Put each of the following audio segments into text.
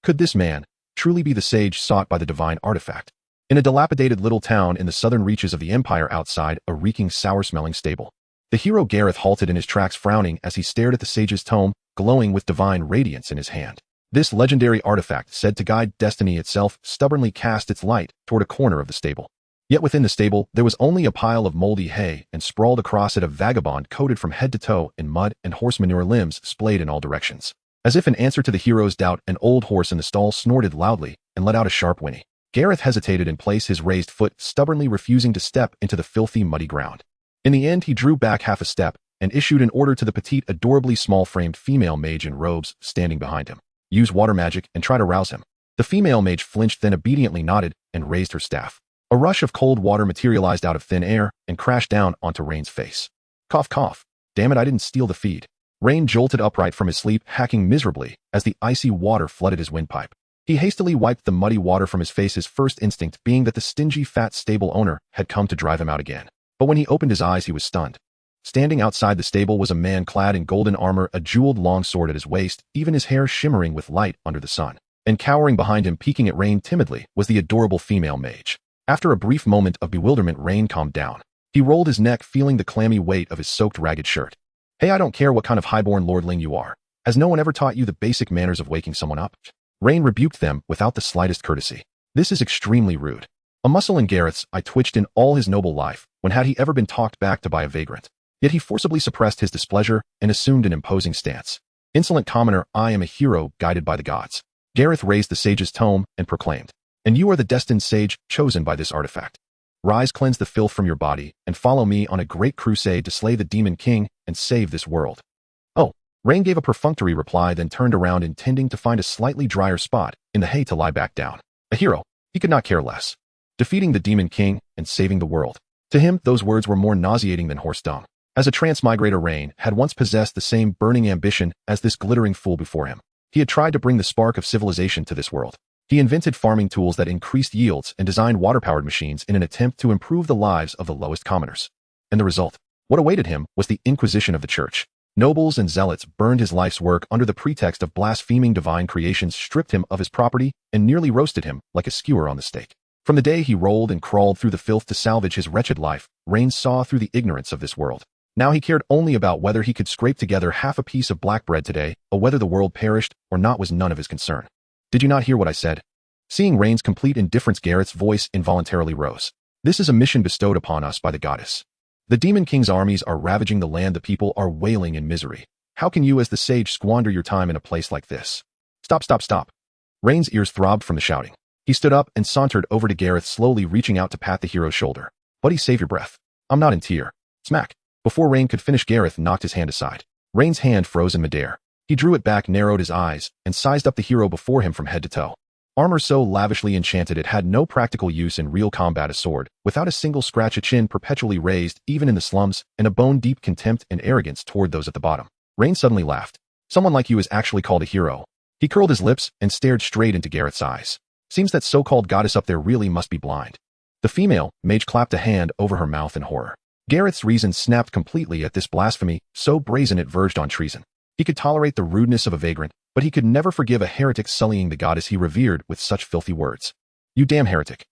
Could this man truly be the sage sought by the divine artifact? In a dilapidated little town in the southern reaches of the Empire outside a reeking, sour-smelling stable, the hero Gareth halted in his tracks, frowning as he stared at the sage's tome, glowing with divine radiance in his hand. This legendary artifact, said to guide destiny itself, stubbornly cast its light toward a corner of the stable. Yet within the stable, there was only a pile of moldy hay, and sprawled across it a vagabond coated from head to toe in mud and horse manure, limbs splayed in all directions. As if in answer to the hero's doubt, an old horse in the stall snorted loudly and let out a sharp whinny. Gareth hesitated in place, his raised foot stubbornly refusing to step into the filthy, muddy ground. In the end, he drew back half a step and issued an order to the petite, adorably small-framed female mage in robes standing behind him. Use water magic and try to rouse him. The female mage flinched, then obediently nodded and raised her staff. A rush of cold water materialized out of thin air and crashed down onto Rain's face. Cough, cough. Damn it, I didn't steal the feed. Rain jolted upright from his sleep, hacking miserably as the icy water flooded his windpipe. He hastily wiped the muddy water from his face, his first instinct being that the stingy, fat stable owner had come to drive him out again. But when he opened his eyes, he was stunned. Standing outside the stable was a man clad in golden armor, a jeweled longsword at his waist, even his hair shimmering with light under the sun. And cowering behind him, peeking at Rain timidly, was the adorable female mage. After a brief moment of bewilderment, Rain calmed down. He rolled his neck, feeling the clammy weight of his soaked, ragged shirt. Hey, I don't care what kind of highborn lordling you are. Has no one ever taught you the basic manners of waking someone up? Rain rebuked them without the slightest courtesy. This is extremely rude. A muscle in Gareth's eye twitched in all his noble life. When had he ever been talked back to by a vagrant? Yet he forcibly suppressed his displeasure and assumed an imposing stance. Insolent commoner, I am a hero guided by the gods. Gareth raised the sage's tome and proclaimed, and you are the destined sage chosen by this artifact. Rise, cleanse the filth from your body, and follow me on a great crusade to slay the demon king and save this world. Oh, Rain gave a perfunctory reply, then turned around, intending to find a slightly drier spot in the hay to lie back down. A hero, he could not care less. Defeating the demon king and saving the world. To him, those words were more nauseating than horse dung. As a transmigrator, Rain had once possessed the same burning ambition as this glittering fool before him. He had tried to bring the spark of civilization to this world. He invented farming tools that increased yields and designed water-powered machines in an attempt to improve the lives of the lowest commoners. And the result? What awaited him was the Inquisition of the Church. Nobles and zealots burned his life's work under the pretext of blaspheming divine creations, stripped him of his property, and nearly roasted him like a skewer on the stake. From the day he rolled and crawled through the filth to salvage his wretched life, Rain saw through the ignorance of this world. Now he cared only about whether he could scrape together half a piece of black bread today, or whether the world perished or not was none of his concern. Did you not hear what I said? Seeing Rain's complete indifference, Gareth's voice involuntarily rose. This is a mission bestowed upon us by the goddess. The demon king's armies are ravaging the land, the people are wailing in misery. How can you as the sage squander your time in a place like this? Stop, stop, stop. Rain's ears throbbed from the shouting. He stood up and sauntered over to Gareth, slowly reaching out to pat the hero's shoulder. Buddy, save your breath. I'm not in tier. Smack. Before Rain could finish, Gareth knocked his hand aside. Rain's hand froze in midair. He drew it back, narrowed his eyes, and sized up the hero before him from head to toe. Armor so lavishly enchanted it had no practical use in real combat, a sword, without a single scratch, a chin perpetually raised, even in the slums, and a bone-deep contempt and arrogance toward those at the bottom. Rain suddenly laughed. Someone like you is actually called a hero. He curled his lips and stared straight into Gareth's eyes. Seems that so-called goddess up there really must be blind. The female mage clapped a hand over her mouth in horror. Gareth's reason snapped completely at this blasphemy, so brazen it verged on treason. He could tolerate the rudeness of a vagrant, but he could never forgive a heretic sullying the goddess he revered with such filthy words. You damn heretic.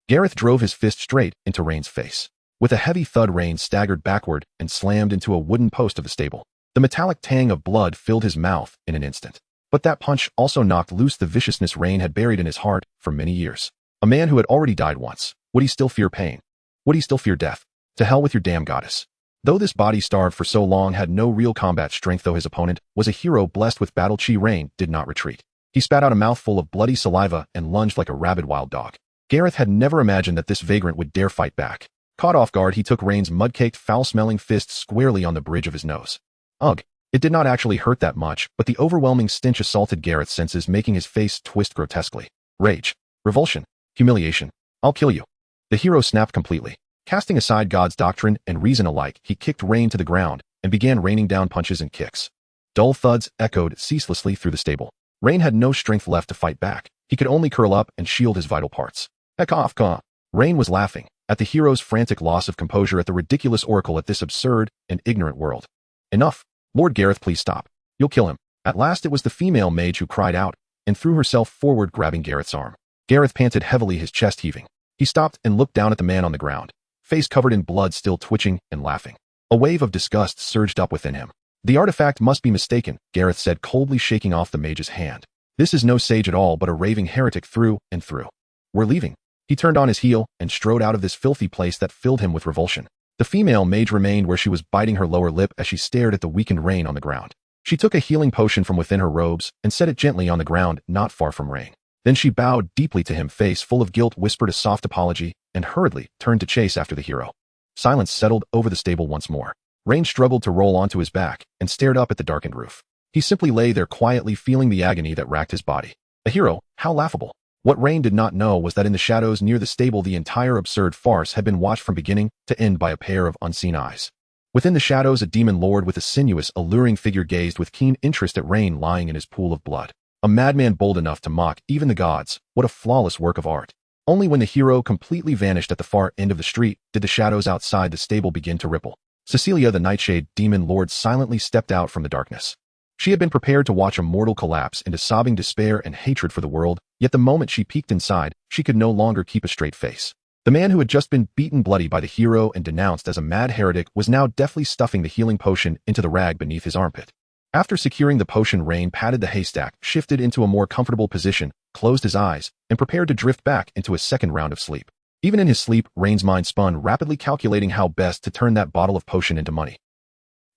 Gareth drove his fist straight into Rain's face. With a heavy thud, Rain staggered backward and slammed into a wooden post of the stable. The metallic tang of blood filled his mouth in an instant. But that punch also knocked loose the viciousness Rain had buried in his heart for many years. A man who had already died once. Would he still fear pain? Would he still fear death? To hell with your damn goddess. Though this body starved for so long had no real combat strength, though his opponent was a hero blessed with battle chi, Rain did not retreat. He spat out a mouthful of bloody saliva and lunged like a rabid wild dog. Gareth had never imagined that this vagrant would dare fight back. Caught off guard, he took Rain's mud-caked, foul-smelling fist squarely on the bridge of his nose. Ugh. It did not actually hurt that much, but the overwhelming stench assaulted Gareth's senses, making his face twist grotesquely. Rage. Revulsion. Humiliation. I'll kill you. The hero snapped completely. Casting aside God's doctrine and reason alike, he kicked Rain to the ground and began raining down punches and kicks. Dull thuds echoed ceaselessly through the stable. Rain had no strength left to fight back. He could only curl up and shield his vital parts. Heck off, caw. Rain was laughing at the hero's frantic loss of composure, at the ridiculous oracle, at this absurd and ignorant world. Enough. Lord Gareth, please stop. You'll kill him. At last it was the female mage who cried out, and threw herself forward, grabbing Gareth's arm. Gareth panted heavily, his chest heaving. He stopped and looked down at the man on the ground, face covered in blood, still twitching and laughing. A wave of disgust surged up within him. The artifact must be mistaken, Gareth said, coldly shaking off the mage's hand. This is no sage at all, but a raving heretic through and through. We're leaving. He turned on his heel and strode out of this filthy place that filled him with revulsion. The female mage remained where she was, biting her lower lip as she stared at the weakened Rain on the ground. She took a healing potion from within her robes and set it gently on the ground not far from Rain. Then she bowed deeply to him, face full of guilt, whispered a soft apology, and hurriedly turned to chase after the hero. Silence settled over the stable once more. Rain struggled to roll onto his back and stared up at the darkened roof. He simply lay there quietly, feeling the agony that racked his body. A hero? How laughable. What Rain did not know was that in the shadows near the stable the entire absurd farce had been watched from beginning to end by a pair of unseen eyes. Within the shadows, a demon lord with a sinuous, alluring figure gazed with keen interest at Rain lying in his pool of blood. A madman bold enough to mock even the gods. What a flawless work of art. Only when the hero completely vanished at the far end of the street did the shadows outside the stable begin to ripple. Cecilia, the Nightshade demon lord, silently stepped out from the darkness. She had been prepared to watch a mortal collapse into sobbing despair and hatred for the world, yet the moment she peeked inside, she could no longer keep a straight face. The man who had just been beaten bloody by the hero and denounced as a mad heretic was now deftly stuffing the healing potion into the rag beneath his armpit. After securing the potion, Rain patted the haystack, shifted into a more comfortable position, closed his eyes, and prepared to drift back into a second round of sleep. Even in his sleep, Rain's mind spun, rapidly calculating how best to turn that bottle of potion into money.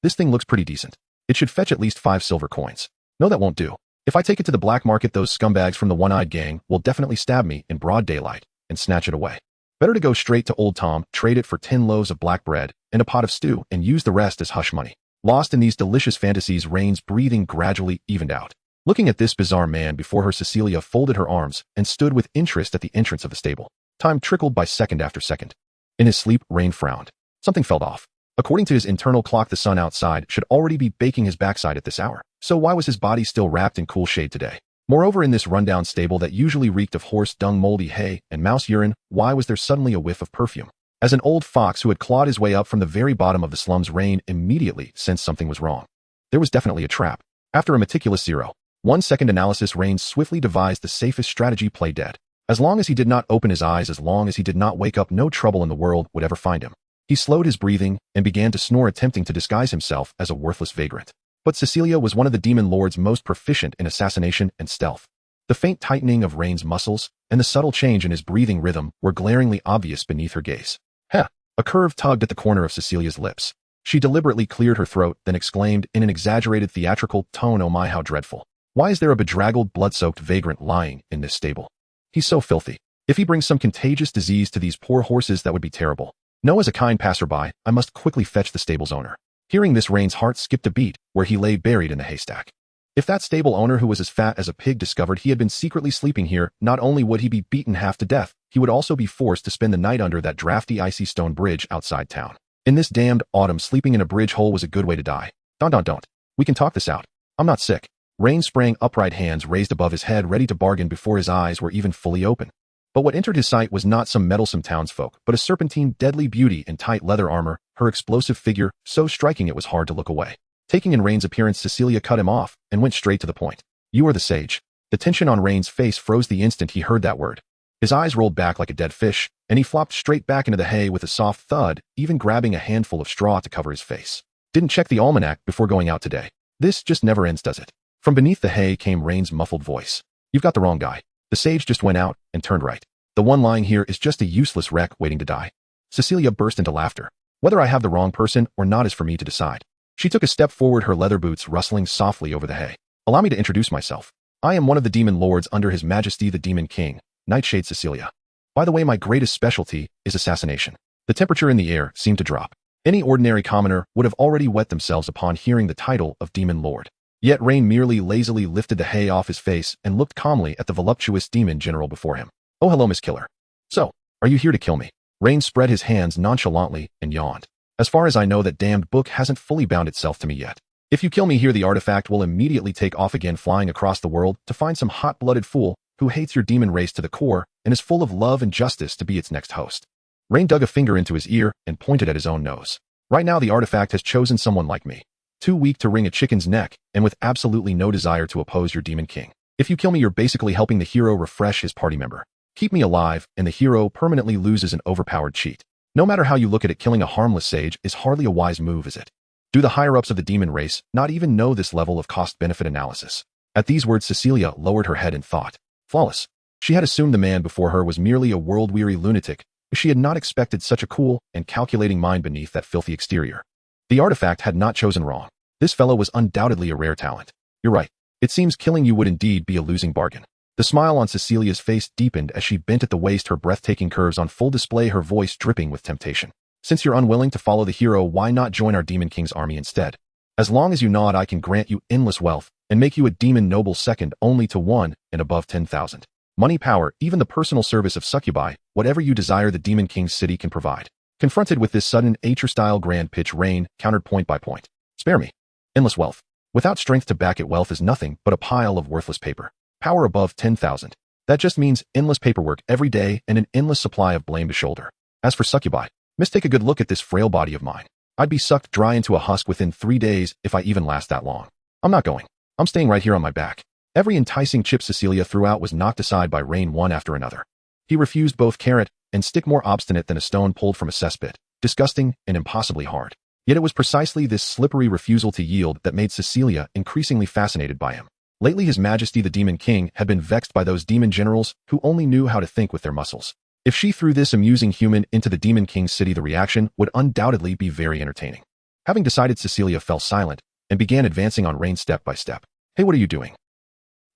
This thing looks pretty decent. It should fetch at least 5 silver coins. No, that won't do. If I take it to the black market, those scumbags from the One-Eyed Gang will definitely stab me in broad daylight and snatch it away. Better to go straight to Old Tom, trade it for 10 loaves of black bread and a pot of stew, and use the rest as hush money. Lost in these delicious fantasies, Rain's breathing gradually evened out. Looking at this bizarre man before her, Cecilia folded her arms and stood with interest at the entrance of the stable. Time trickled by second after second. In his sleep, Rain frowned. Something felt off. According to his internal clock, the sun outside should already be baking his backside at this hour. So why was his body still wrapped in cool shade today? Moreover, in this rundown stable that usually reeked of horse dung, moldy hay, and mouse urine, why was there suddenly a whiff of perfume? As an old fox who had clawed his way up from the very bottom of the slums, Rain immediately sensed something was wrong. There was definitely a trap. After a meticulous 0.1 second analysis, Rain swiftly devised the safest strategy: play dead. As long as he did not open his eyes, as long as he did not wake up, no trouble in the world would ever find him. He slowed his breathing and began to snore, attempting to disguise himself as a worthless vagrant. But Cecilia was one of the demon lords most proficient in assassination and stealth. The faint tightening of Rain's muscles and the subtle change in his breathing rhythm were glaringly obvious beneath her gaze. Heh! A curve tugged at the corner of Cecilia's lips. She deliberately cleared her throat, then exclaimed in an exaggerated theatrical tone, "Oh my, how dreadful. Why is there a bedraggled, blood-soaked vagrant lying in this stable? He's so filthy. If he brings some contagious disease to these poor horses, that would be terrible. No, as a kind passerby, I must quickly fetch the stable's owner." Hearing this, Rain's heart skipped a beat where he lay buried in the haystack. If that stable owner, who was as fat as a pig, discovered he had been secretly sleeping here, not only would he be beaten half to death, he would also be forced to spend the night under that drafty, icy stone bridge outside town. In this damned autumn, sleeping in a bridge hole was a good way to die. Don't. We can talk this out. I'm not sick. Rain sprang upright, hands raised above his head, ready to bargain before his eyes were even fully open. But what entered his sight was not some meddlesome townsfolk, but a serpentine, deadly beauty in tight leather armor, her explosive figure so striking it was hard to look away. Taking in Rain's appearance, Cecilia cut him off and went straight to the point. "You are the sage." The tension on Rain's face froze the instant he heard that word. His eyes rolled back like a dead fish, and he flopped straight back into the hay with a soft thud, even grabbing a handful of straw to cover his face. "Didn't check the almanac before going out today. This just never ends, does it?" From beneath the hay came Rain's muffled voice. "You've got the wrong guy. The sage just went out and turned right. The one lying here is just a useless wreck waiting to die." Cecilia burst into laughter. "Whether I have the wrong person or not is for me to decide." She took a step forward, her leather boots rustling softly over the hay. "Allow me to introduce myself. I am one of the demon lords under His Majesty the Demon King, Nightshade Cecilia. By the way, my greatest specialty is assassination." The temperature in the air seemed to drop. Any ordinary commoner would have already wet themselves upon hearing the title of Demon Lord. Yet Rain merely lazily lifted the hay off his face and looked calmly at the voluptuous demon general before him. "Oh, hello, Miss Killer. So, are you here to kill me?" Rain spread his hands nonchalantly and yawned. "As far as I know, that damned book hasn't fully bound itself to me yet. If you kill me here, the artifact will immediately take off again, flying across the world to find some hot-blooded fool who hates your demon race to the core and is full of love and justice to be its next host." Rain dug a finger into his ear and pointed at his own nose. "Right now, the artifact has chosen someone like me, too weak to wring a chicken's neck and with absolutely no desire to oppose your demon king. If you kill me, you're basically helping the hero refresh his party member. Keep me alive, and the hero permanently loses an overpowered cheat. No matter how you look at it, killing a harmless sage is hardly a wise move, is it? Do the higher-ups of the demon race not even know this level of cost-benefit analysis? At these words, Cecilia lowered her head in thought. Flawless. She had assumed the man before her was merely a world-weary lunatic, but she had not expected such a cool and calculating mind beneath that filthy exterior. The artifact had not chosen wrong. This fellow was undoubtedly a rare talent. You're right. It seems killing you would indeed be a losing bargain. The smile on Cecilia's face deepened as she bent at the waist, her breathtaking curves on full display, her voice dripping with temptation. Since you're unwilling to follow the hero, why not join our Demon King's army instead? As long as you nod, I can grant you endless wealth and make you a demon noble second only to one and above 10,000. Money, power, even the personal service of succubi, whatever you desire the Demon King's city can provide. Confronted with this sudden Acher-style grand pitch, Rain countered point by point. Spare me. Endless wealth. Without strength to back it, wealth is nothing but a pile of worthless paper. Power above 10,000. That just means endless paperwork every day and an endless supply of blame to shoulder. As for succubi, take a good look at this frail body of mine. I'd be sucked dry into a husk within 3 days if I even last that long. I'm not going. I'm staying right here on my back. Every enticing chip Cecilia threw out was knocked aside by Rain one after another. He refused both carrot and stick, more obstinate than a stone pulled from a cesspit, disgusting and impossibly hard. Yet it was precisely this slippery refusal to yield that made Cecilia increasingly fascinated by him. Lately, His Majesty the Demon King had been vexed by those demon generals who only knew how to think with their muscles. If she threw this amusing human into the Demon King's city, the reaction would undoubtedly be very entertaining. Having decided, Cecilia fell silent and began advancing on Rain step by step. Hey, what are you doing?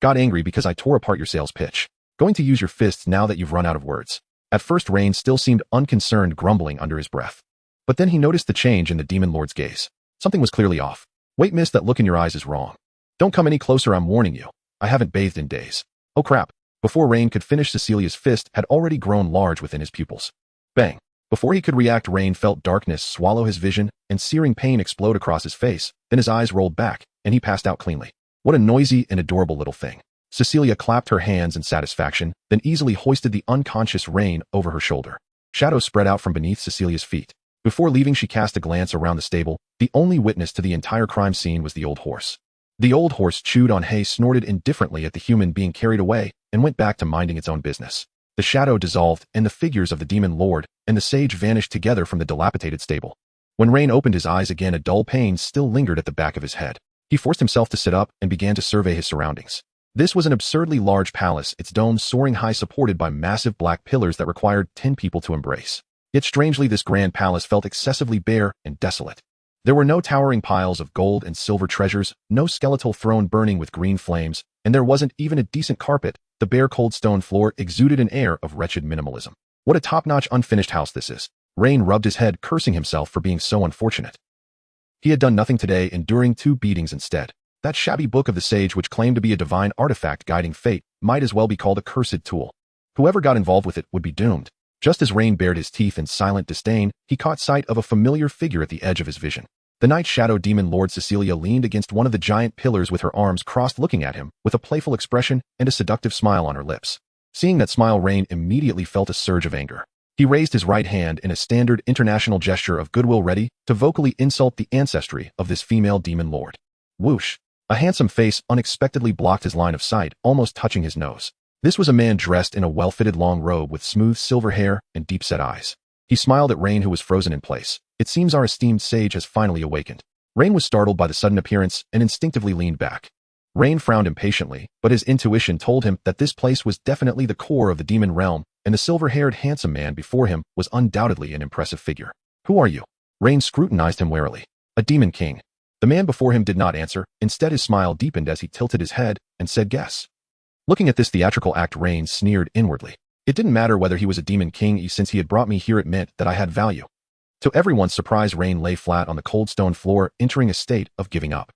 Got angry because I tore apart your sales pitch. Going to use your fists now that you've run out of words. At first, Rain still seemed unconcerned, grumbling under his breath. But then he noticed the change in the Demon Lord's gaze. Something was clearly off. Wait, miss, that look in your eyes is wrong. Don't come any closer, I'm warning you. I haven't bathed in days. Oh crap. Before Rain could finish, Cecilia's fist had already grown large within his pupils. Bang. Before he could react, Rain felt darkness swallow his vision and searing pain explode across his face. Then his eyes rolled back, and he passed out cleanly. What a noisy and adorable little thing. Cecilia clapped her hands in satisfaction, then easily hoisted the unconscious Rain over her shoulder. Shadows spread out from beneath Cecilia's feet. Before leaving, she cast a glance around the stable. The only witness to the entire crime scene was the old horse. The old horse chewed on hay, snorted indifferently at the human being carried away, and went back to minding its own business. The shadow dissolved, and the figures of the demon lord and the sage vanished together from the dilapidated stable. When Rain opened his eyes again, a dull pain still lingered at the back of his head. He forced himself to sit up and began to survey his surroundings. This was an absurdly large palace, its dome soaring high, supported by massive black pillars that required 10 people to embrace. Yet strangely, this grand palace felt excessively bare and desolate. There were no towering piles of gold and silver treasures, no skeletal throne burning with green flames, and there wasn't even a decent carpet. The bare cold stone floor exuded an air of wretched minimalism. What a top-notch unfinished house this is. Rain rubbed his head, cursing himself for being so unfortunate. He had done nothing today, enduring 2 beatings instead. That shabby book of the sage, which claimed to be a divine artifact guiding fate, might as well be called a cursed tool. Whoever got involved with it would be doomed. Just as Rain bared his teeth in silent disdain, he caught sight of a familiar figure at the edge of his vision. The night shadow demon lord. Cecilia leaned against one of the giant pillars with her arms crossed, looking at him with a playful expression and a seductive smile on her lips. Seeing that smile, Rain immediately felt a surge of anger. He raised his right hand in a standard international gesture of goodwill, ready to vocally insult the ancestry of this female demon lord. Whoosh! A handsome face unexpectedly blocked his line of sight, almost touching his nose. This was a man dressed in a well-fitted long robe with smooth silver hair and deep-set eyes. He smiled at Rain, who was frozen in place. It seems our esteemed sage has finally awakened. Rain was startled by the sudden appearance and instinctively leaned back. Rain frowned impatiently, but his intuition told him that this place was definitely the core of the demon realm, and the silver-haired handsome man before him was undoubtedly an impressive figure. Who are you? Rain scrutinized him warily. A demon king. The man before him did not answer. Instead, his smile deepened as he tilted his head and said, "Guess." Looking at this theatrical act, Rain sneered inwardly. It didn't matter whether he was a demon king, since he had brought me here, it meant that I had value. To everyone's surprise, Rain lay flat on the cold stone floor, entering a state of giving up.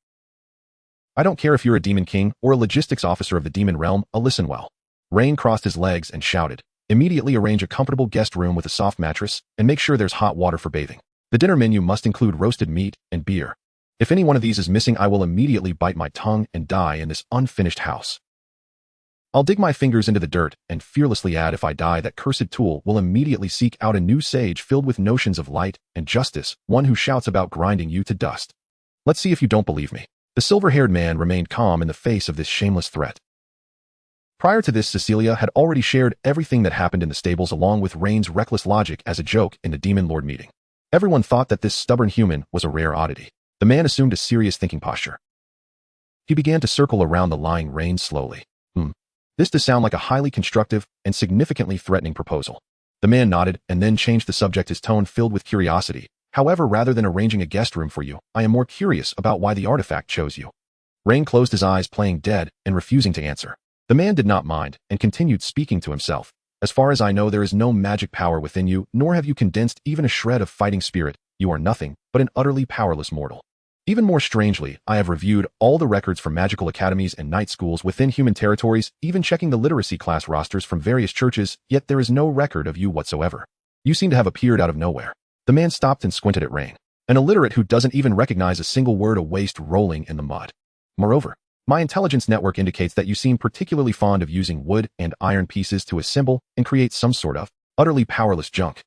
I don't care if you're a demon king or a logistics officer of the demon realm, listen well. Rain crossed his legs and shouted. Immediately arrange a comfortable guest room with a soft mattress, and make sure there's hot water for bathing. The dinner menu must include roasted meat and beer. If any one of these is missing, I will immediately bite my tongue and die in this unfinished house. I'll dig my fingers into the dirt and fearlessly add, if I die, that cursed tool will immediately seek out a new sage filled with notions of light and justice, one who shouts about grinding you to dust. Let's see if you don't believe me. The silver-haired man remained calm in the face of this shameless threat. Prior to this, Cecilia had already shared everything that happened in the stables along with Rain's reckless logic as a joke in the Demon Lord meeting. Everyone thought that this stubborn human was a rare oddity. The man assumed a serious thinking posture. He began to circle around the lying Rain slowly. This does sound like a highly constructive and significantly threatening proposal. The man nodded and then changed the subject, his tone filled with curiosity. However, rather than arranging a guest room for you, I am more curious about why the artifact chose you. Rain closed his eyes, playing dead and refusing to answer. The man did not mind and continued speaking to himself. As far as I know, there is no magic power within you, nor have you condensed even a shred of fighting spirit. You are nothing but an utterly powerless mortal. Even more strangely, I have reviewed all the records from magical academies and night schools within human territories, even checking the literacy class rosters from various churches, yet there is no record of you whatsoever. You seem to have appeared out of nowhere. The man stopped and squinted at Rain. An illiterate who doesn't even recognize a single word, a waste rolling in the mud. Moreover, my intelligence network indicates that you seem particularly fond of using wood and iron pieces to assemble and create some sort of utterly powerless junk.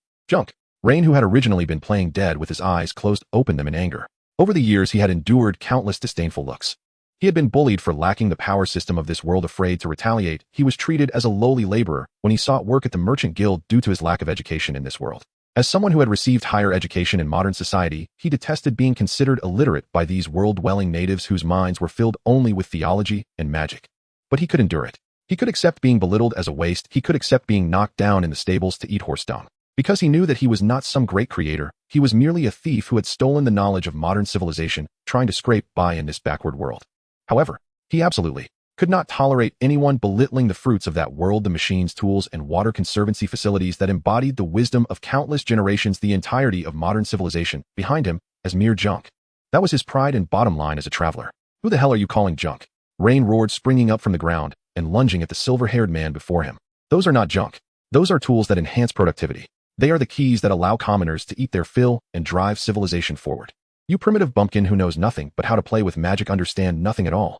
Rain, who had originally been playing dead with his eyes closed, opened them in anger. Over the years, he had endured countless disdainful looks. He had been bullied for lacking the power system of this world. Afraid to retaliate, he was treated as a lowly laborer when he sought work at the Merchant Guild due to his lack of education in this world. As someone who had received higher education in modern society, he detested being considered illiterate by these world-dwelling natives whose minds were filled only with theology and magic. But he could endure it. He could accept being belittled as a waste. He could accept being knocked down in the stables to eat horse dung. Because he knew that he was not some great creator, he was merely a thief who had stolen the knowledge of modern civilization, trying to scrape by in this backward world. However, he absolutely could not tolerate anyone belittling the fruits of that world, the machines, tools, and water conservancy facilities that embodied the wisdom of countless generations, the entirety of modern civilization, behind him, as mere junk. That was his pride and bottom line as a traveler. Who the hell are you calling junk? Rain roared, springing up from the ground and lunging at the silver-haired man before him. Those are not junk. Those are tools that enhance productivity. They are the keys that allow commoners to eat their fill and drive civilization forward. You primitive bumpkin who knows nothing but how to play with magic, understand nothing at all.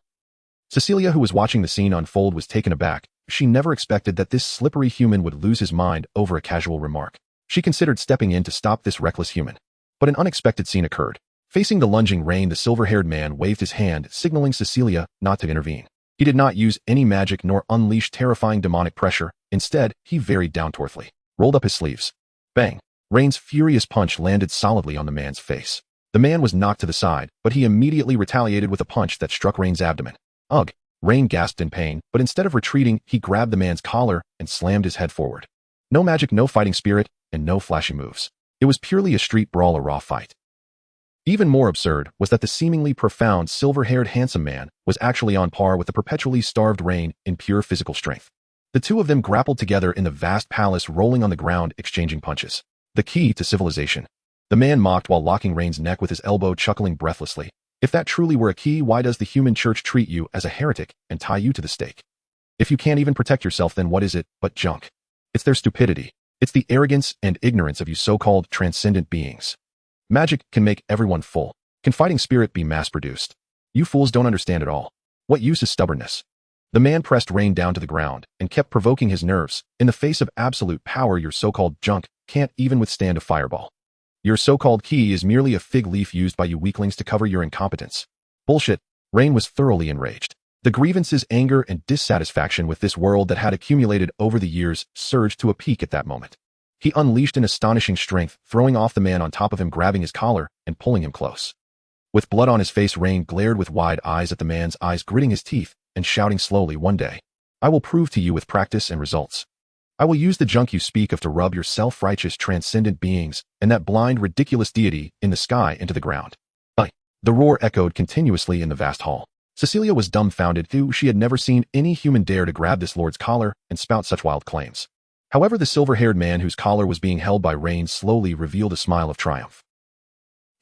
Cecilia, who was watching the scene unfold, was taken aback. She never expected that this slippery human would lose his mind over a casual remark. She considered stepping in to stop this reckless human. But an unexpected scene occurred. Facing the lunging Rain, the silver-haired man waved his hand, signaling Cecilia not to intervene. He did not use any magic nor unleash terrifying demonic pressure. Instead, he varied downwardly, rolled up his sleeves. Bang! Rain's furious punch landed solidly on the man's face. The man was knocked to the side, but he immediately retaliated with a punch that struck Rain's abdomen. Ugh! Rain gasped in pain, but instead of retreating, he grabbed the man's collar and slammed his head forward. No magic, no fighting spirit, and no flashy moves. It was purely a street brawl, a raw fight. Even more absurd was that the seemingly profound, silver-haired handsome man was actually on par with the perpetually starved Rain in pure physical strength. The two of them grappled together in the vast palace, rolling on the ground, exchanging punches. The key to civilization. The man mocked while locking Rain's neck with his elbow, chuckling breathlessly. If that truly were a key, why does the human church treat you as a heretic and tie you to the stake? If you can't even protect yourself, then what is it but junk? It's their stupidity. It's the arrogance and ignorance of you so-called transcendent beings. Magic can make everyone full. Can fighting spirit be mass-produced? You fools don't understand at all. What use is stubbornness? The man pressed Rain down to the ground and kept provoking his nerves. In the face of absolute power, your so-called junk can't even withstand a fireball. Your so-called key is merely a fig leaf used by you weaklings to cover your incompetence. Bullshit. Rain was thoroughly enraged. The grievances, anger, and dissatisfaction with this world that had accumulated over the years surged to a peak at that moment. He unleashed an astonishing strength, throwing off the man on top of him, grabbing his collar and pulling him close. With blood on his face, Rain glared with wide eyes at the man's eyes, gritting his teeth and shouting slowly, "One day, I will prove to you with practice and results. I will use the junk you speak of to rub your self-righteous transcendent beings and that blind, ridiculous deity in the sky into the ground." The roar echoed continuously in the vast hall. Cecilia was dumbfounded, too. She had never seen any human dare to grab this lord's collar and spout such wild claims. However, the silver-haired man whose collar was being held by Rain slowly revealed a smile of triumph.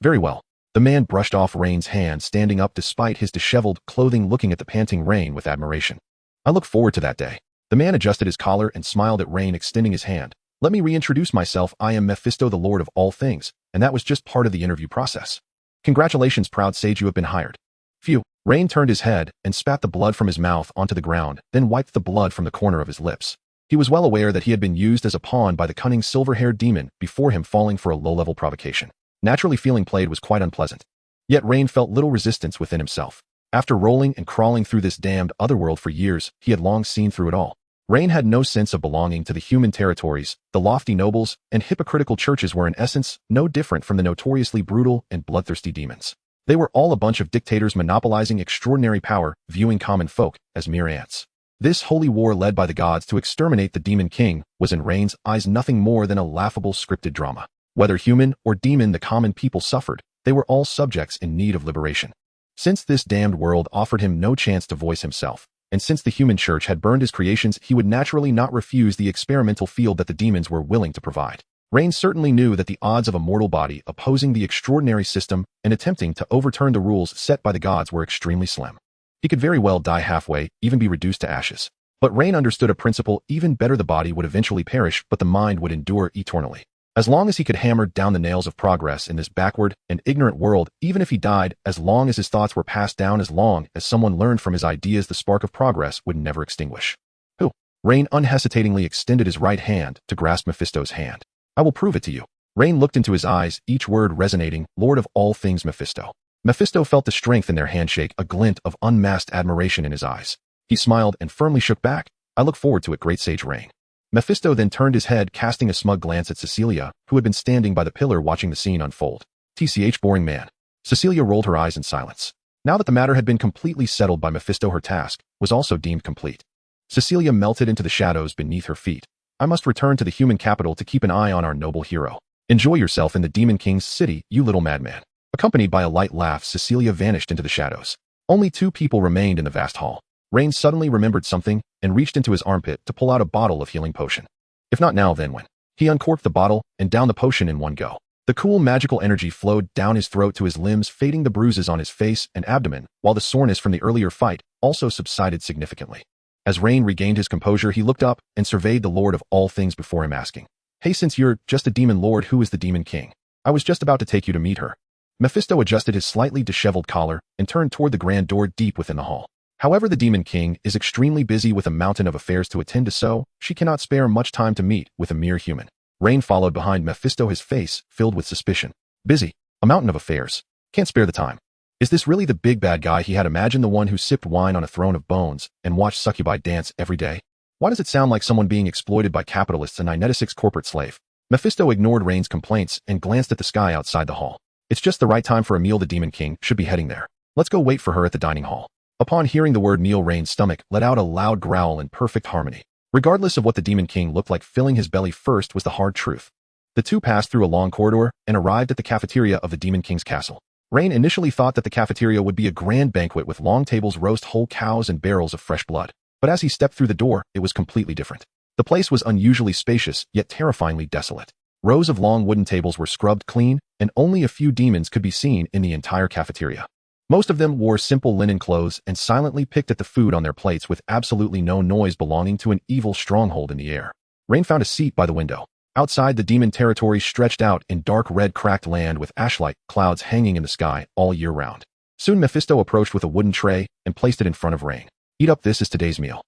Very well. The man brushed off Rain's hand, standing up despite his disheveled clothing, looking at the panting Rain with admiration. I look forward to that day. The man adjusted his collar and smiled at Rain, extending his hand. Let me reintroduce myself. I am Mephisto, the Lord of all things, and that was just part of the interview process. Congratulations, proud sage, you have been hired. Phew. Rain turned his head and spat the blood from his mouth onto the ground, then wiped the blood from the corner of his lips. He was well aware that he had been used as a pawn by the cunning silver-haired demon before him, falling for a low-level provocation. Naturally, feeling played was quite unpleasant. Yet Rain felt little resistance within himself. After rolling and crawling through this damned otherworld for years, he had long seen through it all. Rain had no sense of belonging to the human territories. The lofty nobles and hypocritical churches were in essence no different from the notoriously brutal and bloodthirsty demons. They were all a bunch of dictators monopolizing extraordinary power, viewing common folk as mere ants. This holy war led by the gods to exterminate the demon king was in Rain's eyes nothing more than a laughable scripted drama. Whether human or demon, the common people suffered. They were all subjects in need of liberation. Since this damned world offered him no chance to voice himself, and since the human church had burned his creations, he would naturally not refuse the experimental field that the demons were willing to provide. Rain certainly knew that the odds of a mortal body opposing the extraordinary system and attempting to overturn the rules set by the gods were extremely slim. He could very well die halfway, even be reduced to ashes. But Rain understood a principle: even better, the body would eventually perish, but the mind would endure eternally. As long as he could hammer down the nails of progress in this backward and ignorant world, even if he died, as long as his thoughts were passed down, as long as someone learned from his ideas, the spark of progress would never extinguish. Who? Rain unhesitatingly extended his right hand to grasp Mephisto's hand. I will prove it to you. Rain looked into his eyes, each word resonating, Lord of all things Mephisto. Mephisto felt the strength in their handshake, a glint of unmasked admiration in his eyes. He smiled and firmly shook back. I look forward to it, great sage Rain. Mephisto then turned his head, casting a smug glance at Cecilia, who had been standing by the pillar watching the scene unfold. TCH, boring man. Cecilia rolled her eyes in silence. Now that the matter had been completely settled by Mephisto, her task was also deemed complete. Cecilia melted into the shadows beneath her feet. I must return to the human capital to keep an eye on our noble hero. Enjoy yourself in the Demon King's city, you little madman. Accompanied by a light laugh, Cecilia vanished into the shadows. Only two people remained in the vast hall. Rain suddenly remembered something and reached into his armpit to pull out a bottle of healing potion. If not now, then when? He uncorked the bottle and downed the potion in one go. The cool magical energy flowed down his throat to his limbs, fading the bruises on his face and abdomen, while the soreness from the earlier fight also subsided significantly. As Rain regained his composure, he looked up and surveyed the Lord of all things before him, asking, Hey, since you're just a demon lord, who is the Demon King? I was just about to take you to meet her. Mephisto adjusted his slightly disheveled collar and turned toward the grand door deep within the hall. However, the Demon King is extremely busy with a mountain of affairs to attend to, so she cannot spare much time to meet with a mere human. Rain followed behind Mephisto, his face filled with suspicion. Busy? A mountain of affairs? Can't spare the time. Is this really the big bad guy he had imagined, the one who sipped wine on a throne of bones and watched succubi dance every day? Why does it sound like someone being exploited by capitalists, a 996 corporate slave? Mephisto ignored Rain's complaints and glanced at the sky outside the hall. It's just the right time for a meal. The Demon King should be heading there. Let's go wait for her at the dining hall. Upon hearing the word meal, Rain's stomach let out a loud growl in perfect harmony. Regardless of what the Demon King looked like, filling his belly first was the hard truth. The two passed through a long corridor and arrived at the cafeteria of the Demon King's castle. Rain initially thought that the cafeteria would be a grand banquet with long tables, roast whole cows, and barrels of fresh blood. But as he stepped through the door, it was completely different. The place was unusually spacious, yet terrifyingly desolate. Rows of long wooden tables were scrubbed clean, and only a few demons could be seen in the entire cafeteria. Most of them wore simple linen clothes and silently picked at the food on their plates with absolutely no noise, belonging to an evil stronghold in the air. Rain found a seat by the window. Outside, the demon territory stretched out in dark red cracked land with ashlight clouds hanging in the sky all year round. Soon Mephisto approached with a wooden tray and placed it in front of Rain. Eat up, this is today's meal.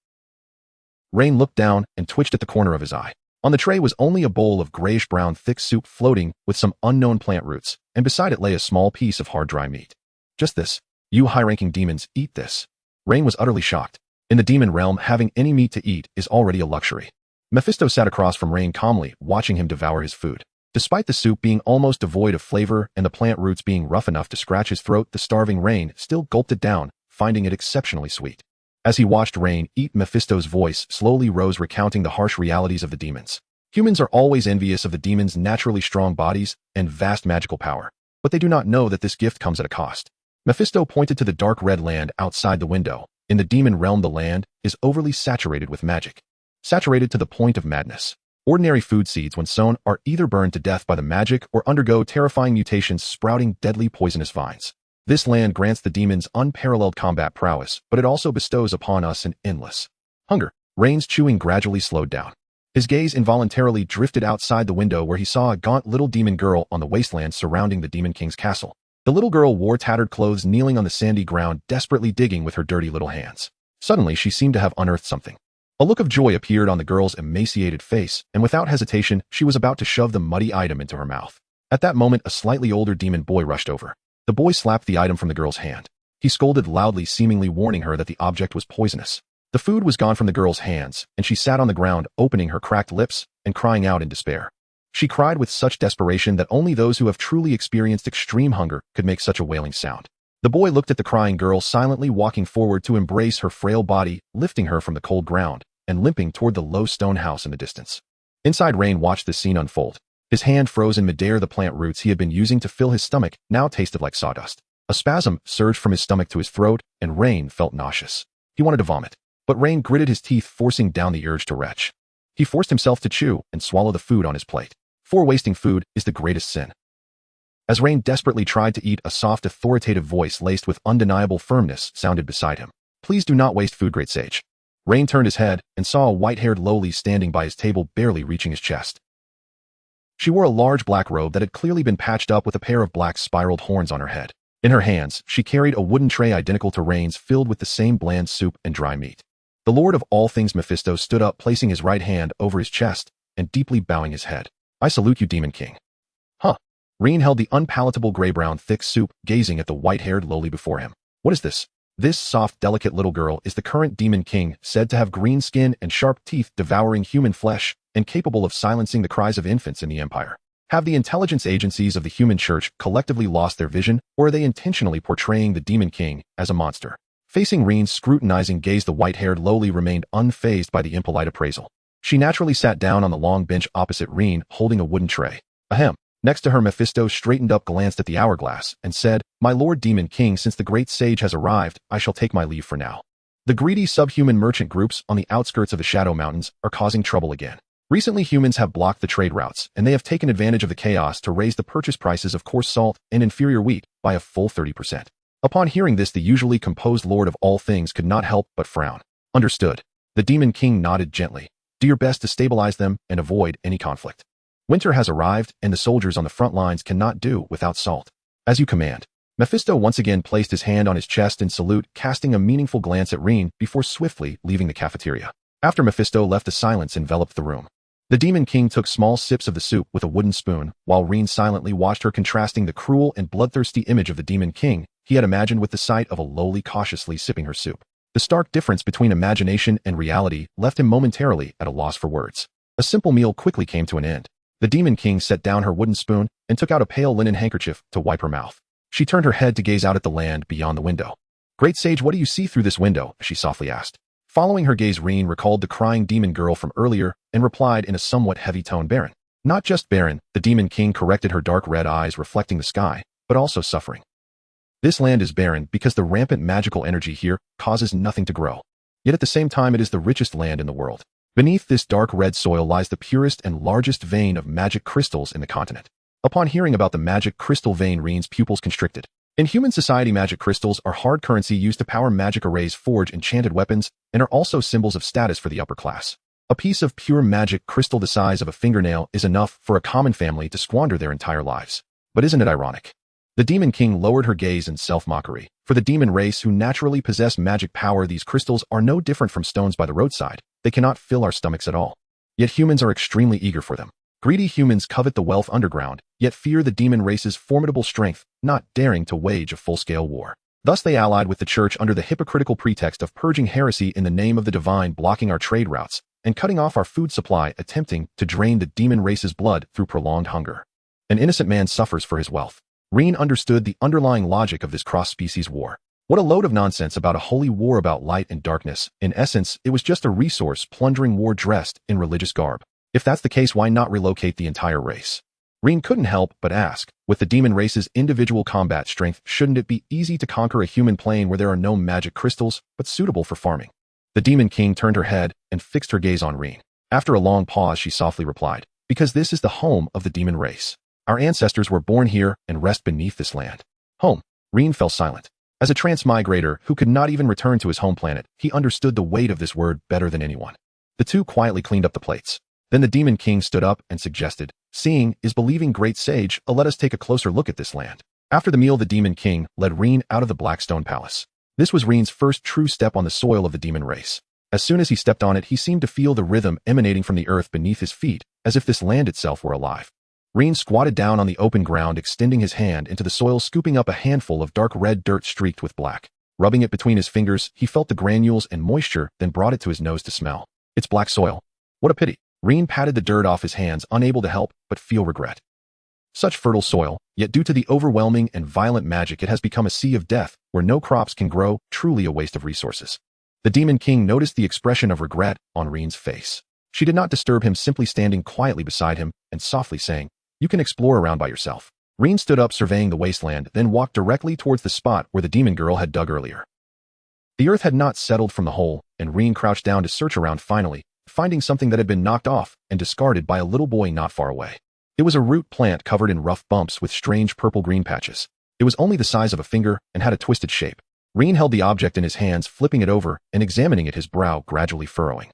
Rain looked down and twitched at the corner of his eye. On the tray was only a bowl of grayish-brown thick soup floating with some unknown plant roots, and beside it lay a small piece of hard dry meat. Just this. You high-ranking demons, eat this. Rain was utterly shocked. In the demon realm, having any meat to eat is already a luxury. Mephisto sat across from Rain calmly, watching him devour his food. Despite the soup being almost devoid of flavor and the plant roots being rough enough to scratch his throat, the starving Rain still gulped it down, finding it exceptionally sweet. As he watched Rain eat, Mephisto's voice slowly rose, recounting the harsh realities of the demons. Humans are always envious of the demons' naturally strong bodies and vast magical power, but they do not know that this gift comes at a cost. Mephisto pointed to the dark red land outside the window. In the demon realm, the land is overly saturated with magic. Saturated to the point of madness. Ordinary food seeds, when sown, are either burned to death by the magic or undergo terrifying mutations, sprouting deadly poisonous vines. This land grants the demons unparalleled combat prowess, but it also bestows upon us an endless hunger. Rain's chewing gradually slowed down. His gaze involuntarily drifted outside the window, where he saw a gaunt little demon girl on the wasteland surrounding the Demon King's castle. The little girl wore tattered clothes, kneeling on the sandy ground, desperately digging with her dirty little hands. Suddenly, she seemed to have unearthed something. A look of joy appeared on the girl's emaciated face, and without hesitation, she was about to shove the muddy item into her mouth. At that moment, a slightly older demon boy rushed over. The boy slapped the item from the girl's hand. He scolded loudly, seemingly warning her that the object was poisonous. The food was gone from the girl's hands, and she sat on the ground, opening her cracked lips and crying out in despair. She cried with such desperation that only those who have truly experienced extreme hunger could make such a wailing sound. The boy looked at the crying girl, silently walking forward to embrace her frail body, lifting her from the cold ground and limping toward the low stone house in the distance. Inside, Rain watched the scene unfold. His hand froze in midair. The plant roots he had been using to fill his stomach now tasted like sawdust. A spasm surged from his stomach to his throat, and Rain felt nauseous. He wanted to vomit, but Rain gritted his teeth, forcing down the urge to retch. He forced himself to chew and swallow the food on his plate. For wasting food is the greatest sin. As Rain desperately tried to eat, a soft, authoritative voice laced with undeniable firmness sounded beside him. Please do not waste food, great sage. Rain turned his head and saw a white-haired loli standing by his table, barely reaching his chest. She wore a large black robe that had clearly been patched up with a pair of black spiraled horns on her head. In her hands, she carried a wooden tray identical to Rain's, filled with the same bland soup and dry meat. The Lord of all things, Mephisto, stood up, placing his right hand over his chest and deeply bowing his head. I salute you, Demon King. Huh. Rain held the unpalatable gray-brown thick soup, gazing at the white-haired loli before him. What is this? This soft, delicate little girl is the current Demon King, said to have green skin and sharp teeth, devouring human flesh, and capable of silencing the cries of infants in the Empire. Have the intelligence agencies of the human church collectively lost their vision, or are they intentionally portraying the Demon King as a monster? Facing Rain's scrutinizing gaze, the white-haired loli remained unfazed by the impolite appraisal. She naturally sat down on the long bench opposite Rain, holding a wooden tray. Ahem. Next to her, Mephisto straightened up, glanced at the hourglass, and said, My Lord Demon King, since the great sage has arrived, I shall take my leave for now. The greedy subhuman merchant groups on the outskirts of the Shadow Mountains are causing trouble again. Recently, humans have blocked the trade routes, and they have taken advantage of the chaos to raise the purchase prices of coarse salt and inferior wheat by a full 30%. Upon hearing this, the usually composed Lord of all things could not help but frown. Understood. The Demon King nodded gently. Do your best to stabilize them and avoid any conflict. Winter has arrived, and the soldiers on the front lines cannot do without salt. As you command. Mephisto once again placed his hand on his chest in salute, casting a meaningful glance at Rain before swiftly leaving the cafeteria. After Mephisto left, a silence enveloped the room. The Demon King took small sips of the soup with a wooden spoon, while Rain silently watched her, contrasting the cruel and bloodthirsty image of the Demon King he had imagined with the sight of a loli cautiously sipping her soup. The stark difference between imagination and reality left him momentarily at a loss for words. A simple meal quickly came to an end. The Demon King set down her wooden spoon and took out a pale linen handkerchief to wipe her mouth. She turned her head to gaze out at the land beyond the window. Great sage, what do you see through this window? She softly asked. Following her gaze, Rain recalled the crying demon girl from earlier and replied in a somewhat heavy tone, Barren. Not just barren, the Demon King corrected, her dark red eyes reflecting the sky, but also suffering. This land is barren because the rampant magical energy here causes nothing to grow. Yet at the same time, it is the richest land in the world. Beneath this dark red soil lies the purest and largest vein of magic crystals in the continent. Upon hearing about the magic crystal vein, Rain's pupils constricted. In human society, magic crystals are hard currency used to power magic arrays, forge enchanted weapons, and are also symbols of status for the upper class. A piece of pure magic crystal the size of a fingernail is enough for a common family to squander their entire lives. But isn't it ironic? The Demon King lowered her gaze in self-mockery. For the demon race who naturally possess magic power, these crystals are no different from stones by the roadside. They cannot fill our stomachs at all. Yet humans are extremely eager for them. Greedy humans covet the wealth underground, yet fear the demon race's formidable strength, not daring to wage a full-scale war. Thus they allied with the church under the hypocritical pretext of purging heresy in the name of the divine, blocking our trade routes, and cutting off our food supply, attempting to drain the demon race's blood through prolonged hunger. An innocent man suffers for his wealth. Rain understood the underlying logic of this cross-species war. What a load of nonsense about a holy war about light and darkness. In essence, it was just a resource-plundering war dressed in religious garb. If that's the case, why not relocate the entire race? Rain couldn't help but ask, with the demon race's individual combat strength, shouldn't it be easy to conquer a human plane where there are no magic crystals, but suitable for farming? The Demon King turned her head and fixed her gaze on Rain. After a long pause, she softly replied, Because this is the home of the demon race. Our ancestors were born here and rest beneath this land. Home. Rain fell silent. As a transmigrator who could not even return to his home planet, he understood the weight of this word better than anyone. The two quietly cleaned up the plates. Then the Demon King stood up and suggested, Seeing is believing, great sage, let us take a closer look at this land. After the meal, the Demon King led Rain out of the Blackstone Palace. This was Rain's first true step on the soil of the demon race. As soon as he stepped on it, he seemed to feel the rhythm emanating from the earth beneath his feet, as if this land itself were alive. Rain squatted down on the open ground, extending his hand into the soil, scooping up a handful of dark red dirt streaked with black. Rubbing it between his fingers, he felt the granules and moisture, then brought it to his nose to smell. It's black soil. What a pity. Reen patted the dirt off his hands, unable to help but feel regret. Such fertile soil, yet due to the overwhelming and violent magic it has become a sea of death, where no crops can grow, truly a waste of resources. The Demon King noticed the expression of regret on Reen's face. She did not disturb him, simply standing quietly beside him and softly saying, "You can explore around by yourself." Reen stood up, surveying the wasteland, then walked directly towards the spot where the demon girl had dug earlier. The earth had not settled from the hole, and Reen crouched down to search around, finally, finding something that had been knocked off and discarded by a little boy not far away. It was a root plant covered in rough bumps with strange purple-green patches. It was only the size of a finger and had a twisted shape. Reen held the object in his hands, flipping it over and examining it, his brow gradually furrowing.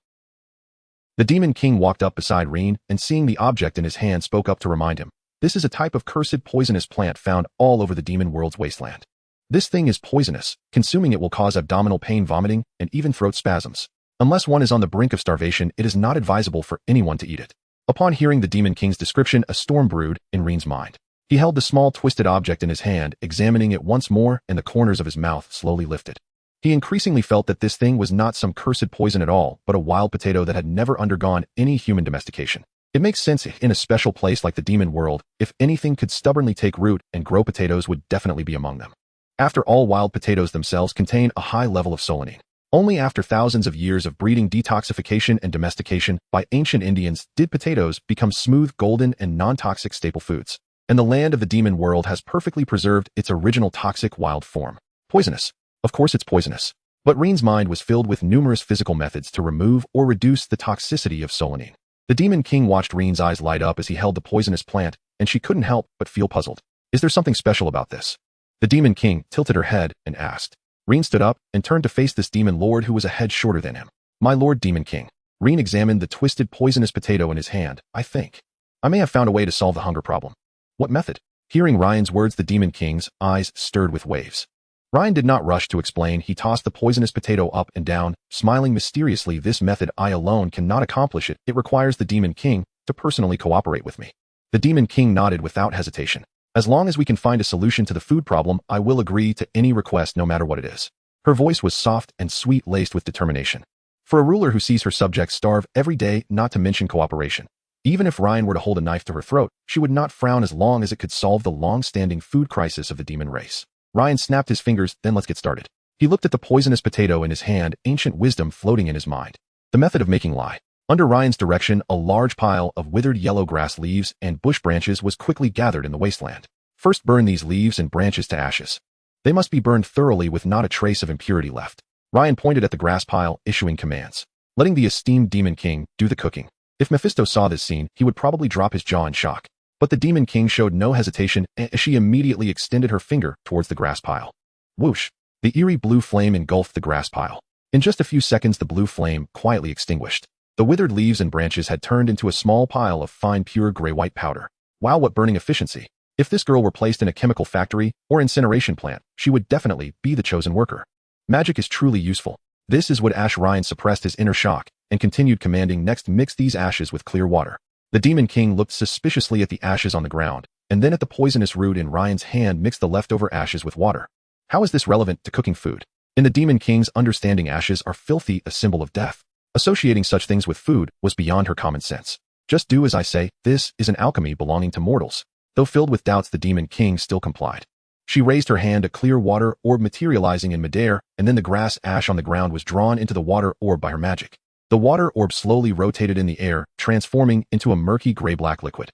The Demon King walked up beside Reen and, seeing the object in his hand, spoke up to remind him. This is a type of cursed poisonous plant found all over the demon world's wasteland. This thing is poisonous. Consuming it will cause abdominal pain, vomiting, and even throat spasms. Unless one is on the brink of starvation, it is not advisable for anyone to eat it. Upon hearing the Demon King's description, a storm brewed in Reen's mind. He held the small twisted object in his hand, examining it once more, and the corners of his mouth slowly lifted. He increasingly felt that this thing was not some cursed poison at all, but a wild potato that had never undergone any human domestication. It makes sense in a special place like the demon world. If anything could stubbornly take root and grow, potatoes would definitely be among them. After all, wild potatoes themselves contain a high level of solanine. Only after thousands of years of breeding, detoxification, and domestication by ancient Indians did potatoes become smooth, golden, and non-toxic staple foods. And the land of the demon world has perfectly preserved its original toxic wild form. Poisonous. Of course it's poisonous. But Reen's mind was filled with numerous physical methods to remove or reduce the toxicity of solanine. The Demon King watched Reen's eyes light up as he held the poisonous plant, and she couldn't help but feel puzzled. Is there something special about this? The Demon King tilted her head and asked. Reen stood up and turned to face this demon lord who was a head shorter than him. My lord Demon King. Reen examined the twisted poisonous potato in his hand. I think I may have found a way to solve the hunger problem. What method? Hearing Ryan's words, the Demon King's eyes stirred with waves. Ryan did not rush to explain. He tossed the poisonous potato up and down, smiling mysteriously. This method I alone cannot accomplish it. It requires the Demon King to personally cooperate with me. The Demon King nodded without hesitation. As long as we can find a solution to the food problem, I will agree to any request, no matter what it is. Her voice was soft and sweet, laced with determination. For a ruler who sees her subjects starve every day, not to mention cooperation. Even if Ryan were to hold a knife to her throat, she would not frown as long as it could solve the long-standing food crisis of the demon race. Ryan snapped his fingers. Then let's get started. He looked at the poisonous potato in his hand, ancient wisdom floating in his mind. The method of making lye. Under Ryan's direction, a large pile of withered yellow grass leaves and bush branches was quickly gathered in the wasteland. First, burn these leaves and branches to ashes. They must be burned thoroughly with not a trace of impurity left. Ryan pointed at the grass pile, issuing commands, letting the esteemed Demon King do the cooking. If Mephisto saw this scene, he would probably drop his jaw in shock. But the Demon King showed no hesitation as she immediately extended her finger towards the grass pile. Whoosh! The eerie blue flame engulfed the grass pile. In just a few seconds, the blue flame quietly extinguished. The withered leaves and branches had turned into a small pile of fine, pure gray-white powder. Wow, what burning efficiency! If this girl were placed in a chemical factory or incineration plant, she would definitely be the chosen worker. Magic is truly useful. This is what Ryan suppressed his inner shock and continued commanding. Next, mix these ashes with clear water. The Demon King looked suspiciously at the ashes on the ground, and then at the poisonous root in Ryan's hand. Mix the leftover ashes with water. How is this relevant to cooking food? In the Demon King's understanding, ashes are filthy, a symbol of death. Associating such things with food was beyond her common sense. Just do as I say. This is an alchemy belonging to mortals. Though filled with doubts, the Demon King still complied. She raised her hand, a clear water orb materializing in midair, and then the grass ash on the ground was drawn into the water orb by her magic. The water orb slowly rotated in the air, transforming into a murky gray-black liquid.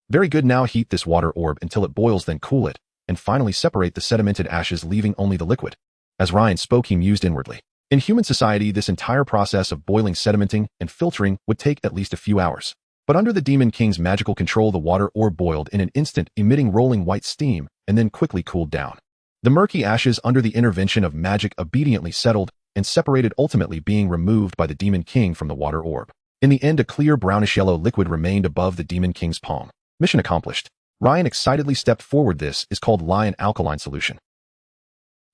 Very good, now heat this water orb until it boils, then cool it, and finally separate the sedimented ashes, leaving only the liquid. As Ryan spoke, he mused inwardly. In human society, this entire process of boiling, sedimenting, and filtering would take at least a few hours. But under the Demon King's magical control, the water orb boiled in an instant, emitting rolling white steam, and then quickly cooled down. The murky ashes, under the intervention of magic, obediently settled and separated, ultimately being removed by the Demon King from the water orb. In the end, a clear brownish-yellow liquid remained above the Demon King's palm. Mission accomplished. Ryan excitedly stepped forward. This is called Lye En alkaline solution.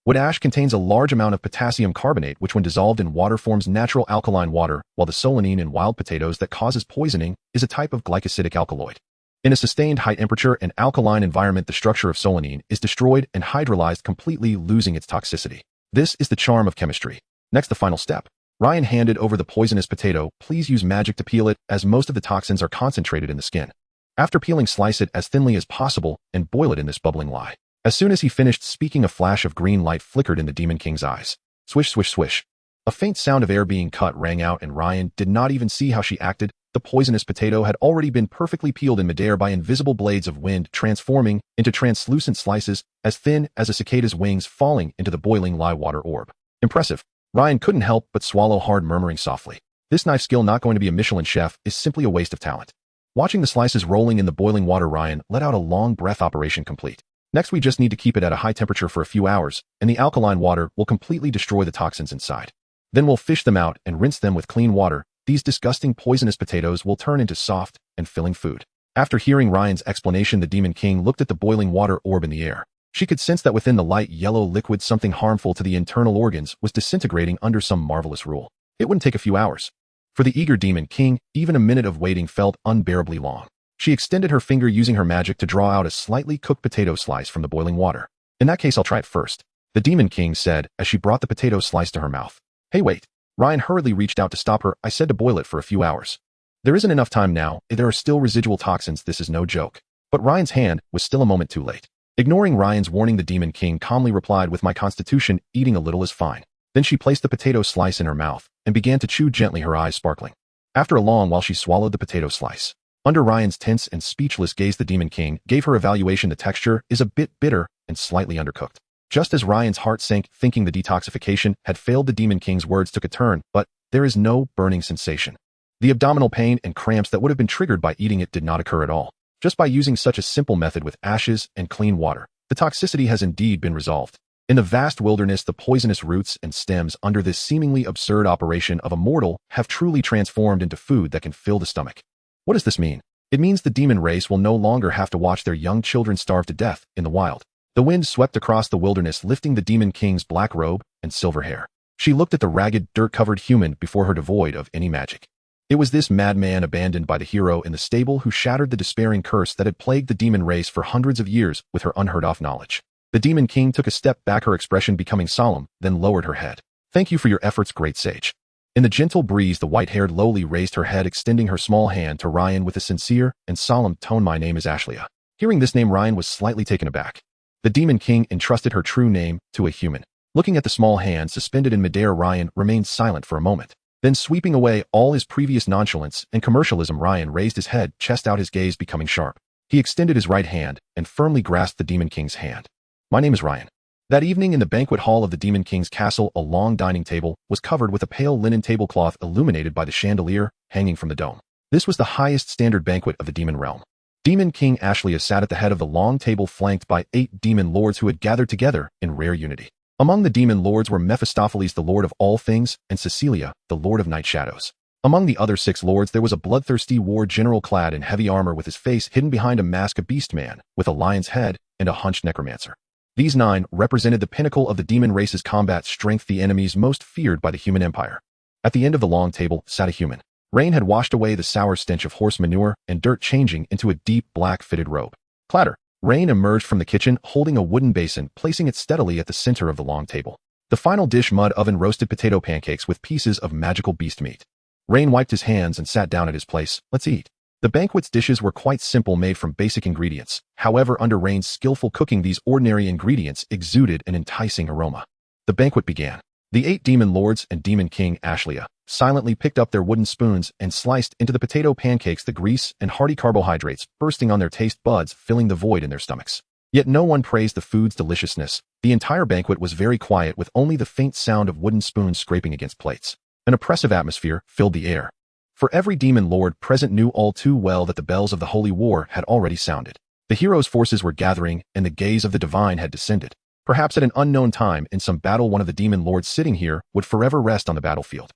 Wood ash contains a large amount of potassium carbonate, which when dissolved in water forms natural alkaline water, while the solanine in wild potatoes that causes poisoning is a type of glycosidic alkaloid. In a sustained high temperature and alkaline environment, the structure of solanine is destroyed and hydrolyzed, completely losing its toxicity. This is the charm of chemistry. Next, the final step. Ryan handed over the poisonous potato. Please use magic to peel it, as most of the toxins are concentrated in the skin. After peeling, slice it as thinly as possible and boil it in this bubbling lye. As soon as he finished speaking, a flash of green light flickered in the Demon King's eyes. Swish, swish, swish. A faint sound of air being cut rang out, and Ryan did not even see how she acted. The poisonous potato had already been perfectly peeled in midair by invisible blades of wind, transforming into translucent slices as thin as a cicada's wings, falling into the boiling lye water orb. Impressive. Ryan couldn't help but swallow hard, murmuring softly. This knife skill, not going to be a Michelin chef, is simply a waste of talent. Watching the slices rolling in the boiling water, Ryan let out a long breath. Operation complete. Next, we just need to keep it at a high temperature for a few hours, and the alkaline water will completely destroy the toxins inside. Then we'll fish them out and rinse them with clean water. These disgusting poisonous potatoes will turn into soft and filling food. After hearing Ryan's explanation, the Demon King looked at the boiling water orb in the air. She could sense that within the light yellow liquid, something harmful to the internal organs was disintegrating under some marvelous rule. It wouldn't take a few hours. For the eager Demon King, even a minute of waiting felt unbearably long. She extended her finger, using her magic to draw out a slightly cooked potato slice from the boiling water. In that case, I'll try it first, the Demon King said as she brought the potato slice to her mouth. Hey, wait. Ryan hurriedly reached out to stop her. I said to boil it for a few hours. There isn't enough time now. There are still residual toxins. This is no joke. But Ryan's hand was still a moment too late. Ignoring Ryan's warning, the Demon King calmly replied, with my constitution, eating a little is fine. Then she placed the potato slice in her mouth and began to chew gently, her eyes sparkling. After a long while, she swallowed the potato slice. Under Ryan's tense and speechless gaze, the Demon King gave her evaluation. The texture is a bit bitter and slightly undercooked. Just as Ryan's heart sank, thinking the detoxification had failed, the Demon King's words took a turn, but there is no burning sensation. The abdominal pain and cramps that would have been triggered by eating it did not occur at all. Just by using such a simple method with ashes and clean water, the toxicity has indeed been resolved. In the vast wilderness, the poisonous roots and stems under this seemingly absurd operation of a mortal have truly transformed into food that can fill the stomach. What does this mean? It means the demon race will no longer have to watch their young children starve to death in the wild. The wind swept across the wilderness, lifting the Demon King's black robe and silver hair. She looked at the ragged, dirt-covered human before her, devoid of any magic. It was this madman abandoned by the hero in the stable who shattered the despairing curse that had plagued the demon race for hundreds of years with her unheard-of knowledge. The Demon King took a step back, her expression becoming solemn, then lowered her head. Thank you for your efforts, great sage. In the gentle breeze, the white-haired loli raised her head, extending her small hand to Ryan with a sincere and solemn tone. My name is Ashlia. Hearing this name, Ryan was slightly taken aback. The Demon King entrusted her true name to a human. Looking at the small hand suspended in midair, Ryan remained silent for a moment. Then, sweeping away all his previous nonchalance and commercialism, Ryan raised his head, chest out, his gaze becoming sharp. He extended his right hand and firmly grasped the Demon King's hand. My name is Ryan. That evening, in the banquet hall of the Demon King's castle, a long dining table was covered with a pale linen tablecloth illuminated by the chandelier hanging from the dome. This was the highest standard banquet of the demon realm. Demon King Ashlia sat at the head of the long table, flanked by 8 demon lords who had gathered together in rare unity. Among the demon lords were Mephistopheles, the Lord of all things, and Cecilia, the Lord of night shadows. Among the other 6 lords, there was a bloodthirsty war general clad in heavy armor, with his face hidden behind a mask, a beast man with a lion's head, and a hunched necromancer. These 9 represented the pinnacle of the demon race's combat strength, the enemies most feared by the human empire. At the end of the long table sat a human. Rain had washed away the sour stench of horse manure and dirt, changing into a deep black fitted robe. Clatter! Rain emerged from the kitchen, holding a wooden basin, placing it steadily at the center of the long table. The final dish, mud oven roasted potato pancakes with pieces of magical beast meat. Rain wiped his hands and sat down at his place. Let's eat. The banquet's dishes were quite simple, made from basic ingredients. However, under Rain's skillful cooking, these ordinary ingredients exuded an enticing aroma. The banquet began. The 8 demon lords and Demon King Ashlia silently picked up their wooden spoons and sliced into the potato pancakes, the grease and hearty carbohydrates bursting on their taste buds, filling the void in their stomachs. Yet no one praised the food's deliciousness. The entire banquet was very quiet, with only the faint sound of wooden spoons scraping against plates. An oppressive atmosphere filled the air. For every demon lord present knew all too well that the bells of the holy war had already sounded. The heroes' forces were gathering, and the gaze of the divine had descended. Perhaps at an unknown time in some battle, one of the demon lords sitting here would forever rest on the battlefield.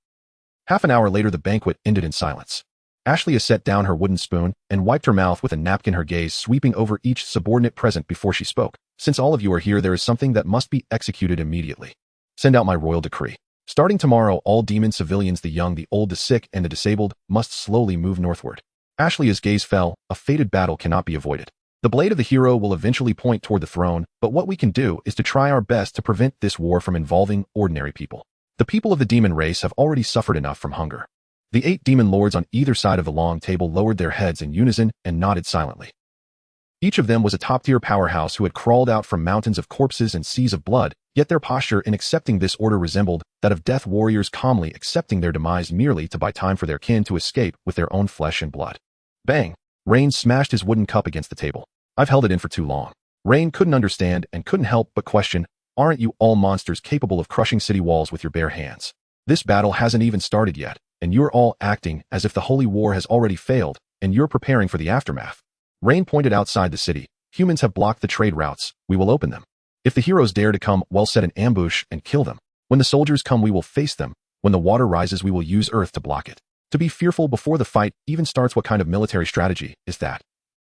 Half an hour later, the banquet ended in silence. Ashlia set down her wooden spoon and wiped her mouth with a napkin, her gaze sweeping over each subordinate present before she spoke. Since all of you are here, there is something that must be executed immediately. Send out my royal decree. Starting tomorrow, all demon civilians, the young, the old, the sick, and the disabled, must slowly move northward. Ashlea's gaze fell. A fated battle cannot be avoided. The blade of the hero will eventually point toward the throne, but what we can do is to try our best to prevent this war from involving ordinary people. The people of the demon race have already suffered enough from hunger. The 8 demon lords on either side of the long table lowered their heads in unison and nodded silently. Each of them was a top-tier powerhouse who had crawled out from mountains of corpses and seas of blood, yet their posture in accepting this order resembled that of death warriors calmly accepting their demise merely to buy time for their kin to escape with their own flesh and blood. Bang! Rain smashed his wooden cup against the table. I've held it in for too long. Rain couldn't understand and couldn't help but question, aren't you all monsters capable of crushing city walls with your bare hands? This battle hasn't even started yet, and you're all acting as if the holy war has already failed, and you're preparing for the aftermath. Rain pointed outside the city. Humans have blocked the trade routes. We will open them. If the heroes dare to come, we'll set an ambush and kill them. When the soldiers come, we will face them. When the water rises, we will use earth to block it. To be fearful before the fight even starts, what kind of military strategy is that?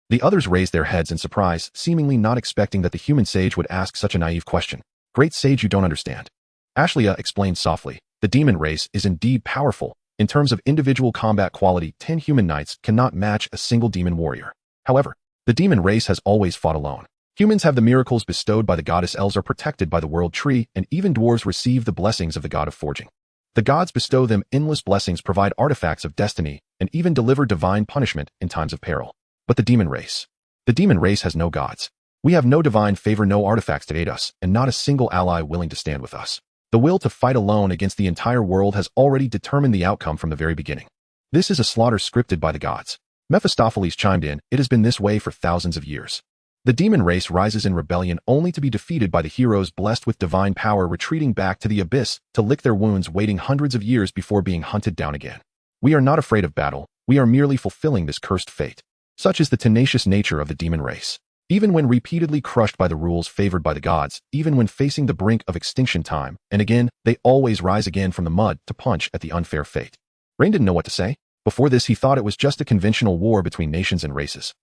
The others raised their heads in surprise, seemingly not expecting that the human sage would ask such a naive question. Great sage, you don't understand. Ashlea explained softly. The demon race is indeed powerful. In terms of individual combat quality, 10 human knights cannot match a single demon warrior. However, the demon race has always fought alone. Humans have the miracles bestowed by the goddess, elves are protected by the world tree, and even dwarves receive the blessings of the god of forging. The gods bestow them endless blessings, provide artifacts of destiny, and even deliver divine punishment in times of peril. But the demon race has no gods. We have no divine favor, no artifacts to aid us, and not a single ally willing to stand with us. The will to fight alone against the entire world has already determined the outcome from the very beginning. This is a slaughter scripted by the gods. Mephistopheles chimed in, it has been this way for thousands of years. The demon race rises in rebellion only to be defeated by the heroes blessed with divine power, retreating back to the abyss to lick their wounds, waiting hundreds of years before being hunted down again. We are not afraid of battle. We are merely fulfilling this cursed fate. Such is the tenacious nature of the demon race. Even when repeatedly crushed by the rules favored by the gods, even when facing the brink of extinction time, and again, they always rise again from the mud to punch at the unfair fate. Rain didn't know what to say. Before this, he thought it was just a conventional war between nations and races.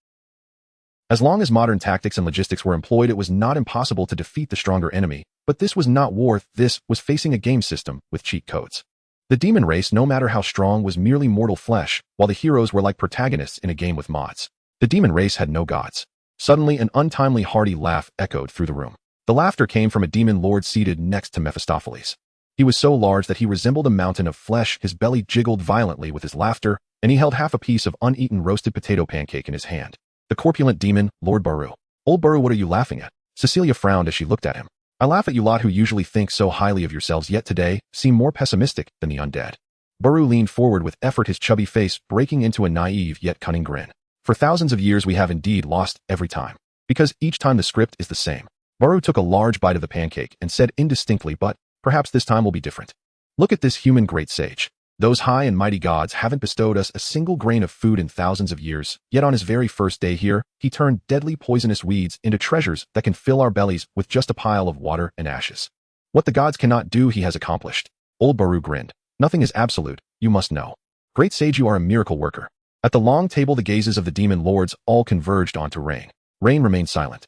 As long as modern tactics and logistics were employed, it was not impossible to defeat the stronger enemy, but this was not war. This was facing a game system with cheat codes. The demon race, no matter how strong, was merely mortal flesh, while the heroes were like protagonists in a game with mods. The demon race had no gods. Suddenly, an untimely hearty laugh echoed through the room. The laughter came from a demon lord seated next to Mephistopheles. He was so large that he resembled a mountain of flesh. His belly jiggled violently with his laughter, and he held half a piece of uneaten roasted potato pancake in his hand. The corpulent demon, Lord Baru. Old Baru, what are you laughing at? Cecilia frowned as she looked at him. I laugh at you lot who usually think so highly of yourselves, yet today seem more pessimistic than the undead. Baru leaned forward with effort, his chubby face breaking into a naive yet cunning grin. For thousands of years we have indeed lost every time. Because each time the script is the same. Baru took a large bite of the pancake and said indistinctly, but perhaps this time will be different. Look at this human great sage. Those high and mighty gods haven't bestowed us a single grain of food in thousands of years, yet on his very first day here, he turned deadly poisonous weeds into treasures that can fill our bellies with just a pile of water and ashes. What the gods cannot do, he has accomplished. Old Baru grinned. Nothing is absolute, you must know. Great sage, you are a miracle worker. At the long table, the gazes of the demon lords all converged onto Rain. Rain remained silent.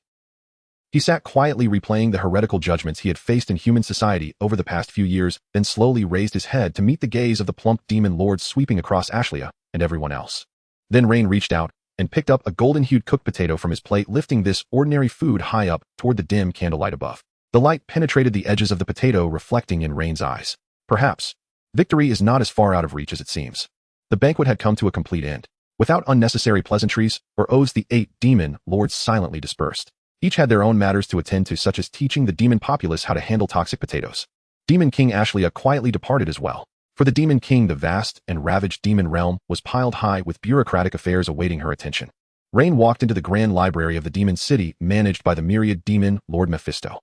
He sat quietly replaying the heretical judgments he had faced in human society over the past few years, then slowly raised his head to meet the gaze of the plump demon lord sweeping across Ashlea and everyone else. Then Rain reached out and picked up a golden-hued cooked potato from his plate, lifting this ordinary food high up toward the dim candlelight above. The light penetrated the edges of the potato, reflecting in Rain's eyes. Perhaps victory is not as far out of reach as it seems. The banquet had come to a complete end. Without unnecessary pleasantries or oaths, the 8 demon lords silently dispersed. Each had their own matters to attend to, such as teaching the demon populace how to handle toxic potatoes. Demon King Ashlea quietly departed as well. For the Demon King, the vast and ravaged demon realm was piled high with bureaucratic affairs awaiting her attention. Rain walked into the grand library of the demon city, managed by the myriad demon Lord Mephisto.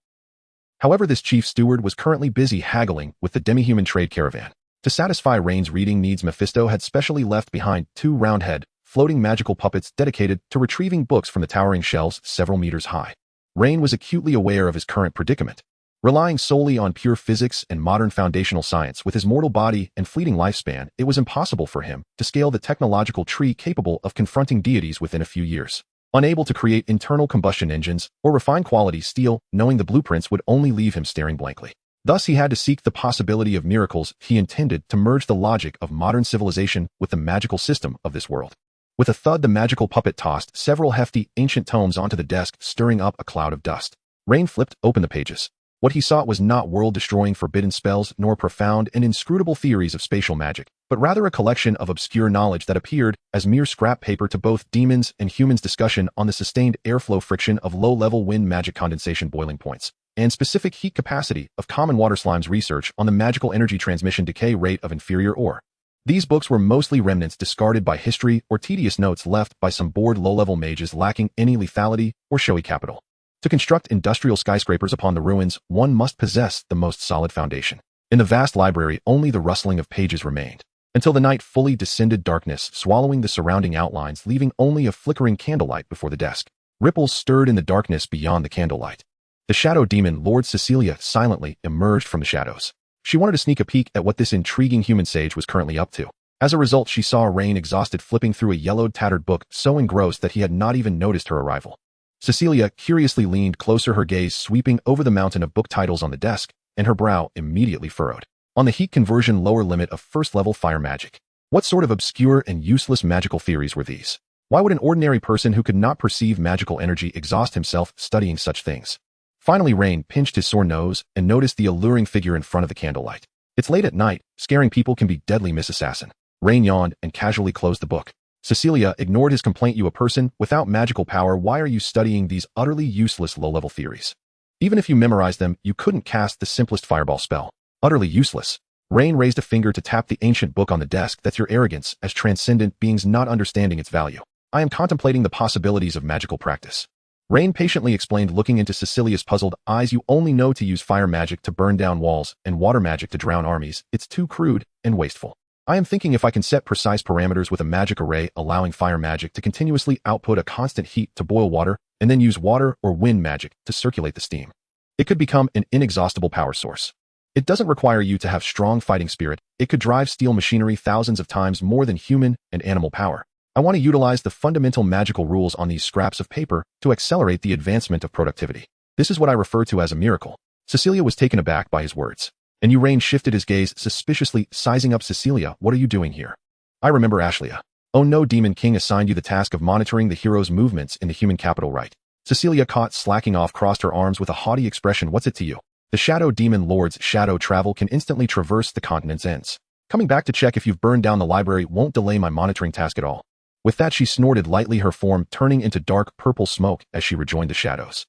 However, this chief steward was currently busy haggling with the demi-human trade caravan. To satisfy Rain's reading needs, Mephisto had specially left behind 2 round-head, floating magical puppets dedicated to retrieving books from the towering shelves several meters high. Rain was acutely aware of his current predicament. Relying solely on pure physics and modern foundational science with his mortal body and fleeting lifespan, it was impossible for him to scale the technological tree capable of confronting deities within a few years. Unable to create internal combustion engines or refine quality steel, knowing the blueprints would only leave him staring blankly. Thus, he had to seek the possibility of miracles. He intended to merge the logic of modern civilization with the magical system of this world. With a thud, the magical puppet tossed several hefty, ancient tomes onto the desk, stirring up a cloud of dust. Rain flipped open the pages. What he sought was not world-destroying forbidden spells nor profound and inscrutable theories of spatial magic, but rather a collection of obscure knowledge that appeared as mere scrap paper to both demons and humans. Discussion on the sustained airflow friction of low-level wind magic condensation boiling points, and specific heat capacity of common water slimes. Research on the magical energy transmission decay rate of inferior ore. These books were mostly remnants discarded by history or tedious notes left by some bored low-level mages lacking any lethality or showy capital. To construct industrial skyscrapers upon the ruins, one must possess the most solid foundation. In the vast library, only the rustling of pages remained, until the night fully descended, darkness swallowing the surrounding outlines, leaving only a flickering candlelight before the desk. Ripples stirred in the darkness beyond the candlelight. The shadow demon Lord Cecilia silently emerged from the shadows. She wanted to sneak a peek at what this intriguing human sage was currently up to. As a result, she saw Rain exhausted, flipping through a yellowed, tattered book, so engrossed that he had not even noticed her arrival. Cecilia curiously leaned closer, her gaze sweeping over the mountain of book titles on the desk, and her brow immediately furrowed. On the heat conversion lower limit of first-level fire magic. What sort of obscure and useless magical theories were these? Why would an ordinary person who could not perceive magical energy exhaust himself studying such things? Finally, Rain pinched his sore nose and noticed the alluring figure in front of the candlelight. It's late at night. Scaring people can be deadly, Miss Assassin. Rain yawned and casually closed the book. Cecilia ignored his complaint. You a person without magical power, why are you studying these utterly useless low-level theories? Even if you memorized them, you couldn't cast the simplest fireball spell. Utterly useless. Rain raised a finger to tap the ancient book on the desk. That's your arrogance as transcendent beings not understanding its value. I am contemplating the possibilities of magical practice. Rain patiently explained, looking into Cecilia's puzzled eyes. You only know to use fire magic to burn down walls and water magic to drown armies. It's too crude and wasteful. I am thinking if I can set precise parameters with a magic array allowing fire magic to continuously output a constant heat to boil water, and then use water or wind magic to circulate the steam. It could become an inexhaustible power source. It doesn't require you to have strong fighting spirit. It could drive steel machinery thousands of times more than human and animal power. I want to utilize the fundamental magical rules on these scraps of paper to accelerate the advancement of productivity. This is what I refer to as a miracle. Cecilia was taken aback by his words. And Rain shifted his gaze suspiciously, sizing up Cecilia. What are you doing here? I remember Ashlia. Oh no, Demon King assigned you the task of monitoring the hero's movements in the human capital, right? Cecilia, caught slacking off, crossed her arms with a haughty expression. What's it to you? The Shadow Demon Lord's shadow travel can instantly traverse the continent's ends. Coming back to check if you've burned down the library won't delay my monitoring task at all. With that, she snorted lightly, her form turning into dark purple smoke as she rejoined the shadows.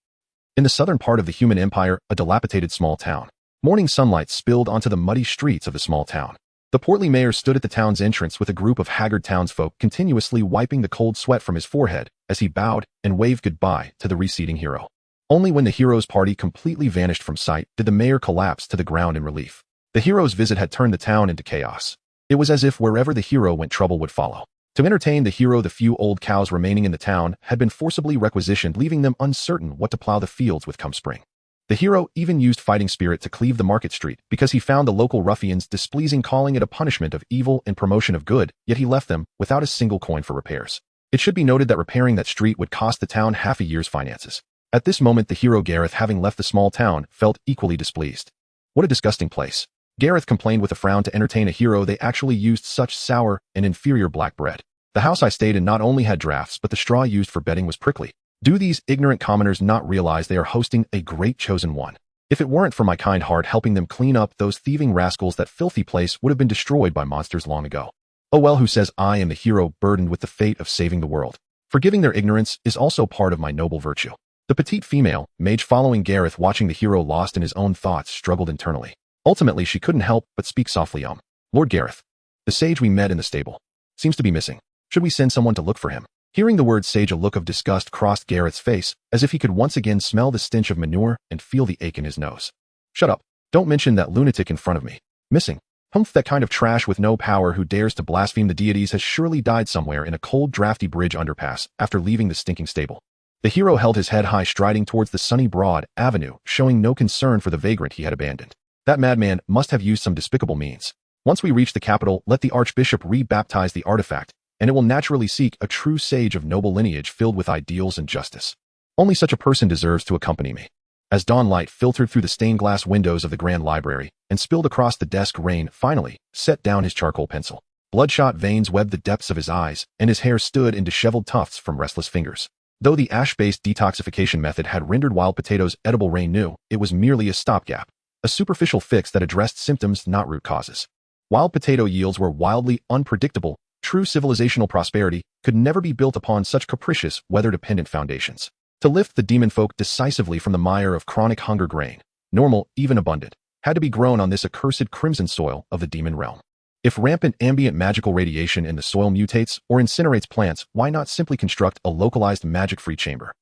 In the southern part of the human empire, a dilapidated small town. Morning sunlight spilled onto the muddy streets of the small town. The portly mayor stood at the town's entrance with a group of haggard townsfolk continuously wiping the cold sweat from his forehead as he bowed and waved goodbye to the receding hero. Only when the hero's party completely vanished from sight did the mayor collapse to the ground in relief. The hero's visit had turned the town into chaos. It was as if wherever the hero went, trouble would follow. To entertain the hero, the few old cows remaining in the town had been forcibly requisitioned, leaving them uncertain what to plow the fields with come spring. The hero even used fighting spirit to cleave the market street because he found the local ruffians displeasing, calling it a punishment of evil and promotion of good, yet he left them without a single coin for repairs. It should be noted that repairing that street would cost the town half a year's finances. At this moment, the hero Gareth, having left the small town, felt equally displeased. What a disgusting place. Gareth complained with a frown. To entertain a hero, they actually used such sour and inferior black bread. The house I stayed in not only had drafts, but the straw used for bedding was prickly. Do these ignorant commoners not realize they are hosting a great chosen one? If it weren't for my kind heart helping them clean up those thieving rascals, that filthy place would have been destroyed by monsters long ago. Oh well, who says I am the hero burdened with the fate of saving the world? Forgiving their ignorance is also part of my noble virtue. The petite female, mage following Gareth, watching the hero lost in his own thoughts, struggled internally. Ultimately, she couldn't help but speak softly. Lord Gareth, the sage we met in the stable, seems to be missing. Should we send someone to look for him? Hearing the word sage, a look of disgust crossed Gareth's face, as if he could once again smell the stench of manure and feel the ache in his nose. Shut up. Don't mention that lunatic in front of me. Missing. Humph, that kind of trash with no power who dares to blaspheme the deities has surely died somewhere in a cold, drafty bridge underpass after leaving the stinking stable. The hero held his head high, striding towards the sunny broad avenue, showing no concern for the vagrant he had abandoned. That madman must have used some despicable means. Once we reach the capital, let the archbishop re-baptize the artifact, and it will naturally seek a true sage of noble lineage filled with ideals and justice. Only such a person deserves to accompany me. As dawn light filtered through the stained glass windows of the grand library and spilled across the desk, Rain finally set down his charcoal pencil. Bloodshot veins webbed the depths of his eyes, and his hair stood in disheveled tufts from restless fingers. Though the ash-based detoxification method had rendered wild potatoes edible, Rain knew it was merely a stopgap, a superficial fix that addressed symptoms, not root causes. Wild potato yields were wildly unpredictable. True civilizational prosperity could never be built upon such capricious, weather-dependent foundations. To lift the demon folk decisively from the mire of chronic hunger, grain, normal, even abundant, had to be grown on this accursed crimson soil of the demon realm. If rampant ambient magical radiation in the soil mutates or incinerates plants, why not simply construct a localized magic-free chamber?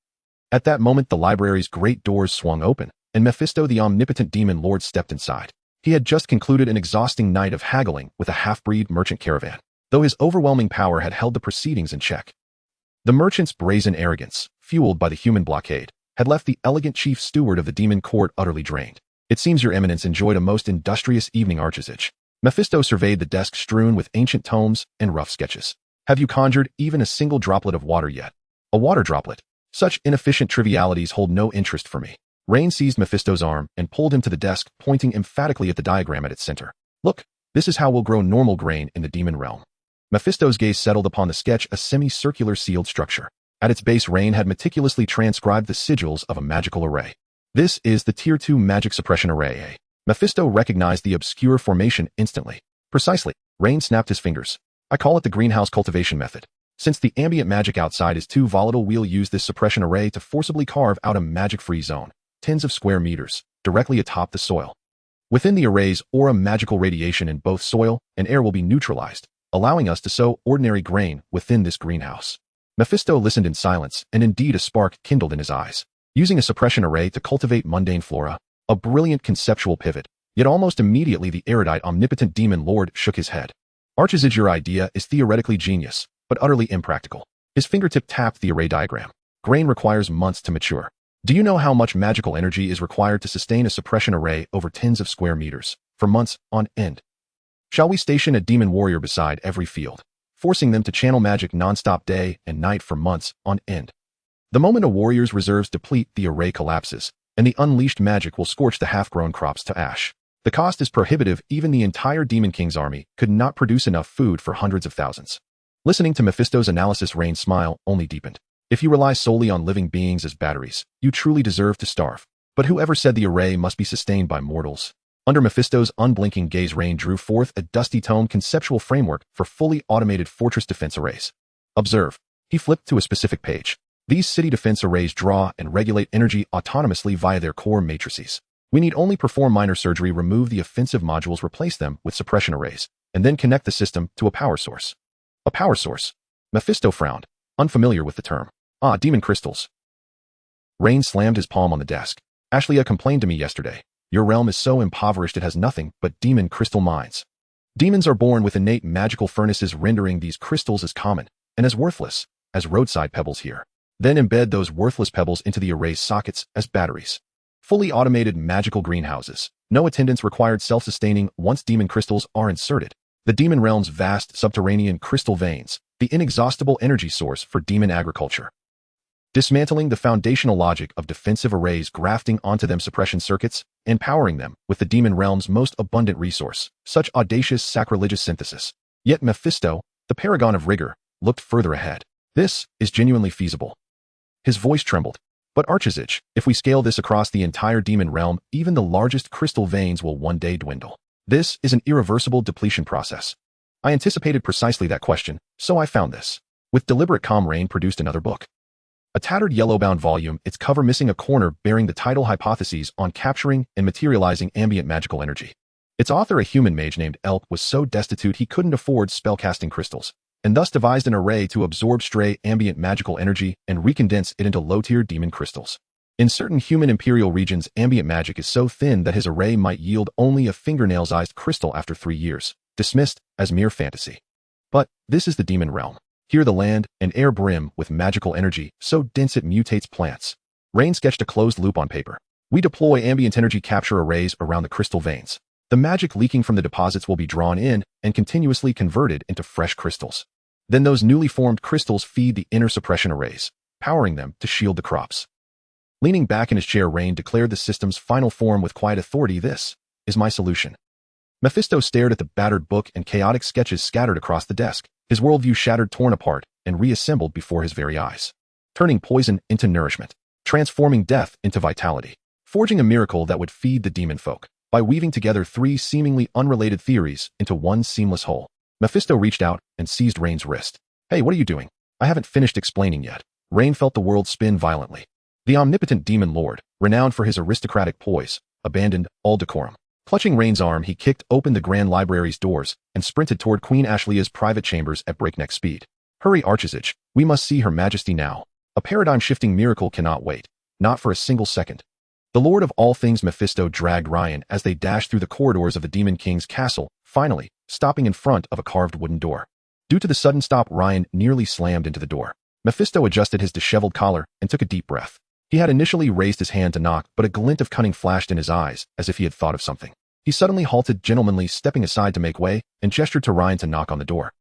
At that moment, the library's great doors swung open, and Mephisto, the omnipotent demon lord, stepped inside. He had just concluded an exhausting night of haggling with a half-breed merchant caravan, though his overwhelming power had held the proceedings in check. The merchant's brazen arrogance, fueled by the human blockade, had left the elegant chief steward of the demon court utterly drained. "It seems your eminence enjoyed a most industrious evening, Archizage." Mephisto surveyed the desk strewn with ancient tomes and rough sketches. "Have you conjured even a single droplet of water yet?" "A water droplet? Such inefficient trivialities hold no interest for me." Rain seized Mephisto's arm and pulled him to the desk, pointing emphatically at the diagram at its center. "Look, this is how we'll grow normal grain in the demon realm." Mephisto's gaze settled upon the sketch, a semicircular sealed structure. At its base, Rain had meticulously transcribed the sigils of a magical array. "This is the Tier 2 magic suppression array." Mephisto recognized the obscure formation instantly. "Precisely." Rain snapped his fingers. "I call it the greenhouse cultivation method. Since the ambient magic outside is too volatile, we'll use this suppression array to forcibly carve out a magic-free zone, tens of square meters, directly atop the soil. Within the array's aura, magical radiation in both soil and air will be neutralized, allowing us to sow ordinary grain within this greenhouse." Mephisto listened in silence, and indeed a spark kindled in his eyes. Using a suppression array to cultivate mundane flora, a brilliant conceptual pivot, yet almost immediately the erudite omnipotent demon lord shook his head. "Archizage, your idea is theoretically genius, but utterly impractical." His fingertip tapped the array diagram. "Grain requires months to mature. Do you know how much magical energy is required to sustain a suppression array over tens of square meters, for months on end? Shall we station a demon warrior beside every field, forcing them to channel magic nonstop day and night for months on end? The moment a warrior's reserves deplete, the array collapses, and the unleashed magic will scorch the half-grown crops to ash. The cost is prohibitive. Even the entire Demon King's army could not produce enough food for hundreds of thousands." Listening to Mephisto's analysis, Rain's smile only deepened. "If you rely solely on living beings as batteries, you truly deserve to starve. But whoever said the array must be sustained by mortals?" Under Mephisto's unblinking gaze, Rain drew forth a dusty-toned conceptual framework for fully automated fortress defense arrays. "Observe." He flipped to a specific page. "These city defense arrays draw and regulate energy autonomously via their core matrices. We need only perform minor surgery, remove the offensive modules, replace them with suppression arrays, and then connect the system to a power source." "A power source?" Mephisto frowned, unfamiliar with the term. "Ah, demon crystals." Rain slammed his palm on the desk. "Ashleigh complained to me yesterday. Your realm is so impoverished it has nothing but demon crystal mines. Demons are born with innate magical furnaces, rendering these crystals as common and as worthless as roadside pebbles here. Then embed those worthless pebbles into the array's sockets as batteries. Fully automated magical greenhouses. No attendance required, self-sustaining once demon crystals are inserted. The demon realm's vast subterranean crystal veins, the inexhaustible energy source for demon agriculture. Dismantling the foundational logic of defensive arrays, grafting onto them suppression circuits, and powering them with the demon realm's most abundant resource. Such audacious, sacrilegious synthesis. Yet Mephisto, the paragon of rigor, looked further ahead. "This is genuinely feasible." His voice trembled. "But Archizage, if we scale this across the entire demon realm, even the largest crystal veins will one day dwindle. This is an irreversible depletion process." I anticipated precisely that question, so I found this. With deliberate calm, Rain produced another book. A tattered yellow-bound volume, its cover missing a corner, bearing the title Hypotheses on Capturing and Materializing Ambient Magical Energy. Its author, a human mage named Elk, was so destitute he couldn't afford spellcasting crystals, and thus devised an array to absorb stray ambient magical energy and recondense it into low-tier demon crystals. In certain human imperial regions, ambient magic is so thin that his array might yield only a fingernail-sized crystal after 3 years, dismissed as mere fantasy. But this is the demon realm. Here the land and air brim with magical energy, so dense it mutates plants. Rain sketched a closed loop on paper. We deploy ambient energy capture arrays around the crystal veins. The magic leaking from the deposits will be drawn in and continuously converted into fresh crystals. Then those newly formed crystals feed the inner suppression arrays, powering them to shield the crops. Leaning back in his chair, Rain declared the system's final form with quiet authority. "This is my solution." Mephisto stared at the battered book and chaotic sketches scattered across the desk, his worldview shattered, torn apart, and reassembled before his very eyes. Turning poison into nourishment, transforming death into vitality, forging a miracle that would feed the demon folk. By weaving together three seemingly unrelated theories into one seamless whole, Mephisto reached out and seized Rain's wrist. Hey, what are you doing? I haven't finished explaining yet. Rain felt the world spin violently. The omnipotent demon lord, renowned for his aristocratic poise, abandoned all decorum. Clutching Rain's arm, he kicked open the Grand Library's doors and sprinted toward Queen Ashlea's private chambers at breakneck speed. Hurry, Archizage, we must see Her Majesty now. A paradigm-shifting miracle cannot wait, not for a single second. The Lord of all things Mephisto dragged Ryan as they dashed through the corridors of the Demon King's castle, finally, stopping in front of a carved wooden door. Due to the sudden stop, Ryan nearly slammed into the door. Mephisto adjusted his disheveled collar and took a deep breath. He had initially raised his hand to knock, but a glint of cunning flashed in his eyes, as if he had thought of something. He suddenly halted, gentlemanly stepping aside to make way, and gestured to Ryan to knock on the door.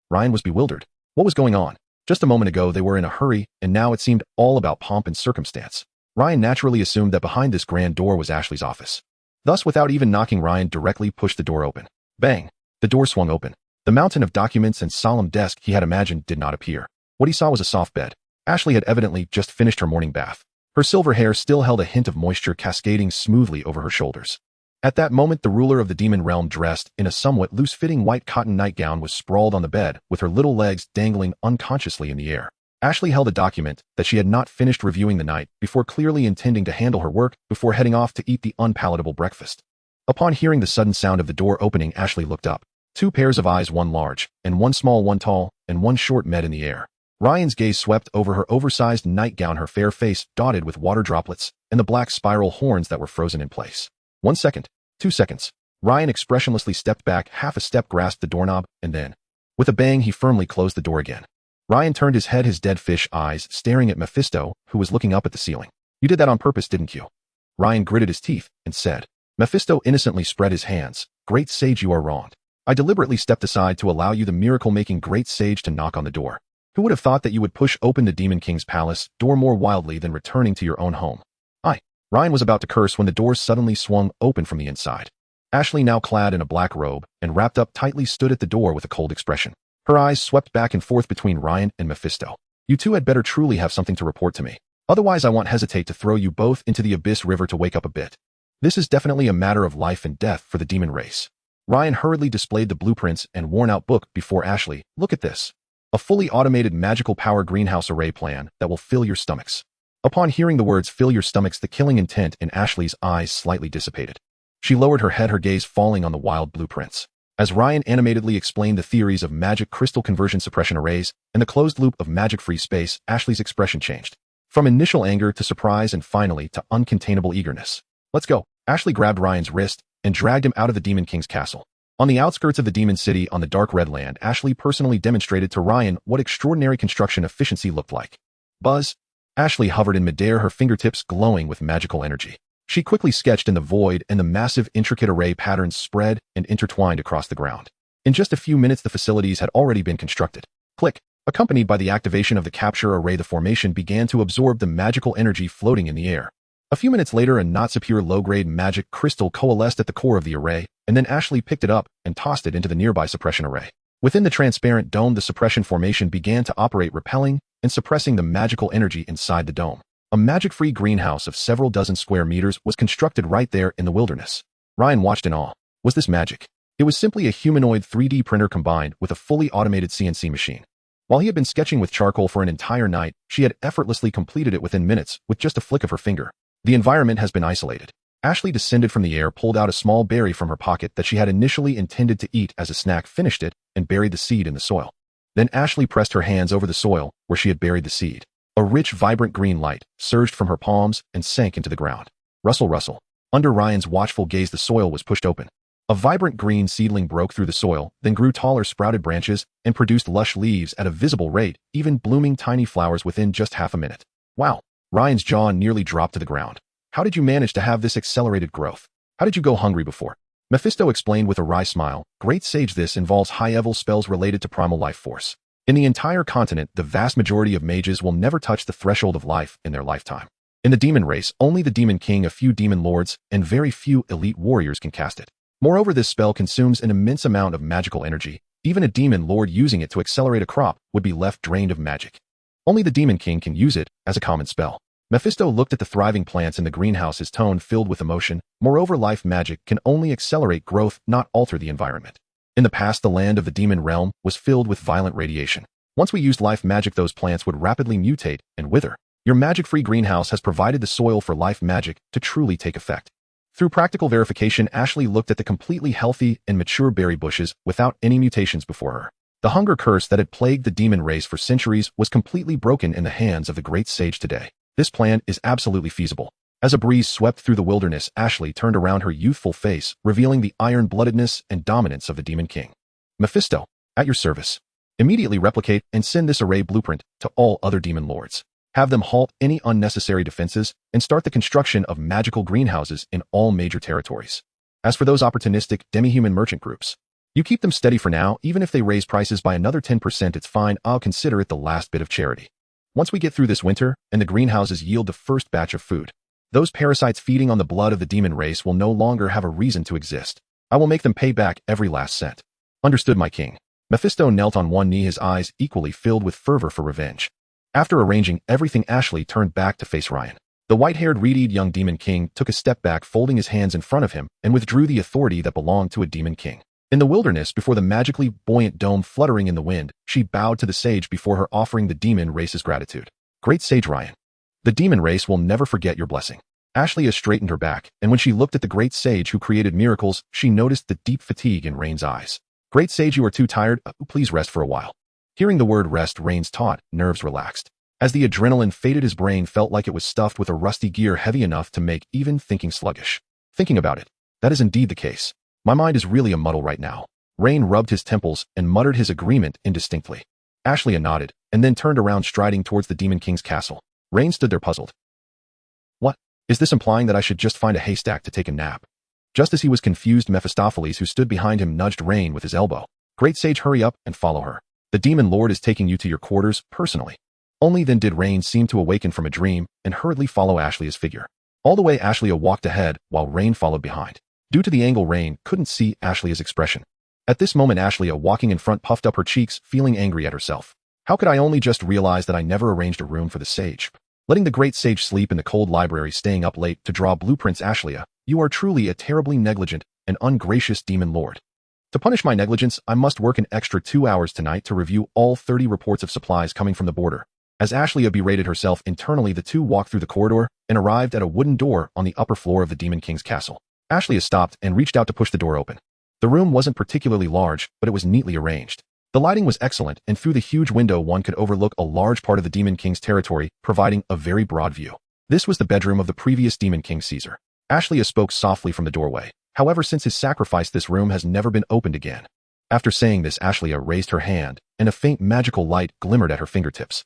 Ryan was bewildered. What was going on? Just a moment ago they were in a hurry, and now it seemed all about pomp and circumstance. Ryan naturally assumed that behind this grand door was Ashley's office. Thus, without even knocking, Ryan directly pushed the door open. Bang! The door swung open. The mountain of documents and solemn desk he had imagined did not appear. What he saw was a soft bed. Ashley had evidently just finished her morning bath. Her silver hair still held a hint of moisture cascading smoothly over her shoulders. At that moment, the ruler of the demon realm, dressed in a somewhat loose-fitting white cotton nightgown, was sprawled on the bed, with her little legs dangling unconsciously in the air. Ashley held a document that she had not finished reviewing the night before, clearly intending to handle her work before heading off to eat the unpalatable breakfast. Upon hearing the sudden sound of the door opening, Ashley looked up. Two pairs of eyes, one large, and one small, one tall, and one short, met in the air. Ryan's gaze swept over her oversized nightgown, her fair face dotted with water droplets, and the black spiral horns that were frozen in place. 1 second. 2 seconds. Ryan expressionlessly stepped back half a step, grasped the doorknob, and then, with a bang, he firmly closed the door again. Ryan turned his head, his dead fish eyes staring at Mephisto, who was looking up at the ceiling. You did that on purpose, didn't you? Ryan gritted his teeth and said. Mephisto innocently spread his hands. Great sage, you are wronged. I deliberately stepped aside to allow you, the miracle-making great sage, to knock on the door. Who would have thought that you would push open the Demon King's palace door more wildly than returning to your own home? Ryan was about to curse when the doors suddenly swung open from the inside. Ashley, now clad in a black robe and wrapped up tightly, stood at the door with a cold expression. Her eyes swept back and forth between Ryan and Mephisto. You two had better truly have something to report to me. Otherwise I won't hesitate to throw you both into the abyss river to wake up a bit. This is definitely a matter of life and death for the demon race. Ryan hurriedly displayed the blueprints and worn-out book before Ashley. Look at this. A fully automated magical power greenhouse array plan that will fill your stomachs. Upon hearing the words fill your stomachs, the killing intent in Ashley's eyes slightly dissipated. She lowered her head, her gaze falling on the wild blueprints. As Ryan animatedly explained the theories of magic crystal conversion suppression arrays and the closed loop of magic-free space, Ashley's expression changed. From initial anger to surprise and finally to uncontainable eagerness. Let's go. Ashley grabbed Ryan's wrist and dragged him out of the Demon King's castle. On the outskirts of the Demon City on the dark red land, Ashley personally demonstrated to Ryan what extraordinary construction efficiency looked like. Buzz. Ashley hovered in midair, her fingertips glowing with magical energy. She quickly sketched in the void, and the massive, intricate array patterns spread and intertwined across the ground. In just a few minutes, the facilities had already been constructed. Click. Accompanied by the activation of the capture array, the formation began to absorb the magical energy floating in the air. A few minutes later, a not-so-pure low-grade magic crystal coalesced at the core of the array, and then Ashley picked it up and tossed it into the nearby suppression array. Within the transparent dome, the suppression formation began to operate, repelling and suppressing the magical energy inside the dome. A magic-free greenhouse of several dozen square meters was constructed right there in the wilderness. Ryan watched in awe. Was this magic? It was simply a humanoid 3D printer combined with a fully automated CNC machine. While he had been sketching with charcoal for an entire night, she had effortlessly completed it within minutes with just a flick of her finger. The environment has been isolated. Ashley descended from the air, pulled out a small berry from her pocket that she had initially intended to eat as a snack, finished it, and buried the seed in the soil. Then Ashley pressed her hands over the soil where she had buried the seed. A rich, vibrant green light surged from her palms and sank into the ground. Rustle, rustle. Under Ryan's watchful gaze, the soil was pushed open. A vibrant green seedling broke through the soil, then grew taller, sprouted branches, and produced lush leaves at a visible rate, even blooming tiny flowers within just half a minute. Wow! Ryan's jaw nearly dropped to the ground. How did you manage to have this accelerated growth? How did you go hungry before? Mephisto explained with a wry smile. Great sage, this involves high-level spells related to primal life force. In the entire continent, the vast majority of mages will never touch the threshold of life in their lifetime. In the demon race, only the Demon King, a few demon lords, and very few elite warriors can cast it. Moreover, this spell consumes an immense amount of magical energy. Even a demon lord using it to accelerate a crop would be left drained of magic. Only the Demon King can use it as a common spell. Mephisto looked at the thriving plants in the greenhouse, his tone filled with emotion. Moreover, life magic can only accelerate growth, not alter the environment. In the past, the land of the demon realm was filled with violent radiation. Once we used life magic, those plants would rapidly mutate and wither. Your magic-free greenhouse has provided the soil for life magic to truly take effect. Through practical verification, Ashley looked at the completely healthy and mature berry bushes without any mutations before her. The hunger curse that had plagued the demon race for centuries was completely broken in the hands of the great sage today. This plan is absolutely feasible. As a breeze swept through the wilderness, Ashley turned around her youthful face, revealing the iron-bloodedness and dominance of the Demon King. Mephisto, at your service. Immediately replicate and send this array blueprint to all other demon lords. Have them halt any unnecessary defenses and start the construction of magical greenhouses in all major territories. As for those opportunistic demi-human merchant groups, you keep them steady for now. Even if they raise prices by another 10%, it's fine. I'll consider it the last bit of charity. Once we get through this winter and the greenhouses yield the first batch of food, those parasites feeding on the blood of the demon race will no longer have a reason to exist. I will make them pay back every last cent. Understood, my king. Mephisto knelt on one knee, his eyes equally filled with fervor for revenge. After arranging everything, Ashley turned back to face Ryan. The white-haired, reed-eyed young demon king took a step back, folding his hands in front of him, and withdrew the authority that belonged to a demon king. In the wilderness, before the magically buoyant dome fluttering in the wind, she bowed to the sage before her, offering the demon race's gratitude. Great Sage Ryan. The demon race will never forget your blessing. Ashley straightened her back, and when she looked at the great sage who created miracles, she noticed the deep fatigue in Rain's eyes. Great sage, you are too tired. Please rest for a while. Hearing the word rest, Rain's taut nerves relaxed. As the adrenaline faded, his brain felt like it was stuffed with a rusty gear heavy enough to make even thinking sluggish. Thinking about it, that is indeed the case. My mind is really a muddle right now. Rain rubbed his temples and muttered his agreement indistinctly. Ashley nodded, and then turned around, striding towards the Demon King's castle. Rain stood there puzzled. What? Is this implying that I should just find a haystack to take a nap? Just as he was confused, Mephistopheles, who stood behind him, nudged Rain with his elbow. Great sage, hurry up and follow her. The demon lord is taking you to your quarters personally. Only then did Rain seem to awaken from a dream and hurriedly follow Ashley's figure. All the way, Ashley walked ahead while Rain followed behind. Due to the angle, Rain couldn't see Ashley's expression. At this moment, Ashley, walking in front, puffed up her cheeks, feeling angry at herself. How could I only just realize that I never arranged a room for the sage? Letting the great sage sleep in the cold library, staying up late to draw blueprints. Ashley, you are truly a terribly negligent and ungracious demon lord. To punish my negligence, I must work an extra 2 hours tonight to review all 30 reports of supplies coming from the border. As Ashley berated herself internally, the two walked through the corridor and arrived at a wooden door on the upper floor of the Demon King's castle. Ashley stopped and reached out to push the door open. The room wasn't particularly large, but it was neatly arranged. The lighting was excellent, and through the huge window one could overlook a large part of the Demon King's territory, providing a very broad view. This was the bedroom of the previous Demon King, Caesar. Ashley spoke softly from the doorway. However, since his sacrifice, this room has never been opened again. After saying this, Ashley raised her hand, and a faint magical light glimmered at her fingertips.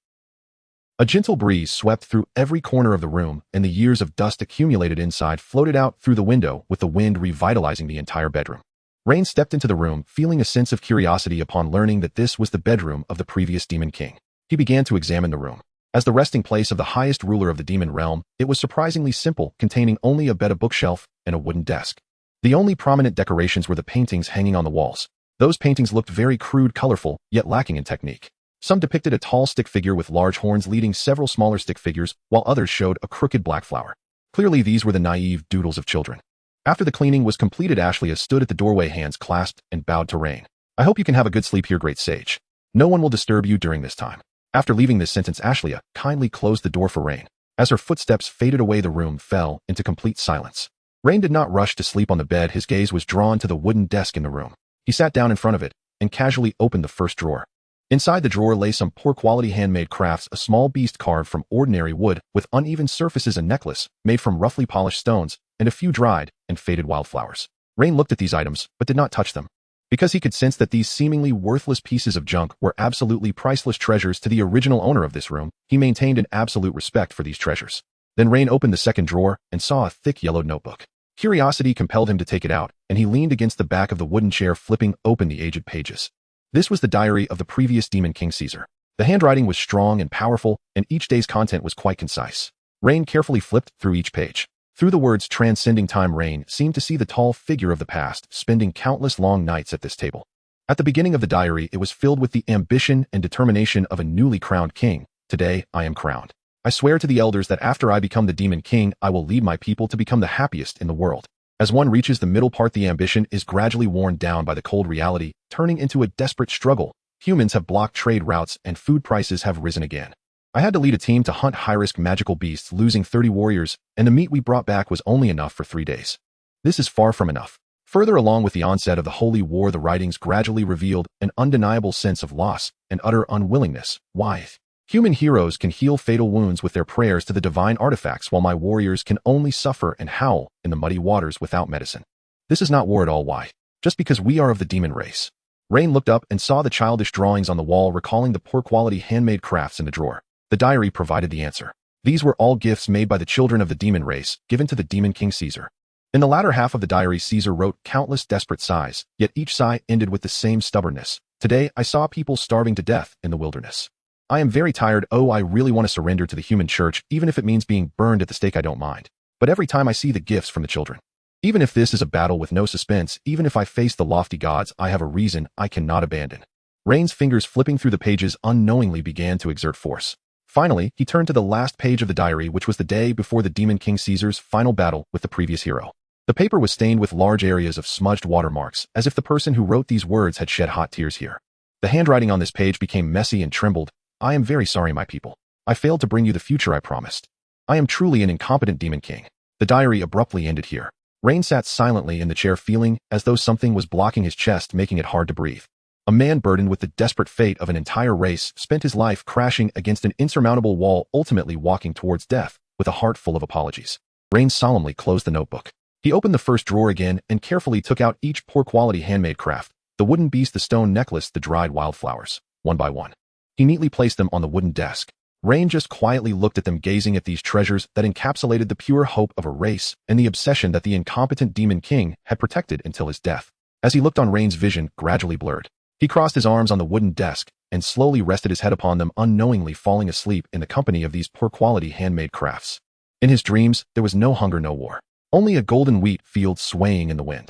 A gentle breeze swept through every corner of the room, and the years of dust accumulated inside floated out through the window, with the wind revitalizing the entire bedroom. Rain stepped into the room, feeling a sense of curiosity upon learning that this was the bedroom of the previous Demon King. He began to examine the room. As the resting place of the highest ruler of the demon realm, it was surprisingly simple, containing only a bed, a bookshelf, and a wooden desk. The only prominent decorations were the paintings hanging on the walls. Those paintings looked very crude, colorful, yet lacking in technique. Some depicted a tall stick figure with large horns leading several smaller stick figures, while others showed a crooked black flower. Clearly, these were the naive doodles of children. After the cleaning was completed, Ashley stood at the doorway, hands clasped, and bowed to Rain. I hope you can have a good sleep here, great sage. No one will disturb you during this time. After leaving this sentence, Ashley kindly closed the door for Rain. As her footsteps faded away, the room fell into complete silence. Rain did not rush to sleep on the bed. His gaze was drawn to the wooden desk in the room. He sat down in front of it and casually opened the first drawer. Inside the drawer lay some poor-quality handmade crafts, a small beast carved from ordinary wood with uneven surfaces, a necklace made from roughly polished stones, and a few dried and faded wildflowers. Rain looked at these items, but did not touch them. Because he could sense that these seemingly worthless pieces of junk were absolutely priceless treasures to the original owner of this room, he maintained an absolute respect for these treasures. Then Rain opened the second drawer and saw a thick yellowed notebook. Curiosity compelled him to take it out, and he leaned against the back of the wooden chair, flipping open the aged pages. This was the diary of the previous Demon King, Caesar. The handwriting was strong and powerful, and each day's content was quite concise. Rain carefully flipped through each page. Through the words transcending time, Rain seemed to see the tall figure of the past, spending countless long nights at this table. At the beginning of the diary, it was filled with the ambition and determination of a newly crowned king. Today, I am crowned. I swear to the elders that after I become the demon king, I will lead my people to become the happiest in the world. As one reaches the middle part, the ambition is gradually worn down by the cold reality, turning into a desperate struggle. Humans have blocked trade routes and food prices have risen again. I had to lead a team to hunt high-risk magical beasts, losing 30 warriors, and the meat we brought back was only enough for 3 days. This is far from enough. Further along with the onset of the Holy War, the writings gradually revealed an undeniable sense of loss and utter unwillingness. Why? Human heroes can heal fatal wounds with their prayers to the divine artifacts, while my warriors can only suffer and howl in the muddy waters without medicine. This is not war at all. Why? Just because we are of the demon race. Rain looked up and saw the childish drawings on the wall, recalling the poor quality handmade crafts in the drawer. The diary provided the answer. These were all gifts made by the children of the demon race, given to the demon king Caesar. In the latter half of the diary, Caesar wrote countless desperate sighs, yet each sigh ended with the same stubbornness. Today, I saw people starving to death in the wilderness. I am very tired. Oh, I really want to surrender to the human church, even if it means being burned at the stake. I don't mind. But every time I see the gifts from the children, even if this is a battle with no suspense, even if I face the lofty gods, I have a reason I cannot abandon. Rain's fingers flipping through the pages unknowingly began to exert force. Finally, he turned to the last page of the diary, which was the day before the demon king Caesar's final battle with the previous hero. The paper was stained with large areas of smudged watermarks, as if the person who wrote these words had shed hot tears here. The handwriting on this page became messy and trembled. I am very sorry, my people. I failed to bring you the future I promised. I am truly an incompetent demon king. The diary abruptly ended here. Rain sat silently in the chair, feeling as though something was blocking his chest, making it hard to breathe. A man burdened with the desperate fate of an entire race spent his life crashing against an insurmountable wall, ultimately walking towards death with a heart full of apologies. Rain solemnly closed the notebook. He opened the first drawer again and carefully took out each poor quality handmade craft, the wooden beast, the stone necklace, the dried wildflowers. One by one, he neatly placed them on the wooden desk. Rain just quietly looked at them, gazing at these treasures that encapsulated the pure hope of a race and the obsession that the incompetent demon king had protected until his death. As he looked on, Rain's vision gradually blurred. He crossed his arms on the wooden desk and slowly rested his head upon them, unknowingly falling asleep in the company of these poor quality handmade crafts. In his dreams, there was no hunger, no war, only a golden wheat field swaying in the wind.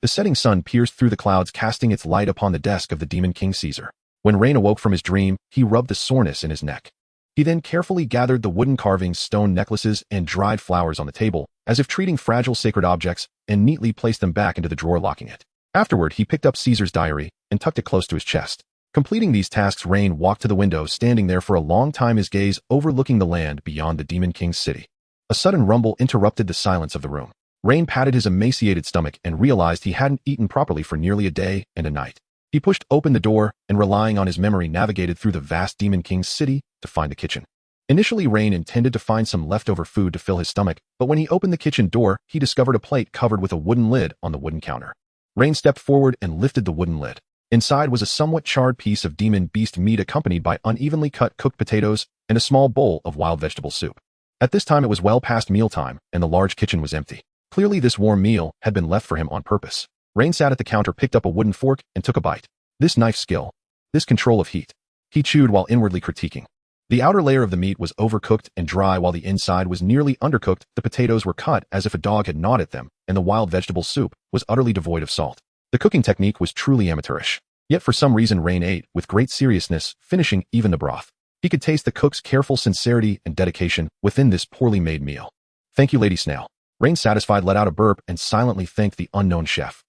The setting sun pierced through the clouds, casting its light upon the desk of the demon king Caesar. When Rain awoke from his dream, he rubbed the soreness in his neck. He then carefully gathered the wooden carvings, stone necklaces, and dried flowers on the table, as if treating fragile sacred objects, and neatly placed them back into the drawer, locking it. Afterward, he picked up Caesar's diary and tucked it close to his chest. Completing these tasks, Rain walked to the window, standing there for a long time, his gaze overlooking the land beyond the demon king's city. A sudden rumble interrupted the silence of the room. Rain patted his emaciated stomach and realized he hadn't eaten properly for nearly a day and a night. He pushed open the door and, relying on his memory, navigated through the vast demon king's city to find the kitchen. Initially, Rain intended to find some leftover food to fill his stomach, but when he opened the kitchen door, he discovered a plate covered with a wooden lid on the wooden counter. Rain stepped forward and lifted the wooden lid. Inside was a somewhat charred piece of demon beast meat, accompanied by unevenly cut cooked potatoes and a small bowl of wild vegetable soup. At this time, it was well past mealtime, and the large kitchen was empty. Clearly, this warm meal had been left for him on purpose. Rain sat at the counter, picked up a wooden fork, and took a bite. This knife skill. This control of heat. He chewed while inwardly critiquing. The outer layer of the meat was overcooked and dry, while the inside was nearly undercooked. The potatoes were cut as if a dog had gnawed at them, and the wild vegetable soup was utterly devoid of salt. The cooking technique was truly amateurish. Yet for some reason, Rain ate with great seriousness, finishing even the broth. He could taste the cook's careful sincerity and dedication within this poorly made meal. Thank you, Lady Snail. Rain, satisfied, let out a burp and silently thanked the unknown chef.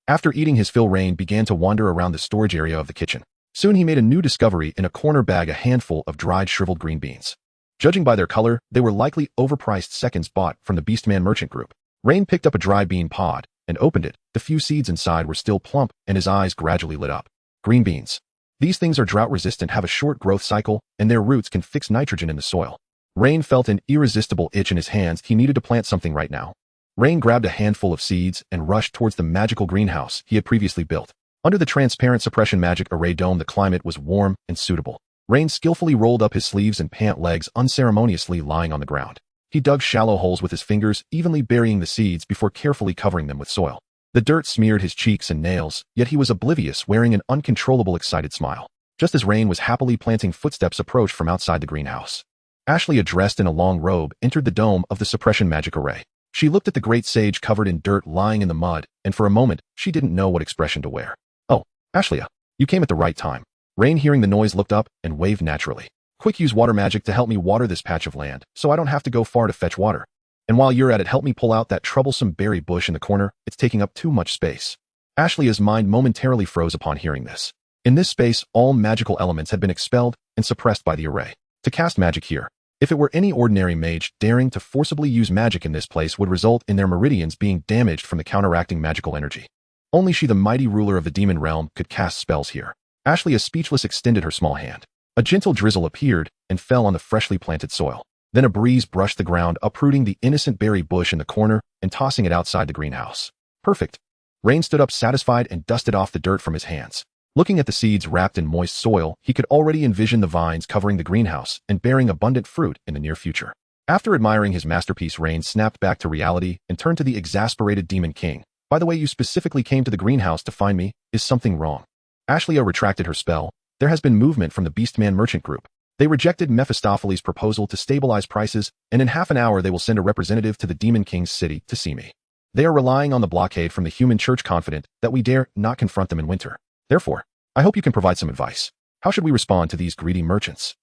After eating his fill, Rain began to wander around the storage area of the kitchen. Soon he made a new discovery: in a corner bag, a handful of dried, shriveled green beans. Judging by their color, they were likely overpriced seconds bought from the Beastman merchant group. Rain picked up a dry bean pod and opened it. The few seeds inside were still plump, and his eyes gradually lit up. Green beans. These things are drought resistant, have a short growth cycle, and their roots can fix nitrogen in the soil. Rain felt an irresistible itch in his hands. He needed to plant something right now. Rain grabbed a handful of seeds and rushed towards the magical greenhouse he had previously built. Under the transparent suppression magic array dome, the climate was warm and suitable. Rain skillfully rolled up his sleeves and pant legs, unceremoniously lying on the ground. He dug shallow holes with his fingers, evenly burying the seeds before carefully covering them with soil. The dirt smeared his cheeks and nails, yet he was oblivious, wearing an uncontrollable, excited smile. Just as Rain was happily planting, footsteps approached from outside the greenhouse. Ashley, dressed in a long robe, entered the dome of the suppression magic array. She looked at the great sage covered in dirt lying in the mud, and for a moment, she didn't know what expression to wear. "Oh, Ashley, you came at the right time." Rain, hearing the noise, looked up and waved naturally. "Quick, use water magic to help me water this patch of land, so I don't have to go far to fetch water. And while you're at it, help me pull out that troublesome berry bush in the corner. It's taking up too much space." Ashley's mind momentarily froze upon hearing this. In this space, all magical elements had been expelled and suppressed by the array. To cast magic here, if it were any ordinary mage, daring to forcibly use magic in this place would result in their meridians being damaged from the counteracting magical energy. Only she, the mighty ruler of the demon realm, could cast spells here. Ashley, as speechless, extended her small hand. A gentle drizzle appeared and fell on the freshly planted soil. Then a breeze brushed the ground, uprooting the innocent berry bush in the corner and tossing it outside the greenhouse. Perfect. Rain stood up satisfied and dusted off the dirt from his hands. Looking at the seeds wrapped in moist soil, he could already envision the vines covering the greenhouse and bearing abundant fruit in the near future. After admiring his masterpiece, Rain snapped back to reality and turned to the exasperated Demon King. "By the way, you specifically came to the greenhouse to find me. Is something wrong?" Ashley retracted her spell. "There has been movement from the Beastman merchant group. They rejected Mephistopheles' proposal to stabilize prices, and in half an hour they will send a representative to the Demon King's city to see me. They are relying on the blockade from the human church, confident that we dare not confront them in winter. Therefore, I hope you can provide some advice. How should we respond to these greedy merchants?"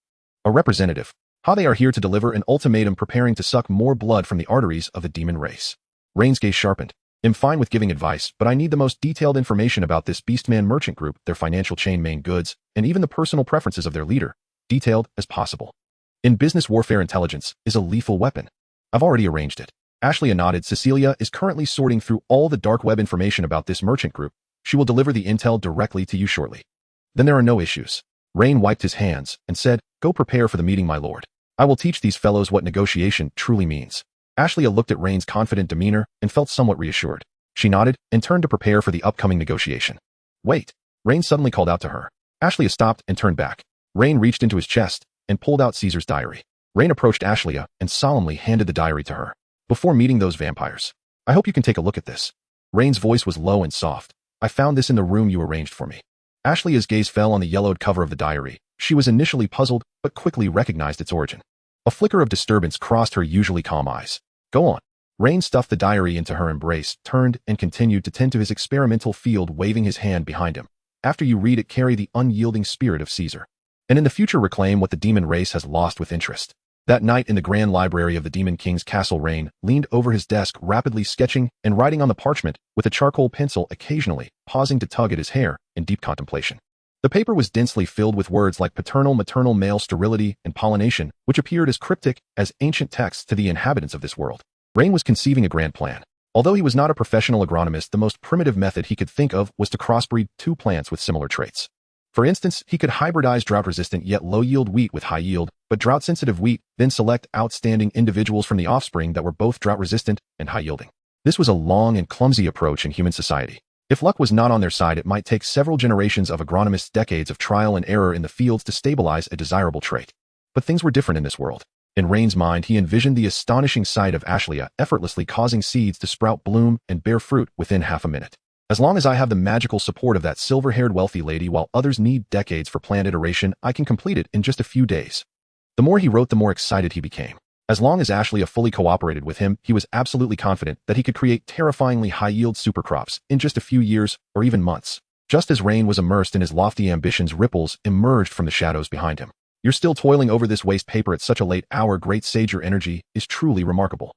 A representative. How they are here to deliver an ultimatum, preparing to suck more blood from the arteries of the demon race. Rain's gaze sharpened. "I'm fine with giving advice, but I need the most detailed information about this Beastman merchant group, their financial chain, main goods, and even the personal preferences of their leader. Detailed as possible. In business warfare, intelligence is a lethal weapon. I've already arranged it." Ashley nodded. "Cecilia is currently sorting through all the dark web information about this merchant group. She will deliver the intel directly to you shortly." "Then there are no issues." Rain wiped his hands and said, "Go prepare for the meeting, my lord. I will teach these fellows what negotiation truly means." Ashley looked at Rain's confident demeanor and felt somewhat reassured. She nodded and turned to prepare for the upcoming negotiation. "Wait!" Rain suddenly called out to her. Ashley stopped and turned back. Rain reached into his chest and pulled out Caesar's diary. Rain approached Ashley and solemnly handed the diary to her. "Before meeting those vampires, I hope you can take a look at this." Rain's voice was low and soft. "I found this in the room you arranged for me." Ashley's gaze fell on the yellowed cover of the diary. She was initially puzzled, but quickly recognized its origin. A flicker of disturbance crossed her usually calm eyes. "Go on." Rain stuffed the diary into her embrace, turned, and continued to tend to his experimental field, waving his hand behind him. "After you read it, carry the unyielding spirit of Caesar. And in the future reclaim what the demon race has lost with interest." That night in the grand library of the Demon King's castle, Rain leaned over his desk, rapidly sketching and writing on the parchment with a charcoal pencil, occasionally pausing to tug at his hair in deep contemplation. The paper was densely filled with words like paternal, maternal, male, sterility, and pollination, which appeared as cryptic as ancient texts to the inhabitants of this world. Rain was conceiving a grand plan. Although he was not a professional agronomist, the most primitive method he could think of was to crossbreed two plants with similar traits. For instance, he could hybridize drought-resistant yet low-yield wheat with high-yield, but drought-sensitive wheat, then select outstanding individuals from the offspring that were both drought-resistant and high-yielding. This was a long and clumsy approach in human society. If luck was not on their side, it might take several generations of agronomists, decades of trial and error in the fields to stabilize a desirable trait. But things were different in this world. In Rain's mind, he envisioned the astonishing sight of Ashley effortlessly causing seeds to sprout, bloom, and bear fruit within half a minute. "As long as I have the magical support of that silver-haired wealthy lady, while others need decades for plant iteration, I can complete it in just a few days." The more he wrote, the more excited he became. As long as Ashley fully cooperated with him, he was absolutely confident that he could create terrifyingly high-yield supercrops in just a few years or even months. Just as Rain was immersed in his lofty ambitions, ripples emerged from the shadows behind him. "You're still toiling over this waste paper at such a late hour, great sage. Your energy is truly remarkable."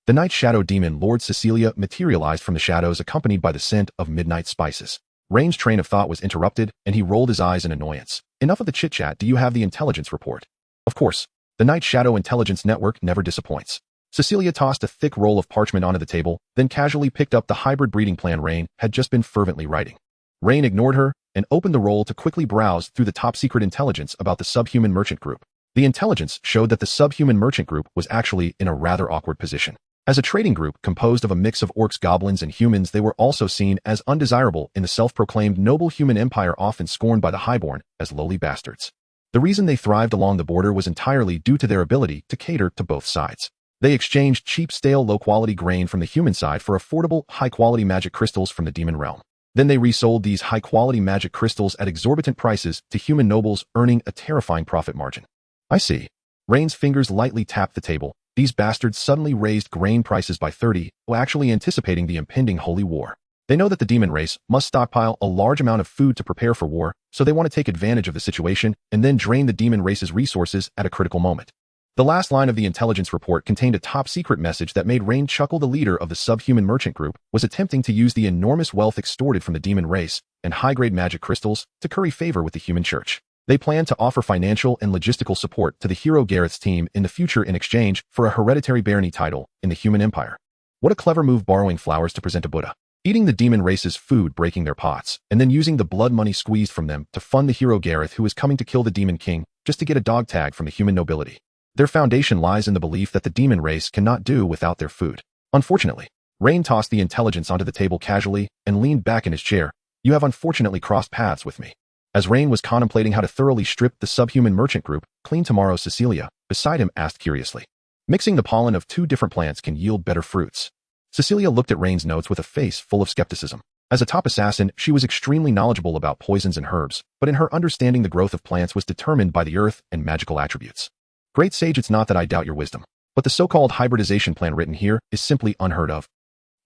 The night shadow demon Lord Cecilia materialized from the shadows, accompanied by the scent of midnight spices. Rain's train of thought was interrupted, and he rolled his eyes in annoyance. "Enough of the chit-chat. Do you have the intelligence report?" "Of course. The Night Shadow Intelligence Network never disappoints." Cecilia tossed a thick roll of parchment onto the table, then casually picked up the hybrid breeding plan Rain had just been fervently writing. Rain ignored her and opened the roll to quickly browse through the top-secret intelligence about the subhuman merchant group. The intelligence showed that the subhuman merchant group was actually in a rather awkward position. As a trading group composed of a mix of orcs, goblins, and humans, they were also seen as undesirable in the self-proclaimed noble human empire, often scorned by the highborn as lowly bastards. The reason they thrived along the border was entirely due to their ability to cater to both sides. They exchanged cheap, stale, low-quality grain from the human side for affordable, high-quality magic crystals from the demon realm. Then they resold these high-quality magic crystals at exorbitant prices to human nobles, earning a terrifying profit margin. "I see." Rain's fingers lightly tapped the table. These bastards suddenly raised grain prices by 30, actually anticipating the impending holy war. They know that the demon race must stockpile a large amount of food to prepare for war, so they want to take advantage of the situation and then drain the demon race's resources at a critical moment. The last line of the intelligence report contained a top-secret message that made Rain chuckle. The leader of the subhuman merchant group was attempting to use the enormous wealth extorted from the demon race and high-grade magic crystals to curry favor with the human church. They plan to offer financial and logistical support to the hero Gareth's team in the future in exchange for a hereditary barony title in the human empire. What a clever move, borrowing flowers to present a Buddha, eating the demon race's food, breaking their pots, and then using the blood money squeezed from them to fund the hero Gareth, who is coming to kill the demon king just to get a dog tag from the human nobility. Their foundation lies in the belief that the demon race cannot do without their food. Unfortunately, Rain tossed the intelligence onto the table casually and leaned back in his chair. You have unfortunately crossed paths with me. As Rain was contemplating how to thoroughly strip the subhuman merchant group clean tomorrow, Cecilia, beside him, asked curiously, mixing the pollen of 2 different plants can yield better fruits. Cecilia looked at Rain's notes with a face full of skepticism. As a top assassin, she was extremely knowledgeable about poisons and herbs, but in her understanding, the growth of plants was determined by the earth and magical attributes. Great sage, it's not that I doubt your wisdom, but the so-called hybridization plan written here is simply unheard of.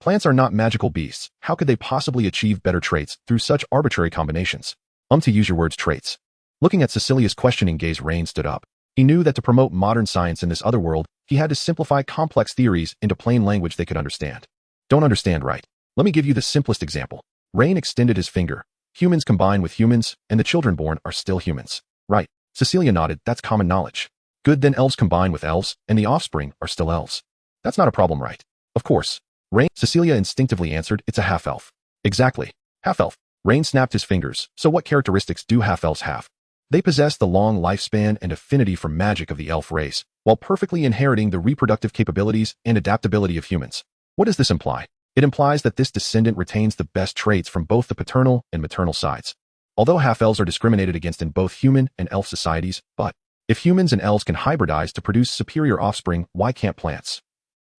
Plants are not magical beasts. How could they possibly achieve better traits through such arbitrary combinations? To use your words, traits. Looking at Cecilia's questioning gaze, Rain stood up. He knew that to promote modern science in this other world, he had to simplify complex theories into plain language they could understand. Don't understand, right? Let me give you the simplest example. Rain extended his finger. Humans combine with humans, and the children born are still humans. Right. Cecilia nodded. That's common knowledge. Good, then elves combine with elves, and the offspring are still elves. That's not a problem, right? Of course. Rain, Cecilia instinctively answered, it's a half-elf. Exactly. Half-elf. Rain snapped his fingers. So what characteristics do half-elves have? They possess the long lifespan and affinity for magic of the elf race, while perfectly inheriting the reproductive capabilities and adaptability of humans. What does this imply? It implies that this descendant retains the best traits from both the paternal and maternal sides. Although half-elves are discriminated against in both human and elf societies, but if humans and elves can hybridize to produce superior offspring, why can't plants?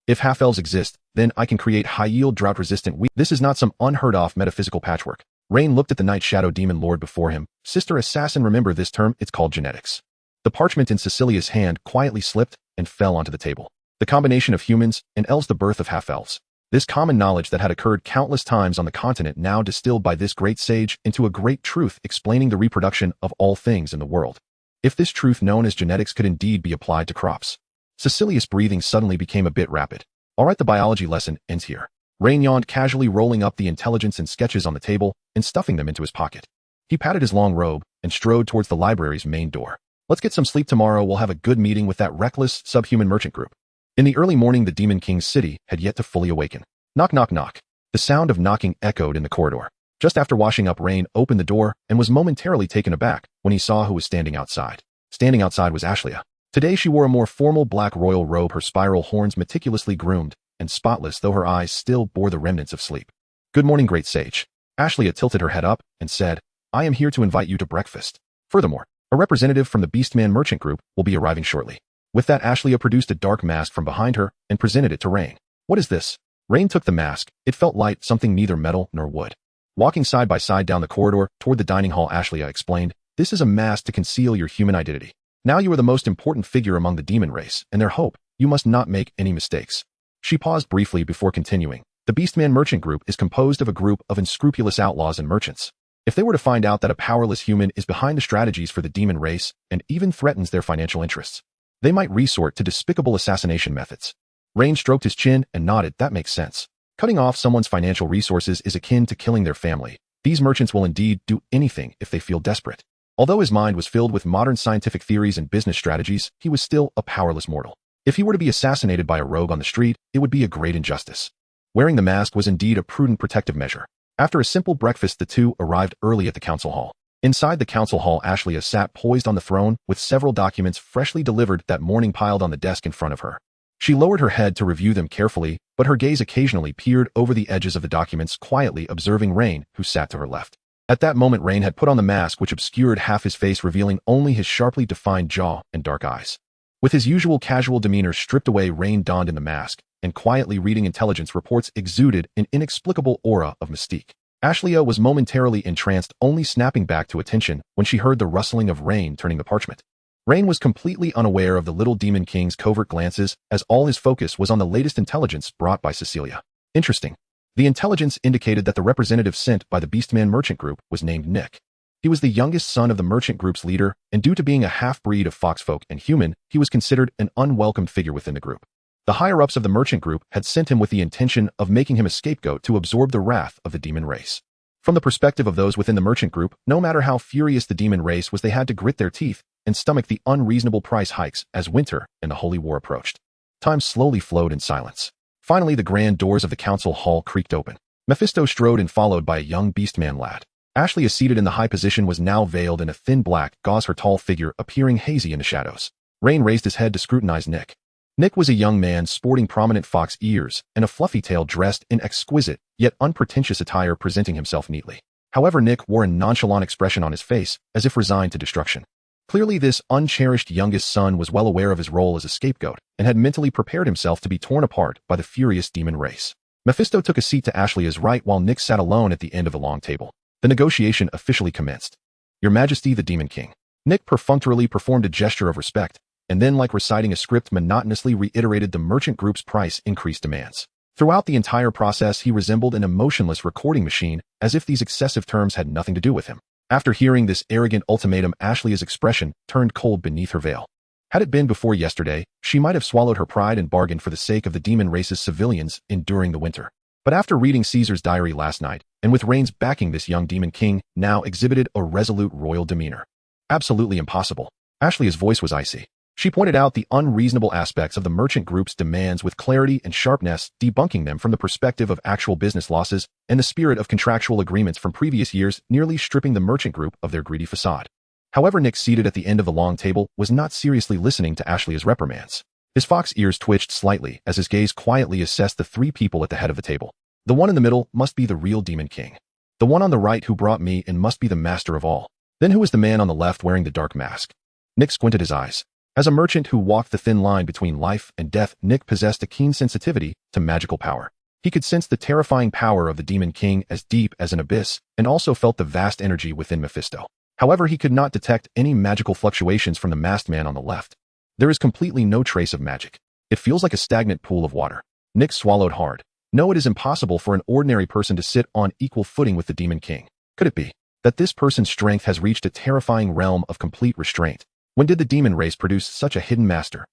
If half-elves exist, then I can create high-yield, drought-resistant wheat. This is not some unheard-of metaphysical patchwork. Rain looked at the Night Shadow Demon Lord before him. Sister Assassin, remember this term, it's called genetics. The parchment in Cecilia's hand quietly slipped and fell onto the table. The combination of humans and elves, the birth of half-elves. This common knowledge that had occurred countless times on the continent, now distilled by this great sage into a great truth explaining the reproduction of all things in the world. If this truth known as genetics could indeed be applied to crops. Cecilia's breathing suddenly became a bit rapid. All right, the biology lesson ends here. Rain yawned, casually rolling up the intelligence and sketches on the table and stuffing them into his pocket. He patted his long robe and strode towards the library's main door. Let's get some sleep. Tomorrow we'll have a good meeting with that reckless subhuman merchant group. In the early morning, the Demon King's city had yet to fully awaken. Knock, knock, knock. The sound of knocking echoed in the corridor. Just after washing up, Rain opened the door and was momentarily taken aback when he saw who was standing outside. Standing outside was Ashlia. Today she wore a more formal black royal robe, her spiral horns meticulously groomed and spotless, though her eyes still bore the remnants of sleep. Good morning, great sage. Ashlia tilted her head up and said, I am here to invite you to breakfast. Furthermore, a representative from the Beastman merchant group will be arriving shortly. With that, Ashlia produced a dark mask from behind her and presented it to Rain. What is this? Rain took the mask. It felt light, something neither metal nor wood. Walking side by side down the corridor toward the dining hall, Ashlia explained, this is a mask to conceal your human identity. Now you are the most important figure among the demon race and their hope. You must not make any mistakes. She paused briefly before continuing. The Beastman merchant group is composed of a group of unscrupulous outlaws and merchants. If they were to find out that a powerless human is behind the strategies for the demon race and even threatens their financial interests, they might resort to despicable assassination methods. Rain stroked his chin and nodded. That makes sense. Cutting off someone's financial resources is akin to killing their family. These merchants will indeed do anything if they feel desperate. Although his mind was filled with modern scientific theories and business strategies, he was still a powerless mortal. If he were to be assassinated by a rogue on the street, it would be a great injustice. Wearing the mask was indeed a prudent protective measure. After a simple breakfast, the two arrived early at the council hall. Inside the council hall, Ashlia sat poised on the throne with several documents freshly delivered that morning piled on the desk in front of her. She lowered her head to review them carefully, but her gaze occasionally peered over the edges of the documents, quietly observing Rain, who sat to her left. At that moment, Rain had put on the mask which obscured half his face, revealing only his sharply defined jaw and dark eyes. With his usual casual demeanor stripped away, Rain donned in the mask, and quietly reading intelligence reports exuded an inexplicable aura of mystique. Ashlia was momentarily entranced, only snapping back to attention when she heard the rustling of Rain turning the parchment. Rain was completely unaware of the little demon king's covert glances, as all his focus was on the latest intelligence brought by Cecilia. Interesting. The intelligence indicated that the representative sent by the Beastman merchant group was named Nick. He was the youngest son of the merchant group's leader, and due to being a half-breed of foxfolk and human, he was considered an unwelcome figure within the group. The higher-ups of the merchant group had sent him with the intention of making him a scapegoat to absorb the wrath of the demon race. From the perspective of those within the merchant group, no matter how furious the demon race was, they had to grit their teeth and stomach the unreasonable price hikes as winter and the Holy War approached. Time slowly flowed in silence. Finally, the grand doors of the council hall creaked open. Mephisto strode in, followed by a young beastman lad. Ashley, seated in the high position, was now veiled in a thin black gauze, her tall figure appearing hazy in the shadows. Rain raised his head to scrutinize Nick. Nick was a young man sporting prominent fox ears and a fluffy tail, dressed in exquisite yet unpretentious attire, presenting himself neatly. However, Nick wore a nonchalant expression on his face, as if resigned to destruction. Clearly, this uncherished youngest son was well aware of his role as a scapegoat and had mentally prepared himself to be torn apart by the furious demon race. Mephisto took a seat to Ashley's right while Nick sat alone at the end of the long table. The negotiation officially commenced. Your Majesty, the Demon King. Nick perfunctorily performed a gesture of respect, and then, like reciting a script, monotonously reiterated the merchant group's price increase demands. Throughout the entire process, he resembled an emotionless recording machine, as if these excessive terms had nothing to do with him. After hearing this arrogant ultimatum, Ashley's expression turned cold beneath her veil. Had it been before yesterday, she might have swallowed her pride and bargained for the sake of the demon race's civilians enduring the winter. But after reading Caesar's diary last night, and with Rain's backing, this young demon king now exhibited a resolute royal demeanor. Absolutely impossible. Ashley's voice was icy. She pointed out the unreasonable aspects of the merchant group's demands with clarity and sharpness, debunking them from the perspective of actual business losses and the spirit of contractual agreements from previous years, nearly stripping the merchant group of their greedy facade. However, Nick, seated at the end of the long table, was not seriously listening to Ashley's reprimands. His fox ears twitched slightly as his gaze quietly assessed the three people at the head of the table. The one in the middle must be the real demon king. The one on the right who brought me in must be the master of all. Then who is the man on the left wearing the dark mask? Nick squinted his eyes. As a merchant who walked the thin line between life and death, Nick possessed a keen sensitivity to magical power. He could sense the terrifying power of the Demon King as deep as an abyss, and also felt the vast energy within Mephisto. However, he could not detect any magical fluctuations from the masked man on the left. There is completely no trace of magic. It feels like a stagnant pool of water. Nick swallowed hard. No, it is impossible for an ordinary person to sit on equal footing with the Demon King. Could it be that this person's strength has reached a terrifying realm of complete restraint? When did the demon race produce such a hidden master?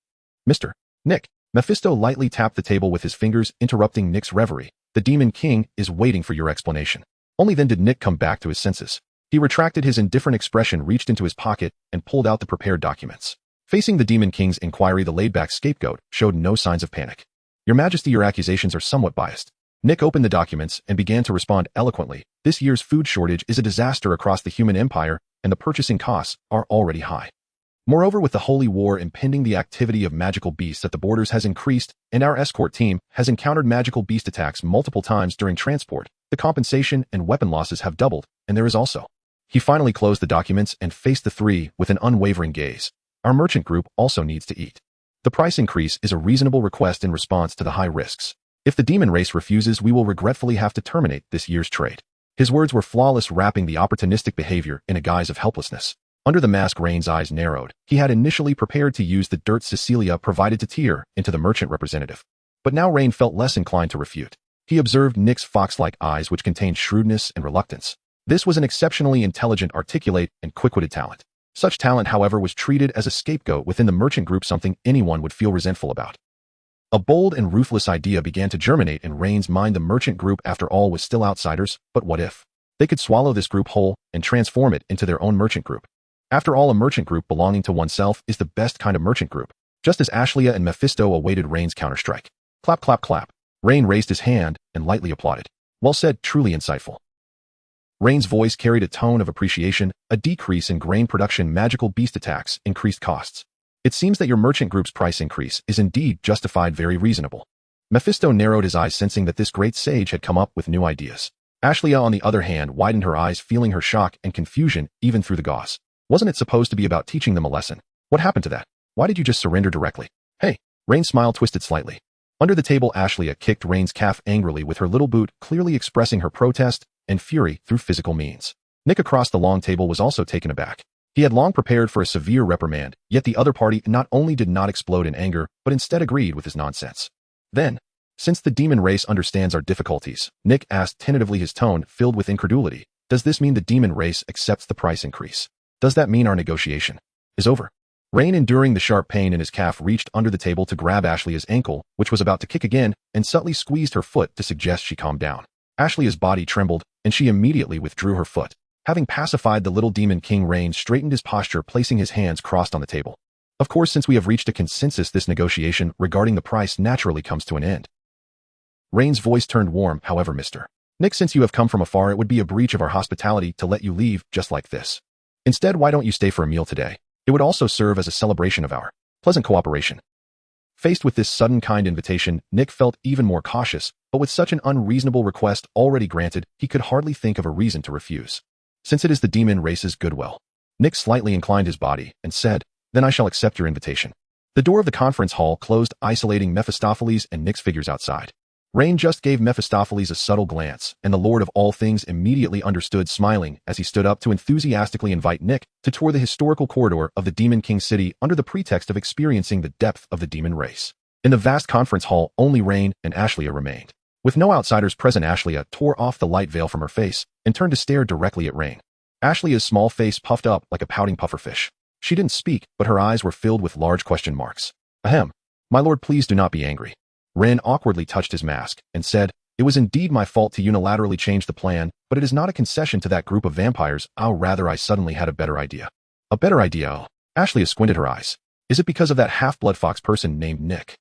Mr. Nick. Mephisto lightly tapped the table with his fingers, interrupting Nick's reverie. The Demon King is waiting for your explanation. Only then did Nick come back to his senses. He retracted his indifferent expression, reached into his pocket, and pulled out the prepared documents. Facing the Demon King's inquiry, the laid-back scapegoat showed no signs of panic. Your Majesty, your accusations are somewhat biased. Nick opened the documents and began to respond eloquently. This year's food shortage is a disaster across the human empire, and the purchasing costs are already high. Moreover, with the Holy War impending, the activity of magical beasts at the borders has increased, and our escort team has encountered magical beast attacks multiple times during transport. The compensation and weapon losses have doubled, and there is also. He finally closed the documents and faced the three with an unwavering gaze. Our merchant group also needs to eat. The price increase is a reasonable request in response to the high risks. If the demon race refuses, we will regretfully have to terminate this year's trade. His words were flawless, wrapping the opportunistic behavior in a guise of helplessness. Under the mask, Rain's eyes narrowed. He had initially prepared to use the dirt Cecilia provided to tear into the merchant representative. But now Rain felt less inclined to refute. He observed Nick's fox-like eyes, which contained shrewdness and reluctance. This was an exceptionally intelligent, articulate, and quick-witted talent. Such talent, however, was treated as a scapegoat within the merchant group, something anyone would feel resentful about. A bold and ruthless idea began to germinate in Rain's mind. The merchant group, after all, was still outsiders, but what if they could swallow this group whole and transform it into their own merchant group? After all, a merchant group belonging to oneself is the best kind of merchant group. Just as Ashley and Mephisto awaited Rain's counterstrike. Clap, clap, clap. Rain raised his hand and lightly applauded. Well said, truly insightful. Rain's voice carried a tone of appreciation. A decrease in grain production, magical beast attacks, increased costs. It seems that your merchant group's price increase is indeed justified, very reasonable. Mephisto narrowed his eyes, sensing that this great sage had come up with new ideas. Ashley, on the other hand, widened her eyes, feeling her shock and confusion even through the gauze. Wasn't it supposed to be about teaching them a lesson? What happened to that? Why did you just surrender directly? Hey! Rain's smile twisted slightly. Under the table, Ashley kicked Rain's calf angrily with her little boot, clearly expressing her protest and fury through physical means. Nick across the long table was also taken aback. He had long prepared for a severe reprimand, yet the other party not only did not explode in anger, but instead agreed with his nonsense. Then, since the demon race understands our difficulties, Nick asked tentatively, his tone filled with incredulity, does this mean the demon race accepts the price increase? Does that mean our negotiation is over? Rain, enduring the sharp pain in his calf, reached under the table to grab Ashley's ankle, which was about to kick again, and subtly squeezed her foot to suggest she calm down. Ashley's body trembled, and she immediately withdrew her foot. Having pacified the little demon king, Rain straightened his posture, placing his hands crossed on the table. Of course, since we have reached a consensus, this negotiation regarding the price naturally comes to an end. Rain's voice turned warm. However, Mr. Nick, since you have come from afar, it would be a breach of our hospitality to let you leave just like this. Instead, why don't you stay for a meal today? It would also serve as a celebration of our pleasant cooperation. Faced with this sudden kind invitation, Nick felt even more cautious, but with such an unreasonable request already granted, he could hardly think of a reason to refuse. Since it is the demon race's goodwill, Nick slightly inclined his body and said, then I shall accept your invitation. The door of the conference hall closed, isolating Mephistopheles and Nick's figures outside. Rain just gave Mephistopheles a subtle glance, and the Lord of all things immediately understood, smiling as he stood up to enthusiastically invite Nick to tour the historical corridor of the Demon King City under the pretext of experiencing the depth of the demon race. In the vast conference hall, only Rain and Ashley remained. With no outsiders present, Ashley tore off the light veil from her face and turned to stare directly at Rain. Ashley's small face puffed up like a pouting pufferfish. She didn't speak, but her eyes were filled with large question marks. Ahem. My lord, please do not be angry. Rain awkwardly touched his mask and said, it was indeed my fault to unilaterally change the plan, but it is not a concession to that group of vampires. Rather, I suddenly had a better idea. A better idea? Oh. Ashley squinted her eyes. Is it because of that half-blood fox person named Nick?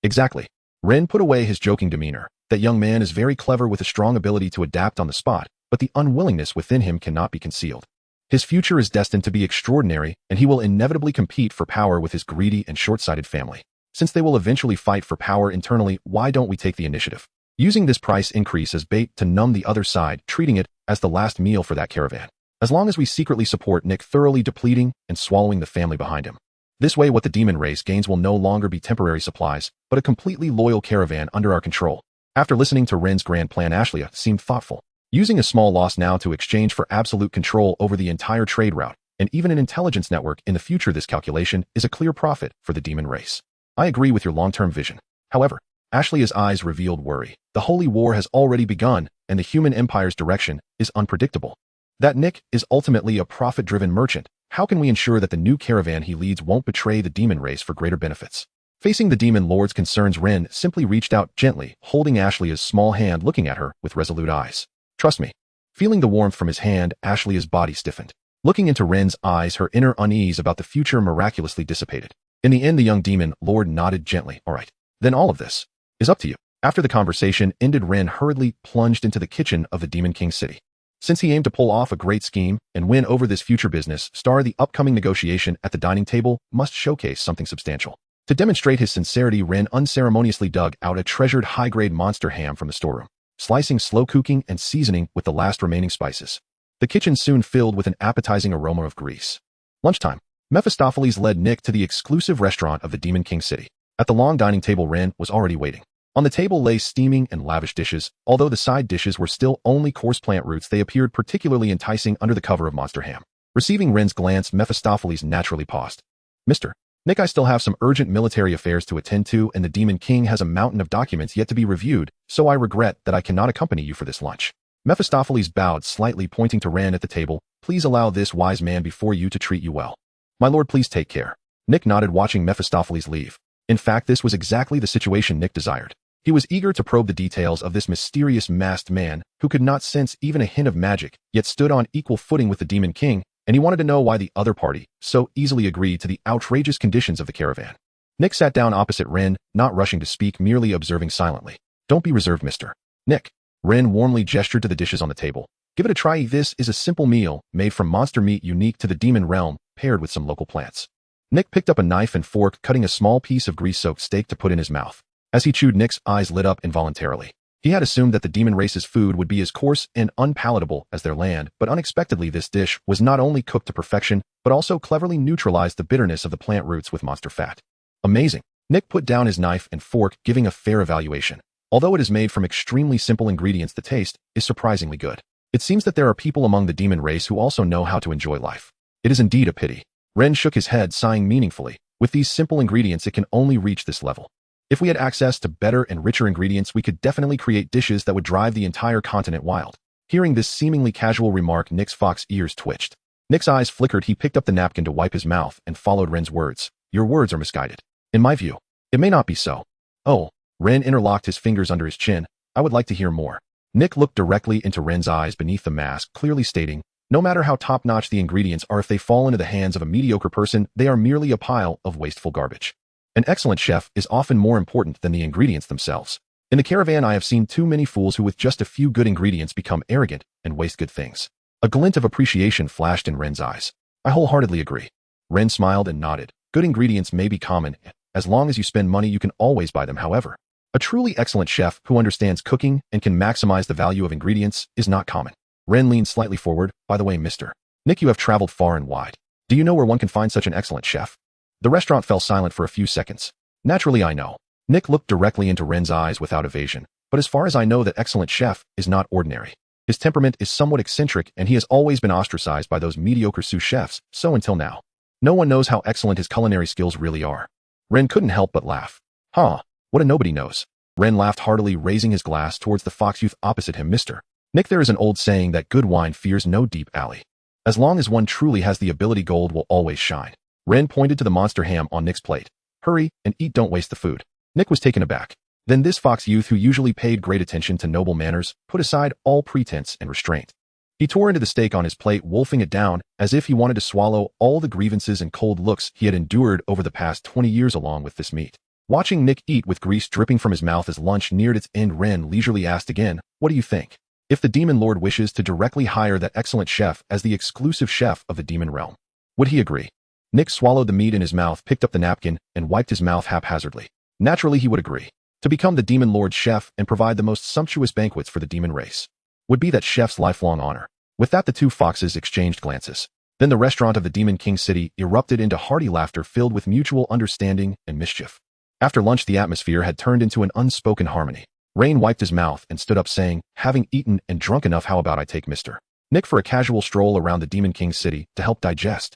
Exactly. Ren put away his joking demeanor. That young man is very clever with a strong ability to adapt on the spot, but the unwillingness within him cannot be concealed. His future is destined to be extraordinary, and he will inevitably compete for power with his greedy and short-sighted family. Since they will eventually fight for power internally, why don't we take the initiative? Using this price increase as bait to numb the other side, treating it as the last meal for that caravan. As long as we secretly support Nick, thoroughly depleting and swallowing the family behind him. This way, what the demon race gains will no longer be temporary supplies, but a completely loyal caravan under our control. After listening to Ren's grand plan, Ashley seemed thoughtful. Using a small loss now to exchange for absolute control over the entire trade route, and even an intelligence network in the future, this calculation is a clear profit for the demon race. I agree with your long-term vision. However, Ashley's eyes revealed worry. The holy war has already begun, and the human empire's direction is unpredictable. That Nick is ultimately a profit-driven merchant. How can we ensure that the new caravan he leads won't betray the demon race for greater benefits? Facing the demon lord's concerns, Ren simply reached out gently, holding Ashley's small hand, looking at her with resolute eyes. Trust me. Feeling the warmth from his hand, Ashley's body stiffened. Looking into Ren's eyes, her inner unease about the future miraculously dissipated. In the end, the young demon lord nodded gently. All right. Then all of this is up to you. After the conversation ended, Ren hurriedly plunged into the kitchen of the Demon King City. Since he aimed to pull off a great scheme and win over this future business star, the upcoming negotiation at the dining table must showcase something substantial. To demonstrate his sincerity, Ren unceremoniously dug out a treasured high-grade monster ham from the storeroom, slicing, slow cooking, and seasoning with the last remaining spices. The kitchen soon filled with an appetizing aroma of grease. Lunchtime. Mephistopheles led Nick to the exclusive restaurant of the Demon King City. At the long dining table, Ren was already waiting. On the table lay steaming and lavish dishes. Although the side dishes were still only coarse plant roots, they appeared particularly enticing under the cover of monster ham. Receiving Ren's glance, Mephistopheles naturally paused. Mr. Nick, I still have some urgent military affairs to attend to, and the Demon King has a mountain of documents yet to be reviewed, so I regret that I cannot accompany you for this lunch. Mephistopheles bowed slightly, pointing to Ren at the table. Please allow this wise man before you to treat you well. My lord, please take care. Nick nodded, watching Mephistopheles leave. In fact, this was exactly the situation Nick desired. He was eager to probe the details of this mysterious masked man who could not sense even a hint of magic, yet stood on equal footing with the Demon King, and he wanted to know why the other party so easily agreed to the outrageous conditions of the caravan. Nick sat down opposite Ren, not rushing to speak, merely observing silently. Don't be reserved, Mr. Nick. Ren warmly gestured to the dishes on the table. Give it a try. This is a simple meal made from monster meat unique to the demon realm, paired with some local plants. Nick picked up a knife and fork, cutting a small piece of grease-soaked steak to put in his mouth. As he chewed, Nick's eyes lit up involuntarily. He had assumed that the demon race's food would be as coarse and unpalatable as their land, but unexpectedly this dish was not only cooked to perfection, but also cleverly neutralized the bitterness of the plant roots with monster fat. Amazing. Nick put down his knife and fork, giving a fair evaluation. Although it is made from extremely simple ingredients, the taste is surprisingly good. It seems that there are people among the demon race who also know how to enjoy life. It is indeed a pity. Ren shook his head, sighing meaningfully. With these simple ingredients, it can only reach this level. If we had access to better and richer ingredients, we could definitely create dishes that would drive the entire continent wild. Hearing this seemingly casual remark, Nick's fox ears twitched. Nick's eyes flickered. He picked up the napkin to wipe his mouth and followed Ren's words. Your words are misguided. In my view, it may not be so. Oh, Ren interlocked his fingers under his chin. I would like to hear more. Nick looked directly into Ren's eyes beneath the mask, clearly stating, no matter how top-notch the ingredients are, if they fall into the hands of a mediocre person, they are merely a pile of wasteful garbage. An excellent chef is often more important than the ingredients themselves. In the caravan, I have seen too many fools who with just a few good ingredients become arrogant and waste good things. A glint of appreciation flashed in Ren's eyes. I wholeheartedly agree. Ren smiled and nodded. Good ingredients may be common. As long as you spend money, you can always buy them. However, a truly excellent chef who understands cooking and can maximize the value of ingredients is not common. Ren leaned slightly forward. By the way, Mr. Nick, you have traveled far and wide. Do you know where one can find such an excellent chef? The restaurant fell silent for a few seconds. Naturally, I know. Nick looked directly into Ren's eyes without evasion. But as far as I know, that excellent chef is not ordinary. His temperament is somewhat eccentric, and he has always been ostracized by those mediocre sous chefs, so until now. No one knows how excellent his culinary skills really are. Ren couldn't help but laugh. Huh, what a nobody knows. Ren laughed heartily, raising his glass towards the fox youth opposite him. Mr. Nick, there is an old saying that good wine fears no deep alley. As long as one truly has the ability, gold will always shine. Ren pointed to the monster ham on Nick's plate. Hurry and eat, don't waste the food. Nick was taken aback. Then this fox youth, who usually paid great attention to noble manners, put aside all pretense and restraint. He tore into the steak on his plate, wolfing it down, as if he wanted to swallow all the grievances and cold looks he had endured over the past 20 years along with this meat. Watching Nick eat with grease dripping from his mouth as lunch neared its end, Ren leisurely asked again, what do you think? If the Demon Lord wishes to directly hire that excellent chef as the exclusive chef of the demon realm, would he agree? Nick swallowed the meat in his mouth, picked up the napkin, and wiped his mouth haphazardly. Naturally, he would agree. To become the Demon Lord's chef and provide the most sumptuous banquets for the demon race would be that chef's lifelong honor. With that, the two foxes exchanged glances. Then the restaurant of the Demon King city erupted into hearty laughter filled with mutual understanding and mischief. After lunch, the atmosphere had turned into an unspoken harmony. Rain wiped his mouth and stood up, saying, having eaten and drunk enough, how about I take Mr. Nick for a casual stroll around the Demon King city to help digest?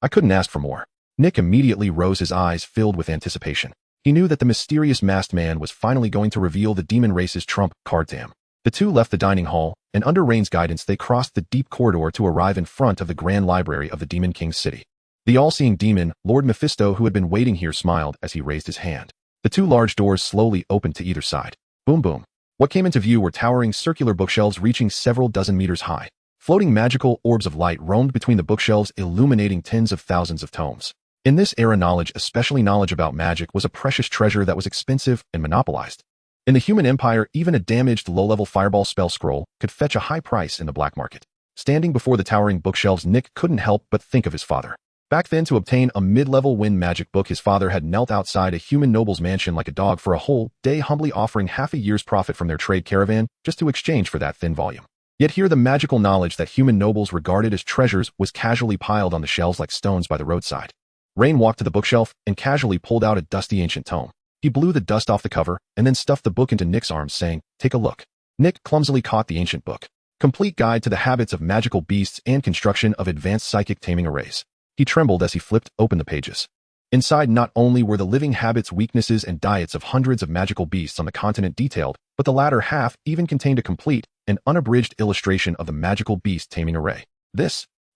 I couldn't ask for more. Nick immediately rose, his eyes filled with anticipation. He knew that the mysterious masked man was finally going to reveal the demon race's trump card to him. The two left the dining hall, and under Rain's guidance they crossed the deep corridor to arrive in front of the grand library of the Demon King's city. The all-seeing demon, Lord Mephisto, who had been waiting here, smiled as he raised his hand. The two large doors slowly opened to either side. Boom boom. What came into view were towering circular bookshelves reaching several dozen meters high. Floating magical orbs of light roamed between the bookshelves, illuminating tens of thousands of tomes. In this era, knowledge, especially knowledge about magic, was a precious treasure that was expensive and monopolized. In the human empire, even a damaged low-level fireball spell scroll could fetch a high price in the black market. Standing before the towering bookshelves, Nick couldn't help but think of his father. Back then, to obtain a mid-level wind magic book, his father had knelt outside a human noble's mansion like a dog for a whole day, humbly offering half a year's profit from their trade caravan just to exchange for that thin volume. Yet here, the magical knowledge that human nobles regarded as treasures was casually piled on the shelves like stones by the roadside. Rain walked to the bookshelf and casually pulled out a dusty ancient tome. He blew the dust off the cover and then stuffed the book into Nick's arms, saying, take a look. Nick clumsily caught the ancient book. Complete Guide to the Habits of Magical Beasts and Construction of Advanced Psychic Taming Arrays. He trembled as he flipped open the pages. Inside, not only were the living habits, weaknesses, and diets of hundreds of magical beasts on the continent detailed, but the latter half even contained a complete and unabridged illustration of the magical beast taming array.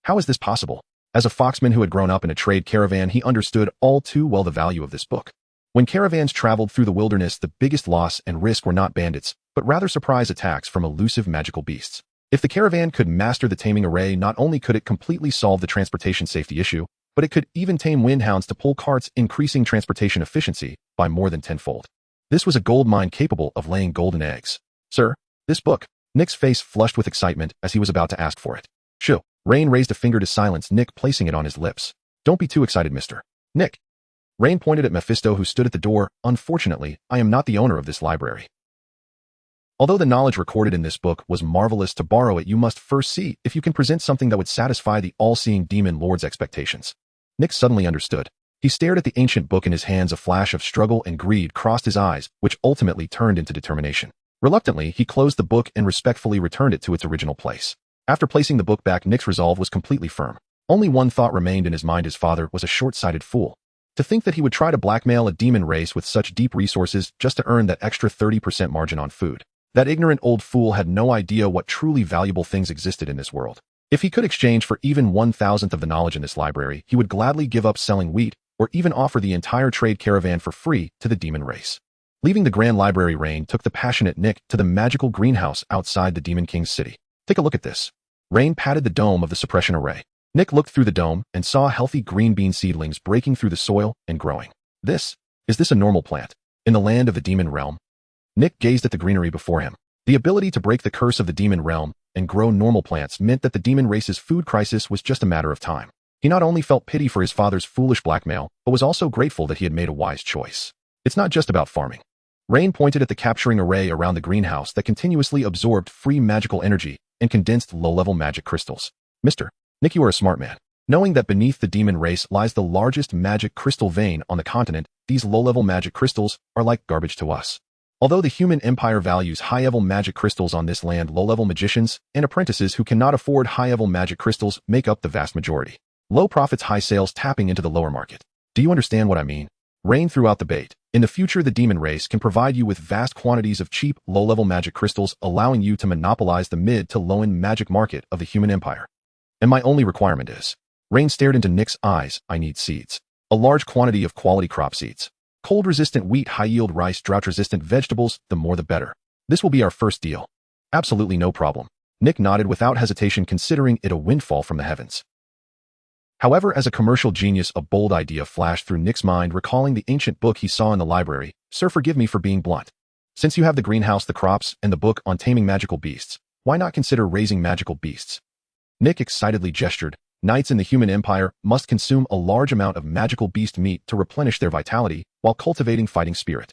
How is this possible? As a foxman who had grown up in a trade caravan, he understood all too well the value of this book. When caravans traveled through the wilderness, the biggest loss and risk were not bandits, but rather surprise attacks from elusive magical beasts. If the caravan could master the taming array, not only could it completely solve the transportation safety issue, but it could even tame windhounds to pull carts, increasing transportation efficiency by more than tenfold. This was a gold mine capable of laying golden eggs. Sir, this book. Nick's face flushed with excitement as he was about to ask for it. Shoo. Rain raised a finger to silence Nick, placing it on his lips. Don't be too excited, Mr. Nick. Rain pointed at Mephisto, who stood at the door. Unfortunately, I am not the owner of this library. Although the knowledge recorded in this book was marvelous, to borrow it you must first see if you can present something that would satisfy the all-seeing demon lord's expectations. Nick suddenly understood. He stared at the ancient book in his hands. A flash of struggle and greed crossed his eyes, which ultimately turned into determination. Reluctantly, he closed the book and respectfully returned it to its original place. After placing the book back, Nick's resolve was completely firm. Only one thought remained in his mind: his father was a short-sighted fool. To think that he would try to blackmail a demon race with such deep resources just to earn that extra 30% margin on food. That ignorant old fool had no idea what truly valuable things existed in this world. If he could exchange for even 1,000th of the knowledge in this library, he would gladly give up selling wheat or even offer the entire trade caravan for free to the demon race. Leaving the Grand Library, Rain took the passionate Nick to the magical greenhouse outside the Demon King's city. Take a look at this. Rain patted the dome of the suppression array. Nick looked through the dome and saw healthy green bean seedlings breaking through the soil and growing. Is this a normal plant? In the land of the demon realm? Nick gazed at the greenery before him. The ability to break the curse of the demon realm and grow normal plants meant that the demon race's food crisis was just a matter of time. He not only felt pity for his father's foolish blackmail, but was also grateful that he had made a wise choice. It's not just about farming. Rain pointed at the capturing array around the greenhouse that continuously absorbed free magical energy and condensed low-level magic crystals. Mr. Nick, you are a smart man. Knowing that beneath the demon race lies the largest magic crystal vein on the continent, these low-level magic crystals are like garbage to us. Although the human empire values high-level magic crystals on this land, low-level magicians and apprentices who cannot afford high-level magic crystals make up the vast majority. Low profits, high sales, tapping into the lower market. Do you understand what I mean? Rain threw out the bait. In the future, the demon race can provide you with vast quantities of cheap, low-level magic crystals, allowing you to monopolize the mid to low-end magic market of the human empire. And my only requirement is... Rain stared into Nick's eyes. I need seeds. A large quantity of quality crop seeds. Cold-resistant wheat, high-yield rice, drought-resistant vegetables, the more the better. This will be our first deal. Absolutely no problem. Nick nodded without hesitation, considering it a windfall from the heavens. However, as a commercial genius, a bold idea flashed through Nick's mind, recalling the ancient book he saw in the library. Sir, forgive me for being blunt. Since you have the greenhouse, the crops, and the book on taming magical beasts, why not consider raising magical beasts? Nick excitedly gestured. Knights in the human empire must consume a large amount of magical beast meat to replenish their vitality while cultivating fighting spirit.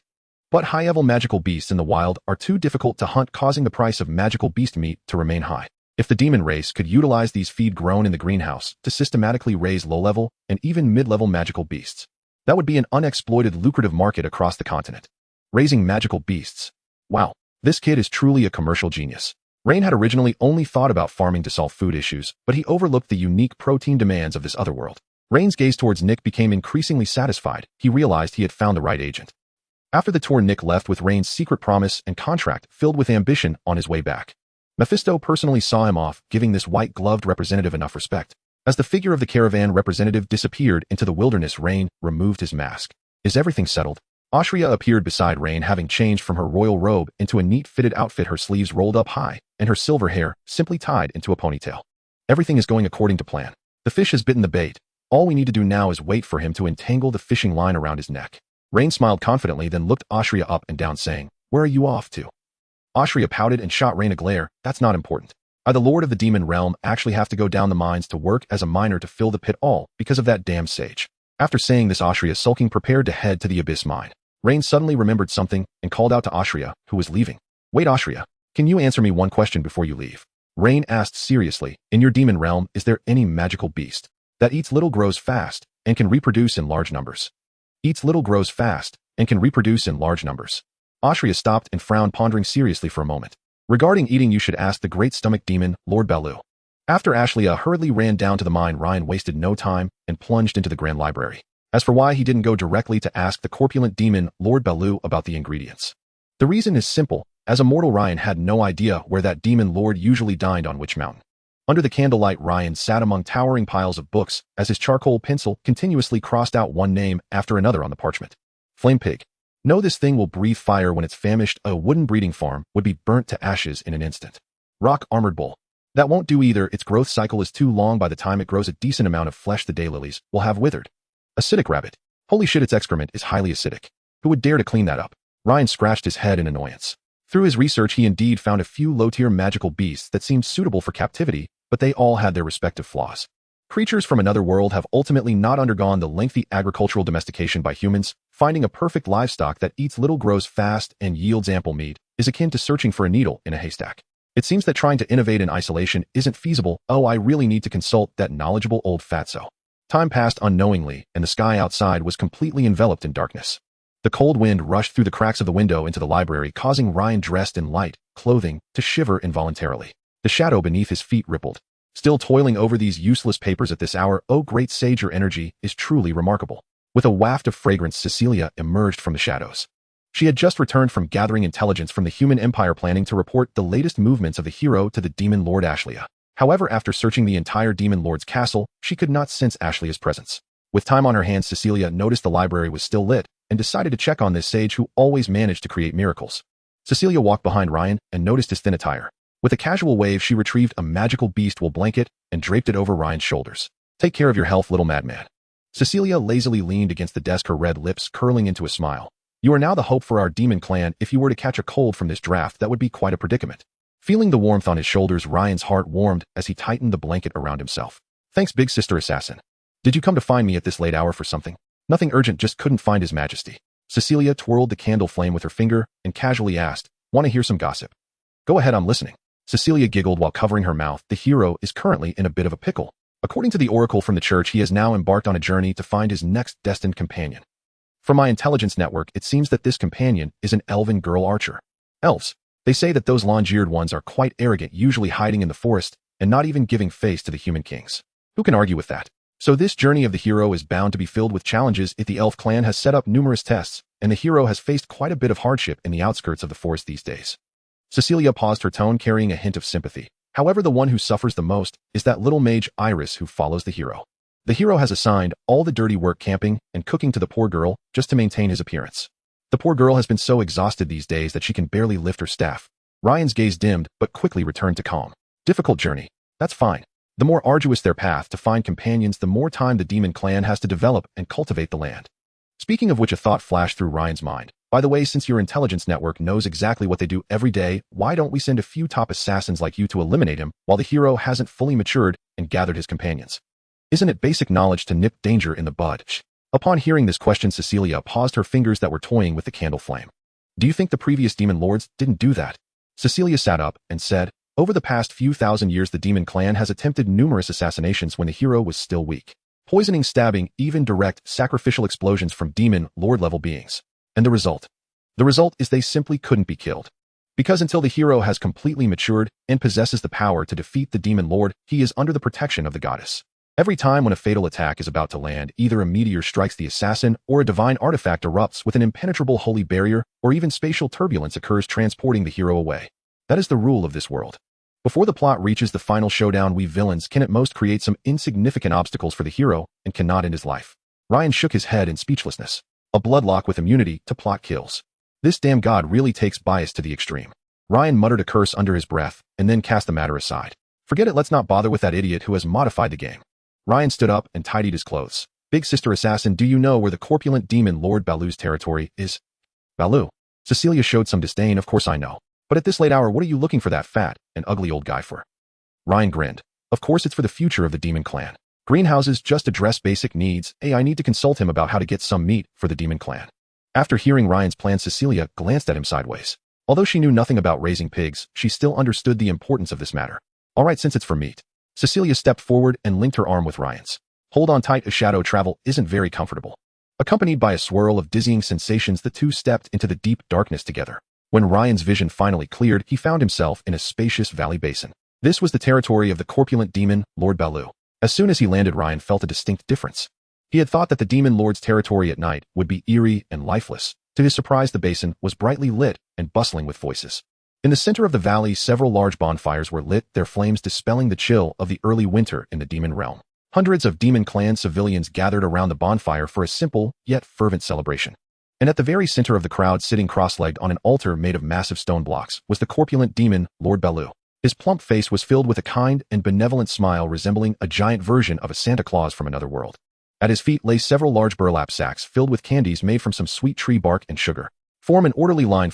But high-level magical beasts in the wild are too difficult to hunt, causing the price of magical beast meat to remain high. If the demon race could utilize these feed grown in the greenhouse to systematically raise low-level and even mid-level magical beasts, that would be an unexploited lucrative market across the continent. Raising magical beasts. Wow, this kid is truly a commercial genius. Rain had originally only thought about farming to solve food issues, but he overlooked the unique protein demands of this other world. Rain's gaze towards Nick became increasingly satisfied. He realized he had found the right agent. After the tour, Nick left with Rain's secret promise and contract filled with ambition on his way back. Mephisto personally saw him off, giving this white-gloved representative enough respect. As the figure of the caravan representative disappeared into the wilderness, Rain removed his mask. Is everything settled? Ashria appeared beside Rain, having changed from her royal robe into a neat fitted outfit, her sleeves rolled up high, and her silver hair simply tied into a ponytail. Everything is going according to plan. The fish has bitten the bait. All we need to do now is wait for him to entangle the fishing line around his neck. Rain smiled confidently, then looked Ashria up and down, saying, Where are you off to? Ashria pouted and shot Rain a glare. That's not important. I, the lord of the demon realm, actually have to go down the mines to work as a miner to fill the pit, all because of that damn sage. After saying this, Ashria, sulking, prepared to head to the abyss mine. Rain suddenly remembered something and called out to Ashria, who was leaving. Wait, Ashria, can you answer me one question before you leave? Rain asked seriously. In your demon realm, is there any magical beast that eats little, grows fast, and can reproduce in large numbers? Eats little, grows fast, and can reproduce in large numbers. Ashria stopped and frowned, pondering seriously for a moment. Regarding eating, you should ask the great stomach demon, Lord Baloo. After Ashlia hurriedly ran down to the mine, Ryan wasted no time and plunged into the Grand Library. As for why he didn't go directly to ask the corpulent demon, Lord Baloo, about the ingredients, the reason is simple. As a mortal, Ryan had no idea where that demon lord usually dined on which mountain. Under the candlelight, Ryan sat among towering piles of books as his charcoal pencil continuously crossed out one name after another on the parchment. Flame pig. No, this thing will breathe fire when it's famished. A wooden breeding farm would be burnt to ashes in an instant. Rock armored bull. That won't do either. Its growth cycle is too long. By the time it grows a decent amount of flesh, the daylilies will have withered. Acidic rabbit. Holy shit, its excrement is highly acidic. Who would dare to clean that up? Ryan scratched his head in annoyance. Through his research, he indeed found a few low-tier magical beasts that seemed suitable for captivity, but they all had their respective flaws. Creatures from another world have ultimately not undergone the lengthy agricultural domestication by humans. Finding a perfect livestock that eats little, grows fast, and yields ample meat is akin to searching for a needle in a haystack. It seems that trying to innovate in isolation isn't feasible. Oh, I really need to consult that knowledgeable old fatso. Time passed unknowingly, and the sky outside was completely enveloped in darkness. The cold wind rushed through the cracks of the window into the library, causing Ryan, dressed in light clothing, to shiver involuntarily. The shadow beneath his feet rippled. Still toiling over these useless papers at this hour, oh great sage, your energy is truly remarkable. With a waft of fragrance, Cecilia emerged from the shadows. She had just returned from gathering intelligence from the human empire, planning to report the latest movements of the hero to the demon lord Ashleigh. However, after searching the entire demon lord's castle, she could not sense Ashleigh's presence. With time on her hands, Cecilia noticed the library was still lit and decided to check on this sage who always managed to create miracles. Cecilia walked behind Ryan and noticed his thin attire. With a casual wave, she retrieved a magical beast wool blanket and draped it over Ryan's shoulders. Take care of your health, little madman. Cecilia lazily leaned against the desk, her red lips curling into a smile. You are now the hope for our demon clan. If you were to catch a cold from this draft, that would be quite a predicament. Feeling the warmth on his shoulders, Ryan's heart warmed as he tightened the blanket around himself. Thanks, big sister assassin. Did you come to find me at this late hour for something? Nothing urgent, just couldn't find his majesty. Cecilia twirled the candle flame with her finger and casually asked, want to hear some gossip? Go ahead, I'm listening. Cecilia giggled while covering her mouth. The hero is currently in a bit of a pickle. According to the oracle from the church, he has now embarked on a journey to find his next destined companion. From my intelligence network, it seems that this companion is an elven girl archer. Elves. They say that those long-eared ones are quite arrogant, usually hiding in the forest and not even giving face to the human kings. Who can argue with that? So this journey of the hero is bound to be filled with challenges. The elf clan has set up numerous tests, and the hero has faced quite a bit of hardship in the outskirts of the forest these days. Cecilia paused, her tone carrying a hint of sympathy. However, the one who suffers the most is that little mage Iris who follows the hero. The hero has assigned all the dirty work, camping and cooking, to the poor girl just to maintain his appearance. The poor girl has been so exhausted these days that she can barely lift her staff. Ryan's gaze dimmed but quickly returned to calm. Difficult journey. That's fine. The more arduous their path to find companions, the more time the demon clan has to develop and cultivate the land. Speaking of which, a thought flashed through Ryan's mind. By the way, since your intelligence network knows exactly what they do every day, why don't we send a few top assassins like you to eliminate him while the hero hasn't fully matured and gathered his companions? Isn't it basic knowledge to nip danger in the bud? Upon hearing this question, Cecilia paused, her fingers that were toying with the candle flame. Do you think the previous demon lords didn't do that? Cecilia sat up and said, over the past few thousand years, the demon clan has attempted numerous assassinations when the hero was still weak. Poisoning, stabbing, even direct sacrificial explosions from demon lord level beings. And the result? The result is they simply couldn't be killed. Because until the hero has completely matured and possesses the power to defeat the demon lord, he is under the protection of the goddess. Every time when a fatal attack is about to land, either a meteor strikes the assassin or a divine artifact erupts with an impenetrable holy barrier, or even spatial turbulence occurs transporting the hero away. That is the rule of this world. Before the plot reaches the final showdown, we villains can at most create some insignificant obstacles for the hero and cannot end his life. Ryan shook his head in speechlessness. A bloodlock with immunity to plot kills. This damn god really takes bias to the extreme. Ryan muttered a curse under his breath and then cast the matter aside. Forget it, let's not bother with that idiot who has modified the game. Ryan stood up and tidied his clothes. Big sister assassin, do you know where the corpulent demon Lord Baloo's territory is? Baloo. Cecilia showed some disdain. Of course I know. But at this late hour, what are you looking for that fat and ugly old guy for? Ryan grinned. Of course it's for the future of the demon clan. Greenhouses just address basic needs. I need to consult him about how to get some meat for the demon clan. After hearing Ryan's plan, Cecilia glanced at him sideways. Although she knew nothing about raising pigs, she still understood the importance of this matter. All right, since it's for meat. Cecilia stepped forward and linked her arm with Ryan's. Hold on tight, as shadow travel isn't very comfortable. Accompanied by a swirl of dizzying sensations, the two stepped into the deep darkness together. When Ryan's vision finally cleared, he found himself in a spacious valley basin. This was the territory of the corpulent demon, Lord Baloo. As soon as he landed, Ryan felt a distinct difference. He had thought that the demon lord's territory at night would be eerie and lifeless. To his surprise, the basin was brightly lit and bustling with voices. In the center of the valley, several large bonfires were lit, their flames dispelling the chill of the early winter in the demon realm. Hundreds of demon clan civilians gathered around the bonfire for a simple yet fervent celebration. And at the very center of the crowd, sitting cross-legged on an altar made of massive stone blocks, was the corpulent demon, Lord Baloo. His plump face was filled with a kind and benevolent smile resembling a giant version of a Santa Claus from another world. At his feet lay several large burlap sacks filled with candies made from some sweet tree bark and sugar. Form an orderly line.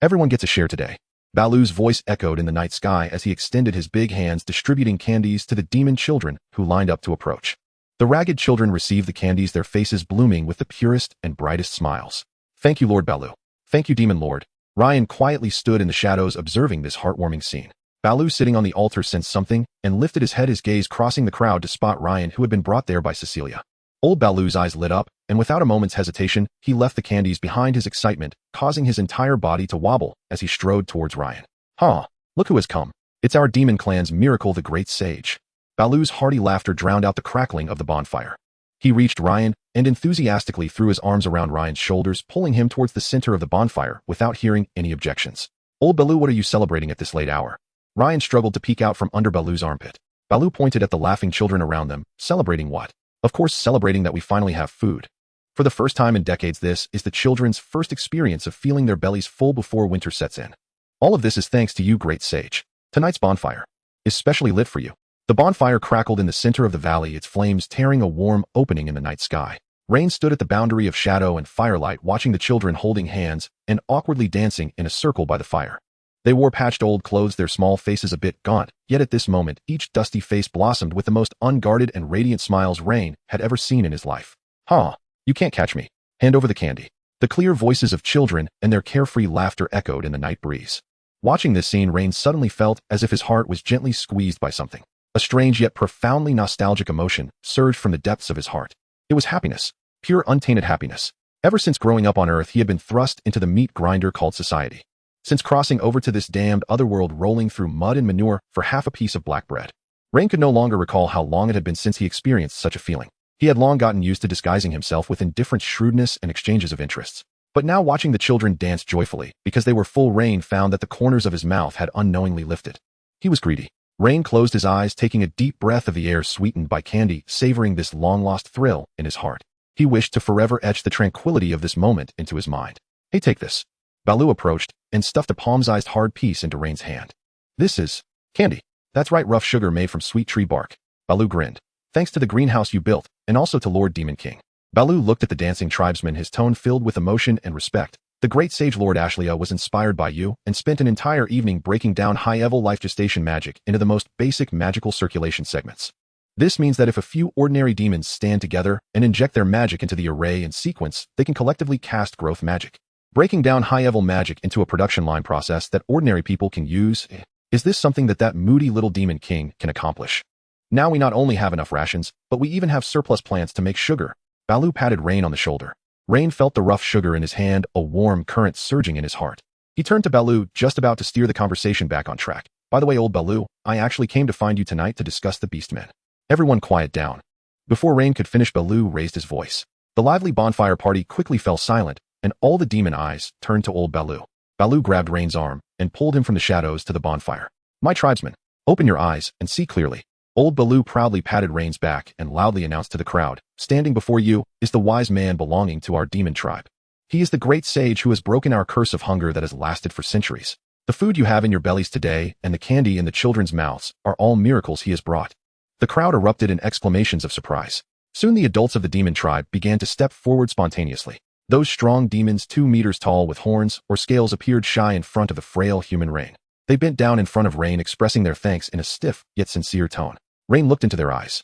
Everyone gets a share today. Baloo's voice echoed in the night sky as he extended his big hands, distributing candies to the demon children who lined up to approach. The ragged children received the candies, their faces blooming with the purest and brightest smiles. Thank you, Lord Baloo. Thank you, Demon Lord. Ryan quietly stood in the shadows observing this heartwarming scene. Baloo, sitting on the altar, sensed something and lifted his head, his gaze crossing the crowd to spot Ryan, who had been brought there by Cecilia. Old Baloo's eyes lit up, and without a moment's hesitation, he left the candies behind, his excitement causing his entire body to wobble as he strode towards Ryan. Huh, look who has come. It's our demon clan's miracle, the great sage. Baloo's hearty laughter drowned out the crackling of the bonfire. He reached Ryan and enthusiastically threw his arms around Ryan's shoulders, pulling him towards the center of the bonfire without hearing any objections. Old Baloo, what are you celebrating at this late hour? Ryan struggled to peek out from under Baloo's armpit. Baloo pointed at the laughing children around them. Celebrating what? Of course, celebrating that we finally have food. For the first time in decades, this is the children's first experience of feeling their bellies full before winter sets in. All of this is thanks to you, great sage. Tonight's bonfire is specially lit for you. The bonfire crackled in the center of the valley, its flames tearing a warm opening in the night sky. Rain stood at the boundary of shadow and firelight, watching the children holding hands and awkwardly dancing in a circle by the fire. They wore patched old clothes, their small faces a bit gaunt, yet at this moment each dusty face blossomed with the most unguarded and radiant smiles Rain had ever seen in his life. "Huh, you can't catch me. Hand over the candy." The clear voices of children and their carefree laughter echoed in the night breeze. Watching this scene, Rain suddenly felt as if his heart was gently squeezed by something. A strange yet profoundly nostalgic emotion surged from the depths of his heart. It was happiness, pure untainted happiness. Ever since growing up on Earth, he had been thrust into the meat grinder called society. Since crossing over to this damned otherworld, rolling through mud and manure for half a piece of black bread. Rain could no longer recall how long it had been since he experienced such a feeling. He had long gotten used to disguising himself with indifferent shrewdness and exchanges of interests. But now, watching the children dance joyfully because they were full, Rain found that the corners of his mouth had unknowingly lifted. He was greedy. Rain closed his eyes, taking a deep breath of the air sweetened by candy, savoring this long-lost thrill in his heart. He wished to forever etch the tranquility of this moment into his mind. "Hey, take this." Baloo approached and stuffed a palm-sized hard piece into Rain's hand. "This is candy." "That's right, rough sugar made from sweet tree bark." Baloo grinned. "Thanks to the greenhouse you built, and also to Lord Demon King." Baloo looked at the dancing tribesmen, his tone filled with emotion and respect. "The great sage Lord Ashlea was inspired by you and spent an entire evening breaking down high-level life gestation magic into the most basic magical circulation segments. This means that if a few ordinary demons stand together and inject their magic into the array and sequence, they can collectively cast growth magic. Breaking down high-level magic into a production line process that ordinary people can use. Is this something that moody little demon king can accomplish? Now we not only have enough rations, but we even have surplus plants to make sugar." Baloo patted Rain on the shoulder. Rain felt the rough sugar in his hand, a warm current surging in his heart. He turned to Baloo, just about to steer the conversation back on track. "By the way, old Baloo, I actually came to find you tonight to discuss the Beastmen." Everyone quiet down. Before Rain could finish, Baloo raised his voice. The lively bonfire party quickly fell silent, and all the demon eyes turned to old Baloo. Baloo grabbed Rain's arm and pulled him from the shadows to the bonfire. "My tribesmen, open your eyes and see clearly." Old Baloo proudly patted Rain's back and loudly announced to the crowd, "Standing before you is the wise man belonging to our demon tribe. He is the great sage who has broken our curse of hunger that has lasted for centuries. The food you have in your bellies today and the candy in the children's mouths are all miracles he has brought." The crowd erupted in exclamations of surprise. Soon the adults of the demon tribe began to step forward spontaneously. Those strong demons 2 meters tall with horns or scales appeared shy in front of the frail human Rain. They bent down in front of Rain, expressing their thanks in a stiff yet sincere tone. Rain looked into their eyes.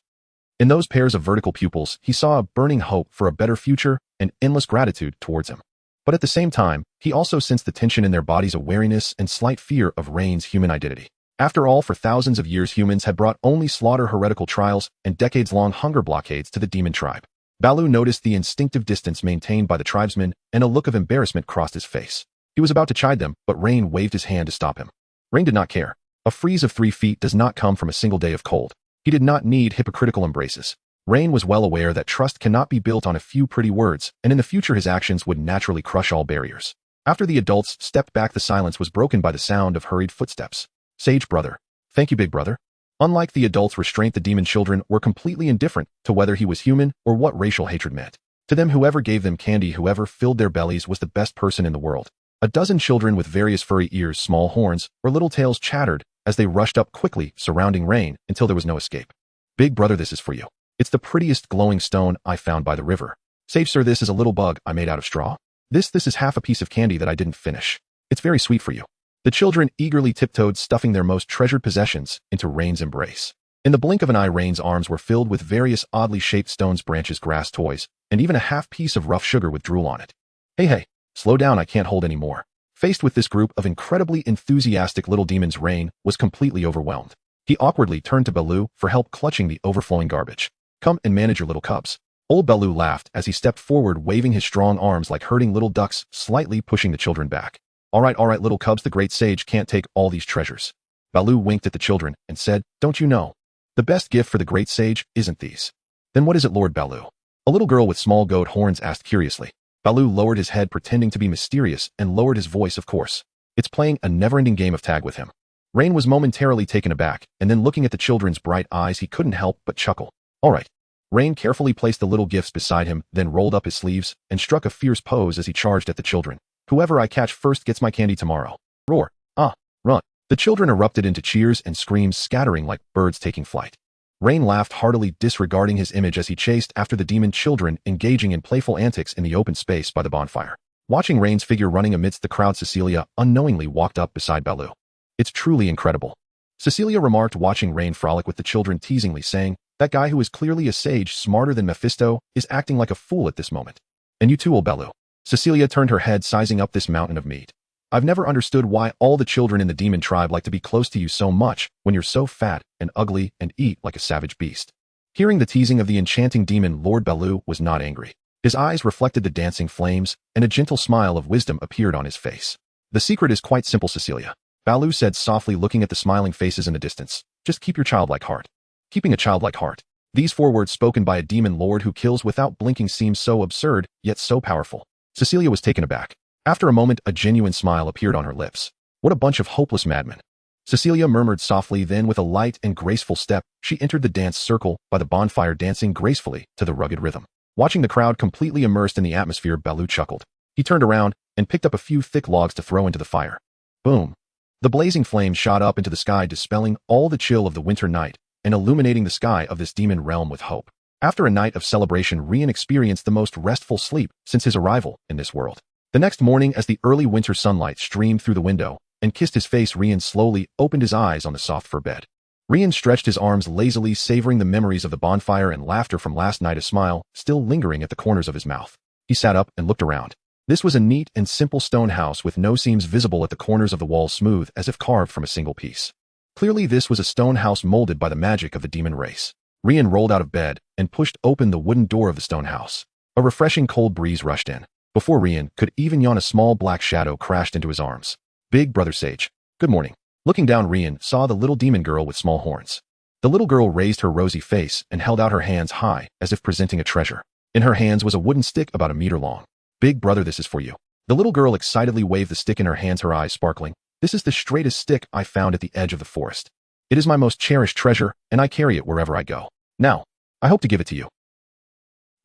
In those pairs of vertical pupils, he saw a burning hope for a better future and endless gratitude towards him. But at the same time, he also sensed the tension in their bodies, a wariness and slight fear of Rain's human identity. After all, for thousands of years, humans had brought only slaughter, heretical trials, and decades-long hunger blockades to the demon tribe. Baloo noticed the instinctive distance maintained by the tribesmen, and a look of embarrassment crossed his face. He was about to chide them, but Rain waved his hand to stop him. Rain did not care. A freeze of 3 feet does not come from a single day of cold. He did not need hypocritical embraces. Rain was well aware that trust cannot be built on a few pretty words, and in the future his actions would naturally crush all barriers. After the adults stepped back, the silence was broken by the sound of hurried footsteps. "Sage brother." "Thank you, big brother." Unlike the adults' restraint, the demon children were completely indifferent to whether he was human or what racial hatred meant. To them, whoever gave them candy, whoever filled their bellies, was the best person in the world. A dozen children with various furry ears, small horns, or little tails chattered as they rushed up quickly, surrounding Rain until there was no escape. "Big brother, this is for you. It's the prettiest glowing stone I found by the river." "Sage sir, this is a little bug I made out of straw." This is half a piece of candy that I didn't finish. It's very sweet for you." The children eagerly tiptoed, stuffing their most treasured possessions into Rain's embrace. In the blink of an eye, Rain's arms were filled with various oddly shaped stones, branches, grass, toys, and even a half piece of rough sugar with drool on it. Hey, slow down, I can't hold any more." Faced with this group of incredibly enthusiastic little demons, Rain was completely overwhelmed. He awkwardly turned to Baloo for help, clutching the overflowing garbage. "Come and manage your little cubs." Old Baloo laughed as he stepped forward, waving his strong arms like herding little ducks, slightly pushing the children back. All right, little cubs, the great sage can't take all these treasures. Baloo winked at the children and said, "Don't you know? The best gift for the great sage isn't these." "Then what is it, Lord Baloo?" A little girl with small goat horns asked curiously. Baloo lowered his head, pretending to be mysterious, and lowered his voice, "Of course. It's playing a never-ending game of tag with him." Rain was momentarily taken aback, and then looking at the children's bright eyes, he couldn't help but chuckle. "All right." Rain carefully placed the little gifts beside him, then rolled up his sleeves and struck a fierce pose as he charged at the children. "Whoever I catch first gets my candy tomorrow. Roar. Ah. Run." The children erupted into cheers and screams, scattering like birds taking flight. Rain laughed heartily, disregarding his image as he chased after the demon children, engaging in playful antics in the open space by the bonfire. Watching Rain's figure running amidst the crowd, Cecilia unknowingly walked up beside Baloo. "It's truly incredible," Cecilia remarked, watching Rain frolic with the children, teasingly saying, "That guy who is clearly a sage smarter than Mephisto is acting like a fool at this moment. And you too, old Baloo." Cecilia turned her head, sizing up this mountain of meat. "I've never understood why all the children in the demon tribe like to be close to you so much when you're so fat and ugly and eat like a savage beast." Hearing the teasing of the enchanting demon, Lord Baloo was not angry. His eyes reflected the dancing flames, and a gentle smile of wisdom appeared on his face. "The secret is quite simple, Cecilia," Baloo said softly, looking at the smiling faces in the distance. "Just keep your childlike heart." Keeping a childlike heart. These 4 words spoken by a demon lord who kills without blinking seemed so absurd, yet so powerful. Cecilia was taken aback. After a moment, a genuine smile appeared on her lips. "What a bunch of hopeless madmen," Cecilia murmured softly, then with a light and graceful step, she entered the dance circle by the bonfire, dancing gracefully to the rugged rhythm. Watching the crowd completely immersed in the atmosphere, Baloo chuckled. He turned around and picked up a few thick logs to throw into the fire. Boom! The blazing flame shot up into the sky, dispelling all the chill of the winter night and illuminating the sky of this demon realm with hope. After a night of celebration, Rian experienced the most restful sleep since his arrival in this world. The next morning, as the early winter sunlight streamed through the window and kissed his face, Rian slowly opened his eyes on the soft fur bed. Rian stretched his arms lazily, savoring the memories of the bonfire and laughter from last night, a smile still lingering at the corners of his mouth. He sat up and looked around. This was a neat and simple stone house with no seams visible at the corners of the walls, smooth as if carved from a single piece. Clearly, this was a stone house molded by the magic of the demon race. Rian rolled out of bed and pushed open the wooden door of the stone house. A refreshing cold breeze rushed in. Before Rian could even yawn, a small black shadow crashed into his arms. "Big Brother Sage, good morning." Looking down, Rian saw the little demon girl with small horns. The little girl raised her rosy face and held out her hands high as if presenting a treasure. In her hands was a wooden stick about a meter long. "Big brother, this is for you." The little girl excitedly waved the stick in her hands, her eyes sparkling. "This is the straightest stick I found at the edge of the forest. It is my most cherished treasure, and I carry it wherever I go. Now, I hope to give it to you."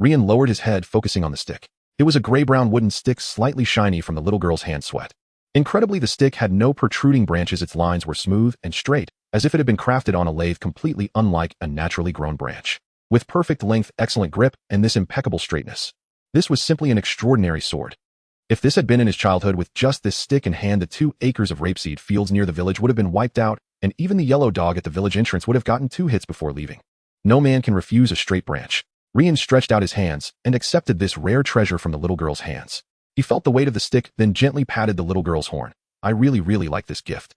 Rian lowered his head, focusing on the stick. It was a gray-brown wooden stick, slightly shiny from the little girl's hand sweat. Incredibly, the stick had no protruding branches. Its lines were smooth and straight, as if it had been crafted on a lathe, completely unlike a naturally grown branch. With perfect length, excellent grip, and this impeccable straightness, this was simply an extraordinary sword. If this had been in his childhood, with just this stick in hand, the 2 acres of rapeseed fields near the village would have been wiped out, and even the yellow dog at the village entrance would have gotten 2 hits before leaving. No man can refuse a straight branch. Rian stretched out his hands and accepted this rare treasure from the little girl's hands. He felt the weight of the stick, then gently patted the little girl's horn. "I really like this gift.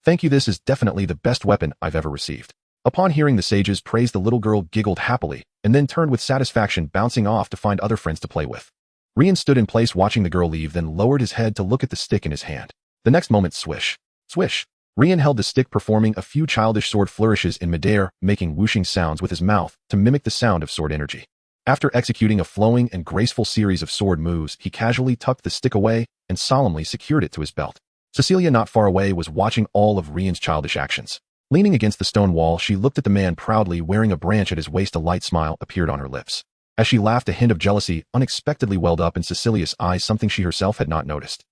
Thank you, this is definitely the best weapon I've ever received." Upon hearing the sage's praise, the little girl giggled happily and then turned with satisfaction, bouncing off to find other friends to play with. Rian stood in place watching the girl leave, then lowered his head to look at the stick in his hand. The next moment, swish, swish. Rian held the stick, performing a few childish sword flourishes in midair, making whooshing sounds with his mouth to mimic the sound of sword energy. After executing a flowing and graceful series of sword moves, he casually tucked the stick away and solemnly secured it to his belt. Cecilia, not far away, was watching all of Rian's childish actions. Leaning against the stone wall, she looked at the man proudly wearing a branch at his waist. A light smile appeared on her lips. As she laughed, a hint of jealousy unexpectedly welled up in Cecilia's eyes, something she herself had not noticed.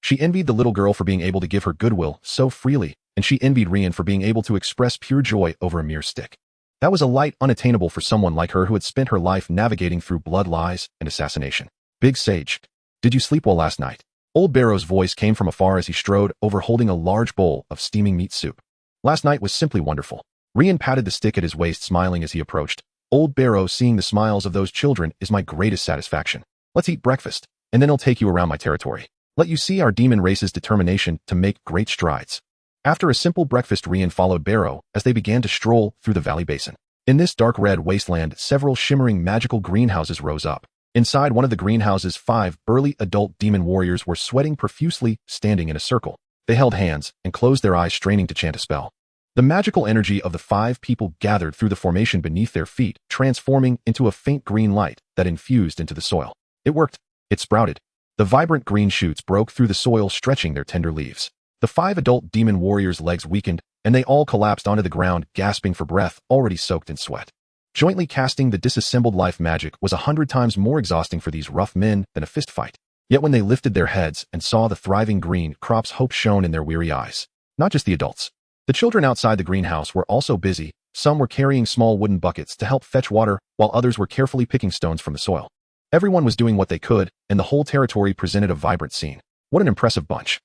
She envied the little girl for being able to give her goodwill so freely, and she envied Rian for being able to express pure joy over a mere stick. That was a light unattainable for someone like her who had spent her life navigating through blood, lies, and assassination. "Big Sage, did you sleep well last night?" Old Barrow's voice came from afar as he strode over, holding a large bowl of steaming meat soup. "Last night was simply wonderful." Rian patted the stick at his waist, smiling as he approached. "Old Barrow, seeing the smiles of those children is my greatest satisfaction. Let's eat breakfast, and then I'll take you around my territory. Let you see our demon race's determination to make great strides." After a simple breakfast, Rian followed Barrow as they began to stroll through the valley basin. In this dark red wasteland, several shimmering magical greenhouses rose up. Inside one of the greenhouses, 5 burly adult demon warriors were sweating profusely, standing in a circle. They held hands and closed their eyes, straining to chant a spell. The magical energy of the 5 people gathered through the formation beneath their feet, transforming into a faint green light that infused into the soil. It worked. It sprouted. The vibrant green shoots broke through the soil, stretching their tender leaves. The 5 adult demon warriors' legs weakened, and they all collapsed onto the ground, gasping for breath, already soaked in sweat. Jointly casting the disassembled life magic was 100 times more exhausting for these rough men than a fist fight. Yet when they lifted their heads and saw the thriving green crops, hope shone in their weary eyes. Not just the adults. The children outside the greenhouse were also busy. Some were carrying small wooden buckets to help fetch water, while others were carefully picking stones from the soil. Everyone was doing what they could, and the whole territory presented a vibrant scene. What an impressive bunch.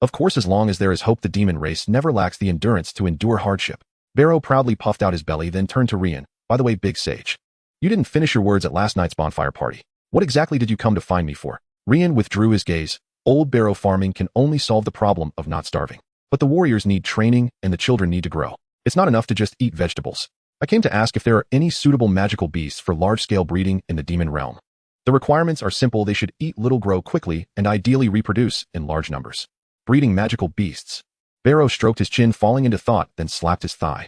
Of course, as long as there is hope, the demon race never lacks the endurance to endure hardship. Barrow proudly puffed out his belly, then turned to Rian. By the way, Big Sage, you didn't finish your words at last night's bonfire party. What exactly did you come to find me for? Rian withdrew his gaze. Old Barrow, farming can only solve the problem of not starving. But the warriors need training, and the children need to grow. It's not enough to just eat vegetables. I came to ask if there are any suitable magical beasts for large-scale breeding in the demon realm. The requirements are simple. They should eat little, grow quickly, and ideally reproduce in large numbers. Breeding magical beasts. Barrow stroked his chin, falling into thought, then slapped his thigh.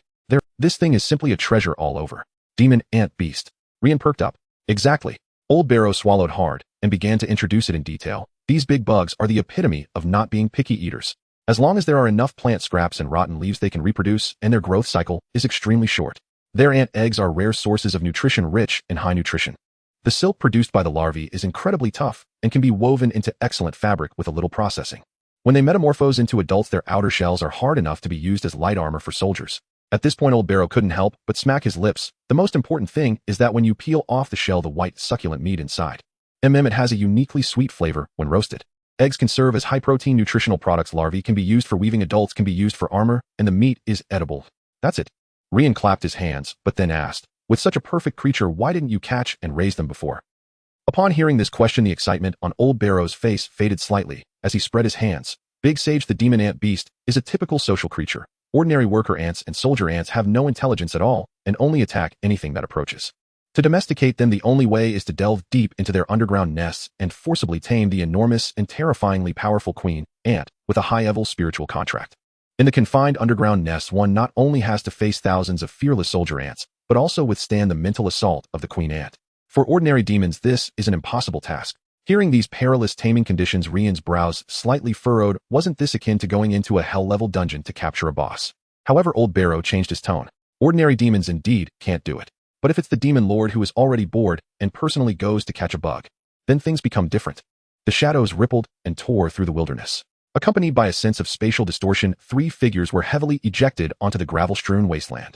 This thing is simply a treasure all over. Demon ant beast. Rian perked up. Exactly. Old Barrow swallowed hard and began to introduce it in detail. These big bugs are the epitome of not being picky eaters. As long as there are enough plant scraps and rotten leaves, they can reproduce, and their growth cycle is extremely short. Their ant eggs are rare sources of nutrition, rich in high nutrition. The silk produced by the larvae is incredibly tough and can be woven into excellent fabric with a little processing. When they metamorphose into adults, their outer shells are hard enough to be used as light armor for soldiers. At this point, Old Barrow couldn't help but smack his lips. The most important thing is that when you peel off the shell, the white, succulent meat inside. It has a uniquely sweet flavor when roasted. Eggs can serve as high-protein nutritional products. Larvae can be used for weaving. Adults can be used for armor, and the meat is edible. That's it. Rian clapped his hands, but then asked, with such a perfect creature, why didn't you catch and raise them before? Upon hearing this question, the excitement on Old Barrow's face faded slightly as he spread his hands. Big Sage, the demon ant beast, is a typical social creature. Ordinary worker ants and soldier ants have no intelligence at all and only attack anything that approaches. To domesticate them, the only way is to delve deep into their underground nests and forcibly tame the enormous and terrifyingly powerful queen ant with a high-level spiritual contract. In the confined underground nests, one not only has to face thousands of fearless soldier ants, but also withstand the mental assault of the queen ant. For ordinary demons, this is an impossible task. Hearing these perilous taming conditions, Rian's brows slightly furrowed. Wasn't this akin to going into a hell-level dungeon to capture a boss? However, Old Barrow changed his tone. Ordinary demons indeed can't do it. But if it's the demon lord who is already bored and personally goes to catch a bug, then things become different. The shadows rippled and tore through the wilderness. Accompanied by a sense of spatial distortion, 3 figures were heavily ejected onto the gravel-strewn wasteland.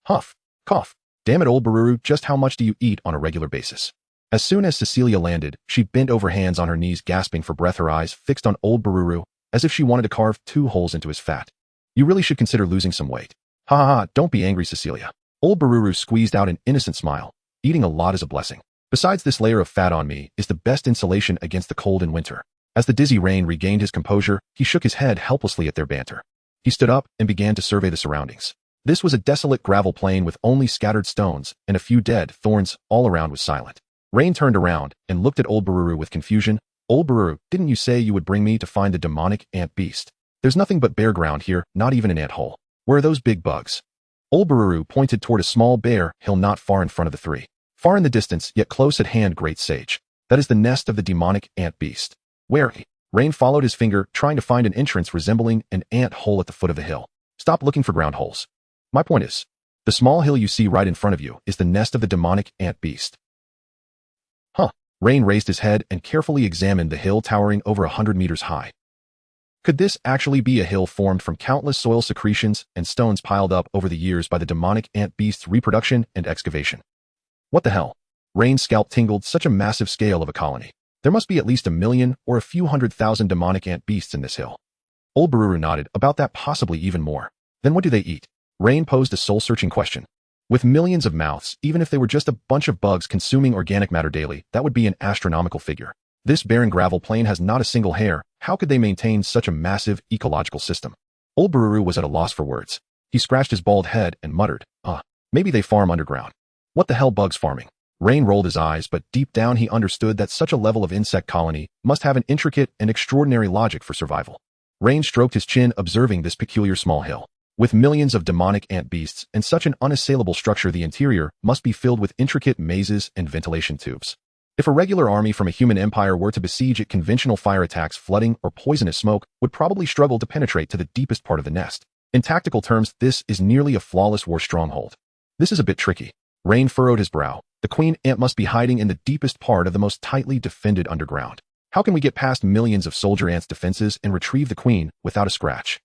Huff. Cough. Damn it, Old Baruru, just how much do you eat on a regular basis? As soon as Cecilia landed, she bent over, hands on her knees, gasping for breath, her eyes fixed on Old Baruru, as if she wanted to carve 2 holes into his fat. You really should consider losing some weight. Ha ha ha, don't be angry, Cecilia. Old Baruru squeezed out an innocent smile. Eating a lot is a blessing. Besides, this layer of fat on me is the best insulation against the cold in winter. As the dizzy Rain regained his composure, he shook his head helplessly at their banter. He stood up and began to survey the surroundings. This was a desolate gravel plain with only scattered stones and a few dead thorns. All around was silent. Rain turned around and looked at Old Baruru with confusion. Old Baruru, didn't you say you would bring me to find the demonic ant beast? There's nothing but bare ground here, not even an ant hole. Where are those big bugs? Old Baruru pointed toward a small bare hill not far in front of the 3. Far in the distance, yet close at hand, Great Sage. That is the nest of the demonic ant beast. Where? Rain followed his finger, trying to find an entrance resembling an ant hole at the foot of the hill. Stop looking for ground holes. My point is, the small hill you see right in front of you is the nest of the demonic ant beast. Huh. Rain raised his head and carefully examined the hill, towering over 100 meters high. Could this actually be a hill formed from countless soil secretions and stones piled up over the years by the demonic ant beast's reproduction and excavation? What the hell? Rain's scalp tingled. Such a massive scale of a colony. There must be at least 1 million or a few 100,000 demonic ant beasts in this hill. Old Baruru nodded. About that, possibly even more. Then what do they eat? Rain posed a soul-searching question. With millions of mouths, even if they were just a bunch of bugs consuming organic matter daily, that would be an astronomical figure. This barren gravel plain has not a single hair. How could they maintain such a massive ecological system? Old Baruru was at a loss for words. He scratched his bald head and muttered, maybe they farm underground. What the hell, bugs farming? Rain rolled his eyes, but deep down he understood that such a level of insect colony must have an intricate and extraordinary logic for survival. Rain stroked his chin, observing this peculiar small hill. With millions of demonic ant beasts and such an unassailable structure, the interior must be filled with intricate mazes and ventilation tubes. If a regular army from a human empire were to besiege it, conventional fire attacks, flooding, or poisonous smoke would probably struggle to penetrate to the deepest part of the nest. In tactical terms, this is nearly a flawless war stronghold. This is a bit tricky. Rain furrowed his brow. The queen ant must be hiding in the deepest part of the most tightly defended underground. How can we get past millions of soldier ants' defenses and retrieve the queen without a scratch?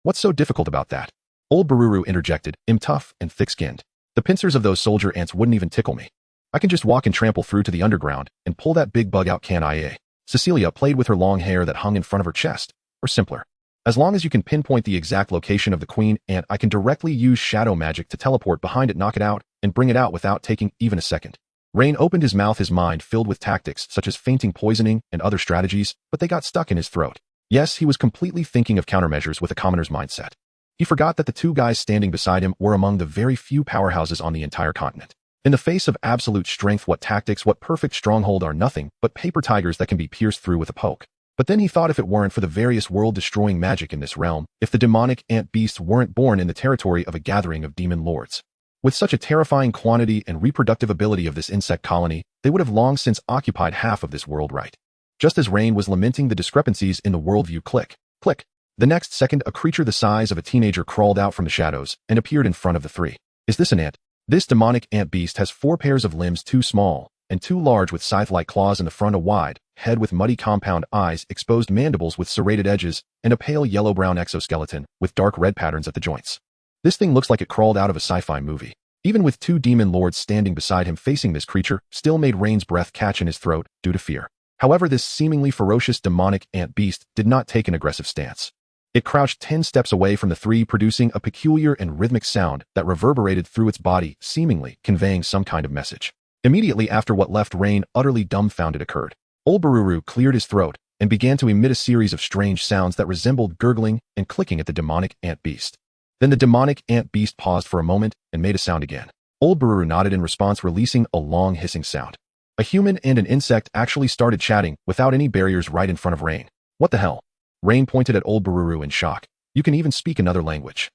What's so difficult about that? Old Bururu interjected. I'm tough and thick-skinned. The pincers of those soldier ants wouldn't even tickle me. I can just walk and trample through to the underground and pull that big bug out, can't I? Cecilia played with her long hair that hung in front of her chest. Or simpler. As long as you can pinpoint the exact location of the queen ant, I can directly use shadow magic to teleport behind it, knock it out, and bring it out without taking even a second. Rain opened his mouth, his mind filled with tactics such as feinting, poisoning, and other strategies, but they got stuck in his throat. Yes, he was completely thinking of countermeasures with a commoner's mindset. He forgot that the two guys standing beside him were among the very few powerhouses on the entire continent. In the face of absolute strength, what tactics, what perfect stronghold are nothing but paper tigers that can be pierced through with a poke. But then he thought, if it weren't for the various world-destroying magic in this realm, if the demonic ant beasts weren't born in the territory of a gathering of demon lords. With such a terrifying quantity and reproductive ability of this insect colony, they would have long since occupied half of this world, right? Just as Rain was lamenting the discrepancies in the worldview, click, click. The next second, a creature the size of a teenager crawled out from the shadows and appeared in front of the three. Is this an ant? This demonic ant beast has 4 pairs of limbs, 2 small and 2 large, with scythe-like claws in the front, a wide head with muddy compound eyes, exposed mandibles with serrated edges, and a pale yellow-brown exoskeleton with dark red patterns at the joints. This thing looks like it crawled out of a sci-fi movie. Even with 2 demon lords standing beside him facing, this creature still made Rain's breath catch in his throat due to fear. However, this seemingly ferocious demonic ant beast did not take an aggressive stance. It crouched 10 steps away from the three, producing a peculiar and rhythmic sound that reverberated through its body, seemingly conveying some kind of message. Immediately after what left Rain utterly dumbfounded occurred, Old Bururu cleared his throat and began to emit a series of strange sounds that resembled gurgling and clicking at the demonic ant beast. Then the demonic ant beast paused for a moment and made a sound again. Old Bururu nodded in response, releasing a long hissing sound. A human and an insect actually started chatting without any barriers right in front of Rain. What the hell? Rain pointed at Old Bururu in shock. You can even speak another language.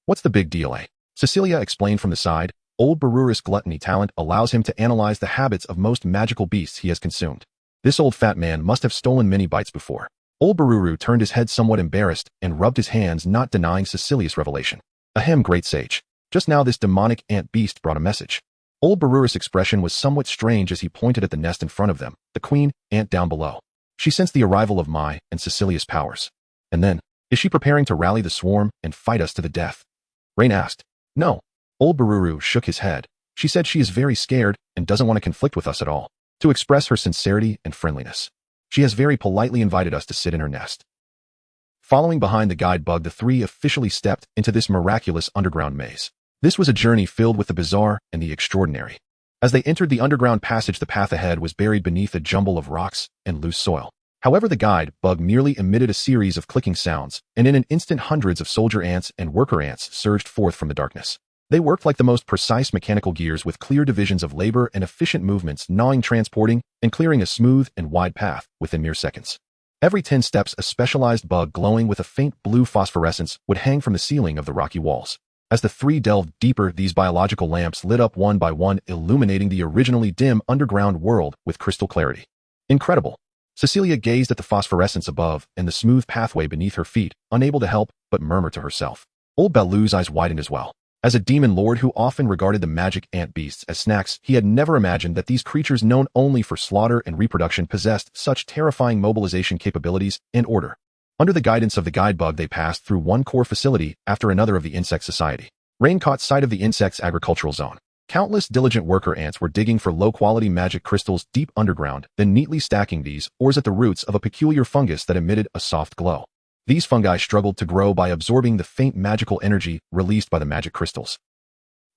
What's the big deal, eh? Cecilia explained from the side. Old Bururu's gluttony talent allows him to analyze the habits of most magical beasts he has consumed. This old fat man must have stolen many bites before. Old Bururu turned his head somewhat embarrassed and rubbed his hands, not denying Cecilia's revelation. Ahem, great sage. Just now this demonic ant beast brought a message. Old Bururu's expression was somewhat strange as he pointed at the nest in front of them, the queen ant down below. She sensed the arrival of Mai and Cecilia's powers. And then, is she preparing to rally the swarm and fight us to the death? Rain asked. No. Old Bururu shook his head. She said she is very scared and doesn't want to conflict with us at all. To express her sincerity and friendliness, she has very politely invited us to sit in her nest. Following behind the guide bug, the three officially stepped into this miraculous underground maze. This was a journey filled with the bizarre and the extraordinary. As they entered the underground passage, the path ahead was buried beneath a jumble of rocks and loose soil. However, the guide bug merely emitted a series of clicking sounds, and in an instant hundreds of soldier ants and worker ants surged forth from the darkness. They worked like the most precise mechanical gears, with clear divisions of labor and efficient movements, gnawing, transporting, and clearing a smooth and wide path within mere seconds. Every 10 steps, a specialized bug glowing with a faint blue phosphorescence would hang from the ceiling of the rocky walls. As the three delved deeper, these biological lamps lit up one by one, illuminating the originally dim underground world with crystal clarity. Incredible. Cecilia gazed at the phosphorescence above and the smooth pathway beneath her feet, unable to help but murmur to herself. Old Balu's eyes widened as well. As a demon lord who often regarded the magic ant beasts as snacks, he had never imagined that these creatures, known only for slaughter and reproduction, possessed such terrifying mobilization capabilities and order. Under the guidance of the guide bug, they passed through one core facility after another of the insect society. Rain caught sight of the insect's agricultural zone. Countless diligent worker ants were digging for low-quality magic crystals deep underground, then neatly stacking these ores at the roots of a peculiar fungus that emitted a soft glow. These fungi struggled to grow by absorbing the faint magical energy released by the magic crystals.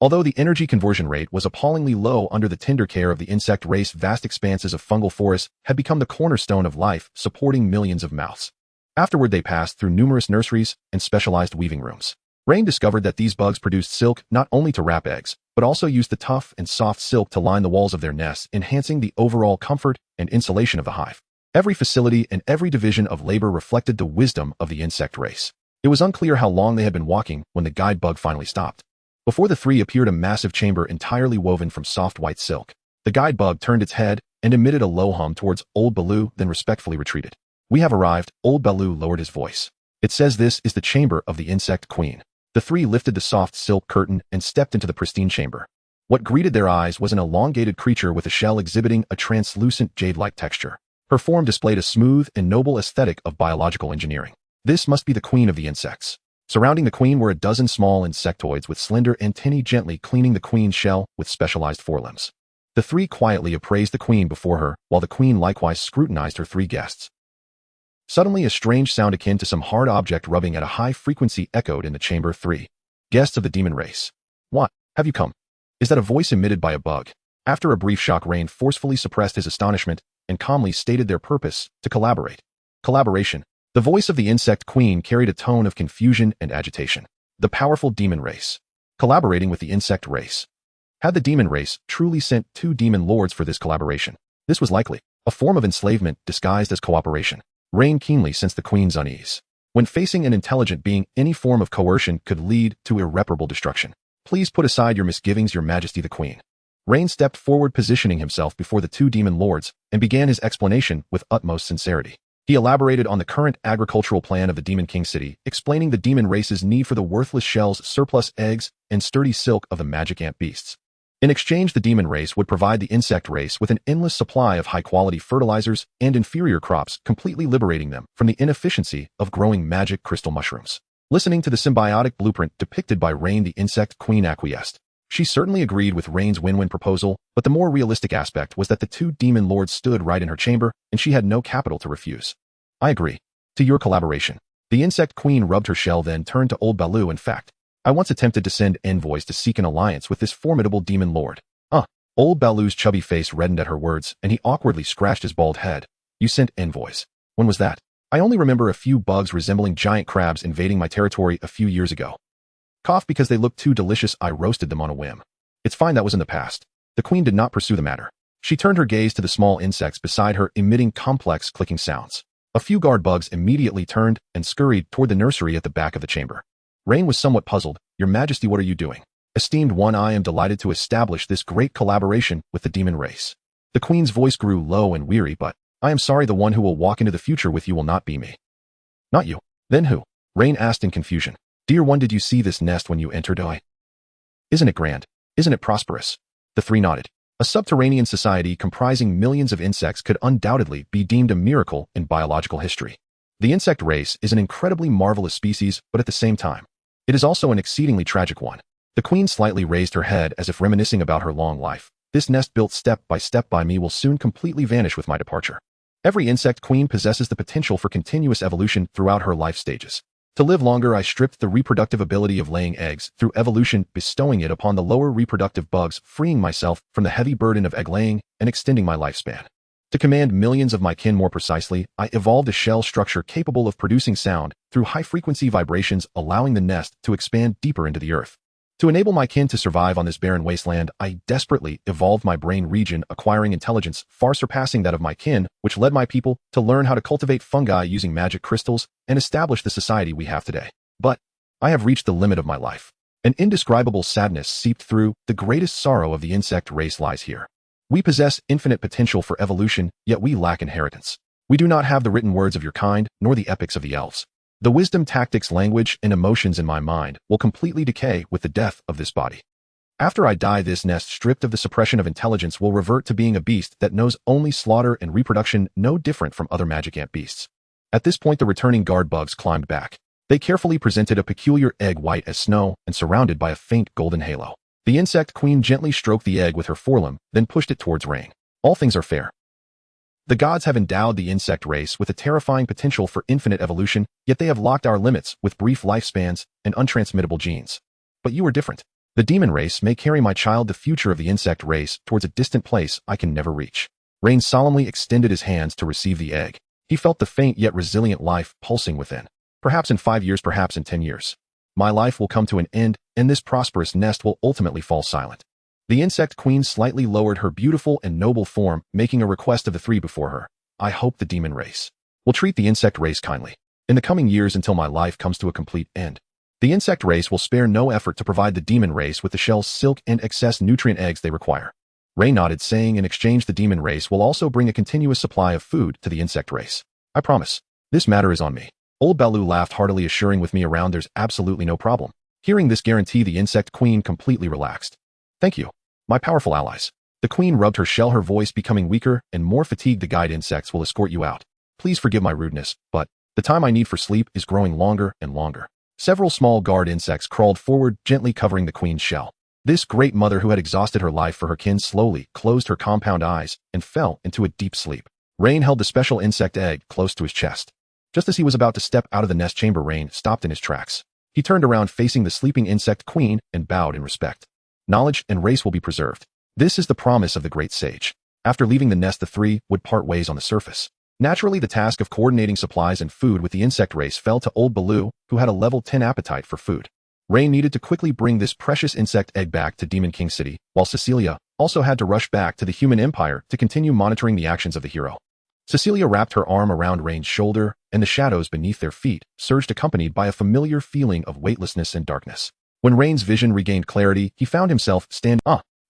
Although the energy conversion rate was appallingly low under the tender care of the insect race, vast expanses of fungal forests had become the cornerstone of life, supporting millions of mouths. Afterward, they passed through numerous nurseries and specialized weaving rooms. Rain discovered that these bugs produced silk not only to wrap eggs, but also used the tough and soft silk to line the walls of their nests, enhancing the overall comfort and insulation of the hive. Every facility and every division of labor reflected the wisdom of the insect race. It was unclear how long they had been walking when the guide bug finally stopped. Before the three appeared a massive chamber entirely woven from soft white silk. The guide bug turned its head and emitted a low hum towards old Baloo, then respectfully retreated. "We have arrived." Old Baloo lowered his voice. "It says this is the chamber of the insect queen." The three lifted the soft silk curtain and stepped into the pristine chamber. What greeted their eyes was an elongated creature with a shell exhibiting a translucent jade-like texture. Her form displayed a smooth and noble aesthetic of biological engineering. This must be the queen of the insects. Surrounding the queen were a dozen small insectoids with slender antennae gently cleaning the queen's shell with specialized forelimbs. The three quietly appraised the queen before her, while the queen likewise scrutinized her three guests. Suddenly, a strange sound akin to some hard object rubbing at a high frequency echoed in the chamber. "Three guests of the demon race. What have you come?" Is that a voice emitted by a bug? After a brief shock, Rain forcefully suppressed his astonishment and calmly stated their purpose: to collaborate. Collaboration. The voice of the insect queen carried a tone of confusion and agitation. The powerful demon race. Collaborating with the insect race. Had the demon race truly sent two demon lords for this collaboration? This was likely a form of enslavement disguised as cooperation. Rain keenly sensed the queen's unease. When facing an intelligent being, any form of coercion could lead to irreparable destruction. "Please put aside your misgivings, Your Majesty the Queen." Rain stepped forward, positioning himself before the two demon lords, and began his explanation with utmost sincerity. He elaborated on the current agricultural plan of the Demon King City, explaining the demon race's need for the worthless shells, surplus eggs, and sturdy silk of the magic ant beasts. In exchange, the demon race would provide the insect race with an endless supply of high-quality fertilizers and inferior crops, completely liberating them from the inefficiency of growing magic crystal mushrooms. Listening to the symbiotic blueprint depicted by Rain, the insect queen acquiesced. She certainly agreed with Rain's win-win proposal, but the more realistic aspect was that the two demon lords stood right in her chamber, and she had no capital to refuse. "I agree to your collaboration." The insect queen rubbed her shell, then turned to old Baloo. "In fact, I once attempted to send envoys to seek an alliance with this formidable demon lord." Old Baloo's chubby face reddened at her words, and he awkwardly scratched his bald head. "You sent envoys? When was that? I only remember a few bugs resembling giant crabs invading my territory a few years ago. Cough, because they looked too delicious, I roasted them on a whim." "It's fine, that was in the past." The queen did not pursue the matter. She turned her gaze to the small insects beside her, emitting complex clicking sounds. A few guard bugs immediately turned and scurried toward the nursery at the back of the chamber. Rain was somewhat puzzled. "Your Majesty, what are you doing?" "Esteemed one, I am delighted to establish this great collaboration with the demon race." The queen's voice grew low and weary. "But I am sorry, the one who will walk into the future with you will not be me." "Not you? Then who?" Rain asked in confusion. "Dear one, did you see this nest when you entered? Isn't it grand? Isn't it prosperous?" The three nodded. A subterranean society comprising millions of insects could undoubtedly be deemed a miracle in biological history. The insect race is an incredibly marvelous species, but at the same time, it is also an exceedingly tragic one. The queen slightly raised her head as if reminiscing about her long life. "This nest, built step by me, will soon completely vanish with my departure." Every insect queen possesses the potential for continuous evolution throughout her life stages. To live longer, I stripped the reproductive ability of laying eggs through evolution, bestowing it upon the lower reproductive bugs, freeing myself from the heavy burden of egg laying and extending my lifespan. To command millions of my kin more precisely, I evolved a shell structure capable of producing sound through high-frequency vibrations, allowing the nest to expand deeper into the earth. To enable my kin to survive on this barren wasteland, I desperately evolved my brain region, acquiring intelligence far surpassing that of my kin, which led my people to learn how to cultivate fungi using magic crystals and establish the society we have today. But I have reached the limit of my life. An indescribable sadness seeped through. The greatest sorrow of the insect race lies here. We possess infinite potential for evolution, yet we lack inheritance. We do not have the written words of your kind, nor the epics of the elves. The wisdom, tactics, language, and emotions in my mind will completely decay with the death of this body. After I die, this nest, stripped of the suppression of intelligence, will revert to being a beast that knows only slaughter and reproduction, no different from other magic ant beasts. At this point, the returning guard bugs climbed back. They carefully presented a peculiar egg, white as snow and surrounded by a faint golden halo. The insect queen gently stroked the egg with her forelimb, then pushed it towards Rain. "All things are fair. The gods have endowed the insect race with a terrifying potential for infinite evolution, yet they have locked our limits with brief lifespans and untransmittable genes. But you are different. The demon race may carry my child, the future of the insect race, towards a distant place I can never reach." Rain solemnly extended his hands to receive the egg. He felt the faint yet resilient life pulsing within. "Perhaps in 5 years, perhaps in 10 years. My life will come to an end, and this prosperous nest will ultimately fall silent." The insect queen slightly lowered her beautiful and noble form, making a request of the three before her. I hope the demon race will treat the insect race kindly in the coming years until my life comes to a complete end. The insect race will spare no effort to provide the demon race with the shell's silk and excess nutrient eggs they require. Rain nodded, saying in exchange the demon race will also bring a continuous supply of food to the insect race. I promise. This matter is on me. Old Baloo laughed heartily, assuring with me around there's absolutely no problem. Hearing this guarantee, the insect queen completely relaxed. Thank you, my powerful allies. The queen rubbed her shell, her voice becoming weaker and more fatigued. The guide insects will escort you out. Please forgive my rudeness, but the time I need for sleep is growing longer and longer. Several small guard insects crawled forward, gently covering the queen's shell. This great mother, who had exhausted her life for her kin, slowly closed her compound eyes and fell into a deep sleep. Rain held the special insect egg close to his chest. Just as he was about to step out of the nest chamber, Rain stopped in his tracks. He turned around facing the sleeping insect queen and bowed in respect. Knowledge and race will be preserved. This is the promise of the great sage. After leaving the nest, the three would part ways on the surface. Naturally, the task of coordinating supplies and food with the insect race fell to old Baloo, who had a level 10 appetite for food. Rain needed to quickly bring this precious insect egg back to Demon King City, while Cecilia also had to rush back to the human empire to continue monitoring the actions of the hero. Cecilia wrapped her arm around Rain's shoulder, and the shadows beneath their feet surged, accompanied by a familiar feeling of weightlessness and darkness. When Rain's vision regained clarity, he found himself standing.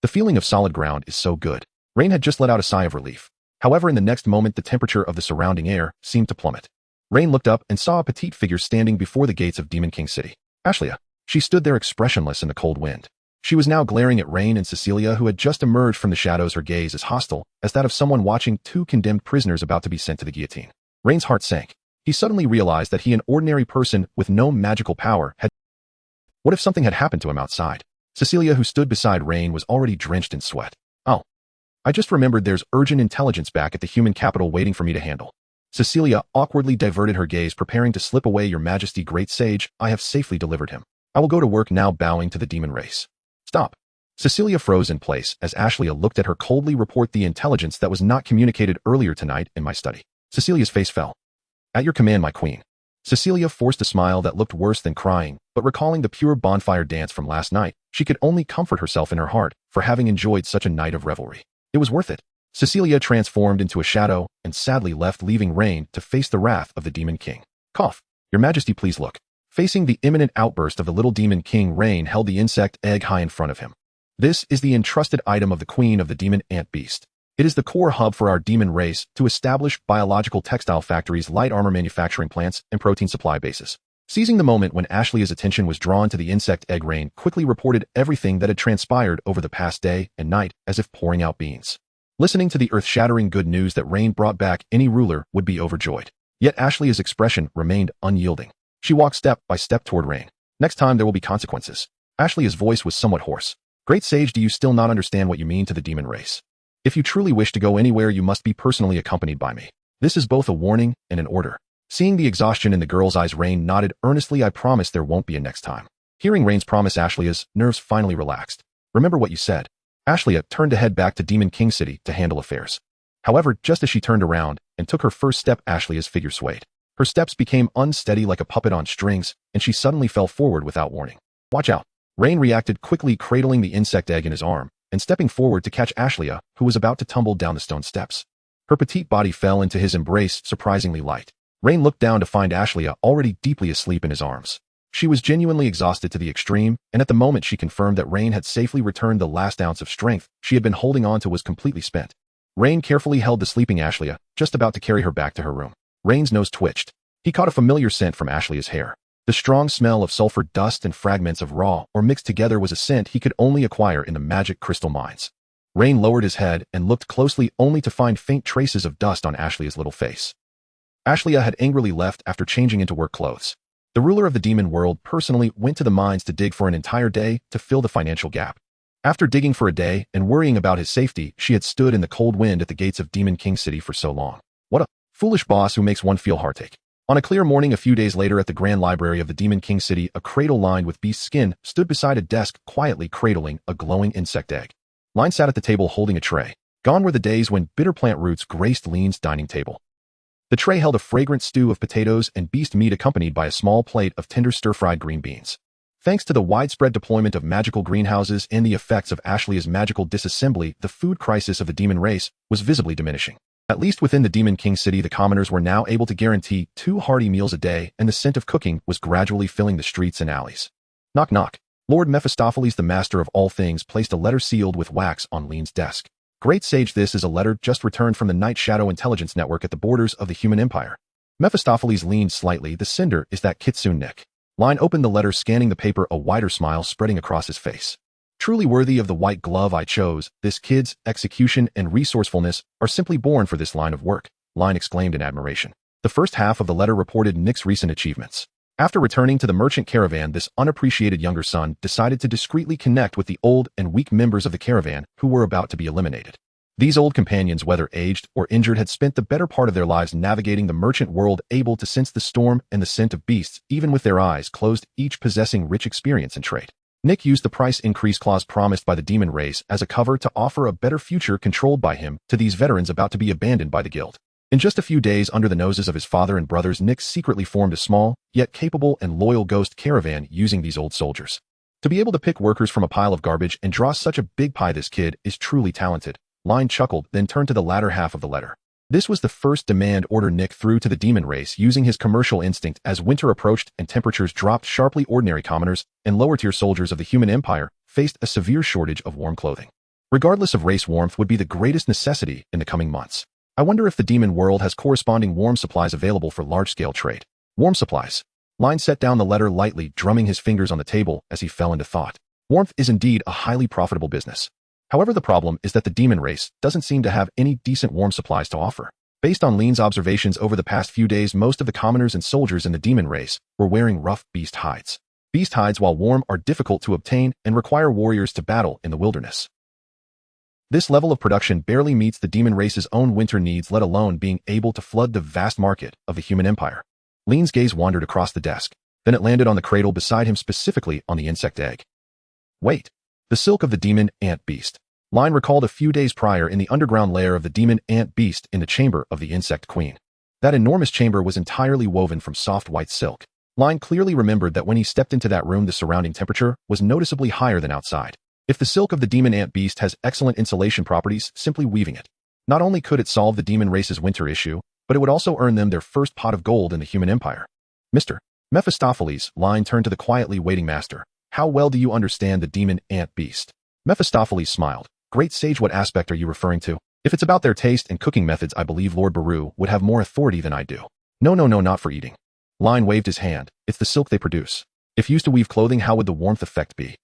The feeling of solid ground is so good. Rain had just let out a sigh of relief. However, in the next moment, the temperature of the surrounding air seemed to plummet. Rain looked up and saw a petite figure standing before the gates of Demon King City. Ashlia. She stood there expressionless in the cold wind. She was now glaring at Rain and Cecilia, who had just emerged from the shadows, her gaze as hostile as that of someone watching two condemned prisoners about to be sent to the guillotine. Rain's heart sank. He suddenly realized that he, an ordinary person with no magical power, had... What if something had happened to him outside? Cecilia, who stood beside Rain, was already drenched in sweat. Oh. I just remembered there's urgent intelligence back at the human capital waiting for me to handle. Cecilia awkwardly diverted her gaze, preparing to slip away. Your Majesty, great sage, I have safely delivered him. I will go to work now, bowing to the demon race. Stop. Cecilia froze in place as Ashlia looked at her coldly. Report the intelligence that was not communicated earlier tonight in my study. Cecilia's face fell. At your command, my queen. Cecilia forced a smile that looked worse than crying, but recalling the pure bonfire dance from last night, she could only comfort herself in her heart for having enjoyed such a night of revelry. It was worth it. Cecilia transformed into a shadow and sadly left, leaving Rain to face the wrath of the Demon King. Cough. Your Majesty, please look. Facing the imminent outburst of the little Demon King, Rain held the insect egg high in front of him. This is the entrusted item of the queen of the demon ant beast. It is the core hub for our demon race to establish biological textile factories, light armor manufacturing plants, and protein supply bases. Seizing the moment when Ashlia's attention was drawn to the insect egg, Rain quickly reported everything that had transpired over the past day and night, as if pouring out beans. Listening to the earth-shattering good news that Rain brought back, any ruler would be overjoyed. Yet Ashlia's expression remained unyielding. She walked step by step toward Rain. Next time there will be consequences. Ashlia's voice was somewhat hoarse. Great sage, do you still not understand what you mean to the demon race? If you truly wish to go anywhere, you must be personally accompanied by me. This is both a warning and an order. Seeing the exhaustion in the girl's eyes, Rain nodded earnestly. I promise there won't be a next time. Hearing Rain's promise, Ashlia's nerves finally relaxed. Remember what you said. Ashlia turned to head back to Demon King City to handle affairs. However, just as she turned around and took her first step, Ashlia's figure swayed. Her steps became unsteady like a puppet on strings, and she suddenly fell forward without warning. Watch out. Rain reacted quickly, cradling the insect egg in his arm and stepping forward to catch Ashlia, who was about to tumble down the stone steps. Her petite body fell into his embrace, surprisingly light. Rain looked down to find Ashlia already deeply asleep in his arms. She was genuinely exhausted to the extreme, and at the moment she confirmed that Rain had safely returned. The last ounce of strength she had been holding on to was completely spent. Rain carefully held the sleeping Ashlia, just about to carry her back to her room. Rain's nose twitched. He caught a familiar scent from Ashlia's hair. The strong smell of sulfur dust and fragments of raw or mixed together was a scent he could only acquire in the magic crystal mines. Rain lowered his head and looked closely, only to find faint traces of dust on Ashlia's little face. Ashlia had angrily left after changing into work clothes. The ruler of the demon world personally went to the mines to dig for an entire day to fill the financial gap. After digging for a day and worrying about his safety, she had stood in the cold wind at the gates of Demon King City for so long. What a foolish boss who makes one feel heartache. On a clear morning a few days later at the Grand Library of the Demon King City, a cradle lined with beast skin stood beside a desk, quietly cradling a glowing insect egg. Line sat at the table holding a tray. Gone were the days when bitter plant roots graced Lean's dining table. The tray held a fragrant stew of potatoes and beast meat accompanied by a small plate of tender stir-fried green beans. Thanks to the widespread deployment of magical greenhouses and the effects of Ashlia's magical disassembly, the food crisis of the demon race was visibly diminishing. At least within the Demon King city, the commoners were now able to guarantee 2 hearty meals a day, and the scent of cooking was gradually filling the streets and alleys. Knock knock. Lord Mephistopheles, the master of all things, placed a letter sealed with wax on Lean's desk. Great sage, this is a letter just returned from the Night Shadow Intelligence Network at the borders of the human empire. Mephistopheles leaned slightly. The sender is that Kitsune Nick. Lean opened the letter, scanning the paper, a wider smile spreading across his face. Truly worthy of the white glove I chose, this kid's execution and resourcefulness are simply born for this line of work, Lean exclaimed in admiration. The first half of the letter reported Nick's recent achievements. After returning to the merchant caravan, this unappreciated younger son decided to discreetly connect with the old and weak members of the caravan who were about to be eliminated. These old companions, whether aged or injured, had spent the better part of their lives navigating the merchant world, able to sense the storm and the scent of beasts, even with their eyes closed, each possessing rich experience and trait. Nick used the price increase clause promised by the demon race as a cover to offer a better future controlled by him to these veterans about to be abandoned by the guild. In just a few days, under the noses of his father and brothers, Nick secretly formed a small, yet capable and loyal ghost caravan using these old soldiers. To be able to pick workers from a pile of garbage and draw such a big pie, this kid is truly talented. Lean chuckled, then turned to the latter half of the letter. This was the first demand order Nick threw to the demon race using his commercial instinct. As winter approached and temperatures dropped sharply, ordinary commoners and lower-tier soldiers of the human empire faced a severe shortage of warm clothing. Regardless of race, warmth would be the greatest necessity in the coming months. I wonder if the demon world has corresponding warm supplies available for large-scale trade. Warm supplies. Lean set down the letter lightly, drumming his fingers on the table as he fell into thought. Warmth is indeed a highly profitable business. However, the problem is that the demon race doesn't seem to have any decent warm supplies to offer. Based on Lean's observations over the past few days, most of the commoners and soldiers in the demon race were wearing rough beast hides. Beast hides, while warm, are difficult to obtain and require warriors to battle in the wilderness. This level of production barely meets the demon race's own winter needs, let alone being able to flood the vast market of the human empire. Lean's gaze wandered across the desk. Then it landed on the cradle beside him, specifically on the insect egg. Wait. The silk of the demon ant beast. Lean recalled a few days prior in the underground lair of the demon ant beast in the chamber of the insect queen. That enormous chamber was entirely woven from soft white silk. Lean clearly remembered that when he stepped into that room, the surrounding temperature was noticeably higher than outside. If the silk of the demon ant beast has excellent insulation properties, simply weaving it, not only could it solve the demon race's winter issue, but it would also earn them their first pot of gold in the human empire. Mr. Mephistopheles, Lean turned to the quietly waiting master. How well do you understand the demon ant beast? Mephistopheles smiled. Great sage, what aspect are you referring to? If it's about their taste and cooking methods, I believe Lord Baru would have more authority than I do. No, not for eating. Lean waved his hand. It's the silk they produce. If used to weave clothing, how would the warmth effect be?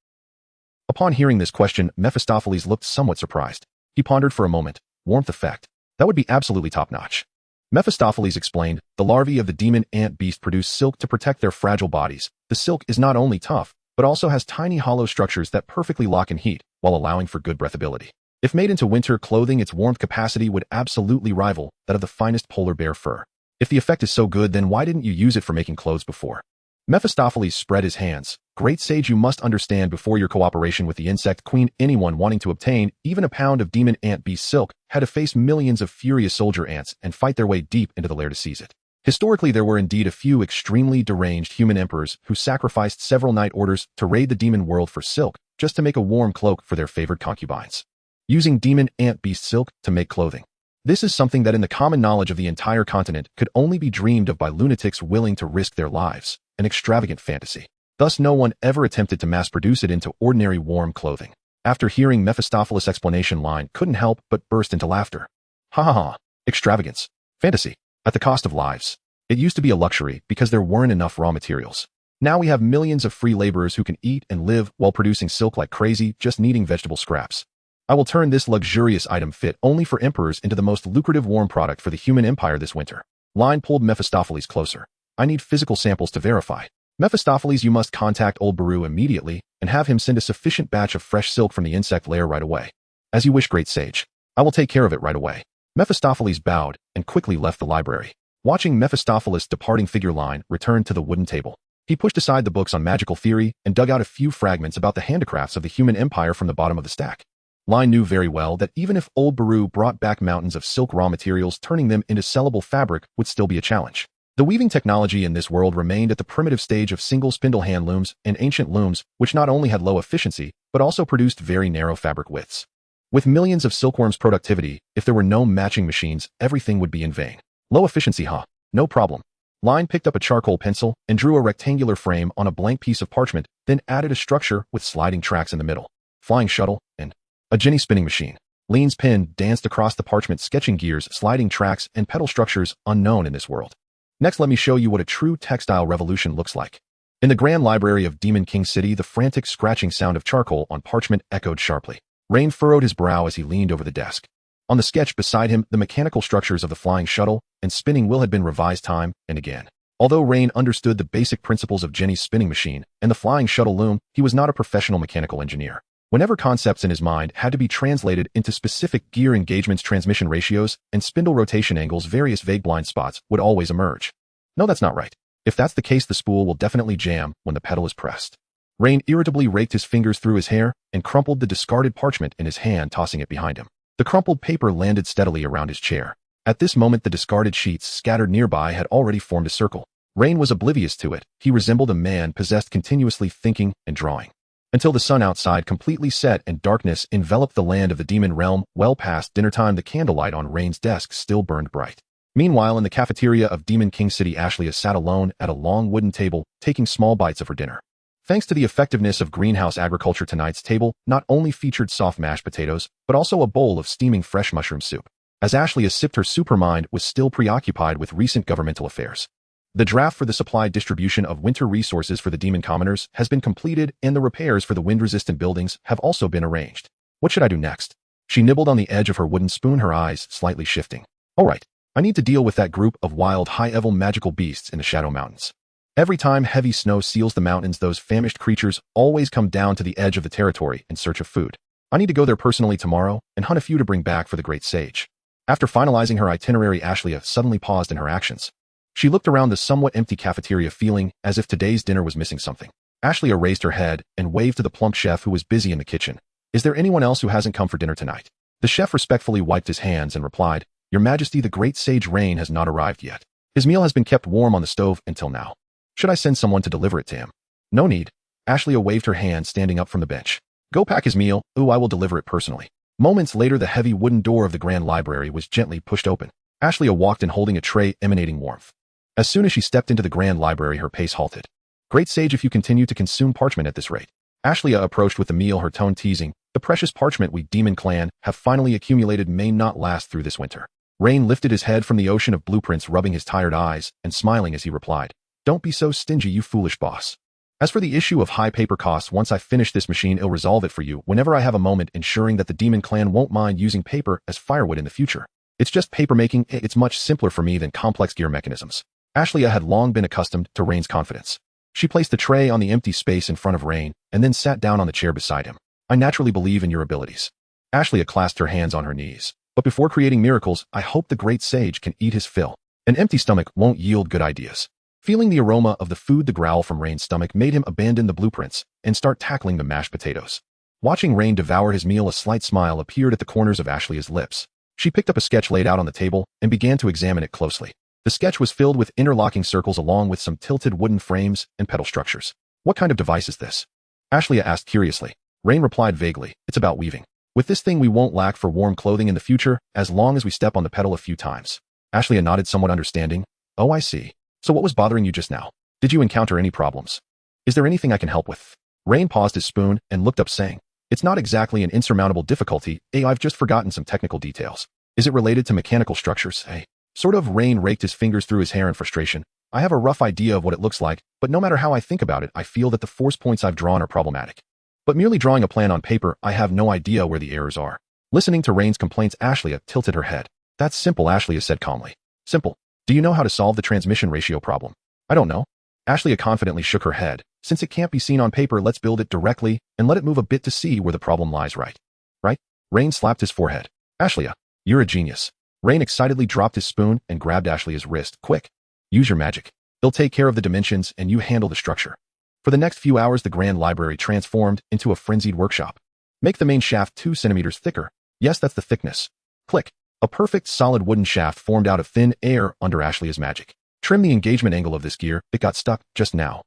Upon hearing this question, Mephistopheles looked somewhat surprised. He pondered for a moment. Warmth effect. That would be absolutely top-notch. Mephistopheles explained, the larvae of the demon ant beast produce silk to protect their fragile bodies. The silk is not only tough, but also has tiny hollow structures that perfectly lock in heat, while allowing for good breathability. If made into winter clothing, its warmth capacity would absolutely rival that of the finest polar bear fur. If the effect is so good, then why didn't you use it for making clothes before? Mephistopheles spread his hands. Great sage, you must understand, before your cooperation with the insect queen, anyone wanting to obtain even a pound of demon ant beast silk had to face millions of furious soldier ants and fight their way deep into the lair to seize it. Historically, there were indeed a few extremely deranged human emperors who sacrificed several night orders to raid the demon world for silk, just to make a warm cloak for their favored concubines. Using demon ant beast silk to make clothing. This is something that in the common knowledge of the entire continent could only be dreamed of by lunatics willing to risk their lives, an extravagant fantasy. Thus no one ever attempted to mass-produce it into ordinary warm clothing. After hearing Mephistopheles' explanation, Lean couldn't help but burst into laughter. Ha ha ha, extravagance, fantasy, at the cost of lives. It used to be a luxury because there weren't enough raw materials. Now we have millions of free laborers who can eat and live while producing silk like crazy, just needing vegetable scraps. I will turn this luxurious item fit only for emperors into the most lucrative warm product for the human empire this winter. Lean pulled Mephistopheles closer. I need physical samples to verify. Mephistopheles, you must contact old Baru immediately and have him send a sufficient batch of fresh silk from the insect lair right away. As you wish, great sage. I will take care of it right away. Mephistopheles bowed and quickly left the library. Watching Mephistopheles' departing figure, Lean returned to the wooden table. He pushed aside the books on magical theory and dug out a few fragments about the handicrafts of the human empire from the bottom of the stack. Lean knew very well that even if old Baru brought back mountains of silk raw materials, turning them into sellable fabric would still be a challenge. The weaving technology in this world remained at the primitive stage of single spindle hand looms and ancient looms, which not only had low efficiency, but also produced very narrow fabric widths. With millions of silkworms' productivity, if there were no matching machines, everything would be in vain. Low efficiency, huh? No problem. Line picked up a charcoal pencil and drew a rectangular frame on a blank piece of parchment, then added a structure with sliding tracks in the middle, flying shuttle, and a Jenny spinning machine. Lean's pen danced across the parchment, sketching gears, sliding tracks, and pedal structures unknown in this world. Next, let me show you what a true textile revolution looks like. In the grand library of Demon King City, the frantic scratching sound of charcoal on parchment echoed sharply. Rain furrowed his brow as he leaned over the desk. On the sketch beside him, the mechanical structures of the flying shuttle and spinning wheel had been revised time and again. Although Rain understood the basic principles of Jenny's spinning machine and the flying shuttle loom, he was not a professional mechanical engineer. Whenever concepts in his mind had to be translated into specific gear engagements, transmission ratios, and spindle rotation angles, various vague blind spots would always emerge. No, that's not right. If that's the case, the spool will definitely jam when the pedal is pressed. Rain irritably raked his fingers through his hair and crumpled the discarded parchment in his hand, tossing it behind him. The crumpled paper landed steadily around his chair. At this moment, the discarded sheets scattered nearby had already formed a circle. Rain was oblivious to it. He resembled a man possessed, continuously thinking and drawing. Until the sun outside completely set and darkness enveloped the land of the demon realm. Well past dinner time, the candlelight on Rain's desk still burned bright. Meanwhile, in the cafeteria of Demon King City, Ashley sat alone at a long wooden table, taking small bites of her dinner. Thanks to the effectiveness of greenhouse agriculture, tonight's table not only featured soft mashed potatoes, but also a bowl of steaming fresh mushroom soup. As Ashley sipped her soup, her mind was still preoccupied with recent governmental affairs. The draft for the supply distribution of winter resources for the demon commoners has been completed, and the repairs for the wind-resistant buildings have also been arranged. What should I do next? She nibbled on the edge of her wooden spoon, her eyes slightly shifting. All right, I need to deal with that group of wild, high-level magical beasts in the Shadow Mountains. Every time heavy snow seals the mountains, those famished creatures always come down to the edge of the territory in search of food. I need to go there personally tomorrow and hunt a few to bring back for the Great Sage. After finalizing her itinerary, Ashley suddenly paused in her actions. She looked around the somewhat empty cafeteria, feeling as if today's dinner was missing something. Ashley raised her head and waved to the plump chef who was busy in the kitchen. Is there anyone else who hasn't come for dinner tonight? The chef respectfully wiped his hands and replied, Your Majesty, the great sage Rain has not arrived yet. His meal has been kept warm on the stove until now. Should I send someone to deliver it to him? No need. Ashley waved her hand, standing up from the bench. Go pack his meal. I will deliver it personally. Moments later, the heavy wooden door of the grand library was gently pushed open. Ashley walked in, holding a tray emanating warmth. As soon as she stepped into the grand library, her pace halted. Great sage, if you continue to consume parchment at this rate. Ashley approached with the meal, her tone teasing. The precious parchment we demon clan have finally accumulated may not last through this winter. Rain lifted his head from the ocean of blueprints, rubbing his tired eyes and smiling as he replied, Don't be so stingy, you foolish boss. As for the issue of high paper costs, once I finish this machine, I'll resolve it for you whenever I have a moment, ensuring that the demon clan won't mind using paper as firewood in the future. It's just paper making. It's much simpler for me than complex gear mechanisms. Ashley had long been accustomed to Rain's confidence. She placed the tray on the empty space in front of Rain and then sat down on the chair beside him. I naturally believe in your abilities. Ashley clasped her hands on her knees. But before creating miracles, I hope the great sage can eat his fill. An empty stomach won't yield good ideas. Feeling the aroma of the food, the growl from Rain's stomach made him abandon the blueprints and start tackling the mashed potatoes. Watching Rain devour his meal, a slight smile appeared at the corners of Ashley's lips. She picked up a sketch laid out on the table and began to examine it closely. The sketch was filled with interlocking circles along with some tilted wooden frames and pedal structures. What kind of device is this? Ashley asked curiously. Rain replied vaguely, It's about weaving. With this thing we won't lack for warm clothing in the future, as long as we step on the pedal a few times. Ashley nodded, somewhat understanding. Oh, I see. So what was bothering you just now? Did you encounter any problems? Is there anything I can help with? Rain paused his spoon and looked up, saying, It's not exactly an insurmountable difficulty. I've just forgotten some technical details. Is it related to mechanical structures? Sort of. Rain raked his fingers through his hair in frustration. I have a rough idea of what it looks like, but no matter how I think about it, I feel that the force points I've drawn are problematic. But merely drawing a plan on paper, I have no idea where the errors are. Listening to Rain's complaints, Ashley tilted her head. That's simple, Ashley said calmly. Simple. Do you know how to solve the transmission ratio problem? I don't know. Ashley confidently shook her head. Since it can't be seen on paper, let's build it directly and let it move a bit to see where the problem lies, right? Right? Rain slapped his forehead. Ashley, you're a genius. Rain excitedly dropped his spoon and grabbed Ashley's wrist. Quick. Use your magic. It'll take care of the dimensions and you handle the structure. For the next few hours, the grand library transformed into a frenzied workshop. Make the main shaft 2 centimeters thicker. Yes, that's the thickness. Click. A perfect solid wooden shaft formed out of thin air under Ashley's magic. Trim the engagement angle of this gear. It got stuck just now.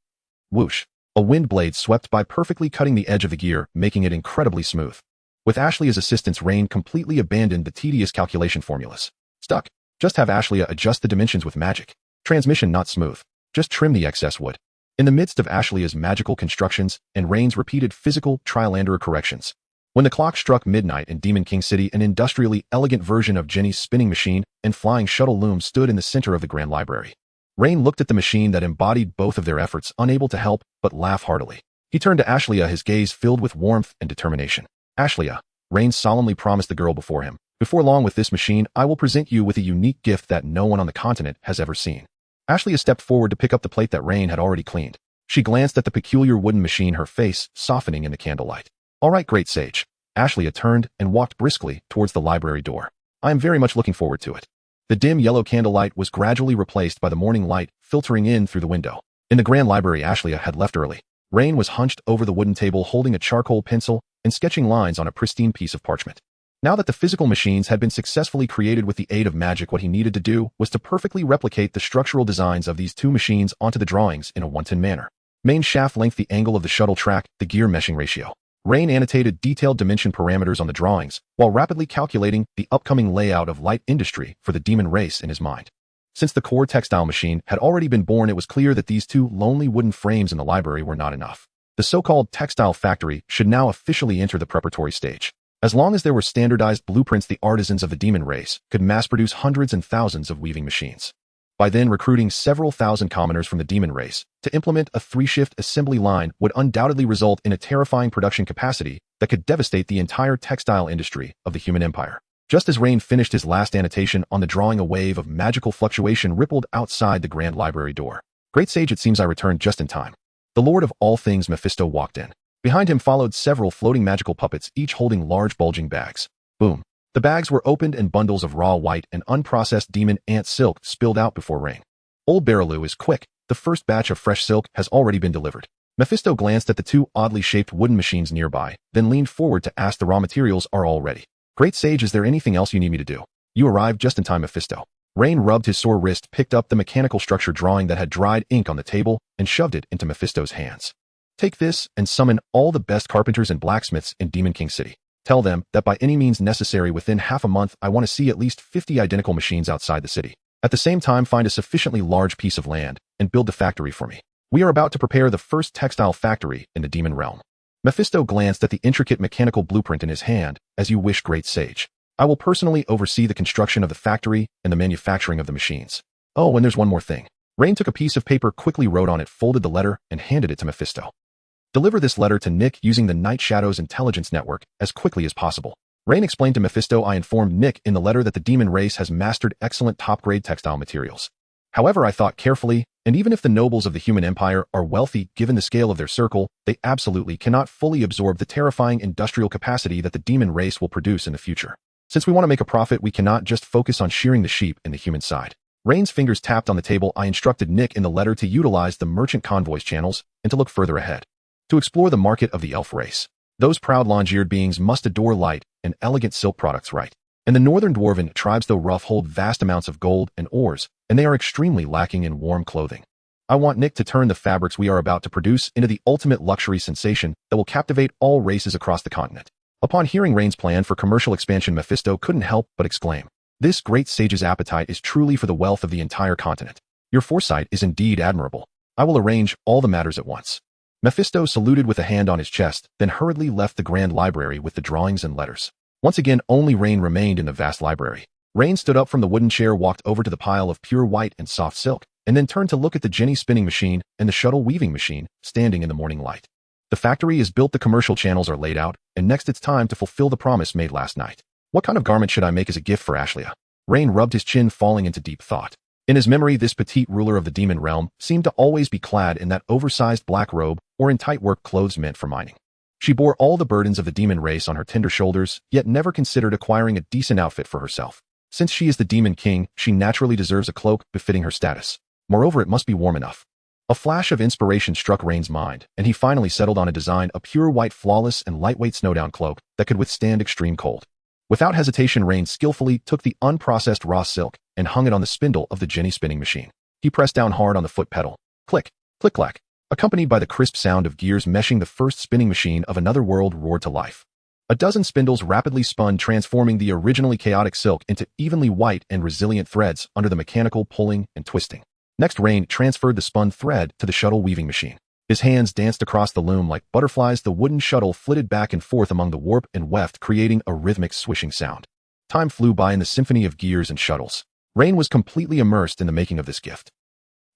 Whoosh. A wind blade swept by, perfectly cutting the edge of the gear, making it incredibly smooth. With Ashley's assistance, Rain completely abandoned the tedious calculation formulas. Stuck. Just have Ashley adjust the dimensions with magic. Transmission not smooth. Just trim the excess wood. In the midst of Ashley's magical constructions and Rain's repeated physical trial-and-error corrections, when the clock struck midnight in Demon King City, an industrially elegant version of Jenny's spinning machine and flying shuttle loom stood in the center of the grand library. Rain looked at the machine that embodied both of their efforts, unable to help but laugh heartily. He turned to Ashley, his gaze filled with warmth and determination. Ashley, Rain solemnly promised the girl before him, before long with this machine, I will present you with a unique gift that no one on the continent has ever seen. Ashley stepped forward to pick up the plate that Rain had already cleaned. She glanced at the peculiar wooden machine, her face softening in the candlelight. All right, great sage. Ashley turned and walked briskly towards the library door. I am very much looking forward to it. The dim yellow candlelight was gradually replaced by the morning light filtering in through the window. In the grand library, Ashley had left early. Rain was hunched over the wooden table holding a charcoal pencil and sketching lines on a pristine piece of parchment. Now that the physical machines had been successfully created with the aid of magic, what he needed to do was to perfectly replicate the structural designs of these two machines onto the drawings in a wanton manner. Main shaft length, the angle of the shuttle track, the gear meshing ratio. Rain annotated detailed dimension parameters on the drawings while rapidly calculating the upcoming layout of light industry for the demon race in his mind. Since the core textile machine had already been born, it was clear that these two lonely wooden frames in the library were not enough. The so-called textile factory should now officially enter the preparatory stage. As long as there were standardized blueprints, the artisans of the demon race could mass-produce hundreds and thousands of weaving machines. By then, recruiting several thousand commoners from the demon race to implement a 3-shift assembly line would undoubtedly result in a terrifying production capacity that could devastate the entire textile industry of the human empire. Just as Rain finished his last annotation on the drawing, a wave of magical fluctuation rippled outside the grand library door. Great sage, it seems I returned just in time. The Lord of all things, Mephisto, walked in. Behind him followed several floating magical puppets, each holding large bulging bags. Boom. The bags were opened and bundles of raw white and unprocessed demon ant silk spilled out before Rain. Old Baraloo is quick. The first batch of fresh silk has already been delivered. Mephisto glanced at the two oddly shaped wooden machines nearby, then leaned forward to ask, the raw materials are all ready. Great sage, is there anything else you need me to do? You arrived just in time, Mephisto. Rain rubbed his sore wrist, picked up the mechanical structure drawing that had dried ink on the table, and shoved it into Mephisto's hands. Take this and summon all the best carpenters and blacksmiths in Demon King City. Tell them that by any means necessary within half a month I want to see at least 50 identical machines outside the city. At the same time, find a sufficiently large piece of land and build the factory for me. We are about to prepare the first textile factory in the demon realm. Mephisto glanced at the intricate mechanical blueprint in his hand. As you wish, great sage. I will personally oversee the construction of the factory and the manufacturing of the machines. Oh, and there's one more thing. Rain took a piece of paper, quickly wrote on it, folded the letter, and handed it to Mephisto. Deliver this letter to Nick using the Night Shadows intelligence network as quickly as possible. Rain explained to Mephisto, I informed Nick in the letter that the demon race has mastered excellent top-grade textile materials. However, I thought carefully, and even if the nobles of the human empire are wealthy given the scale of their circle, they absolutely cannot fully absorb the terrifying industrial capacity that the demon race will produce in the future. Since we want to make a profit, we cannot just focus on shearing the sheep in the human side. Rain's fingers tapped on the table. I instructed Nick in the letter to utilize the merchant convoys channels and to look further ahead. To explore the market of the elf race. Those proud long-eared beings must adore light and elegant silk products, right? And the northern dwarven tribes, though rough, hold vast amounts of gold and ores, and they are extremely lacking in warm clothing. I want Nick to turn the fabrics we are about to produce into the ultimate luxury sensation that will captivate all races across the continent. Upon hearing Rain's plan for commercial expansion, Mephisto couldn't help but exclaim, this great sage's appetite is truly for the wealth of the entire continent. Your foresight is indeed admirable. I will arrange all the matters at once. Mephisto saluted with a hand on his chest, then hurriedly left the grand library with the drawings and letters. Once again, only Rain remained in the vast library. Rain stood up from the wooden chair, walked over to the pile of pure white and soft silk, and then turned to look at the Jenny spinning machine and the shuttle weaving machine standing in the morning light. The factory is built, the commercial channels are laid out, and next it's time to fulfill the promise made last night. What kind of garment should I make as a gift for Ashley? Rain rubbed his chin, falling into deep thought. In his memory, this petite ruler of the demon realm seemed to always be clad in that oversized black robe or in tight work clothes meant for mining. She bore all the burdens of the demon race on her tender shoulders, yet never considered acquiring a decent outfit for herself. Since she is the demon king, she naturally deserves a cloak befitting her status. Moreover, it must be warm enough. A flash of inspiration struck Rain's mind, and he finally settled on a design, a pure white, flawless, and lightweight snowdown cloak that could withstand extreme cold. Without hesitation, Rain skillfully took the unprocessed raw silk and hung it on the spindle of the Jenny spinning machine. He pressed down hard on the foot pedal. Click, click, clack. Accompanied by the crisp sound of gears meshing, the first spinning machine of another world roared to life. A dozen spindles rapidly spun, transforming the originally chaotic silk into evenly white and resilient threads under the mechanical pulling and twisting. Next, Rain transferred the spun thread to the shuttle weaving machine. His hands danced across the loom like butterflies. The wooden shuttle flitted back and forth among the warp and weft, creating a rhythmic swishing sound. Time flew by in the symphony of gears and shuttles. Rain was completely immersed in the making of this gift.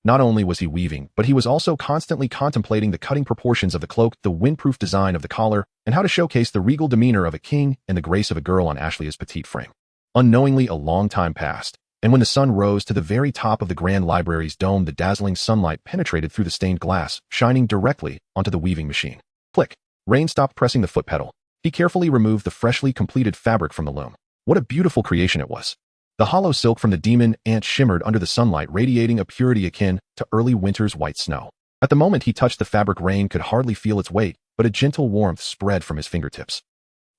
Not only was he weaving, but he was also constantly contemplating the cutting proportions of the cloak, the windproof design of the collar, and how to showcase the regal demeanor of a king and the grace of a girl on Ashley's petite frame. Unknowingly, a long time passed, and when the sun rose to the very top of the Grand Library's dome, the dazzling sunlight penetrated through the stained glass, shining directly onto the weaving machine. Click! Rain stopped pressing the foot pedal. He carefully removed the freshly completed fabric from the loom. What a beautiful creation it was! The hollow silk from the demon ant shimmered under the sunlight, radiating a purity akin to early winter's white snow. At the moment he touched the fabric, Rain could hardly feel its weight, but a gentle warmth spread from his fingertips.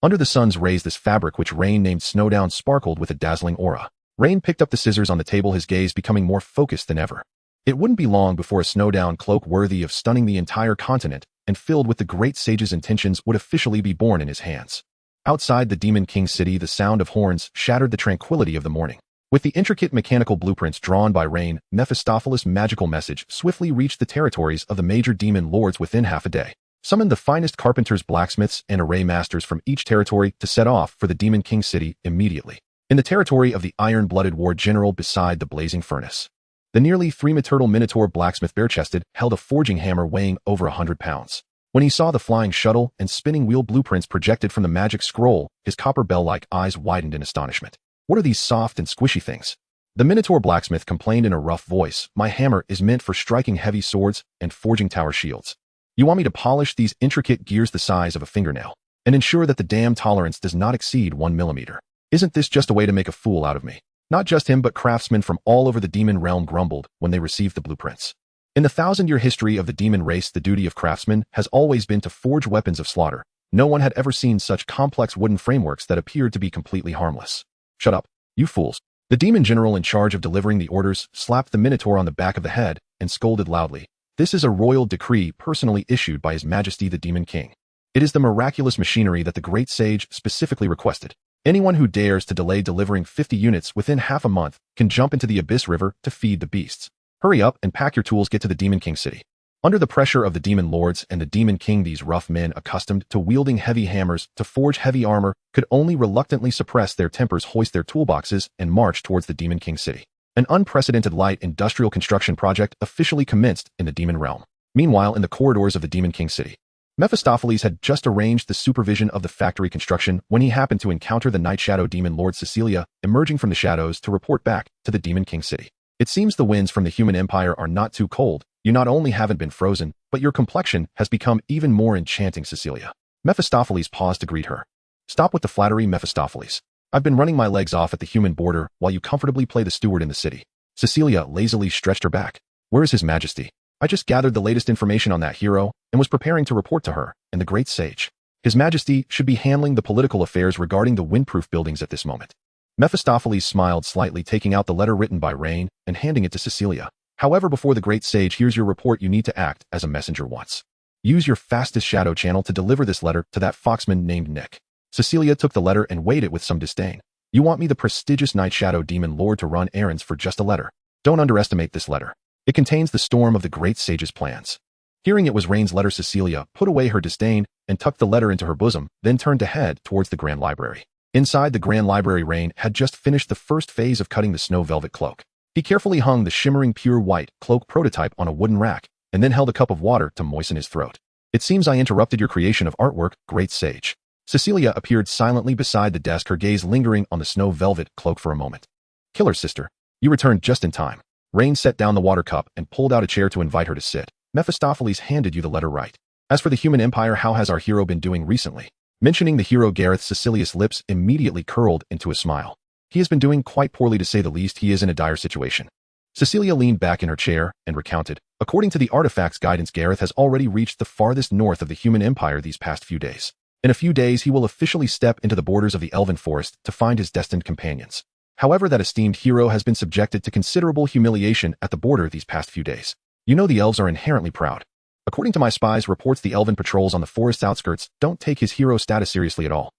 Under the sun's rays, this fabric, which Rain named Snowdown, sparkled with a dazzling aura. Rain picked up the scissors on the table, his gaze becoming more focused than ever. It wouldn't be long before a Snowdown cloak worthy of stunning the entire continent and filled with the great sage's intentions would officially be born in his hands. Outside the Demon King city, the sound of horns shattered the tranquility of the morning. With the intricate mechanical blueprints drawn by Rain, Mephistopheles' magical message swiftly reached the territories of the major demon lords within half a day. Summoned the finest carpenters, blacksmiths, and array masters from each territory to set off for the Demon King city immediately. In the territory of the iron-blooded war general beside the blazing furnace, the nearly 3-meter minotaur blacksmith, bare-chested, held a forging hammer weighing over 100 pounds. When he saw the flying shuttle and spinning wheel blueprints projected from the magic scroll, his copper bell-like eyes widened in astonishment. What are these soft and squishy things? The minotaur blacksmith complained in a rough voice. My hammer is meant for striking heavy swords and forging tower shields. You want me to polish these intricate gears the size of a fingernail and ensure that the dam tolerance does not exceed 1 millimeter? Isn't this just a way to make a fool out of me? Not just him, but craftsmen from all over the demon realm grumbled when they received the blueprints. In the 1,000-year history of the demon race, the duty of craftsmen has always been to forge weapons of slaughter. No one had ever seen such complex wooden frameworks that appeared to be completely harmless. Shut up, you fools. The demon general in charge of delivering the orders slapped the minotaur on the back of the head and scolded loudly. This is a royal decree personally issued by His Majesty the Demon King. It is the miraculous machinery that the great sage specifically requested. Anyone who dares to delay delivering 50 units within half a month can jump into the Abyss River to feed the beasts. Hurry up and pack your tools, get to the Demon King city. Under the pressure of the demon lords and the Demon King, these rough men accustomed to wielding heavy hammers to forge heavy armor could only reluctantly suppress their tempers, hoist their toolboxes, and march towards the Demon King city. An unprecedented light industrial construction project officially commenced in the demon realm. Meanwhile, in the corridors of the Demon King city, Mephistopheles had just arranged the supervision of the factory construction when he happened to encounter the Night Shadow Demon Lord Cecilia emerging from the shadows to report back to the Demon King city. It seems the winds from the human empire are not too cold. You not only haven't been frozen, but your complexion has become even more enchanting, Cecilia. Mephistopheles paused to greet her. Stop with the flattery, Mephistopheles. I've been running my legs off at the human border while you comfortably play the steward in the city. Cecilia lazily stretched her back. Where is His Majesty? I just gathered the latest information on that hero and was preparing to report to her and the great sage. His Majesty should be handling the political affairs regarding the windproof buildings at this moment. Mephistopheles smiled slightly, taking out the letter written by Rain and handing it to Cecilia. However, before the great sage hears your report, you need to act as a messenger once. Use your fastest shadow channel to deliver this letter to that foxman named Nick. Cecilia took the letter and weighed it with some disdain. You want me, the prestigious Night Shadow Demon Lord, to run errands for just a letter? Don't underestimate this letter. It contains the storm of the great sage's plans. Hearing it was Rain's letter, Cecilia put away her disdain and tucked the letter into her bosom, then turned to head towards the Grand Library. Inside the Grand Library, Rain had just finished the first phase of cutting the snow velvet cloak. He carefully hung the shimmering pure white cloak prototype on a wooden rack and then held a cup of water to moisten his throat. It seems I interrupted your creation of artwork, great sage. Cecilia appeared silently beside the desk, her gaze lingering on the snow velvet cloak for a moment. Killer sister, you returned just in time. Rain set down the water cup and pulled out a chair to invite her to sit. Mephistopheles handed you the letter right. As for the human empire, how has our hero been doing recently? Mentioning the hero Gareth, Cecilia's lips immediately curled into a smile. He has been doing quite poorly, to say the least. He is in a dire situation. Cecilia leaned back in her chair and recounted. According to the artifact's guidance, Gareth has already reached the farthest north of the human empire these past few days. In a few days, he will officially step into the borders of the elven forest to find his destined companions. However, that esteemed hero has been subjected to considerable humiliation at the border these past few days. You know the elves are inherently proud. According to my spies' reports, the elven patrols on the forest's outskirts don't take his hero status seriously at all.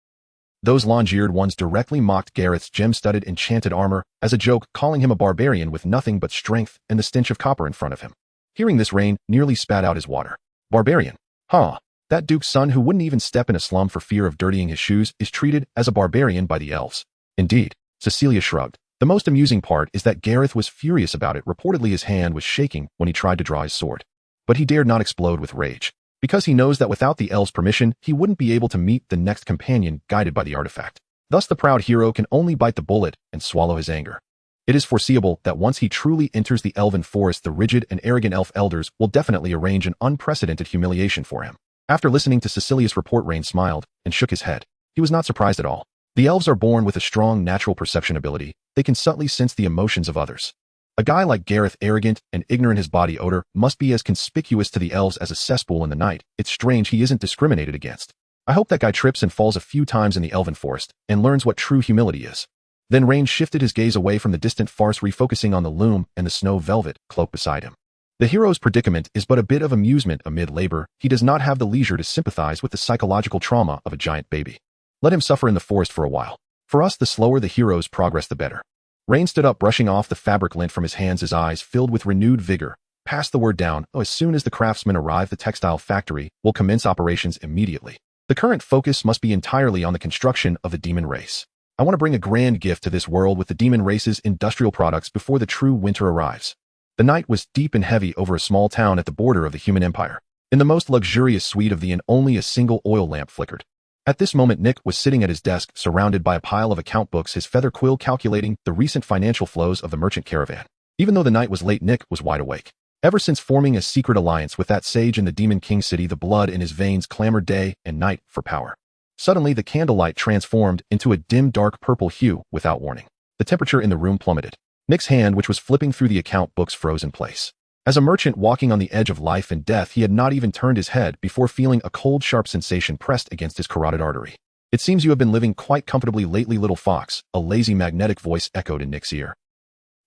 Those long-eared ones directly mocked Gareth's gem-studded enchanted armor as a joke, calling him a barbarian with nothing but strength and the stench of copper in front of him. Hearing this, Rain nearly spat out his water. Barbarian? Huh. That duke's son who wouldn't even step in a slum for fear of dirtying his shoes is treated as a barbarian by the elves. Indeed. Cecilia shrugged. The most amusing part is that Gareth was furious about it. Reportedly his hand was shaking when he tried to draw his sword. But he dared not explode with rage, because he knows that without the elves' permission, he wouldn't be able to meet the next companion guided by the artifact. Thus the proud hero can only bite the bullet and swallow his anger. It is foreseeable that once he truly enters the elven forest, the rigid and arrogant elf elders will definitely arrange an unprecedented humiliation for him. After listening to Cecilia's report, Rain smiled and shook his head. He was not surprised at all. The elves are born with a strong natural perception ability. They can subtly sense the emotions of others. A guy like Gareth, arrogant and ignorant, his body odor must be as conspicuous to the elves as a cesspool in the night. It's strange he isn't discriminated against. I hope that guy trips and falls a few times in the elven forest and learns what true humility is. Then Rain shifted his gaze away from the distant farce, refocusing on the loom and the snow velvet cloak beside him. The hero's predicament is but a bit of amusement amid labor. He does not have the leisure to sympathize with the psychological trauma of a giant baby. Let him suffer in the forest for a while. For us, the slower the hero's progress, the better. Rain stood up, brushing off the fabric lint from his hands, his eyes filled with renewed vigor. Pass the word down. As soon as the craftsmen arrive, the textile factory will commence operations immediately. The current focus must be entirely on the construction of the demon race. I want to bring a grand gift to this world with the demon race's industrial products before the true winter arrives. The night was deep and heavy over a small town at the border of the human empire. In the most luxurious suite of the inn, only a single oil lamp flickered. At this moment, Nick was sitting at his desk, surrounded by a pile of account books, his feather quill calculating the recent financial flows of the merchant caravan. Even though the night was late, Nick was wide awake. Ever since forming a secret alliance with that sage in the Demon King City, the blood in his veins clamored day and night for power. Suddenly, the candlelight transformed into a dim, dark purple hue without warning. The temperature in the room plummeted. Nick's hand, which was flipping through the account books, froze in place. As a merchant walking on the edge of life and death, he had not even turned his head before feeling a cold, sharp sensation pressed against his carotid artery. It seems you have been living quite comfortably lately, little fox, a lazy, magnetic voice echoed in Nick's ear.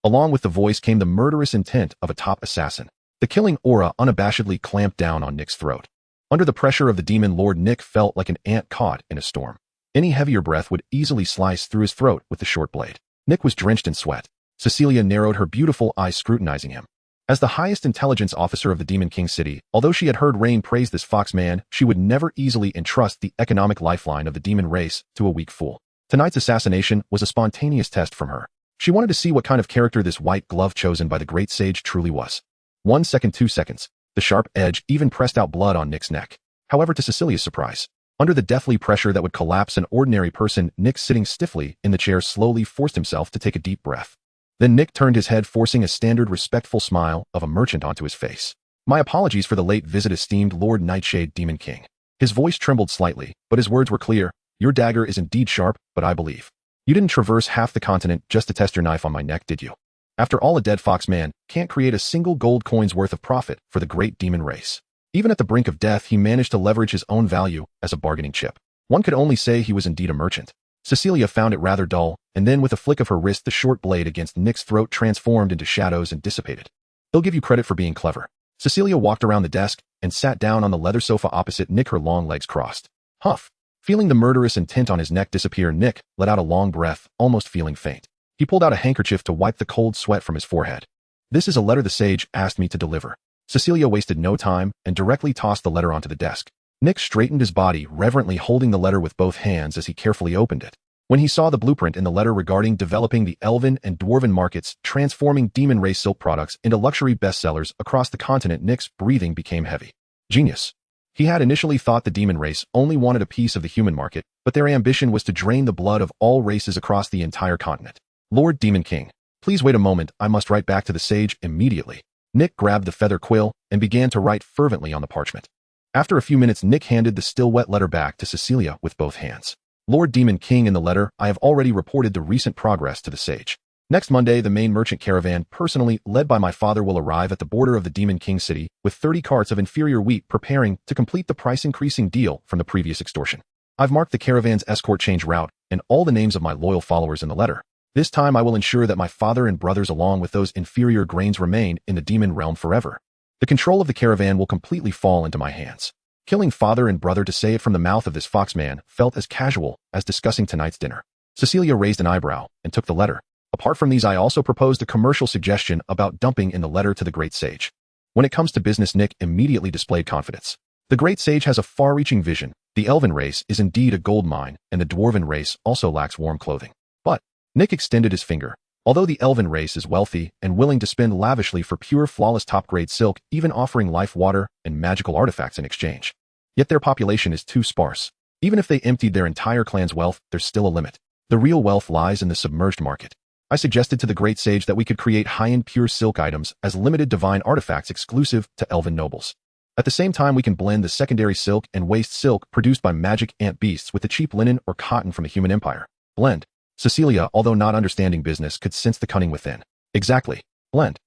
Along with the voice came the murderous intent of a top assassin. The killing aura unabashedly clamped down on Nick's throat. Under the pressure of the demon lord, Nick felt like an ant caught in a storm. Any heavier breath would easily slice through his throat with the short blade. Nick was drenched in sweat. Cecilia narrowed her beautiful eyes, scrutinizing him. As the highest intelligence officer of the Demon King City, although she had heard Rain praise this fox man, she would never easily entrust the economic lifeline of the demon race to a weak fool. Tonight's assassination was a spontaneous test from her. She wanted to see what kind of character this white glove chosen by the great sage truly was. 1 second, 2 seconds. The sharp edge even pressed out blood on Nick's neck. However, to Cecilia's surprise, under the deathly pressure that would collapse an ordinary person, Nick, sitting stiffly in the chair, slowly forced himself to take a deep breath. Then Nick turned his head, forcing a standard respectful smile of a merchant onto his face. My apologies for the late visit, esteemed Lord Nightshade Demon King. His voice trembled slightly, but his words were clear. Your dagger is indeed sharp, but I believe. You didn't traverse half the continent just to test your knife on my neck, did you? After all, a dead fox man can't create a single gold coin's worth of profit for the great demon race. Even at the brink of death, he managed to leverage his own value as a bargaining chip. One could only say he was indeed a merchant. Cecilia found it rather dull, and then with a flick of her wrist, the short blade against Nick's throat transformed into shadows and dissipated. He'll give you credit for being clever. Cecilia walked around the desk and sat down on the leather sofa opposite Nick, her long legs crossed. Huff. Feeling the murderous intent on his neck disappear, Nick let out a long breath, almost feeling faint. He pulled out a handkerchief to wipe the cold sweat from his forehead. This is a letter the sage asked me to deliver. Cecilia wasted no time and directly tossed the letter onto the desk. Nick straightened his body, reverently holding the letter with both hands as he carefully opened it. When he saw the blueprint in the letter regarding developing the elven and dwarven markets, transforming demon race silk products into luxury bestsellers across the continent, Nick's breathing became heavy. Genius. He had initially thought the demon race only wanted a piece of the human market, but their ambition was to drain the blood of all races across the entire continent. Lord Demon King, please wait a moment, I must write back to the sage immediately. Nick grabbed the feather quill and began to write fervently on the parchment. After a few minutes, Nick handed the still wet letter back to Cecilia with both hands. Lord Demon King, in the letter, I have already reported the recent progress to the sage. Next Monday, the main merchant caravan, personally led by my father, will arrive at the border of the Demon King City with 30 carts of inferior wheat, preparing to complete the price-increasing deal from the previous extortion. I've marked the caravan's escort change route and all the names of my loyal followers in the letter. This time I will ensure that my father and brothers, along with those inferior grains, remain in the demon realm forever. The control of the caravan will completely fall into my hands. Killing father and brother to say it from the mouth of this foxman felt as casual as discussing tonight's dinner. Cecilia raised an eyebrow and took the letter. Apart from these, I also proposed a commercial suggestion about dumping in the letter to the great sage. When it comes to business, Nick immediately displayed confidence. The great sage has a far-reaching vision. The elven race is indeed a gold mine, and the dwarven race also lacks warm clothing. But Nick extended his finger. Although the elven race is wealthy and willing to spend lavishly for pure, flawless top-grade silk, even offering life water and magical artifacts in exchange, yet their population is too sparse. Even if they emptied their entire clan's wealth, there's still a limit. The real wealth lies in the submerged market. I suggested to the great sage that we could create high-end pure silk items as limited divine artifacts exclusive to elven nobles. At the same time, we can blend the secondary silk and waste silk produced by magic ant beasts with the cheap linen or cotton from the human empire. Blend. Cecilia, although not understanding business, could sense the cunning within. Exactly. Blend.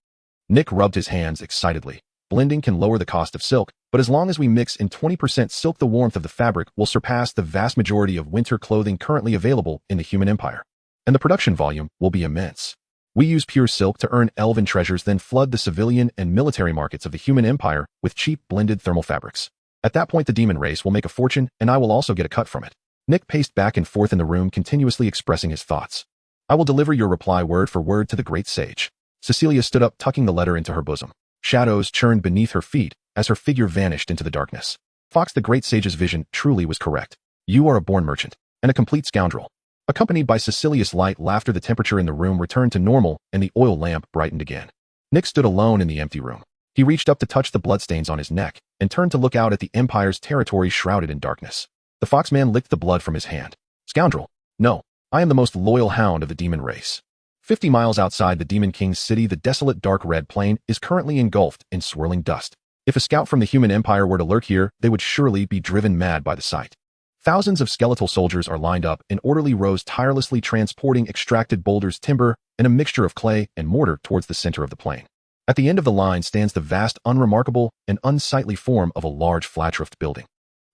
Nick rubbed his hands excitedly. Blending can lower the cost of silk, but as long as we mix in 20% silk, the warmth of the fabric will surpass the vast majority of winter clothing currently available in the human empire. And the production volume will be immense. We use pure silk to earn elven treasures, then flood the civilian and military markets of the human empire with cheap blended thermal fabrics. At that point, the demon race will make a fortune, and I will also get a cut from it. Nick paced back and forth in the room, continuously expressing his thoughts. I will deliver your reply word for word to the great sage. Cecilia stood up, tucking the letter into her bosom. Shadows churned beneath her feet as her figure vanished into the darkness. Fox, the great sage's vision truly was correct. You are a born merchant and a complete scoundrel. Accompanied by Cecilia's light laughter, the temperature in the room returned to normal and the oil lamp brightened again. Nick stood alone in the empty room. He reached up to touch the bloodstains on his neck and turned to look out at the Empire's territory shrouded in darkness. The foxman licked the blood from his hand. Scoundrel. No, I am the most loyal hound of the demon race. 50 miles outside the Demon King's city, the desolate dark red plain is currently engulfed in swirling dust. If a scout from the human empire were to lurk here, they would surely be driven mad by the sight. Thousands of skeletal soldiers are lined up in orderly rows, tirelessly transporting extracted boulders, timber, and a mixture of clay and mortar towards the center of the plain. At the end of the line stands the vast, unremarkable, and unsightly form of a large flat-roofed building.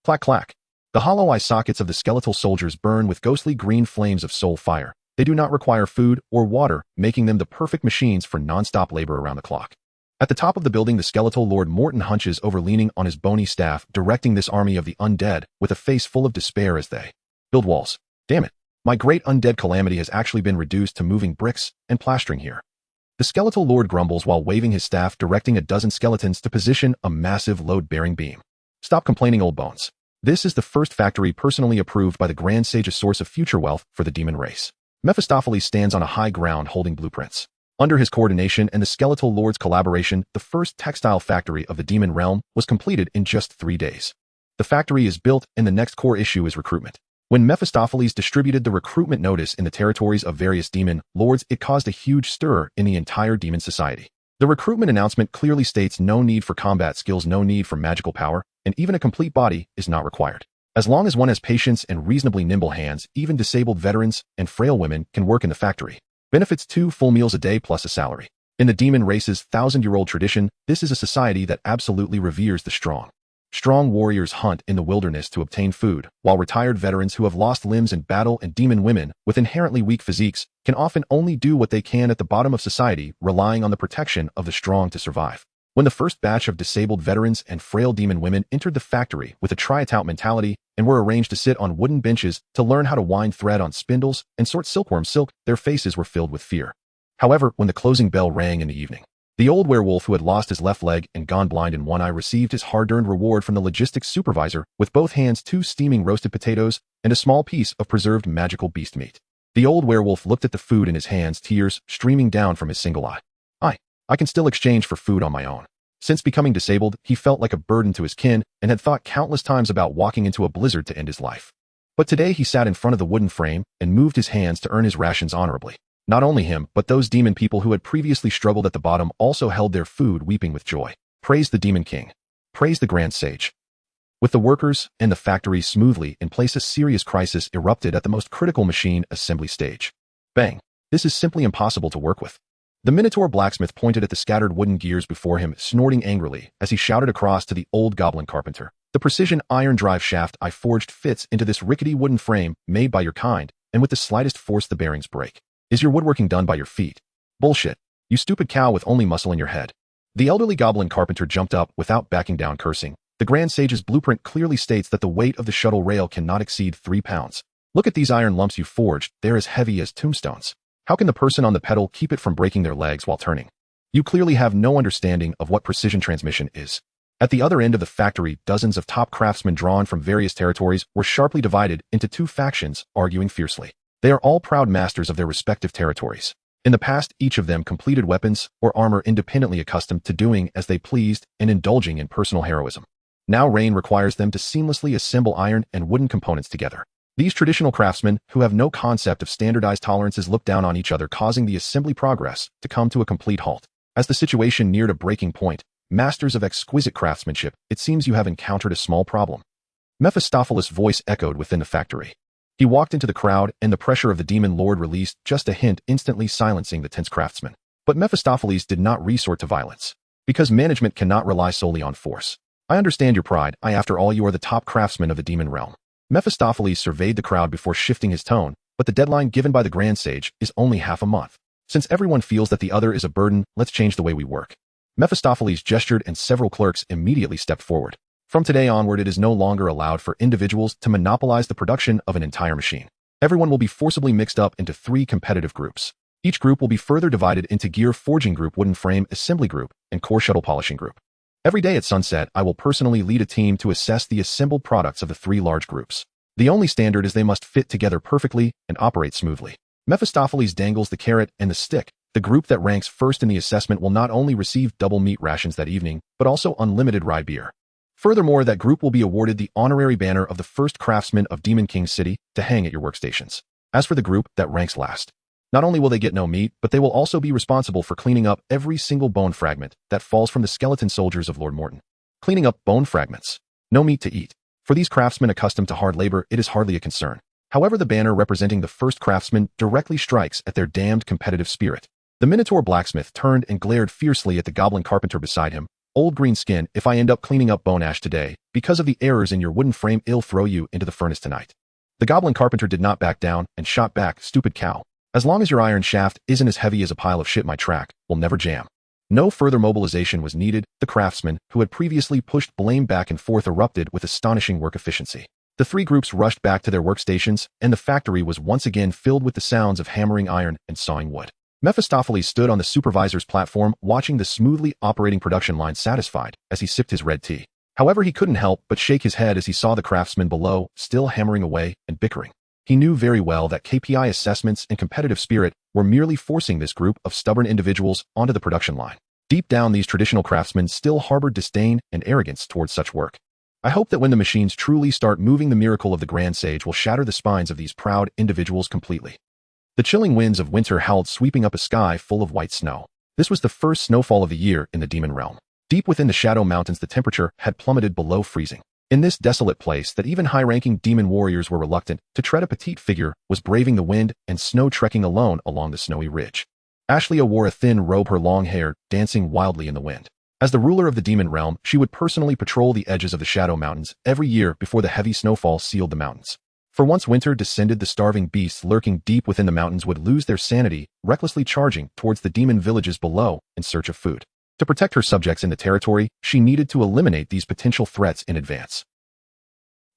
Clack clack. The hollow eye sockets of the skeletal soldiers burn with ghostly green flames of soul fire. They do not require food or water, making them the perfect machines for non-stop labor around the clock. At the top of the building, the skeletal Lord Morton hunches over, leaning on his bony staff, directing this army of the undead with a face full of despair as they build walls. Damn it. My great undead calamity has actually been reduced to moving bricks and plastering here. The skeletal lord grumbles while waving his staff, directing a dozen skeletons to position a massive load-bearing beam. Stop complaining, old bones. This is the first factory personally approved by the Grand Sage, a source of future wealth for the demon race. Mephistopheles stands on a high ground holding blueprints. Under his coordination and the skeletal lord's collaboration, the first textile factory of the demon realm was completed in just 3 days. The factory is built, and the next core issue is recruitment. When Mephistopheles distributed the recruitment notice in the territories of various demon lords, it caused a huge stir in the entire demon society. The recruitment announcement clearly states no need for combat skills, no need for magical power, and even a complete body is not required. As long as one has patience and reasonably nimble hands, even disabled veterans and frail women can work in the factory. Benefits: 2 full meals a day plus a salary. In the demon race's 1,000-year-old tradition, this is a society that absolutely reveres the strong. Strong warriors hunt in the wilderness to obtain food, while retired veterans who have lost limbs in battle and demon women with inherently weak physiques can often only do what they can at the bottom of society, relying on the protection of the strong to survive. When the first batch of disabled veterans and frail demon women entered the factory with a try-it-out mentality and were arranged to sit on wooden benches to learn how to wind thread on spindles and sort silkworm silk, their faces were filled with fear. However, when the closing bell rang in the evening, the old werewolf who had lost his left leg and gone blind in one eye received his hard-earned reward from the logistics supervisor with both hands 2 steaming roasted potatoes and a small piece of preserved magical beast meat. The old werewolf looked at the food in his hands, tears streaming down from his single eye. I can still exchange for food on my own. Since becoming disabled, he felt like a burden to his kin and had thought countless times about walking into a blizzard to end his life. But today he sat in front of the wooden frame and moved his hands to earn his rations honorably. Not only him, but those demon people who had previously struggled at the bottom also held their food, weeping with joy. Praise the Demon King. Praise the Grand Sage. With the workers and the factory smoothly in place, a serious crisis erupted at the most critical machine assembly stage. Bang! This is simply impossible to work with. The Minotaur blacksmith pointed at the scattered wooden gears before him, snorting angrily as he shouted across to the old goblin carpenter. The precision iron drive shaft I forged fits into this rickety wooden frame made by your kind, and with the slightest force the bearings break. Is your woodworking done by your feet? Bullshit. You stupid cow with only muscle in your head. The elderly goblin carpenter jumped up without backing down, cursing. The Grand Sage's blueprint clearly states that the weight of the shuttle rail cannot exceed 3 pounds. Look at these iron lumps you forged, they're as heavy as tombstones. How can the person on the pedal keep it from breaking their legs while turning? You clearly have no understanding of what precision transmission is. At the other end of the factory, dozens of top craftsmen drawn from various territories were sharply divided into two factions, arguing fiercely. They are all proud masters of their respective territories. In the past, each of them completed weapons or armor independently, accustomed to doing as they pleased and indulging in personal heroism. Now Rain requires them to seamlessly assemble iron and wooden components together. These traditional craftsmen, who have no concept of standardized tolerances, look down on each other, causing the assembly progress to come to a complete halt. As the situation neared a breaking point, masters of exquisite craftsmanship, it seems you have encountered a small problem. Mephistopheles' voice echoed within the factory. He walked into the crowd, and the pressure of the demon lord released just a hint, instantly silencing the tense craftsmen. But Mephistopheles did not resort to violence. Because management cannot rely solely on force. I understand your pride. After all, you are the top craftsman of the demon realm. Mephistopheles surveyed the crowd before shifting his tone, but the deadline given by the Grand Sage is only half a month. Since everyone feels that the other is a burden, let's change the way we work. Mephistopheles gestured, and several clerks immediately stepped forward. From today onward, it is no longer allowed for individuals to monopolize the production of an entire machine. Everyone will be forcibly mixed up into 3 competitive groups. Each group will be further divided into gear forging group, wooden frame assembly group, and core shuttle polishing group. Every day at sunset, I will personally lead a team to assess the assembled products of the 3 large groups. The only standard is they must fit together perfectly and operate smoothly. Mephistopheles dangles the carrot and the stick. The group that ranks first in the assessment will not only receive double meat rations that evening, but also unlimited rye beer. Furthermore, that group will be awarded the honorary banner of the first craftsman of Demon King City to hang at your workstations. As for the group that ranks last, not only will they get no meat, but they will also be responsible for cleaning up every single bone fragment that falls from the skeleton soldiers of Lord Morton. Cleaning up bone fragments. No meat to eat. For these craftsmen accustomed to hard labor, it is hardly a concern. However, the banner representing the first craftsman directly strikes at their damned competitive spirit. The Minotaur blacksmith turned and glared fiercely at the goblin carpenter beside him. Old green skin, if I end up cleaning up bone ash today, because of the errors in your wooden frame, I'll throw you into the furnace tonight. The goblin carpenter did not back down and shot back, stupid cow. As long as your iron shaft isn't as heavy as a pile of shit, my track will never jam. No further mobilization was needed. The craftsmen, who had previously pushed blame back and forth, erupted with astonishing work efficiency. The 3 groups rushed back to their workstations, and the factory was once again filled with the sounds of hammering iron and sawing wood. Mephistopheles stood on the supervisor's platform, watching the smoothly operating production line, satisfied as he sipped his red tea. However, he couldn't help but shake his head as he saw the craftsmen below, still hammering away and bickering. He knew very well that KPI assessments and competitive spirit were merely forcing this group of stubborn individuals onto the production line. Deep down, these traditional craftsmen still harbored disdain and arrogance towards such work. I hope that when the machines truly start moving, the miracle of the Grand Sage will shatter the spines of these proud individuals completely. The chilling winds of winter howled, sweeping up a sky full of white snow. This was the first snowfall of the year in the demon realm. Deep within the Shadow Mountains, the temperature had plummeted below freezing. In this desolate place that even high-ranking demon warriors were reluctant to tread, a petite figure was braving the wind and snow, trekking alone along the snowy ridge. Ashlia wore a thin robe, her long hair dancing wildly in the wind. As the ruler of the demon realm, she would personally patrol the edges of the Shadow Mountains every year before the heavy snowfall sealed the mountains. For once winter descended, the starving beasts lurking deep within the mountains would lose their sanity, recklessly charging towards the demon villages below in search of food. To protect her subjects in the territory, she needed to eliminate these potential threats in advance.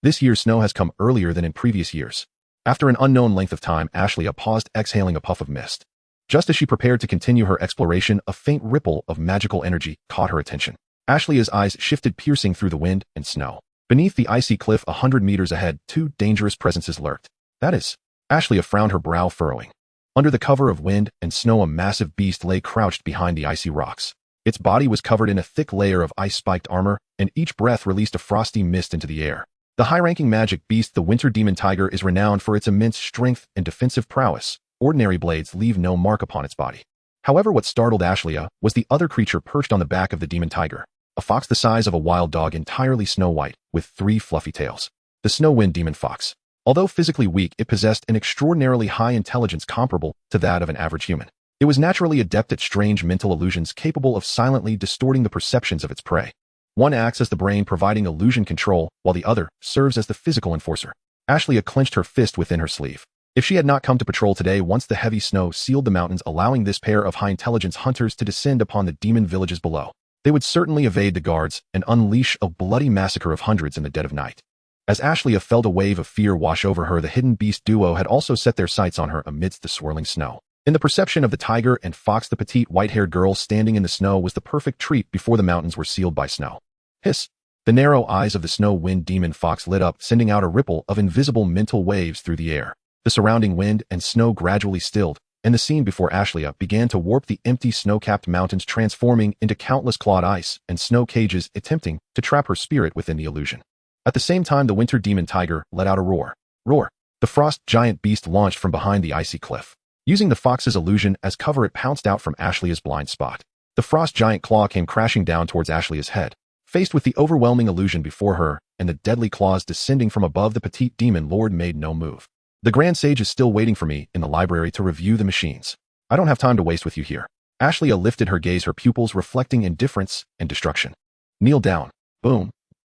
This year's snow has come earlier than in previous years. After an unknown length of time, Ashlia paused, exhaling a puff of mist. Just as she prepared to continue her exploration, a faint ripple of magical energy caught her attention. Ashlia's eyes shifted, piercing through the wind and snow. Beneath the icy cliff 100 meters ahead, 2 dangerous presences lurked. That is, Ashlia frowned, her brow furrowing. Under the cover of wind and snow, a massive beast lay crouched behind the icy rocks. Its body was covered in a thick layer of ice-spiked armor, and each breath released a frosty mist into the air. The high-ranking magic beast, the winter demon tiger, is renowned for its immense strength and defensive prowess. Ordinary blades leave no mark upon its body. However, what startled Ashlia was the other creature perched on the back of the demon tiger. A fox the size of a wild dog, entirely snow-white, with 3 fluffy tails. The Snowwind demon fox. Although physically weak, it possessed an extraordinarily high intelligence comparable to that of an average human. It was naturally adept at strange mental illusions, capable of silently distorting the perceptions of its prey. One acts as the brain, providing illusion control, while the other serves as the physical enforcer. Ashlia clenched her fist within her sleeve. If she had not come to patrol today, once the heavy snow sealed the mountains, allowing this pair of high-intelligence hunters to descend upon the demon villages below, They would certainly evade the guards and unleash a bloody massacre of hundreds in the dead of night. As Ashley felt a wave of fear wash over her, the hidden beast duo had also set their sights on her amidst the swirling snow. In the perception of the tiger and fox, the petite white-haired girl standing in the snow was the perfect treat before the mountains were sealed by snow. Hiss! The narrow eyes of the snow wind demon fox lit up, sending out a ripple of invisible mental waves through the air. The surrounding wind and snow gradually stilled, and the scene before Ashley began to warp, the empty snow-capped mountains transforming into countless clawed ice and snow cages, attempting to trap her spirit within the illusion. At the same time, the winter demon tiger let out a roar. Roar! The frost giant beast launched from behind the icy cliff. Using the fox's illusion as cover, it pounced out from Ashley's blind spot. The frost giant claw came crashing down towards Ashley's head. Faced with the overwhelming illusion before her and the deadly claws descending from above, the petite demon lord made no move. The Grand Sage is still waiting for me in the library to review the machines. I don't have time to waste with you here. Ashley lifted her gaze, her pupils reflecting indifference and destruction. Kneel down. Boom.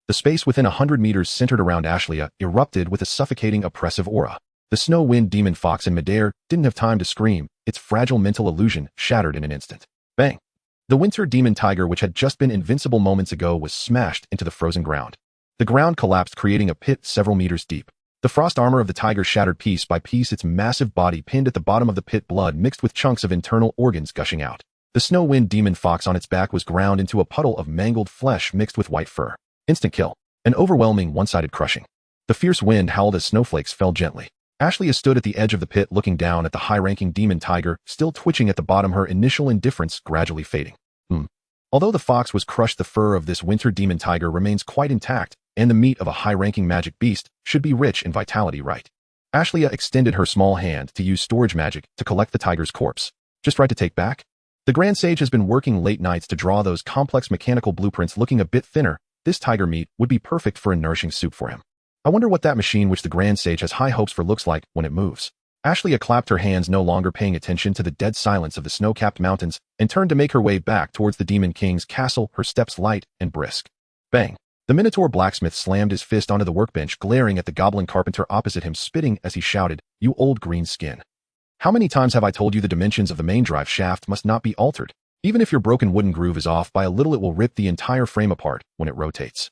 The space within 100 meters centered around Ashley erupted with a suffocating, oppressive aura. The snow wind demon fox in midair didn't have time to scream. Its fragile mental illusion shattered in an instant. Bang! The winter demon tiger, which had just been invincible moments ago, was smashed into the frozen ground. The ground collapsed, creating a pit several meters deep. The frost armor of the tiger shattered piece by piece, its massive body pinned at the bottom of the pit, blood mixed with chunks of internal organs gushing out. The snow wind demon fox on its back was ground into a puddle of mangled flesh mixed with white fur. Instant kill. An overwhelming, one-sided crushing. The fierce wind howled as snowflakes fell gently. Ashley stood at the edge of the pit, looking down at the high-ranking demon tiger, still twitching at the bottom, her initial indifference gradually fading. Although the fox was crushed, the fur of this winter demon tiger remains quite intact, and the meat of a high-ranking magic beast should be rich in vitality, right? Ashley extended her small hand to use storage magic to collect the tiger's corpse. Just right to take back? The Grand Sage has been working late nights to draw those complex mechanical blueprints. Looking a bit thinner, this tiger meat would be perfect for a nourishing soup for him. I wonder what that machine, which the Grand Sage has high hopes for, looks like when it moves. Ashley clapped her hands, no longer paying attention to the dead silence of the snow-capped mountains, and turned to make her way back towards the Demon King's castle, her steps light and brisk. Bang! The Minotaur blacksmith slammed his fist onto the workbench, glaring at the goblin carpenter opposite him, spitting as he shouted, "You old green skin! How many times have I told you the dimensions of the main drive shaft must not be altered? Even if your broken wooden groove is off by a little, it will rip the entire frame apart when it rotates.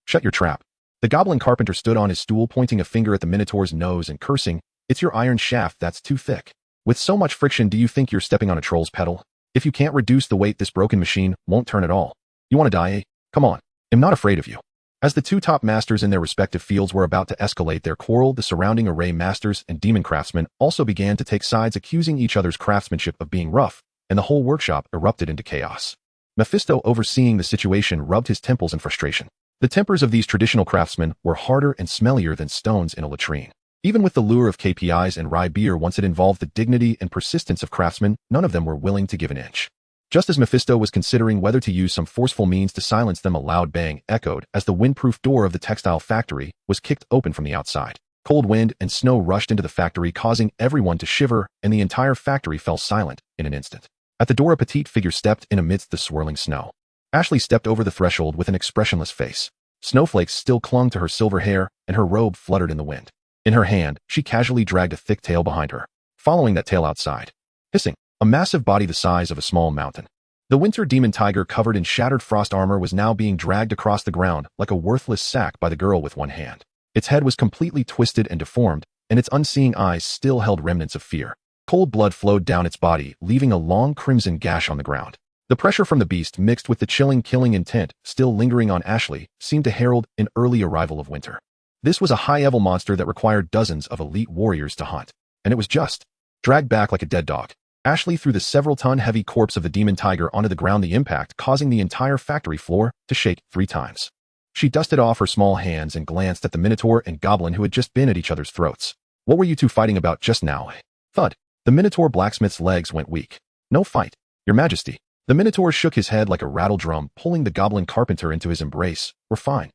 Shut your trap." The goblin carpenter stood on his stool, pointing a finger at the Minotaur's nose and cursing, "It's your iron shaft that's too thick. With so much friction, do you think you're stepping on a troll's pedal? If you can't reduce the weight, this broken machine won't turn at all. You want to die, eh? Come on. I'm not afraid of you." As the two top masters in their respective fields were about to escalate their quarrel, the surrounding array masters and demon craftsmen also began to take sides, accusing each other's craftsmanship of being rough, and the whole workshop erupted into chaos. Mephisto, overseeing the situation, rubbed his temples in frustration. The tempers of these traditional craftsmen were harder and smellier than stones in a latrine. Even with the lure of KPIs and rye beer, once it involved the dignity and persistence of craftsmen, none of them were willing to give an inch. Just as Mephisto was considering whether to use some forceful means to silence them, a loud bang echoed as the windproof door of the textile factory was kicked open from the outside. Cold wind and snow rushed into the factory, causing everyone to shiver, and the entire factory fell silent in an instant. At the door, a petite figure stepped in amidst the swirling snow. Ashley stepped over the threshold with an expressionless face. Snowflakes still clung to her silver hair, and her robe fluttered in the wind. In her hand, she casually dragged a thick tail behind her, following that tail outside. Hissing, a massive body the size of a small mountain. The winter demon tiger, covered in shattered frost armor, was now being dragged across the ground like a worthless sack by the girl with one hand. Its head was completely twisted and deformed, and its unseeing eyes still held remnants of fear. Cold blood flowed down its body, leaving a long crimson gash on the ground. The pressure from the beast, mixed with the chilling, killing intent still lingering on Ashley, seemed to herald an early arrival of winter. This was a high-level monster that required dozens of elite warriors to hunt, and it was just dragged back like a dead dog. Ashley threw the several-ton heavy corpse of the demon tiger onto the ground, the impact causing the entire factory floor to shake 3 times. She dusted off her small hands and glanced at the Minotaur and Goblin, who had just been at each other's throats. "What were you two fighting about just now?" Thud. The Minotaur blacksmith's legs went weak. "No fight, Your Majesty." The Minotaur shook his head like a rattle drum, pulling the Goblin carpenter into his embrace. "We're fine.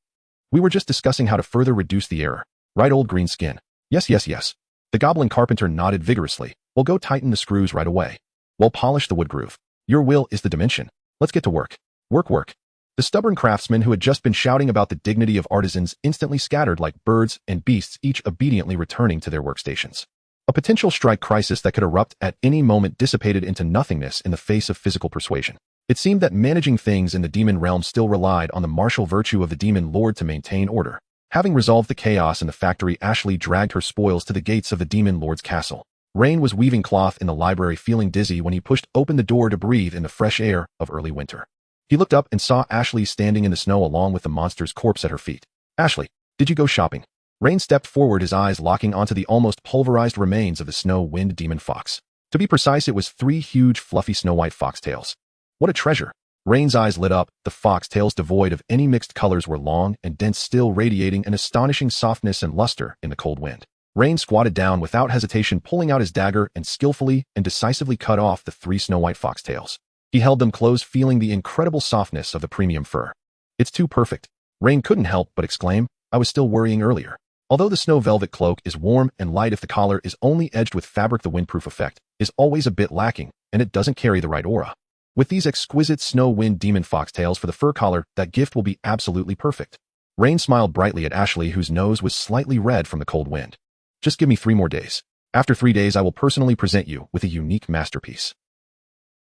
We were just discussing how to further reduce the error. Right, old green skin?" Yes. The Goblin carpenter nodded vigorously. "We'll go tighten the screws right away. We'll polish the wood groove. Your will is the dimension. Let's get to work." Work. The stubborn craftsmen, who had just been shouting about the dignity of artisans, instantly scattered like birds and beasts, each obediently returning to their workstations. A potential strike crisis that could erupt at any moment dissipated into nothingness in the face of physical persuasion. It seemed that managing things in the demon realm still relied on the martial virtue of the demon lord to maintain order. Having resolved the chaos in the factory, Ashley dragged her spoils to the gates of the demon lord's castle. Rain was weaving cloth in the library, feeling dizzy when he pushed open the door to breathe in the fresh air of early winter. He looked up and saw Ashley standing in the snow along with the monster's corpse at her feet. "Ashley, did you go shopping?" Rain stepped forward, his eyes locking onto the almost pulverized remains of the snow-wind demon fox. To be precise, it was 3 huge, fluffy snow-white foxtails. What a treasure! Rain's eyes lit up. The foxtails, devoid of any mixed colors, were long and dense, still radiating an astonishing softness and luster in the cold wind. Rain squatted down without hesitation, pulling out his dagger and skillfully and decisively cut off the 3 snow-white foxtails. He held them close, feeling the incredible softness of the premium fur. "It's too perfect." Rain couldn't help but exclaim. "I was still worrying earlier." Although the snow velvet cloak is warm and light, if the collar is only edged with fabric, the windproof effect is always a bit lacking, and it doesn't carry the right aura. With these exquisite snow-wind demon foxtails for the fur collar, that gift will be absolutely perfect. Rain smiled brightly at Ashley, whose nose was slightly red from the cold wind. "Just give me 3 more days. After 3 days, I will personally present you with a unique masterpiece."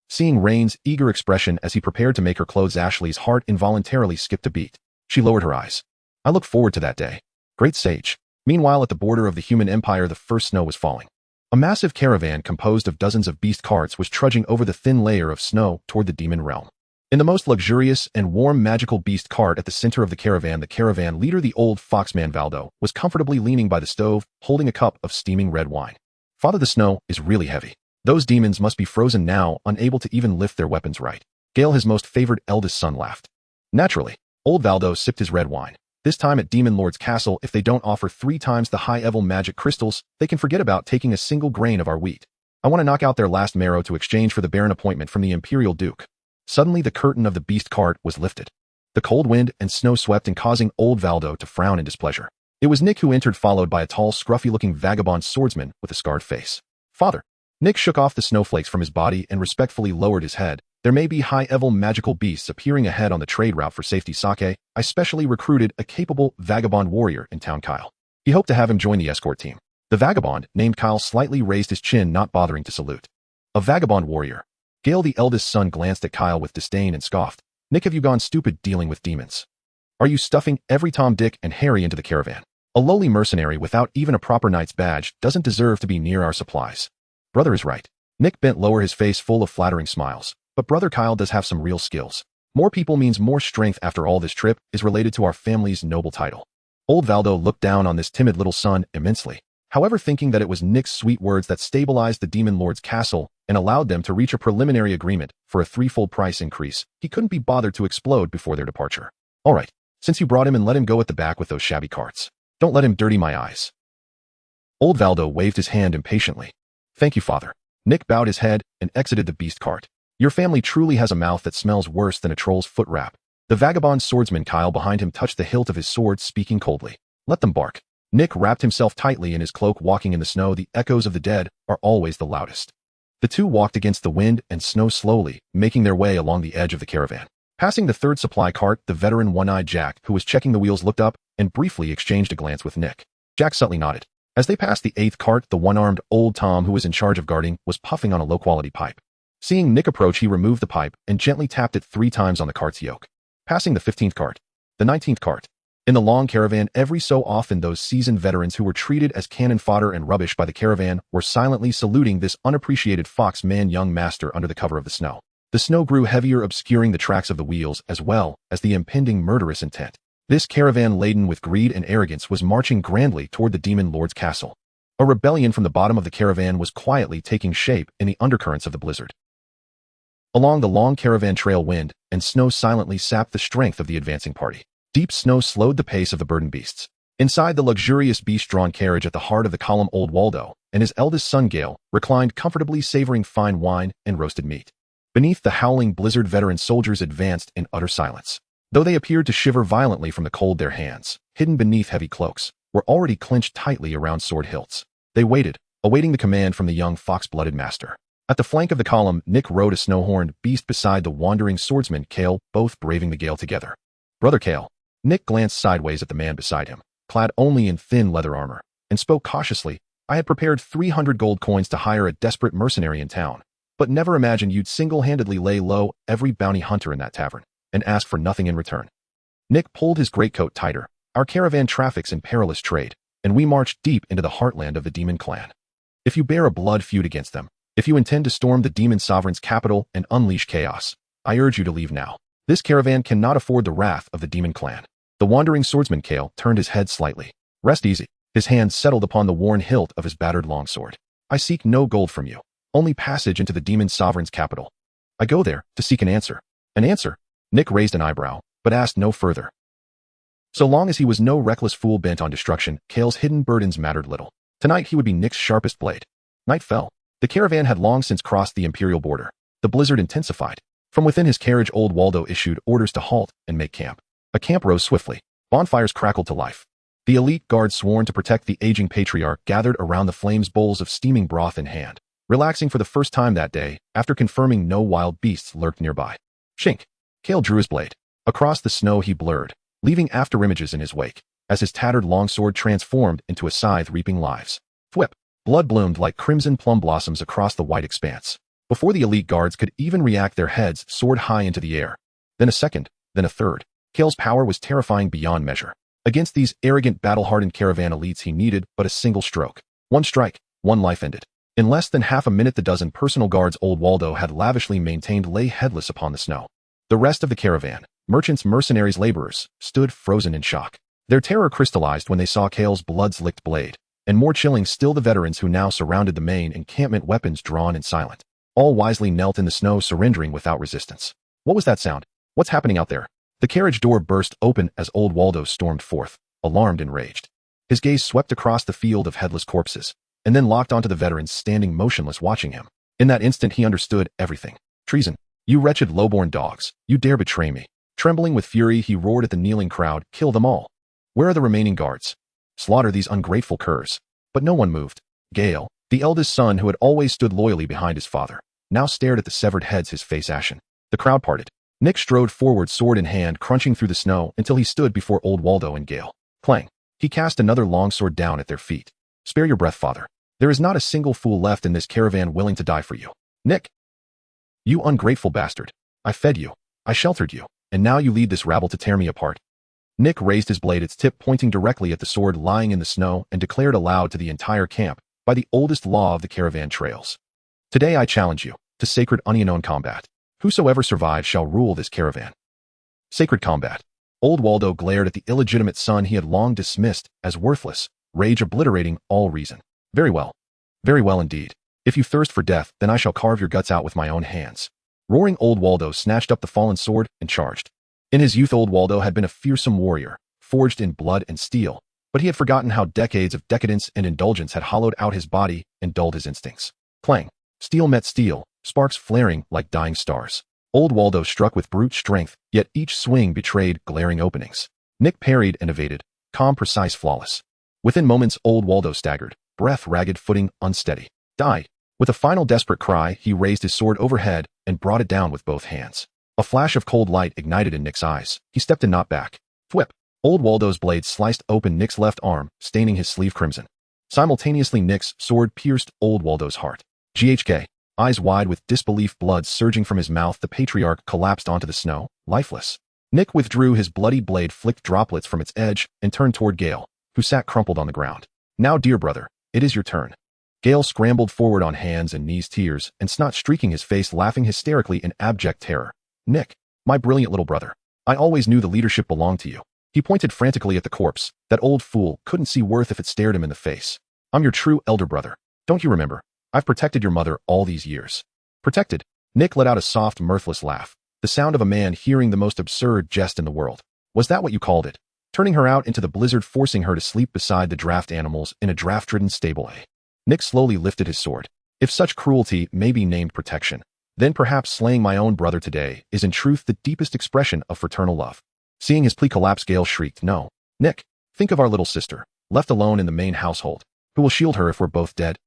Seeing Rain's eager expression as he prepared to make her clothes, Ashley's heart involuntarily skipped a beat. She lowered her eyes. "I look forward to that day. Great sage." Meanwhile, at the border of the human empire, the first snow was falling. A massive caravan composed of dozens of beast carts was trudging over the thin layer of snow toward the demon realm. In the most luxurious and warm magical beast cart at the center of the caravan leader, the old foxman Valdo, was comfortably leaning by the stove, holding a cup of steaming red wine. "Father, the snow is really heavy. Those demons must be frozen now, unable to even lift their weapons right." Gale, his most favored eldest son, laughed. Naturally, old Valdo sipped his red wine. This time at Demon Lord's castle, if they don't offer 3 times the high-level magic crystals, they can forget about taking a single grain of our wheat. I want to knock out their last marrow to exchange for the barren appointment from the Imperial Duke. Suddenly, the curtain of the beast cart was lifted. The cold wind and snow swept in, causing old Valdo to frown in displeasure. It was Nick who entered, followed by a tall, scruffy-looking vagabond swordsman with a scarred face. "Father." Nick shook off the snowflakes from his body and respectfully lowered his head. "There may be high-level magical beasts appearing ahead on the trade route. For safety, Sake, I specially recruited a capable vagabond warrior in town, Kyle." He hoped to have him join the escort team. The vagabond, named Kyle, slightly raised his chin, not bothering to salute. "A vagabond warrior?" Gale, the eldest son, glanced at Kyle with disdain and scoffed. "Nick, have you gone stupid dealing with demons? Are you stuffing every Tom, Dick, and Harry into the caravan? A lowly mercenary without even a proper knight's badge doesn't deserve to be near our supplies." "Brother is right." Nick bent lower, his face full of flattering smiles. "But brother Kyle does have some real skills. More people means more strength. After all, this trip is related to our family's noble title." Old Valdo looked down on this timid little son immensely. However, thinking that it was Nick's sweet words that stabilized the Demon Lord's castle and allowed them to reach a preliminary agreement for a 3-fold price increase, he couldn't be bothered to explode before their departure. "All right, since you brought him in, let him go at the back with those shabby carts. Don't let him dirty my eyes." Old Valdo waved his hand impatiently. "Thank you, father." Nick bowed his head and exited the beast cart. "Your family truly has a mouth that smells worse than a troll's foot wrap." The vagabond swordsman Kyle behind him touched the hilt of his sword, speaking coldly. "Let them bark." Nick wrapped himself tightly in his cloak. Walking in the snow, the echoes of the dead are always the loudest. The two walked against the wind and snow, slowly making their way along the edge of the caravan. Passing the 3rd supply cart, the veteran One-Eyed Jack, who was checking the wheels, looked up and briefly exchanged a glance with Nick. Jack subtly nodded. As they passed the 8th cart, the one-armed old Tom, who was in charge of guarding, was puffing on a low-quality pipe. Seeing Nick approach, he removed the pipe and gently tapped it 3 times on the cart's yoke. Passing the 15th cart, the 19th cart. In the long caravan, every so often those seasoned veterans who were treated as cannon fodder and rubbish by the caravan were silently saluting this unappreciated foxman young master under the cover of the snow. The snow grew heavier, obscuring the tracks of the wheels as well as the impending murderous intent. This caravan, laden with greed and arrogance, was marching grandly toward the Demon Lord's castle. A rebellion from the bottom of the caravan was quietly taking shape in the undercurrents of the blizzard. Along the long caravan trail, wind and snow silently sapped the strength of the advancing party. Deep snow slowed the pace of the burdened beasts. Inside the luxurious beast-drawn carriage at the heart of the column, old Waldo and his eldest son Gale reclined comfortably, savoring fine wine and roasted meat. Beneath the howling blizzard, veteran soldiers advanced in utter silence. Though they appeared to shiver violently from the cold, their hands, hidden beneath heavy cloaks, were already clenched tightly around sword hilts. They waited, awaiting the command from the young fox-blooded master. At the flank of the column, Nick rode a snow-horned beast beside the wandering swordsman Kale, both braving the gale together. "Brother Kale." Nick glanced sideways at the man beside him, clad only in thin leather armor, and spoke cautiously. "I had prepared 300 gold coins to hire a desperate mercenary in town, but never imagined you'd single-handedly lay low every bounty hunter in that tavern and ask for nothing in return. Nick pulled his greatcoat tighter. Our caravan traffics in perilous trade, and we march deep into the heartland of the demon clan. If you bear a blood feud against them, if you intend to storm the demon sovereign's capital and unleash chaos, I urge you to leave now. This caravan cannot afford the wrath of the demon clan. The wandering swordsman Kale turned his head slightly. Rest easy. His hand settled upon the worn hilt of his battered longsword. I seek no gold from you, only passage into the demon sovereign's capital. I go there to seek an answer. An answer? Nick raised an eyebrow, but asked no further. So long as he was no reckless fool bent on destruction, Kale's hidden burdens mattered little. Tonight he would be Nick's sharpest blade. Night fell. The caravan had long since crossed the imperial border. The blizzard intensified. From within his carriage, old Waldo issued orders to halt and make camp. A camp rose swiftly. Bonfires crackled to life. The elite guards sworn to protect the aging patriarch gathered around the flames, bowls of steaming broth in hand, relaxing for the first time that day after confirming no wild beasts lurked nearby. Shink. Kale drew his blade. Across the snow he blurred, leaving afterimages in his wake, as his tattered longsword transformed into a scythe reaping lives. Thwip. Blood bloomed like crimson plum blossoms across the white expanse. Before the elite guards could even react, their heads soared high into the air. Then a second, then a third. Kale's power was terrifying beyond measure. Against these arrogant, battle-hardened caravan elites he needed but a single stroke. One strike, one life ended. In less than half a minute the dozen personal guards old Waldo had lavishly maintained lay headless upon the snow. The rest of the caravan, merchants, mercenaries, laborers, stood frozen in shock. Their terror crystallized when they saw Kale's blood-slicked blade, and more chilling still the veterans who now surrounded the main encampment, weapons drawn and silent. All wisely knelt in the snow, surrendering without resistance. What was that sound? What's happening out there? The carriage door burst open as old Waldo stormed forth, alarmed and enraged. His gaze swept across the field of headless corpses, and then locked onto the veterans standing motionless watching him. In that instant he understood everything. Treason. You wretched low-born dogs, you dare betray me. Trembling with fury he roared at the kneeling crowd, kill them all. Where are the remaining guards? Slaughter these ungrateful curs. But no one moved. Gale, the eldest son who had always stood loyally behind his father, now stared at the severed heads, his face ashen. The crowd parted. Nick strode forward, sword in hand, crunching through the snow until he stood before old Waldo and Gale. Clang. He cast another longsword down at their feet. Spare your breath, father. There is not a single fool left in this caravan willing to die for you. Nick! You ungrateful bastard. I fed you. I sheltered you. And now you lead this rabble to tear me apart. Nick raised his blade, its tip pointing directly at the sword lying in the snow, and declared aloud to the entire camp, by the oldest law of the caravan trails. Today I challenge you to sacred unknown combat. Whosoever survives shall rule this caravan. Sacred combat. Old Waldo glared at the illegitimate son he had long dismissed as worthless, rage obliterating all reason. Very well. Very well indeed. If you thirst for death, then I shall carve your guts out with my own hands. Roaring, old Waldo snatched up the fallen sword and charged. In his youth, old Waldo had been a fearsome warrior, forged in blood and steel, but he had forgotten how decades of decadence and indulgence had hollowed out his body and dulled his instincts. Clang. Steel met steel, sparks flaring like dying stars. Old Waldo struck with brute strength, yet each swing betrayed glaring openings. Nick parried and evaded, calm, precise, flawless. Within moments, old Waldo staggered, breath ragged, footing unsteady. Die. With a final desperate cry, he raised his sword overhead and brought it down with both hands. A flash of cold light ignited in Nick's eyes. He stepped and not back. Thwip. Old Waldo's blade sliced open Nick's left arm, staining his sleeve crimson. Simultaneously, Nick's sword pierced old Waldo's heart. GHK. Eyes wide with disbelief, blood surging from his mouth, the patriarch collapsed onto the snow, lifeless. Nick withdrew, his bloody blade flicked droplets from its edge, and turned toward Gale, who sat crumpled on the ground. Now, dear brother, it is your turn. Gale scrambled forward on hands and knees, tears and snot streaking his face, laughing hysterically in abject terror. Nick, my brilliant little brother. I always knew the leadership belonged to you. He pointed frantically at the corpse. That old fool couldn't see worth if it stared him in the face. I'm your true elder brother. Don't you remember? I've protected your mother all these years. Protected? Nick let out a soft, mirthless laugh, the sound of a man hearing the most absurd jest in the world. Was that what you called it? Turning her out into the blizzard, forcing her to sleep beside the draft animals in a draft-ridden stable, eh? Nick slowly lifted his sword. If such cruelty may be named protection, then perhaps slaying my own brother today is in truth the deepest expression of fraternal love. Seeing his plea collapse, Gale shrieked, No, Nick, think of our little sister, left alone in the main household. Who will shield her if we're both dead?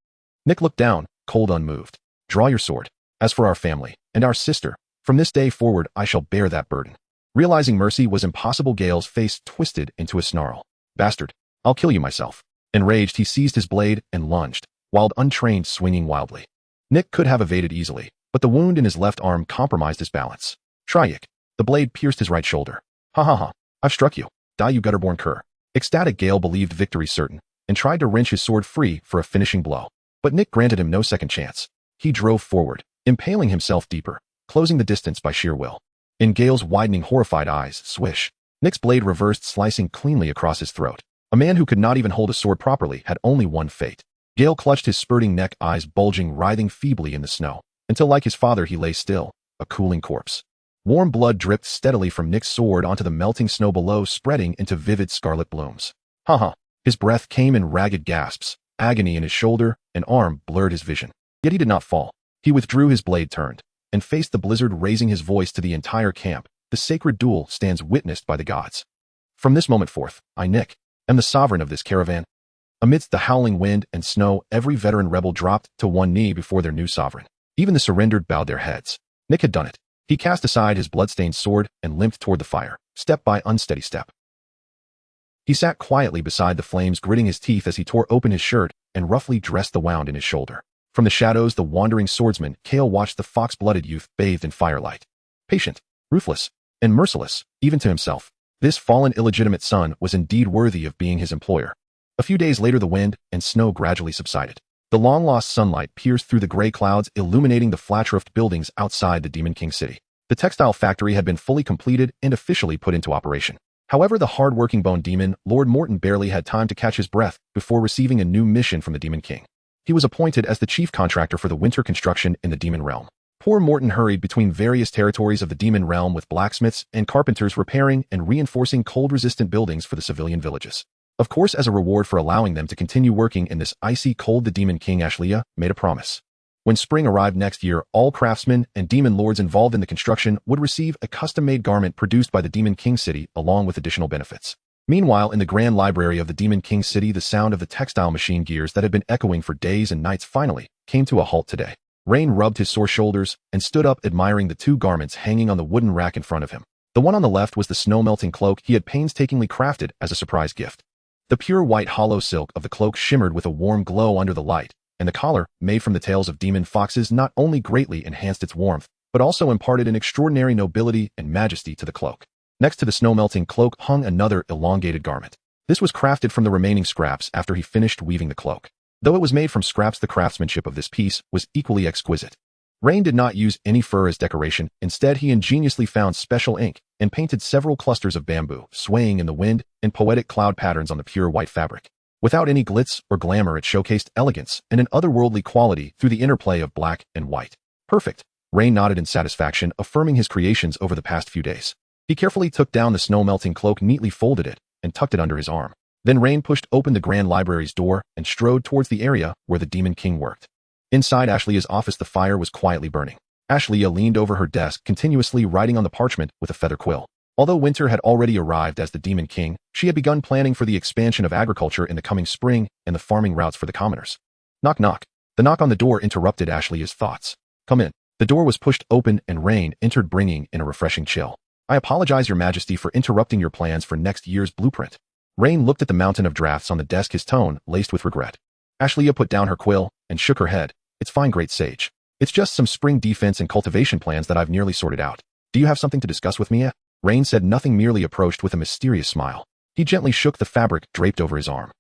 Nick looked down, cold, unmoved. Draw your sword. As for our family, and our sister, from this day forward I shall bear that burden. Realizing mercy was impossible, Gale's face twisted into a snarl. Bastard, I'll kill you myself. Enraged, he seized his blade and lunged, wild, untrained, swinging wildly. Nick could have evaded easily, but the wound in his left arm compromised his balance. Tryik. The blade pierced his right shoulder. Ha ha ha. I've struck you. Die, you gutterborn cur. Ecstatic Gale believed victory certain, and tried to wrench his sword free for a finishing blow. But Nick granted him no second chance. He drove forward, impaling himself deeper, closing the distance by sheer will. In Gale's widening, horrified eyes, swish. Nick's blade reversed, slicing cleanly across his throat. A man who could not even hold a sword properly had only one fate. Gale clutched his spurting neck, eyes bulging, writhing feebly in the snow, until like his father he lay still, a cooling corpse. Warm blood dripped steadily from Nick's sword onto the melting snow below, spreading into vivid scarlet blooms. Ha ha. His breath came in ragged gasps. Agony in his shoulder and arm blurred his vision. Yet he did not fall. He withdrew, his blade turned, and faced the blizzard, raising his voice to the entire camp. The sacred duel stands witnessed by the gods. From this moment forth, I, Nick, am the sovereign of this caravan. Amidst the howling wind and snow, every veteran rebel dropped to one knee before their new sovereign. Even the surrendered bowed their heads. Nick had done it. He cast aside his blood-stained sword and limped toward the fire, step by unsteady step. He sat quietly beside the flames, gritting his teeth as he tore open his shirt and roughly dressed the wound in his shoulder. From the shadows, the wandering swordsman, Cale, watched the fox-blooded youth bathed in firelight. Patient, ruthless, and merciless, even to himself. This fallen illegitimate son was indeed worthy of being his employer. A few days later, the wind and snow gradually subsided. The long-lost sunlight pierced through the gray clouds, illuminating the flat-roofed buildings outside the Demon King city. The textile factory had been fully completed and officially put into operation. However, the hard-working bone demon, Lord Morton, barely had time to catch his breath before receiving a new mission from the Demon King. He was appointed as the chief contractor for the winter construction in the Demon Realm. Poor Morton hurried between various territories of the Demon Realm with blacksmiths and carpenters repairing and reinforcing cold-resistant buildings for the civilian villages. Of course, as a reward for allowing them to continue working in this icy cold, the Demon King Ashleigh made a promise. When spring arrived next year, all craftsmen and demon lords involved in the construction would receive a custom-made garment produced by the Demon King city, along with additional benefits. Meanwhile, in the grand library of the Demon King city, the sound of the textile machine gears that had been echoing for days and nights finally came to a halt today. Rain rubbed his sore shoulders and stood up, admiring the two garments hanging on the wooden rack in front of him. The one on the left was the snow-melting cloak he had painstakingly crafted as a surprise gift. The pure white hollow silk of the cloak shimmered with a warm glow under the light, and the collar, made from the tails of demon foxes, not only greatly enhanced its warmth, but also imparted an extraordinary nobility and majesty to the cloak. Next to the snow-melting cloak hung another elongated garment. This was crafted from the remaining scraps after he finished weaving the cloak. Though it was made from scraps, the craftsmanship of this piece was equally exquisite. Rain did not use any fur as decoration. Instead, he ingeniously found special ink and painted several clusters of bamboo, swaying in the wind, and poetic cloud patterns on the pure white fabric. Without any glitz or glamour, it showcased elegance and an otherworldly quality through the interplay of black and white. Perfect. Rain nodded in satisfaction, affirming his creations over the past few days. He carefully took down the snow-melting cloak, neatly folded it, and tucked it under his arm. Then Rain pushed open the grand library's door and strode towards the area where the Demon King worked. Inside Ashleigh's office, the fire was quietly burning. Ashleigh leaned over her desk, continuously writing on the parchment with a feather quill. Although winter had already arrived as the Demon King, she had begun planning for the expansion of agriculture in the coming spring and the farming routes for the commoners. Knock knock. The knock on the door interrupted Ashleigh's thoughts. Come in. The door was pushed open and Rain entered, bringing in a refreshing chill. I apologize, Your Majesty, for interrupting your plans for next year's blueprint. Rain looked at the mountain of drafts on the desk, his tone laced with regret. Ashleigh put down her quill and shook her head. It's fine, great sage. It's just some spring defense and cultivation plans that I've nearly sorted out. Do you have something to discuss with me? Rain said nothing, merely approached with a mysterious smile. He gently shook the fabric draped over his arm.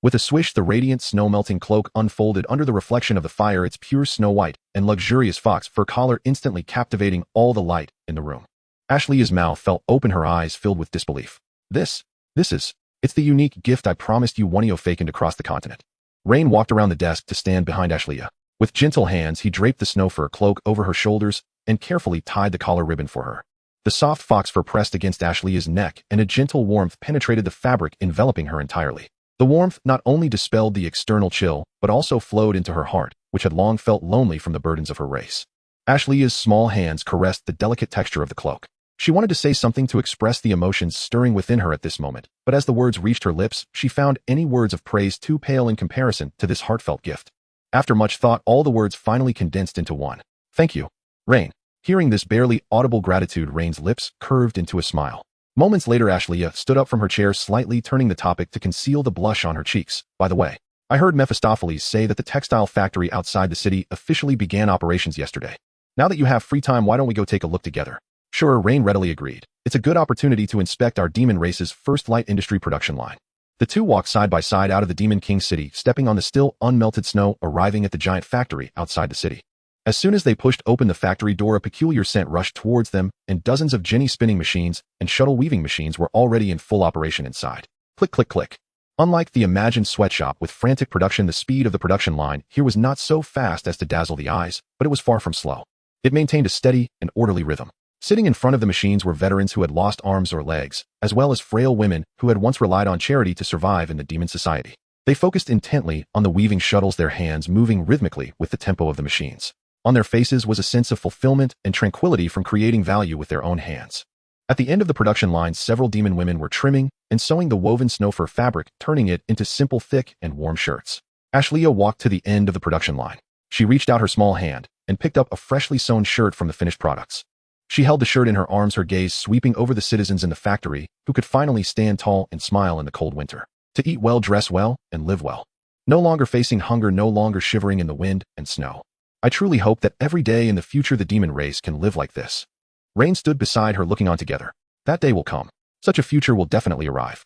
With a swish, the radiant snow-melting cloak unfolded under the reflection of the fire, its pure snow-white and luxurious fox fur collar instantly captivating all the light in the room. Ashleigh's mouth fell open, her eyes filled with disbelief. It's the unique gift I promised you, Wonio fakened across the continent. Rain walked around the desk to stand behind Ashleigh. With gentle hands, he draped the snow fur cloak over her shoulders and carefully tied the collar ribbon for her. The soft fox fur pressed against Ashleigh's neck, and a gentle warmth penetrated the fabric, enveloping her entirely. The warmth not only dispelled the external chill, but also flowed into her heart, which had long felt lonely from the burdens of her race. Ashleigh's small hands caressed the delicate texture of the cloak. She wanted to say something to express the emotions stirring within her at this moment, but as the words reached her lips, she found any words of praise too pale in comparison to this heartfelt gift. After much thought, all the words finally condensed into one. Thank you, Rain. Hearing this barely audible gratitude, Rain's lips curved into a smile. Moments later, Ashleigh stood up from her chair, slightly turning the topic to conceal the blush on her cheeks. By the way, I heard Mephistopheles say that the textile factory outside the city officially began operations yesterday. Now that you have free time, why don't we go take a look together? Sure, Rain readily agreed. It's a good opportunity to inspect our demon race's first light industry production line. The two walked side by side out of the Demon King city, stepping on the still unmelted snow, arriving at the giant factory outside the city. As soon as they pushed open the factory door, a peculiar scent rushed towards them, and dozens of Jenny spinning machines and shuttle weaving machines were already in full operation inside. Click, click, click. Unlike the imagined sweatshop with frantic production, the speed of the production line here was not so fast as to dazzle the eyes, but it was far from slow. It maintained a steady and orderly rhythm. Sitting in front of the machines were veterans who had lost arms or legs, as well as frail women who had once relied on charity to survive in the demon society. They focused intently on the weaving shuttles, their hands moving rhythmically with the tempo of the machines. On their faces was a sense of fulfillment and tranquility from creating value with their own hands. At the end of the production line, several demon women were trimming and sewing the woven snow fur fabric, turning it into simple, thick, and warm shirts. Ashleigh walked to the end of the production line. She reached out her small hand and picked up a freshly sewn shirt from the finished products. She held the shirt in her arms, her gaze sweeping over the citizens in the factory who could finally stand tall and smile in the cold winter. To eat well, dress well, and live well. No longer facing hunger, no longer shivering in the wind and snow. I truly hope that every day in the future the demon race can live like this. Rain stood beside her, looking on together. That day will come. Such a future will definitely arrive.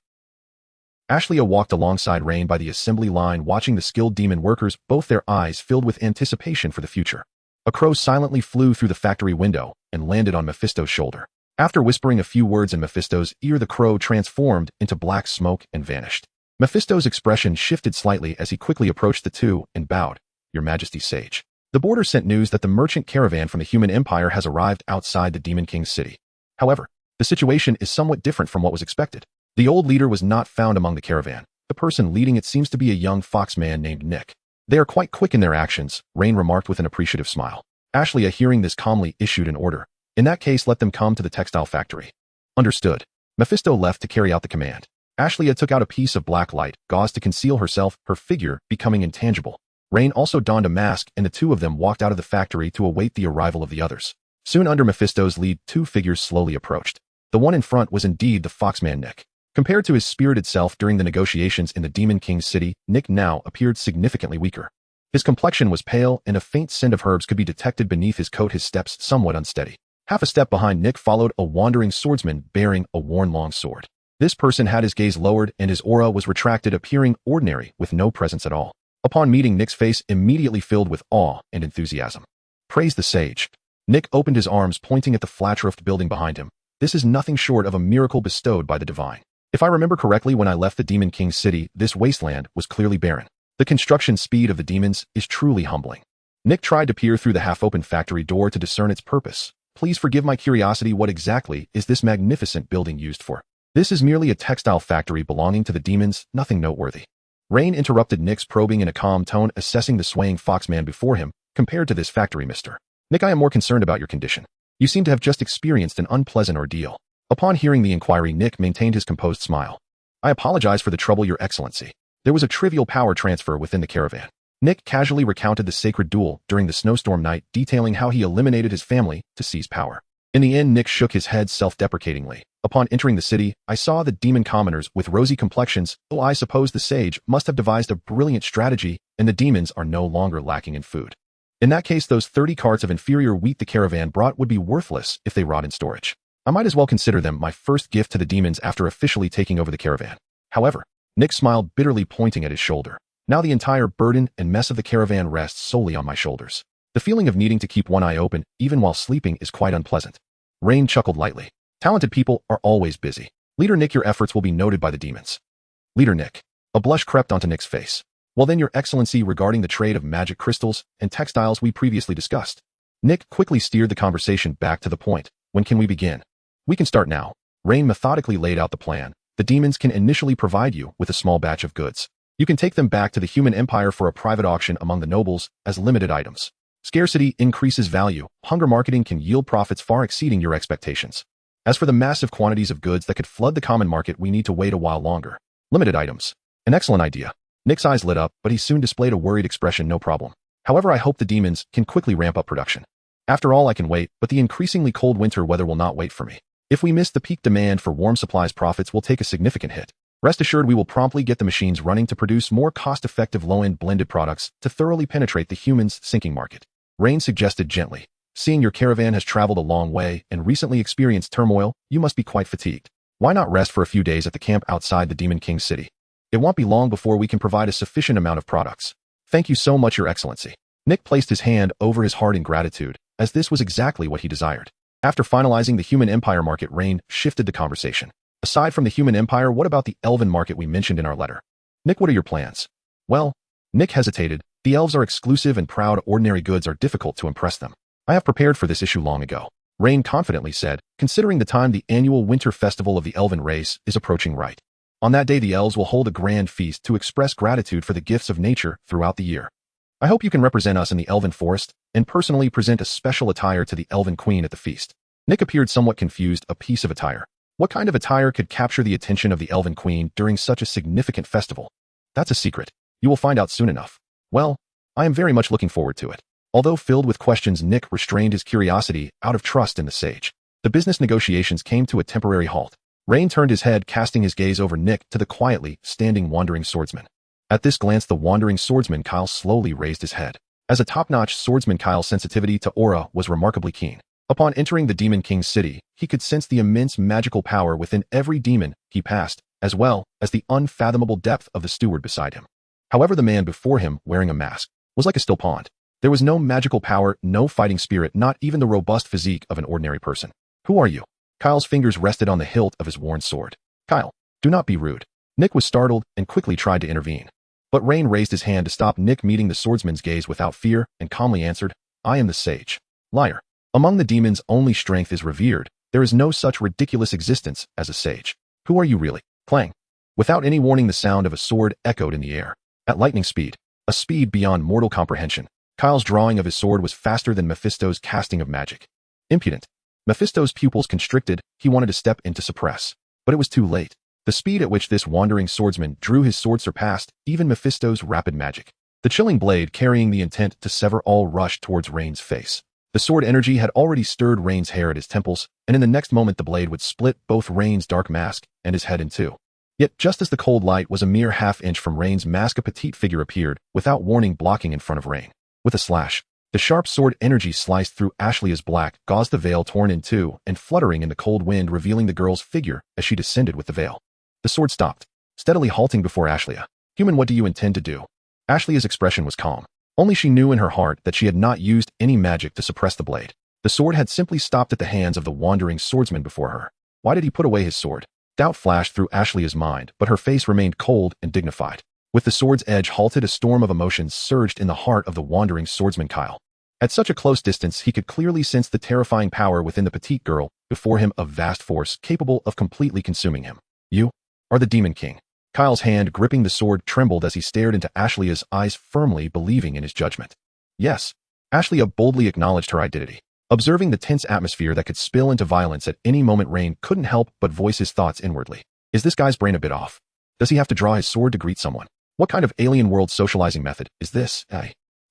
Ashleigh walked alongside Rain by the assembly line, watching the skilled demon workers, both their eyes filled with anticipation for the future. A crow silently flew through the factory window and landed on Mephisto's shoulder. After whispering a few words in Mephisto's ear, the crow transformed into black smoke and vanished. Mephisto's expression shifted slightly as he quickly approached the two and bowed. Your Majesty's sage. The border sent news that the merchant caravan from the human empire has arrived outside the Demon King's city. However, the situation is somewhat different from what was expected. The old leader was not found among the caravan. The person leading it seems to be a young fox man named Nick. They are quite quick in their actions, Rain remarked with an appreciative smile. Ashleigh, hearing this, calmly issued an order. In that case, let them come to the textile factory. Understood. Mephisto left to carry out the command. Ashleigh took out a piece of black light, gauze to conceal herself, her figure becoming intangible. Rain also donned a mask, and the two of them walked out of the factory to await the arrival of the others. Soon under Mephisto's lead, two figures slowly approached. The one in front was indeed the foxman Nick. Compared to his spirited self during the negotiations in the Demon King's city, Nick now appeared significantly weaker. His complexion was pale, and a faint scent of herbs could be detected beneath his coat, his steps somewhat unsteady. Half a step behind Nick followed a wandering swordsman bearing a worn long sword. This person had his gaze lowered, and his aura was retracted, appearing ordinary with no presence at all. Upon meeting, Nick's face immediately filled with awe and enthusiasm. Praise the sage. Nick opened his arms, pointing at the flat-roofed building behind him. This is nothing short of a miracle bestowed by the divine. If I remember correctly, when I left the Demon King's city, this wasteland was clearly barren. The construction speed of the demons is truly humbling. Nick tried to peer through the half-open factory door to discern its purpose. Please forgive my curiosity, what exactly is this magnificent building used for? This is merely a textile factory belonging to the demons, nothing noteworthy. Rain interrupted Nick's probing in a calm tone, assessing the swaying foxman before him. Compared to this factory, Mr. Nick, I am more concerned about your condition. You seem to have just experienced an unpleasant ordeal. Upon hearing the inquiry, Nick maintained his composed smile. I apologize for the trouble, Your Excellency. There was a trivial power transfer within the caravan. Nick casually recounted the sacred duel during the snowstorm night, detailing how he eliminated his family to seize power. In the end, Nick shook his head self-deprecatingly. Upon entering the city, I saw the demon commoners with rosy complexions. Oh, I suppose the sage must have devised a brilliant strategy, and the demons are no longer lacking in food. In that case, those 30 carts of inferior wheat the caravan brought would be worthless if they rot in storage. I might as well consider them my first gift to the demons after officially taking over the caravan. However, Nick smiled bitterly, pointing at his shoulder. Now the entire burden and mess of the caravan rests solely on my shoulders. The feeling of needing to keep one eye open, even while sleeping, is quite unpleasant. Rain chuckled lightly. Talented people are always busy. Leader Nick, your efforts will be noted by the demons. Leader Nick. A blush crept onto Nick's face. Well then, Your Excellency, regarding the trade of magic crystals and textiles we previously discussed. Nick quickly steered the conversation back to the point. When can we begin? We can start now. Rain methodically laid out the plan. The demons can initially provide you with a small batch of goods. You can take them back to the human empire for a private auction among the nobles as limited items. Scarcity increases value. Hunger marketing can yield profits far exceeding your expectations. As for the massive quantities of goods that could flood the common market, we need to wait a while longer. Limited items. An excellent idea. Nick's eyes lit up, but he soon displayed a worried expression. No problem. However, I hope the demons can quickly ramp up production. After all, I can wait, but the increasingly cold winter weather will not wait for me. If we miss the peak demand for warm supplies, profits will take a significant hit. Rest assured, we will promptly get the machines running to produce more cost-effective low-end blended products to thoroughly penetrate the humans' sinking market. Rain suggested gently. Seeing your caravan has traveled a long way and recently experienced turmoil, you must be quite fatigued. Why not rest for a few days at the camp outside the Demon King's city? It won't be long before we can provide a sufficient amount of products. Thank you so much, Your Excellency. Nick placed his hand over his heart in gratitude, as this was exactly what he desired. After finalizing the human empire market, Rain shifted the conversation. Aside from the human empire, what about the elven market we mentioned in our letter? Nick, what are your plans? Well, Nick hesitated. The elves are exclusive and proud. Ordinary goods are difficult to impress them. I have prepared for this issue long ago. Rain confidently said, considering the time the annual winter festival of the elven race is approaching right. On that day, the elves will hold a grand feast to express gratitude for the gifts of nature throughout the year. I hope you can represent us in the elven forest and personally present a special attire to the elven queen at the feast. Nick appeared somewhat confused. A piece of attire. What kind of attire could capture the attention of the elven queen during such a significant festival? That's a secret. You will find out soon enough. Well, I am very much looking forward to it. Although filled with questions, Nick restrained his curiosity out of trust in the sage. The business negotiations came to a temporary halt. Rain turned his head, casting his gaze over Nick to the quietly standing wandering swordsman. At this glance, the wandering swordsman Kyle slowly raised his head. As a top-notch swordsman, Kyle's sensitivity to aura was remarkably keen. Upon entering the Demon King's city, he could sense the immense magical power within every demon he passed, as well as the unfathomable depth of the steward beside him. However, the man before him, wearing a mask, was like a still pond. There was no magical power, no fighting spirit, not even the robust physique of an ordinary person. Who are you? Kyle's fingers rested on the hilt of his worn sword. Kyle, do not be rude. Nick was startled and quickly tried to intervene. But Rain raised his hand to stop Nick, meeting the swordsman's gaze without fear, and calmly answered, I am the sage. Liar. Among the demons, only strength is revered. There is no such ridiculous existence as a sage. Who are you really? Clang. Without any warning, the sound of a sword echoed in the air. At lightning speed, a speed beyond mortal comprehension, Kyle's drawing of his sword was faster than Mephisto's casting of magic. Impudent. Mephisto's pupils constricted. He wanted to step in to suppress, but it was too late. The speed at which this wandering swordsman drew his sword surpassed even Mephisto's rapid magic. The chilling blade, carrying the intent to sever all, rushed towards Rain's face. The sword energy had already stirred Rain's hair at his temples, and in the next moment the blade would split both Rain's dark mask and his head in two. Yet just as the cold light was a mere half-inch from Rain's mask, a petite figure appeared, without warning, blocking in front of Rain. With a slash, the sharp sword energy sliced through Ashlea's black gauze, the veil torn in two and fluttering in the cold wind, revealing the girl's figure as she descended with the veil. The sword stopped, steadily halting before Ashlea. Human, what do you intend to do? Ashlea's expression was calm. Only she knew in her heart that she had not used any magic to suppress the blade. The sword had simply stopped at the hands of the wandering swordsman before her. Why did he put away his sword? Doubt flashed through Ashlea's mind, but her face remained cold and dignified. With the sword's edge halted, a storm of emotions surged in the heart of the wandering swordsman Kyle. At such a close distance, he could clearly sense the terrifying power within the petite girl before him, a vast force capable of completely consuming him. You are the Demon King. Kyle's hand gripping the sword trembled as he stared into Ashlea's eyes, firmly believing in his judgment. Yes, Ashlea boldly acknowledged her identity. Observing the tense atmosphere that could spill into violence at any moment, Rain couldn't help but voice his thoughts inwardly. Is this guy's brain a bit off? Does he have to draw his sword to greet someone? What kind of alien world socializing method is this?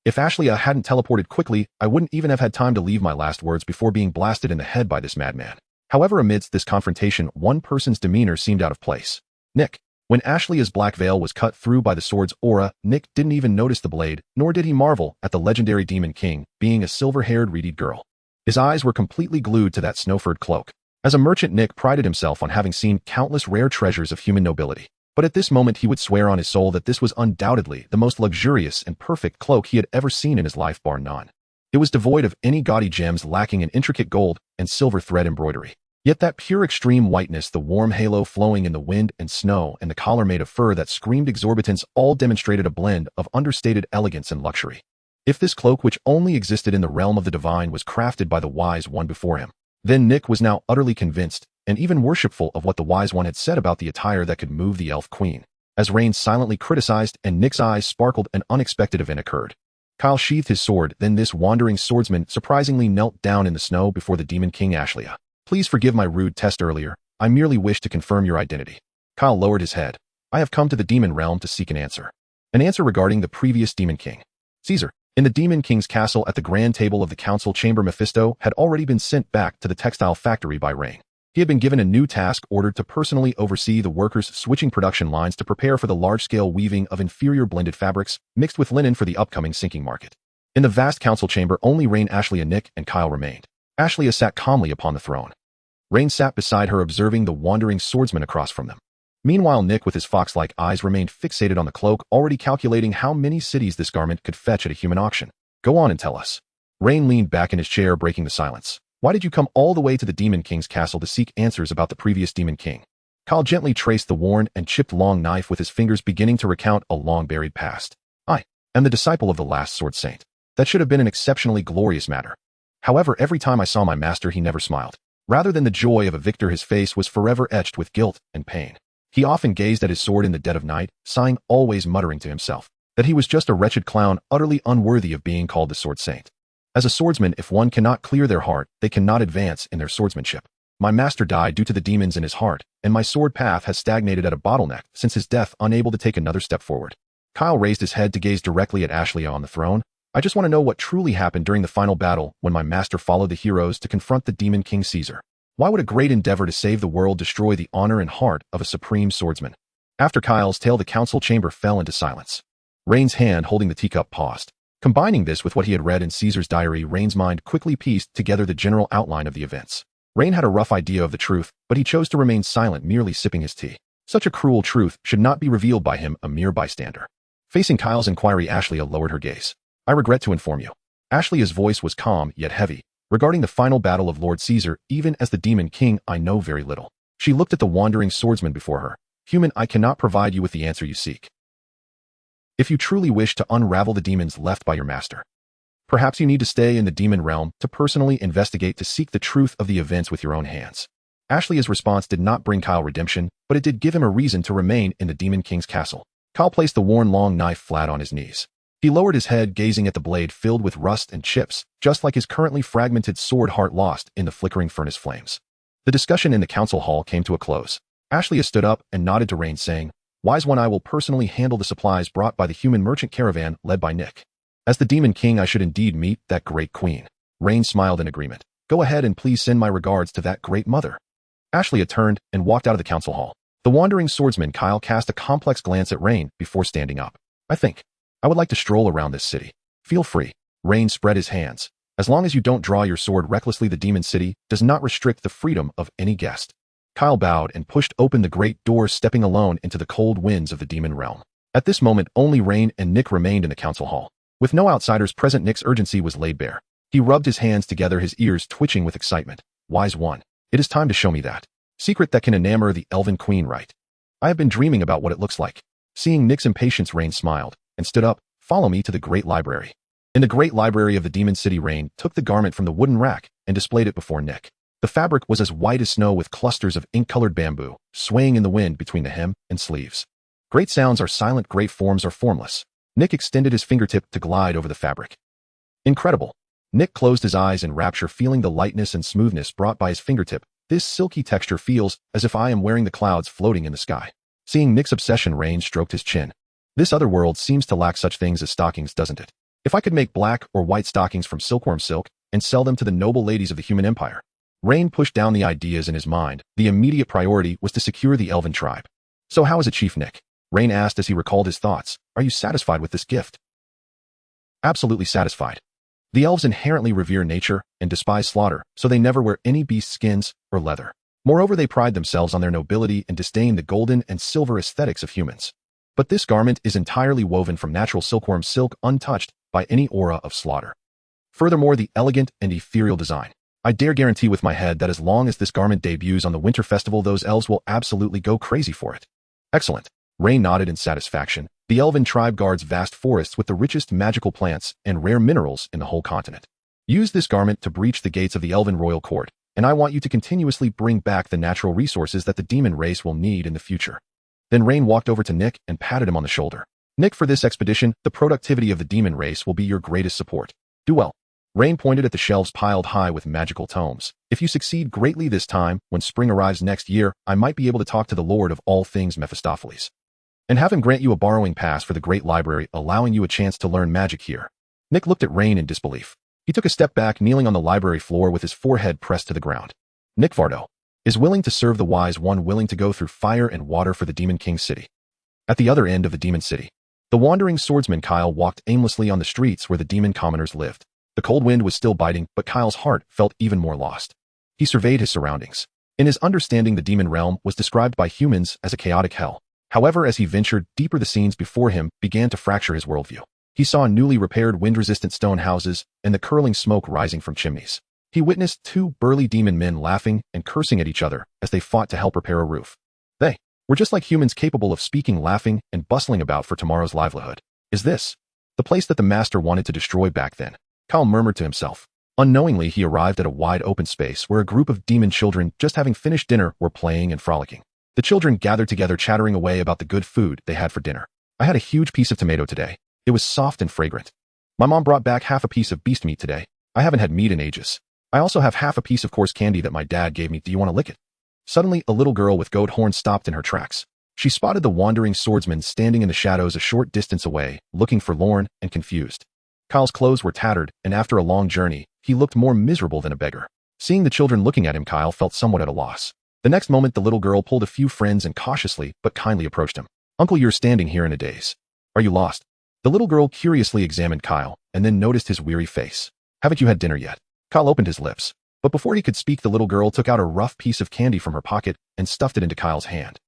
If Ashlea hadn't teleported quickly, I wouldn't even have had time to leave my last words before being blasted in the head by this madman. However, amidst this confrontation, one person's demeanor seemed out of place. Nick. When Ashlea's black veil was cut through by the sword's aura, Nick didn't even notice the blade, nor did he marvel at the legendary Demon King being a silver-haired, reedy girl. His eyes were completely glued to that snow-furred cloak. As a merchant, Nick prided himself on having seen countless rare treasures of human nobility. But at this moment, he would swear on his soul that this was undoubtedly the most luxurious and perfect cloak he had ever seen in his life, bar none. It was devoid of any gaudy gems, lacking in intricate gold and silver thread embroidery. Yet that pure extreme whiteness, the warm halo flowing in the wind and snow, and the collar made of fur that screamed exorbitance, all demonstrated a blend of understated elegance and luxury. If this cloak, which only existed in the realm of the divine, was crafted by the wise one before him, then Nick was now utterly convinced, and even worshipful of what the wise one had said about the attire that could move the elf queen. As Rain silently criticized and Nick's eyes sparkled, an unexpected event occurred. Kyle sheathed his sword, then this wandering swordsman surprisingly knelt down in the snow before the Demon King. Ashlea. Please forgive my rude test earlier. I merely wish to confirm your identity. Kyle lowered his head. I have come to the demon realm to seek an answer. An answer regarding the previous Demon King. Caesar. In the Demon King's castle at the grand table of the council chamber, Mephisto had already been sent back to the textile factory by Rain. He had been given a new task, ordered to personally oversee the workers switching production lines to prepare for the large-scale weaving of inferior blended fabrics mixed with linen for the upcoming sinking market. In the vast council chamber, only Rain, Ashley, Nick, and Kyle remained. Ashley sat calmly upon the throne. Rain sat beside her, observing the wandering swordsman across from them. Meanwhile, Nick, with his fox-like eyes, remained fixated on the cloak, already calculating how many cities this garment could fetch at a human auction. Go on and tell us. Rain leaned back in his chair, breaking the silence. Why did you come all the way to the Demon King's castle to seek answers about the previous Demon King? Kyle gently traced the worn and chipped long knife with his fingers, beginning to recount a long-buried past. I am the disciple of the last sword saint. That should have been an exceptionally glorious matter. However, every time I saw my master, he never smiled. Rather than the joy of a victor, his face was forever etched with guilt and pain. He often gazed at his sword in the dead of night, sighing, always muttering to himself that he was just a wretched clown, utterly unworthy of being called the sword saint. As a swordsman, if one cannot clear their heart, they cannot advance in their swordsmanship. My master died due to the demons in his heart, and my sword path has stagnated at a bottleneck since his death, unable to take another step forward. Kyle raised his head to gaze directly at Ashley on the throne. I just want to know what truly happened during the final battle when my master followed the heroes to confront the Demon King Caesar. Why would a great endeavor to save the world destroy the honor and heart of a supreme swordsman? After Kyle's tale, the council chamber fell into silence. Rain's hand holding the teacup paused. Combining this with what he had read in Caesar's diary, Rain's mind quickly pieced together the general outline of the events. Rain had a rough idea of the truth, but he chose to remain silent, merely sipping his tea. Such a cruel truth should not be revealed by him, a mere bystander. Facing Kyle's inquiry, Ashley lowered her gaze. I regret to inform you. Ashley's voice was calm yet heavy. Regarding the final battle of Lord Caesar, even as the Demon King, I know very little. She looked at the wandering swordsman before her. Human, I cannot provide you with the answer you seek. If you truly wish to unravel the demons left by your master, perhaps you need to stay in the demon realm to personally investigate, to seek the truth of the events with your own hands. Ashley's response did not bring Kyle redemption, but it did give him a reason to remain in the Demon King's castle. Kyle placed the worn long knife flat on his knees. He lowered his head, gazing at the blade filled with rust and chips, just like his currently fragmented sword, heart lost in the flickering furnace flames. The discussion in the council hall came to a close. Ashley stood up and nodded to Rain, saying, Wise one, I will personally handle the supplies brought by the human merchant caravan led by Nick. As the Demon King, I should indeed meet that great queen. Rain smiled in agreement. Go ahead and please send my regards to that great mother. Ashley turned and walked out of the council hall. The wandering swordsman Kyle cast a complex glance at Rain before standing up. I think I would like to stroll around this city. Feel free. Rain spread his hands. As long as you don't draw your sword recklessly, the demon city does not restrict the freedom of any guest. Kyle bowed and pushed open the great door, stepping alone into the cold winds of the demon realm. At this moment, only Rain and Nick remained in the council hall. With no outsiders present, Nick's urgency was laid bare. He rubbed his hands together, his ears twitching with excitement. Wise one, it is time to show me that secret that can enamor the elven queen, right? I have been dreaming about what it looks like. Seeing Nick's impatience, Rain smiled and stood up. Follow me to the great library. In the great library of the demon city, Rain took the garment from the wooden rack and displayed it before Nick. The fabric was as white as snow, with clusters of ink-colored bamboo swaying in the wind between the hem and sleeves. Great sounds are silent, great forms are formless. Nick extended his fingertip to glide over the fabric. Incredible. Nick closed his eyes in rapture, feeling the lightness and smoothness brought by his fingertip. This silky texture feels as if I am wearing the clouds floating in the sky. Seeing Nick's obsession, Rain stroked his chin. This other world seems to lack such things as stockings, doesn't it? If I could make black or white stockings from silkworm silk and sell them to the noble ladies of the human empire. Rain pushed down the ideas in his mind. The immediate priority was to secure the elven tribe. So how is it, Chief Nick? Rain asked as he recalled his thoughts. Are you satisfied with this gift? Absolutely satisfied. The elves inherently revere nature and despise slaughter, so they never wear any beast skins or leather. Moreover, they pride themselves on their nobility and disdain the golden and silver aesthetics of humans. But this garment is entirely woven from natural silkworm silk, untouched by any aura of slaughter. Furthermore, the elegant and ethereal design. I dare guarantee with my head that as long as this garment debuts on the winter festival, those elves will absolutely go crazy for it. Excellent. Rain nodded in satisfaction. The elven tribe guards vast forests with the richest magical plants and rare minerals in the whole continent. Use this garment to breach the gates of the elven royal court, and I want you to continuously bring back the natural resources that the demon race will need in the future. Then Rain walked over to Nick and patted him on the shoulder. Nick, for this expedition, the productivity of the demon race will be your greatest support. Do well. Rain pointed at the shelves piled high with magical tomes. If you succeed greatly this time, when spring arrives next year, I might be able to talk to the Lord of all things, Mephistopheles, and have him grant you a borrowing pass for the great library, allowing you a chance to learn magic here. Nick looked at Rain in disbelief. He took a step back, kneeling on the library floor with his forehead pressed to the ground. Nick Vardo is willing to serve the wise one, willing to go through fire and water for the Demon King's city. At the other end of the Demon City, The wandering swordsman Kyle walked aimlessly on the streets where the demon commoners lived. The cold wind was still biting, but Kyle's heart felt even more lost. He surveyed his surroundings. In his understanding, the demon realm was described by humans as a chaotic hell. However, as he ventured deeper, the scenes before him began to fracture his worldview. He saw newly repaired wind-resistant stone houses and the curling smoke rising from chimneys. He witnessed two burly demon men laughing and cursing at each other as they fought to help repair a roof. They were just like humans, capable of speaking, laughing, and bustling about for tomorrow's livelihood. Is this the place that the master wanted to destroy back then? Kyle murmured to himself. Unknowingly, he arrived at a wide open space where a group of demon children, just having finished dinner, were playing and frolicking. The children gathered together, chattering away about the good food they had for dinner. I had a huge piece of tomato today. It was soft and fragrant. My mom brought back half a piece of beast meat today. I haven't had meat in ages. I also have half a piece of coarse candy that my dad gave me. Do you want to lick it? Suddenly, a little girl with goat horns stopped in her tracks. She spotted the wandering swordsman standing in the shadows a short distance away, looking forlorn and confused. Kyle's clothes were tattered, and after a long journey, he looked more miserable than a beggar. Seeing the children looking at him, Kyle felt somewhat at a loss. The next moment, the little girl pulled a few friends and cautiously but kindly approached him. Uncle, you're standing here in a daze. Are you lost? The little girl curiously examined Kyle and then noticed his weary face. Haven't you had dinner yet? Kyle opened his lips, but before he could speak, the little girl took out a rough piece of candy from her pocket and stuffed it into Kyle's hand.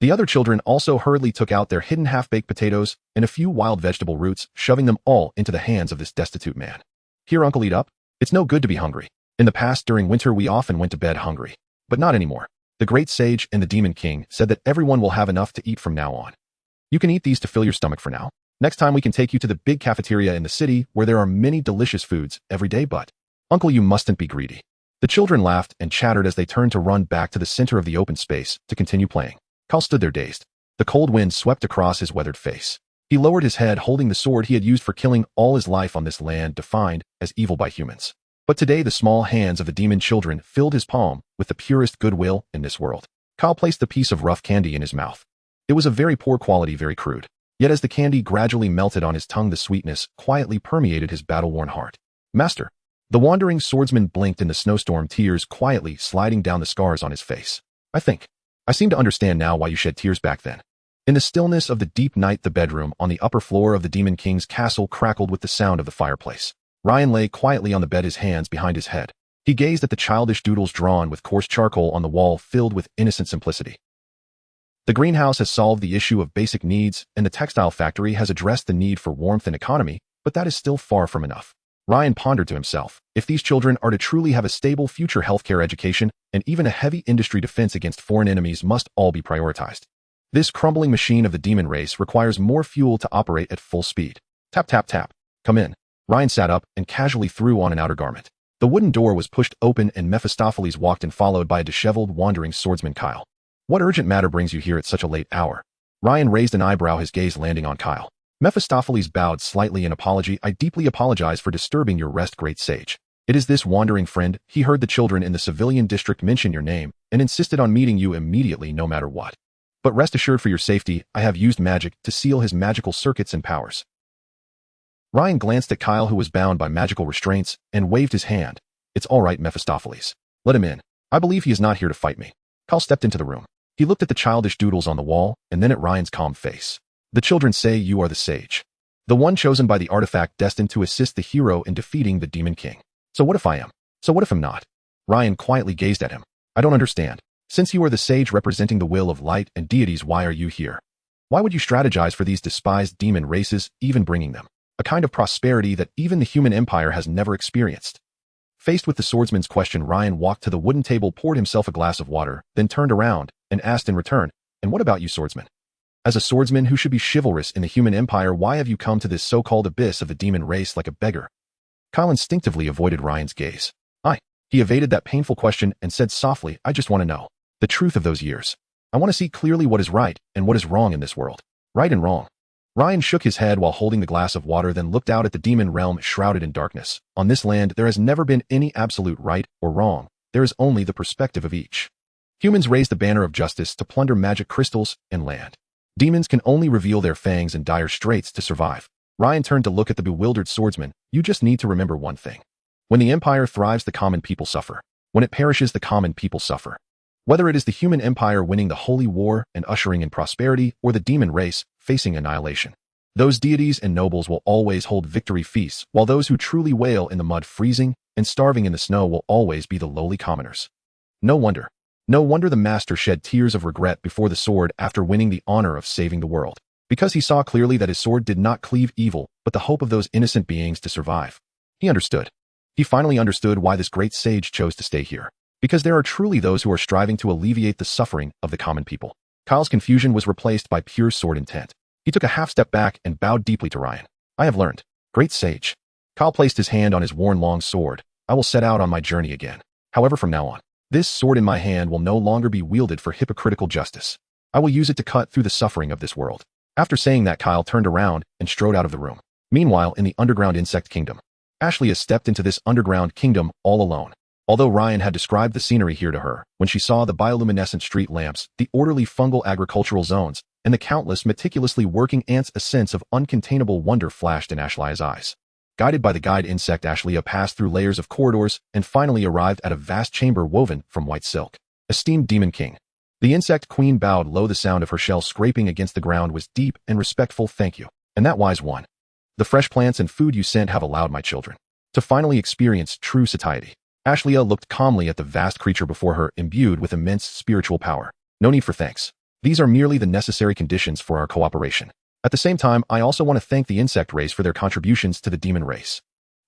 The other children also hurriedly took out their hidden half-baked potatoes and a few wild vegetable roots, shoving them all into the hands of this destitute man. Here, Uncle, eat up. It's no good to be hungry. In the past, during winter, we often went to bed hungry. But not anymore. The great sage and the demon king said that everyone will have enough to eat from now on. You can eat these to fill your stomach for now. Next time we can take you to the big cafeteria in the city where there are many delicious foods every day, but Uncle, you mustn't be greedy. The children laughed and chattered as they turned to run back to the center of the open space to continue playing. Kyle stood there dazed. The cold wind swept across his weathered face. He lowered his head, holding the sword he had used for killing all his life on this land defined as evil by humans. But today, the small hands of the demon children filled his palm with the purest goodwill in this world. Kyle placed the piece of rough candy in his mouth. It was of very poor quality, very crude. Yet as the candy gradually melted on his tongue, the sweetness quietly permeated his battle-worn heart. Master. The wandering swordsman blinked in the snowstorm, tears quietly sliding down the scars on his face. I seem to understand now why you shed tears back then. In the stillness of the deep night, the bedroom on the upper floor of the Demon King's castle crackled with the sound of the fireplace. Ryan lay quietly on the bed, his hands behind his head. He gazed at the childish doodles drawn with coarse charcoal on the wall, filled with innocent simplicity. The greenhouse has solved the issue of basic needs, and the textile factory has addressed the need for warmth and economy, but that is still far from enough. Ryan pondered to himself, if these children are to truly have a stable future, healthcare, education, and even a heavy industry defense against foreign enemies must all be prioritized. This crumbling machine of the demon race requires more fuel to operate at full speed. Tap, tap, tap. Come in. Ryan sat up and casually threw on an outer garment. The wooden door was pushed open and Mephistopheles walked in, followed by a disheveled, wandering swordsman Kyle. What urgent matter brings you here at such a late hour? Ryan raised an eyebrow, his gaze landing on Kyle. Mephistopheles bowed slightly in apology. I deeply apologize for disturbing your rest, great sage. It is this wandering friend. He heard the children in the civilian district mention your name and insisted on meeting you immediately no matter what. But rest assured, for your safety, I have used magic to seal his magical circuits and powers. Ryan glanced at Kyle, who was bound by magical restraints, and waved his hand. It's all right, Mephistopheles. Let him in. I believe he is not here to fight me. Kyle stepped into the room. He looked at the childish doodles on the wall and then at Ryan's calm face. The children say you are the sage, the one chosen by the artifact destined to assist the hero in defeating the Demon King. So what if I am? So what if I'm not? Ryan quietly gazed at him. I don't understand. Since you are the sage representing the will of light and deities, why are you here? Why would you strategize for these despised demon races, even bringing them a kind of prosperity that even the human empire has never experienced? Faced with the swordsman's question, Ryan walked to the wooden table, poured himself a glass of water, then turned around and asked in return, and what about you, swordsman? As a swordsman who should be chivalrous in the human empire, why have you come to this so-called abyss of the demon race like a beggar? Kyle instinctively avoided Ryan's gaze. He evaded that painful question and said softly, I just want to know the truth of those years. I want to see clearly what is right and what is wrong in this world. Right and wrong. Ryan shook his head while holding the glass of water, then looked out at the demon realm shrouded in darkness. On this land, there has never been any absolute right or wrong. There is only the perspective of each. Humans raise the banner of justice to plunder magic crystals and land. Demons can only reveal their fangs in dire straits to survive. Ryan turned to look at the bewildered swordsman. You just need to remember one thing. When the empire thrives, the common people suffer. When it perishes, the common people suffer. Whether it is the human empire winning the holy war and ushering in prosperity, or the demon race facing annihilation. Those deities and nobles will always hold victory feasts, while those who truly wail in the mud, freezing and starving in the snow, will always be the lowly commoners. No wonder. No wonder the master shed tears of regret before the sword after winning the honor of saving the world. Because he saw clearly that his sword did not cleave evil, but the hope of those innocent beings to survive. He understood. He finally understood why this great sage chose to stay here. Because there are truly those who are striving to alleviate the suffering of the common people. Kyle's confusion was replaced by pure sword intent. He took a half step back and bowed deeply to Ryan. I have learned. Great sage. Kyle placed his hand on his worn long sword. I will set out on my journey again. However, from now on, this sword in my hand will no longer be wielded for hypocritical justice. I will use it to cut through the suffering of this world. After saying that, Kyle turned around and strode out of the room. Meanwhile, in the underground insect kingdom, Ashley has stepped into this underground kingdom all alone. Although Ryan had described the scenery here to her, when she saw the bioluminescent street lamps, the orderly fungal agricultural zones, and the countless meticulously working ants, a sense of uncontainable wonder flashed in Ashley's eyes. Guided by the guide insect, Ashley passed through layers of corridors and finally arrived at a vast chamber woven from white silk. Esteemed Demon King. The insect queen bowed low. The sound of her shell scraping against the ground was deep and respectful. Thank you. And that wise one. The fresh plants and food you sent have allowed my children to finally experience true satiety. Ashley looked calmly at the vast creature before her, imbued with immense spiritual power. No need for thanks. These are merely the necessary conditions for our cooperation. At the same time, I also want to thank the insect race for their contributions to the demon race.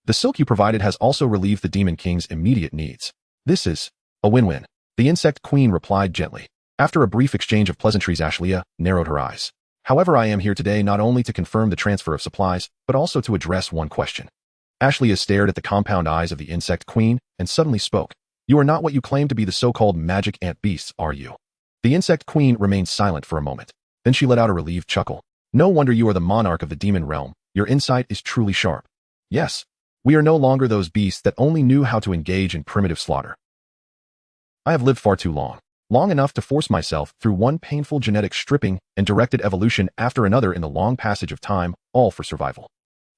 The silk you provided has also relieved the Demon King's immediate needs. This is a win-win. The insect queen replied gently. After a brief exchange of pleasantries, Ashley narrowed her eyes. However, I am here today not only to confirm the transfer of supplies, but also to address one question. Ashley stared at the compound eyes of the insect queen and suddenly spoke. You are not what you claim to be, the so-called magic ant beasts, are you? The insect queen remained silent for a moment. Then she let out a relieved chuckle. No wonder you are the monarch of the demon realm. Your insight is truly sharp. Yes, we are no longer those beasts that only knew how to engage in primitive slaughter. I have lived far too long. Long enough to force myself through one painful genetic stripping and directed evolution after another in the long passage of time, all for survival.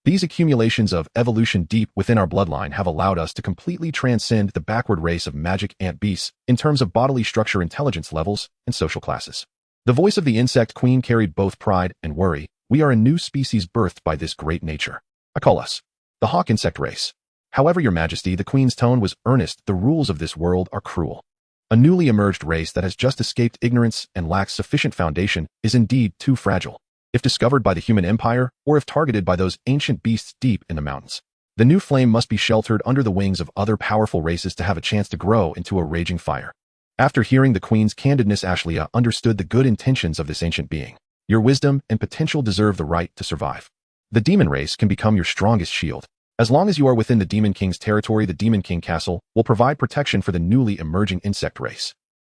These accumulations of evolution deep within our bloodline have allowed us to completely transcend the backward race of magic ant beasts in terms of bodily structure, intelligence levels, and social classes. The voice of the insect queen carried both pride and worry. We are a new species birthed by this great nature. I call us the hawk insect race. However, your majesty, the queen's tone was earnest, the rules of this world are cruel. A newly emerged race that has just escaped ignorance and lacks sufficient foundation is indeed too fragile. If discovered by the human empire, or if targeted by those ancient beasts deep in the mountains, the new flame must be sheltered under the wings of other powerful races to have a chance to grow into a raging fire. After hearing the queen's candidness, Ashley understood the good intentions of this ancient being. Your wisdom and potential deserve the right to survive. The demon race can become your strongest shield. As long as you are within the Demon King's territory, the Demon King Castle will provide protection for the newly emerging insect race.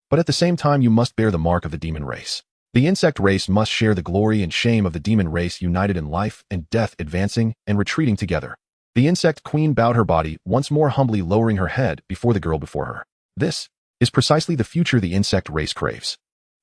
But at the same time, you must bear the mark of the demon race. The insect race must share the glory and shame of the demon race, united in life and death, advancing and retreating together. The insect queen bowed her body, once more humbly lowering her head before the girl before her. This is precisely the future the insect race craves.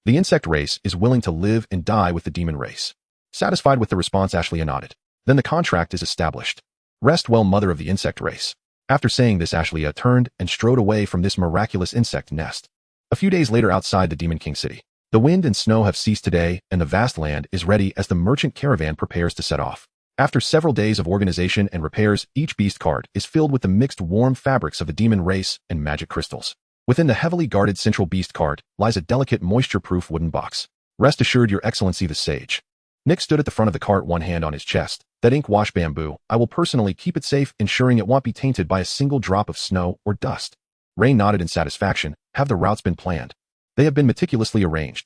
The insect race is willing to live and die with the demon race. Satisfied with the response, Ashley nodded. Then the contract is established. Rest well, mother of the insect race. After saying this, Ashley turned and strode away from this miraculous insect nest. A few days later, outside the Demon King city, the wind and snow have ceased today, and the vast land is ready as the merchant caravan prepares to set off. After several days of organization and repairs, each beast cart is filled with the mixed warm fabrics of the demon race and magic crystals. Within the heavily guarded central beast cart lies a delicate moisture-proof wooden box. Rest assured, your excellency the sage. Nick stood at the front of the cart, one hand on his chest. That ink wash bamboo, I will personally keep it safe, ensuring it won't be tainted by a single drop of snow or dust. Rain nodded in satisfaction. Have the routes been planned? They have been meticulously arranged.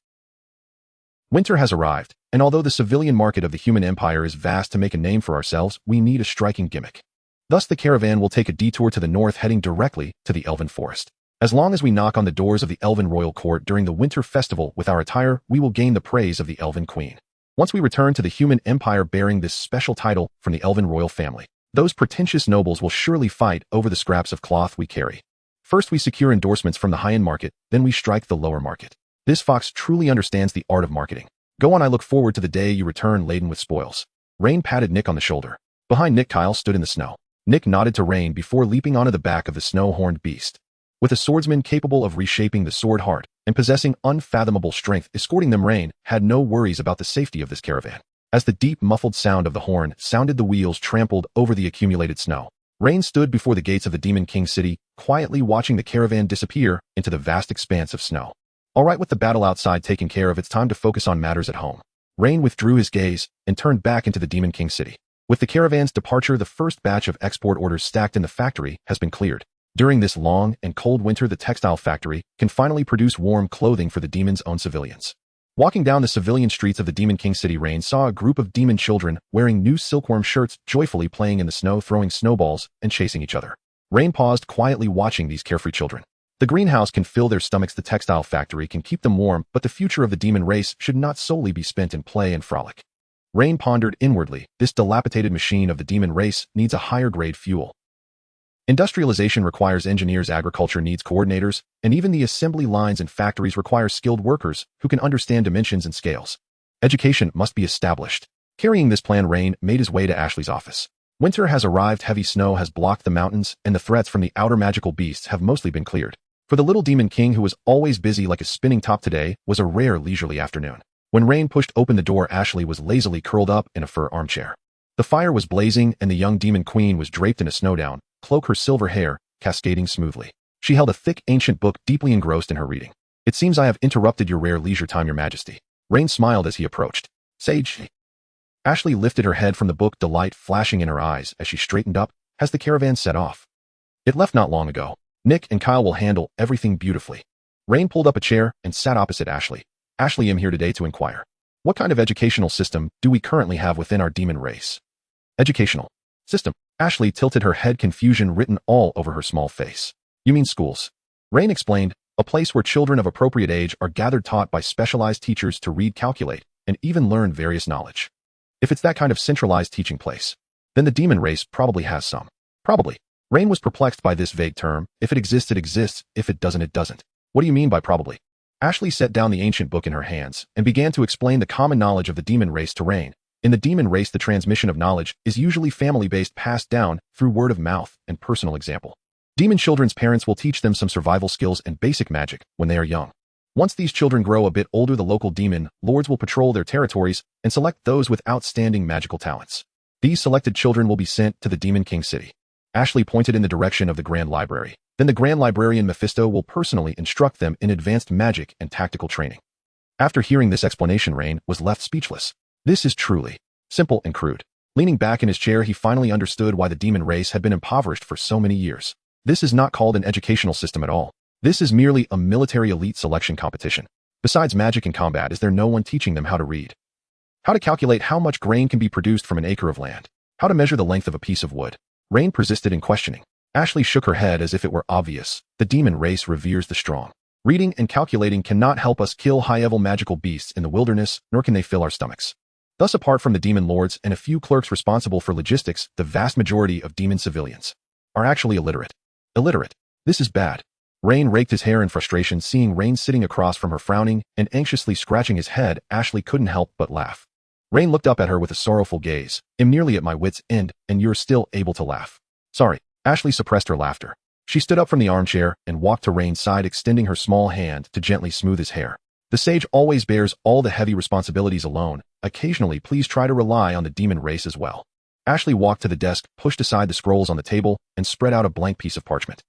Winter has arrived, and although the civilian market of the human empire is vast, to make a name for ourselves, we need a striking gimmick. Thus the caravan will take a detour to the north, heading directly to the Elven Forest. As long as we knock on the doors of the Elven Royal Court during the winter festival with our attire, we will gain the praise of the Elven Queen. Once we return to the human empire bearing this special title from the Elven royal family, those pretentious nobles will surely fight over the scraps of cloth we carry. First we secure endorsements from the high-end market, then we strike the lower market. This fox truly understands the art of marketing. Go on, I look forward to the day you return laden with spoils. Rain patted Nick on the shoulder. Behind Nick, Kyle stood in the snow. Nick nodded to Rain before leaping onto the back of the snow-horned beast. With a swordsman capable of reshaping the sword heart and possessing unfathomable strength escorting them, Rain had no worries about the safety of this caravan. As the deep, muffled sound of the horn sounded, the wheels trampled over the accumulated snow. Rain stood before the gates of the Demon King city, quietly watching the caravan disappear into the vast expanse of snow. All right, with the battle outside taken care of, it's time to focus on matters at home. Rain withdrew his gaze and turned back into the Demon King city. With the caravan's departure, the first batch of export orders stacked in the factory has been cleared. During this long and cold winter, the textile factory can finally produce warm clothing for the demon's own civilians. Walking down the civilian streets of the Demon King city, Rain saw a group of demon children wearing new silkworm shirts, joyfully playing in the snow, throwing snowballs, and chasing each other. Rain paused, quietly watching these carefree children. The greenhouse can fill their stomachs, the textile factory can keep them warm, but the future of the demon race should not solely be spent in play and frolic. Rain pondered inwardly, this dilapidated machine of the demon race needs a higher-grade fuel. Industrialization requires engineers, agriculture needs coordinators, and even the assembly lines in factories require skilled workers who can understand dimensions and scales. Education must be established. Carrying this plan, Rain made his way to Ashley's office. Winter has arrived, heavy snow has blocked the mountains, and the threats from the outer magical beasts have mostly been cleared. For the little Demon King, who was always busy like a spinning top, today was a rare leisurely afternoon. When Rain pushed open the door, Ashley was lazily curled up in a fur armchair. The fire was blazing, and the young Demon Queen was draped in a snowdown cloak, her silver hair cascading smoothly. She held a thick, ancient book, deeply engrossed in her reading. "It seems I have interrupted your rare leisure time, Your Majesty." Rain smiled as he approached. "Sage." Ashley lifted her head from the book, delight flashing in her eyes as she straightened up. "Has the caravan set off?" "It left not long ago. Nick and Kyle will handle everything beautifully." Rain pulled up a chair and sat opposite Ashley. "Ashley, I'm here today to inquire. What kind of educational system do we currently have within our demon race?" "Educational system?" Ashley tilted her head, confusion written all over her small face. "You mean schools?" Rain explained, "A place where children of appropriate age are gathered, taught by specialized teachers to read, calculate, and even learn various knowledge." "If it's that kind of centralized teaching place, then the demon race probably has some." "Probably." Rain was perplexed by this vague term. If it exists, it exists. If it doesn't, it doesn't. "What do you mean by probably?" Ashley set down the ancient book in her hands and began to explain the common knowledge of the demon race to Rain. In the demon race, the transmission of knowledge is usually family-based, passed down through word of mouth and personal example. Demon children's parents will teach them some survival skills and basic magic when they are young. Once these children grow a bit older, the local demon lords will patrol their territories and select those with outstanding magical talents. These selected children will be sent to the Demon King city. Ashley pointed in the direction of the Grand Library. Then the Grand Librarian Mephisto will personally instruct them in advanced magic and tactical training. After hearing this explanation, Rain was left speechless. This is truly simple and crude. Leaning back in his chair, he finally understood why the demon race had been impoverished for so many years. This is not called an educational system at all. This is merely a military elite selection competition. Besides magic and combat, is there no one teaching them how to read? How to calculate how much grain can be produced from an acre of land? How to measure the length of a piece of wood? Rain persisted in questioning. Ashley shook her head as if it were obvious. The demon race reveres the strong. Reading and calculating cannot help us kill high-level magical beasts in the wilderness, nor can they fill our stomachs. Thus, apart from the demon lords and a few clerks responsible for logistics, the vast majority of demon civilians are actually illiterate. Illiterate. This is bad. Rain raked his hair in frustration, seeing Rain sitting across from her, frowning and anxiously scratching his head. Ashley couldn't help but laugh. Rain looked up at her with a sorrowful gaze. "I'm nearly at my wit's end, and you're still able to laugh." "Sorry." Ashley suppressed her laughter. She stood up from the armchair and walked to Rain's side, extending her small hand to gently smooth his hair. "The sage always bears all the heavy responsibilities alone. Occasionally, please try to rely on the demon race as well." Ashley walked to the desk, pushed aside the scrolls on the table, and spread out a blank piece of parchment.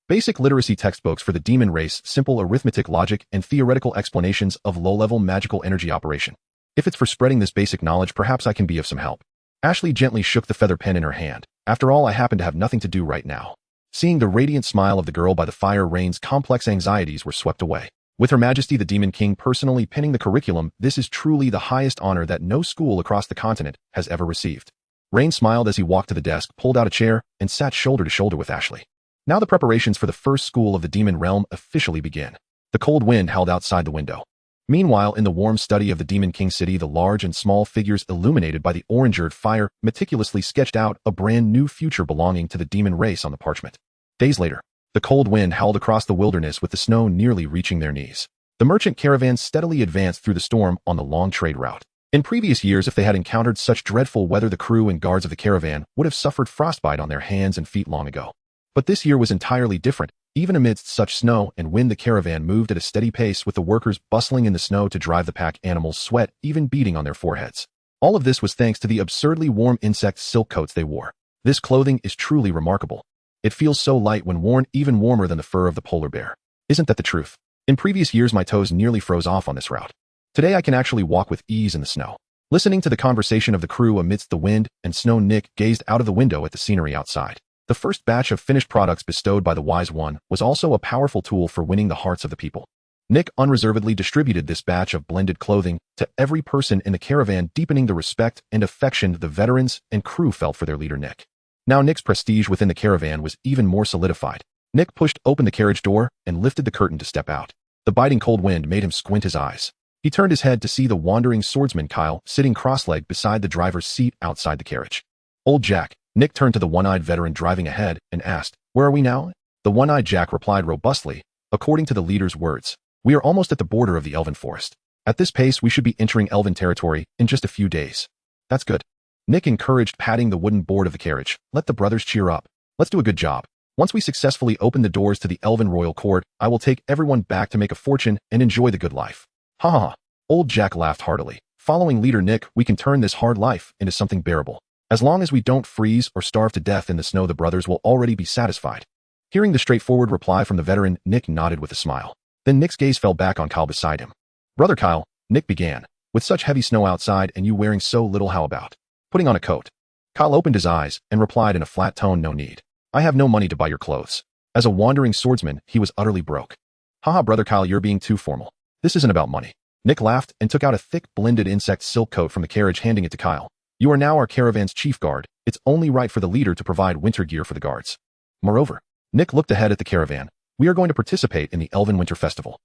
Basic literacy textbooks for the demon race, simple arithmetic, logic, and theoretical explanations of low-level magical energy operation. If it's for spreading this basic knowledge, perhaps I can be of some help. Ashley gently shook the feather pen in her hand. "After all, I happen to have nothing to do right now." Seeing the radiant smile of the girl by the fire, Rain's complex anxieties were swept away. With Her Majesty the Demon King personally penning the curriculum, this is truly the highest honor that no school across the continent has ever received. Rain smiled as he walked to the desk, pulled out a chair, and sat shoulder to shoulder with Ashley. Now the preparations for the first school of the demon realm officially begin. The cold wind howled outside the window. Meanwhile, in the warm study of the Demon King city, the large and small figures illuminated by the orange-earth fire meticulously sketched out a brand new future belonging to the demon race on the parchment. Days later, the cold wind howled across the wilderness with the snow nearly reaching their knees. The merchant caravan steadily advanced through the storm on the long trade route. In previous years, if they had encountered such dreadful weather, the crew and guards of the caravan would have suffered frostbite on their hands and feet long ago. But this year was entirely different. Even amidst such snow and wind, the caravan moved at a steady pace, with the workers bustling in the snow to drive the pack animals, sweat even beading on their foreheads. All of this was thanks to the absurdly warm insect silk coats they wore. This clothing is truly remarkable. It feels so light when worn, even warmer than the fur of the polar bear. Isn't that the truth? In previous years, my toes nearly froze off on this route. Today, I can actually walk with ease in the snow. Listening to the conversation of the crew amidst the wind and snow, Nick gazed out of the window at the scenery outside. The first batch of finished products bestowed by the Wise One was also a powerful tool for winning the hearts of the people. Nick unreservedly distributed this batch of blended clothing to every person in the caravan, deepening the respect and affection the veterans and crew felt for their leader Nick. Now Nick's prestige within the caravan was even more solidified. Nick pushed open the carriage door and lifted the curtain to step out. The biting cold wind made him squint his eyes. He turned his head to see the wandering swordsman Kyle sitting cross-legged beside the driver's seat outside the carriage. Old Jack, Nick turned to the one-eyed veteran driving ahead and asked, "Where are we now?" The one-eyed Jack replied robustly, "According to the leader's words, we are almost at the border of the Elven Forest. At this pace, we should be entering Elven territory in just a few days." "That's good." Nick encouraged, patting the wooden board of the carriage. "Let the brothers cheer up. Let's do a good job. Once we successfully open the doors to the Elven royal court, I will take everyone back to make a fortune and enjoy the good life." "Ha ha ha." Old Jack laughed heartily. "Following leader Nick, we can turn this hard life into something bearable. As long as we don't freeze or starve to death in the snow, the brothers will already be satisfied." Hearing the straightforward reply from the veteran, Nick nodded with a smile. Then Nick's gaze fell back on Kyle beside him. "Brother Kyle," Nick began, "with such heavy snow outside and you wearing so little, how about putting on a coat?" Kyle opened his eyes and replied in a flat tone, "No need. I have no money to buy your clothes." As a wandering swordsman, he was utterly broke. "Haha, brother Kyle, you're being too formal. This isn't about money." Nick laughed and took out a thick blended insect silk coat from the carriage, handing it to Kyle. "You are now our caravan's chief guard. It's only right for the leader to provide winter gear for the guards." Moreover, Nick looked ahead at the caravan. "We are going to participate in the Elven Winter Festival.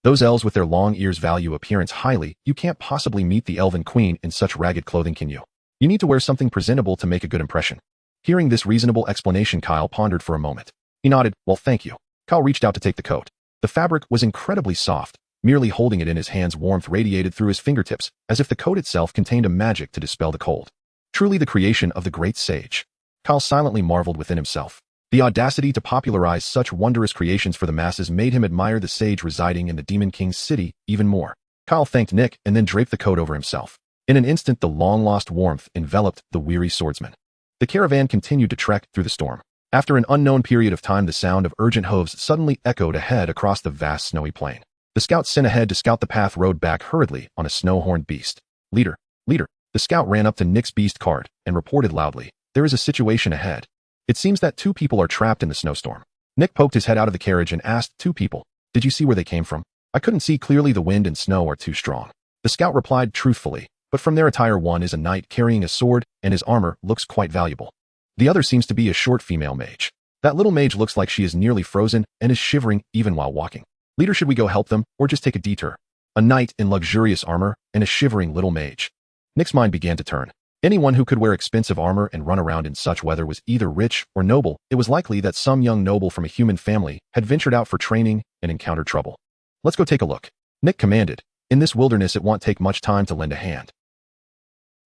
Those elves with their long ears value appearance highly. You can't possibly meet the Elven Queen in such ragged clothing, can you? You need to wear something presentable to make a good impression." Hearing this reasonable explanation, Kyle pondered for a moment. He nodded. "Well, thank you." Kyle reached out to take the coat. The fabric was incredibly soft. Merely holding it in his hands, warmth radiated through his fingertips, as if the coat itself contained a magic to dispel the cold. Truly the creation of the great sage. Kyle silently marveled within himself. The audacity to popularize such wondrous creations for the masses made him admire the sage residing in the Demon King's city even more. Kyle thanked Nick and then draped the coat over himself. In an instant, the long-lost warmth enveloped the weary swordsman. The caravan continued to trek through the storm. After an unknown period of time, the sound of urgent hooves suddenly echoed ahead across the vast snowy plain. The scout sent ahead to scout the path rode back hurriedly on a snow-horned beast. Leader. The scout ran up to Nick's beast cart and reported loudly, "There is a situation ahead. It seems that 2 people are trapped in the snowstorm." Nick poked his head out of the carriage and asked, "2 people? Did you see where they came from?" "I couldn't see clearly. The wind and snow are too strong." The scout replied truthfully, "But from their attire, one is a knight carrying a sword, and his armor looks quite valuable. The other seems to be a short female mage. That little mage looks like she is nearly frozen and is shivering even while walking. Leader, should we go help them or just take a detour?" A knight in luxurious armor and a shivering little mage. Nick's mind began to turn. Anyone who could wear expensive armor and run around in such weather was either rich or noble. It was likely that some young noble from a human family had ventured out for training and encountered trouble. "Let's go take a look," Nick commanded. "In this wilderness, it won't take much time to lend a hand.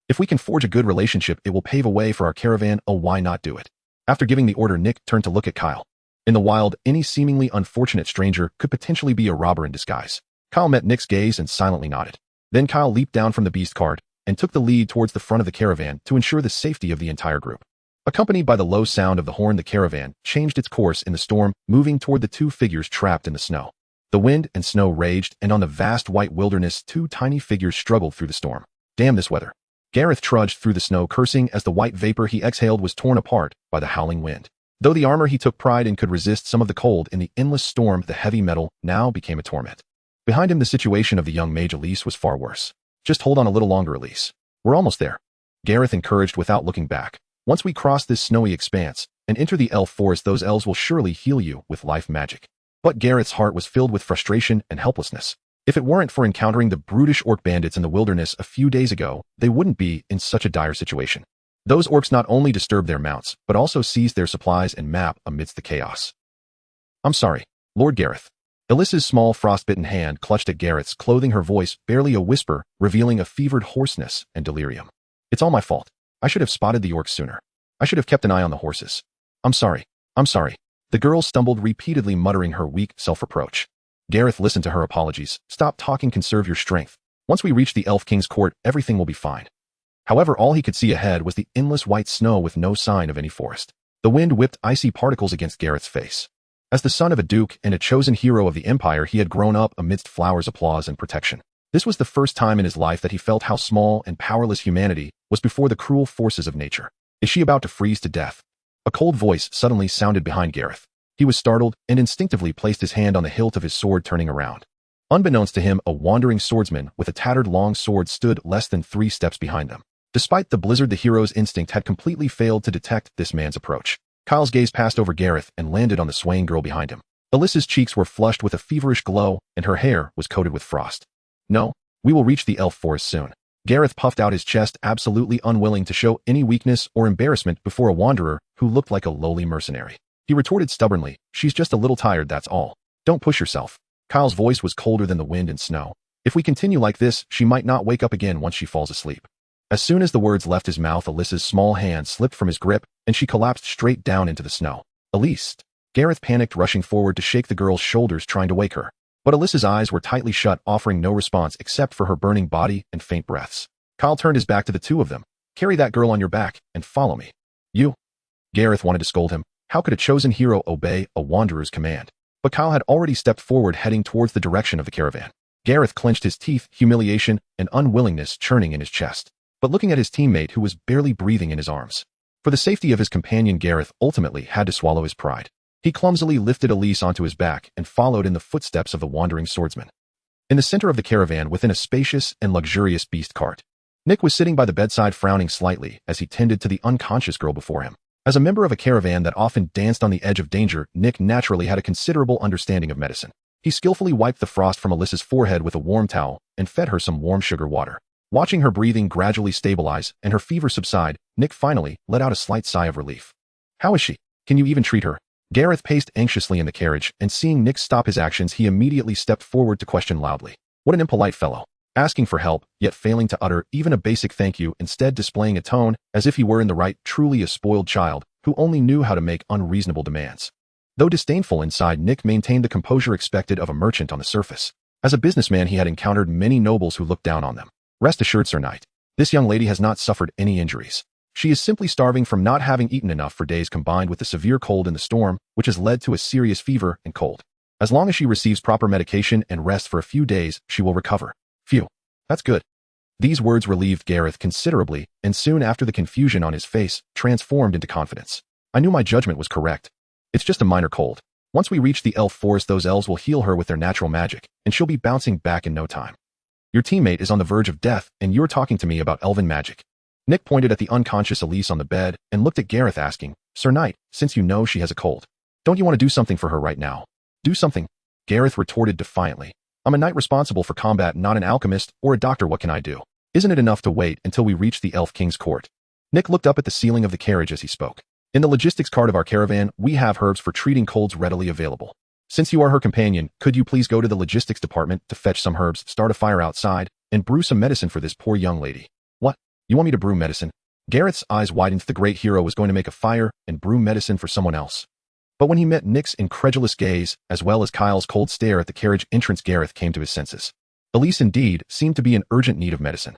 If we can forge a good relationship, it will pave a way for our caravan. Oh, why not do it?" After giving the order, Nick turned to look at Kyle. In the wild, any seemingly unfortunate stranger could potentially be a robber in disguise. Kyle met Nick's gaze and silently nodded. Then Kyle leaped down from the beast cart and took the lead towards the front of the caravan to ensure the safety of the entire group. Accompanied by the low sound of the horn, the caravan changed its course in the storm, moving toward the 2 figures trapped in the snow. The wind and snow raged, and on the vast white wilderness, 2 tiny figures struggled through the storm. Damn this weather. Gareth trudged through the snow, cursing as the white vapor he exhaled was torn apart by the howling wind. Though the armor he took pride in could resist some of the cold in the endless storm, the heavy metal now became a torment. Behind him, the situation of the young mage Elise was far worse. "Just hold on a little longer, Elise. We're almost there," Gareth encouraged without looking back. "Once we cross this snowy expanse and enter the elf forest, those elves will surely heal you with life magic." But Gareth's heart was filled with frustration and helplessness. If it weren't for encountering the brutish orc bandits in the wilderness a few days ago, they wouldn't be in such a dire situation. Those orcs not only disturbed their mounts, but also seized their supplies and map amidst the chaos. "I'm sorry, Lord Gareth." Elisa's small frostbitten hand clutched at Gareth's clothing, her voice barely a whisper, revealing a fevered hoarseness and delirium. "It's all my fault. I should have spotted the orcs sooner. I should have kept an eye on the horses. I'm sorry. The girl stumbled, repeatedly muttering her weak self-reproach. Gareth listened to her apologies. Stop talking, conserve your strength. Once we reach the Elf King's court, everything will be fine. However, all he could see ahead was the endless white snow with no sign of any forest. The wind whipped icy particles against Gareth's face. As the son of a duke and a chosen hero of the Empire, he had grown up amidst flowers, applause, and protection. This was the first time in his life that he felt how small and powerless humanity was before the cruel forces of nature. Is she about to freeze to death? A cold voice suddenly sounded behind Gareth. He was startled and instinctively placed his hand on the hilt of his sword, turning around. Unbeknownst to him, a wandering swordsman with a tattered long sword stood less than 3 steps behind them. Despite the blizzard, the hero's instinct had completely failed to detect this man's approach. Kyle's gaze passed over Gareth and landed on the swaying girl behind him. Alyssa's cheeks were flushed with a feverish glow, and her hair was coated with frost. No, we will reach the elf forest soon. Gareth puffed out his chest, absolutely unwilling to show any weakness or embarrassment before a wanderer who looked like a lowly mercenary. He retorted stubbornly, she's just a little tired, that's all. Don't push yourself. Kyle's voice was colder than the wind and snow. If we continue like this, she might not wake up again once she falls asleep. As soon as the words left his mouth, Alyssa's small hand slipped from his grip, and she collapsed straight down into the snow. Elise. Gareth panicked, rushing forward to shake the girl's shoulders, trying to wake her. But Alyssa's eyes were tightly shut, offering no response except for her burning body and faint breaths. Kyle turned his back to the two of them. Carry that girl on your back, and follow me. You. Gareth wanted to scold him. How could a chosen hero obey a wanderer's command? But Kyle had already stepped forward, heading towards the direction of the caravan. Gareth clenched his teeth, humiliation and unwillingness churning in his chest. But looking at his teammate who was barely breathing in his arms. For the safety of his companion, Gareth ultimately had to swallow his pride. He clumsily lifted Elise onto his back and followed in the footsteps of the wandering swordsman. In the center of the caravan, within a spacious and luxurious beast cart, Nick was sitting by the bedside, frowning slightly as he tended to the unconscious girl before him. As a member of a caravan that often danced on the edge of danger, Nick naturally had a considerable understanding of medicine. He skillfully wiped the frost from Alyssa's forehead with a warm towel and fed her some warm sugar water. Watching her breathing gradually stabilize and her fever subside, Nick finally let out a slight sigh of relief. How is she? Can you even treat her? Gareth paced anxiously in the carriage, and seeing Nick stop his actions, he immediately stepped forward to question loudly. What an impolite fellow. Asking for help, yet failing to utter even a basic thank you, instead displaying a tone as if he were in the right, truly a spoiled child who only knew how to make unreasonable demands. Though disdainful inside, Nick maintained the composure expected of a merchant on the surface. As a businessman, he had encountered many nobles who looked down on them. Rest assured, Sir Knight, this young lady has not suffered any injuries. She is simply starving from not having eaten enough for days, combined with the severe cold in the storm, which has led to a serious fever and cold. As long as she receives proper medication and rests for a few days, she will recover. Phew. That's good. These words relieved Gareth considerably, and soon after the confusion on his face transformed into confidence. I knew my judgment was correct. It's just a minor cold. Once we reach the elf forest, those elves will heal her with their natural magic, and she'll be bouncing back in no time. Your teammate is on the verge of death, and you're talking to me about elven magic. Nick pointed at the unconscious Elise on the bed and looked at Gareth, asking, Sir Knight, since you know she has a cold, don't you want to do something for her right now? Do something? Gareth retorted defiantly. I'm a knight responsible for combat, not an alchemist or a doctor. What can I do? Isn't it enough to wait until we reach the Elf King's court? Nick looked up at the ceiling of the carriage as he spoke. In the logistics cart of our caravan, we have herbs for treating colds readily available. Since you are her companion, could you please go to the logistics department to fetch some herbs, start a fire outside, and brew some medicine for this poor young lady? What? You want me to brew medicine? Gareth's eyes widened. The great hero was going to make a fire and brew medicine for someone else. But when he met Nick's incredulous gaze, as well as Kyle's cold stare at the carriage entrance, Gareth came to his senses. Elise indeed seemed to be in urgent need of medicine.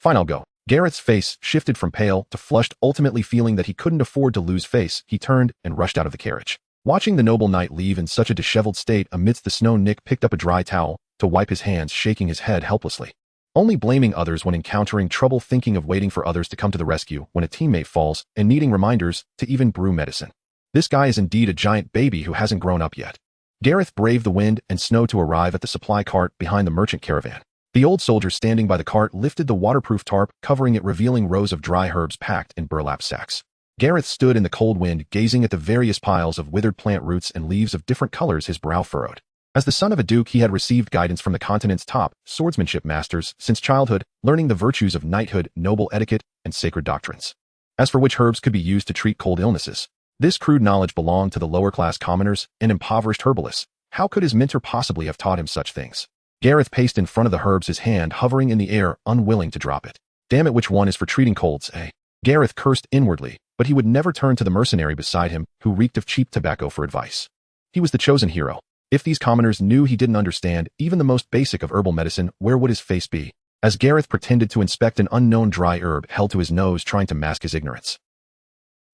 Fine, I'll go. Gareth's face shifted from pale to flushed, ultimately feeling that he couldn't afford to lose face. He turned and rushed out of the carriage. Watching the noble knight leave in such a disheveled state amidst the snow, Nick picked up a dry towel to wipe his hands, shaking his head helplessly. Only blaming others when encountering trouble, thinking of waiting for others to come to the rescue when a teammate falls, and needing reminders to even brew medicine. This guy is indeed a giant baby who hasn't grown up yet. Gareth braved the wind and snow to arrive at the supply cart behind the merchant caravan. The old soldier standing by the cart lifted the waterproof tarp covering it, revealing rows of dry herbs packed in burlap sacks. Gareth stood in the cold wind, gazing at the various piles of withered plant roots and leaves of different colors, his brow furrowed. As the son of a duke, he had received guidance from the continent's top swordsmanship masters since childhood, learning the virtues of knighthood, noble etiquette, and sacred doctrines. As for which herbs could be used to treat cold illnesses, this crude knowledge belonged to the lower-class commoners and impoverished herbalists. How could his mentor possibly have taught him such things? Gareth paced in front of the herbs, his hand hovering in the air, unwilling to drop it. Damn it, which one is for treating colds, eh? Gareth cursed inwardly, but he would never turn to the mercenary beside him who reeked of cheap tobacco for advice. He was the chosen hero. If these commoners knew he didn't understand even the most basic of herbal medicine, where would his face be? As Gareth pretended to inspect an unknown dry herb held to his nose, trying to mask his ignorance.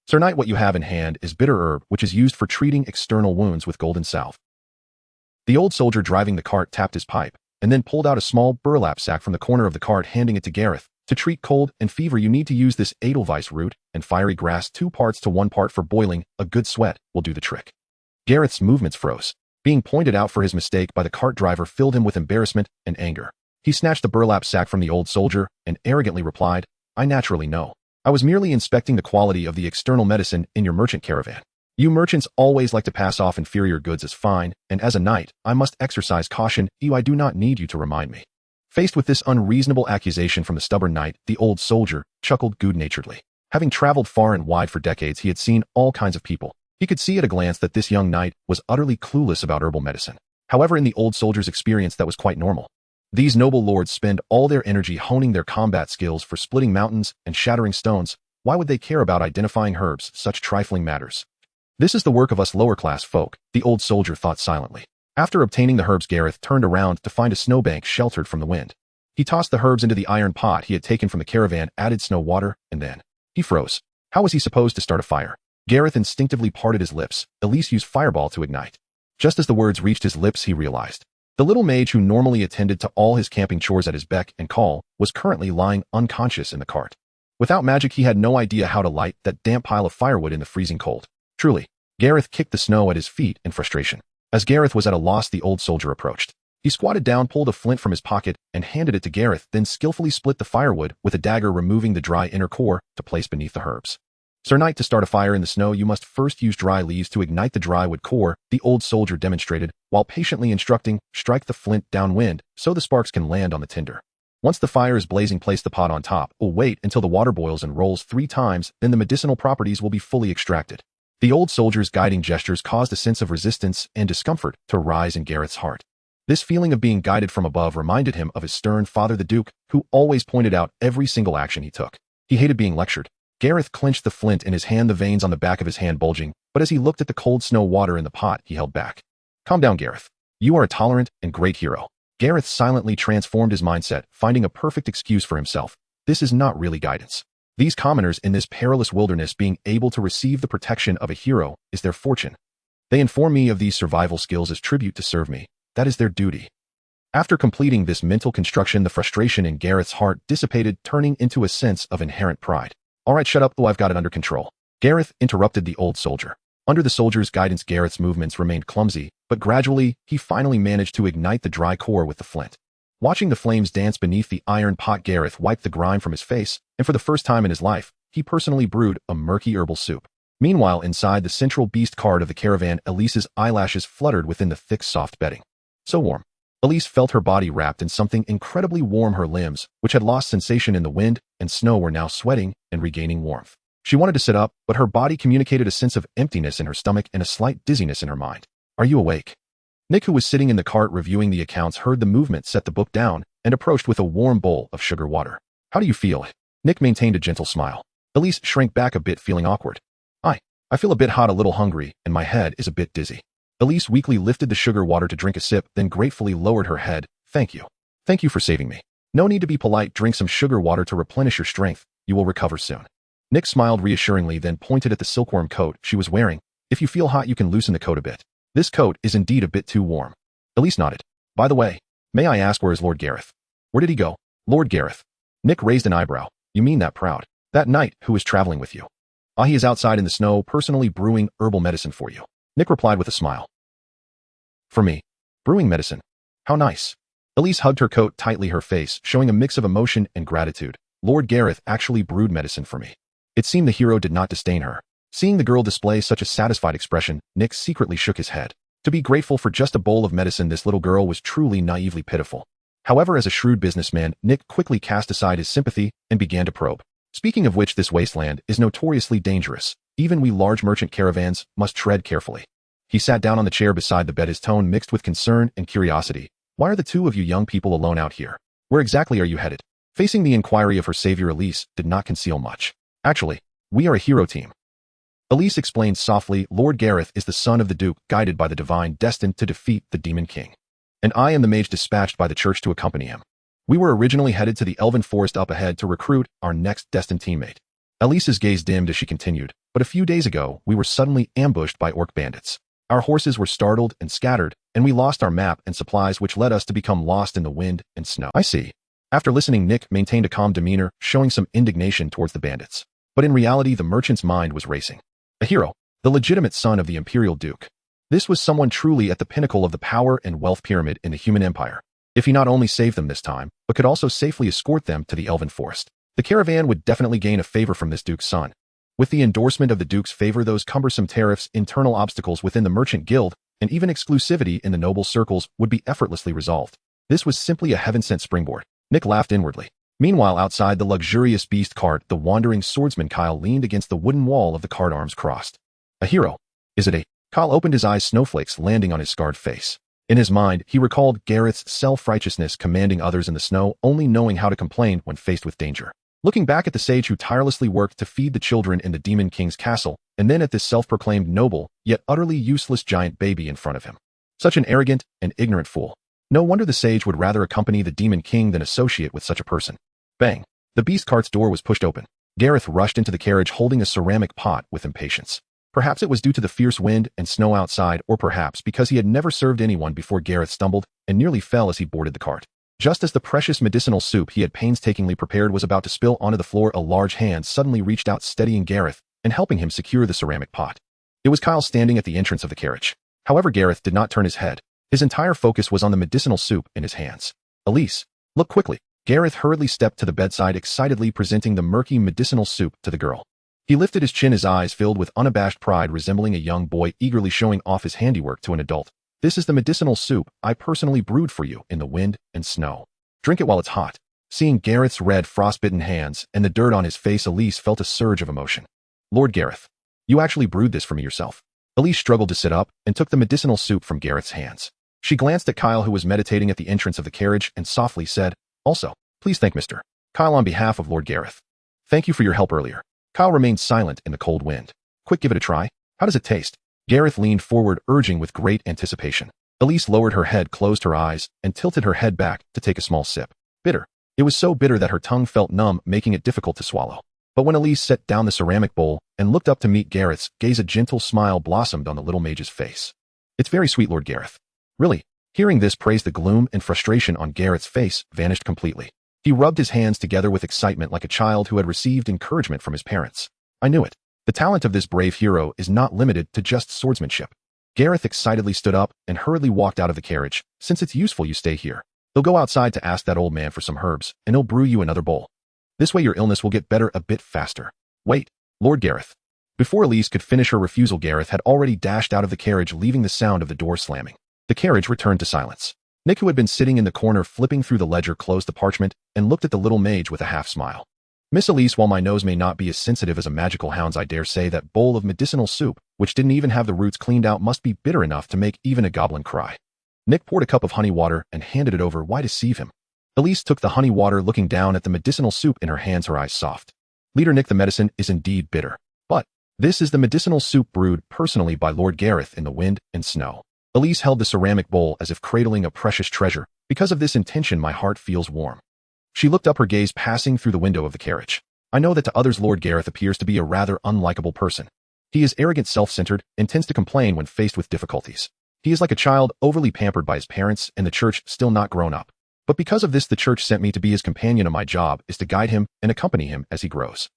Sir Knight, what you have in hand is bitter herb, which is used for treating external wounds with golden salve. The old soldier driving the cart tapped his pipe, and then pulled out a small burlap sack from the corner of the cart, handing it to Gareth. To treat cold and fever, you need to use this edelweiss root and fiery grass, 2 parts to 1 part for boiling. A good sweat will do the trick. Gareth's movements froze. Being pointed out for his mistake by the cart driver filled him with embarrassment and anger. He snatched the burlap sack from the old soldier and arrogantly replied, I naturally know. I was merely inspecting the quality of the external medicine in your merchant caravan. You merchants always like to pass off inferior goods as fine, and as a knight, I must exercise caution. I do not need you to remind me. Faced with this unreasonable accusation from the stubborn knight, the old soldier chuckled good-naturedly. Having traveled far and wide for decades, he had seen all kinds of people. He could see at a glance that this young knight was utterly clueless about herbal medicine. However, in the old soldier's experience, that was quite normal. These noble lords spend all their energy honing their combat skills for splitting mountains and shattering stones. Why would they care about identifying herbs, such trifling matters? This is the work of us lower-class folk, the old soldier thought silently. After obtaining the herbs, Gareth turned around to find a snowbank sheltered from the wind. He tossed the herbs into the iron pot he had taken from the caravan, added snow water, and then he froze. How was he supposed to start a fire? Gareth instinctively parted his lips. Elise used fireball to ignite. Just as the words reached his lips, he realized. The little mage who normally attended to all his camping chores at his beck and call was currently lying unconscious in the cart. Without magic, he had no idea how to light that damp pile of firewood in the freezing cold. Truly, Gareth kicked the snow at his feet in frustration. As Gareth was at a loss, the old soldier approached. He squatted down, pulled a flint from his pocket, and handed it to Gareth, then skillfully split the firewood with a dagger, removing the dry inner core to place beneath the herbs. Sir Knight, to start a fire in the snow, you must first use dry leaves to ignite the dry wood core, the old soldier demonstrated, while patiently instructing, strike the flint downwind so the sparks can land on the tinder. Once the fire is blazing, place the pot on top. Wait until the water boils and rolls 3 times, then the medicinal properties will be fully extracted. The old soldier's guiding gestures caused a sense of resistance and discomfort to rise in Gareth's heart. This feeling of being guided from above reminded him of his stern father, the Duke, who always pointed out every single action he took. He hated being lectured. Gareth clenched the flint in his hand, the veins on the back of his hand bulging, but as he looked at the cold snow water in the pot, he held back. Calm down, Gareth. You are a tolerant and great hero. Gareth silently transformed his mindset, finding a perfect excuse for himself. This is not really guidance. These commoners in this perilous wilderness being able to receive the protection of a hero is their fortune. They inform me of these survival skills as tribute to serve me. That is their duty. After completing this mental construction, the frustration in Gareth's heart dissipated, turning into a sense of inherent pride. All right, shut up. I've got it under control. Gareth interrupted the old soldier. Under the soldier's guidance, Gareth's movements remained clumsy, but gradually, he finally managed to ignite the dry core with the flint. Watching the flames dance beneath the iron pot, Gareth wiped the grime from his face, and for the first time in his life, he personally brewed a murky herbal soup. Meanwhile, inside the central beast cart of the caravan, Elise's eyelashes fluttered within the thick, soft bedding. So warm. Elise felt her body wrapped in something incredibly warm. Her limbs, which had lost sensation in the wind and snow, were now sweating and regaining warmth. She wanted to sit up, but her body communicated a sense of emptiness in her stomach and a slight dizziness in her mind. Are you awake? Nick, who was sitting in the cart reviewing the accounts, heard the movement, set the book down, and approached with a warm bowl of sugar water. How do you feel? Nick maintained a gentle smile. Elise shrank back a bit, feeling awkward. I feel a bit hot, a little hungry, and my head is a bit dizzy. Elise weakly lifted the sugar water to drink a sip, then gratefully lowered her head. Thank you. Thank you for saving me. No need to be polite. Drink some sugar water to replenish your strength. You will recover soon. Nick smiled reassuringly, then pointed at the silkworm coat she was wearing. If you feel hot, you can loosen the coat a bit. This coat is indeed a bit too warm. Elise nodded. By the way, may I ask, where is Lord Gareth? Where did he go? Lord Gareth. Nick raised an eyebrow. You mean that proud? That knight who is traveling with you? He is outside in the snow, personally brewing herbal medicine for you. Nick replied with a smile. For me? Brewing medicine? How nice. Elise hugged her coat tightly, her face showing a mix of emotion and gratitude. Lord Gareth actually brewed medicine for me. It seemed the hero did not disdain her. Seeing the girl display such a satisfied expression, Nick secretly shook his head. To be grateful for just a bowl of medicine, this little girl was truly naively pitiful. However, as a shrewd businessman, Nick quickly cast aside his sympathy and began to probe. Speaking of which, this wasteland is notoriously dangerous. Even we large merchant caravans must tread carefully. He sat down on the chair beside the bed, his tone mixed with concern and curiosity. Why are the two of you young people alone out here? Where exactly are you headed? Facing the inquiry of her savior, Elise did not conceal much. Actually, we are a hero team. Elise explained softly, Lord Gareth is the son of the Duke, guided by the divine, destined to defeat the Demon King. And I am the mage dispatched by the church to accompany him. We were originally headed to the elven forest up ahead to recruit our next destined teammate. Elise's gaze dimmed as she continued, but a few days ago, we were suddenly ambushed by orc bandits. Our horses were startled and scattered, and we lost our map and supplies, which led us to become lost in the wind and snow. I see. After listening, Nick maintained a calm demeanor, showing some indignation towards the bandits. But in reality, the merchant's mind was racing. A hero, the legitimate son of the Imperial Duke. This was someone truly at the pinnacle of the power and wealth pyramid in the human empire. If he not only saved them this time, but could also safely escort them to the elven forest, the caravan would definitely gain a favor from this Duke's son. With the endorsement of the Duke's favor, those cumbersome tariffs, internal obstacles within the merchant guild, and even exclusivity in the noble circles would be effortlessly resolved. This was simply a heaven-sent springboard. Nick laughed inwardly. Meanwhile, outside the luxurious beast cart, the wandering swordsman Kyle leaned against the wooden wall of the cart, arms crossed. A hero? Is it a... Kyle opened his eyes, snowflakes landing on his scarred face. In his mind, he recalled Gareth's self-righteousness, commanding others in the snow, only knowing how to complain when faced with danger. Looking back at the sage who tirelessly worked to feed the children in the Demon King's castle, and then at this self-proclaimed noble, yet utterly useless giant baby in front of him. Such an arrogant and ignorant fool. No wonder the sage would rather accompany the Demon King than associate with such a person. Bang! The beast cart's door was pushed open. Gareth rushed into the carriage holding a ceramic pot with impatience. Perhaps it was due to the fierce wind and snow outside, or perhaps because he had never served anyone before. Gareth stumbled and nearly fell as he boarded the cart. Just as the precious medicinal soup he had painstakingly prepared was about to spill onto the floor, a large hand suddenly reached out, steadying Gareth and helping him secure the ceramic pot. It was Kyle standing at the entrance of the carriage. However, Gareth did not turn his head. His entire focus was on the medicinal soup in his hands. Elise, look quickly. Gareth hurriedly stepped to the bedside, excitedly presenting the murky medicinal soup to the girl. He lifted his chin, his eyes filled with unabashed pride, resembling a young boy eagerly showing off his handiwork to an adult. This is the medicinal soup I personally brewed for you in the wind and snow. Drink it while it's hot. Seeing Gareth's red, frostbitten hands and the dirt on his face, Elise felt a surge of emotion. Lord Gareth, you actually brewed this for me yourself. Elise struggled to sit up and took the medicinal soup from Gareth's hands. She glanced at Kyle, who was meditating at the entrance of the carriage, and softly said, also, please thank Mr. Kyle on behalf of Lord Gareth. Thank you for your help earlier. Kyle remained silent in the cold wind. Quick, give it a try. How does it taste? Gareth leaned forward, urging with great anticipation. Elise lowered her head, closed her eyes, and tilted her head back to take a small sip. Bitter. It was so bitter that her tongue felt numb, making it difficult to swallow. But when Elise set down the ceramic bowl and looked up to meet Gareth's gaze, a gentle smile blossomed on the little mage's face. It's very sweet, Lord Gareth. Really? Hearing this praise, the gloom and frustration on Gareth's face vanished completely. He rubbed his hands together with excitement, like a child who had received encouragement from his parents. I knew it. The talent of this brave hero is not limited to just swordsmanship. Gareth excitedly stood up and hurriedly walked out of the carriage. Since it's useful you stay here. They'll go outside to ask that old man for some herbs, and he'll brew you another bowl. This way your illness will get better a bit faster. Wait, Lord Gareth. Before Elise could finish her refusal, Gareth had already dashed out of the carriage, leaving the sound of the door slamming. The carriage returned to silence. Nick, who had been sitting in the corner flipping through the ledger, closed the parchment and looked at the little mage with a half smile. Miss Elise, while my nose may not be as sensitive as a magical hound's, I dare say that bowl of medicinal soup, which didn't even have the roots cleaned out, must be bitter enough to make even a goblin cry. Nick poured a cup of honey water and handed it over. Why deceive him? Elise took the honey water, looking down at the medicinal soup in her hands, her eyes soft. Leader Nick, the medicine is indeed bitter. But this is the medicinal soup brewed personally by Lord Gareth in the wind and snow. Elise held the ceramic bowl as if cradling a precious treasure. Because of this intention, my heart feels warm. She looked up, her gaze passing through the window of the carriage. I know that to others Lord Gareth appears to be a rather unlikable person. He is arrogant, self-centered, and tends to complain when faced with difficulties. He is like a child, overly pampered by his parents and the church, still not grown up. But because of this, the church sent me to be his companion, and my job is to guide him and accompany him as he grows.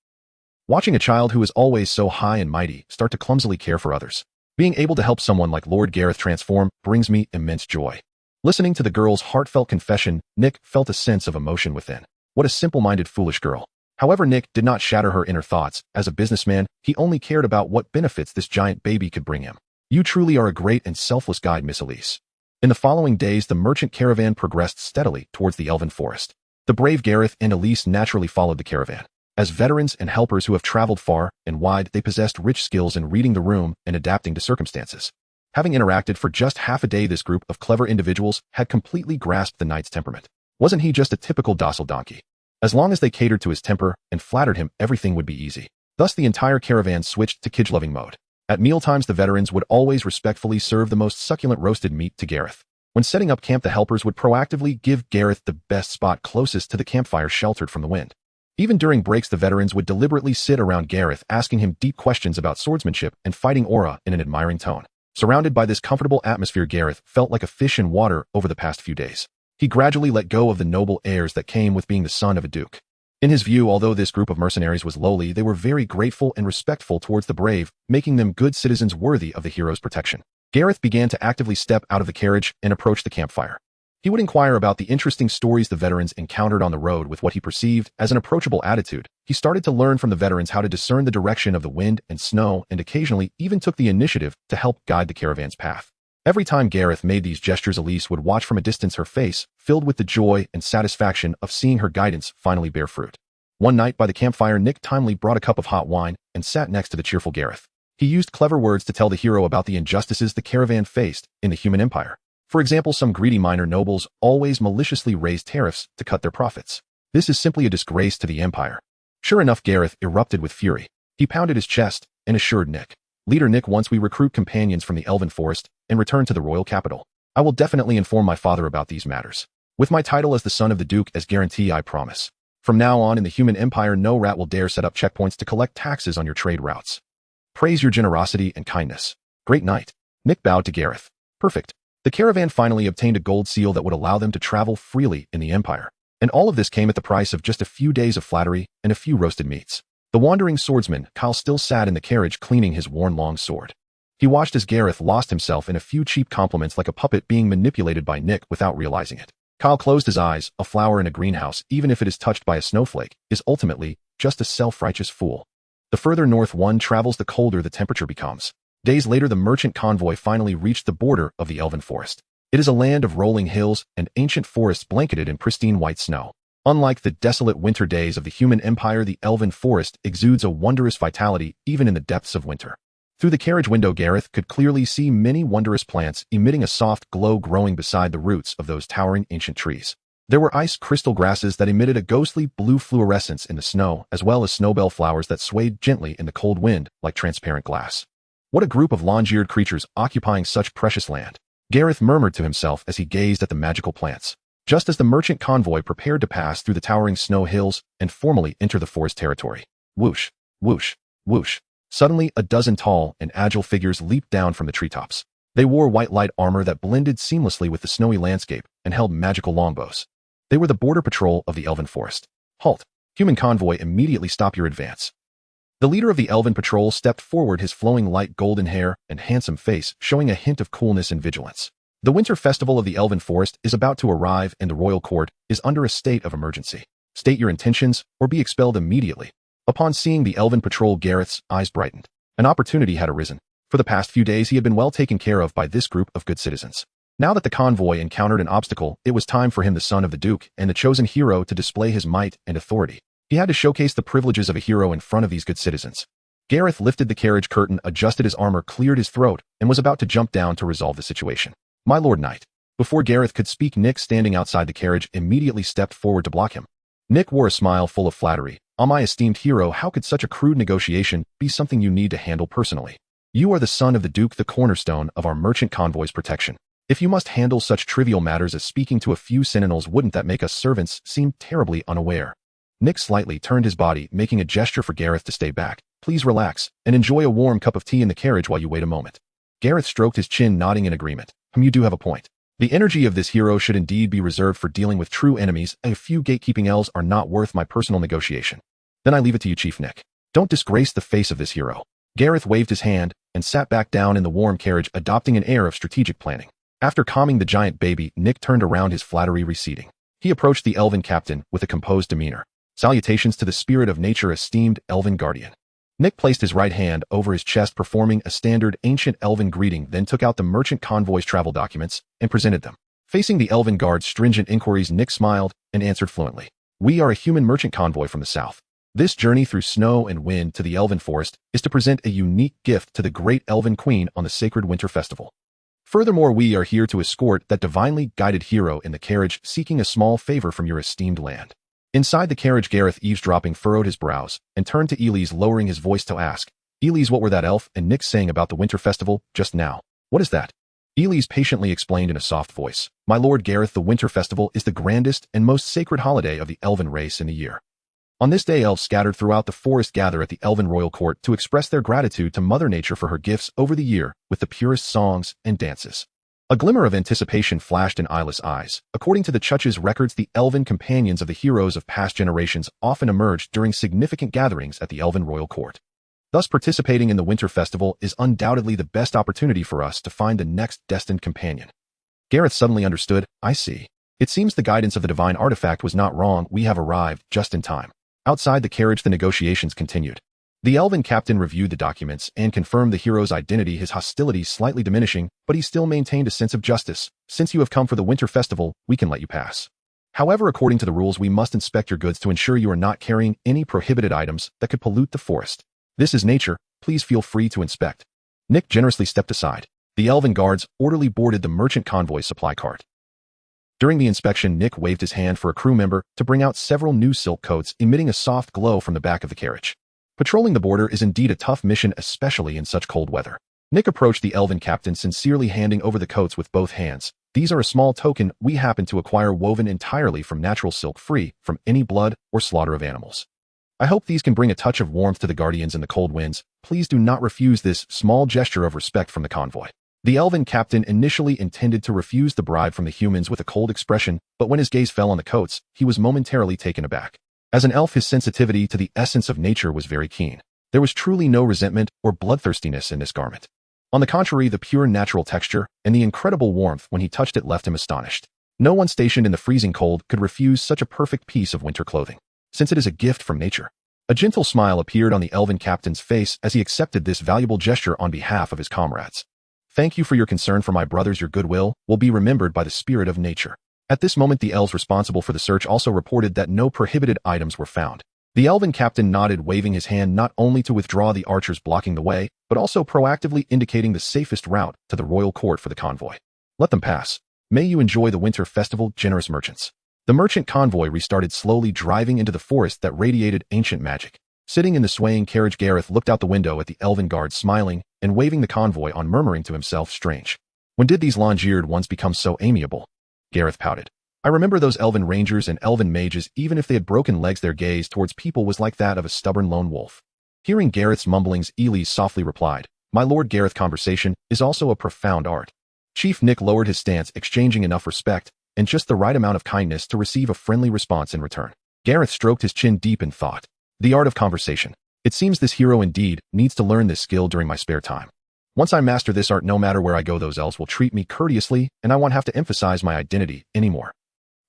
Watching a child who is always so high and mighty start to clumsily care for others, being able to help someone like Lord Gareth transform, brings me immense joy. Listening to the girl's heartfelt confession, Nick felt a sense of emotion within. What a simple-minded, foolish girl. However, Nick did not shatter her inner thoughts. As a businessman, he only cared about what benefits this giant baby could bring him. You truly are a great and selfless guide, Miss Elise. In the following days, the merchant caravan progressed steadily towards the elven forest. The brave Gareth and Elise naturally followed the caravan. As veterans and helpers who have traveled far and wide, they possessed rich skills in reading the room and adapting to circumstances. Having interacted for just half a day, this group of clever individuals had completely grasped the knight's temperament. Wasn't he just a typical docile donkey? As long as they catered to his temper and flattered him, everything would be easy. Thus, the entire caravan switched to kij-loving mode. At mealtimes, the veterans would always respectfully serve the most succulent roasted meat to Gareth. When setting up camp, the helpers would proactively give Gareth the best spot closest to the campfire, sheltered from the wind. Even during breaks, the veterans would deliberately sit around Gareth, asking him deep questions about swordsmanship and fighting aura in an admiring tone. Surrounded by this comfortable atmosphere, Gareth felt like a fish in water over the past few days. He gradually let go of the noble airs that came with being the son of a duke. In his view, although this group of mercenaries was lowly, they were very grateful and respectful towards the brave, making them good citizens worthy of the hero's protection. Gareth began to actively step out of the carriage and approach the campfire. He would inquire about the interesting stories the veterans encountered on the road. With what he perceived as an approachable attitude, he started to learn from the veterans how to discern the direction of the wind and snow, and occasionally even took the initiative to help guide the caravan's path. Every time Gareth made these gestures, Elise would watch from a distance, her face filled with the joy and satisfaction of seeing her guidance finally bear fruit. One night by the campfire, Nick timely brought a cup of hot wine and sat next to the cheerful Gareth. He used clever words to tell the hero about the injustices the caravan faced in the human empire. For example, some greedy minor nobles always maliciously raised tariffs to cut their profits. This is simply a disgrace to the empire. Sure enough, Gareth erupted with fury. He pounded his chest and assured Nick, "Leader Nick, once we recruit companions from the Elven Forest and return to the royal capital, I will definitely inform my father about these matters. With my title as the son of the Duke as guarantee, I promise. From now on in the human empire, no rat will dare set up checkpoints to collect taxes on your trade routes. Praise your generosity and kindness. Great night." Nick bowed to Gareth. Perfect. The caravan finally obtained a gold seal that would allow them to travel freely in the empire. And all of this came at the price of just a few days of flattery and a few roasted meats. The wandering swordsman, Kyle, still sat in the carriage cleaning his worn long sword. He watched as Gareth lost himself in a few cheap compliments, like a puppet being manipulated by Nick without realizing it. Kyle closed his eyes. A flower in a greenhouse, even if it is touched by a snowflake, is ultimately just a self-righteous fool. The further north one travels, the colder the temperature becomes. Days later, the merchant convoy finally reached the border of the Elven Forest. It is a land of rolling hills and ancient forests blanketed in pristine white snow. Unlike the desolate winter days of the human empire, the Elven Forest exudes a wondrous vitality even in the depths of winter. Through the carriage window, Gareth could clearly see many wondrous plants emitting a soft glow growing beside the roots of those towering ancient trees. There were ice crystal grasses that emitted a ghostly blue fluorescence in the snow, as well as snowbell flowers that swayed gently in the cold wind like transparent glass. What a group of long-eared creatures occupying such precious land, Gareth murmured to himself as he gazed at the magical plants. Just as the merchant convoy prepared to pass through the towering snow hills and formally enter the forest territory. Whoosh, whoosh, whoosh. Suddenly, a dozen tall and agile figures leaped down from the treetops. They wore white light armor that blended seamlessly with the snowy landscape and held magical longbows. They were the border patrol of the Elven Forest. Halt! Human convoy, immediately stop your advance. The leader of the Elven Patrol stepped forward, his flowing light golden hair and handsome face showing a hint of coolness and vigilance. The winter festival of the Elven Forest is about to arrive, and the royal court is under a state of emergency. State your intentions or be expelled immediately. Upon seeing the Elven Patrol, Gareth's eyes brightened. An opportunity had arisen. For the past few days, he had been well taken care of by this group of good citizens. Now that the convoy encountered an obstacle, it was time for him, the son of the Duke and the chosen hero, to display his might and authority. He had to showcase the privileges of a hero in front of these good citizens. Gareth lifted the carriage curtain, adjusted his armor, cleared his throat, and was about to jump down to resolve the situation. "My Lord Knight." Before Gareth could speak, Nick, standing outside the carriage, immediately stepped forward to block him. Nick wore a smile full of flattery. "Ah, my esteemed hero, how could such a crude negotiation be something you need to handle personally? You are the son of the Duke, the cornerstone of our merchant convoy's protection. If you must handle such trivial matters as speaking to a few sentinels, wouldn't that make us servants seem terribly unaware?" Nick slightly turned his body, making a gesture for Gareth to stay back. "Please relax and enjoy a warm cup of tea in the carriage while you wait a moment." Gareth stroked his chin, nodding in agreement. You do have a point. The energy of this hero should indeed be reserved for dealing with true enemies. A few gatekeeping elves are not worth my personal negotiation. Then I leave it to you, Chief Nick. Don't disgrace the face of this hero." Gareth waved his hand and sat back down in the warm carriage, adopting an air of strategic planning. After calming the giant baby, Nick turned around, his flattery receding. He approached the elven captain with a composed demeanor. "Salutations to the spirit of nature, esteemed elven guardian." Nick placed his right hand over his chest, performing a standard ancient elven greeting, then took out the merchant convoy's travel documents and presented them. Facing the elven guard's stringent inquiries, Nick smiled and answered fluently. "We are a human merchant convoy from the south. This journey through snow and wind to the Elven Forest is to present a unique gift to the great Elven Queen on the sacred winter festival. Furthermore, we are here to escort that divinely guided hero in the carriage, seeking a small favor from your esteemed land." Inside the carriage, Gareth, eavesdropping, furrowed his brows and turned to Elise, lowering his voice to ask, Elise, what were that elf and Nick saying about the winter festival just now? What is that? Elise patiently explained in a soft voice, My lord Gareth, the winter festival is the grandest and most sacred holiday of the elven race in a year. On this day, elves scattered throughout the forest gather at the elven royal court to express their gratitude to Mother Nature for her gifts over the year with the purest songs and dances. A glimmer of anticipation flashed in Isla's eyes. According to the Church's records, the elven companions of the heroes of past generations often emerged during significant gatherings at the elven royal court. Thus, participating in the winter festival is undoubtedly the best opportunity for us to find the next destined companion. Gareth suddenly understood. I see. It seems the guidance of the divine artifact was not wrong. We have arrived just in time. Outside the carriage, the negotiations continued. The elven captain reviewed the documents and confirmed the hero's identity, his hostility slightly diminishing, but he still maintained a sense of justice. Since you have come for the winter festival, we can let you pass. However, according to the rules, we must inspect your goods to ensure you are not carrying any prohibited items that could pollute the forest. This is nature. Please feel free to inspect. Nick generously stepped aside. The elven guards orderly boarded the merchant convoy supply cart. During the inspection, Nick waved his hand for a crew member to bring out several new silk coats, emitting a soft glow from the back of the carriage. Patrolling the border is indeed a tough mission, especially in such cold weather. Nick approached the elven captain, sincerely handing over the coats with both hands. These are a small token we happen to acquire, woven entirely from natural silk, free from any blood or slaughter of animals. I hope these can bring a touch of warmth to the guardians in the cold winds. Please do not refuse this small gesture of respect from the convoy. The elven captain initially intended to refuse the bribe from the humans with a cold expression, but when his gaze fell on the coats, he was momentarily taken aback. As an elf, his sensitivity to the essence of nature was very keen. There was truly no resentment or bloodthirstiness in this garment. On the contrary, the pure natural texture and the incredible warmth when he touched it left him astonished. No one stationed in the freezing cold could refuse such a perfect piece of winter clothing, since it is a gift from nature. A gentle smile appeared on the elven captain's face as he accepted this valuable gesture on behalf of his comrades. Thank you for your concern for my brothers. Your goodwill will be remembered by the spirit of nature. At this moment, the elves responsible for the search also reported that no prohibited items were found. The elven captain nodded, waving his hand not only to withdraw the archers blocking the way, but also proactively indicating the safest route to the royal court for the convoy. Let them pass. May you enjoy the winter festival, generous merchants. The merchant convoy restarted, slowly driving into the forest that radiated ancient magic. Sitting in the swaying carriage, Gareth looked out the window at the elven guards, smiling and waving the convoy on, murmuring to himself, strange. When did these Longeared ones become so amiable? Gareth pouted. I remember those elven rangers and elven mages, even if they had broken legs, their gaze towards people was like that of a stubborn lone wolf. Hearing Gareth's mumblings, Elise softly replied, My lord Gareth, conversation is also a profound art. Chief Nick lowered his stance, exchanging enough respect and just the right amount of kindness to receive a friendly response in return. Gareth stroked his chin, deep in thought. The art of conversation. It seems this hero indeed needs to learn this skill during my spare time. Once I master this art, no matter where I go, those elves will treat me courteously, and I won't have to emphasize my identity anymore.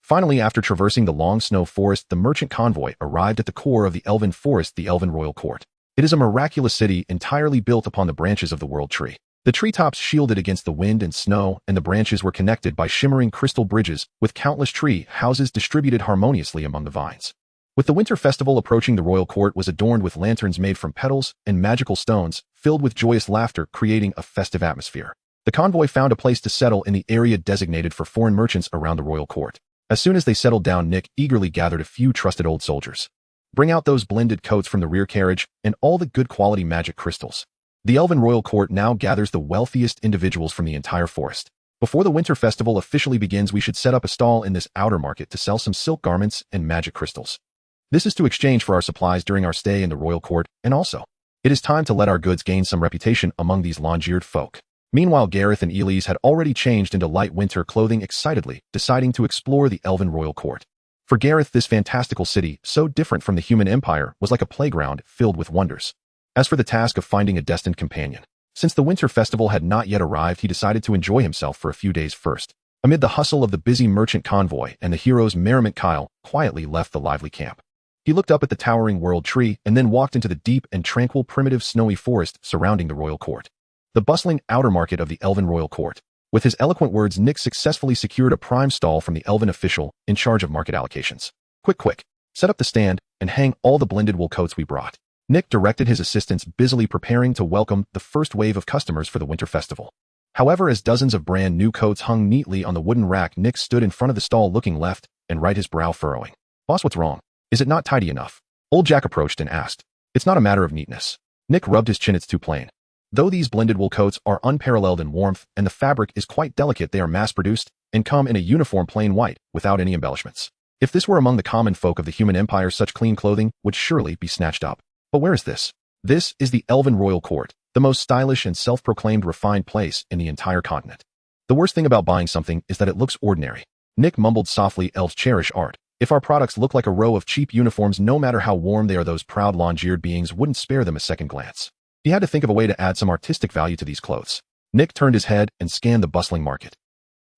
Finally, after traversing the long snow forest, the merchant convoy arrived at the core of the elven forest, the elven royal court. It is a miraculous city entirely built upon the branches of the world tree. The treetops shielded against the wind and snow, and the branches were connected by shimmering crystal bridges, with countless tree houses distributed harmoniously among the vines. With the winter festival approaching, the royal court was adorned with lanterns made from petals and magical stones, filled with joyous laughter, creating a festive atmosphere. The convoy found a place to settle in the area designated for foreign merchants around the royal court. As soon as they settled down, Nick eagerly gathered a few trusted old soldiers. Bring out those blended coats from the rear carriage and all the good quality magic crystals. The elven royal court now gathers the wealthiest individuals from the entire forest. Before the winter festival officially begins, we should set up a stall in this outer market to sell some silk garments and magic crystals. This is to exchange for our supplies during our stay in the royal court, and also, it is time to let our goods gain some reputation among these Longeared folk. Meanwhile, Gareth and Elise had already changed into light winter clothing, excitedly deciding to explore the elven royal court. For Gareth, this fantastical city, so different from the human empire, was like a playground filled with wonders. As for the task of finding a destined companion, since the winter festival had not yet arrived, he decided to enjoy himself for a few days first. Amid the hustle of the busy merchant convoy and the hero's merriment, Kyle quietly left the lively camp. He looked up at the towering world tree and then walked into the deep and tranquil primitive snowy forest surrounding the royal court. The bustling outer market of the elven royal court. With his eloquent words, Nick successfully secured a prime stall from the elven official in charge of market allocations. Quick, set up the stand and hang all the blended wool coats we brought. Nick directed his assistants, busily preparing to welcome the first wave of customers for the winter festival. However, as dozens of brand new coats hung neatly on the wooden rack, Nick stood in front of the stall, looking left and right, his brow furrowing. Boss, what's wrong? Is it not tidy enough? Old Jack approached and asked. It's not a matter of neatness. Nick rubbed his chin. It's too plain. Though these blended wool coats are unparalleled in warmth and the fabric is quite delicate, they are mass-produced and come in a uniform plain white without any embellishments. If this were among the common folk of the human empire, such clean clothing would surely be snatched up. But where is this? This is the Elven royal court, the most stylish and self-proclaimed refined place in the entire continent. The worst thing about buying something is that it looks ordinary. Nick mumbled softly, elves cherish art. If our products look like a row of cheap uniforms, no matter how warm they are, those proud long-eared beings wouldn't spare them a second glance. He had to think of a way to add some artistic value to these clothes. Nick turned his head and scanned the bustling market.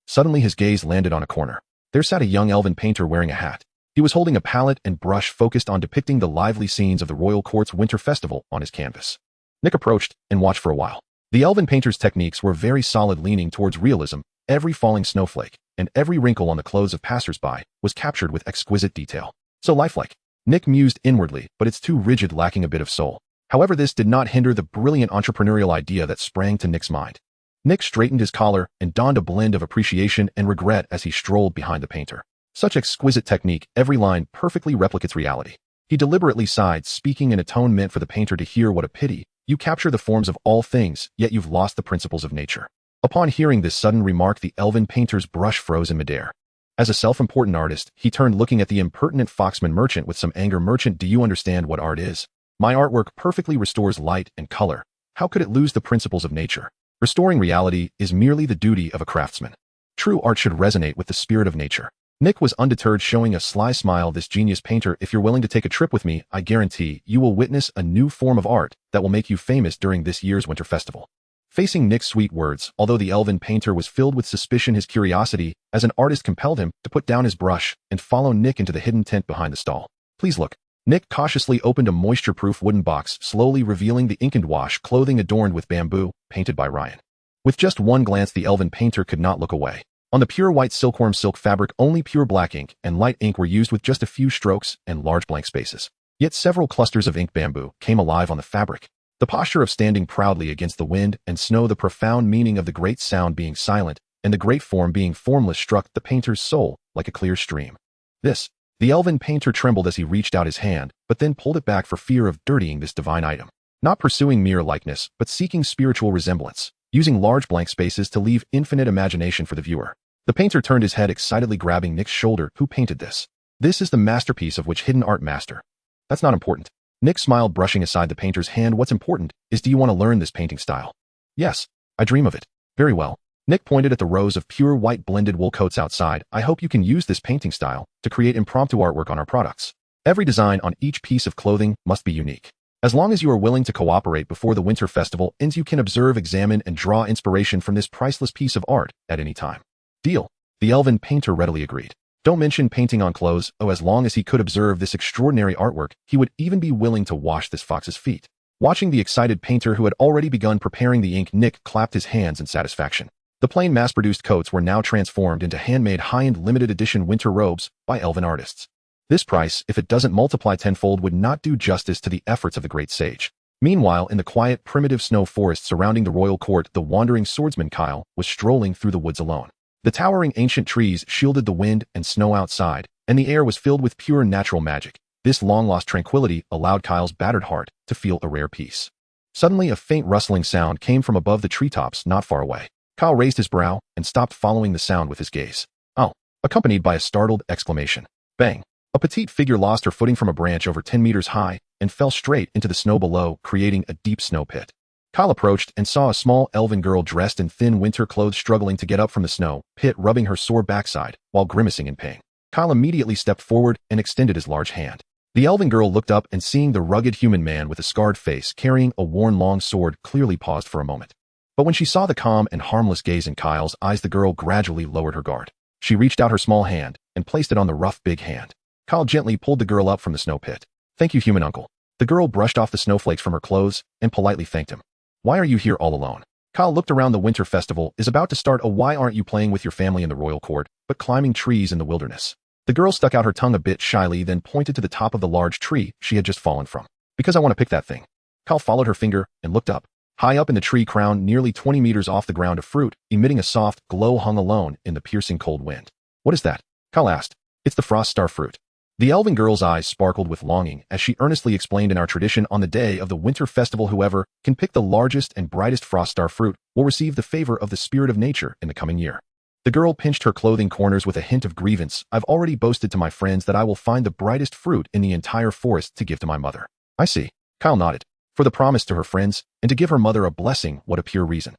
Suddenly his gaze landed on a corner. There sat a young elven painter wearing a hat. He was holding a palette and brush focused on depicting the lively scenes of the royal court's winter festival on his canvas. Nick approached and watched for a while. The elven painter's techniques were very solid, leaning towards realism. Every falling snowflake and every wrinkle on the clothes of passers-by was captured with exquisite detail. So lifelike. Nick mused inwardly, but it's too rigid, lacking a bit of soul. However, this did not hinder the brilliant entrepreneurial idea that sprang to Nick's mind. Nick straightened his collar and donned a blend of appreciation and regret as he strolled behind the painter. Such exquisite technique, every line perfectly replicates reality. He deliberately sighed, speaking in a tone meant for the painter to hear. What a pity. You capture the forms of all things, yet you've lost the principles of nature. Upon hearing this sudden remark, the elven painter's brush froze in midair. As a self-important artist, he turned, looking at the impertinent foxman merchant with some anger. Merchant, do you understand what art is? My artwork perfectly restores light and color. How could it lose the principles of nature? Restoring reality is merely the duty of a craftsman. True art should resonate with the spirit of nature. Nick was undeterred, showing a sly smile. This genius painter, if you're willing to take a trip with me, I guarantee you will witness a new form of art that will make you famous during this year's winter festival. Facing Nick's sweet words, although the elven painter was filled with suspicion, his curiosity as an artist compelled him to put down his brush and follow Nick into the hidden tent behind the stall. Please look. Nick cautiously opened a moisture-proof wooden box, slowly revealing the ink and wash clothing adorned with bamboo, painted by Ryan. With just one glance, the elven painter could not look away. On the pure white silkworm silk fabric, only pure black ink and light ink were used, with just a few strokes and large blank spaces. Yet several clusters of ink bamboo came alive on the fabric. The posture of standing proudly against the wind and snow, the profound meaning of the great sound being silent and the great form being formless, struck the painter's soul like a clear stream. The elven painter trembled as he reached out his hand, but then pulled it back for fear of dirtying this divine item. Not pursuing mere likeness, but seeking spiritual resemblance, using large blank spaces to leave infinite imagination for the viewer. The painter turned his head, excitedly grabbing Nick's shoulder. Who painted this? This is the masterpiece of which hidden art master. That's not important. Nick smiled, brushing aside the painter's hand. What's important is, do you want to learn this painting style? Yes, I dream of it. Very well. Nick pointed at the rows of pure white blended wool coats outside. I hope you can use this painting style to create impromptu artwork on our products. Every design on each piece of clothing must be unique. As long as you are willing to cooperate before the winter festival ends, you can observe, examine, and draw inspiration from this priceless piece of art at any time. Deal. The elven painter readily agreed. Don't mention painting on clothes. Oh, as long as he could observe this extraordinary artwork, he would even be willing to wash this fox's feet. Watching the excited painter, who had already begun preparing the ink, Nick clapped his hands in satisfaction. The plain mass-produced coats were now transformed into handmade high-end limited edition winter robes by elven artists. This price, if it doesn't multiply tenfold, would not do justice to the efforts of the great sage. Meanwhile, in the quiet, primitive snow forest surrounding the royal court, the wandering swordsman Kyle was strolling through the woods alone. The towering ancient trees shielded the wind and snow outside, and the air was filled with pure natural magic. This long-lost tranquility allowed Kyle's battered heart to feel a rare peace. Suddenly, a faint rustling sound came from above the treetops not far away. Kyle raised his brow and stopped, following the sound with his gaze. Oh, accompanied by a startled exclamation. Bang! A petite figure lost her footing from a branch over 10 meters high and fell straight into the snow below, creating a deep snow pit. Kyle approached and saw a small elven girl dressed in thin winter clothes struggling to get up from the snow pit, rubbing her sore backside while grimacing in pain. Kyle immediately stepped forward and extended his large hand. The elven girl looked up and, seeing the rugged human man with a scarred face carrying a worn long sword, clearly paused for a moment. But when she saw the calm and harmless gaze in Kyle's eyes, the girl gradually lowered her guard. She reached out her small hand and placed it on the rough big hand. Kyle gently pulled the girl up from the snow pit. Thank you, human uncle. The girl brushed off the snowflakes from her clothes and politely thanked him. Why are you here all alone? Kyle looked around. The winter festival is about to start. Why aren't you playing with your family in the royal court, but climbing trees in the wilderness? The girl stuck out her tongue a bit shyly, then pointed to the top of the large tree she had just fallen from. Because I want to pick that thing. Kyle followed her finger and looked up. High up in the tree crown, nearly 20 meters off the ground, a fruit, emitting a soft glow, hung alone in the piercing cold wind. What is that? Kyle asked. It's the frost star fruit. The elven girl's eyes sparkled with longing as she earnestly explained, in our tradition, on the day of the winter festival, whoever can pick the largest and brightest frost star fruit will receive the favor of the spirit of nature in the coming year. The girl pinched her clothing corners with a hint of grievance. I've already boasted to my friends that I will find the brightest fruit in the entire forest to give to my mother. I see. Kyle nodded. For the promise to her friends, and to give her mother a blessing, what a pure reason.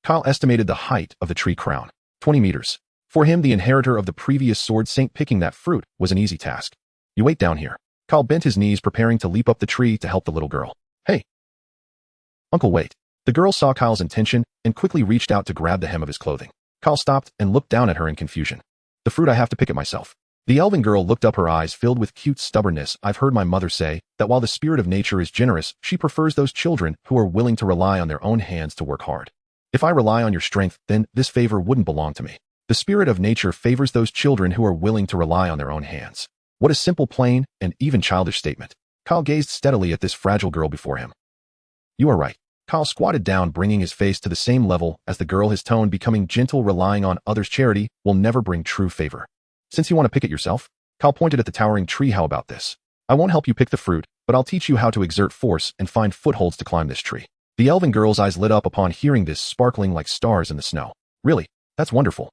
Kyle estimated the height of the tree crown. 20 meters. For him, the inheritor of the previous sword saint, picking that fruit was an easy task. You wait down here. Kyle bent his knees, preparing to leap up the tree to help the little girl. Hey. Uncle, wait. The girl saw Kyle's intention and quickly reached out to grab the hem of his clothing. Kyle stopped and looked down at her in confusion. The fruit, I have to pick it myself. The elven girl looked up, her eyes filled with cute stubbornness. I've heard my mother say that while the spirit of nature is generous, she prefers those children who are willing to rely on their own hands to work hard. If I rely on your strength, then this favor wouldn't belong to me. The spirit of nature favors those children who are willing to rely on their own hands. What a simple, plain, and even childish statement. Kyle gazed steadily at this fragile girl before him. You are right. Kyle squatted down, bringing his face to the same level as the girl, his tone becoming gentle. Relying on others' charity will never bring true favor. Since you want to pick it yourself, Kyle pointed at the towering tree. How about this? I won't help you pick the fruit, but I'll teach you how to exert force and find footholds to climb this tree. The elven girl's eyes lit up upon hearing this, sparkling like stars in the snow. Really? That's wonderful.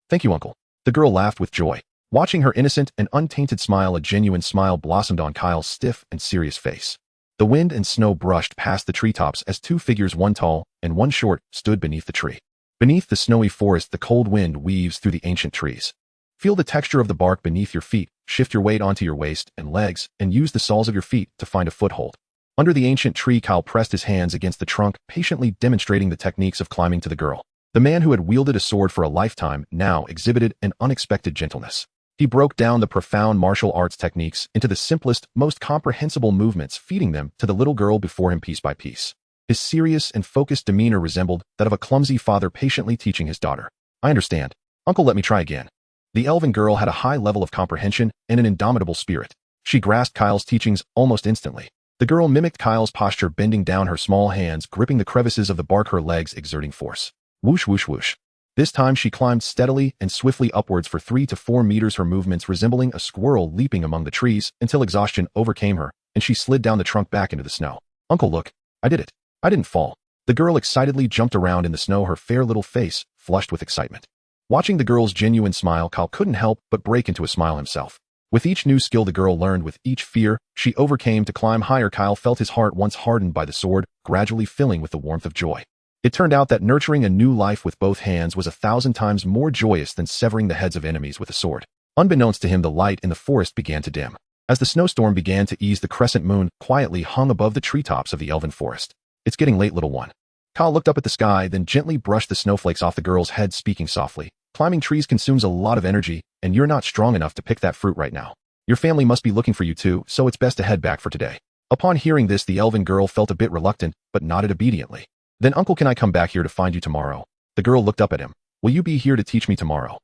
Thank you, Uncle. The girl laughed with joy. Watching her innocent and untainted smile, a genuine smile blossomed on Kyle's stiff and serious face. The wind and snow brushed past the treetops as two figures, one tall and one short, stood beneath the tree. Beneath the snowy forest, the cold wind weaves through the ancient trees. Feel the texture of the bark beneath your feet, shift your weight onto your waist and legs, and use the soles of your feet to find a foothold. Under the ancient tree, Kyle pressed his hands against the trunk, patiently demonstrating the techniques of climbing to the girl. The man who had wielded a sword for a lifetime now exhibited an unexpected gentleness. He broke down the profound martial arts techniques into the simplest, most comprehensible movements, feeding them to the little girl before him piece by piece. His serious and focused demeanor resembled that of a clumsy father patiently teaching his daughter. I understand. Uncle, let me try again. The elven girl had a high level of comprehension and an indomitable spirit. She grasped Kyle's teachings almost instantly. The girl mimicked Kyle's posture, bending down, her small hands gripping the crevices of the bark, her legs exerting force. Whoosh, whoosh, whoosh. This time she climbed steadily and swiftly upwards for 3 to 4 meters, her movements resembling a squirrel leaping among the trees, until exhaustion overcame her, and she slid down the trunk back into the snow. Uncle, look. I did it. I didn't fall. The girl excitedly jumped around in the snow, her fair little face flushed with excitement. Watching the girl's genuine smile, Kyle couldn't help but break into a smile himself. With each new skill the girl learned, with each fear she overcame to climb higher, Kyle felt his heart, once hardened by the sword, gradually filling with the warmth of joy. It turned out that nurturing a new life with both hands was 1,000 times more joyous than severing the heads of enemies with a sword. Unbeknownst to him, the light in the forest began to dim. As the snowstorm began to ease, the crescent moon quietly hung above the treetops of the elven forest. It's getting late, little one. Kyle looked up at the sky, then gently brushed the snowflakes off the girl's head, speaking softly. Climbing trees consumes a lot of energy, and you're not strong enough to pick that fruit right now. Your family must be looking for you too, so it's best to head back for today. Upon hearing this, the elven girl felt a bit reluctant, but nodded obediently. Then, Uncle, can I come back here to find you tomorrow? The girl looked up at him. Will you be here to teach me tomorrow?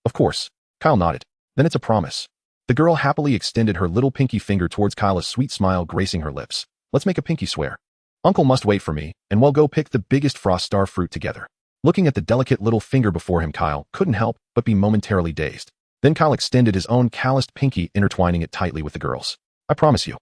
Of course. Kyle nodded. Then it's a promise. The girl happily extended her little pinky finger towards Kyle, a sweet smile gracing her lips. Let's make a pinky swear. Uncle must wait for me, and we'll go pick the biggest frost star fruit together. Looking at the delicate little finger before him, Kyle couldn't help but be momentarily dazed. Then Kyle extended his own calloused pinky, intertwining it tightly with the girl's. I promise you.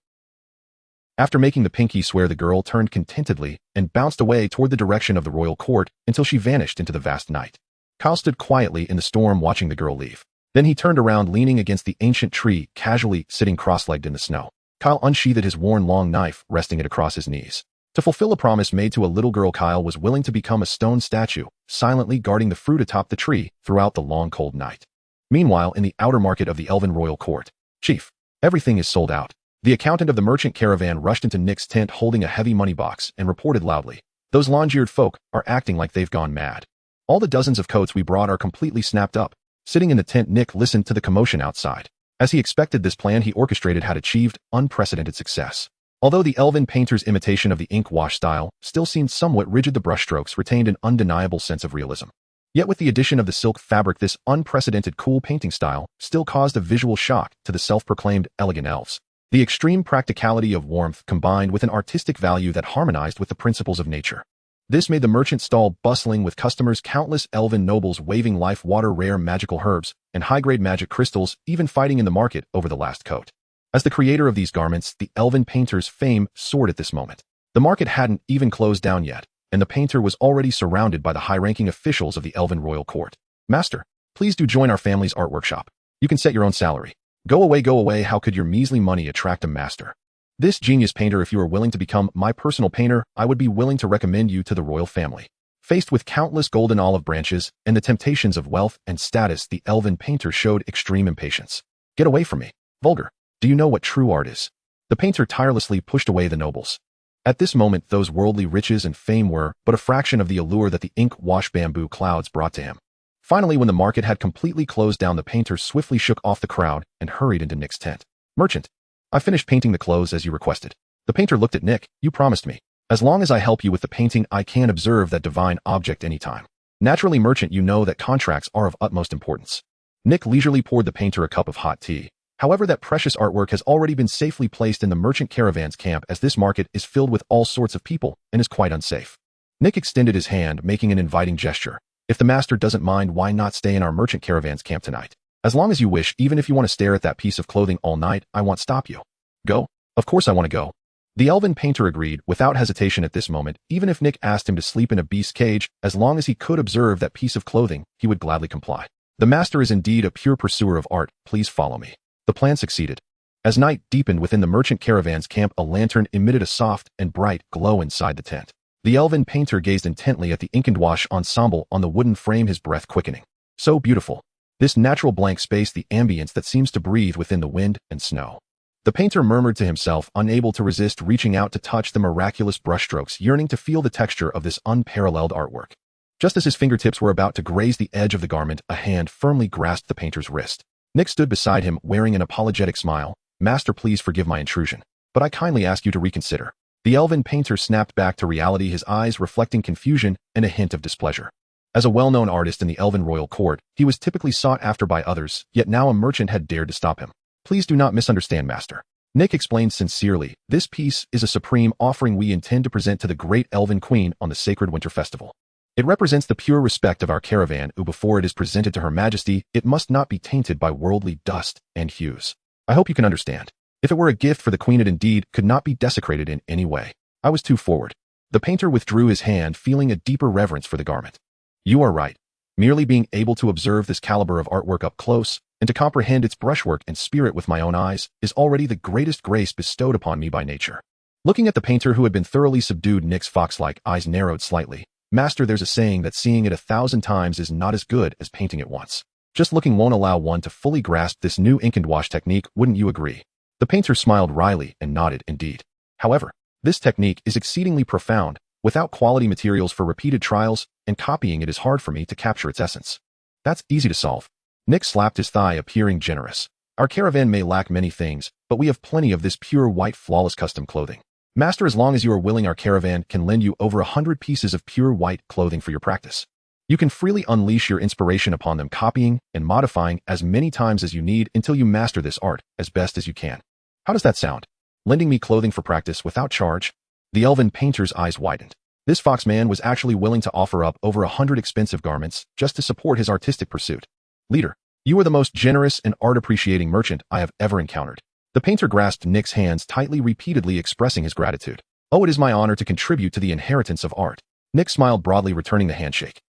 After making the pinky swear, the girl turned contentedly and bounced away toward the direction of the royal court until she vanished into the vast night. Kyle stood quietly in the storm, watching the girl leave. Then he turned around, leaning against the ancient tree, casually sitting cross-legged in the snow. Kyle unsheathed his worn long knife, resting it across his knees. To fulfill a promise made to a little girl, Kyle was willing to become a stone statue, silently guarding the fruit atop the tree throughout the long cold night. Meanwhile, in the outer market of the elven royal court, Chief, everything is sold out. The accountant of the merchant caravan rushed into Nick's tent holding a heavy money box and reported loudly. Those long-eared folk are acting like they've gone mad. All the dozens of coats we brought are completely snapped up. Sitting in the tent, Nick listened to the commotion outside. As he expected, this plan he orchestrated had achieved unprecedented success. Although the elven painter's imitation of the ink wash style still seemed somewhat rigid, the brushstrokes retained an undeniable sense of realism. Yet with the addition of the silk fabric, this unprecedented cool painting style still caused a visual shock to the self-proclaimed elegant elves. The extreme practicality of warmth combined with an artistic value that harmonized with the principles of nature. This made the merchant stall bustling with customers, countless elven nobles waving life water, rare magical herbs, and high-grade magic crystals, even fighting in the market over the last coat. As the creator of these garments, the elven painter's fame soared at this moment. The market hadn't even closed down yet, and the painter was already surrounded by the high-ranking officials of the elven royal court. Master, please do join our family's art workshop. You can set your own salary. Go away, how could your measly money attract a master? This genius painter, if you are willing to become my personal painter, I would be willing to recommend you to the royal family. Faced with countless golden olive branches and the temptations of wealth and status, the elven painter showed extreme impatience. Get away from me, vulgar. Do you know what true art is? The painter tirelessly pushed away the nobles. At this moment, those worldly riches and fame were but a fraction of the allure that the ink-wash bamboo clouds brought to him. Finally, when the market had completely closed down, the painter swiftly shook off the crowd and hurried into Nick's tent. Merchant, I finished painting the clothes as you requested. The painter looked at Nick. You promised me. As long as I help you with the painting, I can observe that divine object anytime. Naturally, merchant, you know that contracts are of utmost importance. Nick leisurely poured the painter a cup of hot tea. However, that precious artwork has already been safely placed in the merchant caravan's camp, as this market is filled with all sorts of people and is quite unsafe. Nick extended his hand, making an inviting gesture. If the master doesn't mind, why not stay in our merchant caravan's camp tonight? As long as you wish, even if you want to stare at that piece of clothing all night, I won't stop you. Go? Of course I want to go. The elven painter agreed without hesitation at this moment. Even if Nick asked him to sleep in a beast's cage, as long as he could observe that piece of clothing, he would gladly comply. The master is indeed a pure pursuer of art. Please follow me. The plan succeeded. As night deepened within the merchant caravan's camp, a lantern emitted a soft and bright glow inside the tent. The elven painter gazed intently at the ink and wash ensemble on the wooden frame, his breath quickening. So beautiful. This natural blank space, the ambience that seems to breathe within the wind and snow. The painter murmured to himself, unable to resist reaching out to touch the miraculous brushstrokes, yearning to feel the texture of this unparalleled artwork. Just as his fingertips were about to graze the edge of the garment, a hand firmly grasped the painter's wrist. Nick stood beside him, wearing an apologetic smile. Master, please forgive my intrusion, but I kindly ask you to reconsider. The elven painter snapped back to reality, his eyes reflecting confusion and a hint of displeasure. As a well-known artist in the elven royal court, he was typically sought after by others, yet now a merchant had dared to stop him. Please do not misunderstand, master. Nick explained sincerely. This piece is a supreme offering we intend to present to the great elven queen on the sacred winter festival. It represents the pure respect of our caravan, who before it is presented to her majesty, it must not be tainted by worldly dust and hues. I hope you can understand. If it were a gift for the queen, it indeed could not be desecrated in any way. I was too forward. The painter withdrew his hand, feeling a deeper reverence for the garment. You are right. Merely being able to observe this caliber of artwork up close, and to comprehend its brushwork and spirit with my own eyes, is already the greatest grace bestowed upon me by nature. Looking at the painter, who had been thoroughly subdued, Nick's fox-like eyes narrowed slightly. Master, there's a saying that seeing it 1,000 times is not as good as painting it once. Just looking won't allow one to fully grasp this new ink and wash technique, wouldn't you agree? The painter smiled wryly and nodded. Indeed. However, this technique is exceedingly profound. Without quality materials for repeated trials and copying, it is hard for me to capture its essence. That's easy to solve. Nick slapped his thigh, appearing generous. Our caravan may lack many things, but we have plenty of this pure white flawless custom clothing. Master, as long as you are willing, our caravan can lend you over 100 pieces of pure white clothing for your practice. You can freely unleash your inspiration upon them, copying and modifying as many times as you need until you master this art as best as you can. How does that sound? Lending me clothing for practice without charge? The elven painter's eyes widened. This foxman was actually willing to offer up over 100 expensive garments just to support his artistic pursuit. Leader, you are the most generous and art-appreciating merchant I have ever encountered. The painter grasped Nick's hands tightly, repeatedly expressing his gratitude. Oh, it is my honor to contribute to the inheritance of art. Nick smiled broadly, returning the handshake.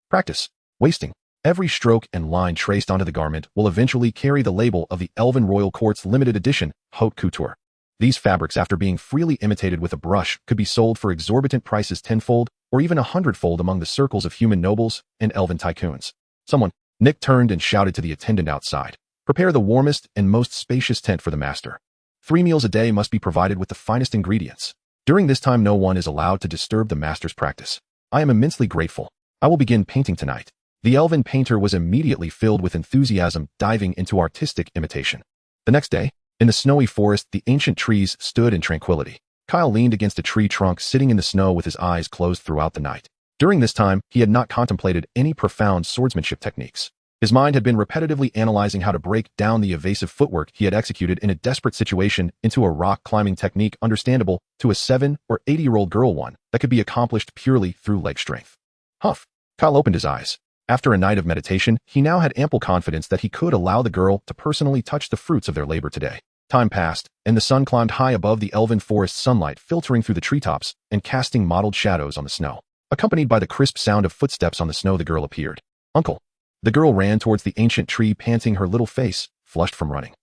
Practice. Wasting. Every stroke and line traced onto the garment will eventually carry the label of the Elven Royal Court's limited edition, haute couture. These fabrics, after being freely imitated with a brush, could be sold for exorbitant prices, tenfold or even 100-fold among the circles of human nobles and elven tycoons. Someone. Nick turned and shouted to the attendant outside. Prepare the warmest and most spacious tent for the master. 3 meals a day must be provided with the finest ingredients. During this time, no one is allowed to disturb the master's practice. I am immensely grateful. I will begin painting tonight. The elven painter was immediately filled with enthusiasm, diving into artistic imitation. The next day, in the snowy forest, the ancient trees stood in tranquility. Kyle leaned against a tree trunk, sitting in the snow with his eyes closed throughout the night. During this time, he had not contemplated any profound swordsmanship techniques. His mind had been repetitively analyzing how to break down the evasive footwork he had executed in a desperate situation into a rock-climbing technique understandable to a 7- or 80-year-old girl, one that could be accomplished purely through leg strength. Huff. Kyle opened his eyes. After a night of meditation, he now had ample confidence that he could allow the girl to personally touch the fruits of their labor today. Time passed, and the sun climbed high above the elven forest, sunlight filtering through the treetops and casting mottled shadows on the snow. Accompanied by the crisp sound of footsteps on the snow, the girl appeared. Uncle. The girl ran towards the ancient tree, panting, her little face flushed from running.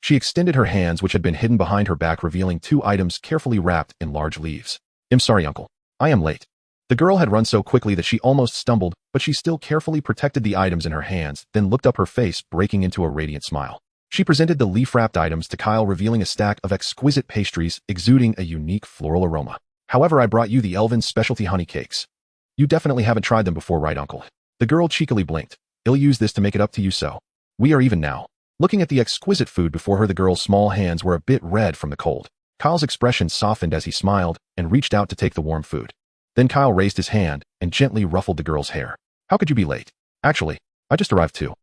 She extended her hands, which had been hidden behind her back, revealing 2 items carefully wrapped in large leaves. I'm sorry, Uncle. I am late. The girl had run so quickly that she almost stumbled, but she still carefully protected the items in her hands, then looked up, her face breaking into a radiant smile. She presented the leaf-wrapped items to Kyle, revealing a stack of exquisite pastries exuding a unique floral aroma. However, I brought you the elven specialty honey cakes. You definitely haven't tried them before, right, Uncle? The girl cheekily blinked. I'll use this to make it up to you, so we are even now. Looking at the exquisite food before her, the girl's small hands were a bit red from the cold. Kyle's expression softened as he smiled and reached out to take the warm food. Then Kyle raised his hand and gently ruffled the girl's hair. How could you be late? Actually, I just arrived too.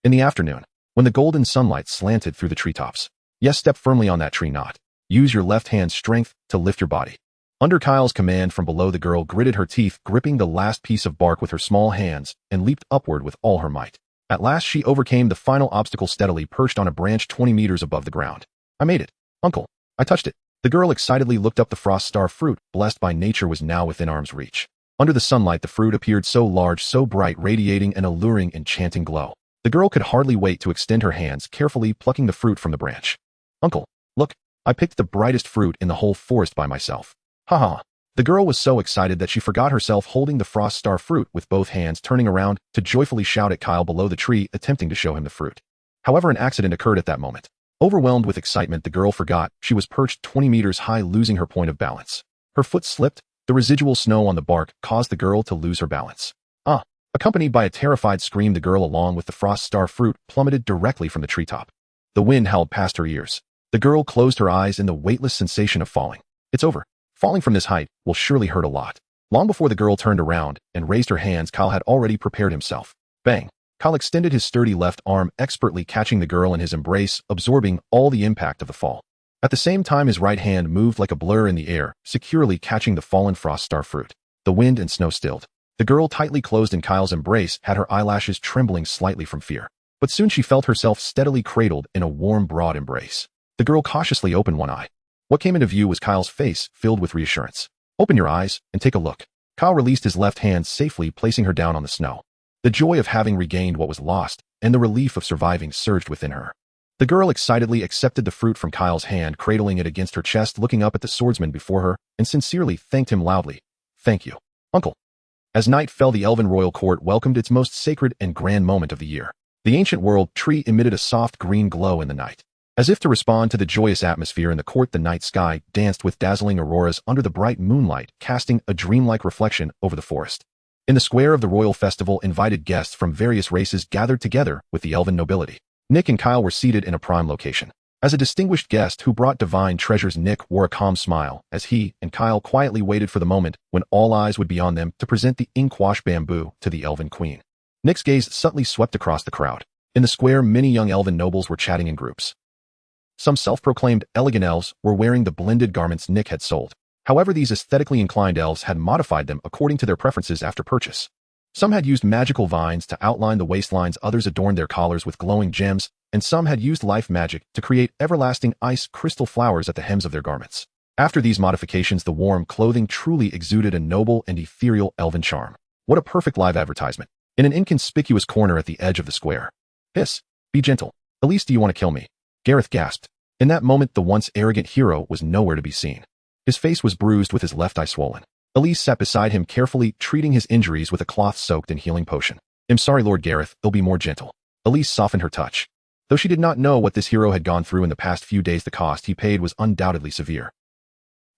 In the afternoon, when the golden sunlight slanted through the treetops. Yes, step firmly on that tree knot. Use your left hand's strength to lift your body. Under Kyle's command from below, the girl gritted her teeth, gripping the last piece of bark with her small hands, and leaped upward with all her might. At last she overcame the final obstacle, steadily perched on a branch 20 meters above the ground. I made it. Uncle, I touched it. The girl excitedly looked up. The frost star fruit, blessed by nature, was now within arm's reach. Under the sunlight, the fruit appeared so large, so bright, radiating an alluring, enchanting glow. The girl could hardly wait to extend her hands, carefully plucking the fruit from the branch. Uncle, look, I picked the brightest fruit in the whole forest by myself. Haha. The girl was so excited that she forgot herself, holding the frost star fruit with both hands, turning around to joyfully shout at Kyle below the tree, attempting to show him the fruit. However, an accident occurred at that moment. Overwhelmed with excitement, the girl forgot she was perched 20 meters high, losing her point of balance. Her foot slipped. The residual snow on the bark caused the girl to lose her balance. Accompanied by a terrified scream, the girl, along with the frost star fruit, plummeted directly from the treetop. The wind howled past her ears. The girl closed her eyes in the weightless sensation of falling. It's over. Falling from this height will surely hurt a lot. Long before the girl turned around and raised her hands, Kyle had already prepared himself. Bang! Kyle extended his sturdy left arm, expertly catching the girl in his embrace, absorbing all the impact of the fall. At the same time, his right hand moved like a blur in the air, securely catching the fallen frost star fruit. The wind and snow stilled. The girl, tightly closed in Kyle's embrace, had her eyelashes trembling slightly from fear. But soon she felt herself steadily cradled in a warm, broad embrace. The girl cautiously opened one eye. What came into view was Kyle's face, filled with reassurance. Open your eyes and take a look. Kyle released his left hand, safely placing her down on the snow. The joy of having regained what was lost and the relief of surviving surged within her. The girl excitedly accepted the fruit from Kyle's hand, cradling it against her chest, looking up at the swordsman before her, and sincerely thanked him loudly. Thank you, Uncle. As night fell, the elven royal court welcomed its most sacred and grand moment of the year. The ancient world tree emitted a soft green glow in the night. As if to respond to the joyous atmosphere in the court, the night sky danced with dazzling auroras under the bright moonlight, casting a dreamlike reflection over the forest. In the square of the royal festival, invited guests from various races gathered together with the elven nobility. Nick and Kyle were seated in a prime location. As a distinguished guest who brought divine treasures, Nick wore a calm smile as he and Kyle quietly waited for the moment when all eyes would be on them to present the inkwash bamboo to the elven queen. Nick's gaze subtly swept across the crowd. In the square, many young elven nobles were chatting in groups. Some self-proclaimed elegant elves were wearing the blended garments Nick had sold. However, these aesthetically inclined elves had modified them according to their preferences after purchase. Some had used magical vines to outline the waistlines, others adorned their collars with glowing gems, and some had used life magic to create everlasting ice crystal flowers at the hems of their garments. After these modifications, the warm clothing truly exuded a noble and ethereal elven charm. What a perfect live advertisement. In an inconspicuous corner at the edge of the square. Hiss, be gentle. Elise, do you want to kill me? Gareth gasped. In that moment, the once arrogant hero was nowhere to be seen. His face was bruised, with his left eye swollen. Elise sat beside him, carefully treating his injuries with a cloth soaked in healing potion. I'm sorry, Lord Gareth, they'll be more gentle. Elise softened her touch. Though she did not know what this hero had gone through in the past few days, the cost he paid was undoubtedly severe.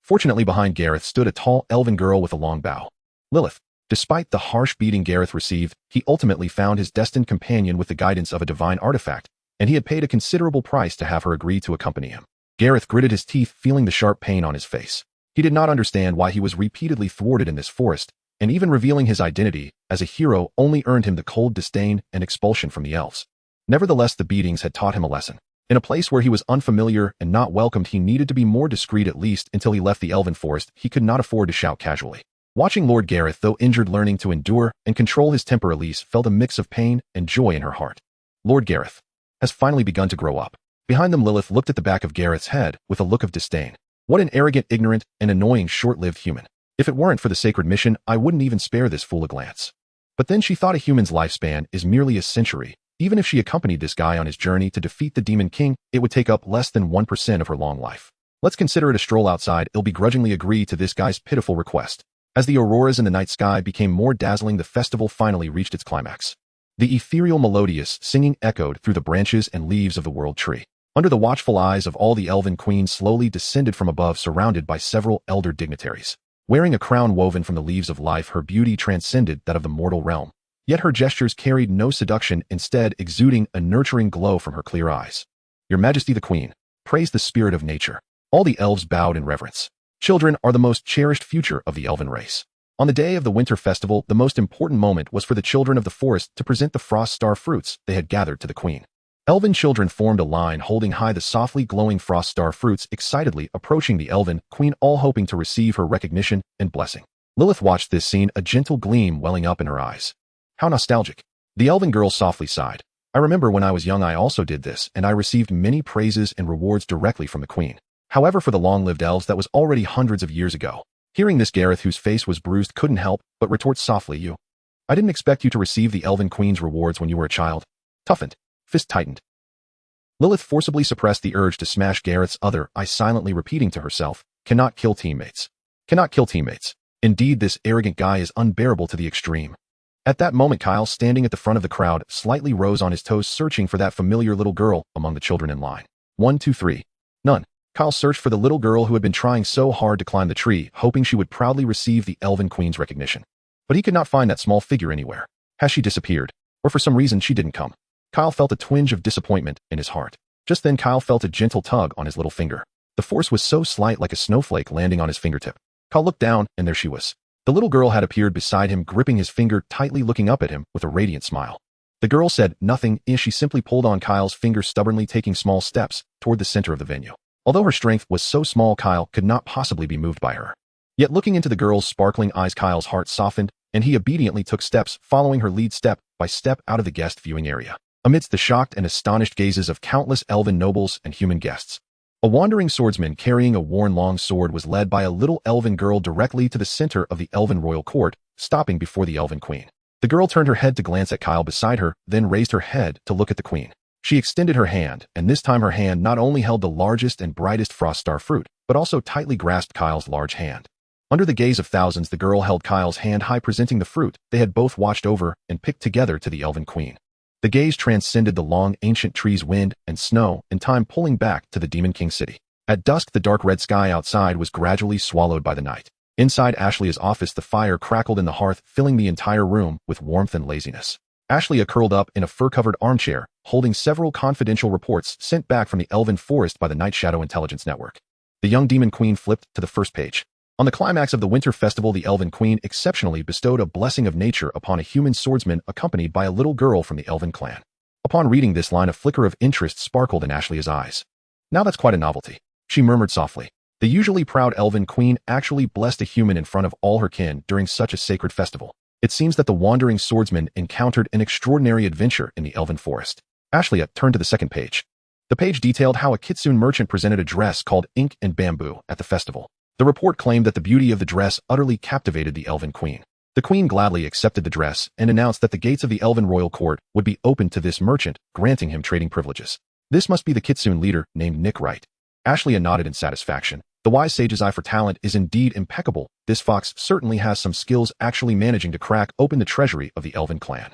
Fortunately, behind Gareth stood a tall elven girl with a long bow. Lilith. Despite the harsh beating Gareth received, he ultimately found his destined companion with the guidance of a divine artifact, and he had paid a considerable price to have her agree to accompany him. Gareth gritted his teeth, feeling the sharp pain on his face. He did not understand why he was repeatedly thwarted in this forest, and even revealing his identity as a hero only earned him the cold disdain and expulsion from the elves. Nevertheless, the beatings had taught him a lesson. In a place where he was unfamiliar and not welcomed, he needed to be more discreet, at least until he left the elven forest. He could not afford to shout casually. Watching Lord Gareth, though injured, learning to endure and control his temper, Elise felt a mix of pain and joy in her heart. Lord Gareth has finally begun to grow up. Behind them, Lilith looked at the back of Gareth's head with a look of disdain. What an arrogant, ignorant, and annoying short-lived human. If it weren't for the sacred mission, I wouldn't even spare this fool a glance. But then she thought a human's lifespan is merely a century. Even if she accompanied this guy on his journey to defeat the Demon King, it would take up less than 1% of her long life. Let's consider it a stroll outside. I'll begrudgingly agree to this guy's pitiful request. As the auroras in the night sky became more dazzling, the festival finally reached its climax. The ethereal melodious singing echoed through the branches and leaves of the world tree. Under the watchful eyes of all, the elven queen slowly descended from above, surrounded by several elder dignitaries. Wearing a crown woven from the leaves of life, her beauty transcended that of the mortal realm. Yet her gestures carried no seduction, instead exuding a nurturing glow from her clear eyes. Your Majesty the Queen, praise the spirit of nature. All the elves bowed in reverence. Children are the most cherished future of the elven race. On the day of the winter festival, the most important moment was for the children of the forest to present the frost star fruits they had gathered to the queen. Elven children formed a line holding high the softly glowing frost star fruits, excitedly approaching the elven queen, all hoping to receive her recognition and blessing. Lilith watched this scene, a gentle gleam welling up in her eyes. How nostalgic. The elven girl softly sighed. I remember when I was young I also did this, and I received many praises and rewards directly from the queen. However, for the long-lived elves, that was already hundreds of years ago. Hearing this, Gareth, whose face was bruised, couldn't help but retort softly, I didn't expect you to receive the elven queen's rewards when you were a child. Toughened. Fist tightened. Lilith forcibly suppressed the urge to smash Gareth's other eye, silently repeating to herself, cannot kill teammates. Cannot kill teammates. Indeed, this arrogant guy is unbearable to the extreme. At that moment, Kyle, standing at the front of the crowd, slightly rose on his toes, searching for that familiar little girl among the children in line. 1, 2, 3. None. Kyle searched for the little girl who had been trying so hard to climb the tree, hoping she would proudly receive the elven queen's recognition. But he could not find that small figure anywhere. Has she disappeared? Or for some reason she didn't come? Kyle felt a twinge of disappointment in his heart. Just then Kyle felt a gentle tug on his little finger. The force was so slight, like a snowflake landing on his fingertip. Kyle looked down, and there she was. The little girl had appeared beside him, gripping his finger tightly, looking up at him with a radiant smile. The girl said nothing, as she simply pulled on Kyle's finger, stubbornly taking small steps toward the center of the venue. Although her strength was so small, Kyle could not possibly be moved by her. Yet looking into the girl's sparkling eyes, Kyle's heart softened, and he obediently took steps, following her lead step by step out of the guest viewing area, amidst the shocked and astonished gazes of countless elven nobles and human guests. A wandering swordsman carrying a worn long sword was led by a little elven girl directly to the center of the elven royal court, stopping before the elven queen. The girl turned her head to glance at Kyle beside her, then raised her head to look at the queen. She extended her hand, and this time her hand not only held the largest and brightest frost star fruit, but also tightly grasped Kyle's large hand. Under the gaze of thousands, the girl held Kyle's hand high, presenting the fruit they had both watched over and picked together to the elven queen. The gaze transcended the long, ancient trees, wind, and snow, and time, pulling back to the Demon King city. At dusk, the dark red sky outside was gradually swallowed by the night. Inside Ashley's office, the fire crackled in the hearth, filling the entire room with warmth and laziness. Ashley curled up in a fur-covered armchair, holding several confidential reports sent back from the elven forest by the Night Shadow Intelligence Network. The young Demon Queen flipped to the first page. On the climax of the winter festival, the elven queen exceptionally bestowed a blessing of nature upon a human swordsman accompanied by a little girl from the elven clan. Upon reading this line, a flicker of interest sparkled in Ashley's eyes. Now that's quite a novelty, she murmured softly. The usually proud elven queen actually blessed a human in front of all her kin during such a sacred festival. It seems that the wandering swordsman encountered an extraordinary adventure in the elven forest. Ashley turned to the second page. The page detailed how a kitsune merchant presented a dress called Ink and Bamboo at the festival. The report claimed that the beauty of the dress utterly captivated the elven queen. The queen gladly accepted the dress and announced that the gates of the elven royal court would be opened to this merchant, granting him trading privileges. This must be the kitsune leader named Nick Wright. Ashley nodded in satisfaction. The wise sage's eye for talent is indeed impeccable. This fox certainly has some skills, actually managing to crack open the treasury of the elven clan.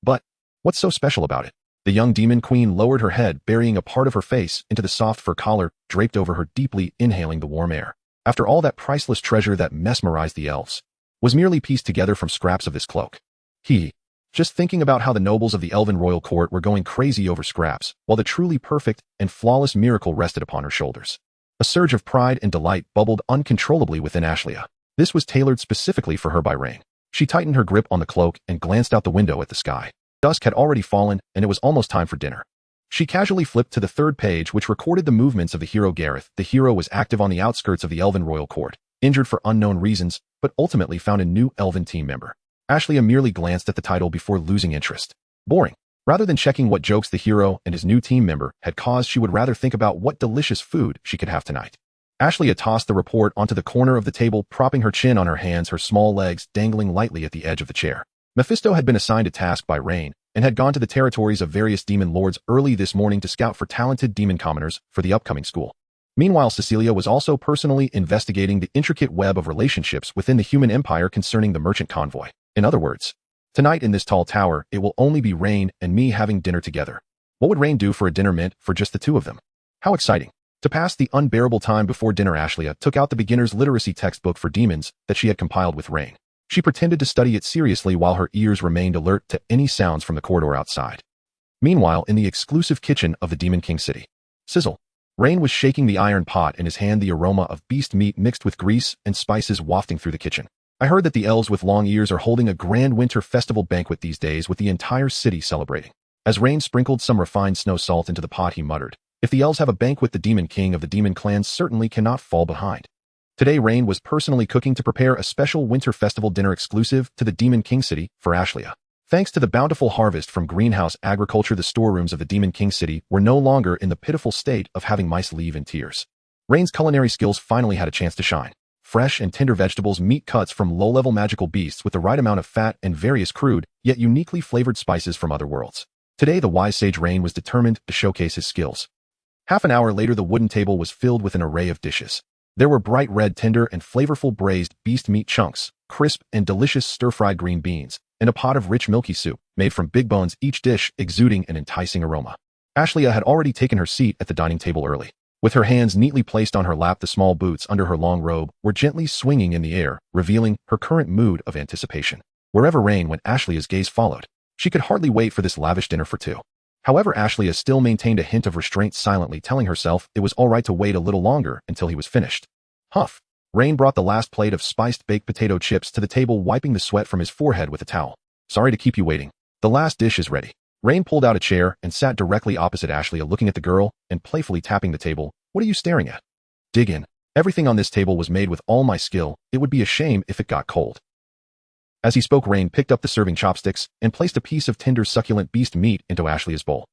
But what's so special about it? The young demon queen lowered her head, burying a part of her face into the soft fur collar draped over her, deeply inhaling the warm air. After all, that priceless treasure that mesmerized the elves was merely pieced together from scraps of this cloak. Just thinking about how the nobles of the elven royal court were going crazy over scraps, while the truly perfect and flawless miracle rested upon her shoulders. A surge of pride and delight bubbled uncontrollably within Ashley. This was tailored specifically for her by Rain. She tightened her grip on the cloak and glanced out the window at the sky. Dusk had already fallen, and it was almost time for dinner. She casually flipped to the third page, which recorded the movements of the hero Gareth. The hero was active on the outskirts of the elven royal court, injured for unknown reasons, but ultimately found a new elven team member. Ashley merely glanced at the title before losing interest. Boring. Rather than checking what jokes the hero and his new team member had caused, she would rather think about what delicious food she could have tonight. Ashley tossed the report onto the corner of the table, propping her chin on her hands, her small legs dangling lightly at the edge of the chair. Mephisto had been assigned a task by Rain and had gone to the territories of various demon lords early this morning to scout for talented demon commoners for the upcoming school. Meanwhile, Cecilia was also personally investigating the intricate web of relationships within the human empire concerning the merchant convoy. In other words, tonight in this tall tower, it will only be Rain and me having dinner together. What would Rain do for a dinner meant for just the two of them? How exciting. To pass the unbearable time before dinner, Ashley took out the beginner's literacy textbook for demons that she had compiled with Rain. She pretended to study it seriously while her ears remained alert to any sounds from the corridor outside. Meanwhile, in the exclusive kitchen of the Demon King city, sizzle. Rain was shaking the iron pot in his hand, the aroma of beast meat mixed with grease and spices wafting through the kitchen. I heard that the elves with long ears are holding a grand winter festival banquet these days, with the entire city celebrating. As Rain sprinkled some refined snow salt into the pot, he muttered, "If the elves have a banquet, the Demon King of the Demon Clan certainly cannot fall behind." Today, Rain was personally cooking to prepare a special winter festival dinner exclusive to the Demon King city for Ashley. Thanks to the bountiful harvest from greenhouse agriculture, the storerooms of the Demon King city were no longer in the pitiful state of having mice leave in tears. Rain's culinary skills finally had a chance to shine. Fresh and tender vegetables, meat cuts from low-level magical beasts with the right amount of fat, and various crude, yet uniquely flavored spices from other worlds. Today, the wise sage Rain was determined to showcase his skills. Half an hour later, the wooden table was filled with an array of dishes. There were bright red, tender, and flavorful braised beast meat chunks, crisp and delicious stir-fried green beans, and a pot of rich milky soup made from big bones, each dish exuding an enticing aroma. Ashley had already taken her seat at the dining table early. With her hands neatly placed on her lap, the small boots under her long robe were gently swinging in the air, revealing her current mood of anticipation. Wherever Rain went, Ashley's gaze followed. She could hardly wait for this lavish dinner for two. However, Ashley still maintained a hint of restraint, silently telling herself it was all right to wait a little longer until he was finished. Huff. Rain brought the last plate of spiced baked potato chips to the table, wiping the sweat from his forehead with a towel. "Sorry to keep you waiting. The last dish is ready." Rain pulled out a chair and sat directly opposite Ashley, looking at the girl and playfully tapping the table. "What are you staring at? Dig in. Everything on this table was made with all my skill. It would be a shame if it got cold." As he spoke, Rain picked up the serving chopsticks and placed a piece of tender, succulent beast meat into Ashley's bowl.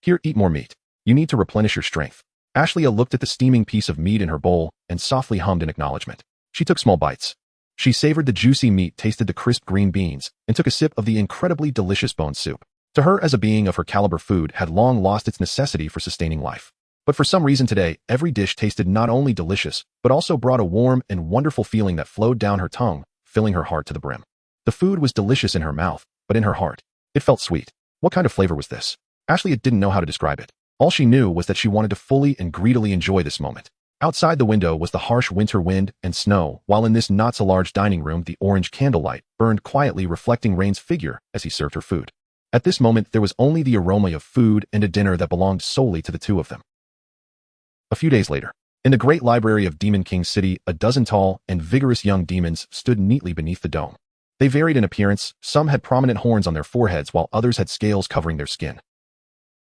"Here, eat more meat. You need to replenish your strength." Ashley looked at the steaming piece of meat in her bowl and softly hummed in acknowledgement. She took small bites. She savored the juicy meat, tasted the crisp green beans, and took a sip of the incredibly delicious bone soup. To her, as a being of her caliber, food had long lost its necessity for sustaining life. But for some reason today, every dish tasted not only delicious, but also brought a warm and wonderful feeling that flowed down her tongue, filling her heart to the brim. The food was delicious in her mouth, but in her heart, it felt sweet. What kind of flavor was this? Ashley didn't know how to describe it. All she knew was that she wanted to fully and greedily enjoy this moment. Outside the window was the harsh winter wind and snow, while in this not-so-large dining room, the orange candlelight burned quietly, reflecting Rain's figure as he served her food. At this moment, there was only the aroma of food and a dinner that belonged solely to the two of them. A few days later, in the great library of Demon King City, a dozen tall and vigorous young demons stood neatly beneath the dome. They varied in appearance. Some had prominent horns on their foreheads, while others had scales covering their skin.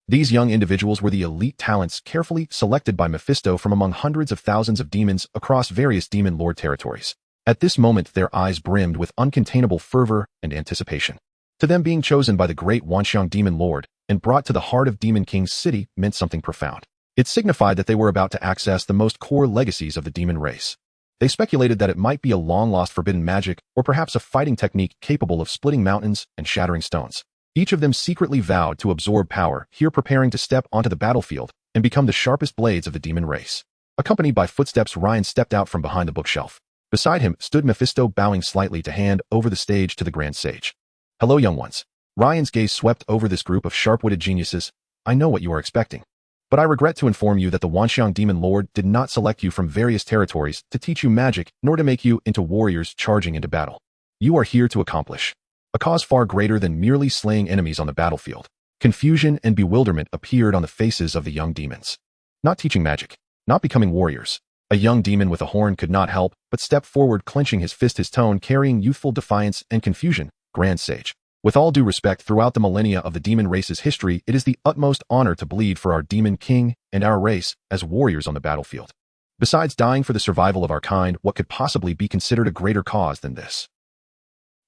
These young individuals were the elite talents carefully selected by Mephisto from among hundreds of thousands of demons across various demon lord territories. At this moment, their eyes brimmed with uncontainable fervor and anticipation. To them, being chosen by the great Wanxiang demon lord and brought to the heart of Demon King City meant something profound. It signified that they were about to access the most core legacies of the demon race. They speculated that it might be a long-lost forbidden magic, or perhaps a fighting technique capable of splitting mountains and shattering stones. Each of them secretly vowed to absorb power, here preparing to step onto the battlefield and become the sharpest blades of the demon race. Accompanied by footsteps, Ryan stepped out from behind the bookshelf. Beside him stood Mephisto, bowing slightly to hand over the stage to the Grand Sage. "Hello, young ones." Ryan's gaze swept over this group of sharp-witted geniuses. "I know what you are expecting. But I regret to inform you that the Wanxiang Demon Lord did not select you from various territories to teach you magic, nor to make you into warriors charging into battle. You are here to accomplish a cause far greater than merely slaying enemies on the battlefield." Confusion and bewilderment appeared on the faces of the young demons. Not teaching magic, not becoming warriors, A young demon with a horn could not help but step forward, clenching his fist, his tone carrying youthful defiance and confusion. Grand Sage. With all due respect, throughout the millennia of the demon race's history, it is the utmost honor to bleed for our demon king and our race as warriors on the battlefield. Besides dying for the survival of our kind, what could possibly be considered a greater cause than this?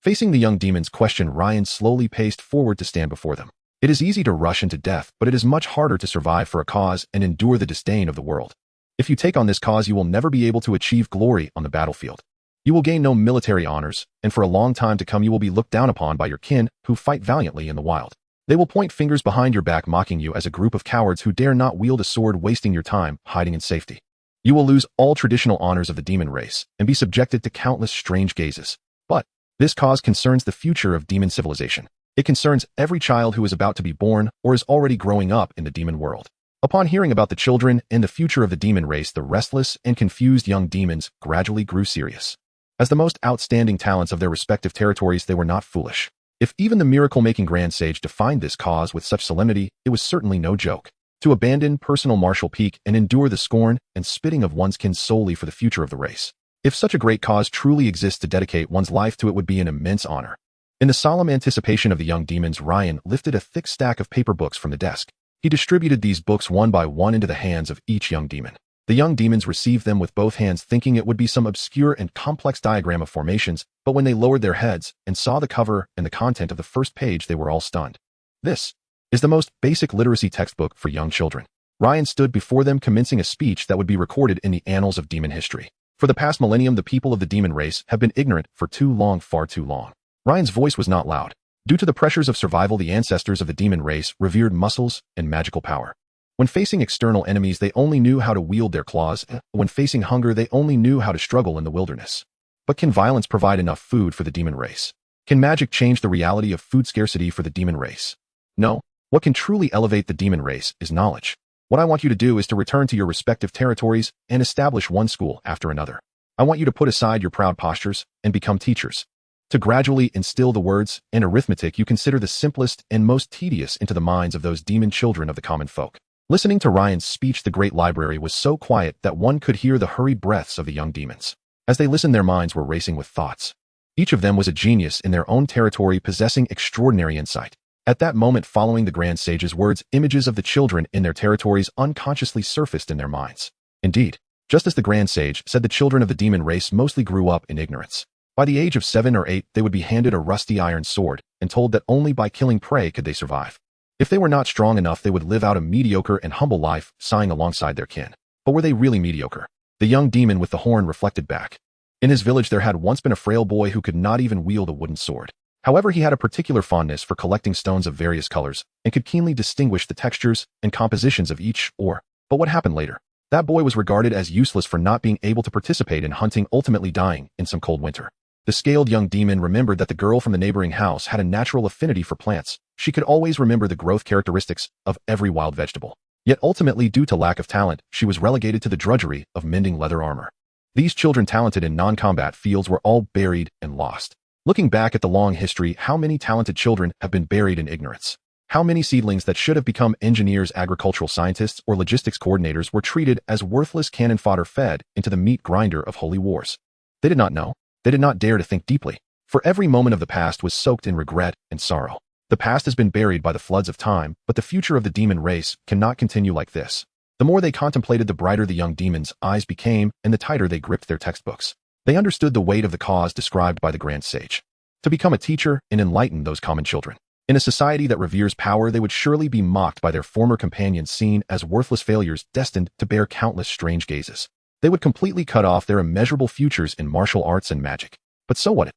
Facing the young demon's question, Ryan slowly paced forward to stand before them. It is easy to rush into death, but it is much harder to survive for a cause and endure the disdain of the world. If you take on this cause, you will never be able to achieve glory on the battlefield. You will gain no military honors, and for a long time to come you will be looked down upon by your kin who fight valiantly in the wild. They will point fingers behind your back, mocking you as a group of cowards who dare not wield a sword, wasting your time hiding in safety. You will lose all traditional honors of the demon race and be subjected to countless strange gazes. But this cause concerns the future of demon civilization. It concerns every child who is about to be born or is already growing up in the demon world. Upon hearing about the children and the future of the demon race, the restless and confused young demons gradually grew serious. As the most outstanding talents of their respective territories, they were not foolish. If even the miracle-making Grand Sage defined this cause with such solemnity, it was certainly no joke. To abandon personal martial peak and endure the scorn and spitting of one's kin solely for the future of the race. If such a great cause truly exists, to dedicate one's life to it would be an immense honor. In the solemn anticipation of the young demons, Ryan lifted a thick stack of paper books from the desk. He distributed these books one by one into the hands of each young demon. The young demons received them with both hands, thinking it would be some obscure and complex diagram of formations, but when they lowered their heads and saw the cover and the content of the first page, they were all stunned. This is the most basic literacy textbook for young children. Ryan stood before them, commencing a speech that would be recorded in the annals of demon history. For the past millennium, the people of the demon race have been ignorant for too long, far too long. Ryan's voice was not loud. Due to the pressures of survival, the ancestors of the demon race revered muscles and magical power. When facing external enemies, they only knew how to wield their claws. When facing hunger, they only knew how to struggle in the wilderness. But can violence provide enough food for the demon race? Can magic change the reality of food scarcity for the demon race? No. What can truly elevate the demon race is knowledge. What I want you to do is to return to your respective territories and establish one school after another. I want you to put aside your proud postures and become teachers. To gradually instill the words and arithmetic you consider the simplest and most tedious into the minds of those demon children of the common folk. Listening to Ryan's speech, the great library was so quiet that one could hear the hurried breaths of the young demons. As they listened, their minds were racing with thoughts. Each of them was a genius in their own territory, possessing extraordinary insight. At that moment, following the Grand Sage's words, images of the children in their territories unconsciously surfaced in their minds. Indeed, just as the Grand Sage said, the children of the demon race mostly grew up in ignorance. By the age of 7 or 8, they would be handed a rusty iron sword and told that only by killing prey could they survive. If they were not strong enough, they would live out a mediocre and humble life, sighing alongside their kin. But were they really mediocre? The young demon with the horn reflected back. In his village there had once been a frail boy who could not even wield a wooden sword. However, he had a particular fondness for collecting stones of various colors and could keenly distinguish the textures and compositions of each ore. But what happened later? That boy was regarded as useless for not being able to participate in hunting, ultimately dying in some cold winter. The scaled young demon remembered that the girl from the neighboring house had a natural affinity for plants. She could always remember the growth characteristics of every wild vegetable. Yet ultimately, due to lack of talent, she was relegated to the drudgery of mending leather armor. These children talented in non-combat fields were all buried and lost. Looking back at the long history, how many talented children have been buried in ignorance? How many seedlings that should have become engineers, agricultural scientists, or logistics coordinators were treated as worthless cannon fodder, fed into the meat grinder of holy wars? They did not know. They did not dare to think deeply. For every moment of the past was soaked in regret and sorrow. The past has been buried by the floods of time, but the future of the demon race cannot continue like this. The more they contemplated, the brighter the young demons' eyes became, and the tighter they gripped their textbooks. They understood the weight of the cause described by the Grand Sage. To become a teacher and enlighten those common children. In a society that reveres power, they would surely be mocked by their former companions, seen as worthless failures destined to bear countless strange gazes. They would completely cut off their immeasurable futures in martial arts and magic. But so what?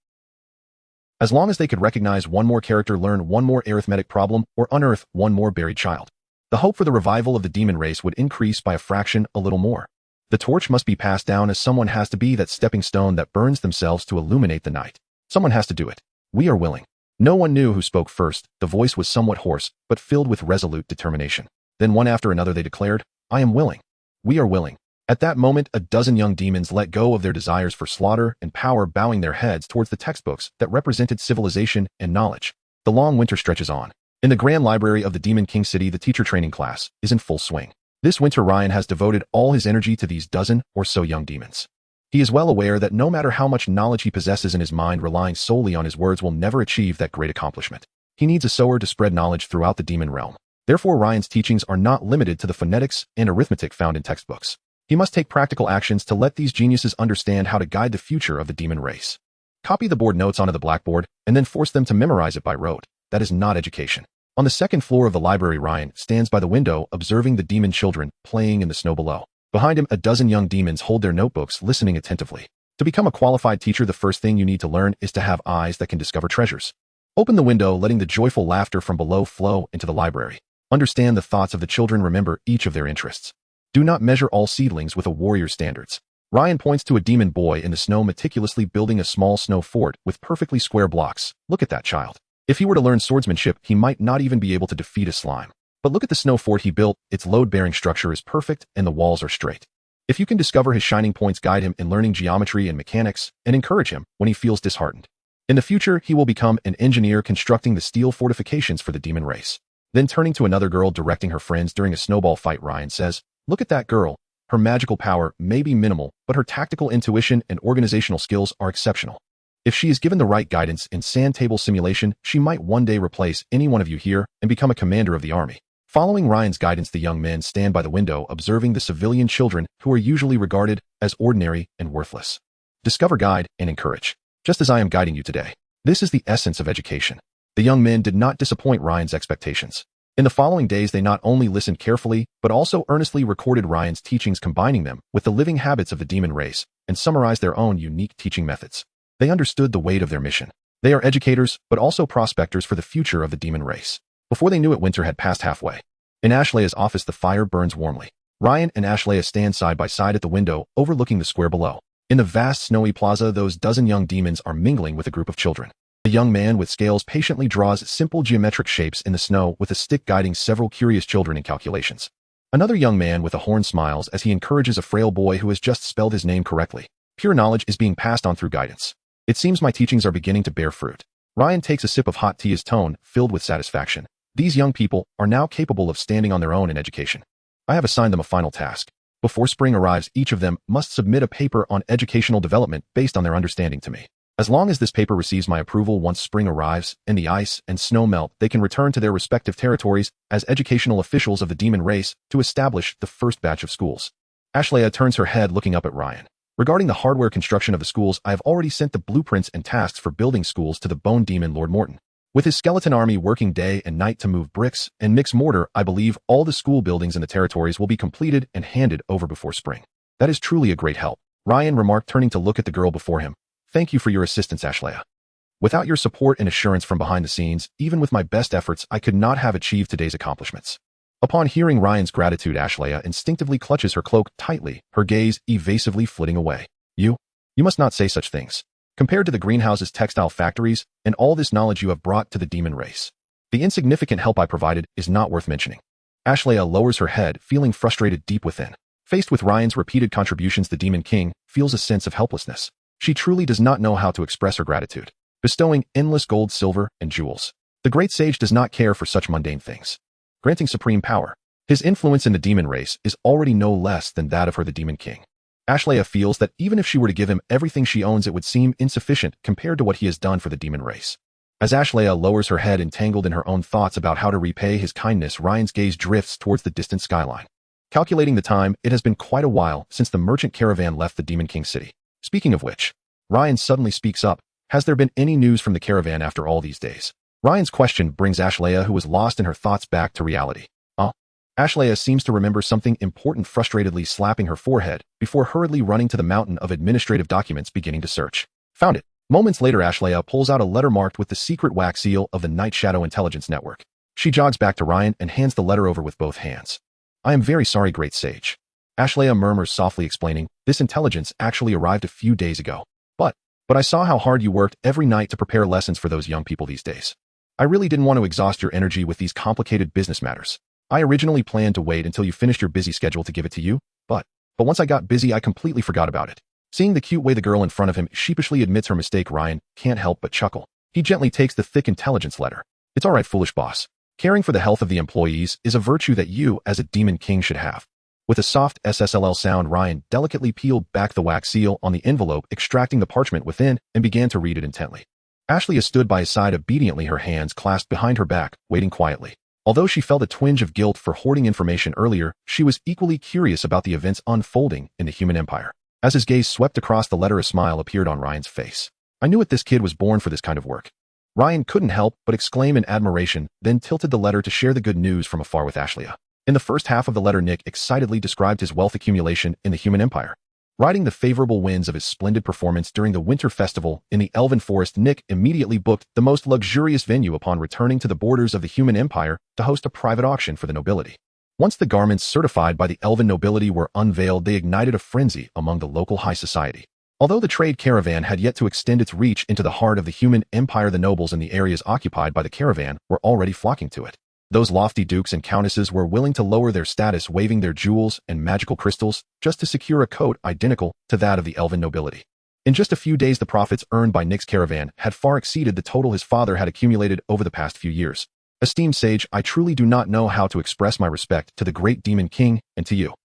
As long as they could recognize one more character, learn one more arithmetic problem, or unearth one more buried child, the hope for the revival of the demon race would increase by a fraction, a little more. The torch must be passed down, as someone has to be that stepping stone that burns themselves to illuminate the night. Someone has to do it. We are willing. No one knew who spoke first. The voice was somewhat hoarse, but filled with resolute determination. Then one after another they declared, "I am willing. We are willing." At that moment, a dozen young demons let go of their desires for slaughter and power, bowing their heads towards the textbooks that represented civilization and knowledge. The long winter stretches on. In the grand library of the Demon King City, the teacher training class is in full swing. This winter Ryan has devoted all his energy to these dozen or so young demons. He is well aware that no matter how much knowledge he possesses in his mind, relying solely on his words will never achieve that great accomplishment. He needs a sower to spread knowledge throughout the demon realm. Therefore, Ryan's teachings are not limited to the phonetics and arithmetic found in textbooks. He must take practical actions to let these geniuses understand how to guide the future of the demon race. Copy the board notes onto the blackboard and then force them to memorize it by rote. That is not education. On the second floor of the library, Ryan stands by the window observing the demon children playing in the snow below. Behind him, a dozen young demons hold their notebooks, listening attentively. To become a qualified teacher, the first thing you need to learn is to have eyes that can discover treasures. Open the window, letting the joyful laughter from below flow into the library. Understand the thoughts of the children, remember each of their interests. Do not measure all seedlings with a warrior's standards. Ryan points to a demon boy in the snow meticulously building a small snow fort with perfectly square blocks. Look at that child. If he were to learn swordsmanship, he might not even be able to defeat a slime. But look at the snow fort he built. Its load-bearing structure is perfect and the walls are straight. If you can discover his shining points, guide him in learning geometry and mechanics, and encourage him when he feels disheartened. In the future, he will become an engineer constructing the steel fortifications for the demon race. Then turning to another girl directing her friends during a snowball fight, Ryan says, "Look at that girl. Her magical power may be minimal, but her tactical intuition and organizational skills are exceptional. If she is given the right guidance in sand table simulation, she might one day replace any one of you here and become a commander of the army." Following Ryan's guidance, the young men stand by the window observing the civilian children who are usually regarded as ordinary and worthless. Discover, guide, and encourage. Just as I am guiding you today. This is the essence of education. The young men did not disappoint Ryan's expectations. In the following days, they not only listened carefully, but also earnestly recorded Ryan's teachings, combining them with the living habits of the demon race, and summarized their own unique teaching methods. They understood the weight of their mission. They are educators, but also prospectors for the future of the demon race. Before they knew it, winter had passed halfway. In Ashlea's office, the fire burns warmly. Ryan and Ashlea stand side by side at the window, overlooking the square below. In the vast snowy plaza, those dozen young demons are mingling with a group of children. A young man with scales patiently draws simple geometric shapes in the snow with a stick, guiding several curious children in calculations. Another young man with a horn smiles as he encourages a frail boy who has just spelled his name correctly. Pure knowledge is being passed on through guidance. It seems my teachings are beginning to bear fruit. Ryan takes a sip of hot tea, his tone filled with satisfaction. These young people are now capable of standing on their own in education. I have assigned them a final task. Before spring arrives, each of them must submit a paper on educational development based on their understanding to me. As long as this paper receives my approval, once spring arrives and the ice and snow melt, they can return to their respective territories as educational officials of the demon race to establish the first batch of schools. Ashlea turns her head, looking up at Ryan. Regarding the hardware construction of the schools, I have already sent the blueprints and tasks for building schools to the bone demon Lord Morton. With his skeleton army working day and night to move bricks and mix mortar, I believe all the school buildings in the territories will be completed and handed over before spring. That is truly a great help, Ryan remarked, turning to look at the girl before him. Thank you for your assistance, Ashlea. Without your support and assurance from behind the scenes, even with my best efforts, I could not have achieved today's accomplishments. Upon hearing Ryan's gratitude, Ashlea instinctively clutches her cloak tightly, her gaze evasively flitting away. You must not say such things. Compared to the greenhouses, textile factories, and all this knowledge you have brought to the demon race, the insignificant help I provided is not worth mentioning. Ashlea lowers her head, feeling frustrated deep within. Faced with Ryan's repeated contributions, the Demon King feels a sense of helplessness. She truly does not know how to express her gratitude, bestowing endless gold, silver, and jewels. The great sage does not care for such mundane things. Granting supreme power, his influence in the demon race is already no less than that of her, the Demon King. Ashlea feels that even if she were to give him everything she owns, it would seem insufficient compared to what he has done for the demon race. As Ashlea lowers her head, entangled in her own thoughts about how to repay his kindness, Ryan's gaze drifts towards the distant skyline. Calculating the time, it has been quite a while since the merchant caravan left the Demon King city. Speaking of which, Ryan suddenly speaks up. Has there been any news from the caravan after all these days? Ryan's question brings Ashlea, who was lost in her thoughts, back to reality. Ashlea seems to remember something important, frustratedly slapping her forehead before hurriedly running to the mountain of administrative documents, beginning to search. Found it. Moments later, Ashlea pulls out a letter marked with the secret wax seal of the Night Shadow Intelligence Network. She jogs back to Ryan and hands the letter over with both hands. I am very sorry, great sage. Ashlea murmurs softly, explaining, this intelligence actually arrived a few days ago. But I saw how hard you worked every night to prepare lessons for those young people these days. I really didn't want to exhaust your energy with these complicated business matters. I originally planned to wait until you finished your busy schedule to give it to you, but once I got busy, I completely forgot about it. Seeing the cute way the girl in front of him sheepishly admits her mistake, Ryan can't help but chuckle. He gently takes the thick intelligence letter. It's all right, foolish boss. Caring for the health of the employees is a virtue that you, as a Demon King, should have. With a soft SSLL sound, Ryan delicately peeled back the wax seal on the envelope, extracting the parchment within, and began to read it intently. Ashley stood by his side obediently, her hands clasped behind her back, waiting quietly. Although she felt a twinge of guilt for hoarding information earlier, she was equally curious about the events unfolding in the human empire. As his gaze swept across the letter, a smile appeared on Ryan's face. I knew it, this kid was born for this kind of work. Ryan couldn't help but exclaim in admiration, then tilted the letter to share the good news from afar with Ashley. In the first half of the letter, Nick excitedly described his wealth accumulation in the human empire. Riding the favorable winds of his splendid performance during the winter festival in the Elven Forest, Nick immediately booked the most luxurious venue upon returning to the borders of the human empire to host a private auction for the nobility. Once the garments certified by the Elven nobility were unveiled, they ignited a frenzy among the local high society. Although the trade caravan had yet to extend its reach into the heart of the human empire, the nobles in the areas occupied by the caravan were already flocking to it. Those lofty dukes and countesses were willing to lower their status, waving their jewels and magical crystals just to secure a coat identical to that of the Elven nobility. In just a few days, the profits earned by Nick's caravan had far exceeded the total his father had accumulated over the past few years. Esteemed sage, I truly do not know how to express my respect to the great Demon King and to you.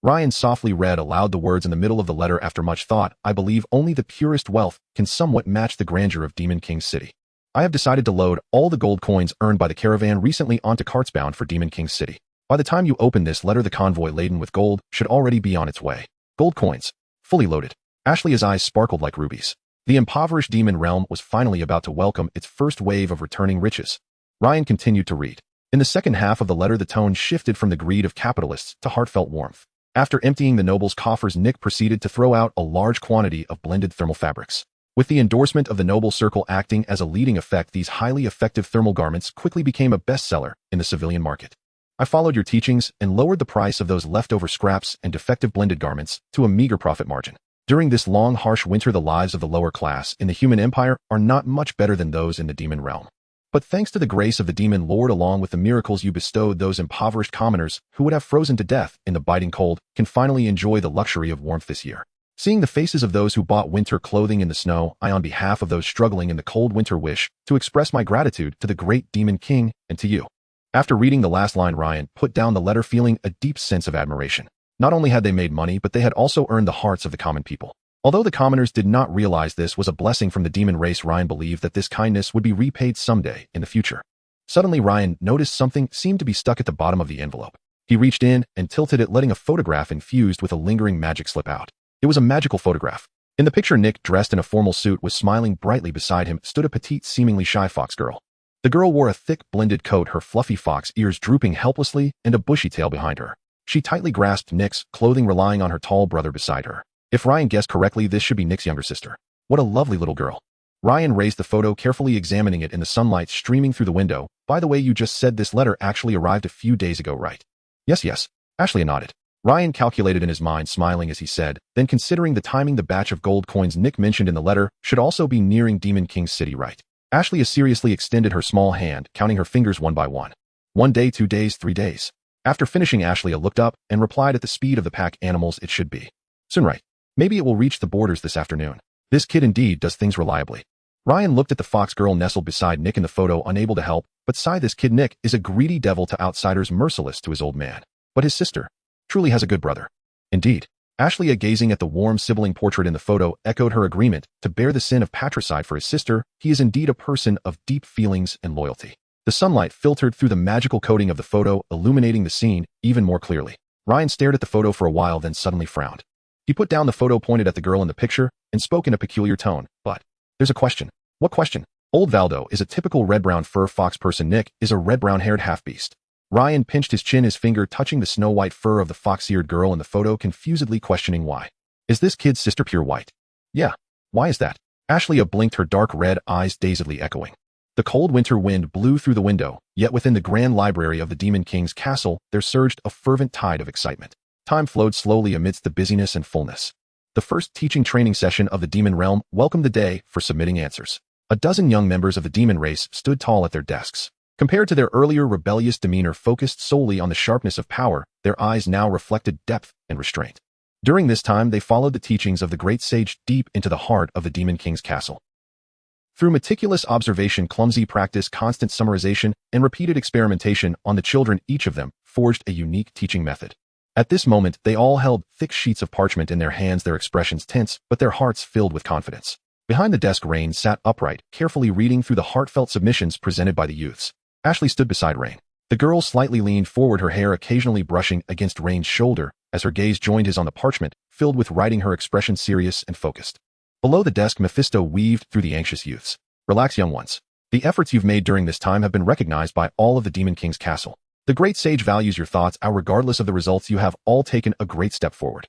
Ryan softly read aloud the words in the middle of the letter. After much thought, I believe only the purest wealth can somewhat match the grandeur of Demon King's city. I have decided to load all the gold coins earned by the caravan recently onto carts bound for Demon King's city. By the time you open this letter, the convoy laden with gold should already be on its way. Gold coins, fully loaded. Ashley's eyes sparkled like rubies. The impoverished demon realm was finally about to welcome its first wave of returning riches. Ryan continued to read. In the second half of the letter, the tone shifted from the greed of capitalists to heartfelt warmth. After emptying the noble's coffers, Nick proceeded to throw out a large quantity of blended thermal fabrics. With the endorsement of the noble circle acting as a leading effect, these highly effective thermal garments quickly became a bestseller in the civilian market. I followed your teachings and lowered the price of those leftover scraps and defective blended garments to a meager profit margin. During this long, harsh winter, the lives of the lower class in the human empire are not much better than those in the demon realm. But thanks to the grace of the demon lord, along with the miracles you bestowed, those impoverished commoners who would have frozen to death in the biting cold can finally enjoy the luxury of warmth this year. Seeing the faces of those who bought winter clothing in the snow, I, on behalf of those struggling in the cold winter, wish to express my gratitude to the great Demon King and to you. After reading the last line, Ryan put down the letter, feeling a deep sense of admiration. Not only had they made money, but they had also earned the hearts of the common people. Although the commoners did not realize this was a blessing from the demon race, Ryan believed that this kindness would be repaid someday in the future. Suddenly, Ryan noticed something seemed to be stuck at the bottom of the envelope. He reached in and tilted it, letting a photograph infused with a lingering magic slip out. It was a magical photograph. In the picture, Nick, dressed in a formal suit, was smiling brightly. Beside him stood a petite, seemingly shy fox girl. The girl wore a thick, blended coat, her fluffy fox ears drooping helplessly, and a bushy tail behind her. She tightly grasped Nick's clothing, relying on her tall brother beside her. If Ryan guessed correctly, this should be Nick's younger sister. What a lovely little girl. Ryan raised the photo, carefully examining it in the sunlight streaming through the window. By the way, you just said this letter actually arrived a few days ago, right? Yes. Ashley nodded. Ryan calculated in his mind, smiling as he said, then considering the timing, the batch of gold coins Nick mentioned in the letter should also be nearing Demon King's city, right? Ashley seriously extended her small hand, counting her fingers one by one. 1 day, 2 days, 3 days. After finishing, Ashley looked up and replied at the speed of the pack animals, it should be. Soon, right? Maybe it will reach the borders this afternoon. This kid indeed does things reliably. Ryan looked at the fox girl nestled beside Nick in the photo, unable to help but sigh. This kid Nick is a greedy devil to outsiders, merciless to his old man. But his sister truly has a good brother. Indeed. Ashley, gazing at the warm sibling portrait in the photo, echoed her agreement to bear the sin of patricide for his sister. He is indeed a person of deep feelings and loyalty. The sunlight filtered through the magical coating of the photo, illuminating the scene even more clearly. Ryan stared at the photo for a while, then suddenly frowned. He put down the photo, pointed at the girl in the picture, and spoke in a peculiar tone. But there's a question. What question? Old Valdo is a typical red-brown fur fox person. Nick is a red-brown-haired half-beast. Ryan pinched his chin, his finger touching the snow-white fur of the fox-eared girl in the photo, confusedly questioning why. Is this kid's sister pure white? Yeah. Why is that? Ashley blinked, her dark red eyes dazedly echoing. The cold winter wind blew through the window, yet within the grand library of the Demon King's castle, there surged a fervent tide of excitement. Time flowed slowly amidst the busyness and fullness. The first teaching training session of the demon realm welcomed the day for submitting answers. A dozen young members of the demon race stood tall at their desks. Compared to their earlier rebellious demeanor focused solely on the sharpness of power, their eyes now reflected depth and restraint. During this time, they followed the teachings of the great sage deep into the heart of the Demon King's castle. Through meticulous observation, clumsy practice, constant summarization, and repeated experimentation on the children, each of them forged a unique teaching method. At this moment, they all held thick sheets of parchment in their hands, their expressions tense, but their hearts filled with confidence. Behind the desk, Rain sat upright, carefully reading through the heartfelt submissions presented by the youths. Ashley stood beside Rain. The girl slightly leaned forward, her hair occasionally brushing against Rain's shoulder as her gaze joined his on the parchment, filled with writing, her expression serious and focused. Below the desk, Mephisto weaved through the anxious youths. Relax, young ones. The efforts you've made during this time have been recognized by all of the Demon King's castle. The great sage values your thoughts, regardless of the results. You have all taken a great step forward.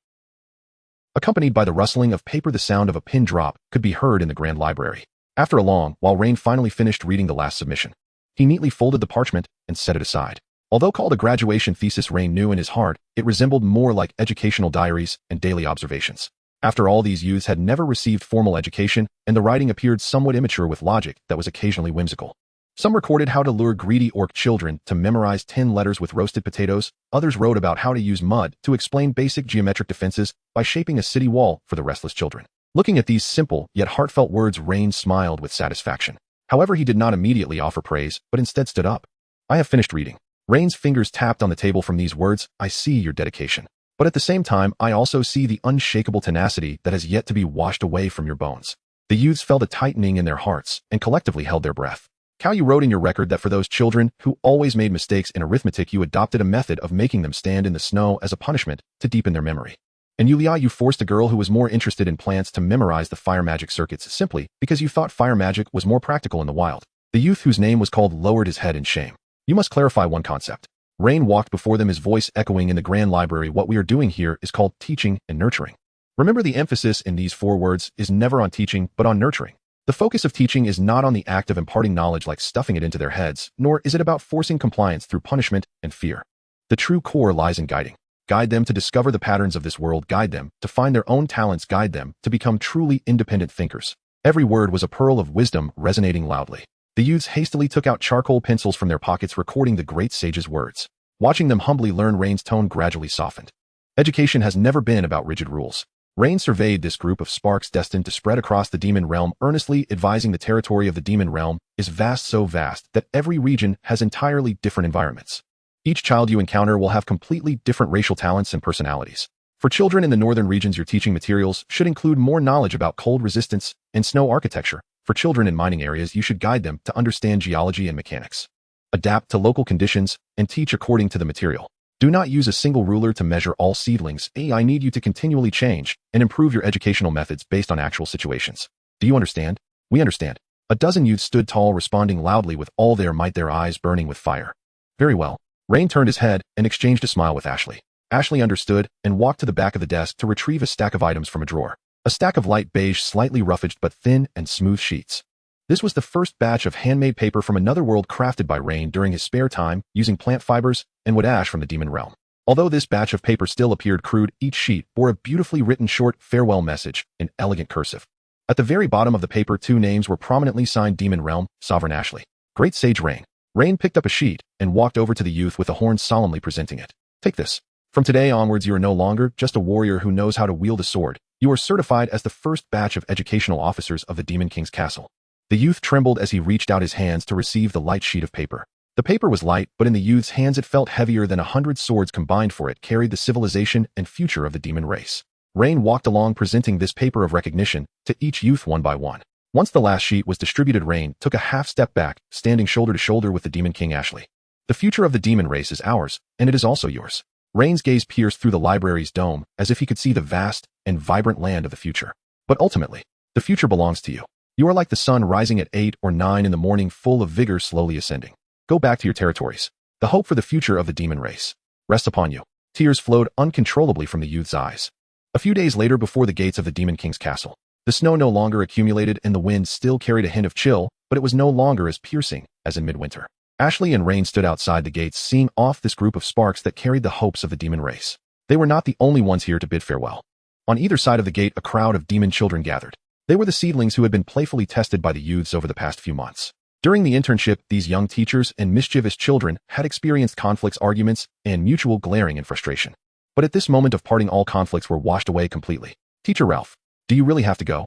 Accompanied by the rustling of paper, the sound of a pin drop could be heard in the grand library. After a long while, Rain finally finished reading the last submission. He neatly folded the parchment and set it aside. Although called a graduation thesis, Rain knew in his heart it resembled more like educational diaries and daily observations. After all, these youths had never received formal education, and the writing appeared somewhat immature with logic that was occasionally whimsical. Some recorded how to lure greedy orc children to memorize 10 letters with roasted potatoes. Others wrote about how to use mud to explain basic geometric defenses by shaping a city wall for the restless children. Looking at these simple yet heartfelt words, Rain smiled with satisfaction. However, he did not immediately offer praise, but instead stood up. I have finished reading. Rain's fingers tapped on the table from these words. I see your dedication. But at the same time, I also see the unshakable tenacity that has yet to be washed away from your bones. The youths felt a tightening in their hearts and collectively held their breath. Cal, you wrote in your record that for those children who always made mistakes in arithmetic, you adopted a method of making them stand in the snow as a punishment to deepen their memory. And Yulia, you forced a girl who was more interested in plants to memorize the fire magic circuits simply because you thought fire magic was more practical in the wild. The youth whose name was called lowered his head in shame. You must clarify one concept. Rain walked before them, his voice echoing in the grand library. What we are doing here is called teaching and nurturing. Remember, the emphasis in these 4 words is never on teaching, but on nurturing. The focus of teaching is not on the act of imparting knowledge like stuffing it into their heads, nor is it about forcing compliance through punishment and fear. The true core lies in guiding. Guide them to discover the patterns of this world, guide them to find their own talents, guide them to become truly independent thinkers. Every word was a pearl of wisdom resonating loudly. The youths hastily took out charcoal pencils from their pockets, recording the great sage's words. Watching them humbly learn, Rain's tone gradually softened. Education has never been about rigid rules. Rain surveyed this group of sparks destined to spread across the demon realm, earnestly advising the territory of the demon realm is vast, so vast that every region has entirely different environments. Each child you encounter will have completely different racial talents and personalities. For children in the northern regions, your teaching materials should include more knowledge about cold resistance and snow architecture. For children in mining areas, you should guide them to understand geology and mechanics. Adapt to local conditions and teach according to the material. Do not use a single ruler to measure all seedlings. I need you to continually change and improve your educational methods based on actual situations. Do you understand? We understand. A dozen youths stood tall, responding loudly with all their might, their eyes burning with fire. Very well. Rain turned his head and exchanged a smile with Ashley. Ashley understood and walked to the back of the desk to retrieve a stack of items from a drawer. A stack of light beige, slightly roughaged but thin and smooth sheets. This was the first batch of handmade paper from another world crafted by Rain during his spare time using plant fibers and wood ash from the demon realm. Although this batch of paper still appeared crude, each sheet bore a beautifully written short farewell message in elegant cursive. At the very bottom of the paper, 2 names were prominently signed: Demon Realm, Sovereign Ashley. Great Sage Rain. Rain picked up a sheet and walked over to the youth with a horn, solemnly presenting it. Take this. From today onwards, you are no longer just a warrior who knows how to wield a sword. You are certified as the first batch of educational officers of the Demon King's castle. The youth trembled as he reached out his hands to receive the light sheet of paper. The paper was light, but in the youth's hands it felt heavier than 100 swords combined, for it carried the civilization and future of the demon race. Rain walked along, presenting this paper of recognition to each youth one by one. Once the last sheet was distributed, Rain took a half step back, standing shoulder to shoulder with the Demon King Ashley. The future of the demon race is ours, and it is also yours. Rain's gaze pierced through the library's dome as if he could see the vast and vibrant land of the future. But ultimately, the future belongs to you. You are like the sun rising at 8 or 9 in the morning, full of vigor, slowly ascending. Go back to your territories. The hope for the future of the demon race rests upon you. Tears flowed uncontrollably from the youth's eyes. A few days later, before the gates of the Demon King's castle, the snow no longer accumulated and the wind still carried a hint of chill, but it was no longer as piercing as in midwinter. Ashley and Rain stood outside the gates, seeing off this group of sparks that carried the hopes of the demon race. They were not the only ones here to bid farewell. On either side of the gate, a crowd of demon children gathered. They were the seedlings who had been playfully tested by the youths over the past few months. During the internship, these young teachers and mischievous children had experienced conflicts, arguments, and mutual glaring and frustration. But at this moment of parting, all conflicts were washed away completely. Teacher Ralph, do you really have to go?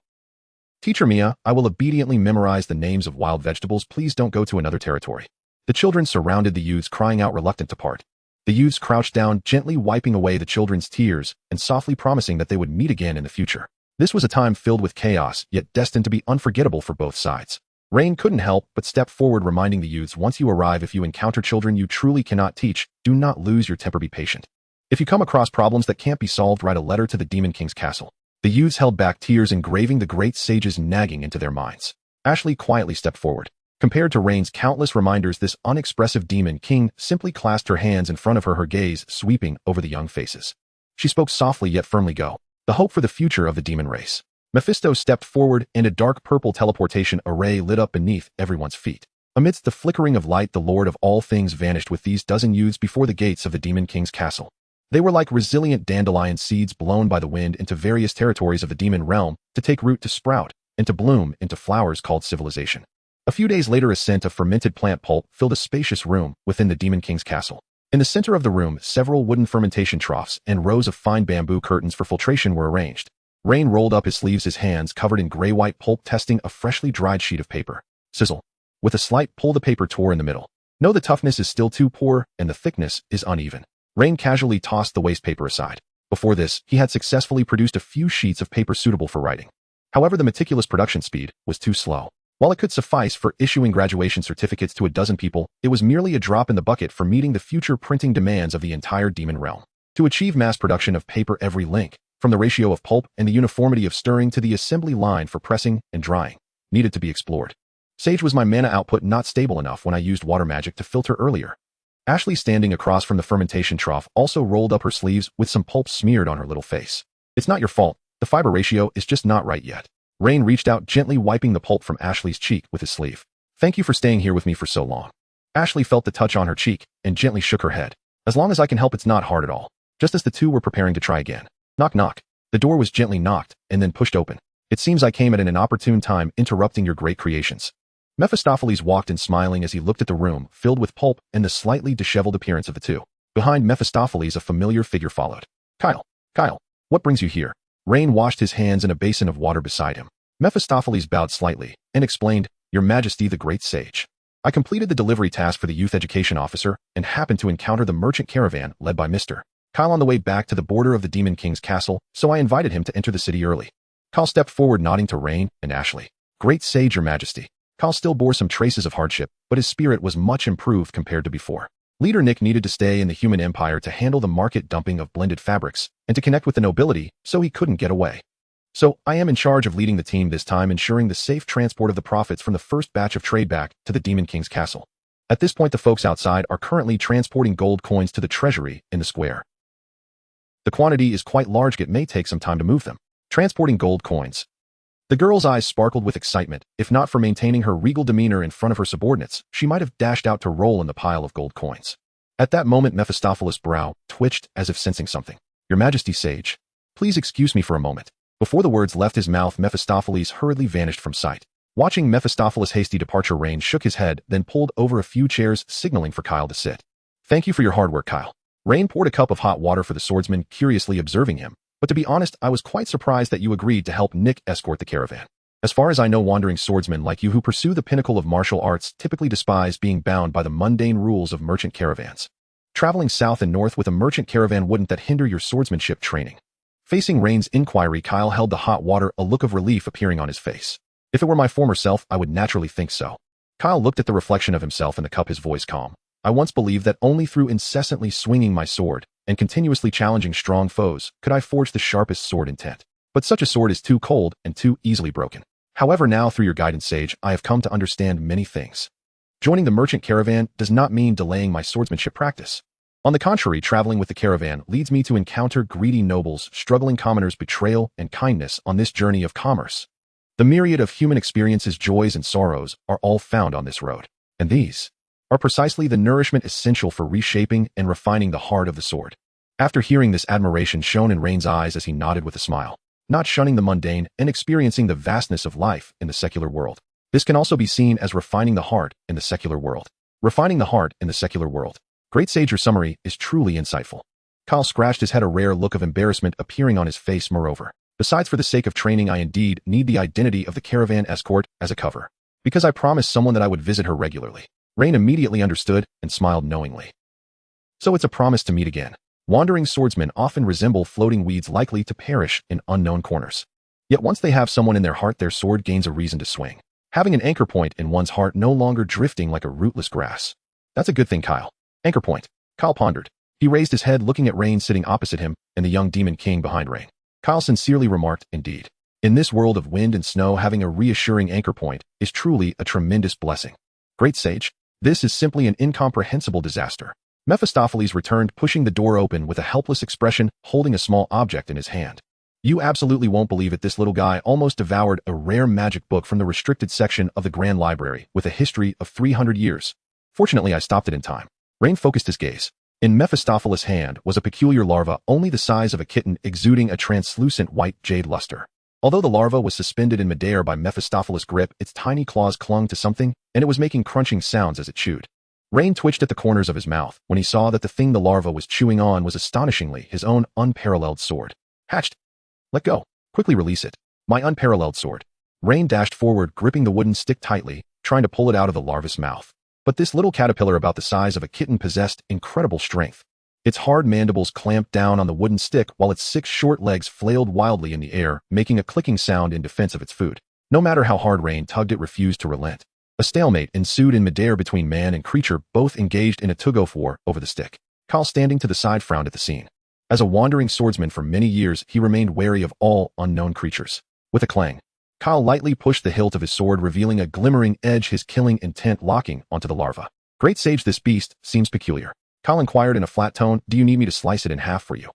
Teacher Mia, I will obediently memorize the names of wild vegetables. Please don't go to another territory. The children surrounded the youths, crying out, reluctant to part. The youths crouched down, gently wiping away the children's tears and softly promising that they would meet again in the future. This was a time filled with chaos, yet destined to be unforgettable for both sides. Rain couldn't help but step forward, reminding the youths, once you arrive, if you encounter children you truly cannot teach, do not lose your temper, be patient. If you come across problems that can't be solved, write a letter to the Demon King's castle. The youths held back tears, engraving the great sage's nagging into their minds. Ashley quietly stepped forward. Compared to Rain's countless reminders, this unexpressive Demon King simply clasped her hands in front of her, her gaze sweeping over the young faces. She spoke softly yet firmly, "Go. The hope for the future of the demon race." Mephisto stepped forward, and a dark purple teleportation array lit up beneath everyone's feet. Amidst the flickering of light, the Lord of all things vanished with these dozen youths before the gates of the Demon King's castle. They were like resilient dandelion seeds blown by the wind into various territories of the demon realm, to take root, to sprout, and to bloom into flowers called civilization. A few days later, a scent of fermented plant pulp filled a spacious room within the Demon King's castle. In the center of the room, several wooden fermentation troughs and rows of fine bamboo curtains for filtration were arranged. Rain rolled up his sleeves, his hands covered in gray-white pulp, testing a freshly dried sheet of paper. Sizzle. With a slight pull, the paper tore in the middle. No, the toughness is still too poor, and the thickness is uneven. Rain casually tossed the waste paper aside. Before this, he had successfully produced a few sheets of paper suitable for writing. However, the meticulous production speed was too slow. While it could suffice for issuing graduation certificates to a dozen people, it was merely a drop in the bucket for meeting the future printing demands of the entire demon realm. To achieve mass production of paper, every link, from the ratio of pulp and the uniformity of stirring to the assembly line for pressing and drying, needed to be explored. Sage was my mana output not stable enough when I used water magic to filter earlier. Ashley, standing across from the fermentation trough, also rolled up her sleeves with some pulp smeared on her little face. "It's not your fault. The fiber ratio is just not right yet." Rain reached out, gently wiping the pulp from Ashley's cheek with his sleeve. "Thank you for staying here with me for so long." Ashley felt the touch on her cheek and gently shook her head. "As long as I can help, it's not hard at all." Just as the two were preparing to try again. Knock, knock. The door was gently knocked and then pushed open. "It seems I came at an inopportune time, interrupting your great creations." Mephistopheles walked in, smiling as he looked at the room filled with pulp and the slightly disheveled appearance of the two. Behind Mephistopheles, a familiar figure followed. Kyle, what brings you here?" Rain washed his hands in a basin of water beside him. Mephistopheles bowed slightly and explained, "Your Majesty, the great sage. I completed the delivery task for the youth education officer and happened to encounter the merchant caravan led by Mr. Kyle on the way back to the border of the Demon King's castle, so I invited him to enter the city early." Kyle stepped forward, nodding to Rain and Ashley. "Great sage, Your Majesty." Kyle still bore some traces of hardship, but his spirit was much improved compared to before. Leader Nick needed to stay in the human empire to handle the market dumping of blended fabrics and to connect with the nobility, so he couldn't get away. "So I am in charge of leading the team this time, ensuring the safe transport of the profits from the first batch of trade back to the Demon King's castle. At this point, the folks outside are currently transporting gold coins to the treasury in the square. The quantity is quite large, it may take some time to move them." Transporting gold coins. The girl's eyes sparkled with excitement. If not for maintaining her regal demeanor in front of her subordinates, she might have dashed out to roll in the pile of gold coins. At that moment, Mephistopheles' brow twitched as if sensing something. "Your Majesty, sage. Please excuse me for a moment." Before the words left his mouth, Mephistopheles hurriedly vanished from sight. Watching Mephistopheles' hasty departure, Rain shook his head, then pulled over a few chairs, signaling for Kyle to sit. "Thank you for your hard work, Kyle." Rain poured a cup of hot water for the swordsman, curiously observing him. "But to be honest, I was quite surprised that you agreed to help Nick escort the caravan. As far as I know, wandering swordsmen like you who pursue the pinnacle of martial arts typically despise being bound by the mundane rules of merchant caravans. Traveling south and north with a merchant caravan, wouldn't that hinder your swordsmanship training?" Facing Rain's inquiry, Kyle held the hot water, a look of relief appearing on his face. "If it were my former self, I would naturally think so." Kyle looked at the reflection of himself in the cup, his voice calm. "I once believed that only through incessantly swinging my sword and continuously challenging strong foes could I forge the sharpest sword intent. But such a sword is too cold and too easily broken. However, now through your guidance, sage, I have come to understand many things. Joining the merchant caravan does not mean delaying my swordsmanship practice. On the contrary, traveling with the caravan leads me to encounter greedy nobles, struggling commoners, betrayal, and kindness on this journey of commerce. The myriad of human experiences, joys, and sorrows are all found on this road. And these are precisely the nourishment essential for reshaping and refining the heart of the sword." After hearing this, admiration shone in Rain's eyes as he nodded with a smile. Not shunning the mundane and experiencing the vastness of life in the secular world. This can also be seen as refining the heart in the secular world. Refining the heart in the secular world. Great sage, your summary is truly insightful. Kyle scratched his head, a rare look of embarrassment appearing on his face. Moreover, besides, for the sake of training, I indeed need the identity of the caravan escort as a cover. Because I promised someone that I would visit her regularly. Rain immediately understood and smiled knowingly. So it's a promise to meet again. Wandering swordsmen often resemble floating weeds likely to perish in unknown corners. Yet once they have someone in their heart, their sword gains a reason to swing. Having an anchor point in one's heart, no longer drifting like a rootless grass. That's a good thing, Kyle. Anchor point. Kyle pondered. He raised his head, looking at Rain sitting opposite him and the young demon king behind Rain. Kyle sincerely remarked, indeed. In this world of wind and snow, having a reassuring anchor point is truly a tremendous blessing. Great sage, this is simply an incomprehensible disaster. Mephistopheles returned, pushing the door open with a helpless expression, holding a small object in his hand. You absolutely won't believe it, this little guy almost devoured a rare magic book from the restricted section of the Grand Library with a history of 300 years. Fortunately, I stopped it in time. Rain focused his gaze. In Mephistopheles' hand was a peculiar larva only the size of a kitten, exuding a translucent white jade luster. Although the larva was suspended in midair by Mephistopheles' grip, its tiny claws clung to something, and it was making crunching sounds as it chewed. Rain twitched at the corners of his mouth when he saw that the thing the larva was chewing on was astonishingly his own unparalleled sword. Hatched. Let go. Quickly release it. My unparalleled sword. Rain dashed forward, gripping the wooden stick tightly, trying to pull it out of the larva's mouth. But this little caterpillar about the size of a kitten possessed incredible strength. Its hard mandibles clamped down on the wooden stick while its 6 short legs flailed wildly in the air, making a clicking sound in defense of its food. No matter how hard Rain tugged, it refused to relent. A stalemate ensued in midair between man and creature, both engaged in a tug-of-war over the stick. Kyle, standing to the side, frowned at the scene. As a wandering swordsman for many years, he remained wary of all unknown creatures. With a clang, Kyle lightly pushed the hilt of his sword, revealing a glimmering edge, his killing intent locking onto the larva. Great sage, this beast seems peculiar. Kyle inquired in a flat tone, do you need me to slice it in half for you?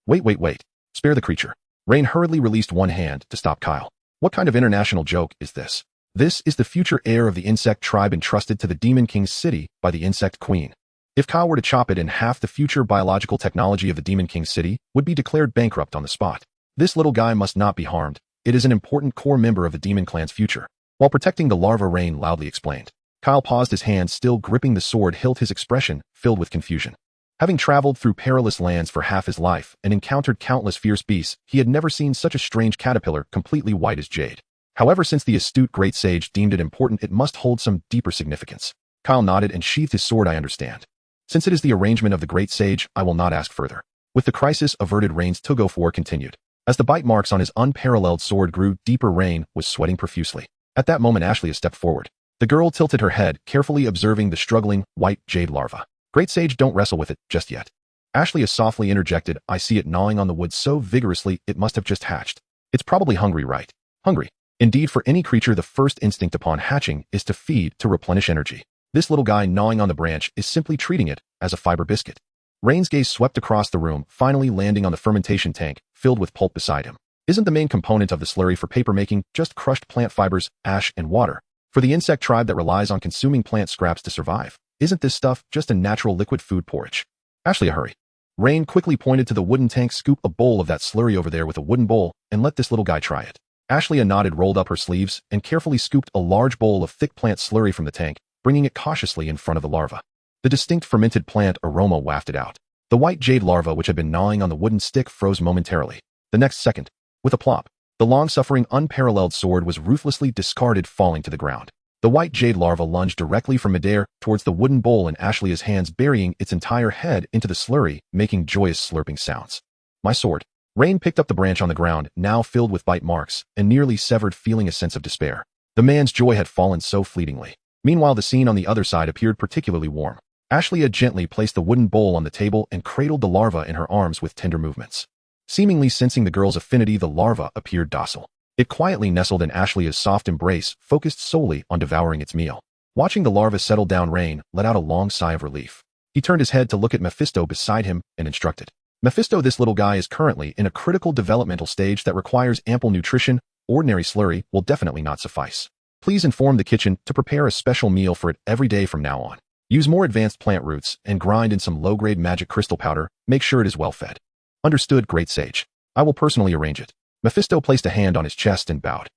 Wait. Spare the creature. Rain hurriedly released one hand to stop Kyle. What kind of international joke is this? This is the future heir of the insect tribe entrusted to the Demon King's city by the insect queen. If Kyle were to chop it in half, the future biological technology of the Demon King's city would be declared bankrupt on the spot. This little guy must not be harmed. It is an important core member of the Demon Clan's future. While protecting the larva, Rain loudly explained. Kyle paused, his hand still gripping the sword hilt, his expression filled with confusion. Having traveled through perilous lands for half his life and encountered countless fierce beasts, he had never seen such a strange caterpillar completely white as jade. However, since the astute great sage deemed it important, it must hold some deeper significance. Kyle nodded and sheathed his sword. I understand. Since it is the arrangement of the great sage, I will not ask further. With the crisis averted, Rain's tug-of-war continued. As the bite marks on his unparalleled sword grew deeper, Rain was sweating profusely. At that moment, Ashley stepped forward. The girl tilted her head, carefully observing the struggling, white jade larva. Great sage, don't wrestle with it just yet. Ashley softly interjected, I see it gnawing on the wood so vigorously it must have just hatched. It's probably hungry, right? Hungry. Indeed, for any creature, the first instinct upon hatching is to feed, to replenish energy. This little guy gnawing on the branch is simply treating it as a fiber biscuit. Rain's gaze swept across the room, finally landing on the fermentation tank, filled with pulp beside him. Isn't the main component of the slurry for paper making just crushed plant fibers, ash, and water? For the insect tribe that relies on consuming plant scraps to survive, isn't this stuff just a natural liquid food porridge? Ashley, hurry. Rain quickly pointed to the wooden tank. Scoop a bowl of that slurry over there with a wooden bowl, and let this little guy try it. Ashley nodded, rolled up her sleeves, and carefully scooped a large bowl of thick plant slurry from the tank, bringing it cautiously in front of the larva. The distinct fermented plant aroma wafted out. The white jade larva, which had been gnawing on the wooden stick, froze momentarily. The next second, with a plop, the long-suffering, unparalleled sword was ruthlessly discarded, falling to the ground. The white jade larva lunged directly from midair towards the wooden bowl, and Ashley's hands burying its entire head into the slurry, making joyous slurping sounds. My sword. Rain picked up the branch on the ground, now filled with bite marks, and nearly severed, feeling a sense of despair. The man's joy had fallen so fleetingly. Meanwhile, the scene on the other side appeared particularly warm. Ashley gently placed the wooden bowl on the table and cradled the larva in her arms with tender movements. Seemingly sensing the girl's affinity, the larva appeared docile. It quietly nestled in Ashley's soft embrace, focused solely on devouring its meal. Watching the larva settle down, Rain let out a long sigh of relief. He turned his head to look at Mephisto beside him and instructed. Mephisto, this little guy is currently in a critical developmental stage that requires ample nutrition. Ordinary slurry will definitely not suffice. Please inform the kitchen to prepare a special meal for it every day from now on. Use more advanced plant roots and grind in some low-grade magic crystal powder. Make sure it is well fed. Understood, great sage. I will personally arrange it. Mephisto placed a hand on his chest and bowed.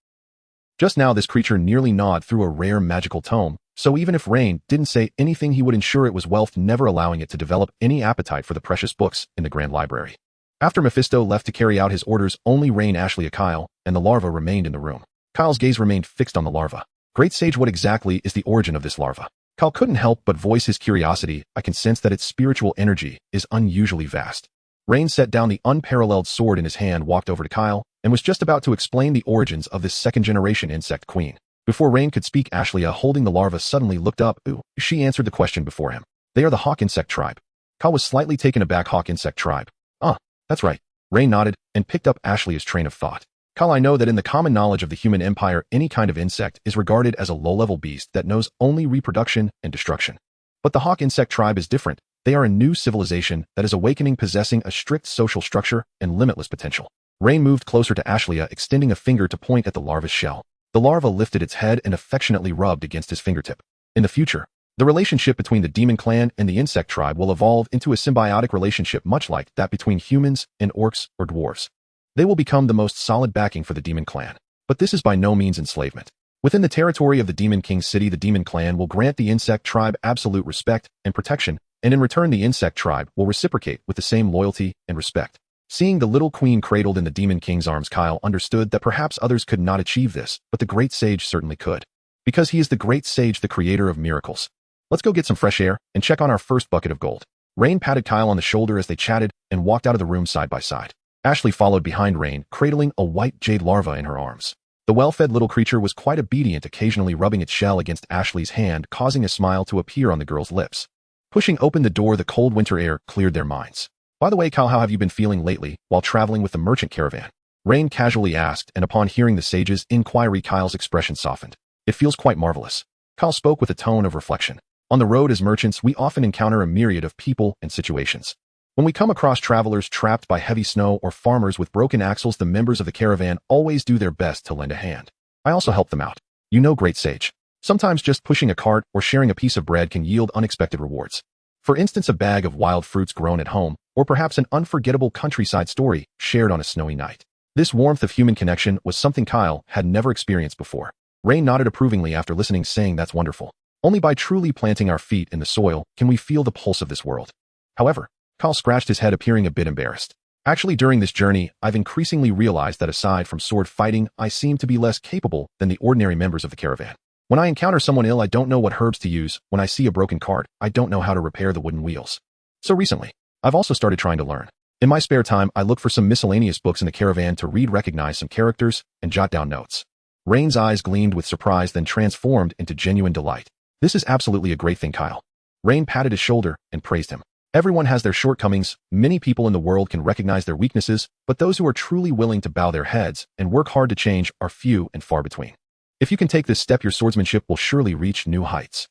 Just now, this creature nearly gnawed through a rare magical tome, so even if Rain didn't say anything, he would ensure it was wealth, never allowing it to develop any appetite for the precious books in the Grand Library. After Mephisto left to carry out his orders, only Rain, Ashley, Kyle, and the larva remained in the room. Kyle's gaze remained fixed on the larva. Great sage, what exactly is the origin of this larva? Kyle couldn't help but voice his curiosity. I can sense that its spiritual energy is unusually vast. Rain set down the unparalleled sword in his hand, walked over to Kyle, and was just about to explain the origins of this second-generation insect queen. Before Rain could speak, Ashley, holding the larva, suddenly looked up. Ooh, she answered the question before him. They are the hawk insect tribe. Kyle was slightly taken aback. Hawk insect tribe. Ah, that's right. Rain nodded and picked up Ashley's train of thought. Kyle, I know that in the common knowledge of the human empire, any kind of insect is regarded as a low-level beast that knows only reproduction and destruction. But the hawk insect tribe is different. They are a new civilization that is awakening, possessing a strict social structure and limitless potential. Rain moved closer to Ashley, extending a finger to point at the larva's shell. The larva lifted its head and affectionately rubbed against his fingertip. In the future, the relationship between the demon clan and the insect tribe will evolve into a symbiotic relationship much like that between humans and orcs or dwarves. They will become the most solid backing for the demon clan. But this is by no means enslavement. Within the territory of the Demon King City, the demon clan will grant the insect tribe absolute respect and protection, and in return the insect tribe will reciprocate with the same loyalty and respect. Seeing the little queen cradled in the Demon King's arms, Kyle understood that perhaps others could not achieve this, but the Great Sage certainly could. Because he is the Great Sage, the creator of miracles. Let's go get some fresh air and check on our first bucket of gold. Rain patted Kyle on the shoulder as they chatted and walked out of the room side by side. Ashley followed behind Rain, cradling a white jade larva in her arms. The well-fed little creature was quite obedient, occasionally rubbing its shell against Ashley's hand, causing a smile to appear on the girl's lips. Pushing open the door, the cold winter air cleared their minds. By the way, Kyle, how have you been feeling lately while traveling with the merchant caravan? Rain casually asked, and upon hearing the sage's inquiry, Kyle's expression softened. It feels quite marvelous. Kyle spoke with a tone of reflection. On the road as merchants, we often encounter a myriad of people and situations. When we come across travelers trapped by heavy snow or farmers with broken axles, the members of the caravan always do their best to lend a hand. I also help them out. You know, Great Sage. Sometimes just pushing a cart or sharing a piece of bread can yield unexpected rewards. For instance, a bag of wild fruits grown at home, or perhaps an unforgettable countryside story shared on a snowy night. This warmth of human connection was something Kyle had never experienced before. Rain nodded approvingly after listening, saying, that's wonderful. Only by truly planting our feet in the soil can we feel the pulse of this world. However, Kyle scratched his head, appearing a bit embarrassed. Actually, during this journey, I've increasingly realized that aside from sword fighting, I seem to be less capable than the ordinary members of the caravan. When I encounter someone ill, I don't know what herbs to use. When I see a broken cart, I don't know how to repair the wooden wheels. So recently, I've also started trying to learn. In my spare time, I look for some miscellaneous books in the caravan to read, recognize some characters, and jot down notes. Rain's eyes gleamed with surprise, then transformed into genuine delight. This is absolutely a great thing, Kyle. Rain patted his shoulder and praised him. Everyone has their shortcomings. Many people in the world can recognize their weaknesses, but those who are truly willing to bow their heads and work hard to change are few and far between. If you can take this step, your swordsmanship will surely reach new heights.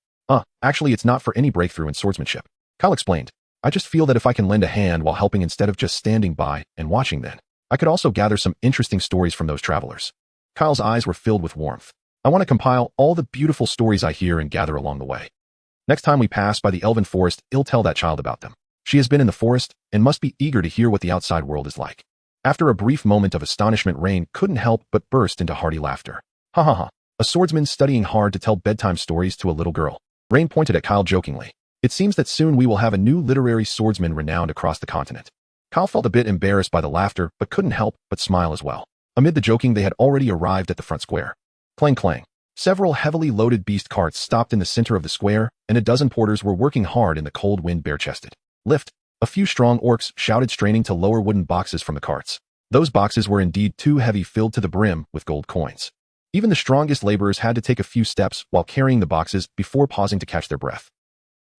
Actually, it's not for any breakthrough in swordsmanship. Kyle explained. I just feel that if I can lend a hand while helping instead of just standing by and watching, then I could also gather some interesting stories from those travelers. Kyle's eyes were filled with warmth. I want to compile all the beautiful stories I hear and gather along the way. Next time we pass by the elven forest, I'll tell that child about them. She has been in the forest and must be eager to hear what the outside world is like. After a brief moment of astonishment, Rain couldn't help but burst into hearty laughter. Ha ha ha. A swordsman studying hard to tell bedtime stories to a little girl. Rain pointed at Kyle jokingly. It seems that soon we will have a new literary swordsman renowned across the continent. Kyle felt a bit embarrassed by the laughter, but couldn't help but smile as well. Amid the joking, they had already arrived at the front square. Clang clang. Several heavily loaded beast carts stopped in the center of the square, and a dozen porters were working hard in the cold wind, bare-chested. Lift. A few strong orcs shouted, straining to lower wooden boxes from the carts. Those boxes were indeed too heavy, filled to the brim with gold coins. Even the strongest laborers had to take a few steps while carrying the boxes before pausing to catch their breath.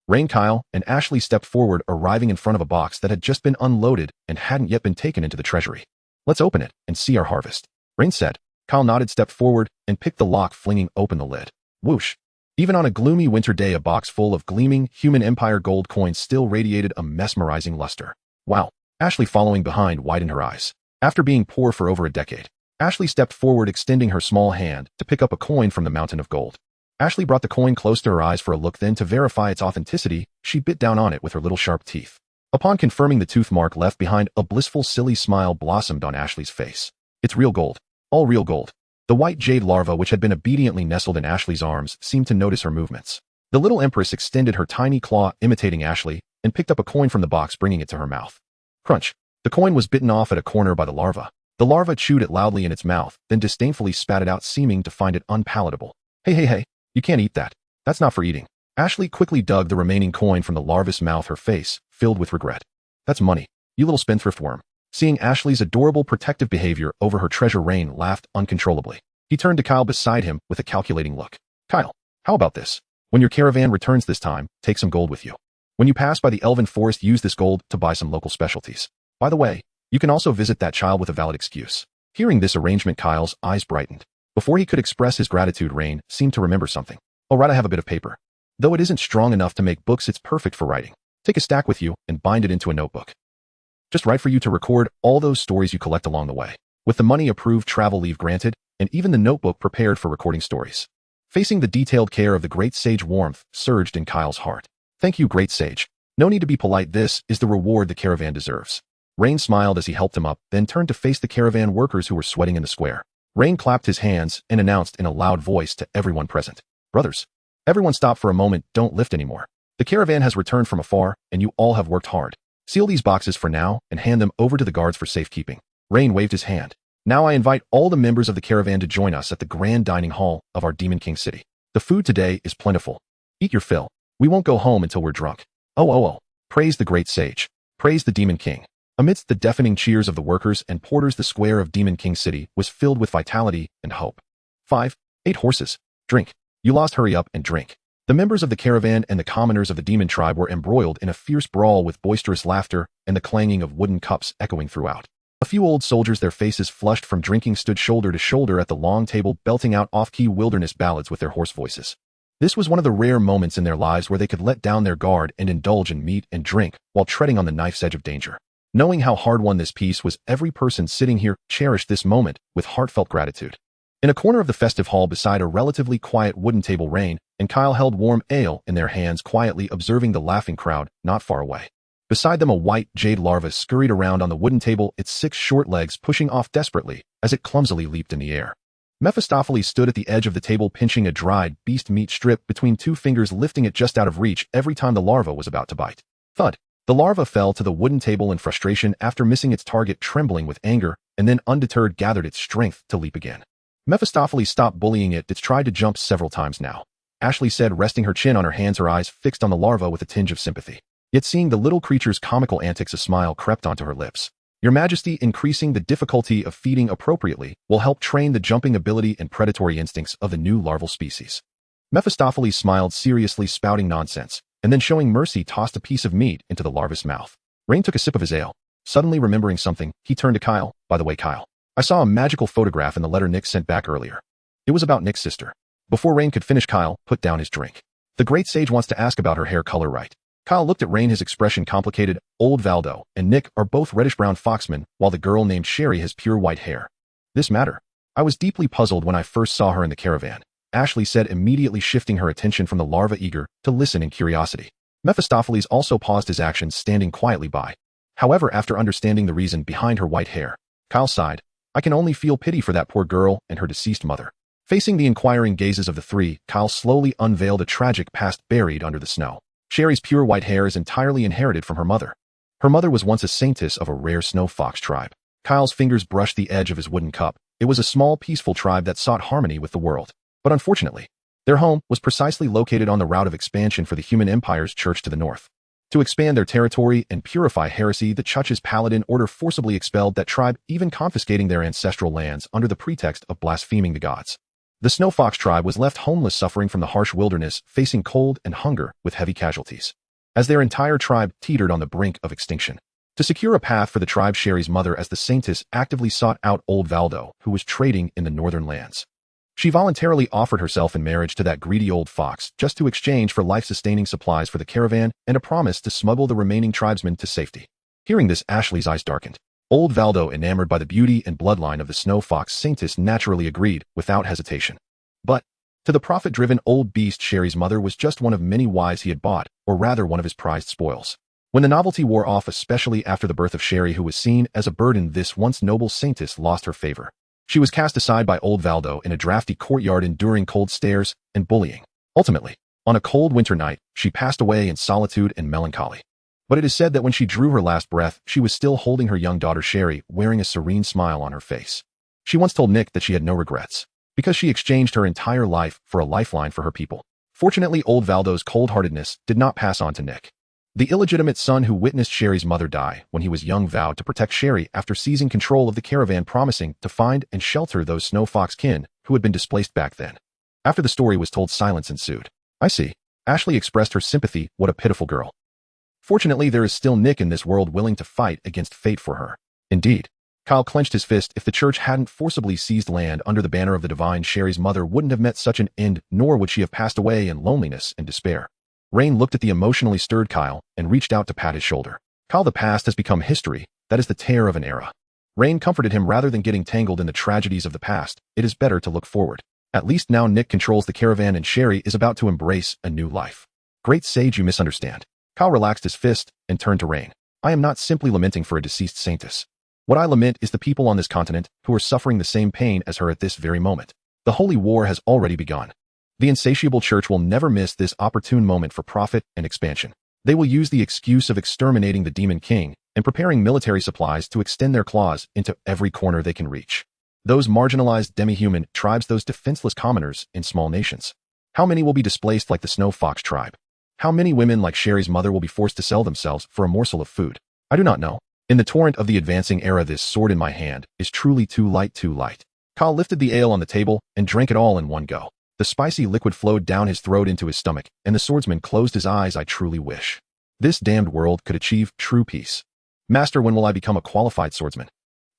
Rain, Kyle, and Ashley stepped forward, arriving in front of a box that had just been unloaded and hadn't yet been taken into the treasury. Let's open it and see our harvest, Rain said. Kyle nodded, stepped forward, and picked the lock, flinging open the lid. Whoosh! Even on a gloomy winter day, a box full of gleaming human empire gold coins still radiated a mesmerizing luster. Wow! Ashley, following behind, widened her eyes. After being poor for over a decade, Ashley stepped forward, extending her small hand to pick up a coin from the mountain of gold. Ashley brought the coin close to her eyes for a look, then to verify its authenticity, she bit down on it with her little sharp teeth. Upon confirming the tooth mark left behind, a blissful, silly smile blossomed on Ashley's face. It's real gold. All real gold. The white jade larva, which had been obediently nestled in Ashley's arms, seemed to notice her movements. The little empress extended her tiny claw, imitating Ashley, and picked up a coin from the box, bringing it to her mouth. Crunch. The coin was bitten off at a corner by the larva. The larva chewed it loudly in its mouth, then disdainfully spat it out, seeming to find it unpalatable. Hey, you can't eat that. That's not for eating. Ashley quickly dug the remaining coin from the larva's mouth, her face filled with regret. That's money, you little spendthrift worm. Seeing Ashley's adorable protective behavior over her treasure, Rain laughed uncontrollably. He turned to Kyle beside him with a calculating look. Kyle, how about this? When your caravan returns this time, take some gold with you. When you pass by the elven forest, use this gold to buy some local specialties. By the way, you can also visit that child with a valid excuse. Hearing this arrangement, Kyle's eyes brightened. Before he could express his gratitude, Rain seemed to remember something. All right, I have a bit of paper. Though it isn't strong enough to make books, it's perfect for writing. Take a stack with you and bind it into a notebook. Just right for you to record all those stories you collect along the way. With the money approved, travel leave granted, and even the notebook prepared for recording stories. Facing the detailed care of the great sage, warmth surged in Kyle's heart. Thank you, great sage. No need to be polite. This is the reward the caravan deserves. Rain smiled as he helped him up, then turned to face the caravan workers who were sweating in the square. Rain clapped his hands and announced in a loud voice to everyone present. Brothers, everyone stop for a moment, don't lift anymore. The caravan has returned from afar, and you all have worked hard. Seal these boxes for now and hand them over to the guards for safekeeping. Rain waved his hand. Now I invite all the members of the caravan to join us at the grand dining hall of our Demon King city. The food today is plentiful. Eat your fill. We won't go home until we're drunk. Oh. Praise the great sage. Praise the Demon King. Amidst the deafening cheers of the workers and porters, the square of Demon King City was filled with vitality and hope. 5, 8 horses. Drink. You lost, hurry up and drink. The members of the caravan and the commoners of the demon tribe were embroiled in a fierce brawl with boisterous laughter and the clanging of wooden cups echoing throughout. A few old soldiers, their faces flushed from drinking, stood shoulder to shoulder at the long table, belting out off-key wilderness ballads with their hoarse voices. This was one of the rare moments in their lives where they could let down their guard and indulge in meat and drink while treading on the knife's edge of danger. Knowing how hard-won this peace was, every person sitting here cherished this moment with heartfelt gratitude. In a corner of the festive hall beside a relatively quiet wooden table, Rain and Kyle held warm ale in their hands, quietly observing the laughing crowd not far away. Beside them, a white jade larva scurried around on the wooden table, its 6 short legs pushing off desperately as it clumsily leaped in the air. Mephistopheles stood at the edge of the table, pinching a dried beast meat strip between 2 fingers, lifting it just out of reach every time the larva was about to bite. Thud! The larva fell to the wooden table in frustration after missing its target, trembling with anger, and then undeterred gathered its strength to leap again. Mephistopheles stopped bullying it. It's tried to jump several times now, Ashley said, resting her chin on her hands, her eyes fixed on the larva with a tinge of sympathy. Yet seeing the little creature's comical antics, a smile crept onto her lips. Your Majesty, increasing the difficulty of feeding appropriately will help train the jumping ability and predatory instincts of the new larval species. Mephistopheles smiled seriously, spouting nonsense, and then showing mercy tossed a piece of meat into the larva's mouth. Rain took a sip of his ale. Suddenly remembering something, he turned to Kyle. By the way, Kyle, I saw a magical photograph in the letter Nick sent back earlier. It was about Nick's sister. Before Rain could finish, Kyle put down his drink. The great sage wants to ask about her hair color, right? Kyle looked at Rain, his expression complicated. Old Valdo and Nick are both reddish-brown foxmen, while the girl named Sherry has pure white hair. This matter? I was deeply puzzled when I first saw her in the caravan, Ashley said, immediately shifting her attention from the larva, eager to listen in curiosity. Mephistopheles also paused his actions, standing quietly by. However, after understanding the reason behind her white hair, Kyle sighed. I can only feel pity for that poor girl and her deceased mother. Facing the inquiring gazes of the 3, Kyle slowly unveiled a tragic past buried under the snow. Sherry's pure white hair is entirely inherited from her mother. Her mother was once a saintess of a rare snow fox tribe. Kyle's fingers brushed the edge of his wooden cup. It was a small, peaceful tribe that sought harmony with the world. But unfortunately, their home was precisely located on the route of expansion for the human empire's church to the north. To expand their territory and purify heresy, the church's paladin order forcibly expelled that tribe, even confiscating their ancestral lands under the pretext of blaspheming the gods. The Snow Fox tribe was left homeless, suffering from the harsh wilderness, facing cold and hunger with heavy casualties, as their entire tribe teetered on the brink of extinction. To secure a path for the tribe, Sherry's mother, as the saintess, actively sought out old Valdo, who was trading in the northern lands. She voluntarily offered herself in marriage to that greedy old fox, just to exchange for life-sustaining supplies for the caravan and a promise to smuggle the remaining tribesmen to safety. Hearing this, Ashley's eyes darkened. Old Valdo, enamored by the beauty and bloodline of the Snow Fox saintess, naturally agreed without hesitation. But, to the profit-driven old beast, Sherry's mother was just one of many wives he had bought, or rather one of his prized spoils. When the novelty wore off, especially after the birth of Sherry, who was seen as a burden, this once noble saintess lost her favor. She was cast aside by old Valdo in a drafty courtyard, enduring cold stares and bullying. Ultimately, on a cold winter night, she passed away in solitude and melancholy. But it is said that when she drew her last breath, she was still holding her young daughter Sherry, wearing a serene smile on her face. She once told Nick that she had no regrets, because she exchanged her entire life for a lifeline for her people. Fortunately, old Valdo's cold-heartedness did not pass on to Nick. The illegitimate son who witnessed Sherry's mother die when he was young vowed to protect Sherry after seizing control of the caravan, promising to find and shelter those Snow Fox kin who had been displaced back then. After the story was told, silence ensued. I see. Ashley expressed her sympathy. What a pitiful girl. Fortunately, there is still Nick in this world willing to fight against fate for her. Indeed. Kyle clenched his fist. If the church hadn't forcibly seized land under the banner of the divine, Sherry's mother wouldn't have met such an end, nor would she have passed away in loneliness and despair. Rain looked at the emotionally stirred Kyle and reached out to pat his shoulder. Kyle, the past has become history. That is the tear of an era. Rain comforted him. Rather than getting tangled in the tragedies of the past, it is better to look forward. At least now Nick controls the caravan and Sherry is about to embrace a new life. Great sage, you misunderstand. Kyle relaxed his fist and turned to Rain. I am not simply lamenting for a deceased saintess. What I lament is the people on this continent who are suffering the same pain as her at this very moment. The holy war has already begun. The insatiable church will never miss this opportune moment for profit and expansion. They will use the excuse of exterminating the demon king and preparing military supplies to extend their claws into every corner they can reach. Those marginalized demi-human tribes, those defenseless commoners in small nations. How many will be displaced like the Snow Fox tribe? How many women like Sherry's mother will be forced to sell themselves for a morsel of food? I do not know. In the torrent of the advancing era, this sword in my hand is truly too light, too light. Kyle lifted the ale on the table and drank it all in one go. The spicy liquid flowed down his throat into his stomach, and the swordsman closed his eyes. I truly wish this damned world could achieve true peace. Master, when will I become a qualified swordsman?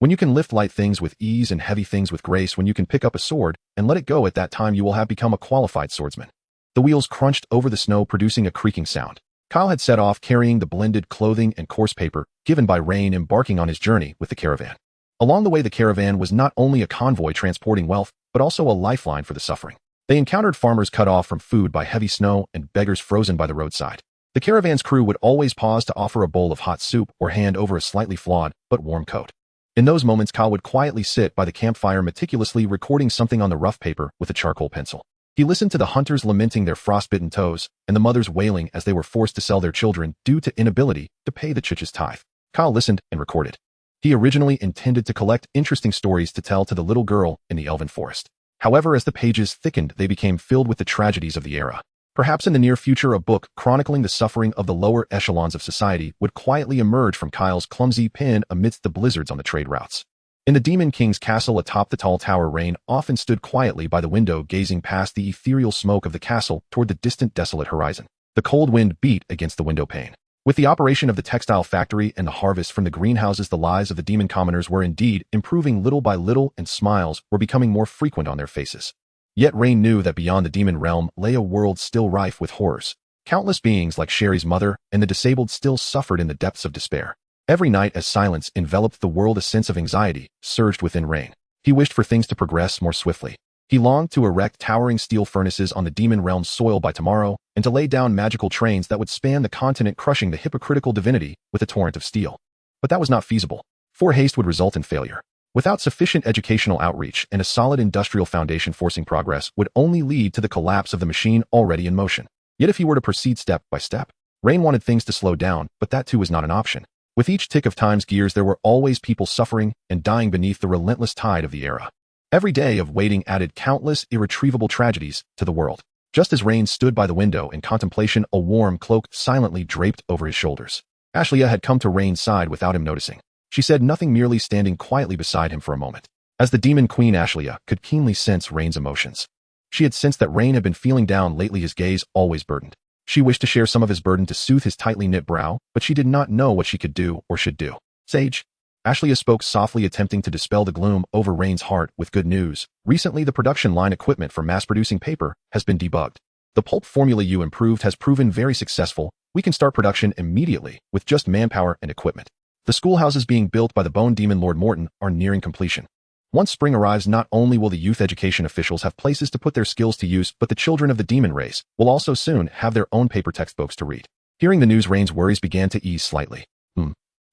When you can lift light things with ease and heavy things with grace, when you can pick up a sword and let it go, at that time you will have become a qualified swordsman. The wheels crunched over the snow, producing a creaking sound. Kyle had set off carrying the blended clothing and coarse paper given by Rain, embarking on his journey with the caravan. Along the way, the caravan was not only a convoy transporting wealth, but also a lifeline for the suffering. They encountered farmers cut off from food by heavy snow and beggars frozen by the roadside. The caravan's crew would always pause to offer a bowl of hot soup or hand over a slightly flawed but warm coat. In those moments, Kyle would quietly sit by the campfire, meticulously recording something on the rough paper with a charcoal pencil. He listened to the hunters lamenting their frostbitten toes and the mothers wailing as they were forced to sell their children due to inability to pay the church's tithe. Kyle listened and recorded. He originally intended to collect interesting stories to tell to the little girl in the elven forest. However, as the pages thickened, they became filled with the tragedies of the era. Perhaps in the near future, a book chronicling the suffering of the lower echelons of society would quietly emerge from Kyle's clumsy pen amidst the blizzards on the trade routes. In the Demon King's castle atop the tall tower, Rain often stood quietly by the window, gazing past the ethereal smoke of the castle toward the distant, desolate horizon. The cold wind beat against the window pane. With the operation of the textile factory and the harvest from the greenhouses, the lives of the demon commoners were indeed improving little by little, and smiles were becoming more frequent on their faces. Yet Rain knew that beyond the demon realm lay a world still rife with horrors. Countless beings like Sherry's mother and the disabled still suffered in the depths of despair. Every night, as silence enveloped the world, a sense of anxiety surged within Rain. He wished for things to progress more swiftly. He longed to erect towering steel furnaces on the demon realm's soil by tomorrow, and to lay down magical trains that would span the continent, crushing the hypocritical divinity with a torrent of steel. But that was not feasible, for haste would result in failure. Without sufficient educational outreach and a solid industrial foundation, forcing progress would only lead to the collapse of the machine already in motion. Yet if he were to proceed step by step, Rain wanted things to slow down, but that too was not an option. With each tick of time's gears, there were always people suffering and dying beneath the relentless tide of the era. Every day of waiting added countless irretrievable tragedies to the world. Just as Rain stood by the window in contemplation, a warm cloak silently draped over his shoulders. Ashlia had come to Rain's side without him noticing. She said nothing, merely standing quietly beside him for a moment. As the demon queen, Ashlia could keenly sense Rain's emotions. She had sensed that Rain had been feeling down lately, his gaze always burdened. She wished to share some of his burden to soothe his tightly knit brow, but she did not know what she could do or should do. Sage. Ashlia spoke softly, attempting to dispel the gloom over Rain's heart with good news. Recently, the production line equipment for mass-producing paper has been debugged. The pulp formula you improved has proven very successful. We can start production immediately with just manpower and equipment. The schoolhouses being built by the Bone Demon Lord Morton are nearing completion. Once spring arrives, not only will the youth education officials have places to put their skills to use, but the children of the demon race will also soon have their own paper textbooks to read. Hearing the news, Rain's worries began to ease slightly.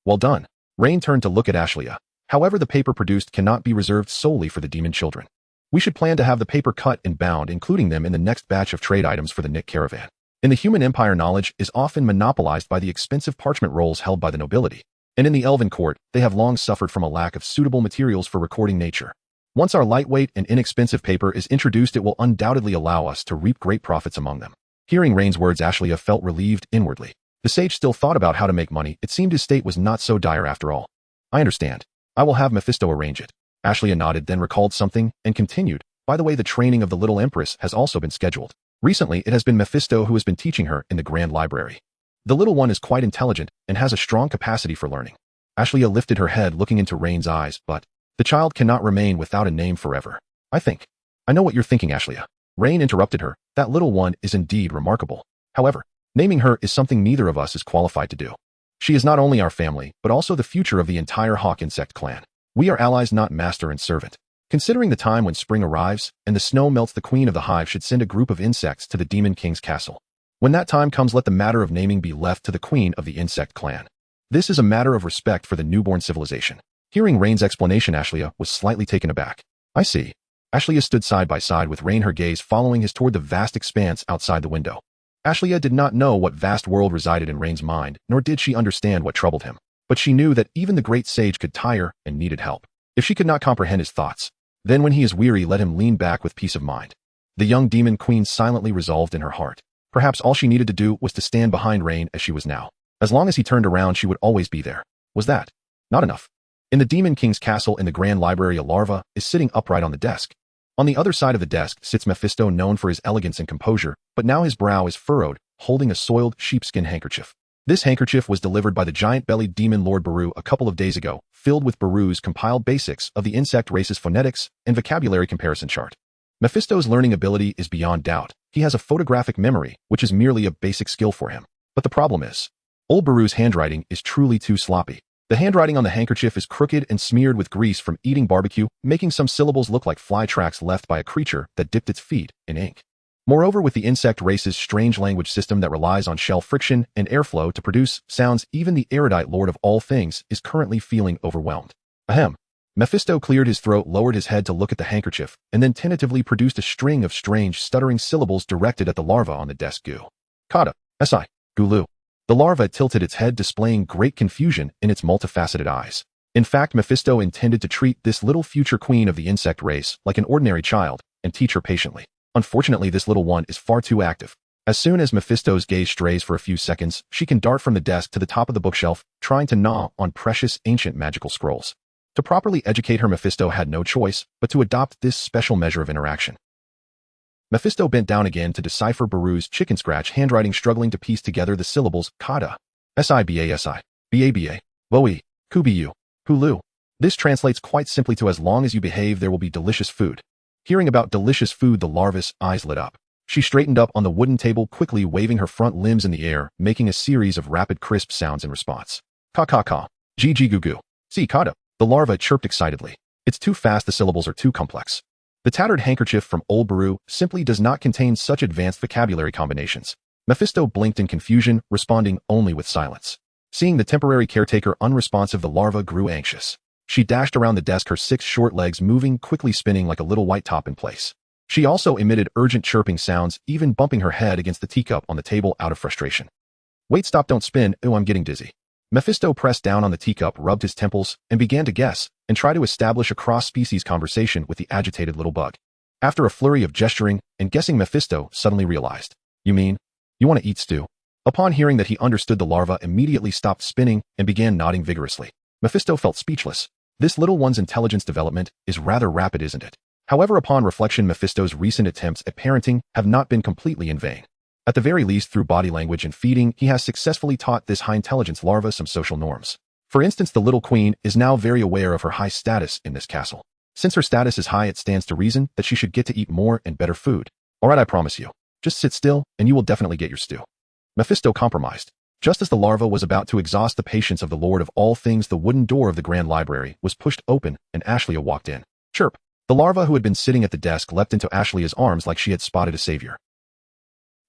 Well done. Rain turned to look at Ashlia. However, the paper produced cannot be reserved solely for the demon children. We should plan to have the paper cut and bound, including them in the next batch of trade items for the Nick caravan. In the human empire, knowledge is often monopolized by the expensive parchment rolls held by the nobility. And in the elven court, they have long suffered from a lack of suitable materials for recording nature. Once our lightweight and inexpensive paper is introduced, it will undoubtedly allow us to reap great profits among them. Hearing Rain's words, Ashlia felt relieved inwardly. The sage still thought about how to make money. It seemed his state was not so dire after all. I understand. I will have Mephisto arrange it. Ashlia nodded, then recalled something, and continued. By the way, the training of the little empress has also been scheduled. Recently, it has been Mephisto who has been teaching her in the Grand Library. The little one is quite intelligent and has a strong capacity for learning. Ashlia lifted her head, looking into Rain's eyes, but the child cannot remain without a name forever. I know what you're thinking, Ashlia. Rain interrupted her. That little one is indeed remarkable. However, naming her is something neither of us is qualified to do. She is not only our family, but also the future of the entire hawk insect clan. We are allies, not master and servant. Considering the time when spring arrives and the snow melts, the queen of the hive should send a group of insects to the demon king's castle. When that time comes, let the matter of naming be left to the queen of the insect clan. This is a matter of respect for the newborn civilization. Hearing Rain's explanation, Ashlia was slightly taken aback. I see. Ashlia stood side by side with Rain, her gaze following his toward the vast expanse outside the window. Ashlia did not know what vast world resided in Rain's mind, nor did she understand what troubled him. But she knew that even the great sage could tire and needed help. If she could not comprehend his thoughts, then when he is weary, let him lean back with peace of mind. The young demon queen silently resolved in her heart. Perhaps all she needed to do was to stand behind Rain as she was now. As long as he turned around, she would always be there. Was that not enough? In the demon king's castle in the Grand Library, a larva is sitting upright on the desk. On the other side of the desk sits Mephisto, known for his elegance and composure, but now his brow is furrowed, holding a soiled sheepskin handkerchief. This handkerchief was delivered by the giant-bellied demon Lord Baru a couple of days ago, filled with Baru's compiled basics of the insect race's phonetics and vocabulary comparison chart. Mephisto's learning ability is beyond doubt. He has a photographic memory, which is merely a basic skill for him. But the problem is, old Baru's handwriting is truly too sloppy. The handwriting on the handkerchief is crooked and smeared with grease from eating barbecue, making some syllables look like fly tracks left by a creature that dipped its feet in ink. Moreover, with the insect race's strange language system that relies on shell friction and airflow to produce sounds, even the erudite lord of all things is currently feeling overwhelmed. Ahem. Mephisto cleared his throat, lowered his head to look at the handkerchief, and then tentatively produced a string of strange, stuttering syllables directed at the larva on the desk. Goo. Kata. Si. Gulu. The larva tilted its head, displaying great confusion in its multifaceted eyes. In fact, Mephisto intended to treat this little future queen of the insect race like an ordinary child and teach her patiently. Unfortunately, this little one is far too active. As soon as Mephisto's gaze strays for a few seconds, she can dart from the desk to the top of the bookshelf, trying to gnaw on precious ancient magical scrolls. To properly educate her, Mephisto had no choice but to adopt this special measure of interaction. Mephisto bent down again to decipher Baru's chicken scratch handwriting, struggling to piece together the syllables kata, sibasi, baba, loi, kubiu, hulu. This translates quite simply to as long as you behave, there will be delicious food. Hearing about delicious food, the larva's eyes lit up. She straightened up on the wooden table, quickly waving her front limbs in the air, making a series of rapid, crisp sounds in response. Ka-ka-ka, gee-gee-goo-goo, see kata, the larva chirped excitedly. It's too fast, the syllables are too complex. The tattered handkerchief from old Baru simply does not contain such advanced vocabulary combinations. Mephisto blinked in confusion, responding only with silence. Seeing the temporary caretaker unresponsive, the larva grew anxious. She dashed around the desk, her 6 short legs moving, quickly spinning like a little white top in place. She also emitted urgent chirping sounds, even bumping her head against the teacup on the table out of frustration. Wait, stop, don't spin, oh, I'm getting dizzy. Mephisto pressed down on the teacup, rubbed his temples, and began to guess and try to establish a cross-species conversation with the agitated little bug. After a flurry of gesturing and guessing, Mephisto suddenly realized. You mean, you want to eat stew? Upon hearing that, he understood. The larva immediately stopped spinning and began nodding vigorously. Mephisto felt speechless. This little one's intelligence development is rather rapid, isn't it? However, upon reflection, Mephisto's recent attempts at parenting have not been completely in vain. At the very least, through body language and feeding, he has successfully taught this high-intelligence larva some social norms. For instance, the little queen is now very aware of her high status in this castle. Since her status is high, it stands to reason that she should get to eat more and better food. Alright, I promise you. Just sit still, and you will definitely get your stew. Mephisto compromised. Just as the larva was about to exhaust the patience of the Lord of all things, the wooden door of the Grand Library was pushed open, and Ashlia walked in. Chirp! The larva, who had been sitting at the desk, leapt into Ashlia's arms like she had spotted a savior.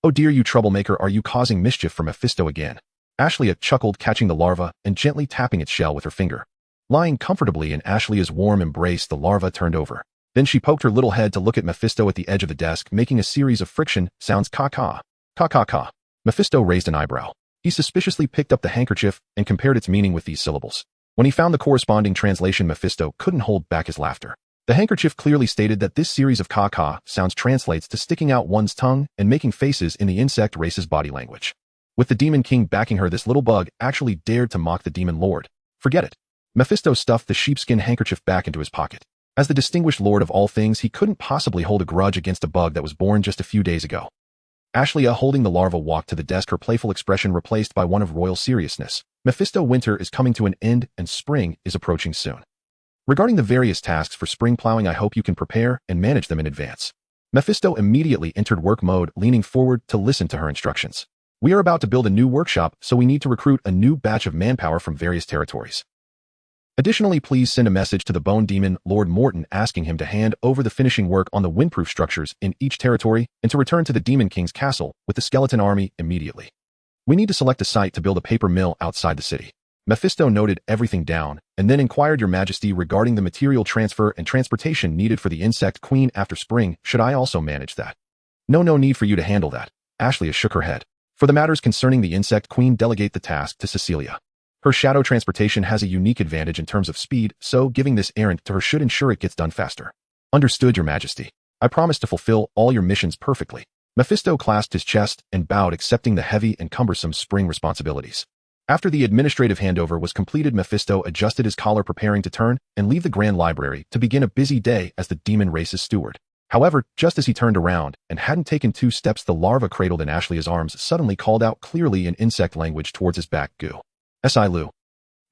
Oh dear, you troublemaker, are you causing mischief for Mephisto again? Ashlia chuckled, catching the larva and gently tapping its shell with her finger. Lying comfortably in Ashlia's warm embrace, the larva turned over. Then she poked her little head to look at Mephisto at the edge of the desk, making a series of friction sounds. Ka-ka. Ka-ka-ka. Mephisto raised an eyebrow. He suspiciously picked up the handkerchief and compared its meaning with these syllables. When he found the corresponding translation, Mephisto couldn't hold back his laughter. The handkerchief clearly stated that this series of ka-ka sounds translates to sticking out one's tongue and making faces in the insect race's body language. With the Demon King backing her, this little bug actually dared to mock the Demon Lord. Forget it. Mephisto stuffed the sheepskin handkerchief back into his pocket. As the distinguished lord of all things, he couldn't possibly hold a grudge against a bug that was born just a few days ago. Ashlia, holding the larva, walked to the desk, her playful expression replaced by one of royal seriousness. Mephisto, winter is coming to an end and spring is approaching soon. Regarding the various tasks for spring plowing, I hope you can prepare and manage them in advance. Mephisto immediately entered work mode, leaning forward to listen to her instructions. We are about to build a new workshop, so we need to recruit a new batch of manpower from various territories. Additionally, please send a message to the Bone Demon Lord Morton asking him to hand over the finishing work on the windproof structures in each territory and to return to the Demon King's castle with the skeleton army immediately. We need to select a site to build a paper mill outside the city. Mephisto noted everything down and then inquired, Your Majesty, regarding the material transfer and transportation needed for the Insect Queen after spring, should I also manage that? No need for you to handle that. Ashlia shook her head. For the matters concerning the Insect Queen, delegate the task to Cecilia. Her shadow transportation has a unique advantage in terms of speed, so giving this errand to her should ensure it gets done faster. Understood, Your Majesty. I promise to fulfill all your missions perfectly. Mephisto clasped his chest and bowed, accepting the heavy and cumbersome spring responsibilities. After the administrative handover was completed, Mephisto adjusted his collar, preparing to turn and leave the Grand Library to begin a busy day as the demon race's steward. However, just as he turned around and hadn't taken 2 steps, the larva cradled in Ashlia's arms suddenly called out clearly in insect language towards his back, Goo. S.I. Lu.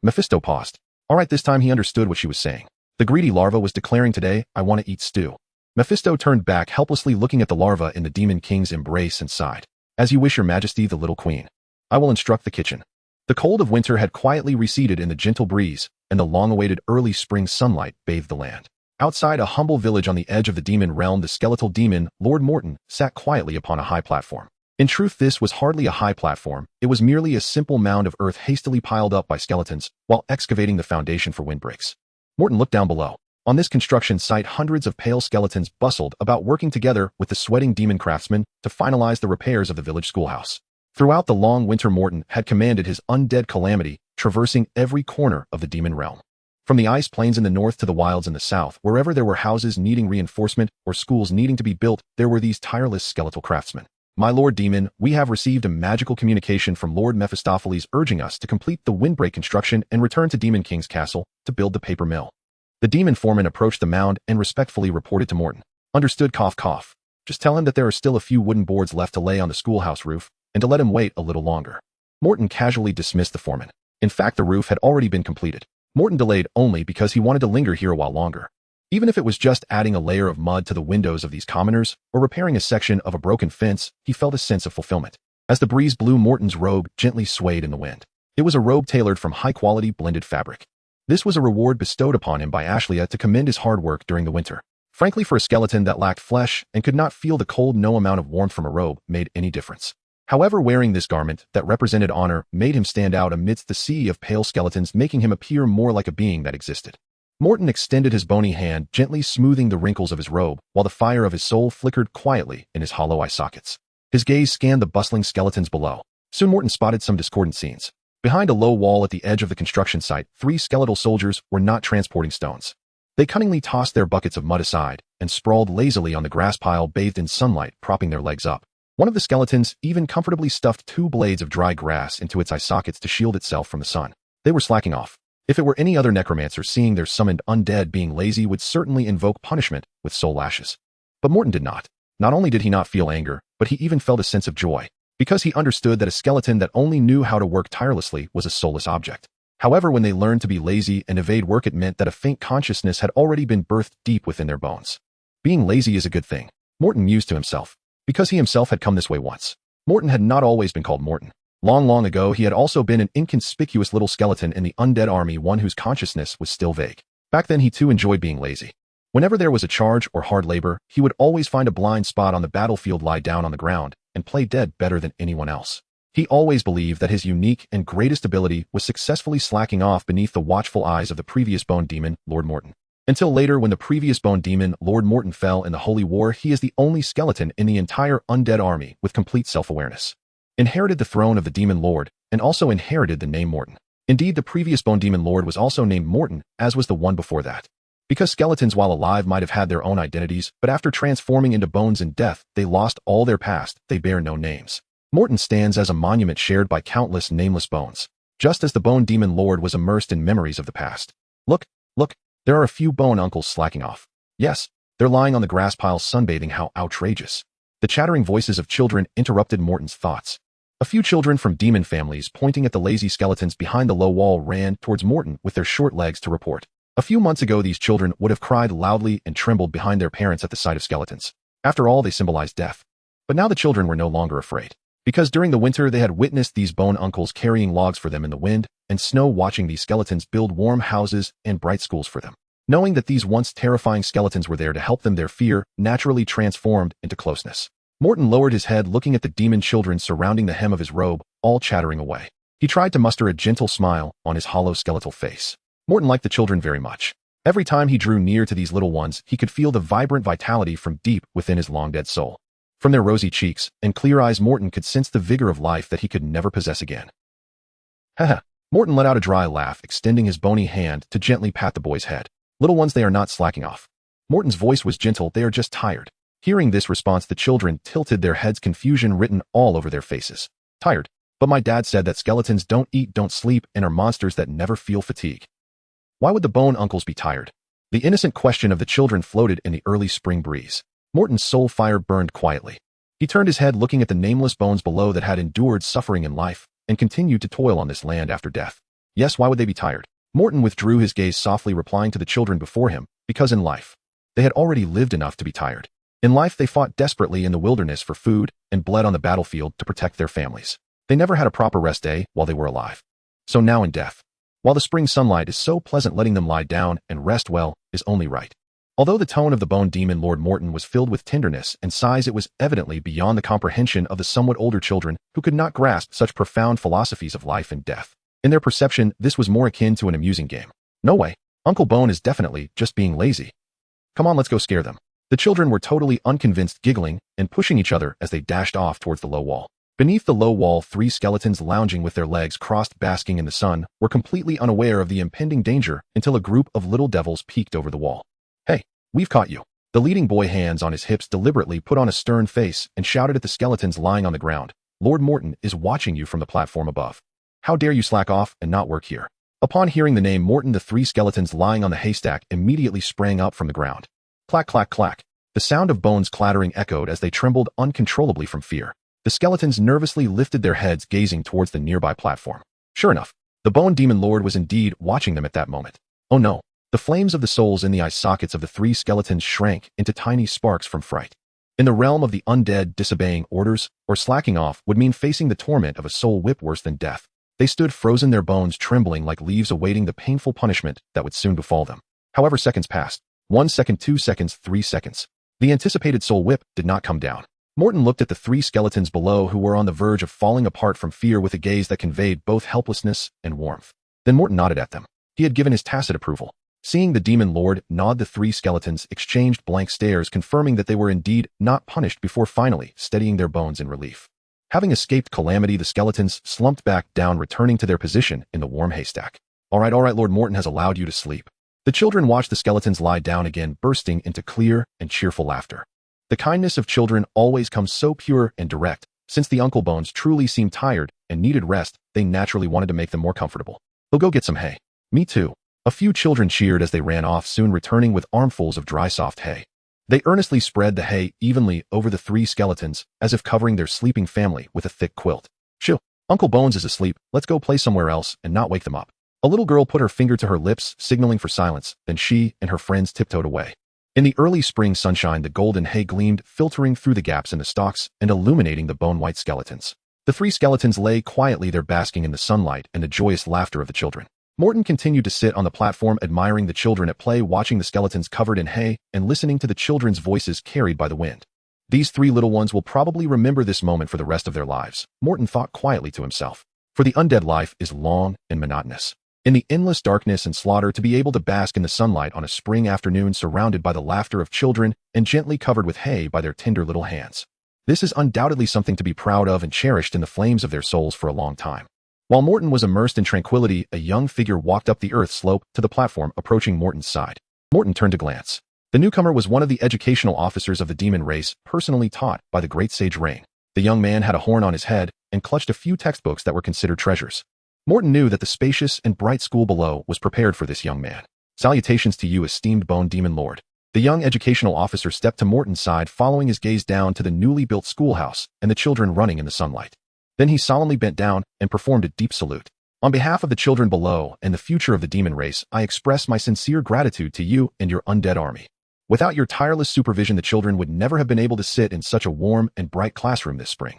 Mephisto paused. All right, this time he understood what she was saying. The greedy larva was declaring, today, I want to eat stew. Mephisto turned back, helplessly looking at the larva in the Demon King's embrace, and sighed. As you wish, Your Majesty, the little queen. I will instruct the kitchen. The cold of winter had quietly receded in the gentle breeze, and the long-awaited early spring sunlight bathed the land. Outside a humble village on the edge of the demon realm, the skeletal demon, Lord Morton, sat quietly upon a high platform. In truth, this was hardly a high platform. It was merely a simple mound of earth hastily piled up by skeletons while excavating the foundation for windbreaks. Morton looked down below. On this construction site, hundreds of pale skeletons bustled about, working together with the sweating demon craftsmen to finalize the repairs of the village schoolhouse. Throughout the long winter, Morton had commanded his undead calamity, traversing every corner of the demon realm. From the ice plains in the north to the wilds in the south, wherever there were houses needing reinforcement or schools needing to be built, there were these tireless skeletal craftsmen. My Lord Demon, we have received a magical communication from Lord Mephistopheles urging us to complete the windbreak construction and return to Demon King's castle to build the paper mill. The demon foreman approached the mound and respectfully reported to Morton. Understood, cough cough. Just tell him that there are still a few wooden boards left to lay on the schoolhouse roof and to let him wait a little longer. Morton casually dismissed the foreman. In fact, the roof had already been completed. Morton delayed only because he wanted to linger here a while longer. Even if it was just adding a layer of mud to the windows of these commoners or repairing a section of a broken fence, he felt a sense of fulfillment. As the breeze blew, Morton's robe gently swayed in the wind. It was a robe tailored from high-quality blended fabric. This was a reward bestowed upon him by Ashlia to commend his hard work during the winter. Frankly, for a skeleton that lacked flesh and could not feel the cold, no amount of warmth from a robe made any difference. However, wearing this garment that represented honor made him stand out amidst the sea of pale skeletons, making him appear more like a being that existed. Morton extended his bony hand, gently smoothing the wrinkles of his robe, while the fire of his soul flickered quietly in his hollow eye sockets. His gaze scanned the bustling skeletons below. Soon Morton spotted some discordant scenes. Behind a low wall at the edge of the construction site, 3 skeletal soldiers were not transporting stones. They cunningly tossed their buckets of mud aside and sprawled lazily on the grass pile, bathed in sunlight, propping their legs up. One of the skeletons even comfortably stuffed 2 blades of dry grass into its eye sockets to shield itself from the sun. They were slacking off. If it were any other necromancer, seeing their summoned undead being lazy would certainly invoke punishment with soul lashes. But Morton did not. Not only did he not feel anger, but he even felt a sense of joy, because he understood that a skeleton that only knew how to work tirelessly was a soulless object. However, when they learned to be lazy and evade work, it meant that a faint consciousness had already been birthed deep within their bones. Being lazy is a good thing, Morton mused to himself, because he himself had come this way once. Morton had not always been called Morton. Long ago, he had also been an inconspicuous little skeleton in the undead army, one whose consciousness was still vague. Back then, he too enjoyed being lazy. Whenever there was a charge or hard labor, he would always find a blind spot on the battlefield, lie down on the ground, and play dead better than anyone else. He always believed that his unique and greatest ability was successfully slacking off beneath the watchful eyes of the previous bone demon, Lord Morton. Until later, when the previous bone demon, Lord Morton, fell in the Holy War, he is the only skeleton in the entire undead army with complete self-awareness. Inherited the throne of the Demon Lord, and also inherited the name Morton. Indeed, the previous Bone Demon Lord was also named Morton, as was the one before that. Because skeletons while alive might have had their own identities, but after transforming into bones in death, they lost all their past, they bear no names. Morton stands as a monument shared by countless nameless bones, just as the Bone Demon Lord was immersed in memories of the past. Look, there are a few bone uncles slacking off. Yes, they're lying on the grass pile sunbathing. How outrageous. The chattering voices of children interrupted Morton's thoughts. A few children from demon families pointing at the lazy skeletons behind the low wall ran towards Morton with their short legs to report. A few months ago, these children would have cried loudly and trembled behind their parents at the sight of skeletons. After all, they symbolized death. But now the children were no longer afraid. Because during the winter they had witnessed these bone uncles carrying logs for them in the wind and snow, watching these skeletons build warm houses and bright schools for them. Knowing that these once terrifying skeletons were there to help them, their fear naturally transformed into closeness. Morton lowered his head, looking at the demon children surrounding the hem of his robe, all chattering away. He tried to muster a gentle smile on his hollow skeletal face. Morton liked the children very much. Every time he drew near to these little ones, he could feel the vibrant vitality from deep within his long-dead soul. From their rosy cheeks and clear eyes, Morton could sense the vigor of life that he could never possess again. Haha. Morton let out a dry laugh, extending his bony hand to gently pat the boy's head. Little ones, they are not slacking off. Morton's voice was gentle. They are just tired. Hearing this response, the children tilted their heads, confusion written all over their faces. Tired. But my dad said that skeletons don't eat, don't sleep, and are monsters that never feel fatigue. Why would the bone uncles be tired? The innocent question of the children floated in the early spring breeze. Morton's soul fire burned quietly. He turned his head, looking at the nameless bones below that had endured suffering in life and continued to toil on this land after death. Yes, why would they be tired? Morton withdrew his gaze softly, replying to the children before him, because in life, they had already lived enough to be tired. In life, they fought desperately in the wilderness for food and bled on the battlefield to protect their families. They never had a proper rest day while they were alive. So now in death, while the spring sunlight is so pleasant, letting them lie down and rest well is only right. Although the tone of the Bone Demon Lord Morton was filled with tenderness and sighs, it was evidently beyond the comprehension of the somewhat older children who could not grasp such profound philosophies of life and death. In their perception, this was more akin to an amusing game. No way. Uncle Bone is definitely just being lazy. Come on, let's go scare them. The children were totally unconvinced, giggling and pushing each other as they dashed off towards the low wall. Beneath the low wall, three skeletons lounging with their legs crossed, basking in the sun, were completely unaware of the impending danger until a group of little devils peeked over the wall. Hey, we've caught you. The leading boy, hands on his hips, deliberately put on a stern face and shouted at the skeletons lying on the ground. Lord Morton is watching you from the platform above. How dare you slack off and not work here? Upon hearing the name Morton, the three skeletons lying on the haystack immediately sprang up from the ground. Clack, clack, clack. The sound of bones clattering echoed as they trembled uncontrollably from fear. The skeletons nervously lifted their heads, gazing towards the nearby platform. Sure enough, the Bone Demon Lord was indeed watching them at that moment. Oh no. The flames of the souls in the eye sockets of the three skeletons shrank into tiny sparks from fright. In the realm of the undead, disobeying orders or slacking off would mean facing the torment of a soul whip worse than death. They stood frozen, their bones trembling like leaves, awaiting the painful punishment that would soon befall them. However, seconds passed. 1 second, 2 seconds, 3 seconds. The anticipated soul whip did not come down. Morton looked at the three skeletons below, who were on the verge of falling apart from fear, with a gaze that conveyed both helplessness and warmth. Then Morton nodded at them. He had given his tacit approval. Seeing the Demon Lord nod, the three skeletons exchanged blank stares, confirming that they were indeed not punished, before finally steadying their bones in relief. Having escaped calamity, the skeletons slumped back down, returning to their position in the warm haystack. All right, Lord Morton has allowed you to sleep. The children watched the skeletons lie down again, bursting into clear and cheerful laughter. The kindness of children always comes so pure and direct. Since the Uncle Bones truly seemed tired and needed rest, they naturally wanted to make them more comfortable. We'll go get some hay. Me too. A few children cheered as they ran off, soon returning with armfuls of dry, soft hay. They earnestly spread the hay evenly over the three skeletons, as if covering their sleeping family with a thick quilt. Shoo, Uncle Bones is asleep. Let's go play somewhere else and not wake them up. A little girl put her finger to her lips, signaling for silence. Then she and her friends tiptoed away. In the early spring sunshine, the golden hay gleamed, filtering through the gaps in the stalks and illuminating the bone-white skeletons. The three skeletons lay quietly there, basking in the sunlight and the joyous laughter of the children. Morton continued to sit on the platform, admiring the children at play, watching the skeletons covered in hay and listening to the children's voices carried by the wind. These three little ones will probably remember this moment for the rest of their lives, Morton thought quietly to himself. For the undead life is long and monotonous. In the endless darkness and slaughter, to be able to bask in the sunlight on a spring afternoon, surrounded by the laughter of children and gently covered with hay by their tender little hands. This is undoubtedly something to be proud of and cherished in the flames of their souls for a long time. While Morton was immersed in tranquility, a young figure walked up the earth slope to the platform, approaching Morton's side. Morton turned to glance. The newcomer was one of the educational officers of the demon race, personally taught by the great sage Rain. The young man had a horn on his head and clutched a few textbooks that were considered treasures. Morton knew that the spacious and bright school below was prepared for this young man. Salutations to you, esteemed Bone Demon Lord. The young educational officer stepped to Morton's side, following his gaze down to the newly built schoolhouse and the children running in the sunlight. Then he solemnly bent down and performed a deep salute. On behalf of the children below and the future of the demon race, I express my sincere gratitude to you and your undead army. Without your tireless supervision, the children would never have been able to sit in such a warm and bright classroom this spring.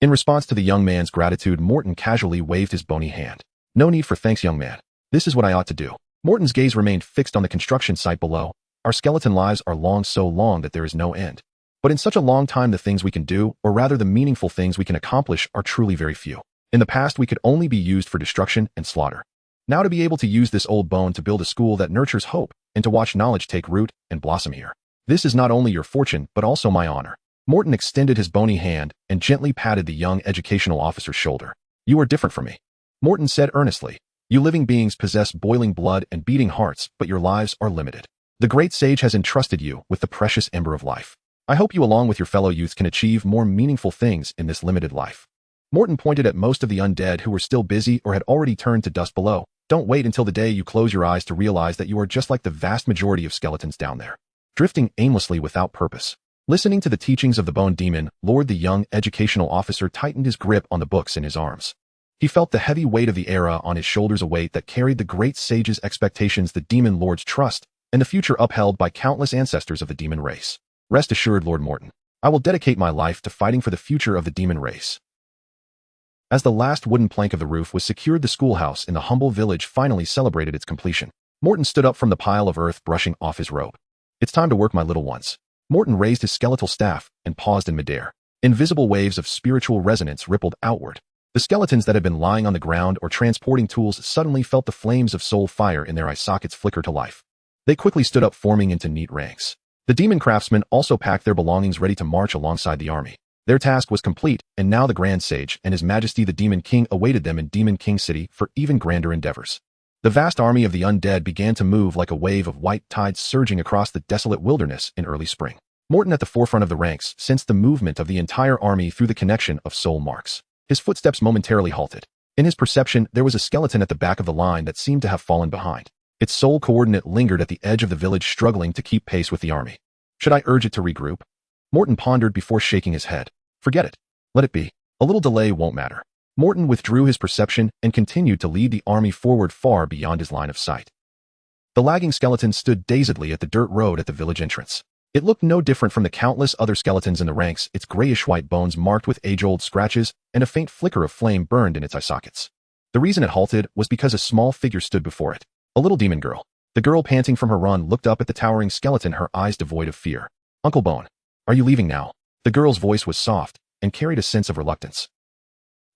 In response to the young man's gratitude, Morton casually waved his bony hand. No need for thanks, young man. This is what I ought to do. Morton's gaze remained fixed on the construction site below. Our skeleton lives are long, so long that there is no end. But in such a long time, the things we can do, or rather the meaningful things we can accomplish, are truly very few. In the past, we could only be used for destruction and slaughter. Now to be able to use this old bone to build a school that nurtures hope and to watch knowledge take root and blossom here. This is not only your fortune, but also my honor. Morton extended his bony hand and gently patted the young educational officer's shoulder. You are different from me, Morton said earnestly. You living beings possess boiling blood and beating hearts, but your lives are limited. The great sage has entrusted you with the precious ember of life. I hope you, along with your fellow youths, can achieve more meaningful things in this limited life. Morton pointed at most of the undead who were still busy or had already turned to dust below. Don't wait until the day you close your eyes to realize that you are just like the vast majority of skeletons down there, drifting aimlessly without purpose. Listening to the teachings of the Bone Demon Lord, the young educational officer tightened his grip on the books in his arms. He felt the heavy weight of the era on his shoulders, a weight that carried the great sage's expectations, the Demon Lord's trust, and the future upheld by countless ancestors of the demon race. Rest assured, Lord Morton, I will dedicate my life to fighting for the future of the demon race. As the last wooden plank of the roof was secured, the schoolhouse in the humble village finally celebrated its completion. Morton stood up from the pile of earth, brushing off his robe. It's time to work, my little ones. Morton raised his skeletal staff and paused in midair. Invisible waves of spiritual resonance rippled outward. The skeletons that had been lying on the ground or transporting tools suddenly felt the flames of soul fire in their eye sockets flicker to life. They quickly stood up, forming into neat ranks. The demon craftsmen also packed their belongings, ready to march alongside the army. Their task was complete, and now the Grand Sage and His Majesty the Demon King awaited them in Demon King City for even grander endeavors. The vast army of the undead began to move like a wave of white tides surging across the desolate wilderness in early spring. Morton, at the forefront of the ranks, sensed the movement of the entire army through the connection of soul marks. His footsteps momentarily halted. In his perception, there was a skeleton at the back of the line that seemed to have fallen behind. Its sole coordinate lingered at the edge of the village, struggling to keep pace with the army. Should I urge it to regroup? Morton pondered before shaking his head. Forget it. Let it be. A little delay won't matter. Morton withdrew his perception and continued to lead the army forward far beyond his line of sight. The lagging skeleton stood dazedly at the dirt road at the village entrance. It looked no different from the countless other skeletons in the ranks, its grayish-white bones marked with age-old scratches, and a faint flicker of flame burned in its eye sockets. The reason it halted was because a small figure stood before it. A little demon girl. The girl, panting from her run, looked up at the towering skeleton, her eyes devoid of fear. Uncle Bone, are you leaving now? The girl's voice was soft and carried a sense of reluctance.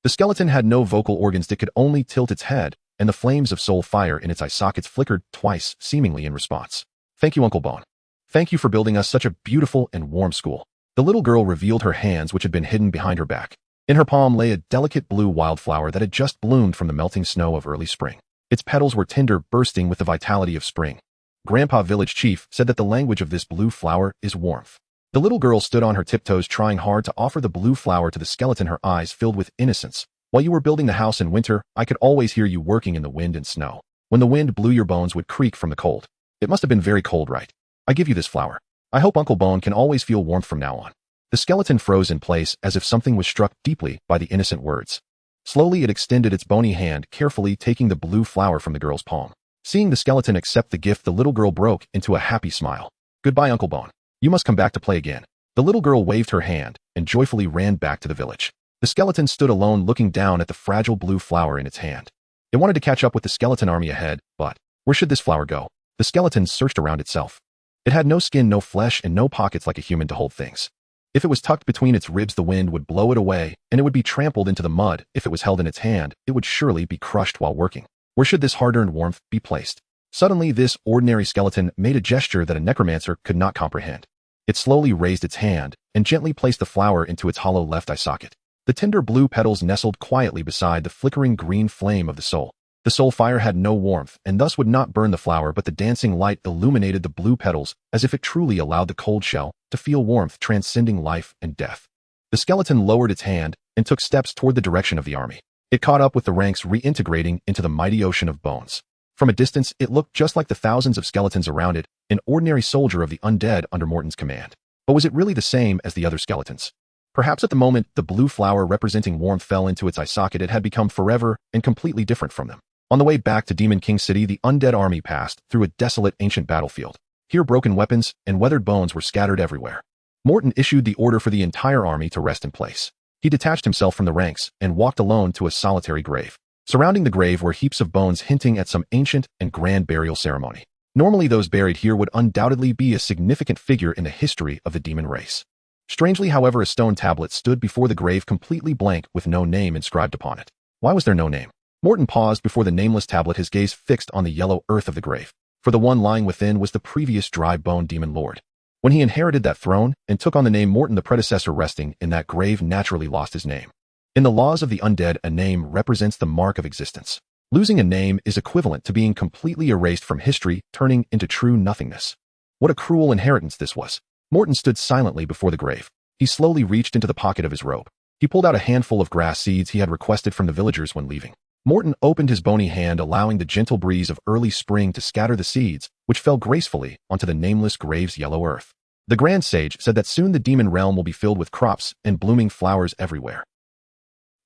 The skeleton had no vocal organs. It could only tilt its head, and the flames of soul fire in its eye sockets flickered twice, seemingly in response. Thank you, Uncle Bone. Thank you for building us such a beautiful and warm school. The little girl revealed her hands, which had been hidden behind her back. In her palm lay a delicate blue wildflower that had just bloomed from the melting snow of early spring. Its petals were tender, bursting with the vitality of spring. Grandpa Village Chief said that the language of this blue flower is warmth. The little girl stood on her tiptoes, trying hard to offer the blue flower to the skeleton, her eyes filled with innocence. While you were building the house in winter, I could always hear you working in the wind and snow. When the wind blew, your bones would creak from the cold. It must have been very cold, right? I give you this flower. I hope Uncle Bone can always feel warmth from now on. The skeleton froze in place as if something was struck deeply by the innocent words. Slowly it extended its bony hand, carefully taking the blue flower from the girl's palm. Seeing the skeleton accept the gift, the little girl broke into a happy smile. Goodbye, Uncle Bone. You must come back to play again. The little girl waved her hand and joyfully ran back to the village. The skeleton stood alone, looking down at the fragile blue flower in its hand. It wanted to catch up with the skeleton army ahead, but where should this flower go? The skeleton searched around itself. It had no skin, no flesh, and no pockets like a human to hold things. If it was tucked between its ribs, the wind would blow it away, and it would be trampled into the mud. If it was held in its hand, it would surely be crushed while working. Where should this hard-earned warmth be placed? Suddenly, this ordinary skeleton made a gesture that a necromancer could not comprehend. It slowly raised its hand and gently placed the flower into its hollow left eye socket. The tender blue petals nestled quietly beside the flickering green flame of the soul. The soul fire had no warmth and thus would not burn the flower, but the dancing light illuminated the blue petals as if it truly allowed the cold shell to feel warmth transcending life and death. The skeleton lowered its hand and took steps toward the direction of the army. It caught up with the ranks, reintegrating into the mighty ocean of bones. From a distance, it looked just like the thousands of skeletons around it, an ordinary soldier of the undead under Morton's command. But was it really the same as the other skeletons? Perhaps at the moment the blue flower representing warmth fell into its eye socket, it had become forever and completely different from them. On the way back to Demon King City, the undead army passed through a desolate ancient battlefield. Here broken weapons and weathered bones were scattered everywhere. Morton issued the order for the entire army to rest in place. He detached himself from the ranks and walked alone to a solitary grave. Surrounding the grave were heaps of bones hinting at some ancient and grand burial ceremony. Normally those buried here would undoubtedly be a significant figure in the history of the demon race. Strangely, however, a stone tablet stood before the grave completely blank with no name inscribed upon it. Why was there no name? Morton paused before the nameless tablet, his gaze fixed on the yellow earth of the grave. For the one lying within was the previous dry bone demon lord. When he inherited that throne and took on the name Morton, the predecessor resting in that grave naturally lost his name. In the laws of the undead, a name represents the mark of existence. Losing a name is equivalent to being completely erased from history, turning into true nothingness. What a cruel inheritance this was. Morton stood silently before the grave. He slowly reached into the pocket of his robe. He pulled out a handful of grass seeds he had requested from the villagers when leaving. Morton opened his bony hand, allowing the gentle breeze of early spring to scatter the seeds, which fell gracefully onto the nameless grave's yellow earth. The Grand Sage said that soon the demon realm will be filled with crops and blooming flowers everywhere.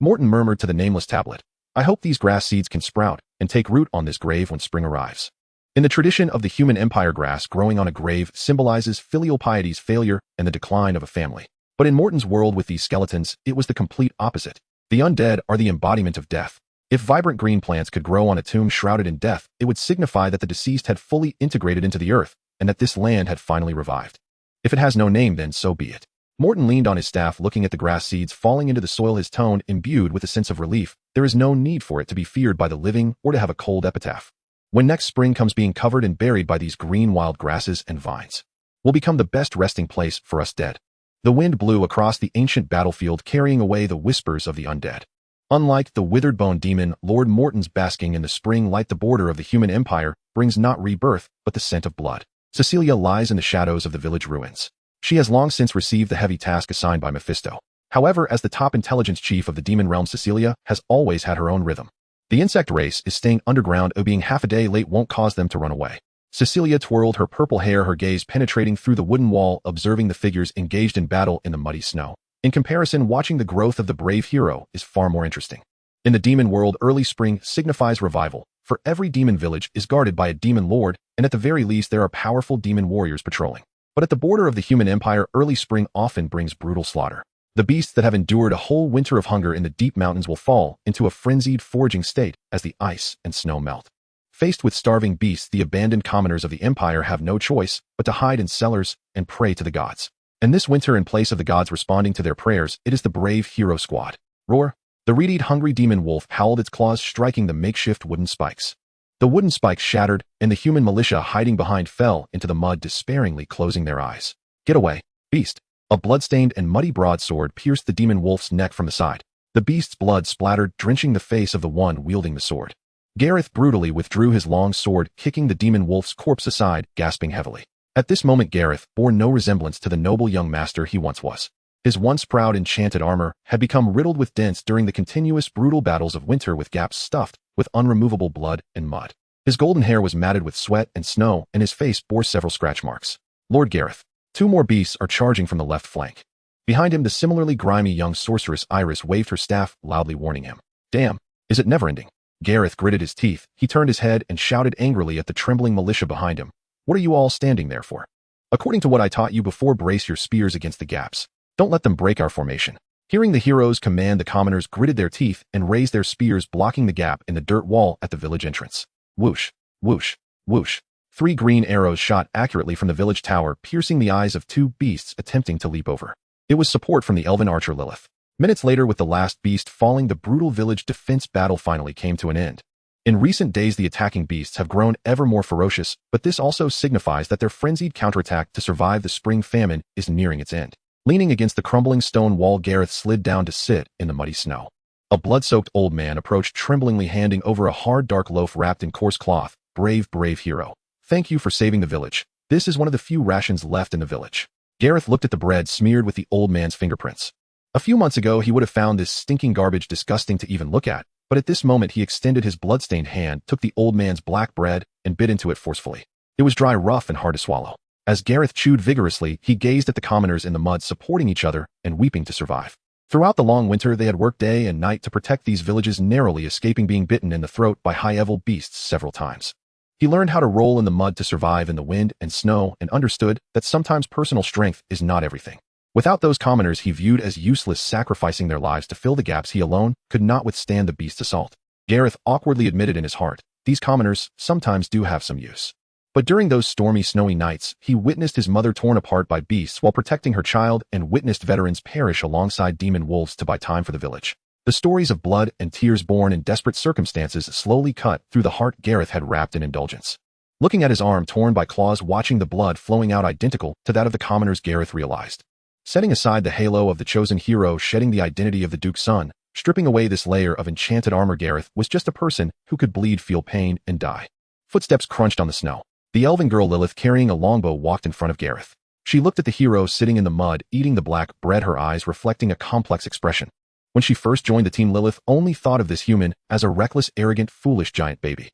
Morton murmured to the nameless tablet, "I hope these grass seeds can sprout and take root on this grave when spring arrives." In the tradition of the human empire, grass growing on a grave symbolizes filial piety's failure and the decline of a family. But in Morton's world with these skeletons, it was the complete opposite. The undead are the embodiment of death. If vibrant green plants could grow on a tomb shrouded in death, it would signify that the deceased had fully integrated into the earth and that this land had finally revived. If it has no name, then so be it. Morton leaned on his staff, looking at the grass seeds falling into the soil, his tone imbued with a sense of relief. There is no need for it to be feared by the living or to have a cold epitaph. When next spring comes, being covered and buried by these green wild grasses and vines will become the best resting place for us dead. The wind blew across the ancient battlefield, carrying away the whispers of the undead. Unlike the withered bone demon, Lord Morton's basking in the spring light, the border of the human empire, brings not rebirth, but the scent of blood. Cecilia lies in the shadows of the village ruins. She has long since received the heavy task assigned by Mephisto. However, as the top intelligence chief of the demon realm, Cecilia has always had her own rhythm. The insect race is staying underground, being half a day late won't cause them to run away. Cecilia twirled her purple hair, her gaze penetrating through the wooden wall, observing the figures engaged in battle in the muddy snow. In comparison, watching the growth of the brave hero is far more interesting. In the demon world, early spring signifies revival, for every demon village is guarded by a demon lord, and at the very least there are powerful demon warriors patrolling. But at the border of the human empire, early spring often brings brutal slaughter. The beasts that have endured a whole winter of hunger in the deep mountains will fall into a frenzied foraging state as the ice and snow melt. Faced with starving beasts, the abandoned commoners of the empire have no choice but to hide in cellars and pray to the gods. And this winter, in place of the gods responding to their prayers, it is the brave hero squad. Roar! The reed-eared hungry demon wolf howled, its claws striking the makeshift wooden spikes. The wooden spikes shattered, and the human militia hiding behind fell into the mud, despairingly closing their eyes. Get away, beast! A blood-stained and muddy broadsword pierced the demon wolf's neck from the side. The beast's blood splattered, drenching the face of the one wielding the sword. Gareth brutally withdrew his long sword, kicking the demon wolf's corpse aside, gasping heavily. At this moment, Gareth bore no resemblance to the noble young master he once was. His once proud enchanted armor had become riddled with dents during the continuous brutal battles of winter, with gaps stuffed with unremovable blood and mud. His golden hair was matted with sweat and snow, and his face bore several scratch marks. Lord Gareth. Two more beasts are charging from the left flank. Behind him, the similarly grimy young sorceress Iris waved her staff, loudly warning him. Damn, is it never ending? Gareth gritted his teeth. He turned his head and shouted angrily at the trembling militia behind him. What are you all standing there for? According to what I taught you before, brace your spears against the gaps. Don't let them break our formation. Hearing the hero's command, the commoners gritted their teeth and raised their spears, blocking the gap in the dirt wall at the village entrance. Whoosh, whoosh, whoosh. 3 green arrows shot accurately from the village tower, piercing the eyes of 2 beasts attempting to leap over. It was support from the elven archer Lilith. Minutes later, with the last beast falling, the brutal village defense battle finally came to an end. In recent days, the attacking beasts have grown ever more ferocious, but this also signifies that their frenzied counterattack to survive the spring famine is nearing its end. Leaning against the crumbling stone wall, Gareth slid down to sit in the muddy snow. A blood-soaked old man approached tremblingly, handing over a hard dark loaf wrapped in coarse cloth. Brave, brave hero. Thank you for saving the village. This is one of the few rations left in the village. Gareth looked at the bread smeared with the old man's fingerprints. A few months ago he would have found this stinking garbage disgusting to even look at, but at this moment he extended his blood-stained hand, took the old man's black bread, and bit into it forcefully. It was dry, rough, and hard to swallow. As Gareth chewed vigorously, he gazed at the commoners in the mud supporting each other and weeping to survive. Throughout the long winter they had worked day and night to protect these villages, narrowly escaping being bitten in the throat by high-evil beasts several times. He learned how to roll in the mud to survive in the wind and snow, and understood that sometimes personal strength is not everything. Without those commoners he viewed as useless, sacrificing their lives to fill the gaps he alone could not withstand the beast's assault. Gareth awkwardly admitted in his heart, these commoners sometimes do have some use. But during those stormy, snowy nights, he witnessed his mother torn apart by beasts while protecting her child, and witnessed veterans perish alongside demon wolves to buy time for the village. The stories of blood and tears born in desperate circumstances slowly cut through the heart Gareth had wrapped in indulgence. Looking at his arm torn by claws, watching the blood flowing out identical to that of the commoners, Gareth realized. Setting aside the halo of the chosen hero, shedding the identity of the Duke's son, stripping away this layer of enchanted armor, Gareth was just a person who could bleed, feel pain, and die. Footsteps crunched on the snow. The elven girl Lilith, carrying a longbow, walked in front of Gareth. She looked at the hero sitting in the mud, eating the black bread, her eyes reflecting a complex expression. When she first joined the team, Lilith only thought of this human as a reckless, arrogant, foolish giant baby.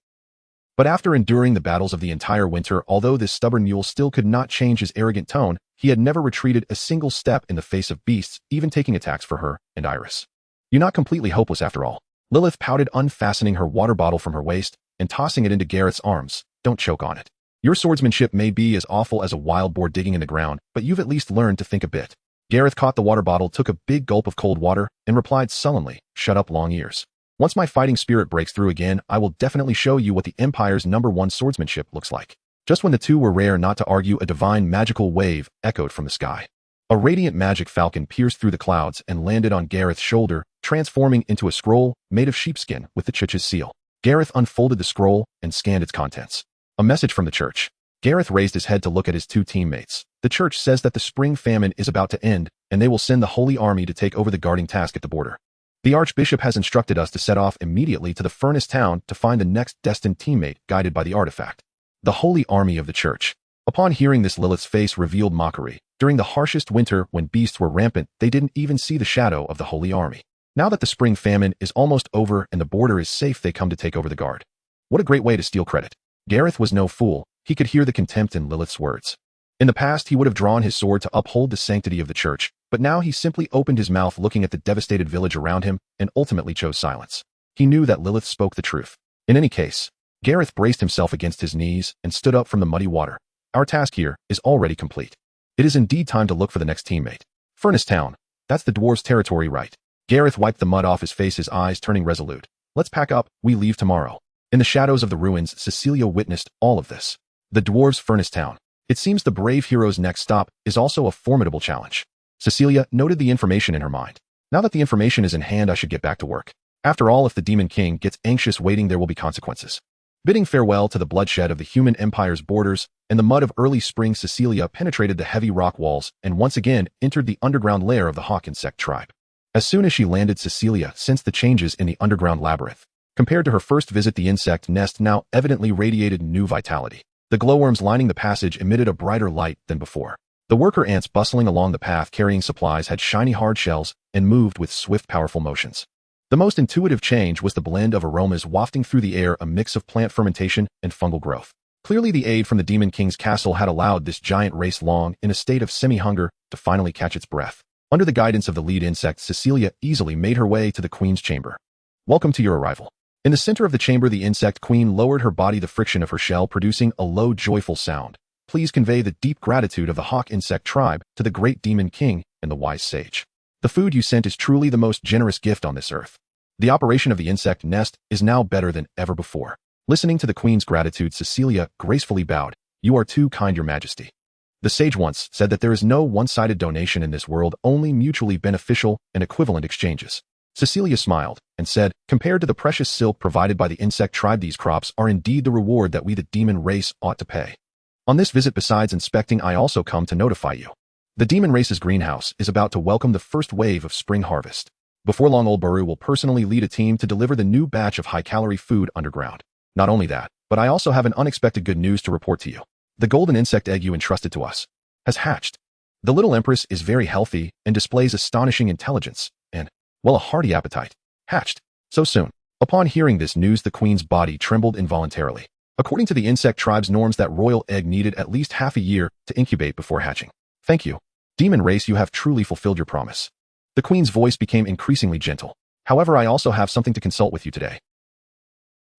But after enduring the battles of the entire winter, although this stubborn mule still could not change his arrogant tone, he had never retreated a single step in the face of beasts, even taking attacks for her and Iris. You're not completely hopeless after all. Lilith pouted, unfastening her water bottle from her waist and tossing it into Gareth's arms. Don't choke on it. Your swordsmanship may be as awful as a wild boar digging in the ground, but you've at least learned to think a bit. Gareth caught the water bottle, took a big gulp of cold water, and replied sullenly, shut up, long ears. Once my fighting spirit breaks through again, I will definitely show you what the Empire's #1 swordsmanship looks like. Just when the two were rare not to argue, a divine magical wave echoed from the sky. A radiant magic falcon pierced through the clouds and landed on Gareth's shoulder, transforming into a scroll made of sheepskin with the church's seal. Gareth unfolded the scroll and scanned its contents. A message from the church. Gareth raised his head to look at his two teammates. The church says that the spring famine is about to end, and they will send the Holy Army to take over the guarding task at the border. The Archbishop has instructed us to set off immediately to the furnace town to find the next destined teammate guided by the artifact. The Holy Army of the Church. Upon hearing this, Lilith's face revealed mockery. During the harshest winter, when beasts were rampant, they didn't even see the shadow of the Holy Army. Now that the spring famine is almost over and the border is safe, they come to take over the guard. What a great way to steal credit. Gareth was no fool. He could hear the contempt in Lilith's words. In the past, he would have drawn his sword to uphold the sanctity of the church, but now he simply opened his mouth, looking at the devastated village around him, and ultimately chose silence. He knew that Lilith spoke the truth. In any case, Gareth braced himself against his knees and stood up from the muddy water. Our task here is already complete. It is indeed time to look for the next teammate. Furnace Town. That's the dwarves' territory, right? Gareth wiped the mud off his face, his eyes turning resolute. Let's pack up, we leave tomorrow. In the shadows of the ruins, Cecilia witnessed all of this. The dwarves' furnace town. It seems the brave hero's next stop is also a formidable challenge. Cecilia noted the information in her mind. Now that the information is in hand, I should get back to work. After all, if the Demon King gets anxious waiting, there will be consequences. Bidding farewell to the bloodshed of the human empire's borders and the mud of early spring, Cecilia penetrated the heavy rock walls and once again entered the underground lair of the hawk insect tribe. As soon as she landed, Cecilia sensed the changes in the underground labyrinth. Compared to her first visit, the insect nest now evidently radiated new vitality. The glowworms lining the passage emitted a brighter light than before. The worker ants bustling along the path carrying supplies had shiny hard shells and moved with swift, powerful motions. The most intuitive change was the blend of aromas wafting through the air, a mix of plant fermentation and fungal growth. Clearly, the aid from the Demon King's castle had allowed this giant race, long in a state of semi-hunger, to finally catch its breath. Under the guidance of the lead insect, Cecilia easily made her way to the queen's chamber. Welcome to your arrival. In the center of the chamber, the insect queen lowered her body, the friction of her shell producing a low, joyful sound. Please convey the deep gratitude of the hawk insect tribe to the great Demon King and the wise sage. The food you sent is truly the most generous gift on this earth. The operation of the insect nest is now better than ever before. Listening to the queen's gratitude, Cecilia gracefully bowed. You are too kind, your majesty. The sage once said that there is no one-sided donation in this world, only mutually beneficial and equivalent exchanges. Cecilia smiled and said, compared to the precious silk provided by the insect tribe, these crops are indeed the reward that we, the demon race, ought to pay. On this visit, besides inspecting, I also come to notify you. The demon race's greenhouse is about to welcome the first wave of spring harvest. Before long, old Baru will personally lead a team to deliver the new batch of high-calorie food underground. Not only that, but I also have an unexpected good news to report to you. The golden insect egg you entrusted to us has hatched. The little empress is very healthy and displays astonishing intelligence and, well, a hearty appetite. Hatched so soon. Upon hearing this news, the queen's body trembled involuntarily. According to the insect tribe's norms, that royal egg needed at least half a year to incubate before hatching. Thank you. Demon race, you have truly fulfilled your promise. The queen's voice became increasingly gentle. However, I also have something to consult with you today.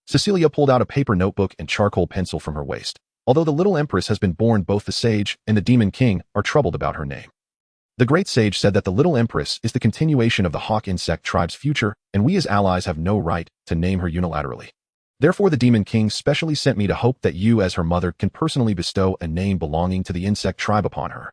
Cecilia pulled out a paper notebook and charcoal pencil from her waist. Although the little empress has been born, both the sage and the demon king are troubled about her name. The great sage said that the little empress is the continuation of the hawk insect tribe's future, and we as allies have no right to name her unilaterally. Therefore, the demon king specially sent me to hope that you, as her mother, can personally bestow a name belonging to the insect tribe upon her.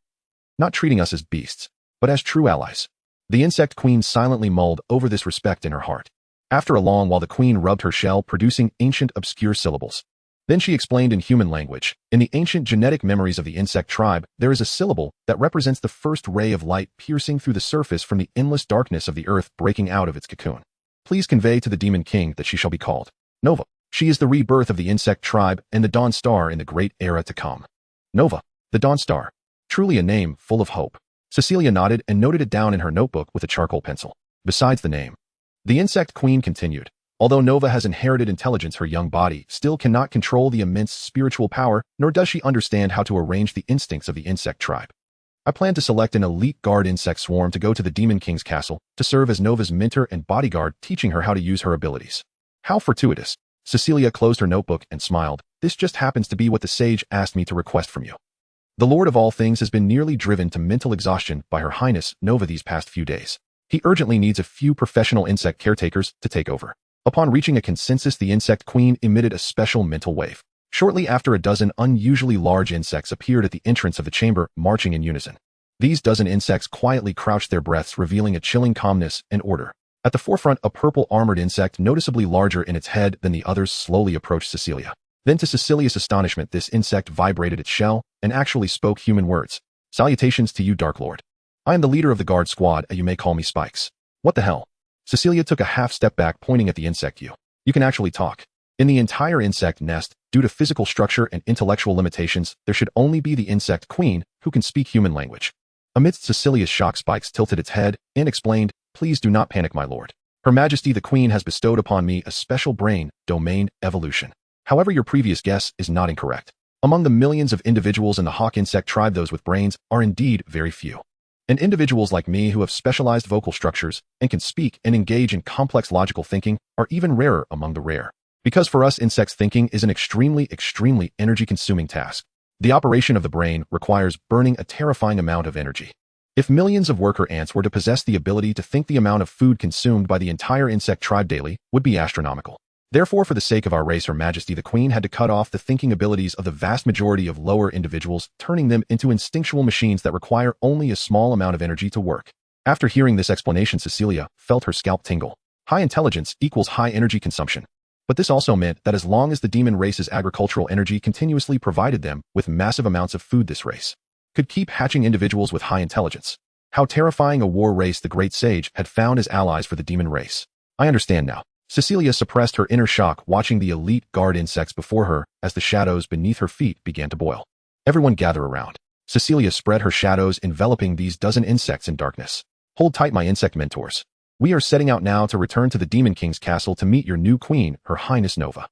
Not treating us as beasts, but as true allies. The insect queen silently mulled over this respect in her heart. After a long while, the queen rubbed her shell, producing ancient obscure syllables. Then she explained in human language, in the ancient genetic memories of the insect tribe, there is a syllable that represents the first ray of light piercing through the surface from the endless darkness of the earth, breaking out of its cocoon. Please convey to the demon king that she shall be called Nova. She is the rebirth of the insect tribe and the dawn star in the great era to come. Nova, the dawn star. Truly a name full of hope. Cecilia nodded and noted it down in her notebook with a charcoal pencil. Besides the name, the insect queen continued, although Nova has inherited intelligence, her young body still cannot control the immense spiritual power, nor does she understand how to arrange the instincts of the insect tribe. I plan to select an elite guard insect swarm to go to the demon king's castle to serve as Nova's mentor and bodyguard, teaching her how to use her abilities. How fortuitous. Cecilia closed her notebook and smiled. This just happens to be what the sage asked me to request from you. The Lord of all things has been nearly driven to mental exhaustion by Her Highness Nova these past few days. He urgently needs a few professional insect caretakers to take over. Upon reaching a consensus, the insect queen emitted a special mental wave. Shortly after, a dozen unusually large insects appeared at the entrance of the chamber, marching in unison. These dozen insects quietly crouched their breaths, revealing a chilling calmness and order. At the forefront, a purple armored insect, noticeably larger in its head than the others, slowly approached Cecilia. Then, to Cecilia's astonishment, this insect vibrated its shell and actually spoke human words. Salutations to you, Dark Lord. I am the leader of the guard squad, and you may call me Spikes. What the hell? Cecilia took a half step back, pointing at the insect. You can actually talk. In the entire insect nest, due to physical structure and intellectual limitations, there should only be the insect queen who can speak human language. Amidst Cecilia's shock, Spikes tilted its head and explained, Please do not panic, my lord. Her Majesty the Queen has bestowed upon me a special brain domain evolution. However, your previous guess is not incorrect. Among the millions of individuals in the hawk insect tribe, those with brains are indeed very few. And individuals like me who have specialized vocal structures and can speak and engage in complex logical thinking are even rarer among the rare. Because for us insects, thinking is an extremely energy-consuming task. The operation of the brain requires burning a terrifying amount of energy. If millions of worker ants were to possess the ability to think, the amount of food consumed by the entire insect tribe daily would be astronomical. Therefore, for the sake of our race, Her Majesty the Queen had to cut off the thinking abilities of the vast majority of lower individuals, turning them into instinctual machines that require only a small amount of energy to work. After hearing this explanation, Cecilia felt her scalp tingle. High intelligence equals high energy consumption. But this also meant that as long as the demon race's agricultural energy continuously provided them with massive amounts of food, this race could keep hatching individuals with high intelligence. How terrifying a war race the great sage had found as allies for the demon race. I understand now. Cecilia suppressed her inner shock, watching the elite guard insects before her as the shadows beneath her feet began to boil. Everyone gather around. Cecilia spread her shadows, enveloping these dozen insects in darkness. Hold tight, my insect mentors. We are setting out now to return to the Demon King's castle to meet your new queen, Her Highness Nova.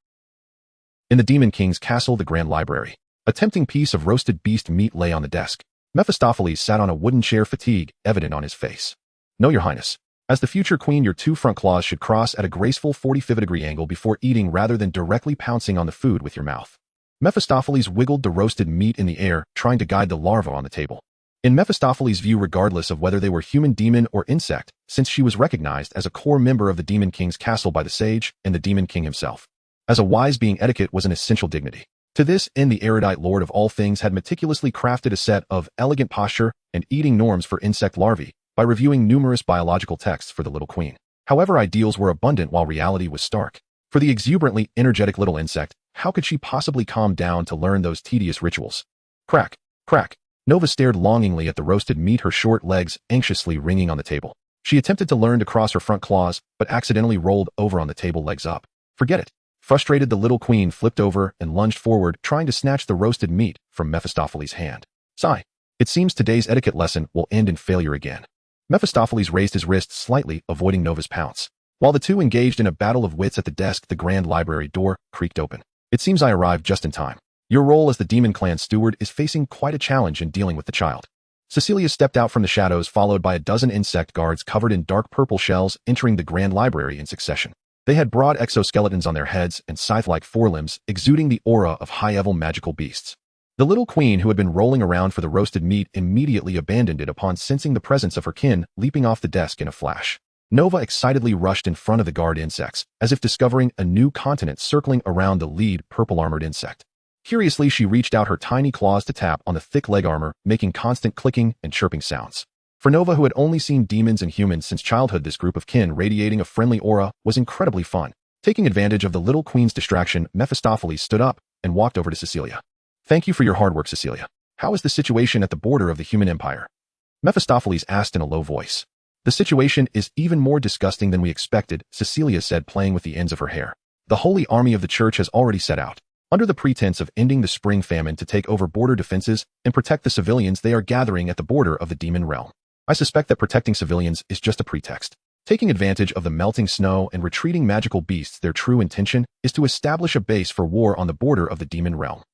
In the Demon King's castle, the Grand Library, a tempting piece of roasted beast meat lay on the desk. Mephistopheles sat on a wooden chair, fatigue evident on his face. No, Your Highness. As the future queen, your two front claws should cross at a graceful 45-degree angle before eating, rather than directly pouncing on the food with your mouth. Mephistopheles wiggled the roasted meat in the air, trying to guide the larva on the table. In Mephistopheles' view, regardless of whether they were human, demon, or insect, since she was recognized as a core member of the Demon King's castle by the sage and the Demon King himself. As a wise being, etiquette was an essential dignity. To this end, the erudite Lord of all things had meticulously crafted a set of elegant posture and eating norms for insect larvae, by reviewing numerous biological texts for the little queen. However, ideals were abundant while reality was stark. For the exuberantly energetic little insect, how could she possibly calm down to learn those tedious rituals? Crack, crack. Nova stared longingly at the roasted meat, her short legs anxiously ringing on the table. She attempted to learn to cross her front claws, but accidentally rolled over on the table legs up. Forget it. Frustrated, the little queen flipped over and lunged forward, trying to snatch the roasted meat from Mephistopheles' hand. Sigh. It seems today's etiquette lesson will end in failure again. Mephistopheles raised his wrist slightly, avoiding Nova's pounce. While the two engaged in a battle of wits at the desk, the grand library door creaked open. It seems I arrived just in time. Your role as the Demon Clan steward is facing quite a challenge in dealing with the child. Cecilia stepped out from the shadows, followed by a dozen insect guards covered in dark purple shells, entering the grand library in succession. They had broad exoskeletons on their heads and scythe-like forelimbs, exuding the aura of high-level magical beasts. The little queen, who had been rolling around for the roasted meat, immediately abandoned it upon sensing the presence of her kin, leaping off the desk in a flash. Nova excitedly rushed in front of the guard insects, as if discovering a new continent circling around the lead purple-armored insect. Curiously, she reached out her tiny claws to tap on the thick leg armor, making constant clicking and chirping sounds. For Nova, who had only seen demons and humans since childhood, this group of kin radiating a friendly aura was incredibly fun. Taking advantage of the little queen's distraction, Mephistopheles stood up and walked over to Cecilia. Thank you for your hard work, Cecilia. How is the situation at the border of the human empire? Mephistopheles asked in a low voice. The situation is even more disgusting than we expected, Cecilia said, playing with the ends of her hair. The holy army of the church has already set out. Under the pretense of ending the spring famine, to take over border defenses and protect the civilians, they are gathering at the border of the demon realm. I suspect that protecting civilians is just a pretext. Taking advantage of the melting snow and retreating magical beasts, their true intention is to establish a base for war on the border of the demon realm.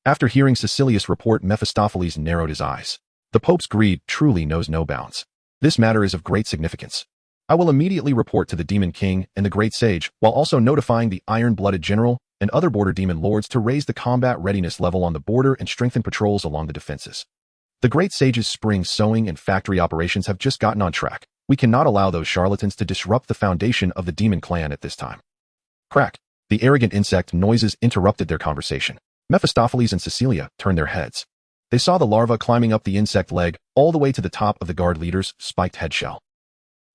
After hearing Cecilia's report, Mephistopheles narrowed his eyes. The Pope's greed truly knows no bounds. This matter is of great significance. I will immediately report to the Demon King and the Great Sage, while also notifying the Iron-Blooded General and other border demon lords to raise the combat readiness level on the border and strengthen patrols along the defenses. The Great Sage's spring sowing and factory operations have just gotten on track. We cannot allow those charlatans to disrupt the foundation of the Demon Clan at this time. Crack. The arrogant insect noises interrupted their conversation. Mephistopheles and Cecilia turned their heads. They saw the larva climbing up the insect leg, all the way to the top of the guard leader's spiked head shell.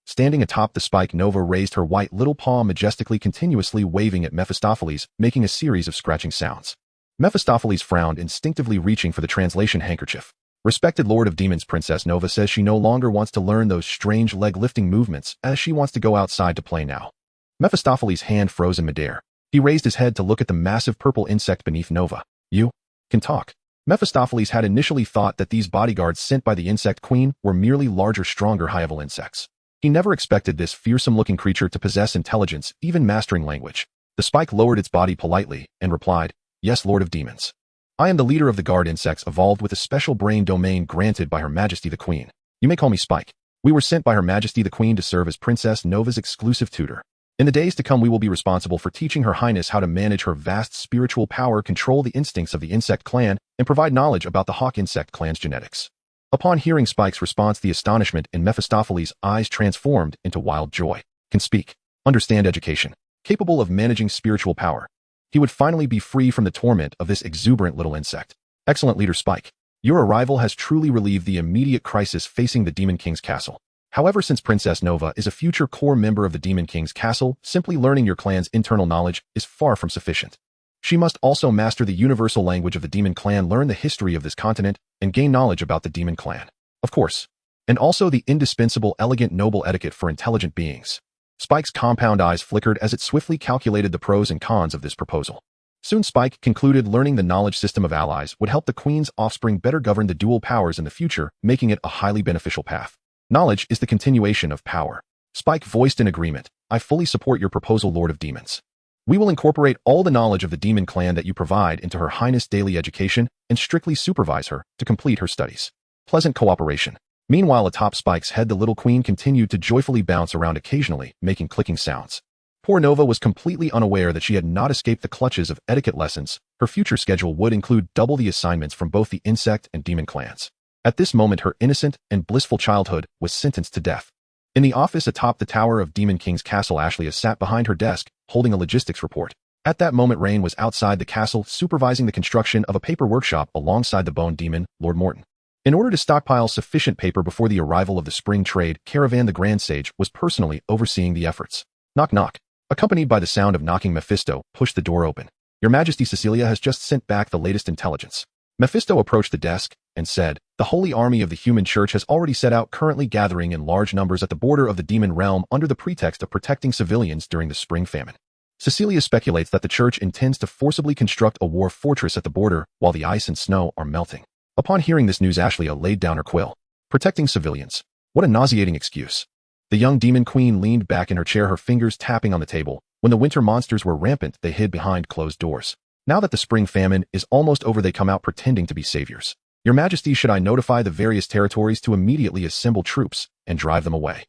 Standing atop the spike, Nova raised her white little paw majestically, continuously waving at Mephistopheles, making a series of scratching sounds. Mephistopheles frowned, instinctively reaching for the translation handkerchief. Respected Lord of Demons, Princess Nova says she no longer wants to learn those strange leg-lifting movements, as she wants to go outside to play now. Mephistopheles' hand froze in midair. He raised his head to look at the massive purple insect beneath Nova. You can talk. Mephistopheles had initially thought that these bodyguards sent by the insect queen were merely larger, stronger, high-level insects. He never expected this fearsome-looking creature to possess intelligence, even mastering language. The spike lowered its body politely and replied, Yes, Lord of Demons. I am the leader of the guard insects, evolved with a special brain domain granted by Her Majesty the Queen. You may call me Spike. We were sent by Her Majesty the Queen to serve as Princess Nova's exclusive tutor. In the days to come, we will be responsible for teaching Her Highness how to manage her vast spiritual power, control the instincts of the insect clan, and provide knowledge about the hawk insect clan's genetics. Upon hearing Spike's response, the astonishment in Mephistopheles' eyes transformed into wild joy. Can speak, understand education, capable of managing spiritual power. He would finally be free from the torment of this exuberant little insect. Excellent leader Spike. Your arrival has truly relieved the immediate crisis facing the Demon King's castle. However, since Princess Nova is a future core member of the Demon King's castle, simply learning your clan's internal knowledge is far from sufficient. She must also master the universal language of the Demon Clan, learn the history of this continent, and gain knowledge about the Demon Clan. Of course. And also the indispensable, elegant, noble etiquette for intelligent beings. Spike's compound eyes flickered as it swiftly calculated the pros and cons of this proposal. Soon Spike concluded learning the knowledge system of allies would help the Queen's offspring better govern the dual powers in the future, making it a highly beneficial path. Knowledge is the continuation of power. Spike voiced in agreement. I fully support your proposal, Lord of Demons. We will incorporate all the knowledge of the Demon Clan that you provide into Her Highness' daily education and strictly supervise her to complete her studies. Pleasant cooperation. Meanwhile, atop Spike's head, the little queen continued to joyfully bounce around, occasionally making clicking sounds. Poor Nova was completely unaware that she had not escaped the clutches of etiquette lessons. Her future schedule would include double the assignments from both the insect and demon clans. At this moment, her innocent and blissful childhood was sentenced to death. In the office atop the tower of Demon King's castle, Ashley sat behind her desk, holding a logistics report. At that moment, Rain was outside the castle, supervising the construction of a paper workshop alongside the bone demon, Lord Morton. In order to stockpile sufficient paper before the arrival of the spring trade caravan, the Grand Sage was personally overseeing the efforts. Knock knock. Accompanied by the sound of knocking, Mephisto pushed the door open. Your Majesty, Cecilia has just sent back the latest intelligence. Mephisto approached the desk and said, "The holy army of the human church has already set out, currently gathering in large numbers at the border of the demon realm under the pretext of protecting civilians during the spring famine." Cecilia speculates that the church intends to forcibly construct a war fortress at the border while the ice and snow are melting. Upon hearing this news, Ashley laid down her quill. Protecting civilians. What a nauseating excuse. The young demon queen leaned back in her chair, her fingers tapping on the table. When the winter monsters were rampant, they hid behind closed doors. Now that the spring famine is almost over, they come out pretending to be saviors. "Your Majesty, should I notify the various territories to immediately assemble troops and drive them away?"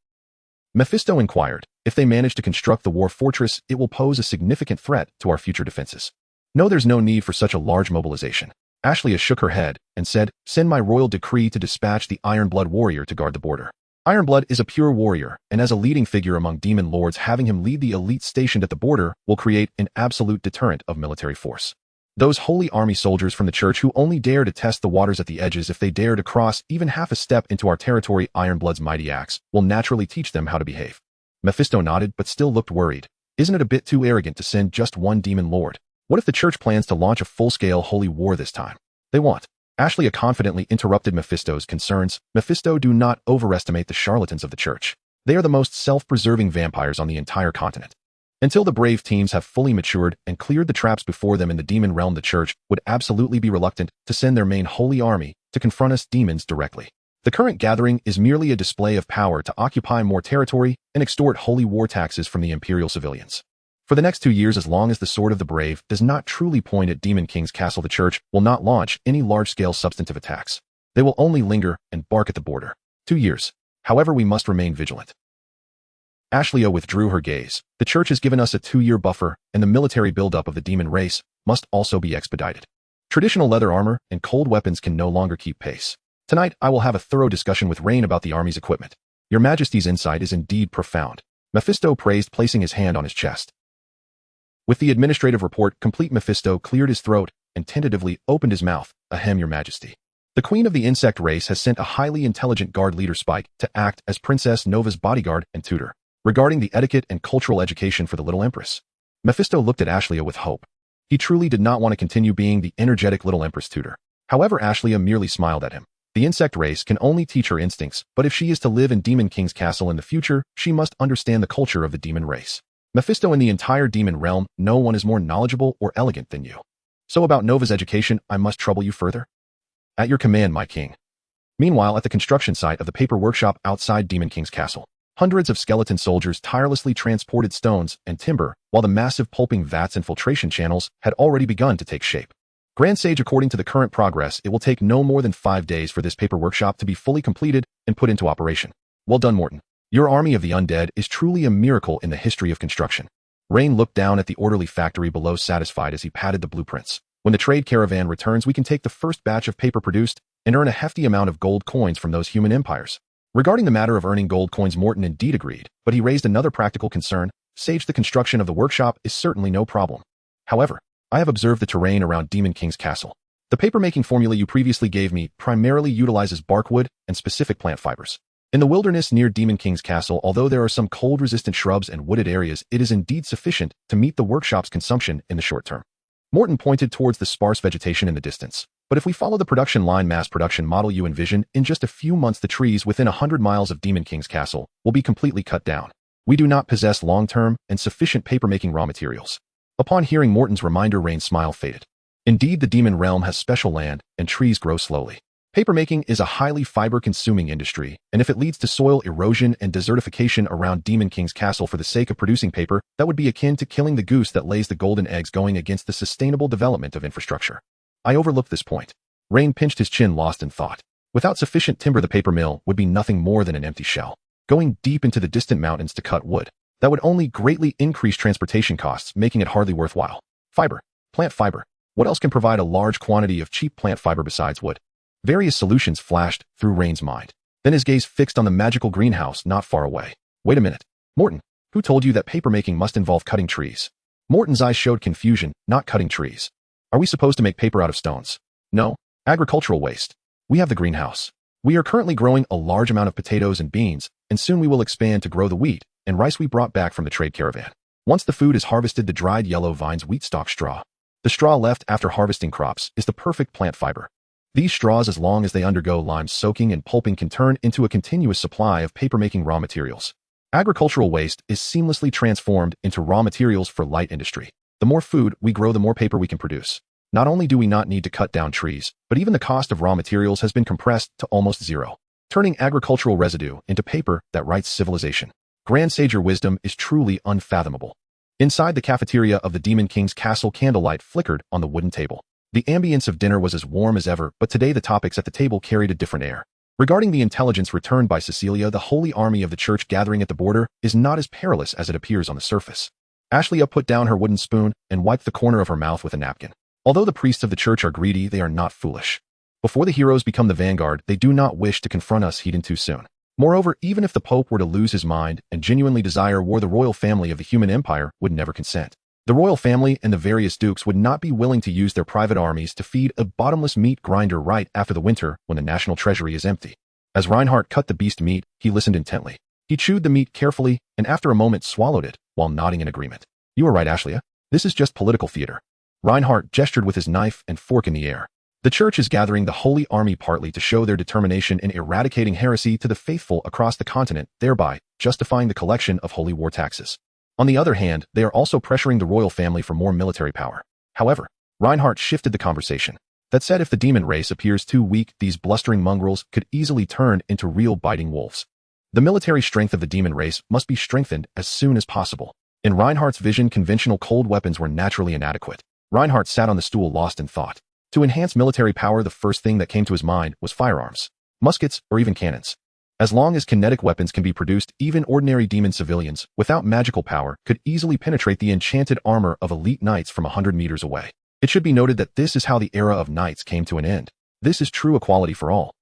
Mephisto inquired. "If they manage to construct the war fortress, it will pose a significant threat to our future defenses." "No, there's no need for such a large mobilization." Ashley shook her head and said, "Send my royal decree to dispatch the Ironblood warrior to guard the border." Ironblood is a pure warrior, and as a leading figure among demon lords, having him lead the elite stationed at the border will create an absolute deterrent of military force. Those holy army soldiers from the church who only dare to test the waters at the edges, if they dare to cross even half a step into our territory, Ironblood's mighty axe will naturally teach them how to behave. Mephisto nodded but still looked worried. "Isn't it a bit too arrogant to send just one demon lord? What if the church plans to launch a full-scale holy war this time?" "They won't." Ashley confidently interrupted Mephisto's concerns. "Mephisto, do not overestimate the charlatans of the church. They are the most self-preserving vampires on the entire continent. Until the brave teams have fully matured and cleared the traps before them in the demon realm, the church would absolutely be reluctant to send their main holy army to confront us demons directly. The current gathering is merely a display of power to occupy more territory and extort holy war taxes from the imperial civilians. For the next 2 years, as long as the sword of the brave does not truly point at Demon King's castle, the church will not launch any large-scale substantive attacks. They will only linger and bark at the border. 2 years. However, we must remain vigilant." Ashley withdrew her gaze. "The church has given us a 2-year buffer, and the military buildup of the demon race must also be expedited. Traditional leather armor and cold weapons can no longer keep pace. Tonight, I will have a thorough discussion with Rain about the army's equipment. Your Majesty's insight is indeed profound." Mephisto praised, placing his hand on his chest. With the administrative report complete, Mephisto cleared his throat and tentatively opened his mouth. "Ahem, Your Majesty. The queen of the insect race has sent a highly intelligent guard leader, Spike, to act as Princess Nova's bodyguard and tutor, regarding the etiquette and cultural education for the little empress." Mephisto looked at Ashley with hope. He truly did not want to continue being the energetic little empress tutor. However, Ashley merely smiled at him. The insect race can only teach her instincts, but if she is to live in Demon King's castle in the future, she must understand the culture of the demon race. Mephisto, in the entire demon realm, no one is more knowledgeable or elegant than you. So about Nova's education, I must trouble you further? At your command, my king. Meanwhile, at the construction site of the paper workshop outside Demon King's castle, hundreds of skeleton soldiers tirelessly transported stones and timber, while the massive pulping vats and filtration channels had already begun to take shape. Grand Sage, according to the current progress, it will take no more than 5 days for this paper workshop to be fully completed and put into operation. Well done, Morton. Your army of the undead is truly a miracle in the history of construction. Rain looked down at the orderly factory below, satisfied as he patted the blueprints. When the trade caravan returns, we can take the first batch of paper produced and earn a hefty amount of gold coins from those human empires. Regarding the matter of earning gold coins, Morton indeed agreed, but he raised another practical concern. Sage, the construction of the workshop is certainly no problem. However, I have observed the terrain around Demon King's castle. The paper-making formula you previously gave me primarily utilizes barkwood and specific plant fibers. In the wilderness near Demon King's castle, although there are some cold-resistant shrubs and wooded areas, it is indeed sufficient to meet the workshop's consumption in the short term. Morton pointed towards the sparse vegetation in the distance. But if we follow the production line mass production model you envision, in just a few months the trees within 100 miles of Demon King's castle will be completely cut down. We do not possess long-term and sufficient paper-making raw materials. Upon hearing Morton's reminder, Rain's smile faded. Indeed, the demon realm has special land, and trees grow slowly. Papermaking is a highly fiber-consuming industry, and if it leads to soil erosion and desertification around Demon King's castle for the sake of producing paper, that would be akin to killing the goose that lays the golden eggs, going against the sustainable development of infrastructure. I overlooked this point. Rain pinched his chin, lost in thought. Without sufficient timber, the paper mill would be nothing more than an empty shell. Going deep into the distant mountains to cut wood, that would only greatly increase transportation costs, making it hardly worthwhile. Fiber. Plant fiber. What else can provide a large quantity of cheap plant fiber besides wood? Various solutions flashed through Rain's mind. Then his gaze fixed on the magical greenhouse not far away. Wait a minute. Morton, who told you that papermaking must involve cutting trees? Morton's eyes showed confusion. Not cutting trees. Are we supposed to make paper out of stones? No. Agricultural waste. We have the greenhouse. We are currently growing a large amount of potatoes and beans, and soon we will expand to grow the wheat and rice we brought back from the trade caravan. Once the food is harvested, the dried yellow vines, wheat stalk straw. The straw left after harvesting crops is the perfect plant fiber. These straws, as long as they undergo lime soaking and pulping, can turn into a continuous supply of paper-making raw materials. Agricultural waste is seamlessly transformed into raw materials for light industry. The more food we grow, the more paper we can produce. Not only do we not need to cut down trees, but even the cost of raw materials has been compressed to almost zero, turning agricultural residue into paper that writes civilization. Grand Sager wisdom is truly unfathomable. Inside the cafeteria of the Demon King's castle, candlelight flickered on the wooden table. The ambience of dinner was as warm as ever, but today the topics at the table carried a different air. Regarding the intelligence returned by Cecilia, the holy army of the church gathering at the border is not as perilous as it appears on the surface. Ashley put down her wooden spoon and wiped the corner of her mouth with a napkin. Although the priests of the church are greedy, they are not foolish. Before the heroes become the vanguard, they do not wish to confront us heathen too soon. Moreover, even if the Pope were to lose his mind and genuinely desire war, the royal family of the human empire would never consent. The royal family and the various dukes would not be willing to use their private armies to feed a bottomless meat grinder right after the winter when the national treasury is empty. As Reinhardt cut the beast meat, he listened intently. He chewed the meat carefully and after a moment swallowed it while nodding in agreement. You are right, Ashley. This is just political theater. Reinhardt gestured with his knife and fork in the air. The church is gathering the holy army partly to show their determination in eradicating heresy to the faithful across the continent, thereby justifying the collection of holy war taxes. On the other hand, they are also pressuring the royal family for more military power. However, Reinhardt shifted the conversation. That said, if the demon race appears too weak, these blustering mongrels could easily turn into real biting wolves. The military strength of the demon race must be strengthened as soon as possible. In Reinhardt's vision, conventional cold weapons were naturally inadequate. Reinhardt sat on the stool lost in thought. To enhance military power, the first thing that came to his mind was firearms, muskets, or even cannons. As long as kinetic weapons can be produced, even ordinary demon civilians, without magical power, could easily penetrate the enchanted armor of elite knights from 100 meters away. It should be noted that this is how the era of knights came to an end. This is true equality for all.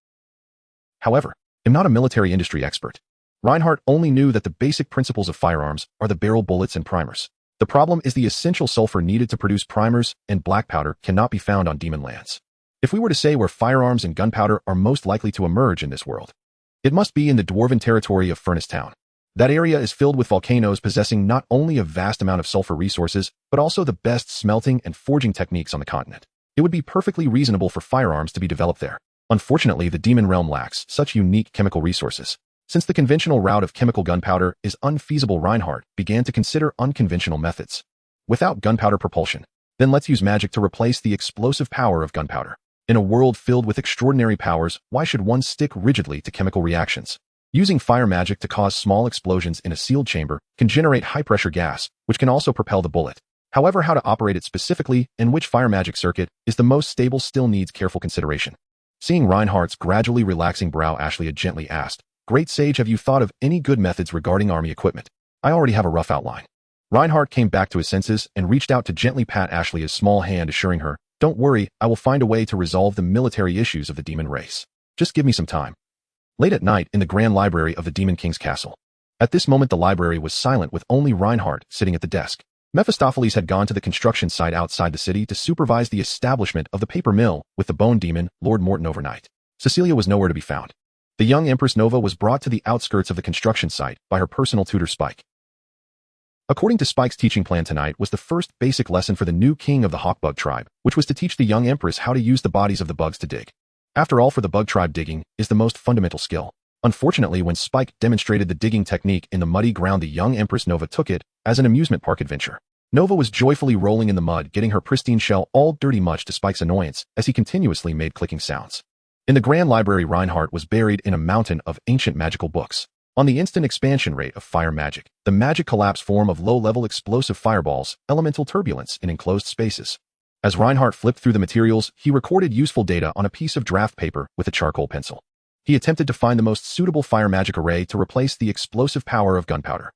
However, I'm not a military industry expert. Reinhardt only knew that the basic principles of firearms are the barrel, bullets, and primers. The problem is the essential sulfur needed to produce primers and black powder cannot be found on demon lands. If we were to say where firearms and gunpowder are most likely to emerge in this world, it must be in the dwarven territory of Furnace Town. That area is filled with volcanoes possessing not only a vast amount of sulfur resources, but also the best smelting and forging techniques on the continent. It would be perfectly reasonable for firearms to be developed there. Unfortunately, the demon realm lacks such unique chemical resources. Since the conventional route of chemical gunpowder is unfeasible, Reinhardt began to consider unconventional methods. Without gunpowder propulsion, then let's use magic to replace the explosive power of gunpowder. In a world filled with extraordinary powers, why should one stick rigidly to chemical reactions? Using fire magic to cause small explosions in a sealed chamber can generate high-pressure gas, which can also propel the bullet. However, how to operate it specifically and which fire magic circuit is the most stable still needs careful consideration. Seeing Reinhardt's gradually relaxing brow, Ashley gently asked, "Great sage, have you thought of any good methods regarding army equipment? I already have a rough outline." Reinhardt came back to his senses and reached out to gently pat Ashley's small hand, assuring her, "Don't worry, I will find a way to resolve the military issues of the demon race. Just give me some time." Late at night, in the grand library of the Demon King's castle. At this moment, the library was silent with only Reinhardt sitting at the desk. Mephistopheles had gone to the construction site outside the city to supervise the establishment of the paper mill with the bone demon, Lord Morton, overnight. Cecilia was nowhere to be found. The young Empress Nova was brought to the outskirts of the construction site by her personal tutor Spike. According to Spike's teaching plan, tonight was the first basic lesson for the new king of the Hawkbug tribe, which was to teach the young Empress how to use the bodies of the bugs to dig. After all, for the bug tribe, digging is the most fundamental skill. Unfortunately, when Spike demonstrated the digging technique in the muddy ground, the young Empress Nova took it as an amusement park adventure. Nova was joyfully rolling in the mud, getting her pristine shell all dirty, much to Spike's annoyance, as he continuously made clicking sounds. In the grand library, Reinhardt was buried in a mountain of ancient magical books. On the instant expansion rate of fire magic, the magic collapse form of low-level explosive fireballs, elemental turbulence in enclosed spaces. As Reinhardt flipped through the materials, he recorded useful data on a piece of draft paper with a charcoal pencil. He attempted to find the most suitable fire magic array to replace the explosive power of gunpowder.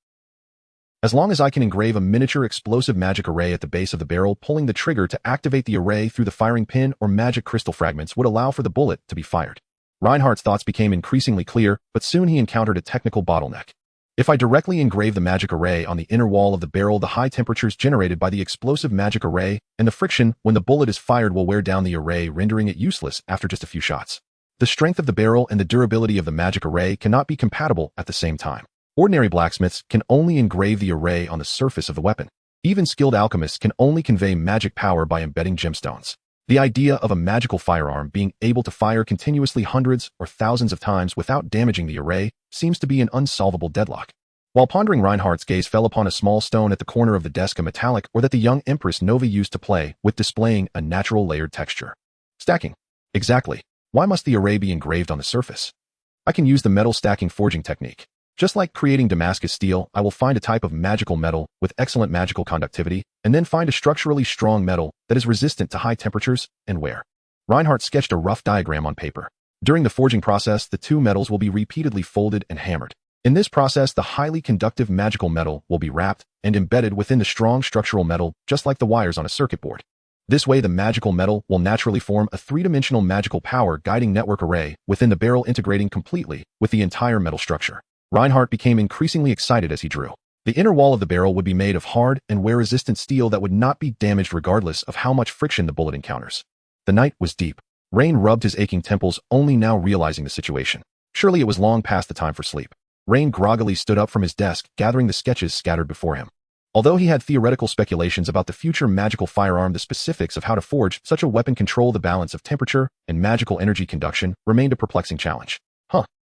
As long as I can engrave a miniature explosive magic array at the base of the barrel, pulling the trigger to activate the array through the firing pin or magic crystal fragments would allow for the bullet to be fired. Reinhardt's thoughts became increasingly clear, but soon he encountered a technical bottleneck. If I directly engrave the magic array on the inner wall of the barrel, the high temperatures generated by the explosive magic array and the friction when the bullet is fired will wear down the array, rendering it useless after just a few shots. The strength of the barrel and the durability of the magic array cannot be compatible at the same time. Ordinary blacksmiths can only engrave the array on the surface of the weapon. Even skilled alchemists can only convey magic power by embedding gemstones. The idea of a magical firearm being able to fire continuously hundreds or thousands of times without damaging the array seems to be an unsolvable deadlock. While pondering, Reinhardt's gaze fell upon a small stone at the corner of the desk, a metallic or that the young Empress Nova used to play with, displaying a natural layered texture. Stacking. Exactly. Why must the array be engraved on the surface? I can use the metal stacking forging technique. Just like creating Damascus steel, I will find a type of magical metal with excellent magical conductivity, and then find a structurally strong metal that is resistant to high temperatures and wear. Reinhardt sketched a rough diagram on paper. During the forging process, the two metals will be repeatedly folded and hammered. In this process, the highly conductive magical metal will be wrapped and embedded within the strong structural metal, just like the wires on a circuit board. This way, the magical metal will naturally form a three-dimensional magical power guiding network array within the barrel, integrating completely with the entire metal structure. Reinhardt became increasingly excited as he drew. The inner wall of the barrel would be made of hard and wear-resistant steel that would not be damaged regardless of how much friction the bullet encounters. The night was deep. Rain rubbed his aching temples, only now realizing the situation. Surely it was long past the time for sleep. Rain groggily stood up from his desk, gathering the sketches scattered before him. Although he had theoretical speculations about the future magical firearm, the specifics of how to forge such a weapon, control the balance of temperature, and magical energy conduction remained a perplexing challenge.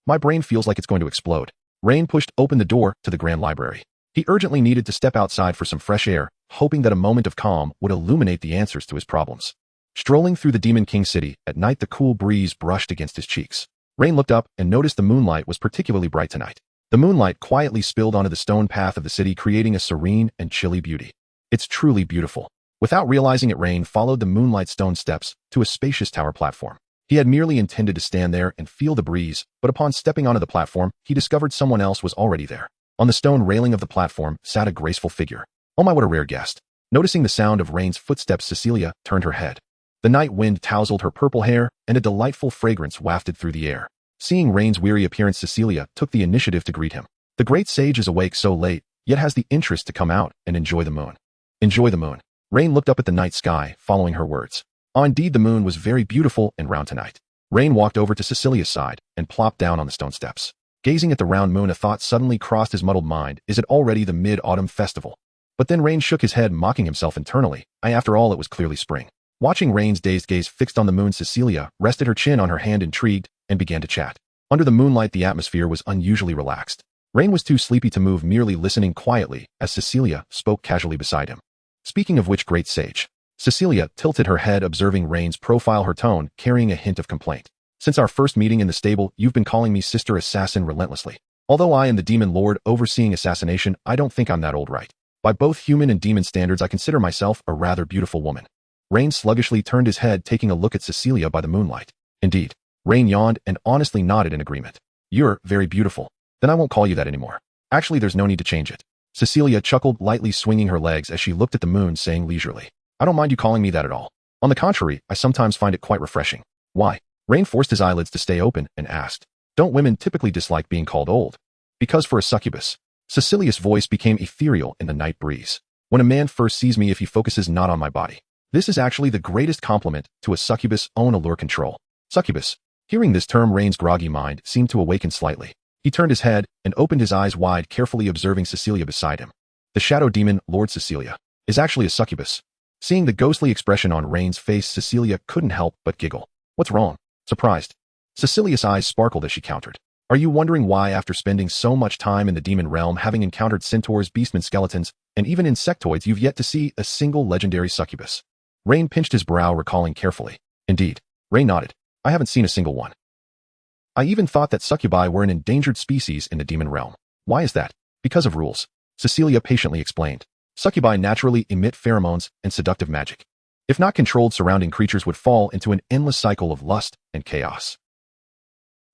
My brain feels like it's going to explode. Rain pushed open the door to the Grand Library. He urgently needed to step outside for some fresh air, hoping that a moment of calm would illuminate the answers to his problems. Strolling through the Demon King city, at night the cool breeze brushed against his cheeks. Rain looked up and noticed the moonlight was particularly bright tonight. The moonlight quietly spilled onto the stone path of the city, creating a serene and chilly beauty. It's truly beautiful. Without realizing it, Rain followed the moonlight stone steps to a spacious tower platform. He had merely intended to stand there and feel the breeze, but upon stepping onto the platform, he discovered someone else was already there. On the stone railing of the platform sat a graceful figure. Oh my, what a rare guest. Noticing the sound of Rain's footsteps, Cecilia turned her head. The night wind tousled her purple hair, and a delightful fragrance wafted through the air. Seeing Rain's weary appearance, Cecilia took the initiative to greet him. The great sage is awake so late, yet has the interest to come out and enjoy the moon. Enjoy the moon. Rain looked up at the night sky, following her words. Oh, indeed, the moon was very beautiful and round tonight. Rain walked over to Cecilia's side and plopped down on the stone steps. Gazing at the round moon, a thought suddenly crossed his muddled mind. Is it already the mid-autumn festival? But then Rain shook his head, mocking himself internally. After all, it was clearly spring. Watching Rain's dazed gaze fixed on the moon, Cecilia rested her chin on her hand, intrigued, and began to chat. Under the moonlight, the atmosphere was unusually relaxed. Rain was too sleepy to move, merely listening quietly as Cecilia spoke casually beside him. Speaking of which great sage? Cecilia tilted her head, observing Rain's profile, her tone carrying a hint of complaint. Since our first meeting in the stable, you've been calling me Sister Assassin relentlessly. Although I am the demon lord overseeing assassination, I don't think I'm that old, right? By both human and demon standards, I consider myself a rather beautiful woman. Rain sluggishly turned his head, taking a look at Cecilia by the moonlight. Indeed. Rain yawned and honestly nodded in agreement. You're very beautiful. Then I won't call you that anymore. Actually, there's no need to change it. Cecilia chuckled, lightly swinging her legs as she looked at the moon, saying leisurely, I don't mind you calling me that at all. On the contrary, I sometimes find it quite refreshing. Why? Rain forced his eyelids to stay open and asked, Don't women typically dislike being called old? Because for a succubus. Cecilia's voice became ethereal in the night breeze. When a man first sees me, if he focuses not on my body. This is actually the greatest compliment to a succubus' own allure control. Succubus. Hearing this term, Rain's groggy mind seemed to awaken slightly. He turned his head and opened his eyes wide, carefully observing Cecilia beside him. The shadow demon, Lord Cecilia, is actually a succubus. Seeing the ghostly expression on Rain's face, Cecilia couldn't help but giggle. What's wrong? Surprised. Cecilia's eyes sparkled as she countered. Are you wondering why, after spending so much time in the demon realm, having encountered centaurs, beastmen, skeletons, and even insectoids, you've yet to see a single legendary succubus? Rain pinched his brow, recalling carefully. Indeed. Rain nodded. I haven't seen a single one. I even thought that succubi were an endangered species in the demon realm. Why is that? Because of rules. Cecilia patiently explained. Succubi naturally emit pheromones and seductive magic. If not controlled, surrounding creatures would fall into an endless cycle of lust and chaos.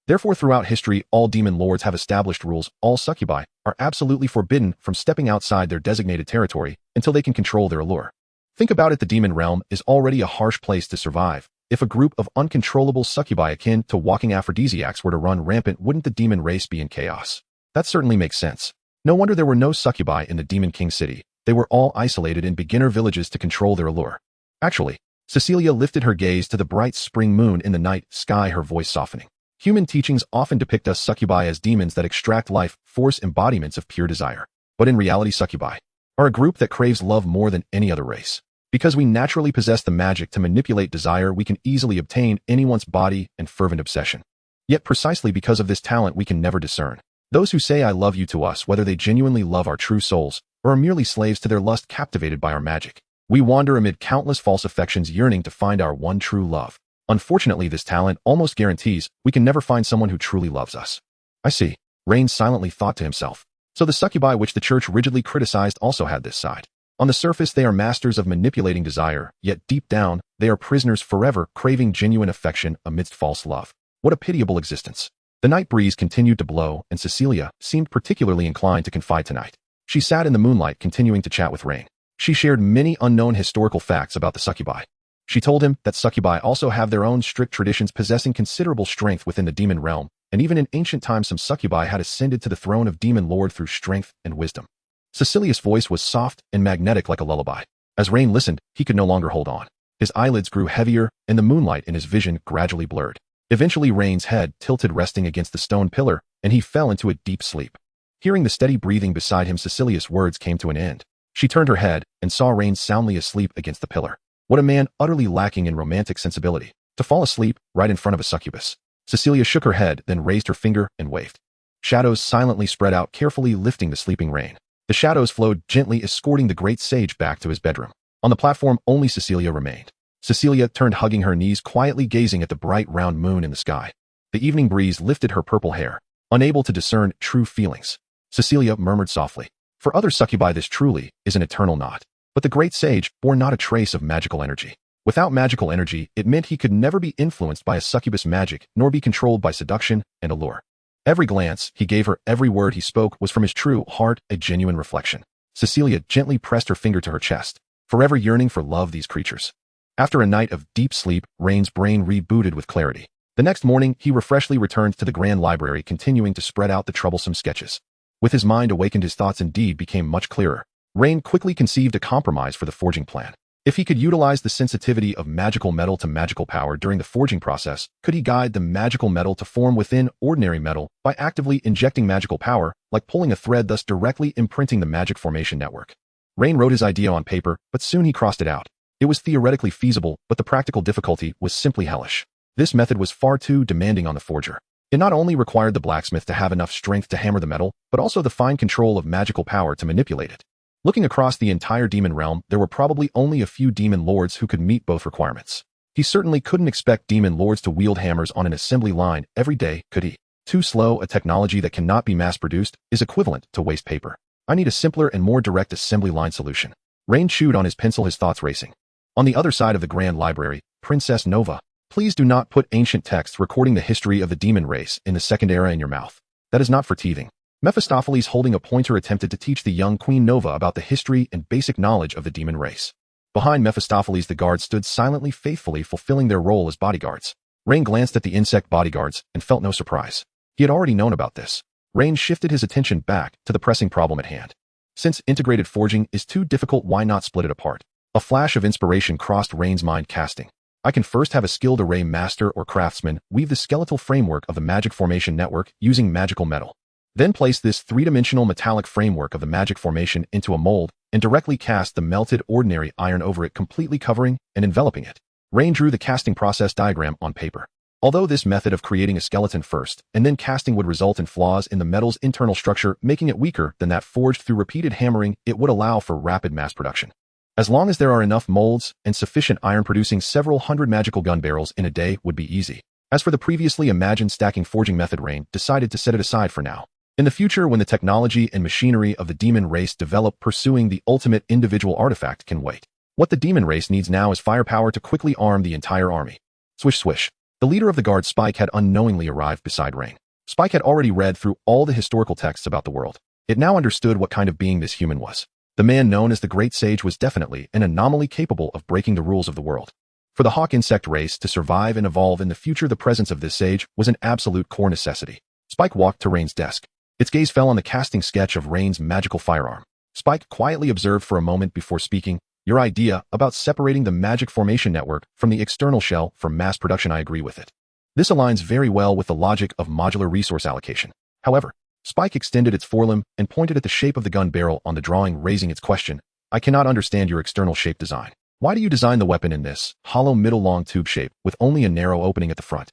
Therefore, throughout history, all demon lords have established rules. All succubi are absolutely forbidden from stepping outside their designated territory until they can control their allure. Think about it, the demon realm is already a harsh place to survive. If a group of uncontrollable succubi akin to walking aphrodisiacs were to run rampant, wouldn't the demon race be in chaos? That certainly makes sense. No wonder there were no succubi in the Demon King city. They were all isolated in beginner villages to control their allure. Actually, Cecilia lifted her gaze to the bright spring moon in the night sky, her voice softening. Human teachings often depict us succubi as demons that extract life force, embodiments of pure desire. But in reality, succubi are a group that craves love more than any other race. Because we naturally possess the magic to manipulate desire, we can easily obtain anyone's body and fervent obsession. Yet precisely because of this talent, we can never discern those who say I love you to us, whether they genuinely love our true souls or are merely slaves to their lust, captivated by our magic. We wander amid countless false affections, yearning to find our one true love. Unfortunately, this talent almost guarantees we can never find someone who truly loves us. I see, Rain silently thought to himself. So the succubi which the church rigidly criticized also had this side. On the surface, they are masters of manipulating desire, yet deep down, they are prisoners forever, craving genuine affection amidst false love. What a pitiable existence. The night breeze continued to blow, and Cecilia seemed particularly inclined to confide tonight. She sat in the moonlight, continuing to chat with Rain. She shared many unknown historical facts about the succubi. She told him that succubi also have their own strict traditions, possessing considerable strength within the demon realm, and even in ancient times some succubi had ascended to the throne of demon lord through strength and wisdom. Cecilia's voice was soft and magnetic like a lullaby. As Rain listened, he could no longer hold on. His eyelids grew heavier, and the moonlight in his vision gradually blurred. Eventually, Rain's head tilted, resting against the stone pillar, and he fell into a deep sleep. Hearing the steady breathing beside him, Cecilia's words came to an end. She turned her head and saw Rain soundly asleep against the pillar. What a man, utterly lacking in romantic sensibility, to fall asleep right in front of a succubus. Cecilia shook her head, then raised her finger and waved. Shadows silently spread out, carefully lifting the sleeping Rain. The shadows flowed gently, escorting the great sage back to his bedroom. On the platform, only Cecilia remained. Cecilia turned, hugging her knees, quietly gazing at the bright round moon in the sky. The evening breeze lifted her purple hair. Unable to discern true feelings, Cecilia murmured softly, "For other succubi this truly is an eternal knot." But the great sage bore not a trace of magical energy. Without magical energy, it meant he could never be influenced by a succubus magic, nor be controlled by seduction and allure. Every glance he gave her, every word he spoke was from his true heart, a genuine reflection. Cecilia gently pressed her finger to her chest, forever yearning for love these creatures. After a night of deep sleep, Rain's brain rebooted with clarity. The next morning, he refreshedly returned to the grand library, continuing to spread out the troublesome sketches. With his mind awakened, his thoughts indeed became much clearer. Rain quickly conceived a compromise for the forging plan. If he could utilize the sensitivity of magical metal to magical power during the forging process, could he guide the magical metal to form within ordinary metal by actively injecting magical power, like pulling a thread, thus directly imprinting the magic formation network? Rain wrote his idea on paper, but soon he crossed it out. It was theoretically feasible, but the practical difficulty was simply hellish. This method was far too demanding on the forger. It not only required the blacksmith to have enough strength to hammer the metal, but also the fine control of magical power to manipulate it. Looking across the entire demon realm, there were probably only a few demon lords who could meet both requirements. He certainly couldn't expect demon lords to wield hammers on an assembly line every day, could he? Too slow. A technology that cannot be mass-produced is equivalent to waste paper. I need a simpler and more direct assembly line solution. Rain chewed on his pencil, his thoughts racing. On the other side of the grand library, Princess Nova, please do not put ancient texts recording the history of the demon race in the Second Era in your mouth. That is not for teething. Mephistopheles, holding a pointer, attempted to teach the young Queen Nova about the history and basic knowledge of the demon race. Behind Mephistopheles, the guards stood silently, faithfully fulfilling their role as bodyguards. Rain glanced at the insect bodyguards and felt no surprise. He had already known about this. Rain shifted his attention back to the pressing problem at hand. Since integrated forging is too difficult, why not split it apart? A flash of inspiration crossed Rain's mind, casting. I can first have a skilled array master or craftsman weave the skeletal framework of the magic formation network using magical metal. Then place this three-dimensional metallic framework of the magic formation into a mold and directly cast the melted ordinary iron over it, completely covering and enveloping it. Rain drew the casting process diagram on paper. Although this method of creating a skeleton first and then casting would result in flaws in the metal's internal structure, making it weaker than that forged through repeated hammering, it would allow for rapid mass production. As long as there are enough molds and sufficient iron, producing several hundred magical gun barrels in a day would be easy. As for the previously imagined stacking forging method, Rain decided to set it aside for now. In the future, when the technology and machinery of the demon race develop, pursuing the ultimate individual artifact can wait. What the demon race needs now is firepower to quickly arm the entire army. Swish swish. The leader of the guard, Spike, had unknowingly arrived beside Rain. Spike had already read through all the historical texts about the world. It now understood what kind of being this human was. The man known as the Great Sage was definitely an anomaly capable of breaking the rules of the world. For the hawk insect race to survive and evolve in the future, the presence of this sage was an absolute core necessity. Spike walked to Rain's desk. Its gaze fell on the casting sketch of Rain's magical firearm. Spike quietly observed for a moment before speaking. Your idea about separating the magic formation network from the external shell for mass production, I agree with it. This aligns very well with the logic of modular resource allocation. However, Spike extended its forelimb and pointed at the shape of the gun barrel on the drawing, raising its question. I cannot understand your external shape design. Why do you design the weapon in this hollow middle-long tube shape with only a narrow opening at the front?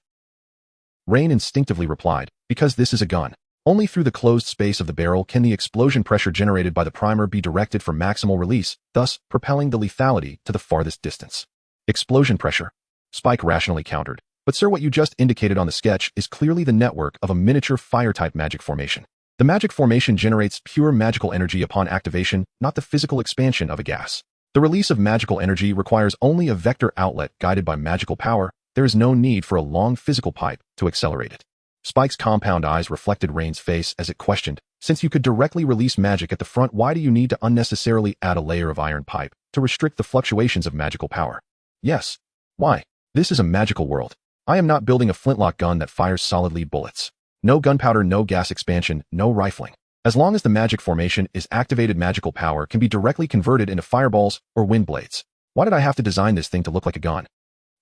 Rain instinctively replied, because this is a gun. Only through the closed space of the barrel can the explosion pressure generated by the primer be directed for maximal release, thus propelling the lethality to the farthest distance. Explosion pressure. Spike rationally countered. But sir, what you just indicated on the sketch is clearly the network of a miniature fire-type magic formation. The magic formation generates pure magical energy upon activation, not the physical expansion of a gas. The release of magical energy requires only a vector outlet guided by magical power. There is no need for a long physical pipe to accelerate it. Spike's compound eyes reflected Rain's face as it questioned, since you could directly release magic at the front, why do you need to unnecessarily add a layer of iron pipe to restrict the fluctuations of magical power? Yes. Why? This is a magical world. I am not building a flintlock gun that fires solid lead bullets. No gunpowder, no gas expansion, no rifling. As long as the magic formation is activated, magical power can be directly converted into fireballs or wind blades. Why did I have to design this thing to look like a gun?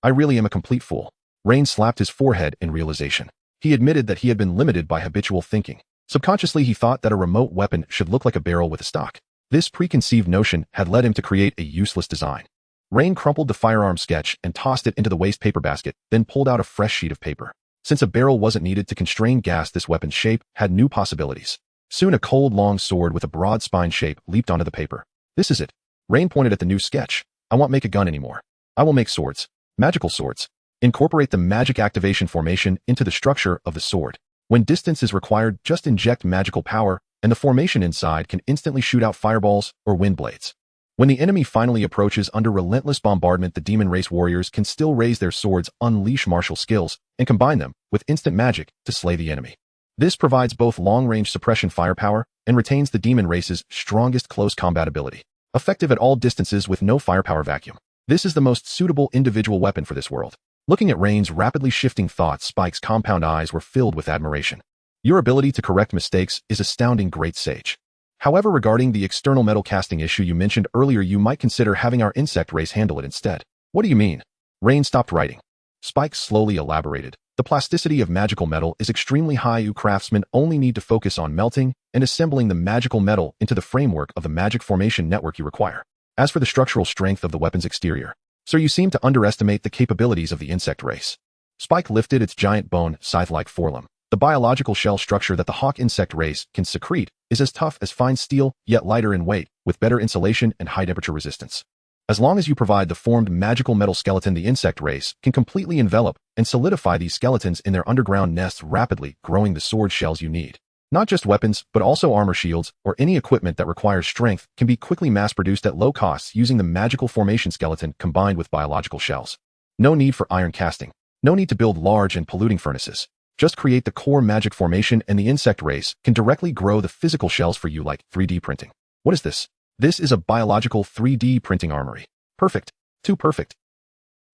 I really am a complete fool. Rain slapped his forehead in realization. He admitted that he had been limited by habitual thinking. Subconsciously, he thought that a remote weapon should look like a barrel with a stock. This preconceived notion had led him to create a useless design. Rain crumpled the firearm sketch and tossed it into the waste paper basket, then pulled out a fresh sheet of paper. Since a barrel wasn't needed to constrain gas, this weapon's shape had new possibilities. Soon a cold, long sword with a broad spine shape leaped onto the paper. This is it. Rain pointed at the new sketch. I won't make a gun anymore. I will make swords. Magical swords. Incorporate the magic activation formation into the structure of the sword. When distance is required, just inject magical power, and the formation inside can instantly shoot out fireballs or wind blades. When the enemy finally approaches under relentless bombardment, the demon race warriors can still raise their swords, unleash martial skills, and combine them with instant magic to slay the enemy. This provides both long-range suppression firepower and retains the demon race's strongest close combat ability. Effective at all distances with no firepower vacuum. This is the most suitable individual weapon for this world. Looking at Rain's rapidly shifting thoughts, Spike's compound eyes were filled with admiration. Your ability to correct mistakes is astounding, great sage. However, regarding the external metal casting issue you mentioned earlier, you might consider having our insect race handle it instead. What do you mean? Rain stopped writing. Spike slowly elaborated. The plasticity of magical metal is extremely high. You craftsmen only need to focus on melting and assembling the magical metal into the framework of the magic formation network you require. As for the structural strength of the weapon's exterior, sir, you seem to underestimate the capabilities of the insect race. Spike lifted its giant bone, scythe-like forelimb. The biological shell structure that the hawk insect race can secrete is as tough as fine steel, yet lighter in weight, with better insulation and high temperature resistance. As long as you provide the formed magical metal skeleton, the insect race can completely envelop and solidify these skeletons in their underground nests, rapidly growing the sword shells you need. Not just weapons, but also armor, shields, or any equipment that requires strength can be quickly mass-produced at low costs using the magical formation skeleton combined with biological shells. No need for iron casting. No need to build large and polluting furnaces. Just create the core magic formation and the insect race can directly grow the physical shells for you, like 3D printing. What is this? This is a biological 3D printing armory. Perfect. Too perfect.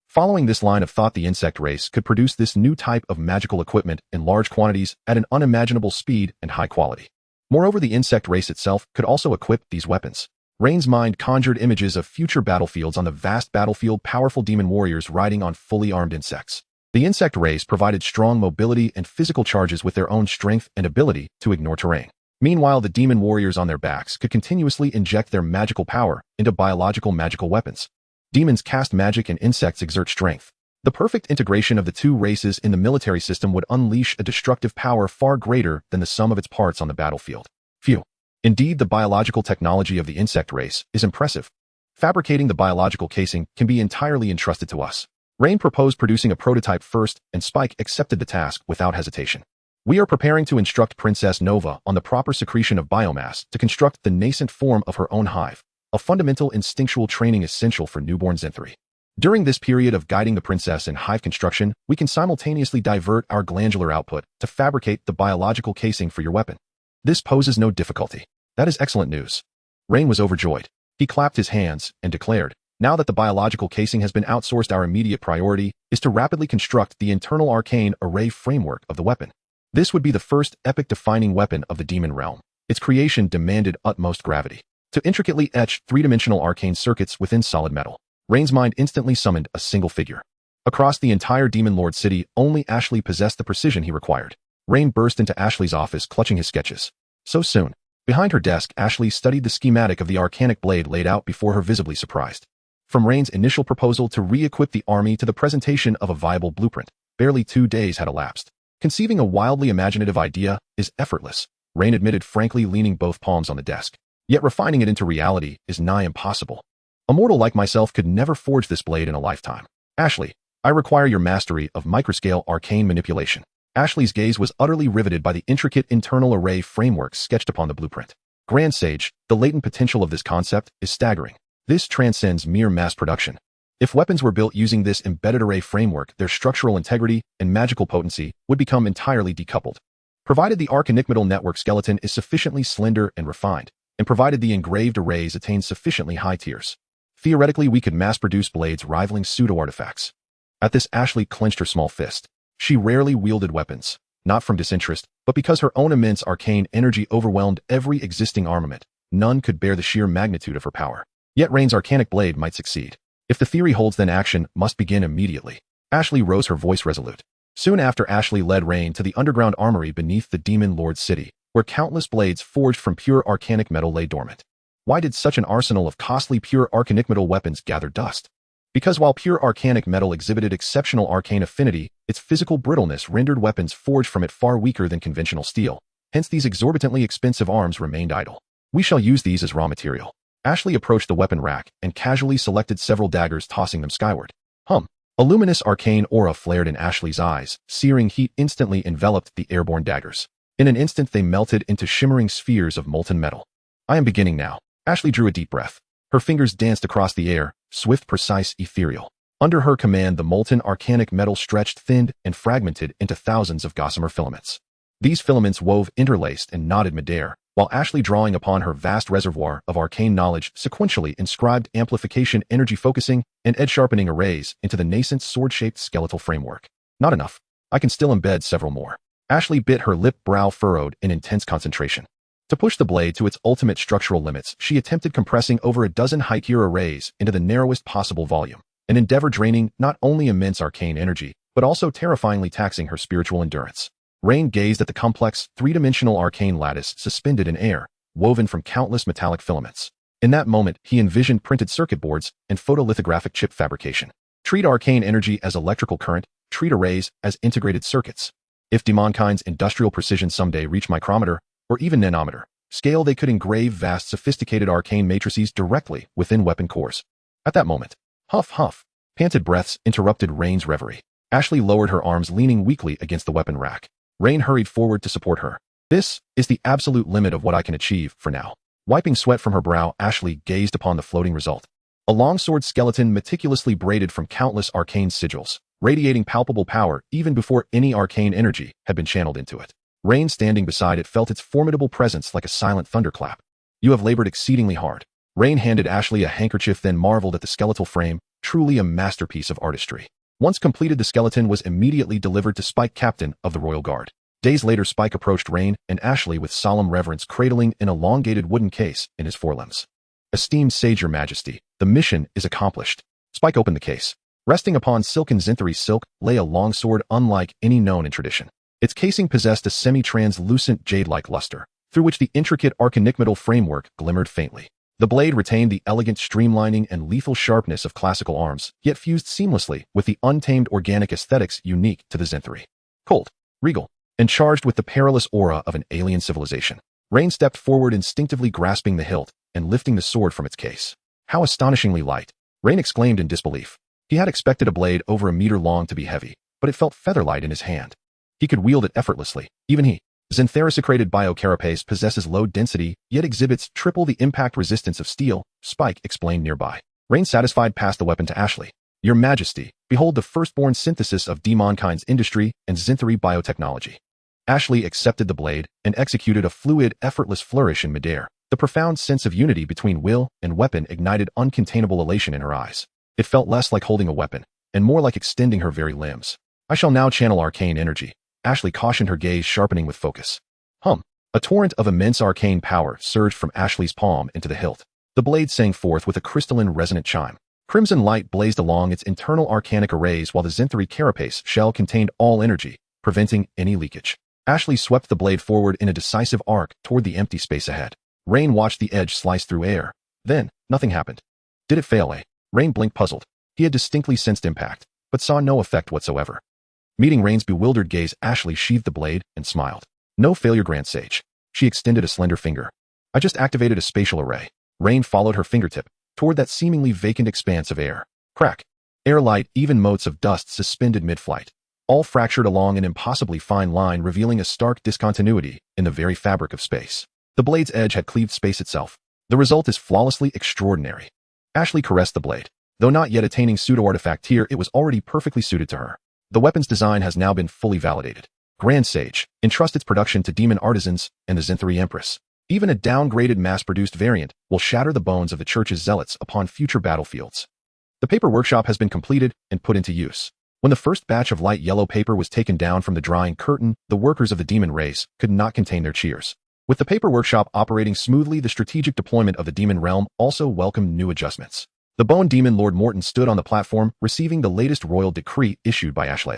Following this line of thought, the insect race could produce this new type of magical equipment in large quantities at an unimaginable speed and high quality. Moreover, the insect race itself could also equip these weapons. Rain's mind conjured images of future battlefields on the vast battlefield, powerful demon warriors riding on fully armed insects. The insect race provided strong mobility and physical charges with their own strength and ability to ignore terrain. Meanwhile, the demon warriors on their backs could continuously inject their magical power into biological magical weapons. Demons cast magic and insects exert strength. The perfect integration of the two races in the military system would unleash a destructive power far greater than the sum of its parts on the battlefield. Phew. Indeed, the biological technology of the insect race is impressive. Fabricating the biological casing can be entirely entrusted to us. Rain proposed producing a prototype first, and Spike accepted the task without hesitation. We are preparing to instruct Princess Nova on the proper secretion of biomass to construct the nascent form of her own hive, a fundamental instinctual training essential for newborn Zenthri. During this period of guiding the princess in hive construction, we can simultaneously divert our glandular output to fabricate the biological casing for your weapon. This poses no difficulty. That is excellent news. Rain was overjoyed. He clapped his hands and declared, now that the biological casing has been outsourced, our immediate priority is to rapidly construct the internal arcane array framework of the weapon. This would be the first epic-defining weapon of the demon realm. Its creation demanded utmost gravity. To intricately etch three-dimensional arcane circuits within solid metal, Rain's mind instantly summoned a single figure. Across the entire Demon Lord city, only Ashley possessed the precision he required. Rain burst into Ashley's office, clutching his sketches. So soon. Behind her desk, Ashley studied the schematic of the arcanic blade laid out before her, visibly surprised. From Rain's initial proposal to re-equip the army to the presentation of a viable blueprint, barely 2 days had elapsed. Conceiving a wildly imaginative idea is effortless, Rain admitted frankly, leaning both palms on the desk. Yet refining it into reality is nigh impossible. A mortal like myself could never forge this blade in a lifetime. Ashley, I require your mastery of microscale arcane manipulation. Ashley's gaze was utterly riveted by the intricate internal array framework sketched upon the blueprint. Grand Sage, the latent potential of this concept is staggering. This transcends mere mass production. If weapons were built using this embedded array framework, their structural integrity and magical potency would become entirely decoupled. Provided the arcanigmatal network skeleton is sufficiently slender and refined, and provided the engraved arrays attain sufficiently high tiers, theoretically we could mass-produce blades rivaling pseudo-artifacts. At this, Ashley clenched her small fist. She rarely wielded weapons, not from disinterest, but because her own immense arcane energy overwhelmed every existing armament. None could bear the sheer magnitude of her power. Yet Rain's arcanic blade might succeed. If the theory holds, then action must begin immediately. Ashley rose, her voice resolute. Soon after, Ashley led Rain to the underground armory beneath the Demon Lord's city, where countless blades forged from pure arcanic metal lay dormant. Why did such an arsenal of costly pure arcanic metal weapons gather dust? Because while pure arcanic metal exhibited exceptional arcane affinity, its physical brittleness rendered weapons forged from it far weaker than conventional steel. Hence these exorbitantly expensive arms remained idle. We shall use these as raw material. Ashley approached the weapon rack and casually selected several daggers, tossing them skyward. A luminous arcane aura flared in Ashley's eyes. Searing heat instantly enveloped the airborne daggers. In an instant they melted into shimmering spheres of molten metal. I am beginning now. Ashley drew a deep breath. Her fingers danced across the air, swift, precise, ethereal. Under her command, the molten arcanic metal stretched, thinned, and fragmented into thousands of gossamer filaments. These filaments wove, interlaced, and knotted midair, while Ashley, drawing upon her vast reservoir of arcane knowledge, sequentially inscribed amplification, energy focusing, and edge-sharpening arrays into the nascent sword-shaped skeletal framework. Not enough. I can still embed several more. Ashley bit her lip, brow furrowed in intense concentration. To push the blade to its ultimate structural limits, she attempted compressing over a dozen high-tier arrays into the narrowest possible volume, an endeavor draining not only immense arcane energy, but also terrifyingly taxing her spiritual endurance. Rain gazed at the complex, three-dimensional arcane lattice suspended in air, woven from countless metallic filaments. In that moment, he envisioned printed circuit boards and photolithographic chip fabrication. Treat arcane energy as electrical current, treat arrays as integrated circuits. If demonkind's industrial precision someday reach micrometer, or even nanometer scale, they could engrave vast, sophisticated arcane matrices directly within weapon cores. At that moment, huff, panted breaths interrupted Rain's reverie. Ashley lowered her arms, leaning weakly against the weapon rack. Rain hurried forward to support her. This is the absolute limit of what I can achieve for now. Wiping sweat from her brow, Ashley gazed upon the floating result. A longsword skeleton meticulously braided from countless arcane sigils, radiating palpable power even before any arcane energy had been channeled into it. Rain, standing beside it, felt its formidable presence like a silent thunderclap. You have labored exceedingly hard. Rain handed Ashley a handkerchief, then marveled at the skeletal frame, truly a masterpiece of artistry. Once completed, the skeleton was immediately delivered to Spike, captain of the Royal Guard. Days later, Spike approached Rain and Ashley with solemn reverence, cradling an elongated wooden case in his forelimbs. Esteemed Sage, Your Majesty, the mission is accomplished. Spike opened the case. Resting upon silken zinthery silk lay a longsword unlike any known in tradition. Its casing possessed a semi-translucent jade-like luster, through which the intricate arcanigmatal framework glimmered faintly. The blade retained the elegant streamlining and lethal sharpness of classical arms, yet fused seamlessly with the untamed organic aesthetics unique to the zinthery. Cold, regal, and charged with the perilous aura of an alien civilization. Rain stepped forward, instinctively grasping the hilt and lifting the sword from its case. How astonishingly light! Rain exclaimed in disbelief. He had expected a blade over a meter long to be heavy, but it felt feather-light in his hand. He could wield it effortlessly, even he. Xanthericrated biocarapace possesses low density, yet exhibits triple the impact resistance of steel, Spike explained nearby. Rain, satisfied, passed the weapon to Ashley. Your Majesty, behold the firstborn synthesis of demonkind's industry and zinthery biotechnology. Ashley accepted the blade and executed a fluid, effortless flourish in midair. The profound sense of unity between will and weapon ignited uncontainable elation in her eyes. It felt less like holding a weapon, and more like extending her very limbs. I shall now channel arcane energy, Ashley cautioned, her gaze sharpening with focus. A torrent of immense arcane power surged from Ashley's palm into the hilt. The blade sang forth with a crystalline, resonant chime. Crimson light blazed along its internal arcanic arrays, while the zinthery carapace shell contained all energy, preventing any leakage. Ashley swept the blade forward in a decisive arc toward the empty space ahead. Rain watched the edge slice through air. Then, nothing happened. Did it fail, eh? Rain blinked puzzled. He had distinctly sensed impact, but saw no effect whatsoever. Meeting Rain's bewildered gaze, Ashley sheathed the blade and smiled. No failure, Grand Sage. She extended a slender finger. I just activated a spatial array. Rain followed her fingertip toward that seemingly vacant expanse of air. Crack. Air light, even motes of dust suspended mid-flight, all fractured along an impossibly fine line, revealing a stark discontinuity in the very fabric of space. The blade's edge had cleaved space itself. The result is flawlessly extraordinary. Ashley caressed the blade. Though not yet attaining pseudo-artifact tier, it was already perfectly suited to her. The weapon's design has now been fully validated. Grand Sage, entrust its production to demon artisans and the Zinthari Empress. Even a downgraded mass-produced variant will shatter the bones of the church's zealots upon future battlefields. The paper workshop has been completed and put into use. When the first batch of light yellow paper was taken down from the drying curtain, the workers of the demon race could not contain their cheers. With the paper workshop operating smoothly, the strategic deployment of the demon realm also welcomed new adjustments. The bone demon Lord Morton stood on the platform, receiving the latest royal decree issued by Ashley.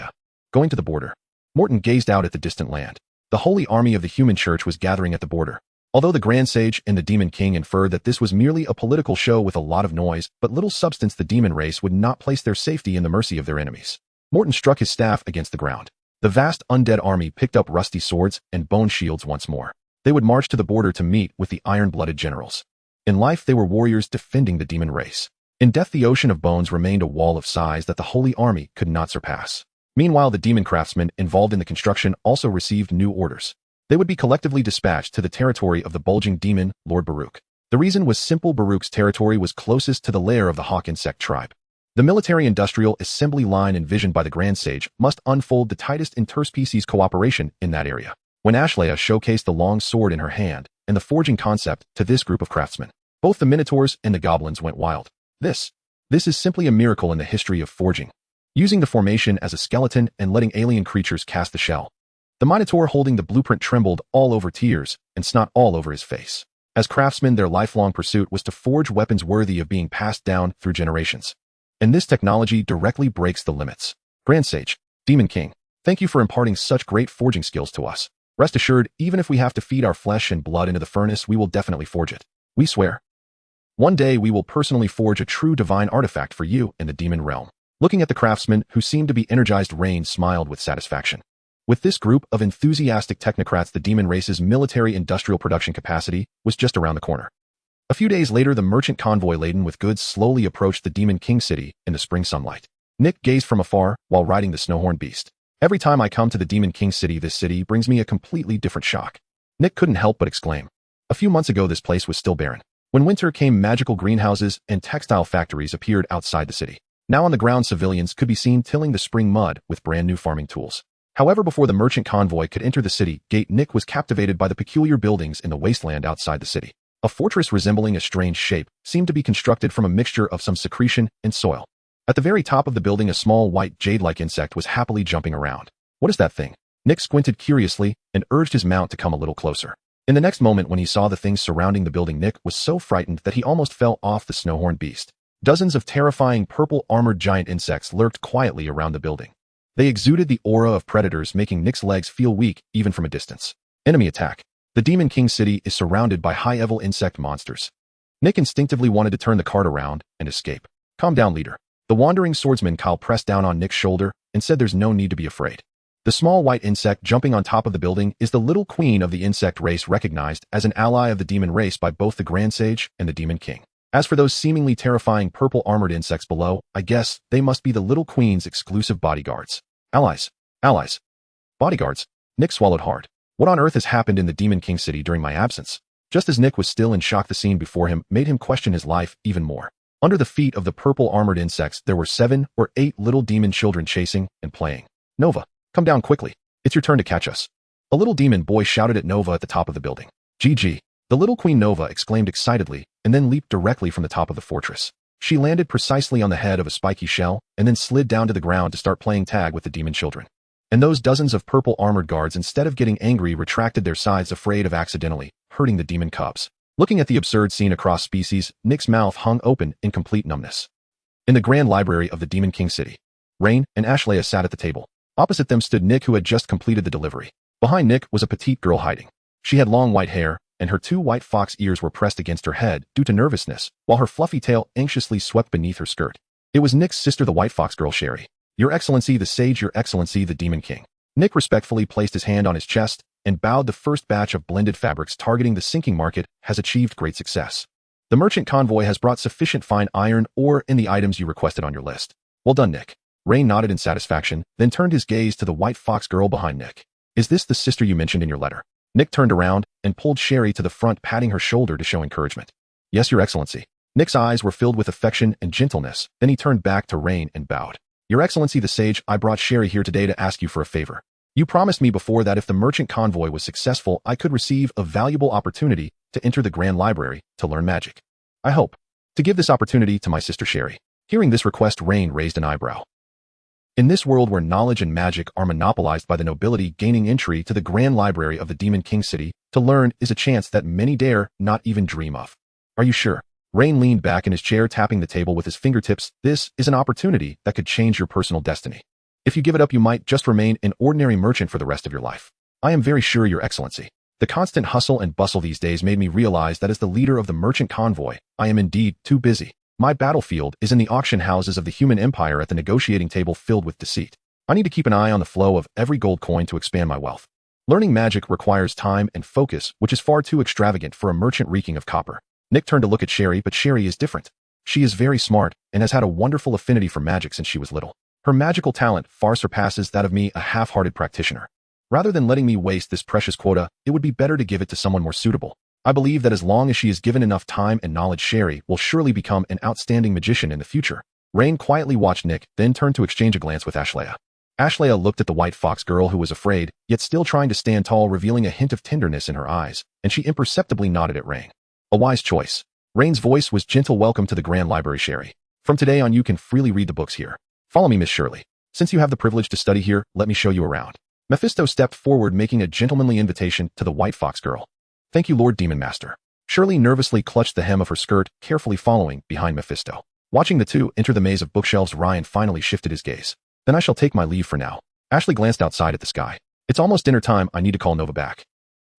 Going to the border. Morton gazed out at the distant land. The holy army of the human church was gathering at the border. Although the Grand Sage and the Demon King inferred that this was merely a political show with a lot of noise but little substance, the demon race would not place their safety in the mercy of their enemies. Morton struck his staff against the ground. The vast undead army picked up rusty swords and bone shields once more. They would march to the border to meet with the iron-blooded generals. In life, they were warriors defending the demon race. In death, the ocean of bones remained a wall of size that the holy army could not surpass. Meanwhile, the demon craftsmen involved in the construction also received new orders. They would be collectively dispatched to the territory of the bulging demon, Lord Baruch. The reason was simple: Baruch's territory was closest to the lair of the hawk insect tribe. The military-industrial assembly line envisioned by the Grand Sage must unfold the tightest interspecies cooperation in that area. When Ashley showcased the long sword in her hand and the forging concept to this group of craftsmen, both the minotaurs and the goblins went wild. This is simply a miracle in the history of forging. Using the formation as a skeleton and letting alien creatures cast the shell. The minotaur holding the blueprint trembled all over, tears and snot all over his face. As craftsmen, their lifelong pursuit was to forge weapons worthy of being passed down through generations. And this technology directly breaks the limits. Grand Sage, Demon King, thank you for imparting such great forging skills to us. Rest assured, even if we have to feed our flesh and blood into the furnace, we will definitely forge it. We swear. One day we will personally forge a true divine artifact for you in the demon realm. Looking at the craftsmen, who seemed to be energized, Rain smiled with satisfaction. With this group of enthusiastic technocrats, the demon race's military-industrial production capacity was just around the corner. A few days later, the merchant convoy laden with goods slowly approached the Demon King city in the spring sunlight. Nick gazed from afar while riding the snowhorn beast. Every time I come to the Demon King city, this city brings me a completely different shock. Nick couldn't help but exclaim. A few months ago, this place was still barren. When winter came, magical greenhouses and textile factories appeared outside the city. Now on the ground, civilians could be seen tilling the spring mud with brand new farming tools. However, before the merchant convoy could enter the city gate, Nick was captivated by the peculiar buildings in the wasteland outside the city. A fortress resembling a strange shape seemed to be constructed from a mixture of some secretion and soil. At the very top of the building, a small white jade-like insect was happily jumping around. What is that thing? Nick squinted curiously and urged his mount to come a little closer. In the next moment, when he saw the things surrounding the building, Nick was so frightened that he almost fell off the snowhorn beast. Dozens of terrifying purple armored giant insects lurked quietly around the building. They exuded the aura of predators, making Nick's legs feel weak even from a distance. Enemy attack. The Demon King city is surrounded by high-level insect monsters. Nick instinctively wanted to turn the cart around and escape. Calm down, leader. The wandering swordsman Kyle pressed down on Nick's shoulder and said there's no need to be afraid. The small white insect jumping on top of the building is the little queen of the insect race, recognized as an ally of the demon race by both the Grand Sage and the Demon King. As for those seemingly terrifying purple armored insects below, I guess they must be the little queen's exclusive bodyguards. Allies. Bodyguards. Nick swallowed hard. What on earth has happened in the Demon King city during my absence? Just as Nick was still in shock, the scene before him made him question his life even more. Under the feet of the purple armored insects, there were 7 or 8 little demon children chasing and playing. Nova, come down quickly. It's your turn to catch us. A little demon boy shouted at Nova at the top of the building. GG. The little Queen Nova exclaimed excitedly and then leaped directly from the top of the fortress. She landed precisely on the head of a spiky shell and then slid down to the ground to start playing tag with the demon children. And those dozens of purple armored guards, instead of getting angry, retracted their sides, afraid of accidentally hurting the demon cubs. Looking at the absurd scene across species, Nick's mouth hung open in complete numbness. In the grand library of the Demon King city, Rain and Ashley sat at the table. Opposite them stood Nick, who had just completed the delivery. Behind Nick was a petite girl hiding. She had long white hair, and her 2 white fox ears were pressed against her head due to nervousness, while her fluffy tail anxiously swept beneath her skirt. It was Nick's sister, the white fox girl Sherry. "Your Excellency the Sage, Your Excellency the Demon King." Nick respectfully placed his hand on his chest and bowed. "The first batch of blended fabrics targeting the sinking market has achieved great success. The merchant convoy has brought sufficient fine iron ore in the items you requested on your list." "Well done, Nick." Rain nodded in satisfaction, then turned his gaze to the white fox girl behind Nick. "Is this the sister you mentioned in your letter?" Nick turned around and pulled Sherry to the front, patting her shoulder to show encouragement. "Yes, Your Excellency." Nick's eyes were filled with affection and gentleness, then he turned back to Rain and bowed. "Your Excellency the Sage, I brought Sherry here today to ask you for a favor. You promised me before that if the merchant convoy was successful, I could receive a valuable opportunity to enter the Grand Library to learn magic. I hope to give this opportunity to my sister Sherry." Hearing this request, Rain raised an eyebrow. In this world where knowledge and magic are monopolized by the nobility, gaining entry to the Grand Library of the Demon King City to learn is a chance that many dare not even dream of. "Are you sure?" Rain leaned back in his chair, tapping the table with his fingertips. "This is an opportunity that could change your personal destiny. If you give it up, you might just remain an ordinary merchant for the rest of your life." "I am very sure, Your Excellency." The constant hustle and bustle these days made me realize that as the leader of the merchant convoy, I am indeed too busy. My battlefield is in the auction houses of the human empire at the negotiating table filled with deceit. I need to keep an eye on the flow of every gold coin to expand my wealth. Learning magic requires time and focus, which is far too extravagant for a merchant reeking of copper. Nick turned to look at Sherry, but Sherry is different. She is very smart and has had a wonderful affinity for magic since she was little. Her magical talent far surpasses that of me, a half-hearted practitioner. Rather than letting me waste this precious quota, it would be better to give it to someone more suitable. I believe that as long as she is given enough time and knowledge, Sherry will surely become an outstanding magician in the future. Rain quietly watched Nick, then turned to exchange a glance with Ashlea. Ashlea looked at the white fox girl, who was afraid, yet still trying to stand tall, revealing a hint of tenderness in her eyes, and she imperceptibly nodded at Rain. "A wise choice." Rain's voice was gentle. "Welcome to the Grand Library, Sherry. From today on, you can freely read the books here. Follow me, Miss Shirley. Since you have the privilege to study here, let me show you around." Mephisto stepped forward, making a gentlemanly invitation to the white fox girl. "Thank you, Lord Demon Master." Shirley nervously clutched the hem of her skirt, carefully following behind Mephisto. Watching the two enter the maze of bookshelves, Ryan finally shifted his gaze. "Then I shall take my leave for now." Ashley glanced outside at the sky. "It's almost dinner time. I need to call Nova back."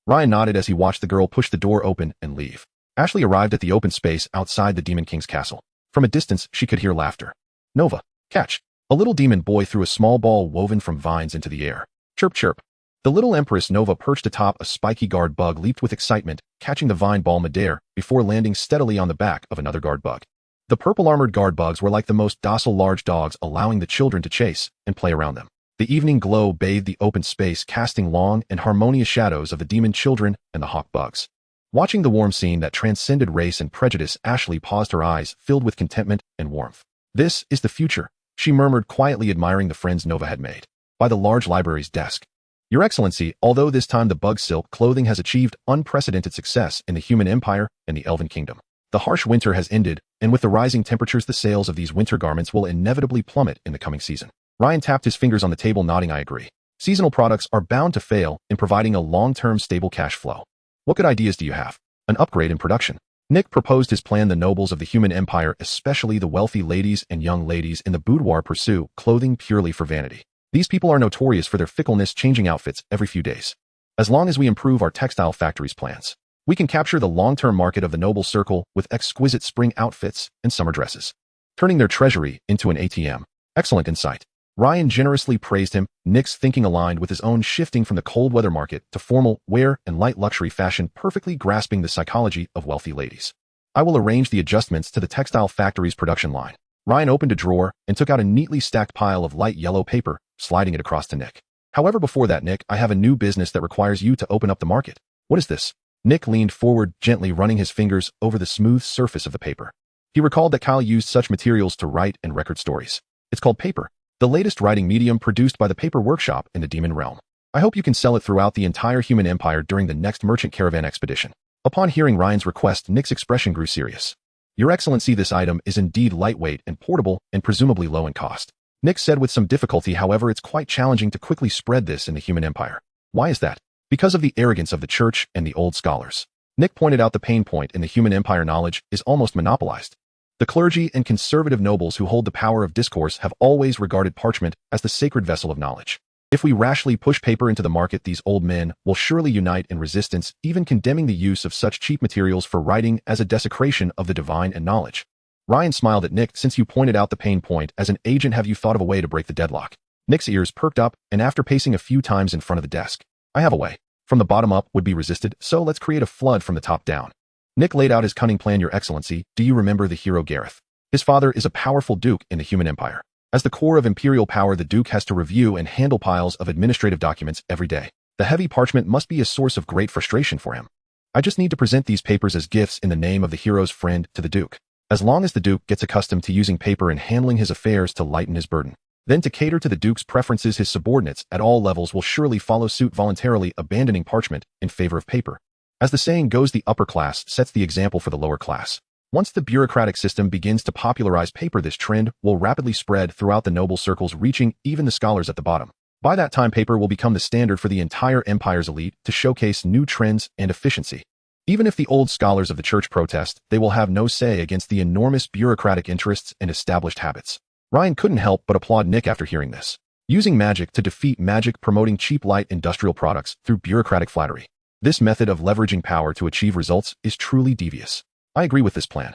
Ryan nodded as he watched the girl push the door open and leave. Ashley arrived at the open space outside the Demon King's castle. From a distance, she could hear laughter. "Nova, catch!" A little demon boy threw a small ball woven from vines into the air. "Chirp, chirp." The little Empress Nova, perched atop a spiky guard bug, leaped with excitement, catching the vine ball midair before landing steadily on the back of another guard bug. The purple-armored guard bugs were like the most docile large dogs, allowing the children to chase and play around them. The evening glow bathed the open space, casting long and harmonious shadows of the demon children and the hawk bugs. Watching the warm scene that transcended race and prejudice, Ashley paused, her eyes filled with contentment and warmth. "This is the future," she murmured quietly, admiring the friends Nova had made. By the large library's desk. "Your Excellency, although this time the bug silk clothing has achieved unprecedented success in the human empire and the elven kingdom. The harsh winter has ended, and with the rising temperatures, the sales of these winter garments will inevitably plummet in the coming season." Ryan tapped his fingers on the table, nodding. "I agree. Seasonal products are bound to fail in providing a long-term stable cash flow. What good ideas do you have?" "An upgrade in production." Nick proposed his plan. "The nobles of the human empire, especially the wealthy ladies and young ladies in the boudoir, pursue clothing purely for vanity. These people are notorious for their fickleness, changing outfits every few days. As long as we improve our textile factories' plans, we can capture the long-term market of the noble circle with exquisite spring outfits and summer dresses, turning their treasury into an ATM. Excellent insight." Ryan generously praised him. Nick's thinking aligned with his own, shifting from the cold weather market to formal wear and light luxury fashion, perfectly grasping the psychology of wealthy ladies. "I will arrange the adjustments to the textile factory's production line." Ryan opened a drawer and took out a neatly stacked pile of light yellow paper, sliding it across to Nick. "However, before that, Nick, I have a new business that requires you to open up the market." "What is this?" Nick leaned forward, gently running his fingers over the smooth surface of the paper. He recalled that Kyle used such materials to write and record stories. "It's called paper, the latest writing medium produced by the Paper Workshop in the Demon Realm. I hope you can sell it throughout the entire human empire during the next merchant caravan expedition." Upon hearing Ryan's request, Nick's expression grew serious. "Your Excellency, this item is indeed lightweight and portable and presumably low in cost." Nick said with some difficulty. "However, it's quite challenging to quickly spread this in the human empire." "Why is that?" "Because of the arrogance of the church and the old scholars." Nick pointed out the pain point. In the human empire, knowledge is almost monopolized. The clergy and conservative nobles who hold the power of discourse have always regarded parchment as the sacred vessel of knowledge. If we rashly push paper into the market, these old men will surely unite in resistance, even condemning the use of such cheap materials for writing as a desecration of the divine and knowledge. Ryan smiled at Nick. Since you pointed out the pain point, as an agent, have you thought of a way to break the deadlock? Nick's ears perked up, and after pacing a few times in front of the desk, I have a way. From the bottom up would be resisted, so let's create a flood from the top down. Nick laid out his cunning plan. Your Excellency, do you remember the hero Gareth? His father is a powerful duke in the human empire. As the core of imperial power, the duke has to review and handle piles of administrative documents every day. The heavy parchment must be a source of great frustration for him. I just need to present these papers as gifts in the name of the hero's friend to the duke. As long as the duke gets accustomed to using paper and handling his affairs to lighten his burden, then to cater to the duke's preferences, his subordinates at all levels will surely follow suit, voluntarily abandoning parchment in favor of paper. As the saying goes, the upper class sets the example for the lower class. Once the bureaucratic system begins to popularize paper, this trend will rapidly spread throughout the noble circles, reaching even the scholars at the bottom. By that time, paper will become the standard for the entire empire's elite to showcase new trends and efficiency. Even if the old scholars of the church protest, they will have no say against the enormous bureaucratic interests and established habits. Ryan couldn't help but applaud Nick after hearing this. Using magic to defeat magic, promoting cheap light industrial products through bureaucratic flattery. This method of leveraging power to achieve results is truly devious. I agree with this plan.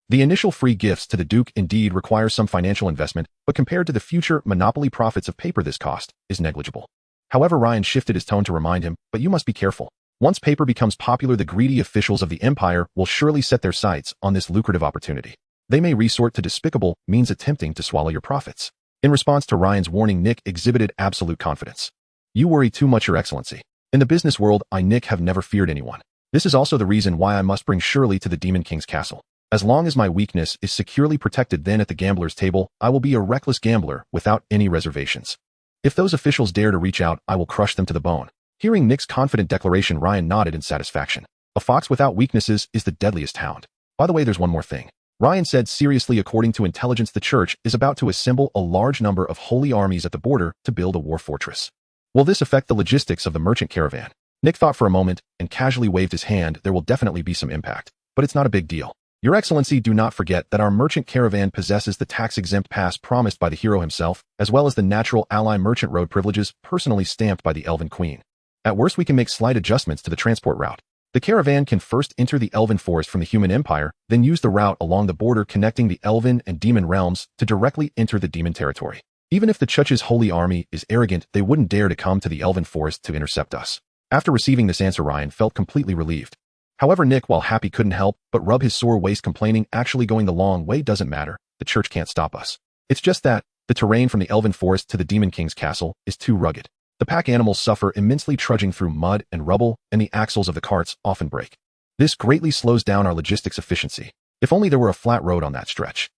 The initial free gifts to the duke indeed requires some financial investment, but compared to the future monopoly profits of paper, this cost is negligible. However, Ryan shifted his tone to remind him, but you must be careful. Once paper becomes popular, the greedy officials of the empire will surely set their sights on this lucrative opportunity. They may resort to despicable means attempting to swallow your profits. In response to Ryan's warning, Nick exhibited absolute confidence. You worry too much, Your Excellency. In the business world, I, Nick, have never feared anyone. This is also the reason why I must bring Shirley to the Demon King's castle. As long as my weakness is securely protected, then at the gambler's table, I will be a reckless gambler without any reservations. If those officials dare to reach out, I will crush them to the bone. Hearing Nick's confident declaration, Ryan nodded in satisfaction. A fox without weaknesses is the deadliest hound. By the way, there's one more thing. Ryan said seriously. According to intelligence, the church is about to assemble a large number of holy armies at the border to build a war fortress. Will this affect the logistics of the merchant caravan? Nick thought for a moment and casually waved his hand. There will definitely be some impact, but it's not a big deal. Your Excellency, do not forget that our merchant caravan possesses the tax-exempt pass promised by the hero himself, as well as the natural ally merchant road privileges personally stamped by the Elven Queen. At worst, we can make slight adjustments to the transport route. The caravan can first enter the Elven Forest from the human empire, then use the route along the border connecting the Elven and Demon realms to directly enter the Demon territory. Even if the Church's holy army is arrogant, they wouldn't dare to come to the Elven Forest to intercept us. After receiving this answer, Ryan felt completely relieved. However, Nick, while happy, couldn't help but rub his sore waist, complaining, actually going the long way doesn't matter. The church can't stop us. It's just that the terrain from the Elven Forest to the Demon King's castle is too rugged. The pack animals suffer immensely trudging through mud and rubble, and the axles of the carts often break. This greatly slows down our logistics efficiency. If only there were a flat road on that stretch.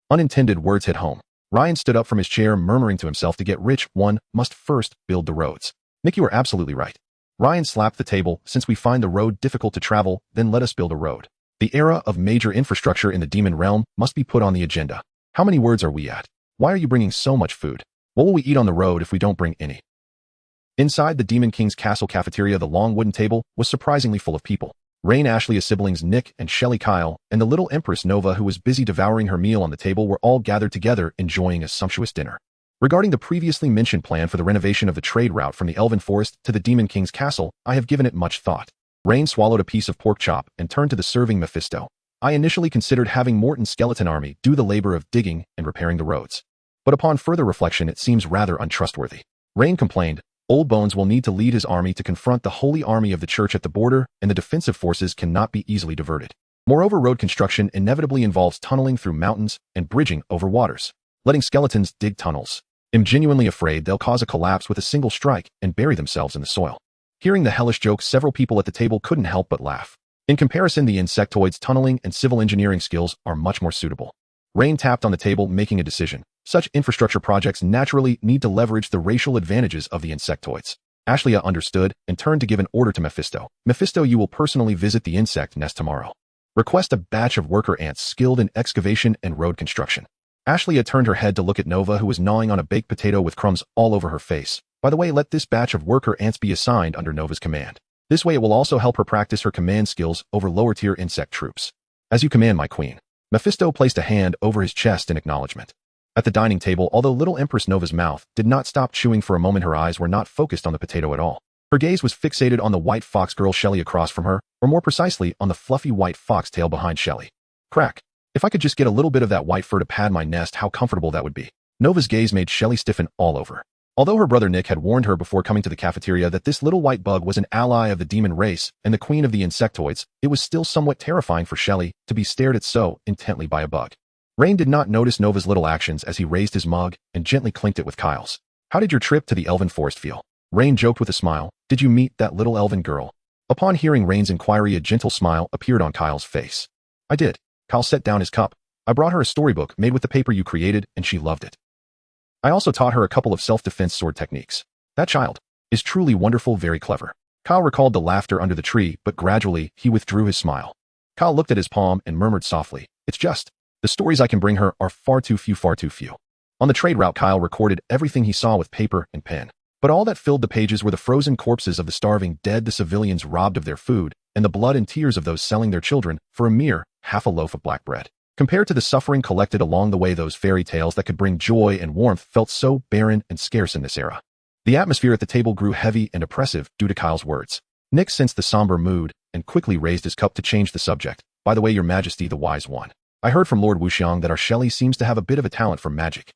Unintended words hit home. Ryan stood up from his chair, murmuring to himself, to get rich, one must first build the roads. Nick, you are absolutely right. Ryan slapped the table. Since we find the road difficult to travel, then let us build a road. The era of major infrastructure in the Demon realm must be put on the agenda. How many words are we at? Why are you bringing so much food? What will we eat on the road if we don't bring any? Inside the Demon King's castle cafeteria, the long wooden table was surprisingly full of people. Rain, Ashley's siblings Nick and Shelley, Kyle, and the little Empress Nova, who was busy devouring her meal on the table, were all gathered together enjoying a sumptuous dinner. Regarding the previously mentioned plan for the renovation of the trade route from the Elven Forest to the Demon King's castle, I have given it much thought. Rain swallowed a piece of pork chop and turned to the serving Mephisto. I initially considered having Morton's skeleton army do the labor of digging and repairing the roads. But upon further reflection, it seems rather untrustworthy. Rain complained, Old Bones will need to lead his army to confront the holy army of the church at the border, and the defensive forces cannot be easily diverted. Moreover, road construction inevitably involves tunneling through mountains and bridging over waters. Letting skeletons dig tunnels. I'm genuinely afraid they'll cause a collapse with a single strike and bury themselves in the soil. Hearing the hellish joke, several people at the table couldn't help but laugh. In comparison, the insectoids' tunneling and civil engineering skills are much more suitable. Rain tapped on the table, making a decision. Such infrastructure projects naturally need to leverage the racial advantages of the insectoids. Ashley understood and turned to give an order to Mephisto. Mephisto, you will personally visit the insect nest tomorrow. Request a batch of worker ants skilled in excavation and road construction. Ashley turned her head to look at Nova, who was gnawing on a baked potato with crumbs all over her face. By the way, let this batch of worker ants be assigned under Nova's command. This way it will also help her practice her command skills over lower-tier insect troops. As you command, my queen. Mephisto placed a hand over his chest in acknowledgement. At the dining table, although little Empress Nova's mouth did not stop chewing for a moment, her eyes were not focused on the potato at all. Her gaze was fixated on the white fox girl Shelly across from her, or more precisely, on the fluffy white fox tail behind Shelly. Crack. If I could just get a little bit of that white fur to pad my nest, how comfortable that would be. Nova's gaze made Shelly stiffen all over. Although her brother Nick had warned her before coming to the cafeteria that this little white bug was an ally of the demon race and the queen of the insectoids, it was still somewhat terrifying for Shelly to be stared at so intently by a bug. Rain did not notice Nova's little actions as he raised his mug and gently clinked it with Kyle's. How did your trip to the elven forest feel? Rain joked with a smile. Did you meet that little elven girl? Upon hearing Rain's inquiry, a gentle smile appeared on Kyle's face. I did. Kyle set down his cup. I brought her a storybook made with the paper you created, and she loved it. I also taught her a couple of self-defense sword techniques. That child is truly wonderful, very clever. Kyle recalled the laughter under the tree, but gradually he withdrew his smile. Kyle looked at his palm and murmured softly, it's just, the stories I can bring her are far too few, far too few. On the trade route, Kyle recorded everything he saw with paper and pen. But all that filled the pages were the frozen corpses of the starving dead, the civilians robbed of their food, and the blood and tears of those selling their children for a mere half a loaf of black bread. Compared to the suffering collected along the way, those fairy tales that could bring joy and warmth felt so barren and scarce in this era. The atmosphere at the table grew heavy and oppressive due to Kyle's words. Nick sensed the somber mood and quickly raised his cup to change the subject. By the way, Your Majesty, the Wise One. I heard from Lord Wuxiang that our Shelley seems to have a bit of a talent for magic.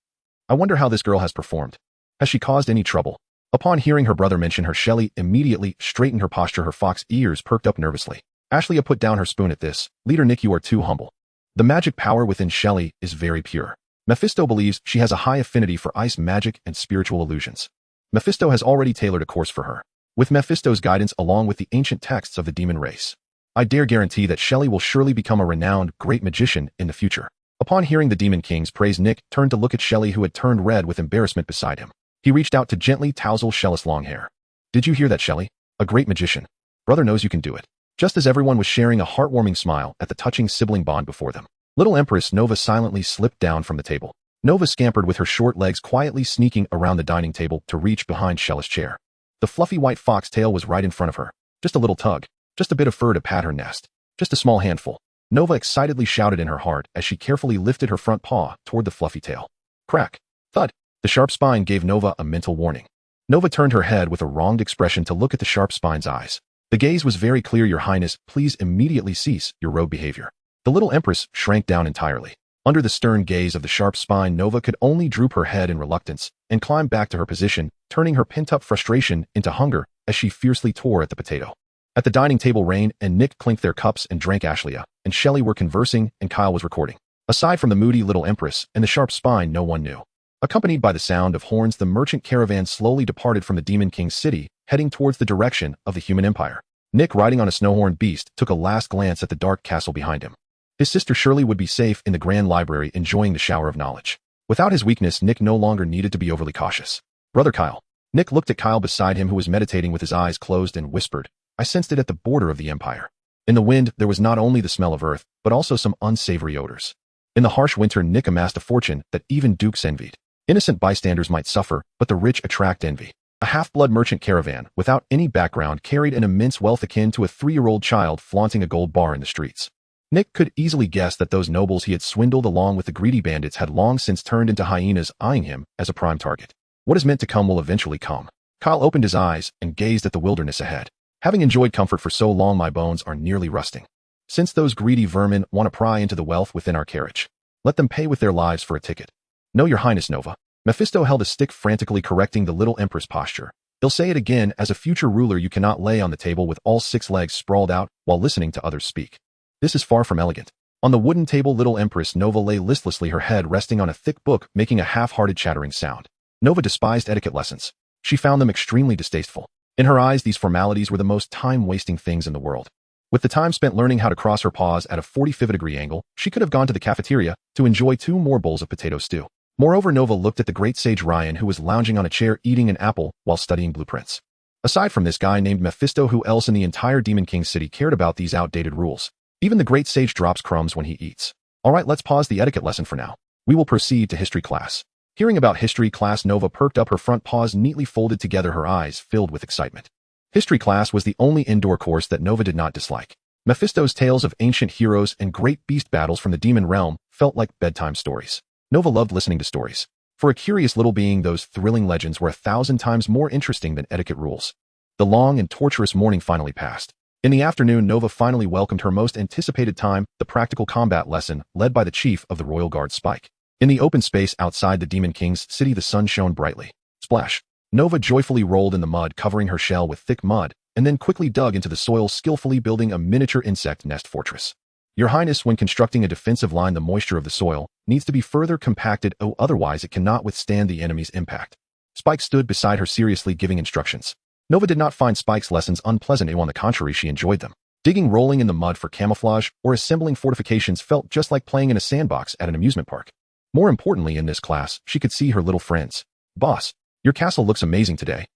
I wonder how this girl has performed. Has she caused any trouble? Upon hearing her brother mention her, Shelley immediately straightened her posture, her fox ears perked up nervously. Ashleigh put down her spoon at this. Leader Nick, you are too humble. The magic power within Shelley is very pure. Mephisto believes she has a high affinity for ice magic and spiritual illusions. Mephisto has already tailored a course for her. With Mephisto's guidance along with the ancient texts of the demon race, I dare guarantee that Shelley will surely become a renowned great magician in the future. Upon hearing the Demon King's praise, Nick turned to look at Shelley, who had turned red with embarrassment beside him. He reached out to gently tousle Shelley's long hair. Did you hear that, Shelley? A great magician. Brother knows you can do it. Just as everyone was sharing a heartwarming smile at the touching sibling bond before them, little Empress Nova silently slipped down from the table. Nova scampered with her short legs, quietly sneaking around the dining table to reach behind Shelley's chair. The fluffy white fox tail was right in front of her. Just a little tug. Just a bit of fur to pad her nest. Just a small handful. Nova excitedly shouted in her heart as she carefully lifted her front paw toward the fluffy tail. Crack. Thud. The sharp spine gave Nova a mental warning. Nova turned her head with a wronged expression to look at the sharp spine's eyes. The gaze was very clear. Your Highness, please immediately cease your rogue behavior. The little Empress shrank down entirely. Under the stern gaze of the sharp spine, Nova could only droop her head in reluctance and climb back to her position, turning her pent-up frustration into hunger as she fiercely tore at the potato. At the dining table, Rain and Nick clinked their cups and drank. Ashleigh and Shelley were conversing and Kyle was recording. Aside from the moody little Empress and the sharp spine, no one knew. Accompanied by the sound of horns, the merchant caravan slowly departed from the Demon King's city, heading towards the direction of the human empire. Nick, riding on a snowhorn beast, took a last glance at the dark castle behind him. His sister Shirley would be safe in the grand library enjoying the shower of knowledge. Without his weakness, Nick no longer needed to be overly cautious. Brother Kyle. Nick looked at Kyle beside him, who was meditating with his eyes closed, and whispered, I sensed it at the border of the empire. In the wind, there was not only the smell of earth, but also some unsavory odors. In the harsh winter, Nick amassed a fortune that even dukes envied. Innocent bystanders might suffer, but the rich attract envy. A half-blood merchant caravan, without any background, carried an immense wealth akin to a 3-year-old child flaunting a gold bar in the streets. Nick could easily guess that those nobles he had swindled along with the greedy bandits had long since turned into hyenas, eyeing him as a prime target. What is meant to come will eventually come. Kyle opened his eyes and gazed at the wilderness ahead. Having enjoyed comfort for so long, my bones are nearly rusting. Since those greedy vermin want to pry into the wealth within our carriage, let them pay with their lives for a ticket. No, Your Highness, Nova. Mephisto held a stick, frantically correcting the little Empress posture. He'll say it again. As a future ruler, you cannot lay on the table with all 6 legs sprawled out while listening to others speak. This is far from elegant. On the wooden table, little Empress Nova lay listlessly, her head resting on a thick book, making a half-hearted chattering sound. Nova despised etiquette lessons. She found them extremely distasteful. In her eyes, these formalities were the most time-wasting things in the world. With the time spent learning how to cross her paws at a 45-degree angle, she could have gone to the cafeteria to enjoy 2 more bowls of potato stew. Moreover, Nova looked at the great sage Ryan, who was lounging on a chair eating an apple while studying blueprints. Aside from this guy named Mephisto, who else in the entire Demon King city cared about these outdated rules? Even the great sage drops crumbs when he eats. Alright, let's pause the etiquette lesson for now. We will proceed to history class. Hearing about history class, Nova perked up, her front paws neatly folded together, her eyes filled with excitement. History class was the only indoor course that Nova did not dislike. Mephisto's tales of ancient heroes and great beast battles from the demon realm felt like bedtime stories. Nova loved listening to stories. For a curious little being, those thrilling legends were 1,000 times more interesting than etiquette rules. The long and torturous morning finally passed. In the afternoon, Nova finally welcomed her most anticipated time, the practical combat lesson, led by the chief of the Royal Guard, Spike. In the open space outside the Demon King's city, the sun shone brightly. Splash! Nova joyfully rolled in the mud, covering her shell with thick mud, and then quickly dug into the soil, skillfully building a miniature insect nest fortress. Your Highness, when constructing a defensive line, the moisture of the soil needs to be further compacted, otherwise it cannot withstand the enemy's impact. Spike stood beside her, seriously giving instructions. Nova did not find Spike's lessons unpleasant. On the contrary, she enjoyed them. Digging, rolling in the mud for camouflage, or assembling fortifications felt just like playing in a sandbox at an amusement park. More importantly, in this class, she could see her little friends. Boss, your castle looks amazing today.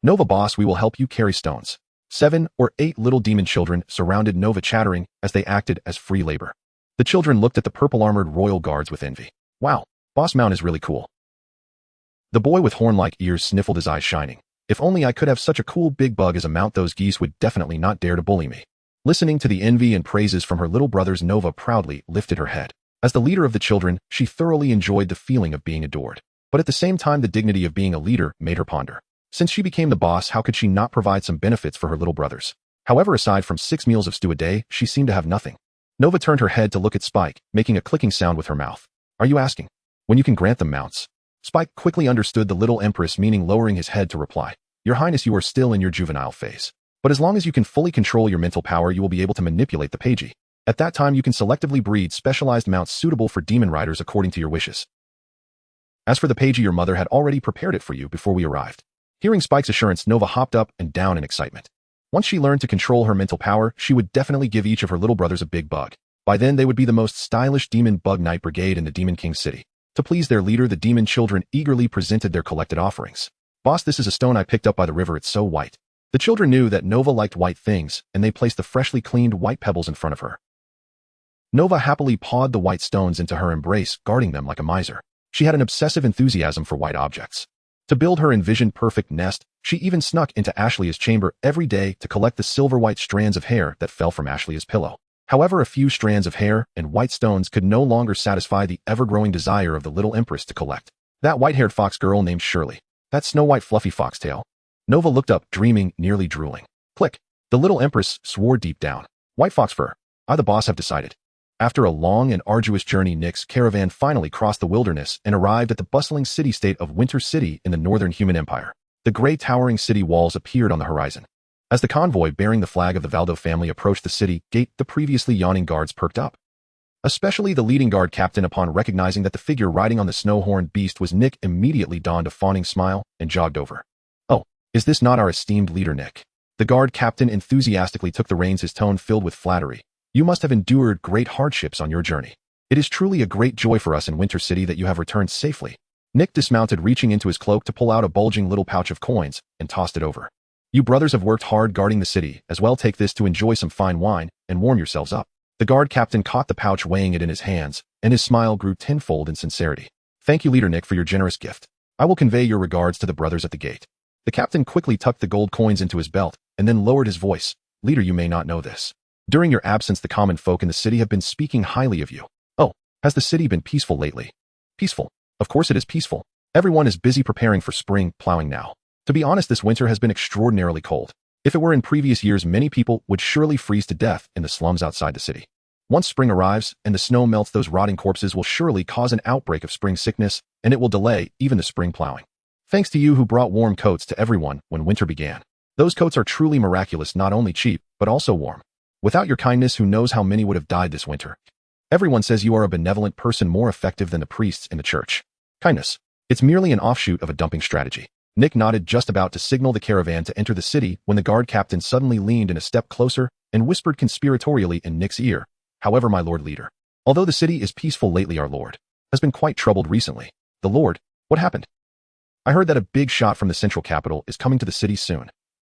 Nova, boss, we will help you carry stones. 7 or 8 little demon children surrounded Nova, chattering as they acted as free labor. The children looked at the purple-armored royal guards with envy. Wow, Boss Mount is really cool. The boy with horn-like ears sniffled, his eyes shining. If only I could have such a cool big bug as a mount. Those geese would definitely not dare to bully me. Listening to the envy and praises from her little brothers, Nova proudly lifted her head. As the leader of the children, she thoroughly enjoyed the feeling of being adored. But at the same time, the dignity of being a leader made her ponder. Since she became the boss, how could she not provide some benefits for her little brothers? However, aside from 6 meals of stew a day, she seemed to have nothing. Nova turned her head to look at Spike, making a clicking sound with her mouth. Are you asking when you can grant them mounts? Spike quickly understood the little empress meaning, lowering his head to reply. Your Highness, you are still in your juvenile phase. But as long as you can fully control your mental power, you will be able to manipulate the pagey. At that time, you can selectively breed specialized mounts suitable for demon riders according to your wishes. As for the pagey, your mother had already prepared it for you before we arrived. Hearing Spike's assurance, Nova hopped up and down in excitement. Once she learned to control her mental power, she would definitely give each of her little brothers a big bug. By then, they would be the most stylish demon bug knight brigade in the Demon King city. To please their leader, the demon children eagerly presented their collected offerings. Boss, this is a stone I picked up by the river. It's so white. The children knew that Nova liked white things, and they placed the freshly cleaned white pebbles in front of her. Nova happily pawed the white stones into her embrace, guarding them like a miser. She had an obsessive enthusiasm for white objects. To build her envisioned perfect nest, she even snuck into Ashlea's chamber every day to collect the silver-white strands of hair that fell from Ashlea's pillow. However, a few strands of hair and white stones could no longer satisfy the ever-growing desire of the little empress to collect. That white-haired fox girl named Shirley. That snow-white fluffy foxtail. Nova looked up, dreaming, nearly drooling. Click. The little empress swore deep down. White fox fur. I, the boss, have decided. After a long and arduous journey, Nick's caravan finally crossed the wilderness and arrived at the bustling city-state of Winter City in the northern human empire. The gray towering city walls appeared on the horizon. As the convoy bearing the flag of the Valdo family approached the city gate, the previously yawning guards perked up. Especially the leading guard captain, upon recognizing that the figure riding on the snow-horned beast was Nick, immediately donned a fawning smile and jogged over. Oh, is this not our esteemed leader, Nick? The guard captain enthusiastically took the reins, his tone filled with flattery. You must have endured great hardships on your journey. It is truly a great joy for us in Winter City that you have returned safely. Nick dismounted, reaching into his cloak to pull out a bulging little pouch of coins and tossed it over. You brothers have worked hard guarding the city, as well take this to enjoy some fine wine and warm yourselves up. The guard captain caught the pouch, weighing it in his hands, and his smile grew tenfold in sincerity. Thank you, Leader Nick, for your generous gift. I will convey your regards to the brothers at the gate. The captain quickly tucked the gold coins into his belt and then lowered his voice. Leader, you may not know this. During your absence, the common folk in the city have been speaking highly of you. Oh, has the city been peaceful lately? Peaceful? Of course it is peaceful. Everyone is busy preparing for spring plowing now. To be honest, this winter has been extraordinarily cold. If it were in previous years, many people would surely freeze to death in the slums outside the city. Once spring arrives and the snow melts, those rotting corpses will surely cause an outbreak of spring sickness, and it will delay even the spring plowing. Thanks to you who brought warm coats to everyone when winter began. Those coats are truly miraculous, not only cheap, but also warm. Without your kindness, who knows how many would have died this winter. Everyone says you are a benevolent person, more effective than the priests in the church. Kindness. It's merely an offshoot of a dumping strategy. Nick nodded, just about to signal the caravan to enter the city when the guard captain suddenly leaned in a step closer and whispered conspiratorially in Nick's ear. However, my lord leader, although the city is peaceful lately, our lord has been quite troubled recently. The lord? What happened? I heard that a big shot from the central capital is coming to the city soon.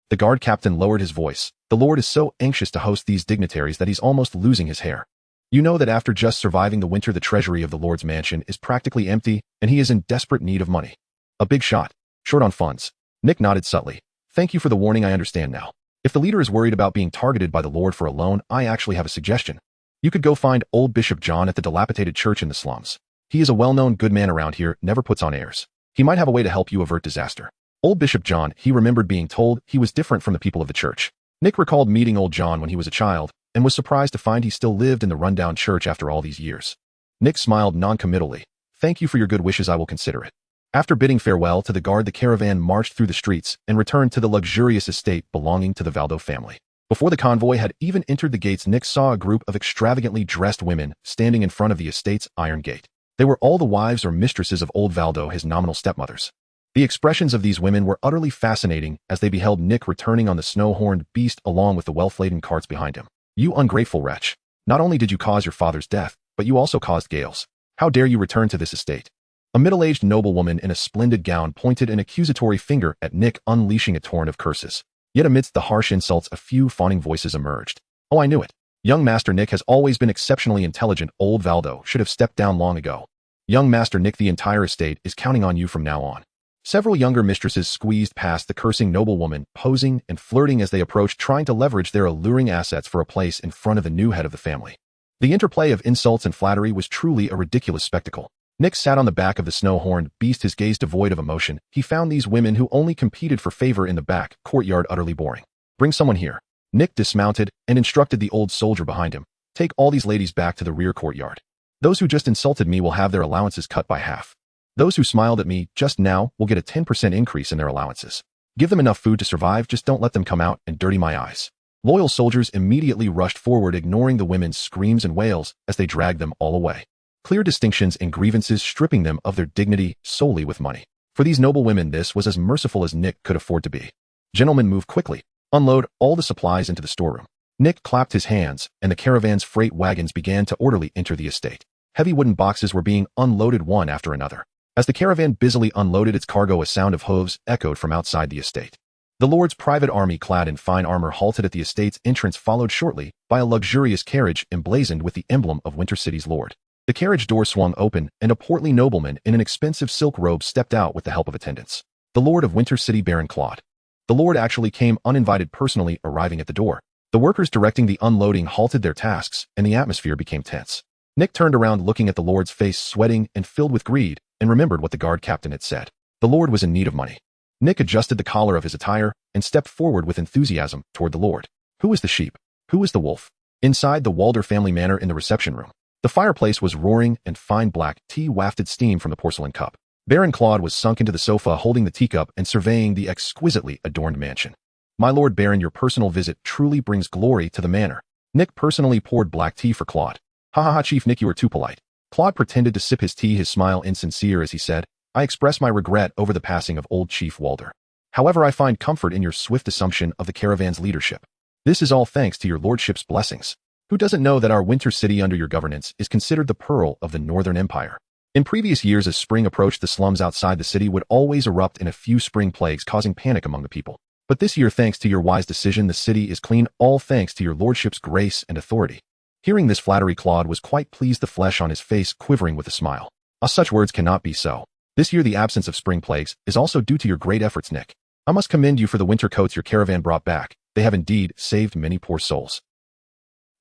The guard captain lowered his voice. The lord is so anxious to host these dignitaries that he's almost losing his hair. You know that after just surviving the winter, the treasury of the lord's mansion is practically empty, and he is in desperate need of money. A big shot. Short on funds. Nick nodded subtly. Thank you for the warning, I understand now. If the leader is worried about being targeted by the lord for a loan, I actually have a suggestion. You could go find old Bishop John at the dilapidated church in the slums. He is a well-known good man around here, never puts on airs. He might have a way to help you avert disaster. Old Bishop John, he remembered being told he was different from the people of the church. Nick recalled meeting old John when he was a child, and was surprised to find he still lived in the rundown church after all these years. Nick smiled non-committally. Thank you for your good wishes, I will consider it. After bidding farewell to the guard, the caravan marched through the streets and returned to the luxurious estate belonging to the Valdo family. Before the convoy had even entered the gates, Nick saw a group of extravagantly dressed women standing in front of the estate's iron gate. They were all the wives or mistresses of old Valdo, his nominal stepmothers. The expressions of these women were utterly fascinating as they beheld Nick returning on the snow-horned beast along with the wealth-laden carts behind him. You ungrateful wretch. Not only did you cause your father's death, but you also caused Gale's. How dare you return to this estate? A middle-aged noblewoman in a splendid gown pointed an accusatory finger at Nick, unleashing a torrent of curses. Yet amidst the harsh insults, a few fawning voices emerged. Oh, I knew it. Young Master Nick has always been exceptionally intelligent. Old Valdo should have stepped down long ago. Young Master Nick, the entire estate is counting on you from now on. Several younger mistresses squeezed past the cursing noblewoman, posing and flirting as they approached, trying to leverage their alluring assets for a place in front of the new head of the family. The interplay of insults and flattery was truly a ridiculous spectacle. Nick sat on the back of the snow-horned beast, his gaze devoid of emotion. He found these women who only competed for favor in the back courtyard utterly boring. Bring someone here. Nick dismounted and instructed the old soldier behind him. Take all these ladies back to the rear courtyard. Those who just insulted me will have their allowances cut by half. Those who smiled at me just now will get a 10% increase in their allowances. Give them enough food to survive, just don't let them come out and dirty my eyes. Loyal soldiers immediately rushed forward, ignoring the women's screams and wails as they dragged them all away. Clear distinctions and grievances, stripping them of their dignity solely with money. For these noble women, this was as merciful as Nick could afford to be. Gentlemen, move quickly. Unload all the supplies into the storeroom. Nick clapped his hands, and the caravan's freight wagons began to orderly enter the estate. Heavy wooden boxes were being unloaded one after another. As the caravan busily unloaded its cargo, a sound of hooves echoed from outside the estate. The Lord's private army, clad in fine armor, halted at the estate's entrance, followed shortly by a luxurious carriage emblazoned with the emblem of Winter City's Lord. The carriage door swung open, and a portly nobleman in an expensive silk robe stepped out with the help of attendants. The Lord of Winter City, Baron Claude. The Lord actually came uninvited, personally arriving at the door. The workers directing the unloading halted their tasks, and the atmosphere became tense. Nick turned around, looking at the Lord's face, sweating and filled with greed, and remembered what the guard captain had said. The Lord was in need of money. Nick adjusted the collar of his attire and stepped forward with enthusiasm toward the Lord. Who is the sheep? Who is the wolf? Inside the Walder family manor, in the reception room, the fireplace was roaring and fine black tea wafted steam from the porcelain cup. Baron Claude was sunk into the sofa, holding the teacup and surveying the exquisitely adorned mansion. My Lord Baron, your personal visit truly brings glory to the manor. Nick personally poured black tea for Claude. Ha ha ha, Chief Nick, you are too polite. Claude pretended to sip his tea, his smile insincere as he said, I express my regret over the passing of old Chief Walder. However, I find comfort in your swift assumption of the caravan's leadership. This is all thanks to your lordship's blessings. Who doesn't know that our winter city under your governance is considered the pearl of the Northern Empire? In previous years, as spring approached, the slums outside the city would always erupt in a few spring plagues, causing panic among the people. But this year, thanks to your wise decision, the city is clean, all thanks to your lordship's grace and authority. Hearing this flattery, Claude was quite pleased, the flesh on his face quivering with a smile. Such words cannot be so. This year, the absence of spring plagues is also due to your great efforts, Nick. I must commend you for the winter coats your caravan brought back. They have indeed saved many poor souls.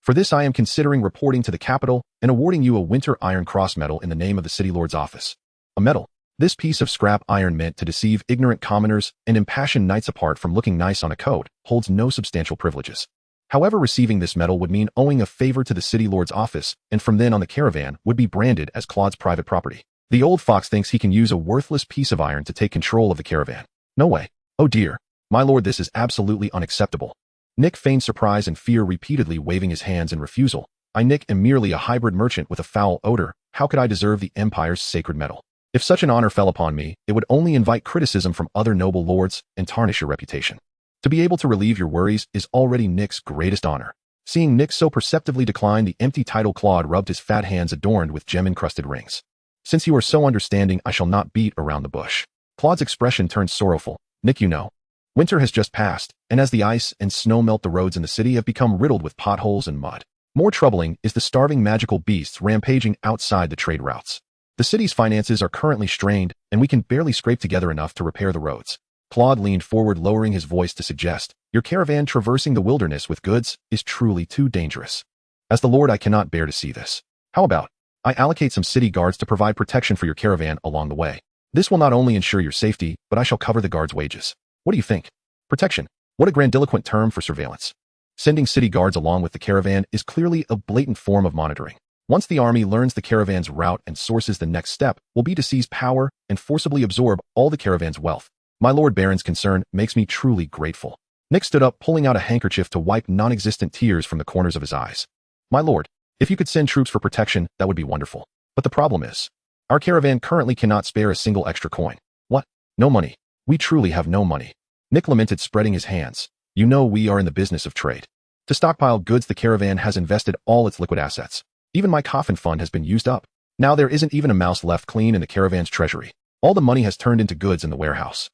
For this, I am considering reporting to the capital and awarding you a Winter Iron Cross medal in the name of the City Lord's office. A medal. This piece of scrap iron meant to deceive ignorant commoners and impassion knights, apart from looking nice on a coat, holds no substantial privileges. However, receiving this medal would mean owing a favor to the City Lord's office, and from then on the caravan would be branded as Claude's private property. The old fox thinks he can use a worthless piece of iron to take control of the caravan. No way. Oh dear. My lord, this is absolutely unacceptable. Nick feigned surprise and fear, repeatedly waving his hands in refusal. I, Nick, am merely a hybrid merchant with a foul odor. How could I deserve the Empire's sacred medal? If such an honor fell upon me, it would only invite criticism from other noble lords and tarnish your reputation. To be able to relieve your worries is already Nick's greatest honor. Seeing Nick so perceptively decline the empty title, Claude rubbed his fat hands adorned with gem-encrusted rings. Since you are so understanding, I shall not beat around the bush. Claude's expression turned sorrowful. Nick, you know, winter has just passed, and as the ice and snow melt, the roads in the city have become riddled with potholes and mud. More troubling is the starving magical beasts rampaging outside the trade routes. The city's finances are currently strained, and we can barely scrape together enough to repair the roads. Claude leaned forward, lowering his voice to suggest, your caravan traversing the wilderness with goods is truly too dangerous. As the Lord, I cannot bear to see this. How about I allocate some city guards to provide protection for your caravan along the way. This will not only ensure your safety, but I shall cover the guards' wages. What do you think? Protection. What a grandiloquent term for surveillance. Sending city guards along with the caravan is clearly a blatant form of monitoring. Once the army learns the caravan's route and sources, the next step will be to seize power and forcibly absorb all the caravan's wealth. My Lord Baron's concern makes me truly grateful. Nick stood up, pulling out a handkerchief to wipe non-existent tears from the corners of his eyes. My lord, if you could send troops for protection, that would be wonderful. But the problem is, our caravan currently cannot spare a single extra coin. What? No money. We truly have no money. Nick lamented, spreading his hands. You know we are in the business of trade. To stockpile goods, the caravan has invested all its liquid assets. Even my coffin fund has been used up. Now there isn't even a mouse left clean in the caravan's treasury. All the money has turned into goods in the warehouse.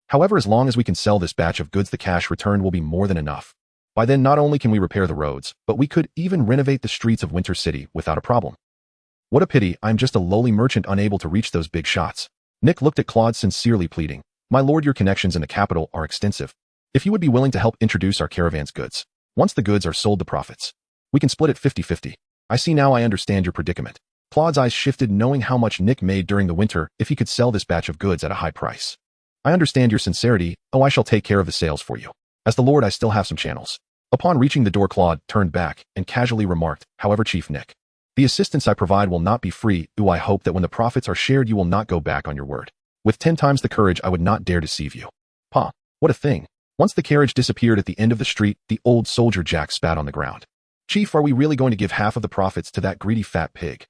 However, as long as we can sell this batch of goods, the cash returned will be more than enough. By then, not only can we repair the roads, but we could even renovate the streets of Winter City without a problem. What a pity, I'm just a lowly merchant unable to reach those big shots. Nick looked at Claude, sincerely pleading. My lord, your connections in the capital are extensive. If you would be willing to help introduce our caravan's goods, once the goods are sold, the profits, we can split it 50-50. I see now, I understand your predicament. Claude's eyes shifted, knowing how much Nick made during the winter if he could sell this batch of goods at a high price. I understand your sincerity. Oh, I shall take care of the sales for you. As the lord, I still have some channels. Upon reaching the door, Claude turned back and casually remarked, however, Chief Nick, the assistance I provide will not be free. I hope that when the profits are shared, you will not go back on your word. With 10 times the courage, I would not dare deceive you. Pa, what a thing. Once the carriage disappeared at the end of the street, the old soldier Jack spat on the ground. Chief, are we really going to give half of the profits to that greedy fat pig?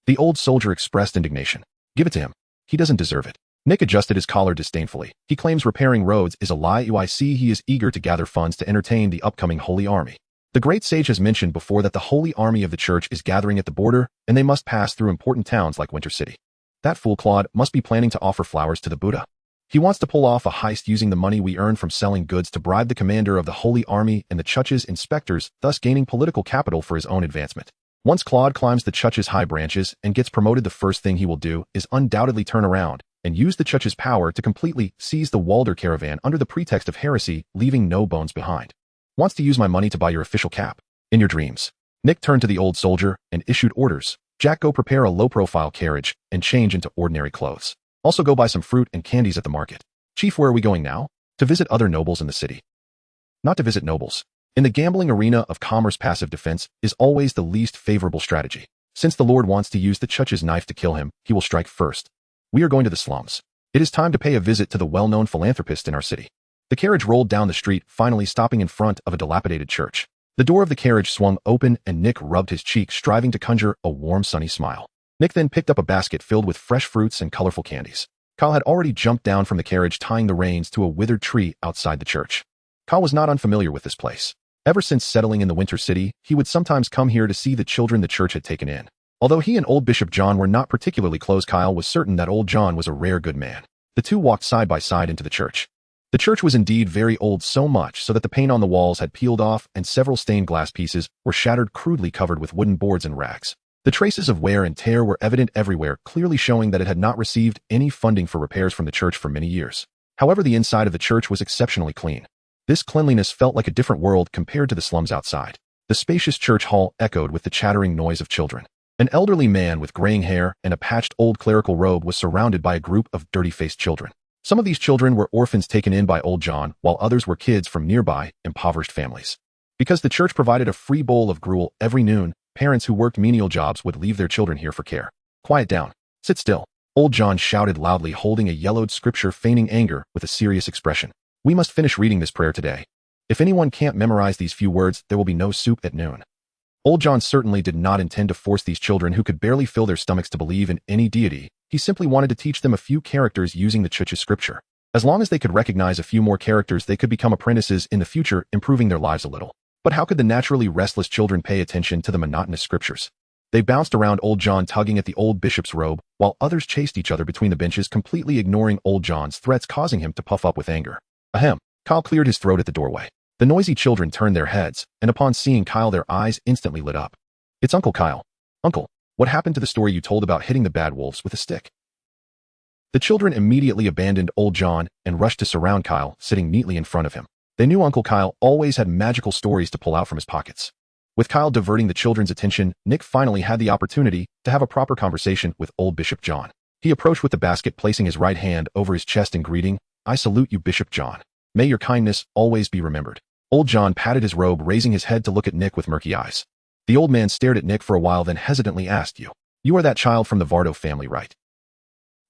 The old soldier expressed indignation. Give it to him. He doesn't deserve it. Nick adjusted his collar disdainfully. He claims repairing roads is a lie. I see he is eager to gather funds to entertain the upcoming Holy Army. The great sage has mentioned before that the Holy Army of the Church is gathering at the border, and they must pass through important towns like Winter City. That fool Claude must be planning to offer flowers to the Buddha. He wants to pull off a heist using the money we earn from selling goods to bribe the commander of the Holy Army and the Church's inspectors, thus gaining political capital for his own advancement. Once Claude climbs the Church's high branches and gets promoted, the first thing he will do is undoubtedly turn around and use the Church's power to completely seize the Walder caravan under the pretext of heresy, leaving no bones behind. Wants to use my money to buy your official cap. In your dreams. Nick turned to the old soldier and issued orders. Jack, go prepare a low-profile carriage and change into ordinary clothes. Also go buy some fruit and candies at the market. Chief, where are we going now? To visit other nobles in the city. Not to visit nobles. In the gambling arena of commerce, passive defense is always the least favorable strategy. Since the Lord wants to use the Church's knife to kill him, he will strike first. We are going to the slums. It is time to pay a visit to the well-known philanthropist in our city. The carriage rolled down the street, finally stopping in front of a dilapidated church. The door of the carriage swung open and Nick rubbed his cheek, striving to conjure a warm, sunny smile. Nick then picked up a basket filled with fresh fruits and colorful candies. Kyle had already jumped down from the carriage, tying the reins to a withered tree outside the church. Kyle was not unfamiliar with this place. Ever since settling in the Winter City, he would sometimes come here to see the children the church had taken in. Although he and old Bishop John were not particularly close, Kyle was certain that old John was a rare good man. The two walked side by side into the church. The church was indeed very old, so much so that the paint on the walls had peeled off and several stained glass pieces were shattered, crudely covered with wooden boards and rags. The traces of wear and tear were evident everywhere, clearly showing that it had not received any funding for repairs from the church for many years. However, the inside of the church was exceptionally clean. This cleanliness felt like a different world compared to the slums outside. The spacious church hall echoed with the chattering noise of children. An elderly man with graying hair and a patched old clerical robe was surrounded by a group of dirty-faced children. Some of these children were orphans taken in by old John, while others were kids from nearby, impoverished families. Because the church provided a free bowl of gruel every noon, parents who worked menial jobs would leave their children here for care. Quiet down. Sit still. Old John shouted loudly, holding a yellowed scripture, feigning anger with a serious expression. We must finish reading this prayer today. If anyone can't memorize these few words, there will be no soup at noon. Old John certainly did not intend to force these children who could barely fill their stomachs to believe in any deity. He simply wanted to teach them a few characters using the Church's scripture. As long as they could recognize a few more characters, they could become apprentices in the future, improving their lives a little. But how could the naturally restless children pay attention to the monotonous scriptures? They bounced around old John, tugging at the old bishop's robe, while others chased each other between the benches, completely ignoring old John's threats, causing him to puff up with anger. Ahem. Kyle cleared his throat at the doorway. The noisy children turned their heads, and upon seeing Kyle, their eyes instantly lit up. It's Uncle Kyle. Uncle, what happened to the story you told about hitting the bad wolves with a stick? The children immediately abandoned old John and rushed to surround Kyle, sitting neatly in front of him. They knew Uncle Kyle always had magical stories to pull out from his pockets. With Kyle diverting the children's attention, Nick finally had the opportunity to have a proper conversation with old Bishop John. He approached with the basket, placing his right hand over his chest in greeting. "I salute you, Bishop John. May your kindness always be remembered." Old John patted his robe, raising his head to look at Nick with murky eyes. The old man stared at Nick for a while, then hesitantly asked, You are that child from the Vardo family, right?"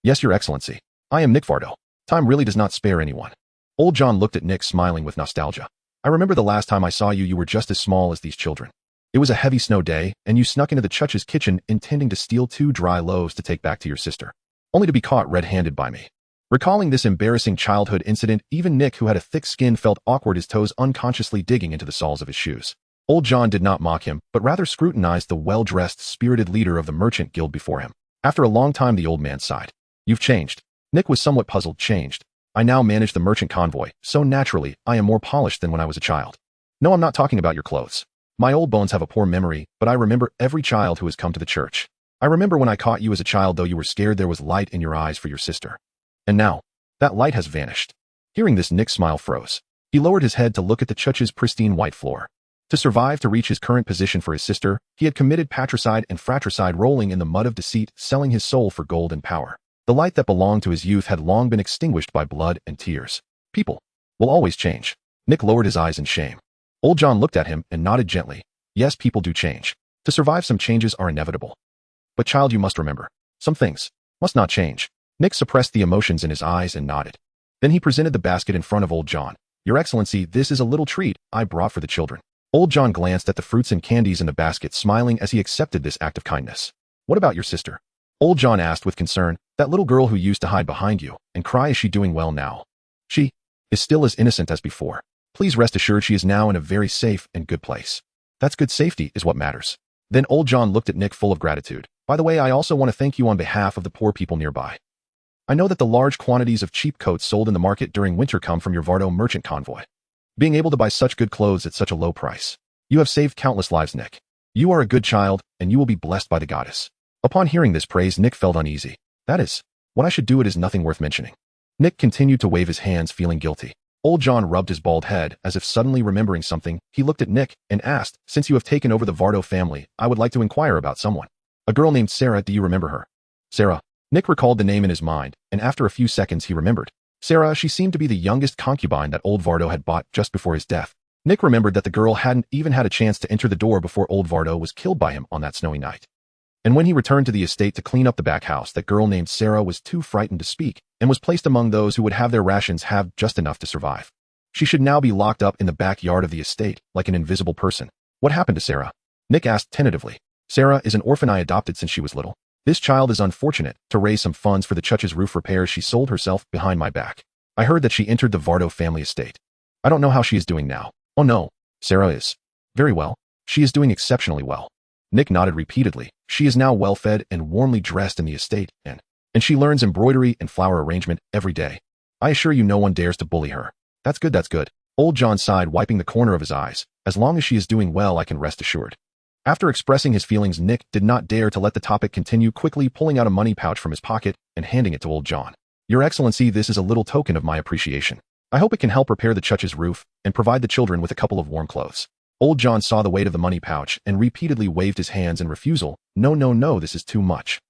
"Yes, Your Excellency. I am Nick Vardo. Time really does not spare anyone." Old John looked at Nick, smiling with nostalgia. "I remember the last time I saw you, you were just as small as these children. It was a heavy snow day, and you snuck into the Church's kitchen intending to steal 2 dry loaves to take back to your sister, only to be caught red-handed by me." Recalling this embarrassing childhood incident, even Nick, who had a thick skin, felt awkward, his toes unconsciously digging into the soles of his shoes. Old John did not mock him, but rather scrutinized the well-dressed, spirited leader of the merchant guild before him. After a long time, the old man sighed. "You've changed." Nick was somewhat puzzled. "Changed? I now manage the merchant convoy, so naturally, I am more polished than when I was a child." "No, I'm not talking about your clothes. My old bones have a poor memory, but I remember every child who has come to the church. I remember when I caught you as a child, though you were scared, there was light in your eyes for your sister. And now, that light has vanished." Hearing this, Nick's smile froze. He lowered his head to look at the church's pristine white floor. To survive, to reach his current position for his sister, he had committed patricide and fratricide, rolling in the mud of deceit, selling his soul for gold and power. The light that belonged to his youth had long been extinguished by blood and tears. "People will always change." Nick lowered his eyes in shame. Old John looked at him and nodded gently. "Yes, people do change. To survive, some changes are inevitable. But child, you must remember, some things must not change." Nick suppressed the emotions in his eyes and nodded. Then he presented the basket in front of Old John. "Your Excellency, this is a little treat I brought for the children." Old John glanced at the fruits and candies in the basket, smiling as he accepted this act of kindness. "What about your sister?" Old John asked with concern. "That little girl who used to hide behind you and cry, is she doing well now?" "She is still as innocent as before. Please rest assured she is now in a very safe and good place. That's good. Safety is what matters." Then Old John looked at Nick full of gratitude. "By the way, I also want to thank you on behalf of the poor people nearby. I know that the large quantities of cheap coats sold in the market during winter come from your Vardo merchant convoy. Being able to buy such good clothes at such a low price. You have saved countless lives, Nick. You are a good child, and you will be blessed by the goddess." Upon hearing this praise, Nick felt uneasy. "That is, what I should do. It is nothing worth mentioning." Nick continued to wave his hands, feeling guilty. Old John rubbed his bald head, as if suddenly remembering something. He looked at Nick and asked, "Since you have taken over the Vardo family, I would like to inquire about someone. A girl named Sarah, do you remember her?" "Sarah?" Nick recalled the name in his mind, and after a few seconds he remembered. Sarah, she seemed to be the youngest concubine that old Vardo had bought just before his death. Nick remembered that the girl hadn't even had a chance to enter the door before old Vardo was killed by him on that snowy night. And when he returned to the estate to clean up the back house, that girl named Sarah was too frightened to speak, and was placed among those who would have their rations have just enough to survive. She should now be locked up in the backyard of the estate, like an invisible person. "What happened to Sarah?" Nick asked tentatively. "Sarah is an orphan I adopted since she was little. This child is unfortunate. To raise some funds for the church's roof repairs, she sold herself behind my back. I heard that she entered the Vardo family estate. I don't know how she is doing now." "Oh no, Sarah is very well. She is doing exceptionally well." Nick nodded repeatedly. "She is now well-fed and warmly dressed in the estate, and she learns embroidery and flower arrangement every day. I assure you no one dares to bully her." That's good, that's good." Old John sighed, wiping the corner of his eyes. "As long as she is doing well, I can rest assured." After expressing his feelings, Nick did not dare to let the topic continue, quickly pulling out a money pouch from his pocket and handing it to Old John. "Your Excellency, this is a little token of my appreciation. I hope it can help repair the church's roof and provide the children with a couple of warm clothes." Old John saw the weight of the money pouch and repeatedly waved his hands in refusal. "No, no, no, this is too much.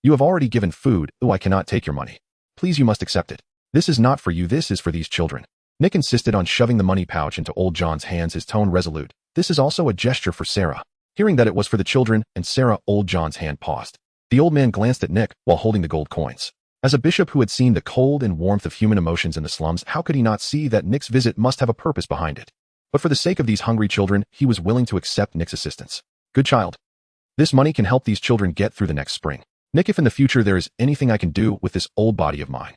You have already given food. Oh, I cannot take your money. Please, you must accept it. This is not for you, this is for these children." Nick insisted on shoving the money pouch into Old John's hands, his tone resolute. "This is also a gesture for Sarah." Hearing that it was for the children and Sarah, Old John's hand paused. The old man glanced at Nick while holding the gold coins. As a bishop who had seen the cold and warmth of human emotions in the slums, how could he not see that Nick's visit must have a purpose behind it? But for the sake of these hungry children, he was willing to accept Nick's assistance. "Good child. This money can help these children get through the next spring. Nick, if in the future there is anything I can do with this old body of mine.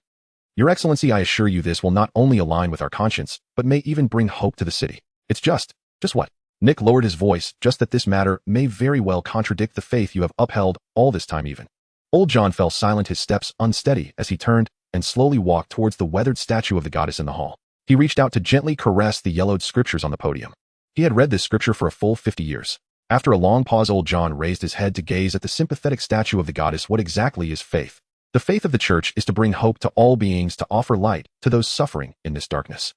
Your Excellency, I assure you this will not only align with our conscience, but may even bring hope to the city. It's just what?" Nick lowered his voice. "Just that this matter may very well contradict the faith you have upheld all this time even." Old John fell silent, his steps unsteady as he turned and slowly walked towards the weathered statue of the goddess in the hall. He reached out to gently caress the yellowed scriptures on the podium. He had read this scripture for a full 50 years. After a long pause, Old John raised his head to gaze at the sympathetic statue of the goddess. "What exactly is faith?" "The faith of the church is to bring hope to all beings, to offer light to those suffering in this darkness.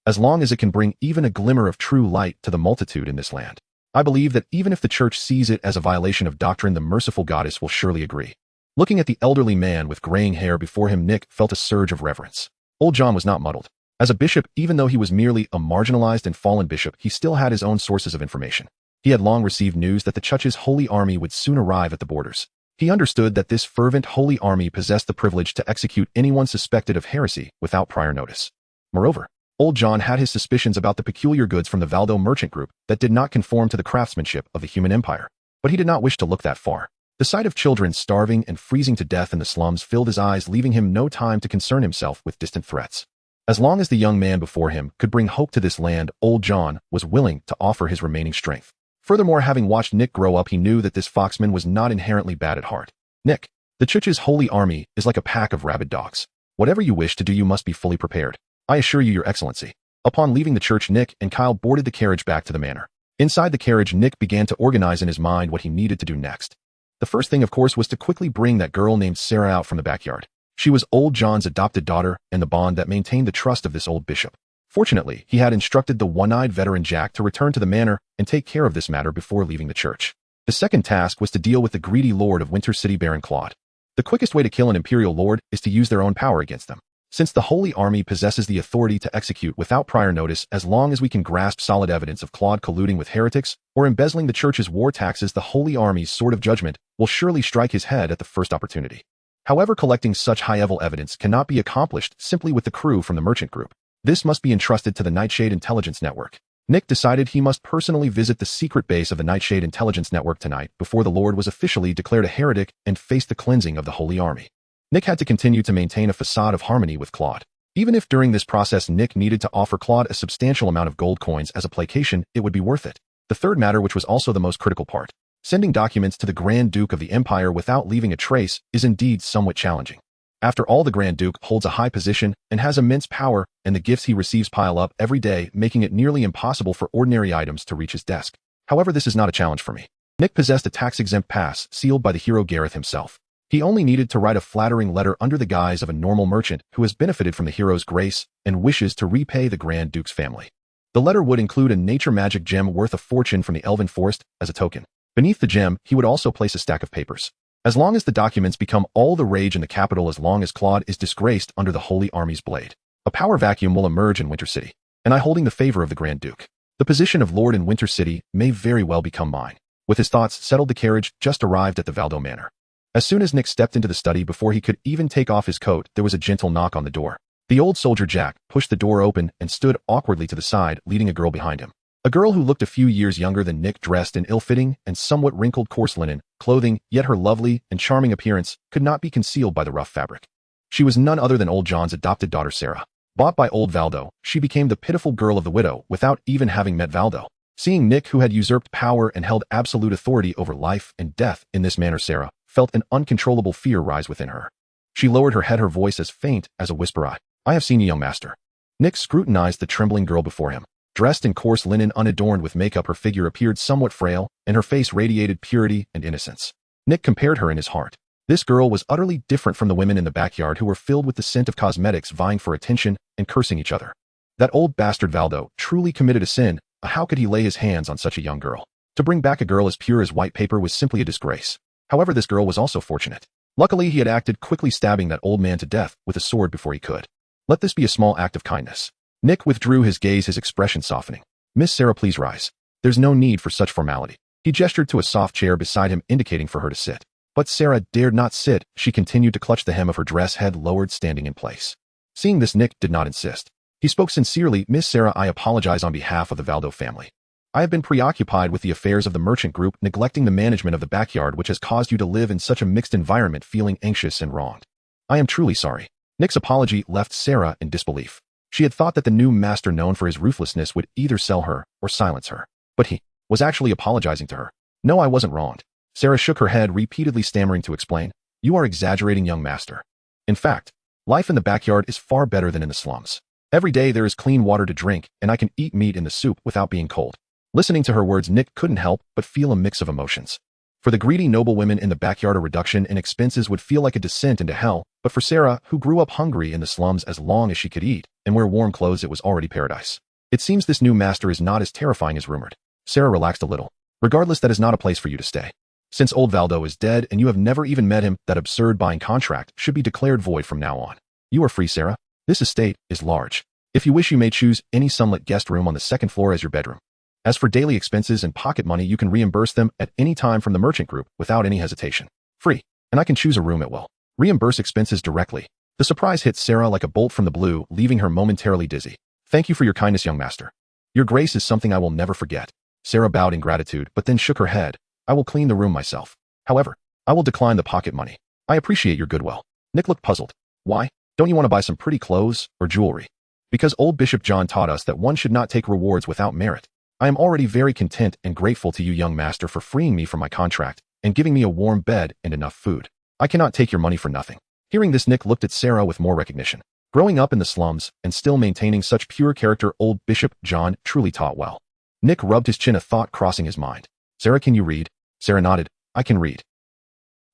As long as it can bring even a glimmer of true light to the multitude in this land, I believe that even if the church sees it as a violation of doctrine, the merciful goddess will surely agree. Looking at the elderly man with graying hair before him, Nick felt a surge of reverence. Old John was not muddled. As a bishop, even though he was merely a marginalized and fallen bishop, he still had his own sources of information. He had long received news that the church's holy army would soon arrive at the borders. He understood that this fervent holy army possessed the privilege to execute anyone suspected of heresy without prior notice. Moreover, Old John had his suspicions about the peculiar goods from the Valdo merchant group that did not conform to the craftsmanship of the human empire. But he did not wish to look that far. The sight of children starving and freezing to death in the slums filled his eyes, leaving him no time to concern himself with distant threats. As long as the young man before him could bring hope to this land, Old John was willing to offer his remaining strength. Furthermore, having watched Nick grow up, he knew that this foxman was not inherently bad at heart. Nick, the church's holy army is like a pack of rabid dogs. Whatever you wish to do, you must be fully prepared. I assure you, Your Excellency. Upon leaving the church, Nick and Kyle boarded the carriage back to the manor. Inside the carriage, Nick began to organize in his mind what he needed to do next. The first thing, of course, was to quickly bring that girl named Sarah out from the backyard. She was Old John's adopted daughter and the bond that maintained the trust of this old bishop. Fortunately, he had instructed the one-eyed veteran Jack to return to the manor and take care of this matter before leaving the church. The second task was to deal with the greedy lord of Winter City, Baron Claude. The quickest way to kill an imperial lord is to use their own power against them. Since the Holy Army possesses the authority to execute without prior notice, as long as we can grasp solid evidence of Claude colluding with heretics or embezzling the church's war taxes, the Holy Army's sword of judgment will surely strike his head at the first opportunity. However, collecting such high-level evidence cannot be accomplished simply with the crew from the merchant group. This must be entrusted to the Nightshade Intelligence Network. Nick decided he must personally visit the secret base of the Nightshade Intelligence Network tonight before the Lord was officially declared a heretic and face the cleansing of the Holy Army. Nick had to continue to maintain a facade of harmony with Claude. Even if during this process Nick needed to offer Claude a substantial amount of gold coins as a placation, it would be worth it. The third matter, which was also the most critical part, sending documents to the Grand Duke of the Empire without leaving a trace, is indeed somewhat challenging. After all, the Grand Duke holds a high position and has immense power, and the gifts he receives pile up every day, making it nearly impossible for ordinary items to reach his desk. However, this is not a challenge for me. Nick possessed a tax-exempt pass sealed by the hero Gareth himself. He only needed to write a flattering letter under the guise of a normal merchant who has benefited from the hero's grace and wishes to repay the Grand Duke's family. The letter would include a nature magic gem worth a fortune from the Elven Forest as a token. Beneath the gem, he would also place a stack of papers. As long as the documents become all the rage in the capital, as long as Claude is disgraced under the Holy Army's blade, a power vacuum will emerge in Winter City, and I holding the favor of the Grand Duke. The position of Lord in Winter City may very well become mine. With his thoughts settled, the carriage just arrived at the Valdo Manor. As soon as Nick stepped into the study, before he could even take off his coat, there was a gentle knock on the door. The old soldier Jack pushed the door open and stood awkwardly to the side, leading a girl behind him. A girl who looked a few years younger than Nick, dressed in ill-fitting and somewhat wrinkled coarse linen clothing, yet her lovely and charming appearance could not be concealed by the rough fabric. She was none other than Old John's adopted daughter Sarah. Bought by old Valdo, she became the pitiful girl of the widow without even having met Valdo. Seeing Nick, who had usurped power and held absolute authority over life and death in this manner, Sarah felt an uncontrollable fear rise within her. She lowered her head, her voice as faint as a whisper. I have seen you, young master. Nick scrutinized the trembling girl before him. Dressed in coarse linen, unadorned with makeup, her figure appeared somewhat frail, and her face radiated purity and innocence. Nick compared her in his heart. This girl was utterly different from the women in the backyard, who were filled with the scent of cosmetics, vying for attention and cursing each other. That old bastard Valdo truly committed a sin. How could he lay his hands on such a young girl? To bring back a girl as pure as white paper was simply a disgrace. However, this girl was also fortunate. Luckily, he had acted quickly, stabbing that old man to death with a sword before he could. Let this be a small act of kindness. Nick withdrew his gaze, his expression softening. Miss Sarah, please rise. There's no need for such formality. He gestured to a soft chair beside him, indicating for her to sit. But Sarah dared not sit. She continued to clutch the hem of her dress, head lowered, standing in place. Seeing this, Nick did not insist. He spoke sincerely. Miss Sarah, I apologize on behalf of the Valdo family. I have been preoccupied with the affairs of the merchant group, neglecting the management of the backyard, which has caused you to live in such a mixed environment, feeling anxious and wronged. I am truly sorry. Nick's apology left Sarah in disbelief. She had thought that the new master, known for his ruthlessness, would either sell her or silence her. But he was actually apologizing to her. No, I wasn't wronged. Sarah shook her head, repeatedly stammering to explain. You are exaggerating, young master. In fact, life in the backyard is far better than in the slums. Every day there is clean water to drink, and I can eat meat in the soup without being cold. Listening to her words, Nick couldn't help but feel a mix of emotions. For the greedy noblewomen in the backyard, a reduction in expenses would feel like a descent into hell, but for Sarah, who grew up hungry in the slums, as long as she could eat and wear warm clothes, it was already paradise. It seems this new master is not as terrifying as rumored. Sarah relaxed a little. Regardless, that is not a place for you to stay. Since old Valdo is dead and you have never even met him, that absurd buying contract should be declared void from now on. You are free, Sarah. This estate is large. If you wish, you may choose any sunlit guest room on the second floor as your bedroom. As for daily expenses and pocket money, you can reimburse them at any time from the merchant group without any hesitation. Free. And I can choose a room at will. Reimburse expenses directly. The surprise hit Sarah like a bolt from the blue, leaving her momentarily dizzy. Thank you for your kindness, young master. Your grace is something I will never forget. Sarah bowed in gratitude, but then shook her head. I will clean the room myself. However, I will decline the pocket money. I appreciate your goodwill. Nick looked puzzled. Why? Don't you want to buy some pretty clothes or jewelry? Because old Bishop John taught us that one should not take rewards without merit. I am already very content and grateful to you, young master, for freeing me from my contract and giving me a warm bed and enough food. I cannot take your money for nothing. Hearing this, Nick looked at Sarah with more recognition. Growing up in the slums and still maintaining such pure character, old Bishop John truly taught well. Nick rubbed his chin, a thought crossing his mind. Sarah, can you read? Sarah nodded. I can read.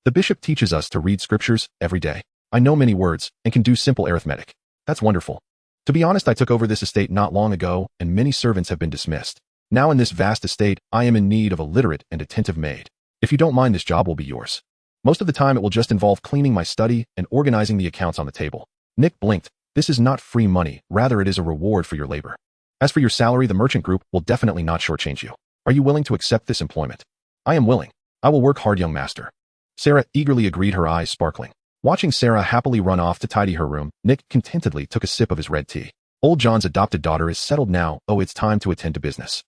The bishop teaches us to read scriptures every day. I know many words and can do simple arithmetic. That's wonderful. To be honest, I took over this estate not long ago and many servants have been dismissed. Now in this vast estate, I am in need of a literate and attentive maid. If you don't mind, this job will be yours. Most of the time it will just involve cleaning my study and organizing the accounts on the table. Nick blinked. This is not free money, rather it is a reward for your labor. As for your salary, the merchant group will definitely not shortchange you. Are you willing to accept this employment? I am willing. I will work hard, young master. Sarah eagerly agreed, her eyes sparkling. Watching Sarah happily run off to tidy her room, Nick contentedly took a sip of his red tea. Old John's adopted daughter is settled now. Oh, it's time to attend to business.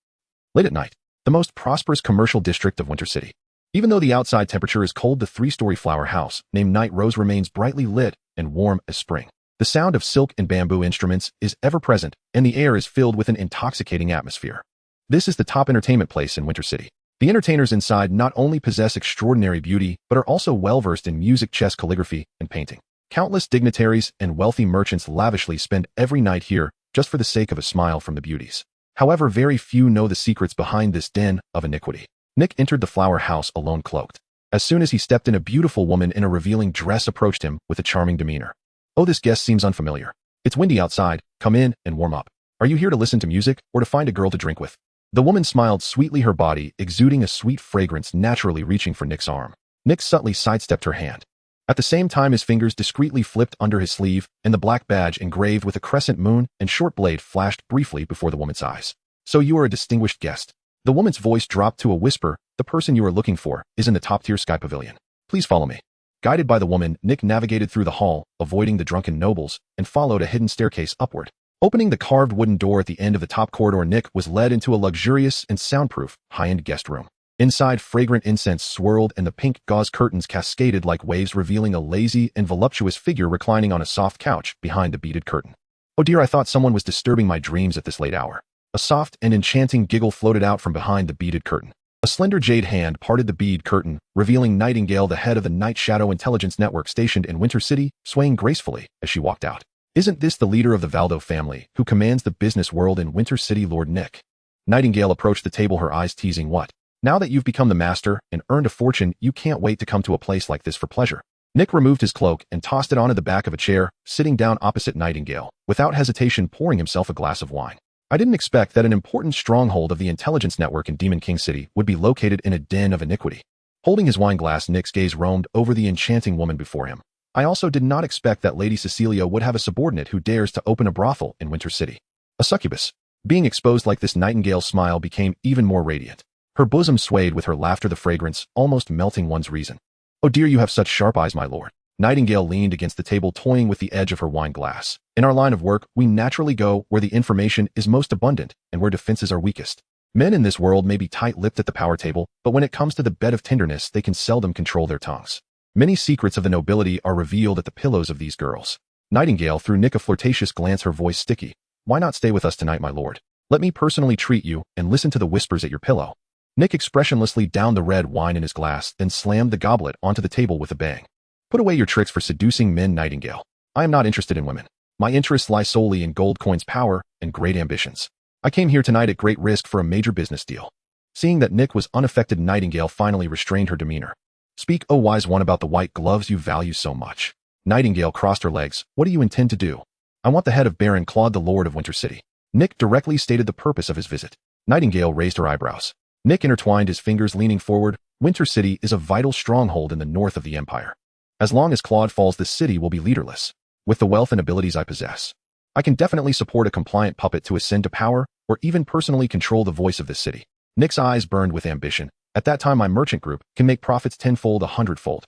Late at night, the most prosperous commercial district of Winter City. Even though the outside temperature is cold, the three-story flower house named Night Rose remains brightly lit and warm as spring. The sound of silk and bamboo instruments is ever present, and the air is filled with an intoxicating atmosphere. This is the top entertainment place in Winter City. The entertainers inside not only possess extraordinary beauty, but are also well-versed in music, chess, calligraphy, and painting. Countless dignitaries and wealthy merchants lavishly spend every night here just for the sake of a smile from the beauties. However, very few know the secrets behind this den of iniquity. Nick entered the flower house alone, cloaked. As soon as he stepped in, a beautiful woman in a revealing dress approached him with a charming demeanor. Oh, this guest seems unfamiliar. It's windy outside. Come in and warm up. Are you here to listen to music or to find a girl to drink with? The woman smiled sweetly, her body exuding a sweet fragrance, naturally reaching for Nick's arm. Nick subtly sidestepped her hand. At the same time, his fingers discreetly flipped under his sleeve, and the black badge engraved with a crescent moon and short blade flashed briefly before the woman's eyes. So you are a distinguished guest. The woman's voice dropped to a whisper. The person you are looking for is in the top-tier sky pavilion. Please follow me. Guided by the woman, Nick navigated through the hall, avoiding the drunken nobles, and followed a hidden staircase upward. Opening the carved wooden door at the end of the top corridor, Nick was led into a luxurious and soundproof, high-end guest room. Inside, fragrant incense swirled and the pink gauze curtains cascaded like waves, revealing a lazy and voluptuous figure reclining on a soft couch behind the beaded curtain. Oh dear, I thought someone was disturbing my dreams at this late hour. A soft and enchanting giggle floated out from behind the beaded curtain. A slender jade hand parted the bead curtain, revealing Nightingale, the head of the Night Shadow Intelligence Network stationed in Winter City, swaying gracefully as she walked out. Isn't this the leader of the Valdo family, who commands the business world in Winter City, Lord Nick? Nightingale approached the table, her eyes teasing. What? Now that you've become the master and earned a fortune, you can't wait to come to a place like this for pleasure. Nick removed his cloak and tossed it onto the back of a chair, sitting down opposite Nightingale, without hesitation pouring himself a glass of wine. I didn't expect that an important stronghold of the intelligence network in Demon King City would be located in a den of iniquity. Holding his wine glass, Nick's gaze roamed over the enchanting woman before him. I also did not expect that Lady Cecilia would have a subordinate who dares to open a brothel in Winter City. A succubus. Being exposed like this, Nightingale's smile became even more radiant. Her bosom swayed with her laughter, the fragrance almost melting one's reason. Oh dear, you have such sharp eyes, my lord. Nightingale leaned against the table, toying with the edge of her wine glass. In our line of work, we naturally go where the information is most abundant and where defenses are weakest. Men in this world may be tight-lipped at the power table, but when it comes to the bed of tenderness, they can seldom control their tongues. Many secrets of the nobility are revealed at the pillows of these girls. Nightingale threw Nick a flirtatious glance, her voice sticky. Why not stay with us tonight, my lord? Let me personally treat you and listen to the whispers at your pillow. Nick expressionlessly downed the red wine in his glass, then slammed the goblet onto the table with a bang. Put away your tricks for seducing men, Nightingale. I am not interested in women. My interests lie solely in gold coins, power, and great ambitions. I came here tonight at great risk for a major business deal. Seeing that Nick was unaffected, Nightingale finally restrained her demeanor. Speak, O wise one, about the white gloves you value so much. Nightingale crossed her legs. What do you intend to do? I want the head of Baron Claude, the Lord of Winter City. Nick directly stated the purpose of his visit. Nightingale raised her eyebrows. Nick intertwined his fingers, leaning forward. Winter City is a vital stronghold in the north of the Empire. As long as Claude falls, this city will be leaderless. With the wealth and abilities I possess, I can definitely support a compliant puppet to ascend to power, or even personally control the voice of this city. Nick's eyes burned with ambition. At that time, my merchant group can make profits tenfold, 100-fold.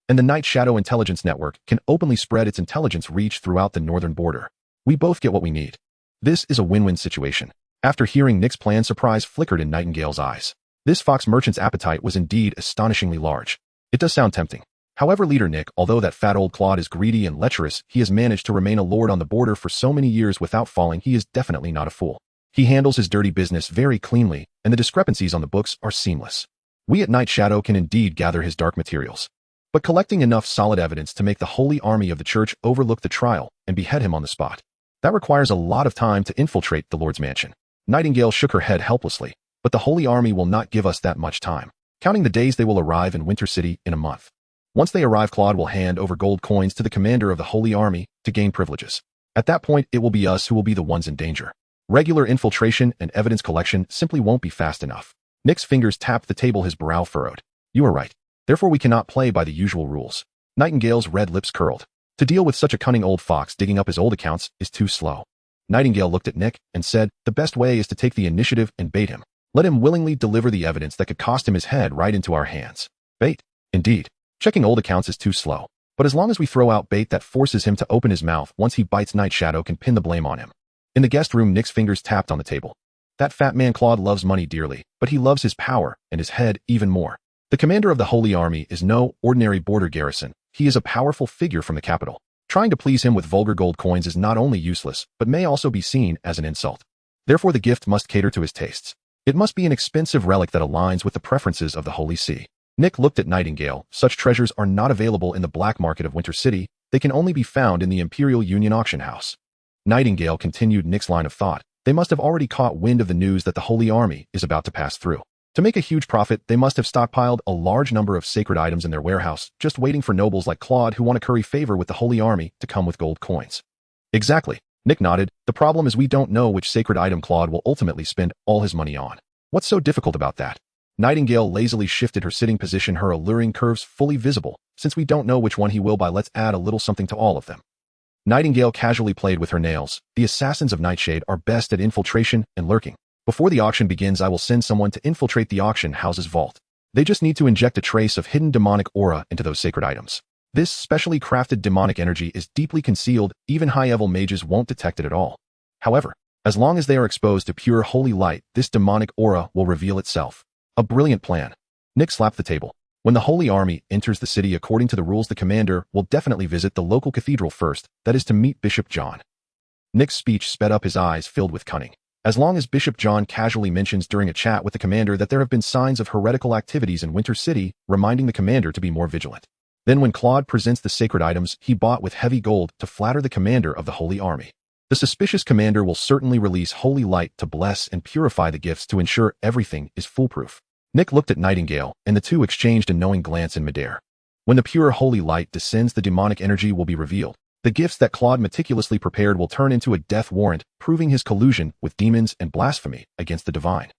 And the Night Shadow Intelligence Network can openly spread its intelligence reach throughout the northern border. We both get what we need. This is a win-win situation. After hearing Nick's plan, surprise flickered in Nightingale's eyes. This fox merchant's appetite was indeed astonishingly large. It does sound tempting. However, leader Nick, although that fat old Claude is greedy and lecherous, he has managed to remain a lord on the border for so many years without falling. He is definitely not a fool. He handles his dirty business very cleanly, and the discrepancies on the books are seamless. We at Night Shadow can indeed gather his dark materials. But collecting enough solid evidence to make the holy army of the church overlook the trial and behead him on the spot, that requires a lot of time to infiltrate the Lord's mansion. Nightingale shook her head helplessly, but the holy army will not give us that much time. Counting the days, they will arrive in Winter City in a month. Once they arrive, Claude will hand over gold coins to the commander of the holy army to gain privileges. At that point, it will be us who will be the ones in danger. Regular infiltration and evidence collection simply won't be fast enough. Nick's fingers tapped the table, his brow furrowed. You are right. Therefore, we cannot play by the usual rules. Nightingale's red lips curled. To deal with such a cunning old fox digging up his old accounts is too slow. Nightingale looked at Nick and said, the best way is to take the initiative and bait him. Let him willingly deliver the evidence that could cost him his head right into our hands. Bait? Indeed. Checking old accounts is too slow. But as long as we throw out bait that forces him to open his mouth once he bites, Night Shadow can pin the blame on him. In the guest room, Nick's fingers tapped on the table. That fat man Claude loves money dearly, but he loves his power and his head even more. The commander of the Holy Army is no ordinary border garrison. He is a powerful figure from the capital. Trying to please him with vulgar gold coins is not only useless, but may also be seen as an insult. Therefore, the gift must cater to his tastes. It must be an expensive relic that aligns with the preferences of the Holy See. Nick looked at Nightingale. Such treasures are not available in the black market of Winter City. They can only be found in the Imperial Union auction house. Nightingale continued Nick's line of thought. They must have already caught wind of the news that the Holy Army is about to pass through. To make a huge profit, they must have stockpiled a large number of sacred items in their warehouse, just waiting for nobles like Claude who want to curry favor with the Holy Army to come with gold coins. Exactly. Nick nodded. The problem is we don't know which sacred item Claude will ultimately spend all his money on. What's so difficult about that? Nightingale lazily shifted her sitting position, her alluring curves fully visible. Since we don't know which one he will buy, let's add a little something to all of them. Nightingale casually played with her nails. The assassins of Nightshade are best at infiltration and lurking. Before the auction begins, I will send someone to infiltrate the auction house's vault. They just need to inject a trace of hidden demonic aura into those sacred items. This specially crafted demonic energy is deeply concealed. Even high-level mages won't detect it at all. However, as long as they are exposed to pure holy light, this demonic aura will reveal itself. A brilliant plan. Nick slapped the table. When the Holy Army enters the city, according to the rules, the commander will definitely visit the local cathedral first, that is to meet Bishop John. Nick's speech sped up, his eyes filled with cunning. As long as Bishop John casually mentions during a chat with the commander that there have been signs of heretical activities in Winter City, reminding the commander to be more vigilant. Then when Claude presents the sacred items he bought with heavy gold to flatter the commander of the Holy Army, the suspicious commander will certainly release holy light to bless and purify the gifts to ensure everything is foolproof. Nick looked at Nightingale, and the two exchanged a knowing glance in midair. When the pure holy light descends, the demonic energy will be revealed. The gifts that Claude meticulously prepared will turn into a death warrant, proving his collusion with demons and blasphemy against the divine.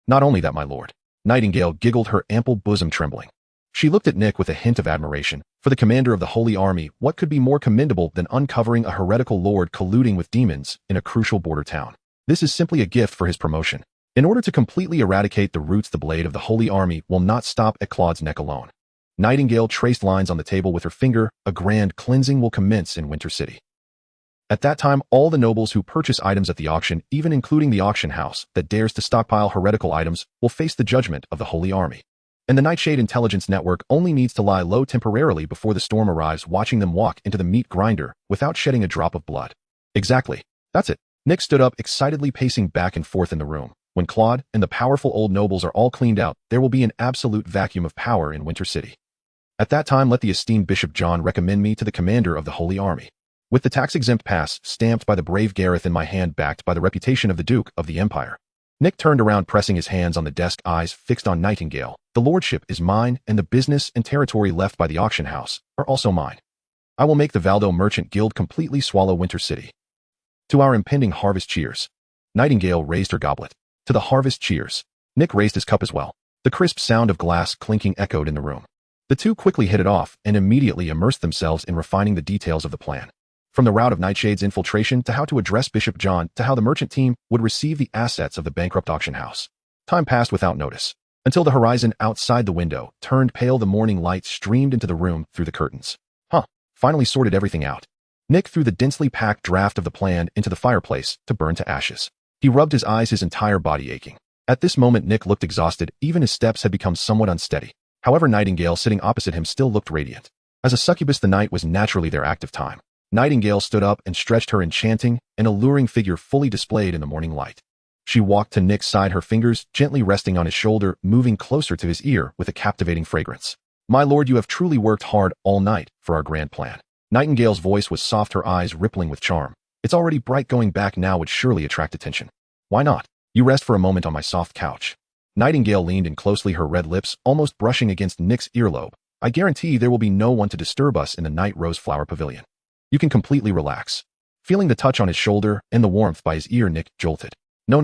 Not only that, my lord. Nightingale giggled, her ample bosom trembling. She looked at Nick with a hint of admiration. For the commander of the Holy Army, what could be more commendable than uncovering a heretical lord colluding with demons in a crucial border town? This is simply a gift for his promotion. In order to completely eradicate the roots, the blade of the Holy Army will not stop at Claude's neck alone. Nightingale traced lines on the table with her finger. A grand cleansing will commence in Winter City. At that time, all the nobles who purchase items at the auction, even including the auction house that dares to stockpile heretical items, will face the judgment of the Holy Army. And the Nightshade Intelligence Network only needs to lie low temporarily before the storm arrives, watching them walk into the meat grinder without shedding a drop of blood. Exactly. That's it. Nick stood up, excitedly pacing back and forth in the room. When Claude and the powerful old nobles are all cleaned out, there will be an absolute vacuum of power in Winter City. At that time, let the esteemed Bishop John recommend me to the commander of the Holy Army. With the tax-exempt pass stamped by the brave Gareth in my hand, backed by the reputation of the Duke of the Empire. Nick turned around, pressing his hands on the desk, eyes fixed on Nightingale. The lordship is mine, and the business and territory left by the auction house are also mine. I will make the Valdo Merchant Guild completely swallow Winter City. To our impending harvest, cheers. Nightingale raised her goblet. To the harvest, cheers. Nick raised his cup as well. The crisp sound of glass clinking echoed in the room. The two quickly hit it off and immediately immersed themselves in refining the details of the plan. From the route of Nightshade's infiltration to how to address Bishop John to how the merchant team would receive the assets of the bankrupt auction house. Time passed without notice, until the horizon outside the window turned pale. The morning light streamed into the room through the curtains. Finally sorted everything out. Nick threw the densely packed draft of the plan into the fireplace to burn to ashes. He rubbed his eyes, his entire body aching. At this moment Nick looked exhausted, even his steps had become somewhat unsteady. However, Nightingale sitting opposite him still looked radiant. As a succubus, the night was naturally their active time. Nightingale stood up and stretched, her enchanting and alluring figure fully displayed in the morning light. She walked to Nick's side, her fingers gently resting on his shoulder, moving closer to his ear with a captivating fragrance. "My lord, you have truly worked hard all night for our grand plan." Nightingale's voice was soft, her eyes rippling with charm. "It's already bright. Going back now would surely attract attention." "Why not? You rest for a moment on my soft couch." Nightingale leaned in closely, her red lips almost brushing against Nick's earlobe. "I guarantee there will be no one to disturb us in the night rose flower pavilion. You can completely relax." Feeling the touch on his shoulder and the warmth by his ear, Nick jolted. No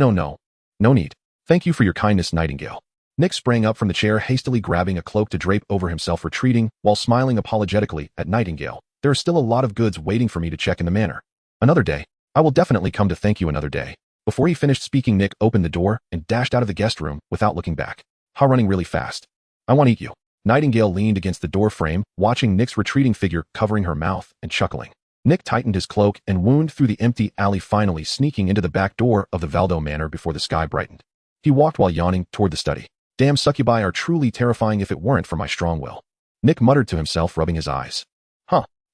need. Thank you for your kindness, Nightingale." Nick sprang up from the chair, hastily grabbing a cloak to drape over himself, retreating while smiling apologetically at Nightingale. "There are still a lot of goods waiting for me to check in the manor. Another day. I will definitely come to thank you another day." Before he finished speaking, Nick opened the door and dashed out of the guest room without looking back. Running really fast. "I want to eat you." Nightingale leaned against the door frame, watching Nick's retreating figure, covering her mouth and chuckling. Nick tightened his cloak and wound through the empty alley, finally sneaking into the back door of the Valdo Manor before the sky brightened. He walked while yawning toward the study. "Damn succubi are truly terrifying if it weren't for my strong will," Nick muttered to himself, rubbing his eyes.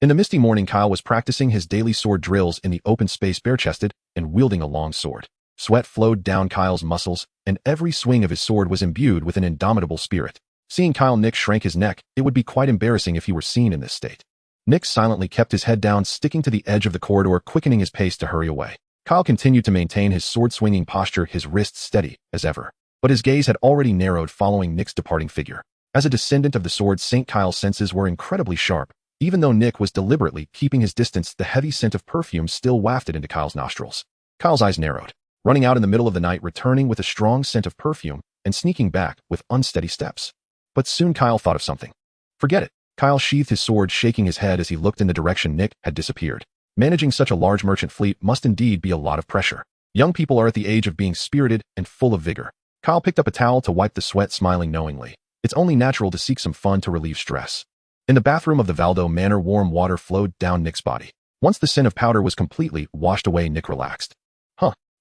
In the misty morning, Kyle was practicing his daily sword drills in the open space, bare-chested and wielding a long sword. Sweat flowed down Kyle's muscles, and every swing of his sword was imbued with an indomitable spirit. Seeing Kyle, Nick shrank his neck. It would be quite embarrassing if he were seen in this state. Nick silently kept his head down, sticking to the edge of the corridor, quickening his pace to hurry away. Kyle continued to maintain his sword-swinging posture, his wrists steady as ever. But his gaze had already narrowed following Nick's departing figure. As a descendant of the sword Saint, Kyle's senses were incredibly sharp. Even though Nick was deliberately keeping his distance, the heavy scent of perfume still wafted into Kyle's nostrils. Kyle's eyes narrowed, running out in the middle of the night, returning with a strong scent of perfume, and sneaking back with unsteady steps. But soon Kyle thought of something. Forget it. Kyle sheathed his sword, shaking his head as he looked in the direction Nick had disappeared. Managing such a large merchant fleet must indeed be a lot of pressure. Young people are at the age of being spirited and full of vigor. Kyle picked up a towel to wipe the sweat, smiling knowingly. It's only natural to seek some fun to relieve stress. In the bathroom of the Valdo Manor, warm water flowed down Nick's body. Once the scent of powder was completely washed away, Nick relaxed.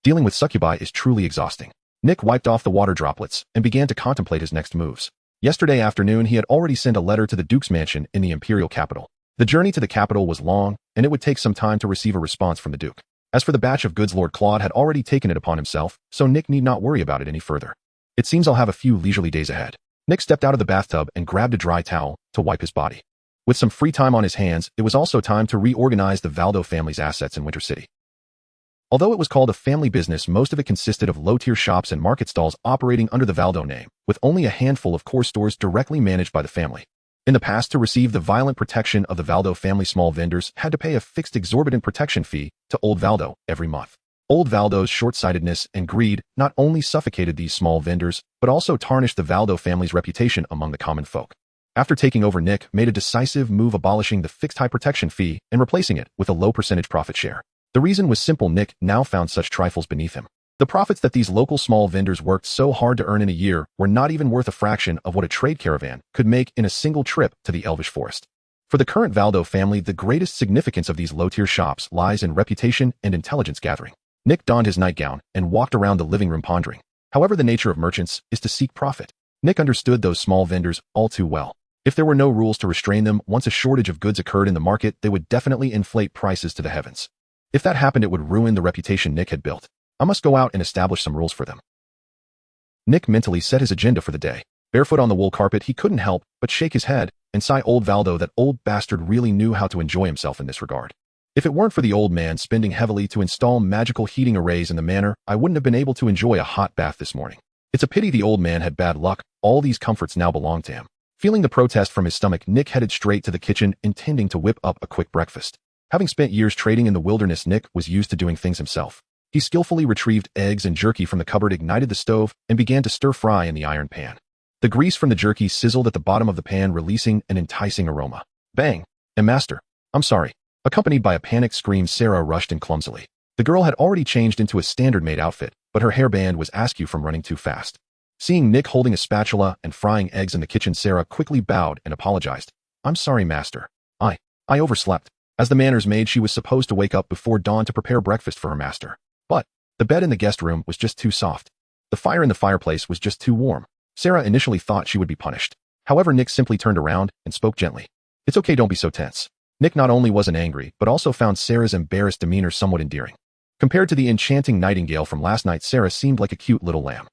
Dealing with succubi is truly exhausting. Nick wiped off the water droplets and began to contemplate his next moves. Yesterday afternoon, he had already sent a letter to the Duke's mansion in the imperial capital. The journey to the capital was long, and it would take some time to receive a response from the Duke. As for the batch of goods, Lord Claude had already taken it upon himself, so Nick need not worry about it any further. It seems I'll have a few leisurely days ahead. Nick stepped out of the bathtub and grabbed a dry towel to wipe his body. With some free time on his hands, it was also time to reorganize the Valdo family's assets in Winter City. Although it was called a family business, most of it consisted of low-tier shops and market stalls operating under the Valdo name, with only a handful of core stores directly managed by the family. In the past, to receive the violent protection of the Valdo family, small vendors had to pay a fixed exorbitant protection fee to Old Valdo every month. Old Valdo's short-sightedness and greed not only suffocated these small vendors, but also tarnished the Valdo family's reputation among the common folk. After taking over, Nick made a decisive move, abolishing the fixed high protection fee and replacing it with a low percentage profit share. The reason was simple. Nick now found such trifles beneath him. The profits that these local small vendors worked so hard to earn in a year were not even worth a fraction of what a trade caravan could make in a single trip to the Elvish Forest. For the current Valdo family, the greatest significance of these low-tier shops lies in reputation and intelligence gathering. Nick donned his nightgown and walked around the living room, pondering. However, the nature of merchants is to seek profit. Nick understood those small vendors all too well. If there were no rules to restrain them, once a shortage of goods occurred in the market, they would definitely inflate prices to the heavens. If that happened, it would ruin the reputation Nick had built. I must go out and establish some rules for them. Nick mentally set his agenda for the day. Barefoot on the wool carpet, he couldn't help but shake his head and sigh. Old Valdo, that old bastard, really knew how to enjoy himself in this regard. If it weren't for the old man spending heavily to install magical heating arrays in the manor, I wouldn't have been able to enjoy a hot bath this morning. It's a pity the old man had bad luck. All these comforts now belong to him. Feeling the protest from his stomach, Nick headed straight to the kitchen, intending to whip up a quick breakfast. Having spent years trading in the wilderness, Nick was used to doing things himself. He skillfully retrieved eggs and jerky from the cupboard, ignited the stove, and began to stir-fry in the iron pan. The grease from the jerky sizzled at the bottom of the pan, releasing an enticing aroma. Bang! And master, I'm sorry. Accompanied by a panicked scream, Sarah rushed in clumsily. The girl had already changed into a standard-made outfit, but her hairband was askew from running too fast. Seeing Nick holding a spatula and frying eggs in the kitchen, Sarah quickly bowed and apologized. I'm sorry, master. I overslept. As the manor's maid, she was supposed to wake up before dawn to prepare breakfast for her master. But the bed in the guest room was just too soft. The fire in the fireplace was just too warm. Sarah initially thought she would be punished. However, Nick simply turned around and spoke gently. It's okay, don't be so tense. Nick not only wasn't angry, but also found Sarah's embarrassed demeanor somewhat endearing. Compared to the enchanting nightingale from last night, Sarah seemed like a cute little lamb.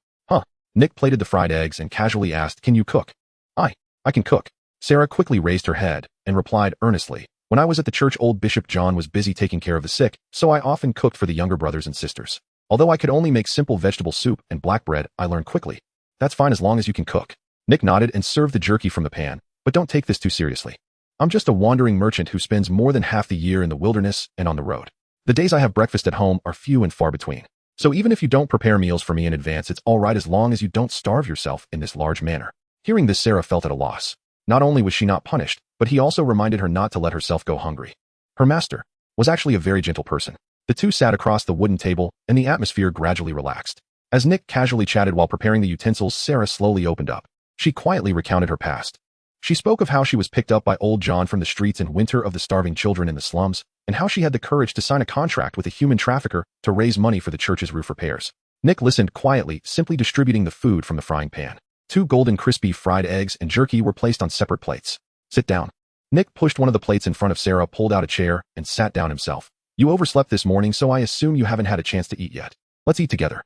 Nick plated the fried eggs and casually asked, can you cook? I can cook. Sarah quickly raised her head and replied earnestly, when I was at the church, old Bishop John was busy taking care of the sick, so I often cooked for the younger brothers and sisters. Although I could only make simple vegetable soup and black bread, I learned quickly. That's fine as long as you can cook. Nick nodded and served the jerky from the pan, but don't take this too seriously. I'm just a wandering merchant who spends more than half the year in the wilderness and on the road. The days I have breakfast at home are few and far between. So even if you don't prepare meals for me in advance, it's all right as long as you don't starve yourself in this large manner. Hearing this, Sarah felt at a loss. Not only was she not punished, but he also reminded her not to let herself go hungry. Her master was actually a very gentle person. The two sat across the wooden table, and the atmosphere gradually relaxed. As Nick casually chatted while preparing the utensils, Sarah slowly opened up. She quietly recounted her past. She spoke of how she was picked up by old John from the streets in winter of the starving children in the slums, and how she had the courage to sign a contract with a human trafficker to raise money for the church's roof repairs. Nick listened quietly, simply distributing the food from the frying pan. 2 golden crispy fried eggs and jerky were placed on separate plates. Sit down. Nick pushed one of the plates in front of Sarah, pulled out a chair, and sat down himself. You overslept this morning, so I assume you haven't had a chance to eat yet. Let's eat together.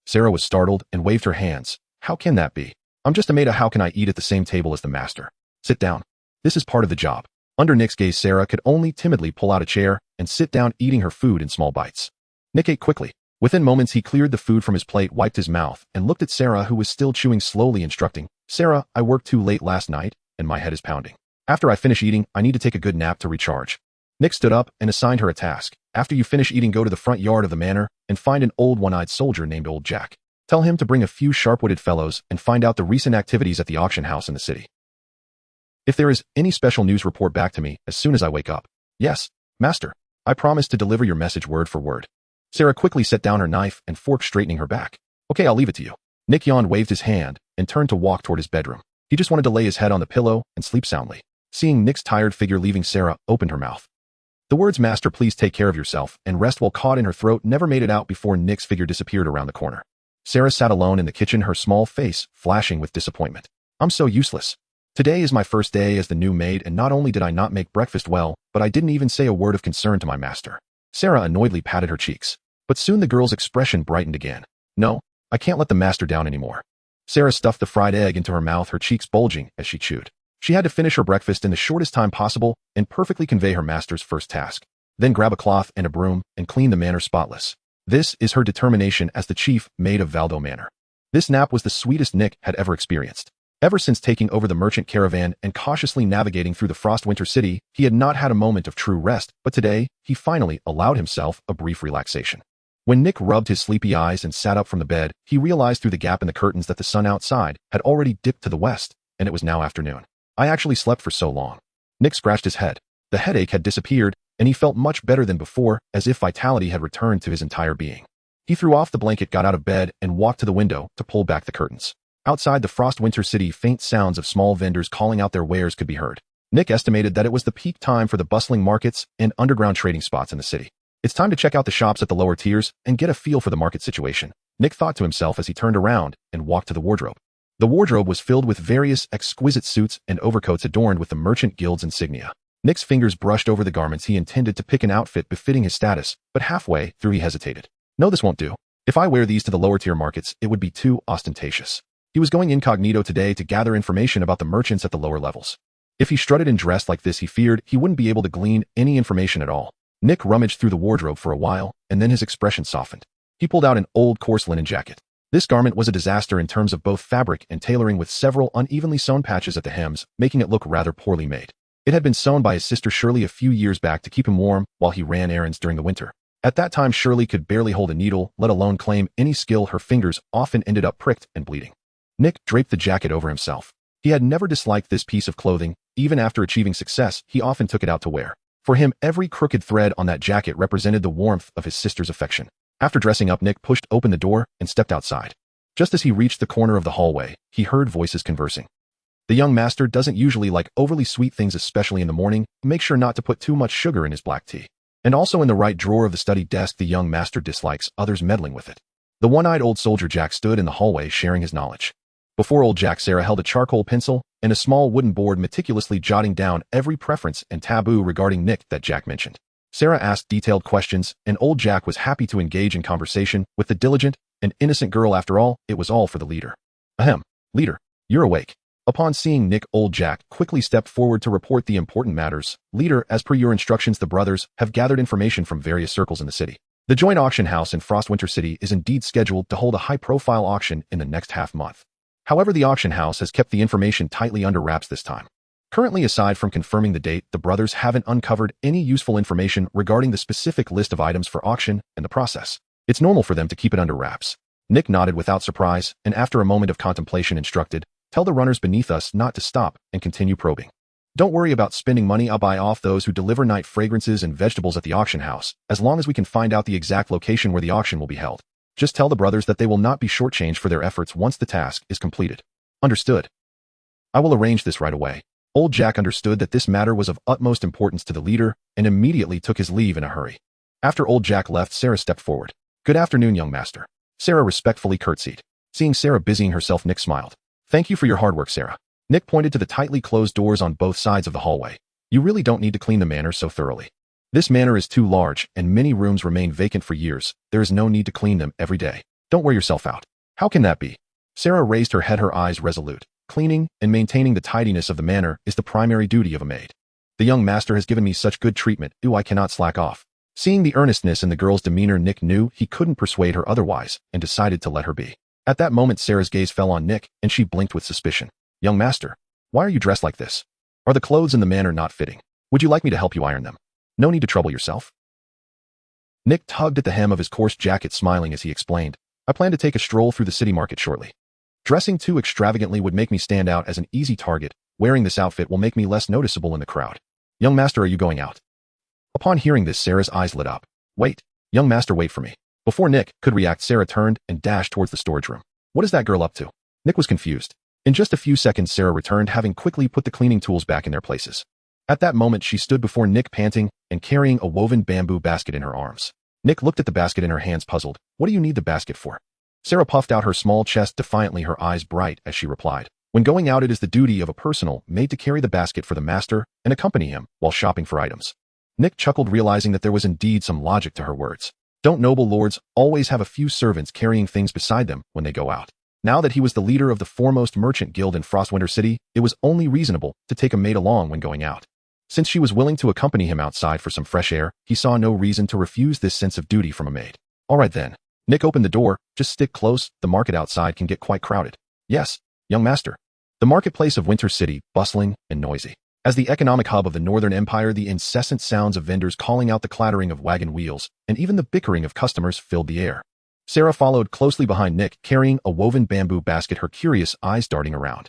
Sarah was startled and waved her hands. How can that be? I'm just a maid. How can I eat at the same table as the master? Sit down. This is part of the job. Under Nick's gaze, Sarah could only timidly pull out a chair and sit down, eating her food in small bites. Nick ate quickly. Within moments, he cleared the food from his plate, wiped his mouth, and looked at Sarah, who was still chewing, slowly instructing, Sarah, I worked too late last night, and my head is pounding. After I finish eating, I need to take a good nap to recharge. Nick stood up and assigned her a task. After you finish eating, go to the front yard of the manor and find an old one-eyed soldier named Old Jack. Tell him to bring a few sharp-witted fellows and find out the recent activities at the auction house in the city. If there is any special news, report back to me as soon as I wake up. Yes, master. I promise to deliver your message word for word. Sarah quickly set down her knife and fork, straightening her back. Okay, I'll leave it to you. Nick yawned, waved his hand, and turned to walk toward his bedroom. He just wanted to lay his head on the pillow and sleep soundly. Seeing Nick's tired figure leaving, Sarah opened her mouth. The words, master, please take care of yourself and rest, while caught in her throat, never made it out before Nick's figure disappeared around the corner. Sarah sat alone in the kitchen, her small face flashing with disappointment. I'm so useless. Today is my first day as the new maid, and not only did I not make breakfast well, but I didn't even say a word of concern to my master. Sarah annoyedly patted her cheeks. But soon the girl's expression brightened again. No, I can't let the master down anymore. Sarah stuffed the fried egg into her mouth, her cheeks bulging as she chewed. She had to finish her breakfast in the shortest time possible and perfectly convey her master's first task. Then grab a cloth and a broom and clean the manor spotless. This is her determination as the chief maid of Valdo Manor. This nap was the sweetest Nick had ever experienced. Ever since taking over the merchant caravan and cautiously navigating through the frost winter city, he had not had a moment of true rest, but today, he finally allowed himself a brief relaxation. When Nick rubbed his sleepy eyes and sat up from the bed, he realized through the gap in the curtains that the sun outside had already dipped to the west, and it was now afternoon. I actually slept for so long. Nick scratched his head. The headache had disappeared, and he felt much better than before, as if vitality had returned to his entire being. He threw off the blanket, got out of bed, and walked to the window to pull back the curtains. Outside the frost winter city, faint sounds of small vendors calling out their wares could be heard. Nick estimated that it was the peak time for the bustling markets and underground trading spots in the city. It's time to check out the shops at the lower tiers and get a feel for the market situation, Nick thought to himself as he turned around and walked to the wardrobe. The wardrobe was filled with various exquisite suits and overcoats adorned with the Merchant Guild's insignia. Nick's fingers brushed over the garments. He intended to pick an outfit befitting his status, but halfway through he hesitated. No, this won't do. If I wear these to the lower tier markets, it would be too ostentatious. He was going incognito today to gather information about the merchants at the lower levels. If he strutted and dressed like this, he feared he wouldn't be able to glean any information at all. Nick rummaged through the wardrobe for a while, and then his expression softened. He pulled out an old coarse linen jacket. This garment was a disaster in terms of both fabric and tailoring, with several unevenly sewn patches at the hems, making it look rather poorly made. It had been sewn by his sister Shirley a few years back to keep him warm while he ran errands during the winter. At that time, Shirley could barely hold a needle, let alone claim any skill. Her fingers often ended up pricked and bleeding. Nick draped the jacket over himself. He had never disliked this piece of clothing. Even after achieving success, he often took it out to wear. For him, every crooked thread on that jacket represented the warmth of his sister's affection. After dressing up, Nick pushed open the door and stepped outside. Just as he reached the corner of the hallway, he heard voices conversing. The young master doesn't usually like overly sweet things, especially in the morning. Make sure not to put too much sugar in his black tea. And also in the right drawer of the study desk, the young master dislikes others meddling with it. The one-eyed old soldier Jack stood in the hallway sharing his knowledge. Before old Jack, Sarah held a charcoal pencil and a small wooden board, meticulously jotting down every preference and taboo regarding Nick that Jack mentioned. Sarah asked detailed questions, and old Jack was happy to engage in conversation with the diligent and innocent girl. After all, it was all for the leader. Ahem, leader, you're awake. Upon seeing Nick, old Jack quickly stepped forward to report the important matters. Leader, as per your instructions, the brothers have gathered information from various circles in the city. The joint auction house in Frostwinter City is indeed scheduled to hold a high-profile auction in the next half-month. However, the auction house has kept the information tightly under wraps this time. Currently, aside from confirming the date, the brothers haven't uncovered any useful information regarding the specific list of items for auction and the process. It's normal for them to keep it under wraps. Nick nodded without surprise, and after a moment of contemplation instructed, tell the runners beneath us not to stop and continue probing. Don't worry about spending money. I'll buy off those who deliver night fragrances and vegetables at the auction house, as long as we can find out the exact location where the auction will be held. Just tell the brothers that they will not be shortchanged for their efforts once the task is completed. Understood. I will arrange this right away. Old Jack understood that this matter was of utmost importance to the leader and immediately took his leave in a hurry. After old Jack left, Sarah stepped forward. Good afternoon, young master. Sarah respectfully curtsied. Seeing Sarah busying herself, Nick smiled. Thank you for your hard work, Sarah. Nick pointed to the tightly closed doors on both sides of the hallway. You really don't need to clean the manor so thoroughly. This manor is too large, and many rooms remain vacant for years. There is no need to clean them every day. Don't wear yourself out. How can that be? Sarah raised her head, her eyes resolute. Cleaning and maintaining the tidiness of the manor is the primary duty of a maid. The young master has given me such good treatment, I cannot slack off. Seeing the earnestness in the girl's demeanor, Nick knew he couldn't persuade her otherwise and decided to let her be. At that moment, Sarah's gaze fell on Nick, and she blinked with suspicion. Young master, why are you dressed like this? Are the clothes in the manor not fitting? Would you like me to help you iron them? No need to trouble yourself. Nick tugged at the hem of his coarse jacket, smiling as he explained. I plan to take a stroll through the city market shortly. Dressing too extravagantly would make me stand out as an easy target. Wearing this outfit will make me less noticeable in the crowd. Young master, are you going out? Upon hearing this, Sarah's eyes lit up. Wait, young master, wait for me. Before Nick could react, Sarah turned and dashed towards the storage room. What is that girl up to? Nick was confused. In just a few seconds, Sarah returned, having quickly put the cleaning tools back in their places. At that moment, she stood before Nick, panting and carrying a woven bamboo basket in her arms. Nick looked at the basket in her hands, puzzled. What do you need the basket for? Sarah puffed out her small chest defiantly, her eyes bright as she replied. When going out, it is the duty of a personal maid to carry the basket for the master and accompany him while shopping for items. Nick chuckled, realizing that there was indeed some logic to her words. Don't noble lords always have a few servants carrying things beside them when they go out? Now that he was the leader of the foremost merchant guild in Frostwinter City, it was only reasonable to take a maid along when going out. Since she was willing to accompany him outside for some fresh air, he saw no reason to refuse this sense of duty from a maid. All right then. Nick opened the door. Just stick close. The market outside can get quite crowded. Yes, young master. The marketplace of Winter City, bustling and noisy. As the economic hub of the Northern Empire, the incessant sounds of vendors calling out, the clattering of wagon wheels, and even the bickering of customers filled the air. Sarah followed closely behind Nick, carrying a woven bamboo basket, her curious eyes darting around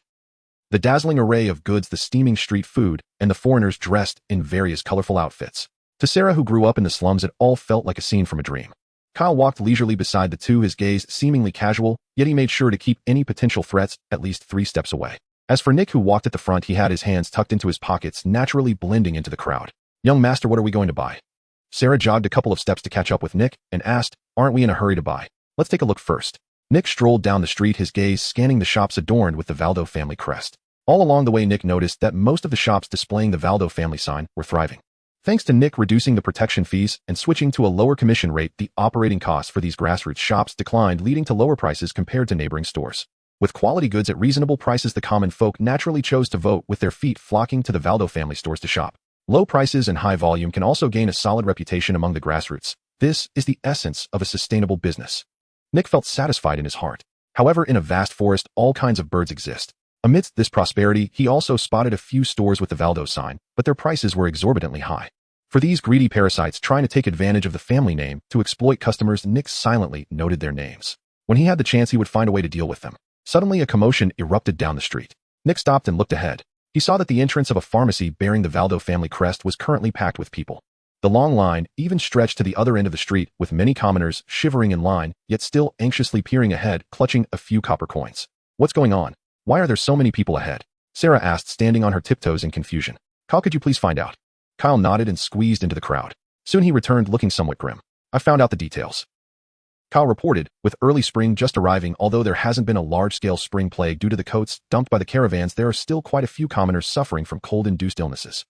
the dazzling array of goods, the steaming street food, and the foreigners dressed in various colorful outfits. To Sarah, who grew up in the slums, it all felt like a scene from a dream. Kyle walked leisurely beside the two, his gaze seemingly casual, yet he made sure to keep any potential threats at least 3 steps away. As for Nick, who walked at the front, he had his hands tucked into his pockets, naturally blending into the crowd. Young master, what are we going to buy? Sarah jogged a couple of steps to catch up with Nick and asked, aren't we in a hurry to buy? Let's take a look first. Nick strolled down the street, his gaze scanning the shops adorned with the Valdo family crest. All along the way, Nick noticed that most of the shops displaying the Valdo family sign were thriving. Thanks to Nick reducing the protection fees and switching to a lower commission rate, the operating costs for these grassroots shops declined, leading to lower prices compared to neighboring stores. With quality goods at reasonable prices, the common folk naturally chose to vote, with their feet flocking to the Valdo family stores to shop. Low prices and high volume can also gain a solid reputation among the grassroots. This is the essence of a sustainable business. Nick felt satisfied in his heart. However, in a vast forest, all kinds of birds exist. Amidst this prosperity, he also spotted a few stores with the Valdo sign, but their prices were exorbitantly high. For these greedy parasites trying to take advantage of the family name to exploit customers, Nick silently noted their names. When he had the chance, he would find a way to deal with them. Suddenly, a commotion erupted down the street. Nick stopped and looked ahead. He saw that the entrance of a pharmacy bearing the Valdo family crest was currently packed with people. The long line even stretched to the other end of the street, with many commoners shivering in line, yet still anxiously peering ahead, clutching a few copper coins. What's going on? Why are there so many people ahead? Sarah asked, standing on her tiptoes in confusion. Kyle, could you please find out? Kyle nodded and squeezed into the crowd. Soon he returned, looking somewhat grim. I found out the details. Kyle reported, with early spring just arriving, although there hasn't been a large-scale spring plague due to the coats dumped by the caravans, there are still quite a few commoners suffering from cold-induced illnesses.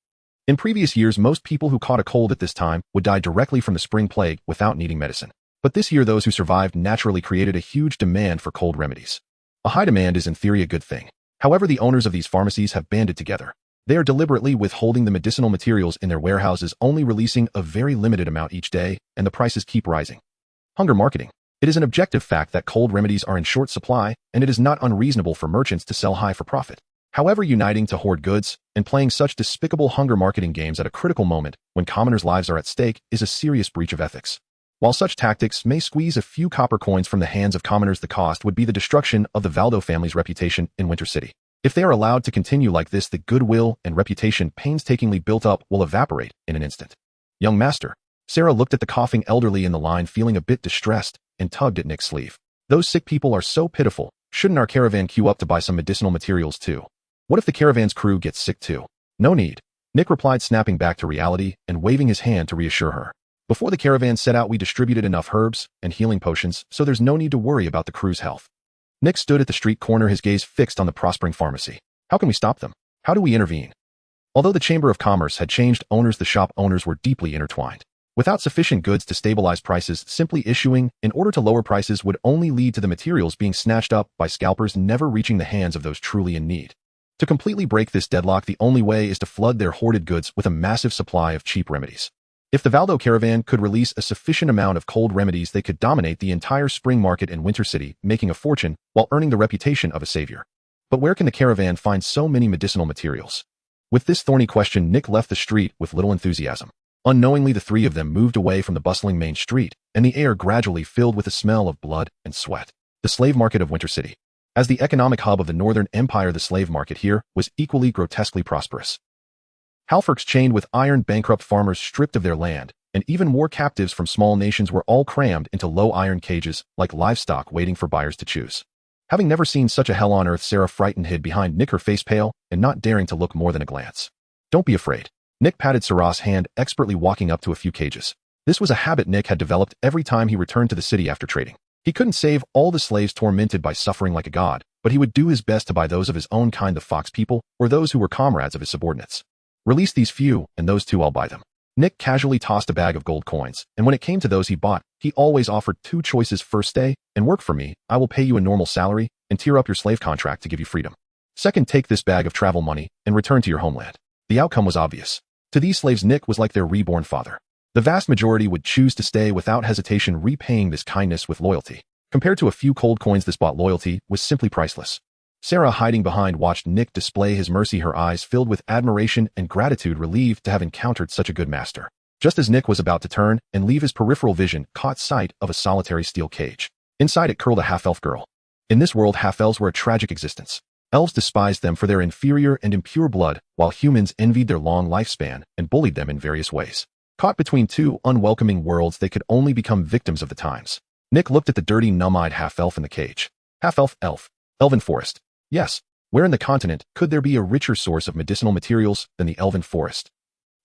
In previous years, most people who caught a cold at this time would die directly from the spring plague without needing medicine. But this year, those who survived naturally created a huge demand for cold remedies. A high demand is in theory a good thing. However, the owners of these pharmacies have banded together. They are deliberately withholding the medicinal materials in their warehouses, only releasing a very limited amount each day, and the prices keep rising. Hunger marketing. It is an objective fact that cold remedies are in short supply, and it is not unreasonable for merchants to sell high for profit. However, uniting to hoard goods and playing such despicable hunger marketing games at a critical moment when commoners' lives are at stake is a serious breach of ethics. While such tactics may squeeze a few copper coins from the hands of commoners, the cost would be the destruction of the Valdo family's reputation in Winter City. If they are allowed to continue like this, the goodwill and reputation painstakingly built up will evaporate in an instant. Young master. Sarah looked at the coughing elderly in the line, feeling a bit distressed, and tugged at Nick's sleeve. Those sick people are so pitiful. Shouldn't our caravan queue up to buy some medicinal materials too? What if the caravan's crew gets sick too? No need. Nick replied, snapping back to reality and waving his hand to reassure her. Before the caravan set out, we distributed enough herbs and healing potions, so there's no need to worry about the crew's health. Nick stood at the street corner, his gaze fixed on the prospering pharmacy. How can we stop them? How do we intervene? Although the Chamber of Commerce had changed owners, the shop owners were deeply intertwined. Without sufficient goods to stabilize prices, simply issuing in order to lower prices would only lead to the materials being snatched up by scalpers, never reaching the hands of those truly in need. To completely break this deadlock, the only way is to flood their hoarded goods with a massive supply of cheap remedies. If the Valdo caravan could release a sufficient amount of cold remedies, they could dominate the entire spring market in Winter City, making a fortune while earning the reputation of a savior. But where can the caravan find so many medicinal materials? With this thorny question, Nick left the street with little enthusiasm. Unknowingly, the three of them moved away from the bustling main street, and the air gradually filled with the smell of blood and sweat. The slave market of Winter City. As the economic hub of the Northern Empire, the slave market here was equally grotesquely prosperous. Halforks chained with iron, bankrupt farmers stripped of their land, and even more captives from small nations were all crammed into low iron cages like livestock waiting for buyers to choose. Having never seen such a hell on earth, Sarah, frightened, hid behind Nick, her face pale and not daring to look more than a glance. Don't be afraid. Nick patted Sarah's hand, expertly walking up to a few cages. This was a habit Nick had developed every time he returned to the city after trading. He couldn't save all the slaves tormented by suffering like a god, but he would do his best to buy those of his own kind, the fox people, or those who were comrades of his subordinates. Release these few, and those too I'll buy them. Nick casually tossed a bag of gold coins, and when it came to those he bought, he always offered two choices: first, stay and work for me, I will pay you a normal salary, and tear up your slave contract to give you freedom. Second, take this bag of travel money and return to your homeland. The outcome was obvious. To these slaves, Nick was like their reborn father. The vast majority would choose to stay without hesitation, repaying this kindness with loyalty. Compared to a few cold coins, this bought loyalty was simply priceless. Sarah, hiding behind, watched Nick display his mercy, her eyes filled with admiration and gratitude, relieved to have encountered such a good master. Just as Nick was about to turn and leave, his peripheral vision caught sight of a solitary steel cage. Inside it curled a half-elf girl. In this world, half-elves were a tragic existence. Elves despised them for their inferior and impure blood, while humans envied their long lifespan and bullied them in various ways. Caught between two unwelcoming worlds, they could only become victims of the times. Nick looked at the dirty, numb-eyed half-elf in the cage. Half-elf, elf. Elven forest. Yes. Where in the continent could there be a richer source of medicinal materials than the elven forest?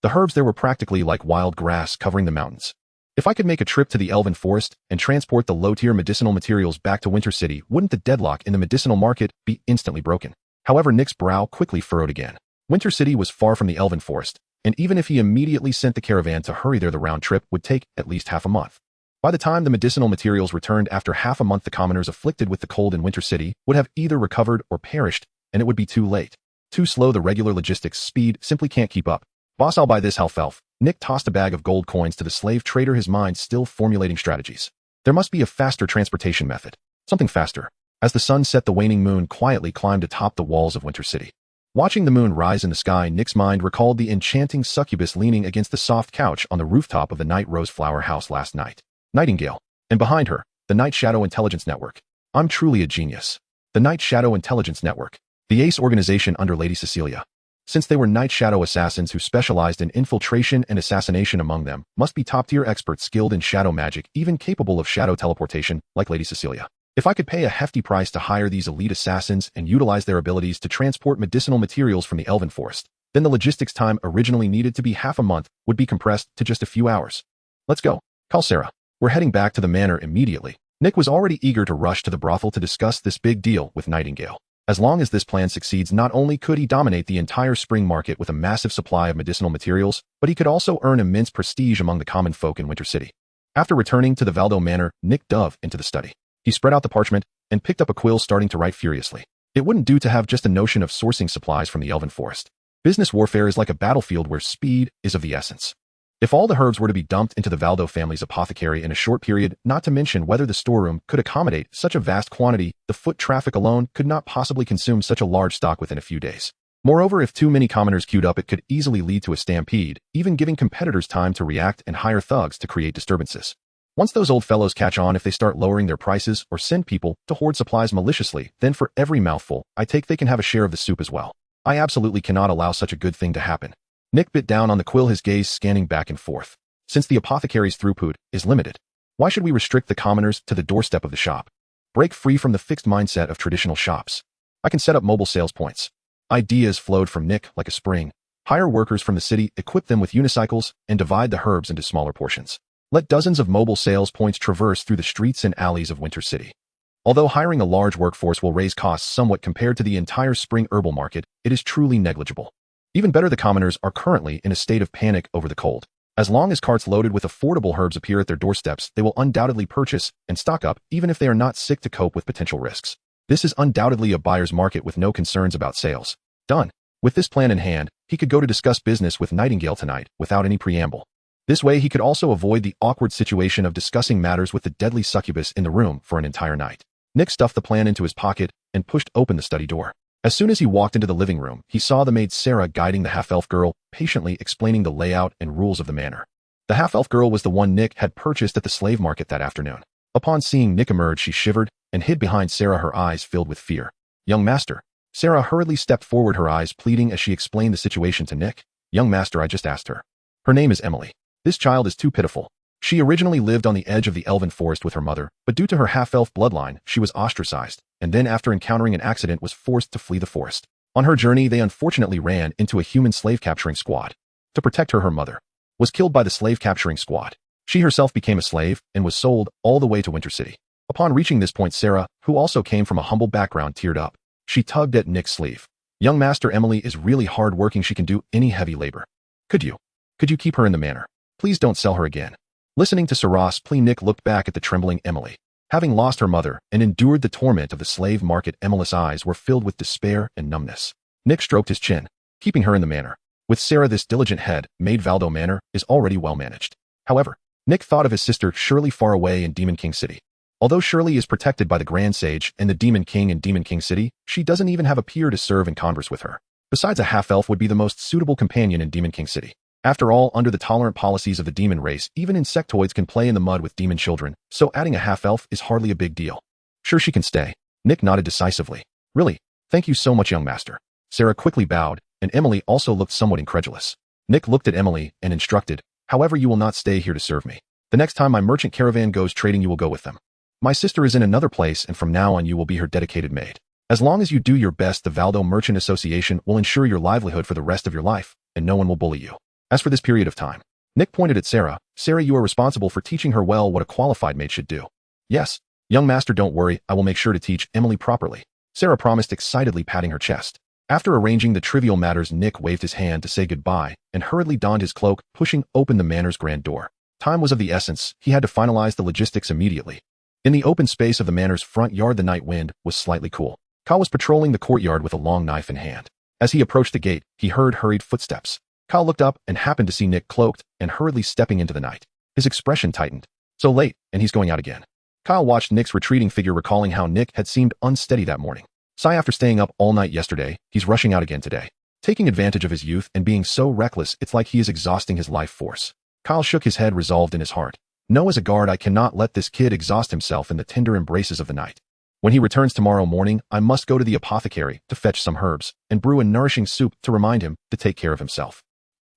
The herbs there were practically like wild grass covering the mountains. If I could make a trip to the elven forest and transport the low-tier medicinal materials back to Winter City, wouldn't the deadlock in the medicinal market be instantly broken? However, Nick's brow quickly furrowed again. Winter City was far from the elven forest, and even if he immediately sent the caravan to hurry there, the round trip would take at least half a month. By the time the medicinal materials returned after half a month, the commoners afflicted with the cold in Winter City would have either recovered or perished, and it would be too late. Too slow, the regular logistics speed simply can't keep up. Boss, I'll buy this, half-elf. Nick tossed a bag of gold coins to the slave trader, his mind still formulating strategies. There must be a faster transportation method. Something faster. As the sun set, the waning moon quietly climbed atop the walls of Winter City. Watching the moon rise in the sky, Nick's mind recalled the enchanting succubus leaning against the soft couch on the rooftop of the Night Rose Flower House last night. Nightingale. And behind her, the Night Shadow Intelligence Network. I'm truly a genius. The Night Shadow Intelligence Network. The ace organization under Lady Cecilia. Since they were Night Shadow assassins who specialized in infiltration and assassination, among them must be top-tier experts skilled in shadow magic, even capable of shadow teleportation, like Lady Cecilia. If I could pay a hefty price to hire these elite assassins and utilize their abilities to transport medicinal materials from the Elven Forest, then the logistics time originally needed to be half a month would be compressed to just a few hours. Let's go. Call Sarah. We're heading back to the manor immediately. Nick was already eager to rush to the brothel to discuss this big deal with Nightingale. As long as this plan succeeds, not only could he dominate the entire spring market with a massive supply of medicinal materials, but he could also earn immense prestige among the common folk in Winter City. After returning to the Valdo Manor, Nick dove into the study. He spread out the parchment and picked up a quill, starting to write furiously. It wouldn't do to have just a notion of sourcing supplies from the Elven Forest. Business warfare is like a battlefield where speed is of the essence. If all the herbs were to be dumped into the Valdo family's apothecary in a short period, not to mention whether the storeroom could accommodate such a vast quantity, the foot traffic alone could not possibly consume such a large stock within a few days. Moreover, if too many commoners queued up, it could easily lead to a stampede, even giving competitors time to react and hire thugs to create disturbances. Once those old fellows catch on, if they start lowering their prices or send people to hoard supplies maliciously, then for every mouthful, I take they can have a share of the soup as well. I absolutely cannot allow such a good thing to happen. Nick bit down on the quill, his gaze scanning back and forth. Since the apothecary's throughput is limited, why should we restrict the commoners to the doorstep of the shop? Break free from the fixed mindset of traditional shops. I can set up mobile sales points. Ideas flowed from Nick like a spring. Hire workers from the city, equip them with unicycles, and divide the herbs into smaller portions. Let dozens of mobile sales points traverse through the streets and alleys of Winter City. Although hiring a large workforce will raise costs somewhat compared to the entire spring herbal market, it is truly negligible. Even better, the commoners are currently in a state of panic over the cold. As long as carts loaded with affordable herbs appear at their doorsteps, they will undoubtedly purchase and stock up, even if they are not sick, to cope with potential risks. This is undoubtedly a buyer's market with no concerns about sales. Done. With this plan in hand, he could go to discuss business with Nightingale tonight without any preamble. This way, he could also avoid the awkward situation of discussing matters with the deadly succubus in the room for an entire night. Nick stuffed the plan into his pocket and pushed open the study door. As soon as he walked into the living room, he saw the maid Sarah guiding the half-elf girl, patiently explaining the layout and rules of the manor. The half-elf girl was the one Nick had purchased at the slave market that afternoon. Upon seeing Nick emerge, she shivered and hid behind Sarah, her eyes filled with fear. "Young master." Sarah hurriedly stepped forward, her eyes pleading as she explained the situation to Nick. "Young master, I just asked her. Her name is Emily. This child is too pitiful. She originally lived on the edge of the Elven Forest with her mother, but due to her half-elf bloodline, she was ostracized, and then after encountering an accident was forced to flee the forest. On her journey, they unfortunately ran into a human slave-capturing squad. To protect her, her mother was killed by the slave-capturing squad. She herself became a slave and was sold all the way to Winter City. Upon reaching this point, Sarah, who also came from a humble background, teared up. She tugged at Nick's sleeve. "Young master, Emily is really hard-working. She can do any heavy labor. Could you keep her in the manor? Please don't sell her again." Listening to Sarah's plea, Nick looked back at the trembling Emily. Having lost her mother and endured the torment of the slave market, Emily's eyes were filled with despair and numbness. Nick stroked his chin. Keeping her in the manor. With Sarah, this diligent head maid, Valdo Manor is already well managed. However, Nick thought of his sister Shirley far away in Demon King City. Although Shirley is protected by the Grand Sage and the Demon King in Demon King City, she doesn't even have a peer to serve and converse with her. Besides, a half-elf would be the most suitable companion in Demon King City. After all, under the tolerant policies of the demon race, even insectoids can play in the mud with demon children, so adding a half-elf is hardly a big deal. "Sure, she can stay." Nick nodded decisively. "Really? Thank you so much, young master." Sarah quickly bowed, and Emily also looked somewhat incredulous. Nick looked at Emily and instructed, "However, you will not stay here to serve me. The next time my merchant caravan goes trading, you will go with them. My sister is in another place, and from now on you will be her dedicated maid. As long as you do your best, the Valdo Merchant Association will ensure your livelihood for the rest of your life, and no one will bully you. As for this period of time," Nick pointed at Sarah. "Sarah, you are responsible for teaching her well what a qualified maid should do." "Yes, young master, don't worry, I will make sure to teach Emily properly," Sarah promised, excitedly patting her chest. After arranging the trivial matters, Nick waved his hand to say goodbye and hurriedly donned his cloak, pushing open the manor's grand door. Time was of the essence. He had to finalize the logistics immediately. In the open space of the manor's front yard, the night wind was slightly cool. Kyle was patrolling the courtyard with a long knife in hand. As he approached the gate, he heard hurried footsteps. Kyle looked up and happened to see Nick cloaked and hurriedly stepping into the night. His expression tightened. So late, and he's going out again. Kyle watched Nick's retreating figure, recalling how Nick had seemed unsteady that morning. Sigh after staying up all night yesterday, he's rushing out again today. Taking advantage of his youth and being so reckless it's like he is exhausting his life force. Kyle shook his head resolved in his heart. No, as a guard I cannot let this kid exhaust himself in the tender embraces of the night. When he returns tomorrow morning, I must go to the apothecary to fetch some herbs and brew a nourishing soup to remind him to take care of himself.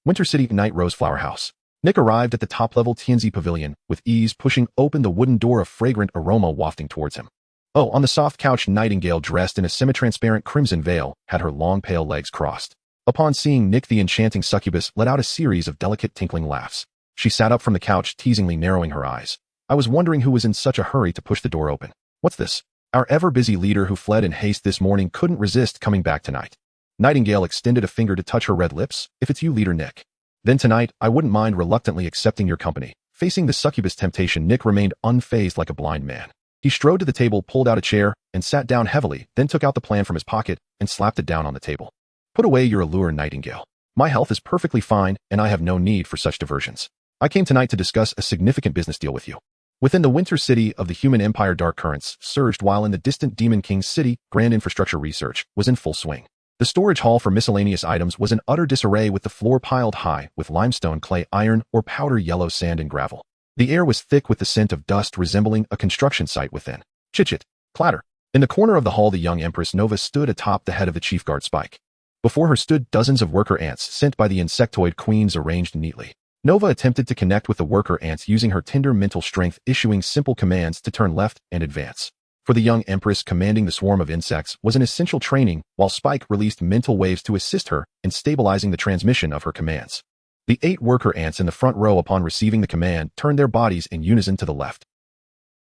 Winter City Night Rose Flower House. Nick arrived at the top-level TNZ pavilion, with ease pushing open the wooden door, of fragrant aroma wafting towards him. Oh, on the soft couch, Nightingale, dressed in a semi-transparent crimson veil, had her long pale legs crossed. Upon seeing Nick, the enchanting succubus let out a series of delicate tinkling laughs. She sat up from the couch, teasingly narrowing her eyes. I was wondering who was in such a hurry to push the door open. What's this? Our ever-busy leader who fled in haste this morning couldn't resist coming back tonight. Nightingale extended a finger to touch her red lips. If it's you, Leader Nick. Then tonight, I wouldn't mind reluctantly accepting your company. Facing the succubus temptation, Nick remained unfazed like a blind man. He strode to the table, pulled out a chair, and sat down heavily, then took out the plan from his pocket and slapped it down on the table. Put away your allure, Nightingale. My health is perfectly fine, and I have no need for such diversions. I came tonight to discuss a significant business deal with you. Within the winter city of the human empire, dark currents surged, while in the distant Demon King's city, grand infrastructure research was in full swing. The storage hall for miscellaneous items was in utter disarray, with the floor piled high with limestone, clay, iron, or powder yellow sand and gravel. The air was thick with the scent of dust, resembling a construction site within. Chit-chit, clatter. In the corner of the hall, the young Empress Nova stood atop the head of the chief guard, Spike. Before her stood dozens of worker ants sent by the insectoid queens, arranged neatly. Nova attempted to connect with the worker ants using her tender mental strength, issuing simple commands to turn left and advance. For the young Empress, commanding the swarm of insects was an essential training, while Spike released mental waves to assist her in stabilizing the transmission of her commands. The 8 worker ants in the front row, upon receiving the command, turned their bodies in unison to the left.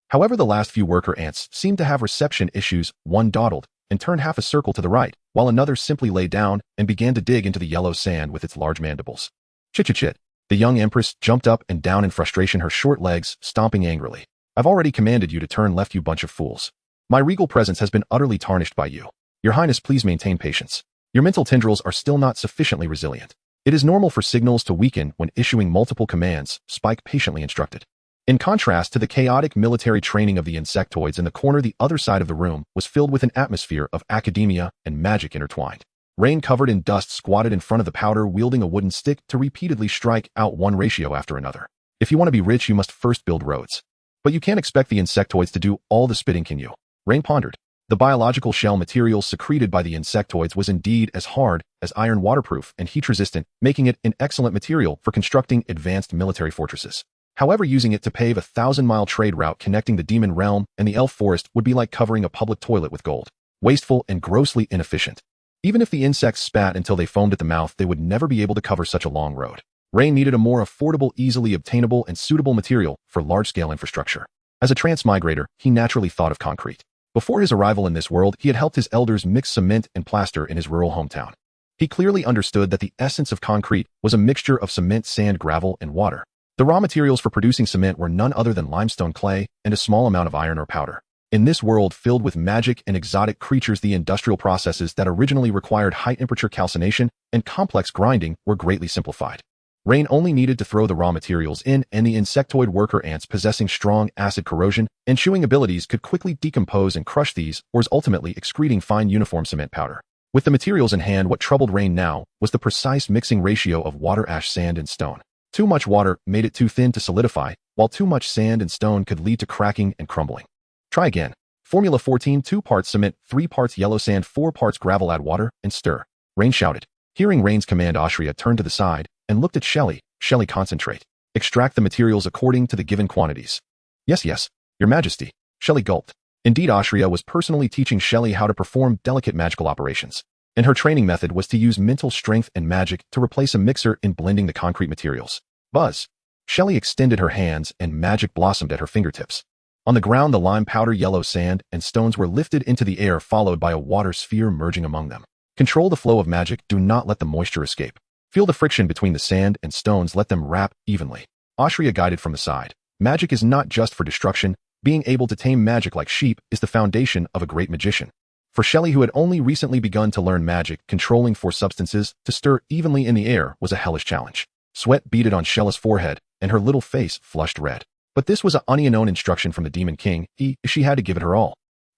However, the last few worker ants seemed to have reception issues. One dawdled and turned half a circle to the right, while another simply lay down and began to dig into the yellow sand with its large mandibles. Chit-chit-chit. The young Empress jumped up and down in frustration, her short legs stomping angrily. I've already commanded you to turn left, you bunch of fools. My regal presence has been utterly tarnished by you. Your Highness, please maintain patience. Your mental tendrils are still not sufficiently resilient. It is normal for signals to weaken when issuing multiple commands, Spike patiently instructed. In contrast to the chaotic military training of the insectoids in the corner, the other side of the room was filled with an atmosphere of academia and magic intertwined. Rain, covered in dust, squatted in front of the powder, wielding a wooden stick to repeatedly strike out one ratio after another. If you want to be rich, you must first build roads. But you can't expect the insectoids to do all the spitting, can you? Rain pondered. The biological shell material secreted by the insectoids was indeed as hard as iron, waterproof and heat-resistant, making it an excellent material for constructing advanced military fortresses. However, using it to pave a 1,000-mile trade route connecting the demon realm and the elf forest would be like covering a public toilet with gold. Wasteful and grossly inefficient. Even if the insects spat until they foamed at the mouth, they would never be able to cover such a long road. Rain needed a more affordable, easily obtainable, and suitable material for large-scale infrastructure. As a transmigrator, he naturally thought of concrete. Before his arrival in this world, he had helped his elders mix cement and plaster in his rural hometown. He clearly understood that the essence of concrete was a mixture of cement, sand, gravel, and water. The raw materials for producing cement were none other than limestone, clay, and a small amount of iron or powder. In this world filled with magic and exotic creatures, the industrial processes that originally required high-temperature calcination and complex grinding were greatly simplified. Rain only needed to throw the raw materials in, and the insectoid worker ants, possessing strong acid corrosion and chewing abilities, could quickly decompose and crush these, or ultimately excreting fine uniform cement powder. With the materials in hand, what troubled Rain now was the precise mixing ratio of water, ash, sand, and stone. Too much water made it too thin to solidify, while too much sand and stone could lead to cracking and crumbling. Try again. Formula 14, 2 parts cement, 3 parts yellow sand, 4 parts gravel, add water, and stir. Rain shouted. Hearing Rain's command, Ashria turned to the side and looked at Shelley. Shelley, concentrate. Extract the materials according to the given quantities. Yes, Your Majesty. Shelley gulped. Indeed, Ashria was personally teaching Shelley how to perform delicate magical operations, and her training method was to use mental strength and magic to replace a mixer in blending the concrete materials. Buzz. Shelley extended her hands and magic blossomed at her fingertips. On the ground, the lime powder, yellow sand, and stones were lifted into the air, followed by a water sphere merging among them. Control the flow of magic, do not let the moisture escape. Feel the friction between the sand and stones, let them wrap evenly. Ashria guided from the side. Magic is not just for destruction. Being able to tame magic like sheep is the foundation of a great magician. For Shelley, who had only recently begun to learn magic, controlling 4 substances to stir evenly in the air was a hellish challenge. Sweat beaded on Shelley's forehead, and her little face flushed red. But this was an unknown instruction from the Demon King. She had to give it her all.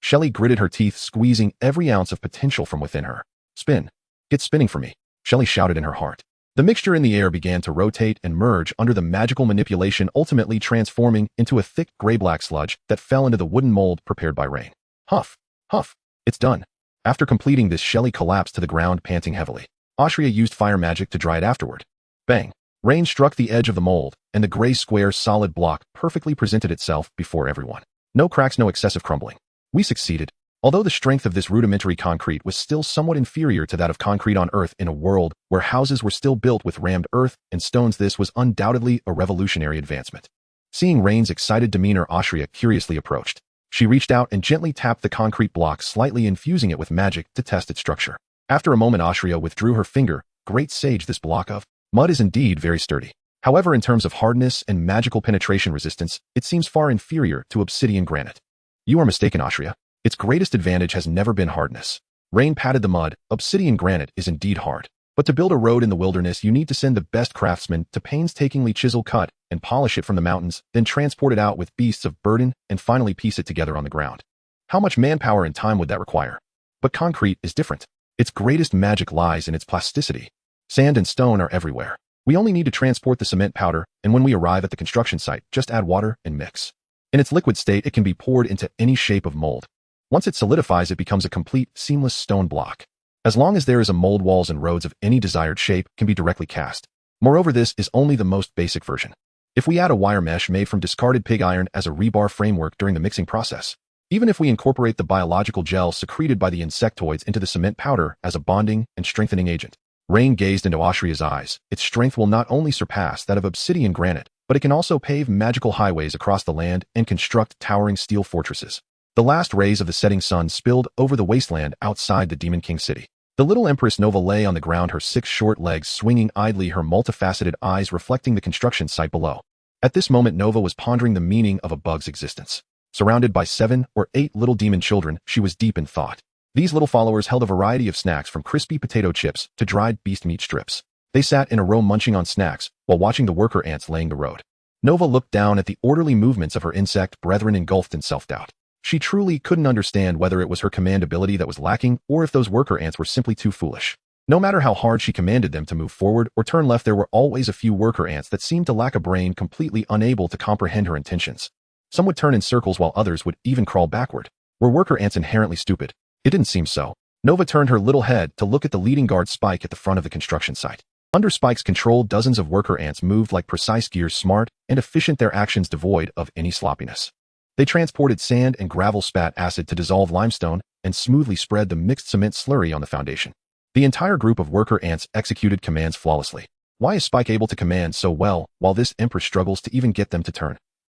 Shelley gritted her teeth, squeezing every ounce of potential from within her. Spin. Get spinning for me, Shelley shouted in her heart. The mixture in the air began to rotate and merge under the magical manipulation, ultimately transforming into a thick gray-black sludge that fell into the wooden mold prepared by Rain. Huff. Huff. It's done. After completing this, Shelley collapsed to the ground, panting heavily. Austria used fire magic to dry it afterward. Bang. Rain struck the edge of the mold, and the gray square solid block perfectly presented itself before everyone. No cracks, no excessive crumbling. We succeeded. Although the strength of this rudimentary concrete was still somewhat inferior to that of concrete on Earth in a world where houses were still built with rammed earth and stones, this was undoubtedly a revolutionary advancement. Seeing Rain's excited demeanor, Austria curiously approached. She reached out and gently tapped the concrete block, slightly infusing it with magic to test its structure. After a moment, Austria withdrew her finger. Great sage, this block of mud is indeed very sturdy. However, in terms of hardness and magical penetration resistance, it seems far inferior to obsidian granite. You are mistaken, Austria. Its greatest advantage has never been hardness. Rain patted the mud. Obsidian granite is indeed hard. But to build a road in the wilderness, you need to send the best craftsmen to painstakingly chisel, cut, and polish it from the mountains, then transport it out with beasts of burden, and finally piece it together on the ground. How much manpower and time would that require? But concrete is different. Its greatest magic lies in its plasticity. Sand and stone are everywhere. We only need to transport the cement powder, and when we arrive at the construction site, just add water and mix. In its liquid state, it can be poured into any shape of mold. Once it solidifies, it becomes a complete, seamless stone block. As long as there is a mold, walls and roads of any desired shape can be directly cast. Moreover, this is only the most basic version. If we add a wire mesh made from discarded pig iron as a rebar framework during the mixing process, even if we incorporate the biological gel secreted by the insectoids into the cement powder as a bonding and strengthening agent. Rain gazed into Austria's eyes. Its strength will not only surpass that of obsidian granite, but it can also pave magical highways across the land and construct towering steel fortresses. The last rays of the setting sun spilled over the wasteland outside the Demon King city. The little Empress Nova lay on the ground, her 6 short legs swinging idly, her multifaceted eyes reflecting the construction site below. At this moment, Nova was pondering the meaning of a bug's existence. Surrounded by 7 or 8 little demon children, she was deep in thought. These little followers held a variety of snacks, from crispy potato chips to dried beast meat strips. They sat in a row munching on snacks while watching the worker ants laying the road. Nova looked down at the orderly movements of her insect brethren, engulfed in self-doubt. She truly couldn't understand whether it was her command ability that was lacking or if those worker ants were simply too foolish. No matter how hard she commanded them to move forward or turn left, there were always a few worker ants that seemed to lack a brain, completely unable to comprehend her intentions. Some would turn in circles while others would even crawl backward. Were worker ants inherently stupid? It didn't seem so. Nova turned her little head to look at the leading guard, Spike, at the front of the construction site. Under Spike's control, dozens of worker ants moved like precise gears, smart and efficient, their actions devoid of any sloppiness. They transported sand and gravel, spat acid to dissolve limestone, and smoothly spread the mixed cement slurry on the foundation. The entire group of worker ants executed commands flawlessly. Why is Spike able to command so well while this Empress struggles to even get them to turn?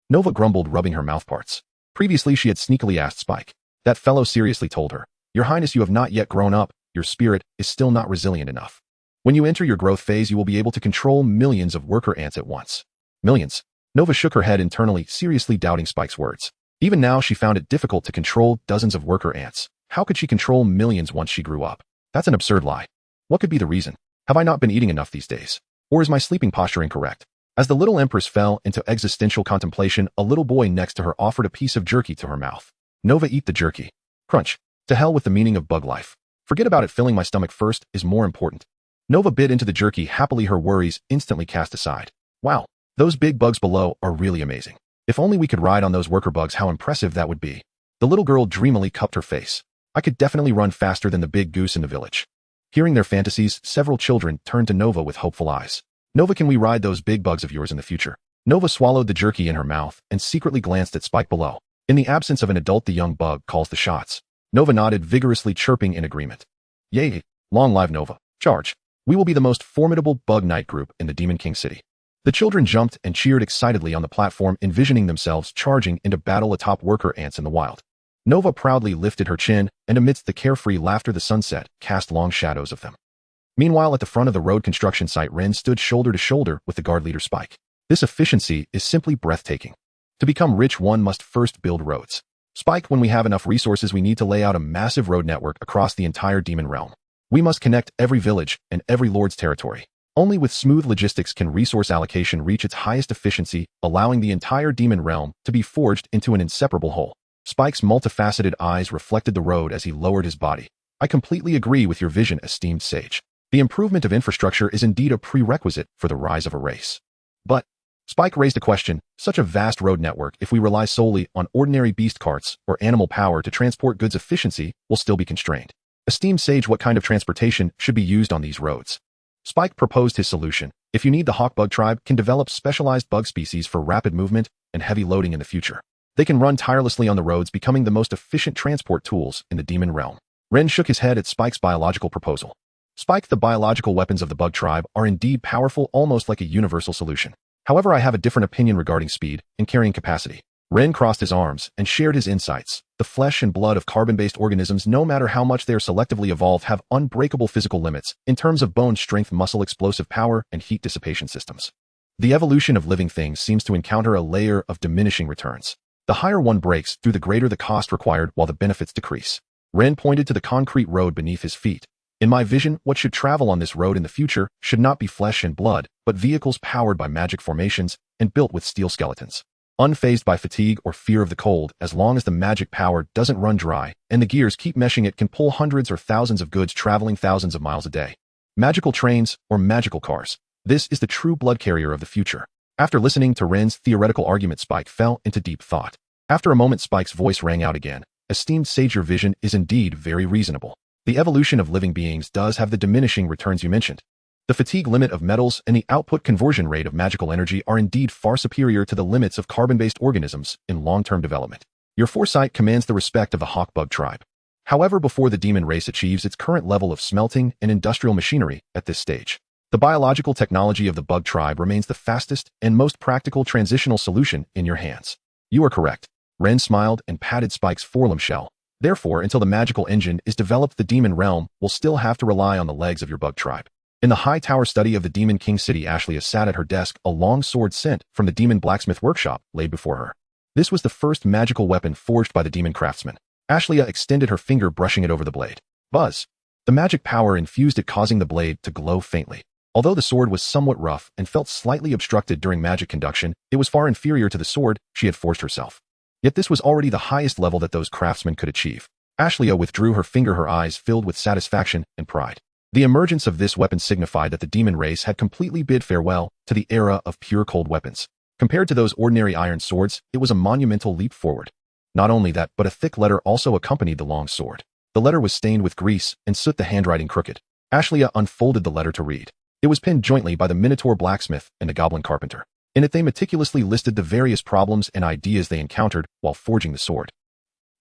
Nova grumbled, rubbing her mouthparts. Previously, she had sneakily asked Spike. That fellow seriously told her, "Your Highness, you have not yet grown up. Your spirit is still not resilient enough. When you enter your growth phase, you will be able to control millions of worker ants at once." Millions? Nova shook her head internally, seriously doubting Spike's words. Even now, she found it difficult to control dozens of worker ants. How could she control millions once she grew up? That's an absurd lie. What could be the reason? Have I not been eating enough these days? Or is my sleeping posture incorrect? As the little Empress fell into existential contemplation, a little boy next to her offered a piece of jerky to her mouth. Nova, eat the jerky. Crunch. To hell with the meaning of bug life. Forget about it. Filling my stomach first is more important. Nova bit into the jerky happily, her worries instantly cast aside. Wow. Those big bugs below are really amazing. If only we could ride on those worker bugs, how impressive that would be. The little girl dreamily cupped her face. I could definitely run faster than the big goose in the village. Hearing their fantasies, several children turned to Nova with hopeful eyes. Nova, can we ride those big bugs of yours in the future? Nova swallowed the jerky in her mouth and secretly glanced at Spike below. In the absence of an adult, the young bug calls the shots. Nova nodded, vigorously chirping in agreement. Yay! Long live Nova. Charge. We will be the most formidable bug night group in the Demon King city. The children jumped and cheered excitedly on the platform, envisioning themselves charging into battle atop worker ants in the wild. Nova proudly lifted her chin, and amidst the carefree laughter, the sunset cast long shadows of them. Meanwhile, at the front of the road construction site, Ren stood shoulder to shoulder with the guard leader Spike. This efficiency is simply breathtaking. To become rich, one must first build roads. Spike, when we have enough resources, we need to lay out a massive road network across the entire demon realm. We must connect every village and every lord's territory. Only with smooth logistics can resource allocation reach its highest efficiency, allowing the entire demon realm to be forged into an inseparable whole. Spike's multifaceted eyes reflected the road as he lowered his body. I completely agree with your vision, esteemed sage. The improvement of infrastructure is indeed a prerequisite for the rise of a race. But, Spike raised a question, such a vast road network, if we rely solely on ordinary beast carts or animal power to transport goods, efficiency will still be constrained. Esteemed sage, what kind of transportation should be used on these roads? Spike proposed his solution. If you need, the hawk bug tribe can develop specialized bug species for rapid movement and heavy loading in the future. They can run tirelessly on the roads, becoming the most efficient transport tools in the demon realm. Ren shook his head at Spike's biological proposal. Spike, the biological weapons of the bug tribe are indeed powerful, almost like a universal solution. However, I have a different opinion regarding speed and carrying capacity. Ren crossed his arms and shared his insights. The flesh and blood of carbon-based organisms, no matter how much they are selectively evolved, have unbreakable physical limits in terms of bone strength, muscle explosive power, and heat dissipation systems. The evolution of living things seems to encounter a layer of diminishing returns. The higher one breaks through, the greater the cost required, while the benefits decrease. Ren pointed to the concrete road beneath his feet. In my vision, what should travel on this road in the future should not be flesh and blood, but vehicles powered by magic formations and built with steel skeletons. Unfazed by fatigue or fear of the cold, as long as the magic power doesn't run dry and the gears keep meshing, it can pull hundreds or thousands of goods traveling thousands of miles a day. Magical trains or magical cars. This is the true blood carrier of the future. After listening to Ren's theoretical argument, Spike fell into deep thought. After a moment, Spike's voice rang out again. Esteemed sage, your vision is indeed very reasonable. The evolution of living beings does have the diminishing returns you mentioned. The fatigue limit of metals and the output conversion rate of magical energy are indeed far superior to the limits of carbon-based organisms in long-term development. Your foresight commands the respect of the hawk bug tribe. However, before the demon race achieves its current level of smelting and industrial machinery at this stage, the biological technology of the bug tribe remains the fastest and most practical transitional solution in your hands. You are correct. Ren smiled and patted Spike's forelimb shell. Therefore, until the magical engine is developed, the demon realm will still have to rely on the legs of your bug tribe. In the high tower study of the Demon King City, Ashlia sat at her desk, a long sword sent from the demon blacksmith workshop laid before her. This was the first magical weapon forged by the demon craftsman. Ashlia extended her finger, brushing it over the blade. Buzz! The magic power infused it, causing the blade to glow faintly. Although the sword was somewhat rough and felt slightly obstructed during magic conduction, it was far inferior to the sword she had forged herself. Yet this was already the highest level that those craftsmen could achieve. Ashlia withdrew her finger, her eyes filled with satisfaction and pride. The emergence of this weapon signified that the demon race had completely bid farewell to the era of pure cold weapons. Compared to those ordinary iron swords, it was a monumental leap forward. Not only that, but a thick letter also accompanied the long sword. The letter was stained with grease and soot, the handwriting crooked. Ashlia unfolded the letter to read. It was penned jointly by the Minotaur blacksmith and the goblin carpenter. In it, they meticulously listed the various problems and ideas they encountered while forging the sword.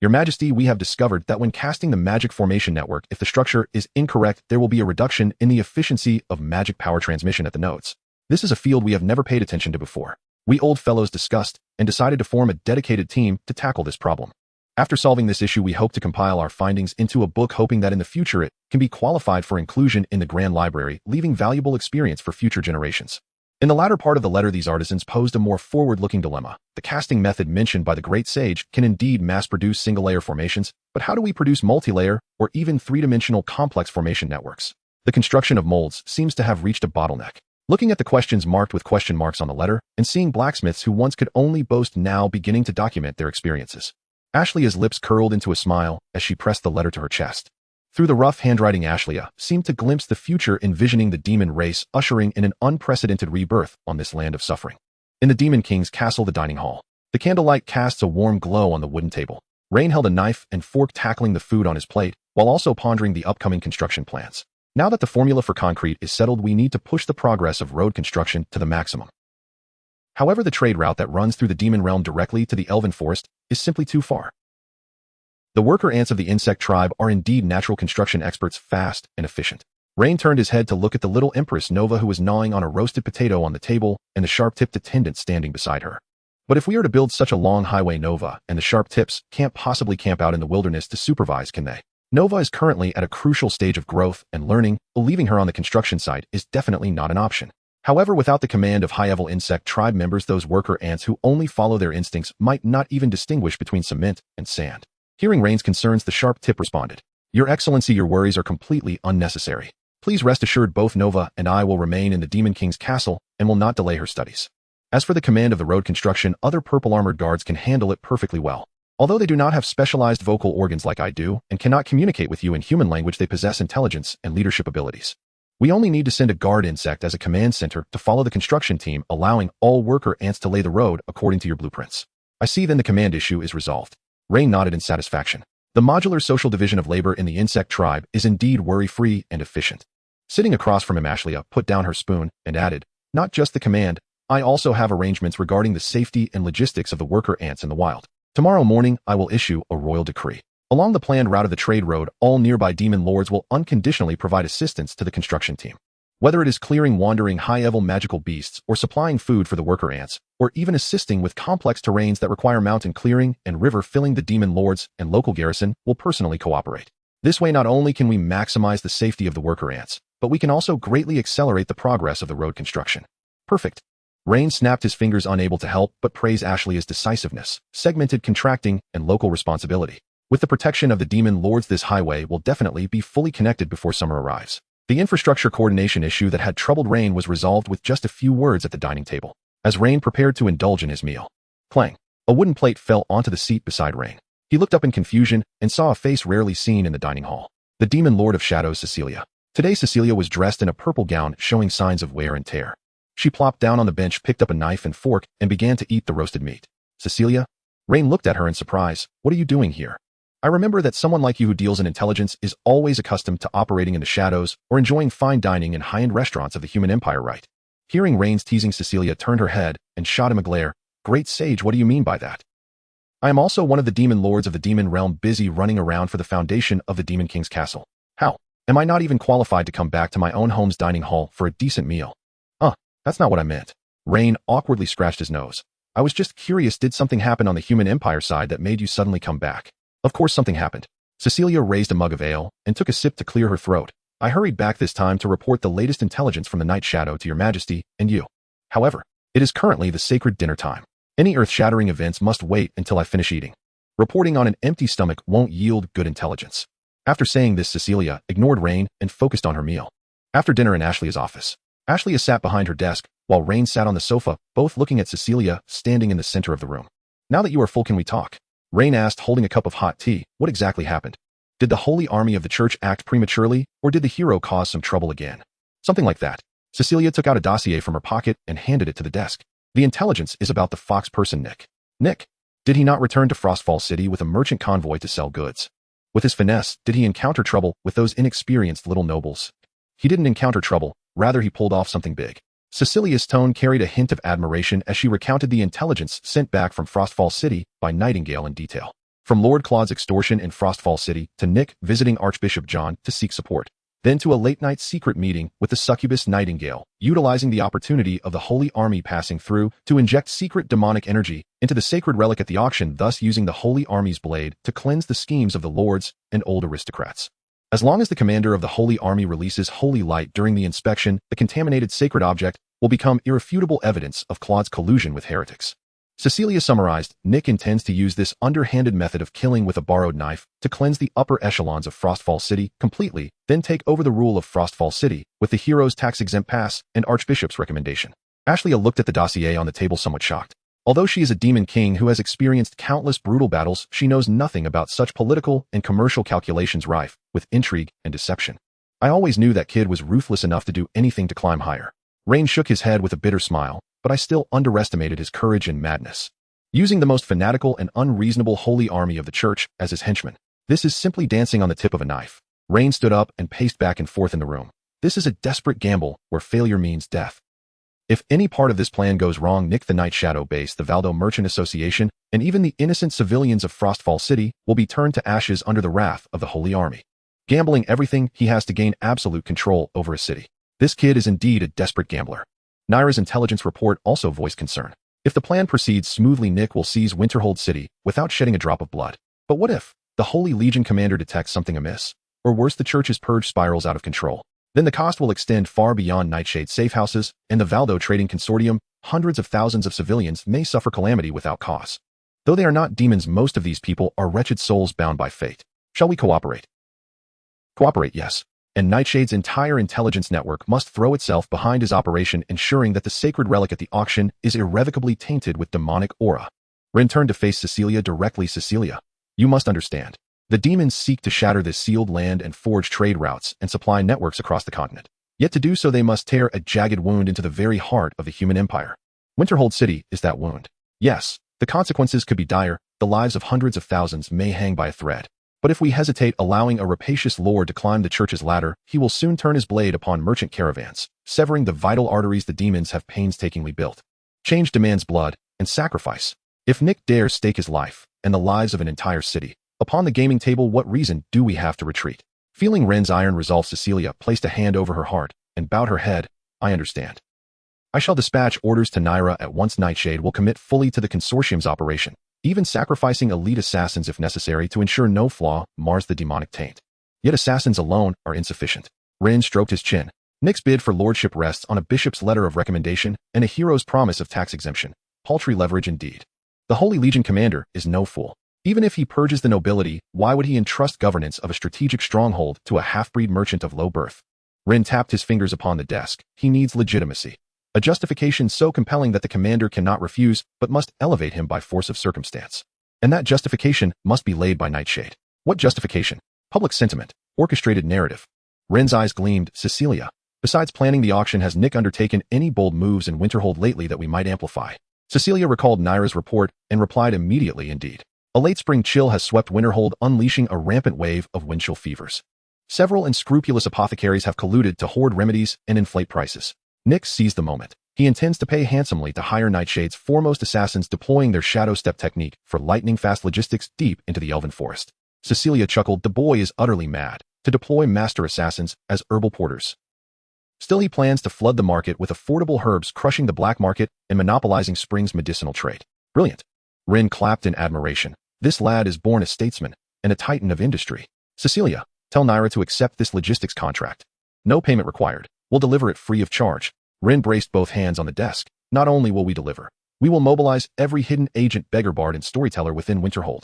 Your Majesty, we have discovered that when casting the magic formation network, if the structure is incorrect, there will be a reduction in the efficiency of magic power transmission at the nodes. This is a field we have never paid attention to before. We old fellows discussed and decided to form a dedicated team to tackle this problem. After solving this issue, we hope to compile our findings into a book, hoping that in the future it can be qualified for inclusion in the Grand Library, leaving valuable experience for future generations. In the latter part of the letter, these artisans posed a more forward-looking dilemma. The casting method mentioned by the great sage can indeed mass-produce single-layer formations, but how do we produce multi-layer or even three-dimensional complex formation networks? The construction of molds seems to have reached a bottleneck. Looking at the questions marked with question marks on the letter, and seeing blacksmiths who once could only boast now beginning to document their experiences, Ashlia's lips curled into a smile as she pressed the letter to her chest. Through the rough handwriting, Ashlia seemed to glimpse the future, envisioning the demon race ushering in an unprecedented rebirth on this land of suffering. In the Demon King's castle, the dining hall, the candlelight casts a warm glow on the wooden table. Rain held a knife and fork, tackling the food on his plate, while also pondering the upcoming construction plans. Now that the formula for concrete is settled, we need to push the progress of road construction to the maximum. However, the trade route that runs through the demon realm directly to the elven forest is simply too far. The worker ants of the insect tribe are indeed natural construction experts, fast and efficient. Rain turned his head to look at the little Empress Nova, who was gnawing on a roasted potato on the table, and the sharp-tipped attendant standing beside her. But if we are to build such a long highway, Nova and the sharp tips can't possibly camp out in the wilderness to supervise, can they? Nova is currently at a crucial stage of growth and learning. Leaving her on the construction site is definitely not an option. However, without the command of high-level insect tribe members, those worker ants who only follow their instincts might not even distinguish between cement and sand. Hearing Rain's concerns, the sharp tip responded, "Your Excellency, your worries are completely unnecessary. Please rest assured, both Nova and I will remain in the Demon King's castle and will not delay her studies. As for the command of the road construction, other purple-armored guards can handle it perfectly well. Although they do not have specialized vocal organs like I do, and cannot communicate with you in human language, they possess intelligence and leadership abilities. We only need to send a guard insect as a command center to follow the construction team, allowing all worker ants to lay the road according to your blueprints. I see then the command issue is resolved. Rain nodded in satisfaction. The modular social division of labor in the insect tribe is indeed worry-free and efficient. Sitting across from him, Ashley put down her spoon and added, not just the command, I also have arrangements regarding the safety and logistics of the worker ants in the wild. Tomorrow morning, I will issue a royal decree. Along the planned route of the trade road, all nearby demon lords will unconditionally provide assistance to the construction team. Whether it is clearing wandering high-level magical beasts or supplying food for the worker ants, or even assisting with complex terrains that require mountain clearing and river filling, the demon lords and local garrison will personally cooperate. This way, not only can we maximize the safety of the worker ants, but we can also greatly accelerate the progress of the road construction. Perfect. Rain snapped his fingers, unable to help but praise Ashley's decisiveness, segmented contracting, and local responsibility. With the protection of the demon lords, this highway will definitely be fully connected before summer arrives. The infrastructure coordination issue that had troubled Rain was resolved with just a few words at the dining table, as Rain prepared to indulge in his meal. Clang! A wooden plate fell onto the seat beside Rain. He looked up in confusion and saw a face rarely seen in the dining hall. The demon lord of shadows, Cecilia. Today Cecilia was dressed in a purple gown showing signs of wear and tear. She plopped down on the bench, picked up a knife and fork, and began to eat the roasted meat. Cecilia? Rain looked at her in surprise. What are you doing here? I remember that someone like you who deals in intelligence is always accustomed to operating in the shadows or enjoying fine dining in high-end restaurants of the human empire, right? Hearing Rain's teasing, Cecilia turned her head and shot him a glare. Great sage, what do you mean by that? I am also one of the demon lords of the demon realm, busy running around for the foundation of the demon king's castle. How? Am I not even qualified to come back to my own home's dining hall for a decent meal? That's not what I meant. Rain awkwardly scratched his nose. I was just curious, did something happen on the human empire side that made you suddenly come back? Of course something happened. Cecilia raised a mug of ale and took a sip to clear her throat. I hurried back this time to report the latest intelligence from the Night Shadow to your majesty and you. However, it is currently the sacred dinner time. Any earth-shattering events must wait until I finish eating. Reporting on an empty stomach won't yield good intelligence. After saying this, Cecilia ignored Rain and focused on her meal. After dinner in Ashley's office, Ashley sat behind her desk, while Rain sat on the sofa, both looking at Cecilia, standing in the center of the room. Now that you are full, can we talk? Rain asked, holding a cup of hot tea. What exactly happened? Did the holy army of the church act prematurely, or did the hero cause some trouble again? Something like that. Cecilia took out a dossier from her pocket and handed it to the desk. The intelligence is about the fox person Nick. Nick? Did he not return to Frostfall City with a merchant convoy to sell goods? With his finesse, did he encounter trouble with those inexperienced little nobles? He didn't encounter trouble, rather he pulled off something big. Cecilia's tone carried a hint of admiration as she recounted the intelligence sent back from Frostfall City by Nightingale in detail. From Lord Claude's extortion in Frostfall City to Nick visiting Archbishop John to seek support, then to a late-night secret meeting with the succubus Nightingale, utilizing the opportunity of the Holy Army passing through to inject secret demonic energy into the sacred relic at the auction, thus using the Holy Army's blade to cleanse the schemes of the lords and old aristocrats. As long as the commander of the Holy Army releases holy light during the inspection, the contaminated sacred object will become irrefutable evidence of Claude's collusion with heretics. Cecilia summarized, Nick intends to use this underhanded method of killing with a borrowed knife to cleanse the upper echelons of Frostfall City completely, then take over the rule of Frostfall City with the hero's tax-exempt pass and Archbishop's recommendation. Ashley looked at the dossier on the table, somewhat shocked. Although she is a demon king who has experienced countless brutal battles, she knows nothing about such political and commercial calculations rife with intrigue and deception. I always knew that kid was ruthless enough to do anything to climb higher. Rain shook his head with a bitter smile, but I still underestimated his courage and madness. Using the most fanatical and unreasonable holy army of the church as his henchmen. This is simply dancing on the tip of a knife. Rain stood up and paced back and forth in the room. This is a desperate gamble where failure means death. If any part of this plan goes wrong, Nick the Night Shadow base, the Valdo Merchant Association, and even the innocent civilians of Frostfall City will be turned to ashes under the wrath of the Holy Army. Gambling everything he has to gain absolute control over a city. This kid is indeed a desperate gambler. Naira's intelligence report also voiced concern. If the plan proceeds smoothly, Nick will seize Winterhold City without shedding a drop of blood. But what if the Holy Legion commander detects something amiss? Or worse, the church's purge spirals out of control? Then the cost will extend far beyond Nightshade safe houses and the Valdo trading consortium. Hundreds of thousands of civilians may suffer calamity without cause. Though they are not demons, most of these people are wretched souls bound by fate. Shall we cooperate? Cooperate, yes. And Nightshade's entire intelligence network must throw itself behind his operation, ensuring that the sacred relic at the auction is irrevocably tainted with demonic aura. Rin turned to face Cecilia directly. Cecilia, you must understand. The demons seek to shatter this sealed land and forge trade routes and supply networks across the continent. Yet to do so they must tear a jagged wound into the very heart of the human empire. Winterhold City is that wound. Yes, the consequences could be dire, the lives of hundreds of thousands may hang by a thread. But if we hesitate allowing a rapacious lord to climb the church's ladder, he will soon turn his blade upon merchant caravans, severing the vital arteries the demons have painstakingly built. Change demands blood and sacrifice. If Nick dares stake his life, and the lives of an entire city, upon the gaming table, what reason do we have to retreat? Feeling Ren's iron resolve, Cecilia placed a hand over her heart and bowed her head. I understand. I shall dispatch orders to Naira at once. Nightshade will commit fully to the consortium's operation, even sacrificing elite assassins if necessary to ensure no flaw mars the demonic taint. Yet assassins alone are insufficient. Ren stroked his chin. Nick's bid for lordship rests on a bishop's letter of recommendation and a hero's promise of tax exemption. Paltry leverage indeed. The Holy Legion commander is no fool. Even if he purges the nobility, why would he entrust governance of a strategic stronghold to a half-breed merchant of low birth? Ren tapped his fingers upon the desk. He needs legitimacy. A justification so compelling that the commander cannot refuse, but must elevate him by force of circumstance. And that justification must be laid by Nightshade. What justification? Public sentiment. Orchestrated narrative. Ren's eyes gleamed. Cecilia, besides planning the auction, has Nick undertaken any bold moves in Winterhold lately that we might amplify? Cecilia recalled Naira's report and replied immediately. Indeed. A late spring chill has swept Winterhold, unleashing a rampant wave of windchill fevers. Several unscrupulous apothecaries have colluded to hoard remedies and inflate prices. Nick seized the moment. He intends to pay handsomely to hire Nightshade's foremost assassins, deploying their shadow step technique for lightning-fast logistics deep into the elven forest. Cecilia chuckled. The boy is utterly mad to deploy master assassins as herbal porters. Still, he plans to flood the market with affordable herbs, crushing the black market and monopolizing spring's medicinal trade. Brilliant. Rin clapped in admiration. This lad is born a statesman and a titan of industry. Cecilia, tell Naira to accept this logistics contract. No payment required. We'll deliver it free of charge. Rin braced both hands on the desk. Not only will we deliver, we will mobilize every hidden agent, beggar, bard, and storyteller within Winterhold.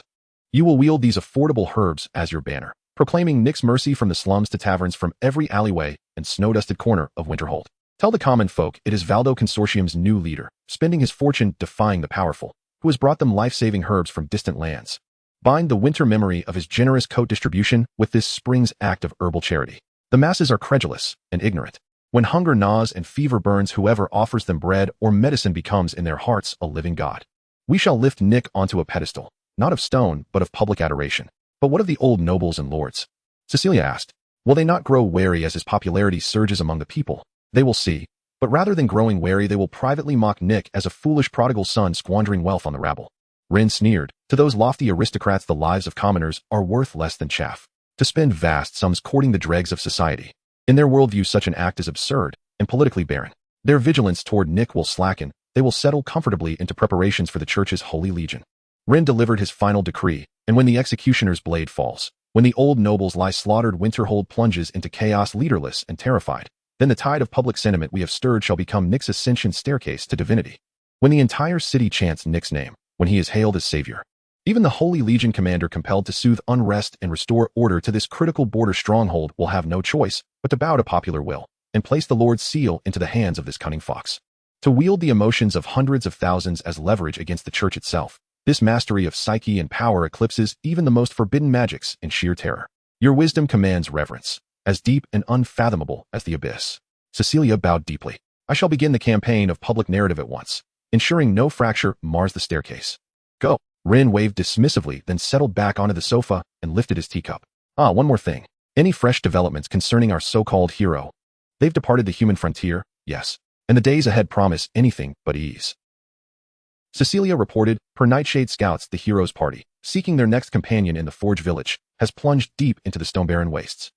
You will wield these affordable herbs as your banner, proclaiming Nick's mercy from the slums to taverns, from every alleyway and snow-dusted corner of Winterhold. Tell the common folk it is Valdo Consortium's new leader, spending his fortune defying the powerful, who has brought them life-saving herbs from distant lands. Bind the winter memory of his generous coat distribution with this spring's act of herbal charity. The masses are credulous and ignorant. When hunger gnaws and fever burns, whoever offers them bread or medicine becomes in their hearts a living god. We shall lift Nick onto a pedestal, not of stone, but of public adoration. But what of the old nobles and lords? Cecilia asked. Will they not grow wary as his popularity surges among the people? They will see. But rather than growing wary, they will privately mock Nick as a foolish prodigal son squandering wealth on the rabble. Rin sneered. To those lofty aristocrats, the lives of commoners are worth less than chaff. To spend vast sums courting the dregs of society. In their worldview, such an act is absurd and politically barren. Their vigilance toward Nick will slacken. They will settle comfortably into preparations for the church's Holy Legion. Rin delivered his final decree, and when the executioner's blade falls, when the old nobles lie slaughtered, Winterhold plunges into chaos, leaderless and terrified. Then the tide of public sentiment we have stirred shall become Nick's ascension staircase to divinity. When the entire city chants Nick's name, when he is hailed as savior, even the Holy Legion commander, compelled to soothe unrest and restore order to this critical border stronghold, will have no choice but to bow to popular will and place the Lord's seal into the hands of this cunning fox. To wield the emotions of hundreds of thousands as leverage against the church itself, this mastery of psyche and power eclipses even the most forbidden magics in sheer terror. Your wisdom commands reverence, as deep and unfathomable as the abyss. Cecilia bowed deeply. I shall begin the campaign of public narrative at once, ensuring no fracture mars the staircase. Go. Rin waved dismissively, then settled back onto the sofa and lifted his teacup. One more thing. Any fresh developments concerning our so-called hero? They've departed the human frontier, yes, and the days ahead promise anything but ease. Cecilia reported, per Nightshade scouts, the hero's party, seeking their next companion in the Forge village, has plunged deep into the Stone Barren Wastes.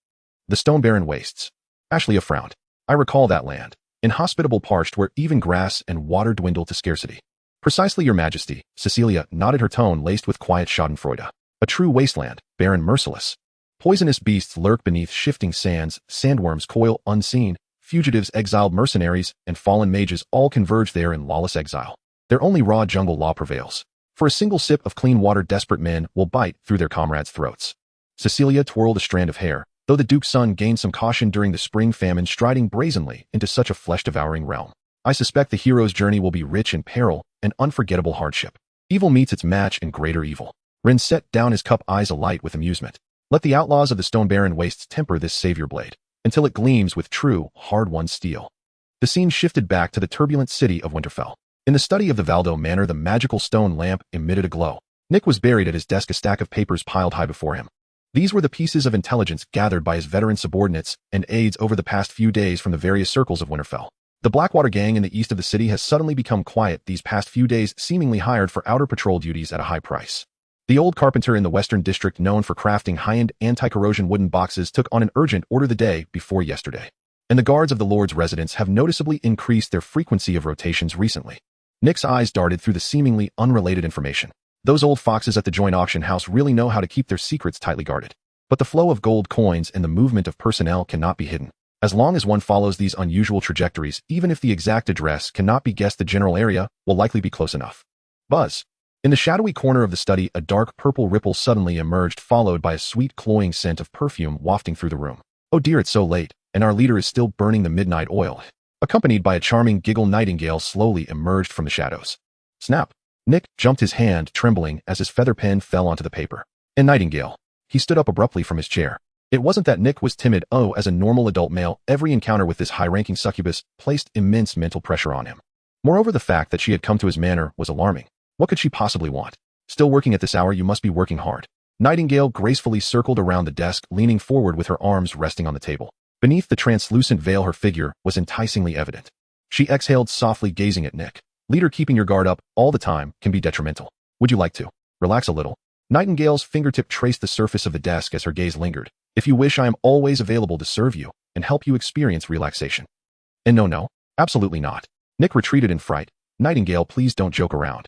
The Stone Barren Wastes. Ashlia frowned. I recall that land. Inhospitable, parched, where even grass and water dwindle to scarcity. Precisely, Your Majesty. Cecilia nodded, her tone laced with quiet schadenfreude. A true wasteland, barren, merciless. Poisonous beasts lurk beneath shifting sands, sandworms coil unseen, fugitives, exiled mercenaries, and fallen mages all converge there in lawless exile. Their only raw jungle law prevails. For a single sip of clean water, desperate men will bite through their comrades' throats. Cecilia twirled a strand of hair, though the Duke's son gained some caution during the spring famine, striding brazenly into such a flesh-devouring realm. I suspect the hero's journey will be rich in peril and unforgettable hardship. Evil meets its match in greater evil. Rin set down his cup, eyes alight with amusement. Let the outlaws of the Stone Barren wastes temper this savior blade, until it gleams with true, hard-won steel. The scene shifted back to the turbulent city of Winterfell. In the study of the Valdo Manor, the magical stone lamp emitted a glow. Nick was buried at his desk, a stack of papers piled high before him. These were the pieces of intelligence gathered by his veteran subordinates and aides over the past few days from the various circles of Winterfell. The Blackwater gang in the east of the city has suddenly become quiet these past few days, seemingly hired for outer patrol duties at a high price. The old carpenter in the Western District, known for crafting high-end anti-corrosion wooden boxes, took on an urgent order the day before yesterday. And the guards of the Lord's residence have noticeably increased their frequency of rotations recently. Nick's eyes darted through the seemingly unrelated information. Those old foxes at the joint auction house really know how to keep their secrets tightly guarded. But the flow of gold coins and the movement of personnel cannot be hidden. As long as one follows these unusual trajectories, even if the exact address cannot be guessed, the general area will likely be close enough. Buzz. In the shadowy corner of the study, a dark purple ripple suddenly emerged, followed by a sweet, cloying scent of perfume wafting through the room. Oh dear, it's so late, and our leader is still burning the midnight oil. Accompanied by a charming giggle, Nightingale slowly emerged from the shadows. Snap! Nick jumped, his hand trembling as his feather pen fell onto the paper. And Nightingale. He stood up abruptly from his chair. It wasn't that Nick was timid. As a normal adult male, every encounter with this high-ranking succubus placed immense mental pressure on him. Moreover, the fact that she had come to his manor was alarming. What could she possibly want? Still working at this hour? You must be working hard. Nightingale gracefully circled around the desk, leaning forward with her arms resting on the table. Beneath the translucent veil, her figure was enticingly evident. She exhaled softly, gazing at Nick. Leader, keeping your guard up all the time can be detrimental. Would you like to relax a little? Nightingale's fingertip traced the surface of the desk as her gaze lingered. If you wish, I am always available to serve you and help you experience relaxation. And no, absolutely not. Nick retreated in fright. Nightingale, please don't joke around.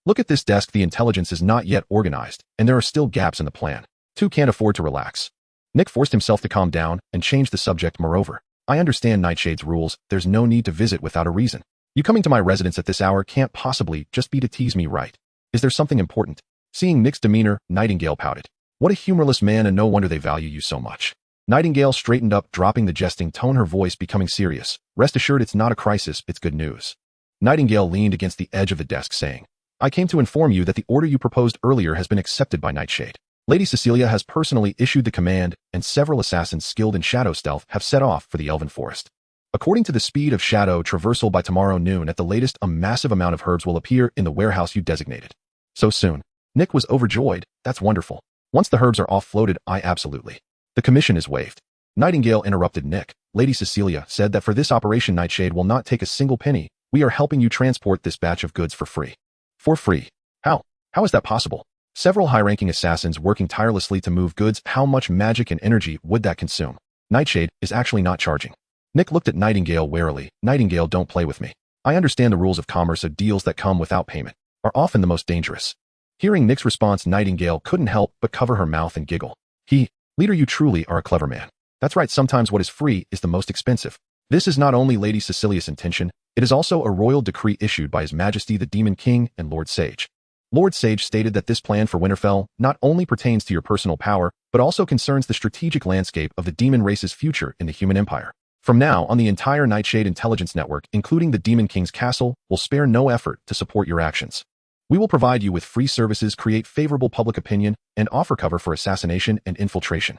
Look at this desk. The intelligence is not yet organized, and there are still gaps in the plan. Two can't afford to relax. Nick forced himself to calm down and change the subject. Moreover, I understand Nightshade's rules. There's no need to visit without a reason. You coming to my residence at this hour can't possibly just be to tease me, right? Is there something important? Seeing Nick's demeanor, Nightingale pouted. What a humorless man, and no wonder they value you so much. Nightingale straightened up, dropping the jesting tone, her voice becoming serious. Rest assured, it's not a crisis, it's good news. Nightingale leaned against the edge of the desk, saying, I came to inform you that the order you proposed earlier has been accepted by Nightshade. Lady Cecilia has personally issued the command, and several assassins skilled in shadow stealth have set off for the Elven Forest. According to the speed of shadow traversal, by tomorrow noon at the latest, a massive amount of herbs will appear in the warehouse you designated. So soon? Nick was overjoyed. That's wonderful. Once the herbs are offloaded, I absolutely. The commission is waived. Nightingale interrupted Nick. Lady Cecilia said that for this operation, Nightshade will not take a single penny. We are helping you transport this batch of goods for free. For free? How? How is that possible? Several high-ranking assassins working tirelessly to move goods. How much magic and energy would that consume? Nightshade is actually not charging. Nick looked at Nightingale warily. Nightingale, don't play with me. I understand the rules of commerce. Deals that come without payment are often the most dangerous. Hearing Nick's response, Nightingale couldn't help but cover her mouth and giggle. Leader, you truly are a clever man. That's right, sometimes what is free is the most expensive. This is not only Lady Cecilia's intention, it is also a royal decree issued by His Majesty the Demon King and Lord Sage. Lord Sage stated that this plan for Winterfell not only pertains to your personal power, but also concerns the strategic landscape of the demon race's future in the human empire. From now on, the entire Nightshade intelligence network, including the Demon King's castle, will spare no effort to support your actions. We will provide you with free services, create favorable public opinion, and offer cover for assassination and infiltration.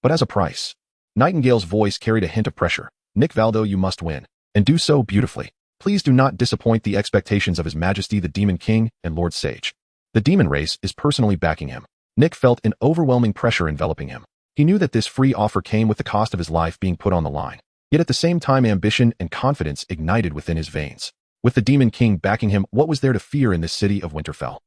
But as a price. Nightingale's voice carried a hint of pressure. Nick Valdo, you must win, and do so beautifully. Please do not disappoint the expectations of His Majesty the Demon King and Lord Sage. The demon race is personally backing him. Nick felt an overwhelming pressure enveloping him. He knew that this free offer came with the cost of his life being put on the line. Yet at the same time, ambition and confidence ignited within his veins. With the Demon King backing him, what was there to fear in this city of Winterfell?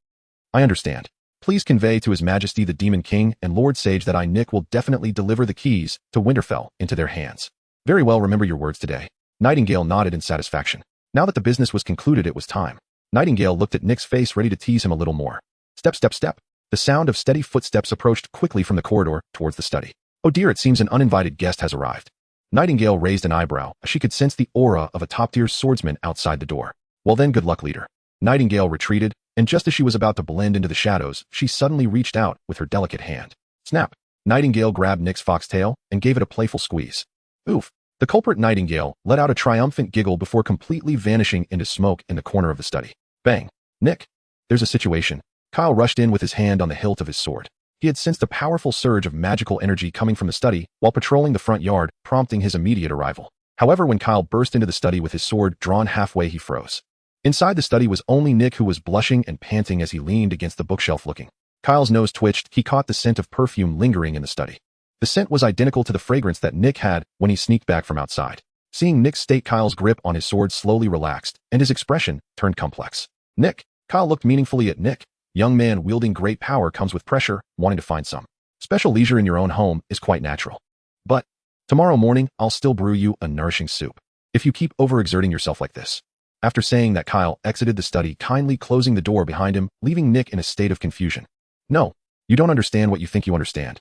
I understand. Please convey to His Majesty the Demon King and Lord Sage that I, Nick, will definitely deliver the keys to Winterfell into their hands. Very well, remember your words today. Nightingale nodded in satisfaction. Now that the business was concluded, it was time. Nightingale looked at Nick's face, ready to tease him a little more. Step, step, step. The sound of steady footsteps approached quickly from the corridor towards the study. Oh dear, it seems an uninvited guest has arrived. Nightingale raised an eyebrow as she could sense the aura of a top-tier swordsman outside the door. Well then, good luck, leader. Nightingale retreated, and just as she was about to blend into the shadows, she suddenly reached out with her delicate hand. Snap! Nightingale grabbed Nick's foxtail and gave it a playful squeeze. Oof! The culprit Nightingale let out a triumphant giggle before completely vanishing into smoke in the corner of the study. Bang! Nick! there's a situation. Kyle rushed in with his hand on the hilt of his sword. He had sensed a powerful surge of magical energy coming from the study while patrolling the front yard, prompting his immediate arrival. However, when Kyle burst into the study with his sword drawn halfway, he froze. Inside the study was only Nick, who was blushing and panting as he leaned against the bookshelf looking. Kyle's nose twitched. He caught the scent of perfume lingering in the study. The scent was identical to the fragrance that Nick had when he sneaked back from outside. Seeing Nick's state, Kyle's grip on his sword slowly relaxed, and his expression turned complex. Nick. Kyle looked meaningfully at Nick. Young man, wielding great power comes with pressure, wanting to find some special leisure in your own home is quite natural. But tomorrow morning, I'll still brew you a nourishing soup if you keep overexerting yourself like this. After saying that, Kyle exited the study, kindly closing the door behind him, leaving Nick in a state of confusion. No, you don't understand what you think you understand.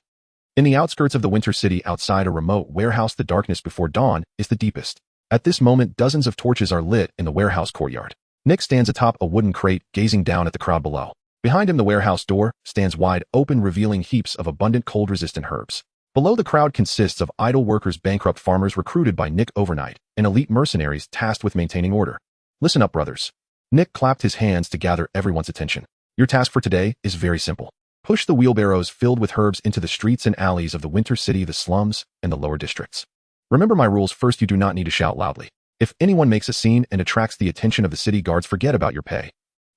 In the outskirts of the winter city, outside a remote warehouse, the darkness before dawn is the deepest. At this moment, dozens of torches are lit in the warehouse courtyard. Nick stands atop a wooden crate, gazing down at the crowd below. Behind him, the warehouse door stands wide open, revealing heaps of abundant cold-resistant herbs. Below, the crowd consists of idle workers, bankrupt farmers recruited by Nick overnight, and elite mercenaries tasked with maintaining order. Listen up, brothers. Nick clapped his hands to gather everyone's attention. Your task for today is very simple. Push the wheelbarrows filled with herbs into the streets and alleys of the winter city, the slums, and the lower districts. Remember my rules. First, you do not need to shout loudly. If anyone makes a scene and attracts the attention of the city guards, forget about your pay.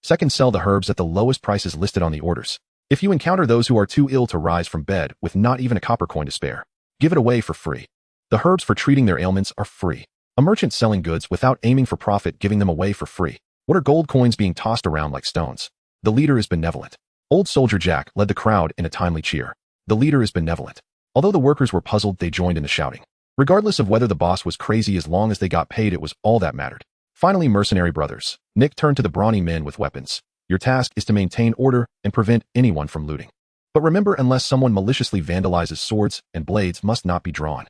Second, sell the herbs at the lowest prices listed on the orders. If you encounter those who are too ill to rise from bed with not even a copper coin to spare, give it away for free. The herbs for treating their ailments are free. A merchant selling goods without aiming for profit, giving them away for free. What are gold coins being tossed around like stones? The leader is benevolent. Old Soldier Jack led the crowd in a timely cheer. The leader is benevolent. Although the workers were puzzled, they joined in the shouting. Regardless of whether the boss was crazy, as long as they got paid, it was all that mattered. Finally, mercenary brothers. Nick turned to the brawny men with weapons. Your task is to maintain order and prevent anyone from looting. But remember, unless someone maliciously vandalizes, swords and blades must not be drawn.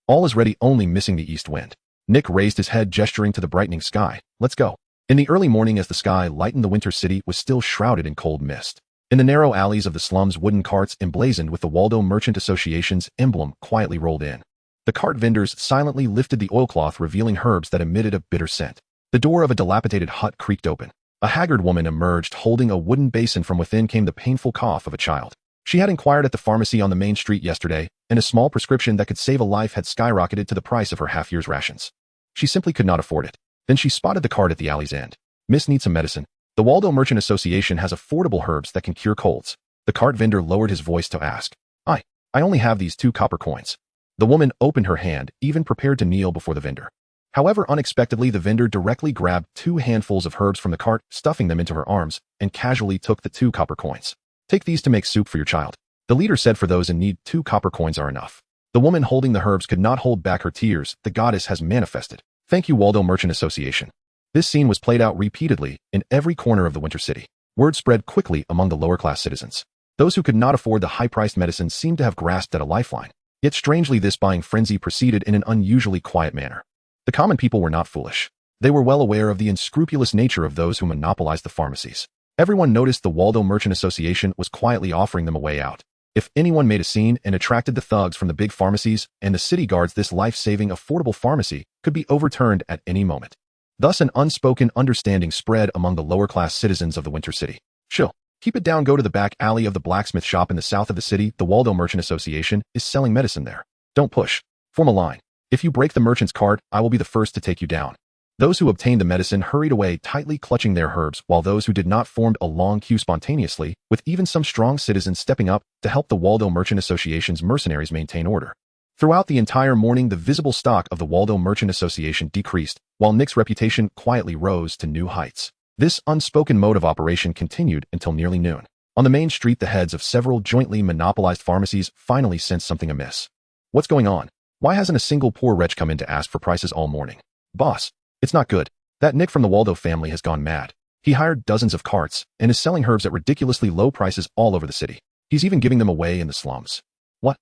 All is ready, only missing the east wind. Nick raised his head, gesturing to the brightening sky. Let's go. In the early morning, as the sky lightened, the winter city was still shrouded in cold mist. In the narrow alleys of the slums, wooden carts emblazoned with the Waldo Merchant Association's emblem quietly rolled in. The cart vendors silently lifted the oilcloth, revealing herbs that emitted a bitter scent. The door of a dilapidated hut creaked open. A haggard woman emerged, holding a wooden basin. From within came the painful cough of a child. She had inquired at the pharmacy on the main street yesterday, and a small prescription that could save a life had skyrocketed to the price of her half-year's rations. She simply could not afford it. Then she spotted the cart at the alley's end. Miss needs some medicine. The Waldo Merchant Association has affordable herbs that can cure colds. The cart vendor lowered his voice to ask. I only have these 2 copper coins. The woman opened her hand, even prepared to kneel before the vendor. However, unexpectedly, the vendor directly grabbed 2 handfuls of herbs from the cart, stuffing them into her arms, and casually took the 2 copper coins. Take these to make soup for your child. The leader said for those in need, 2 copper coins are enough. The woman holding the herbs could not hold back her tears. The goddess has manifested. Thank you, Waldo Merchant Association. This scene was played out repeatedly in every corner of the winter city. Word spread quickly among the lower-class citizens. Those who could not afford the high-priced medicine seemed to have grasped at a lifeline. Yet strangely, this buying frenzy proceeded in an unusually quiet manner. The common people were not foolish. They were well aware of the unscrupulous nature of those who monopolized the pharmacies. Everyone noticed the Waldo Merchant Association was quietly offering them a way out. If anyone made a scene and attracted the thugs from the big pharmacies and the city guards, this life-saving, affordable pharmacy could be overturned at any moment. Thus, an unspoken understanding spread among the lower-class citizens of the winter city. Chill. Keep it down. Go to the back alley of the blacksmith shop in the south of the city. The Waldo Merchant Association is selling medicine there. Don't push. Form a line. If you break the merchant's cart, I will be the first to take you down. Those who obtained the medicine hurried away, tightly clutching their herbs, while those who did not formed a long queue spontaneously, with even some strong citizens stepping up to help the Waldo Merchant Association's mercenaries maintain order. Throughout the entire morning, the visible stock of the Waldo Merchant Association decreased, while Nick's reputation quietly rose to new heights. This unspoken mode of operation continued until nearly noon. On the main street, the heads of several jointly monopolized pharmacies finally sensed something amiss. What's going on? Why hasn't a single poor wretch come in to ask for prices all morning? Boss, it's not good. That Nick from the Waldo family has gone mad. He hired dozens of carts and is selling herbs at ridiculously low prices all over the city. He's even giving them away in the slums. What?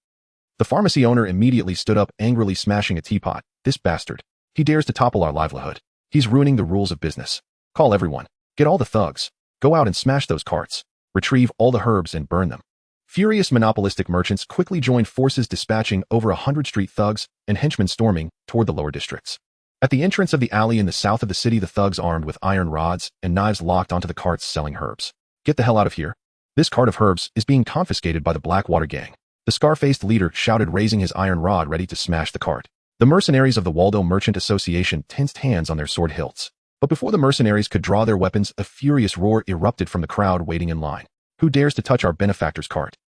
The pharmacy owner immediately stood up, angrily smashing a teapot. This bastard. He dares to topple our livelihood. He's ruining the rules of business. Call everyone. Get all the thugs. Go out and smash those carts. Retrieve all the herbs and burn them. Furious monopolistic merchants quickly joined forces, dispatching over 100 street thugs and henchmen storming toward the lower districts. At the entrance of the alley in the south of the city, the thugs, armed with iron rods and knives, locked onto the carts selling herbs. Get the hell out of here. This cart of herbs is being confiscated by the Blackwater gang. The scar-faced leader shouted, raising his iron rod ready to smash the cart. The mercenaries of the Waldo Merchant Association tensed hands on their sword hilts. But before the mercenaries could draw their weapons, a furious roar erupted from the crowd waiting in line. Who dares to touch our benefactor's cart?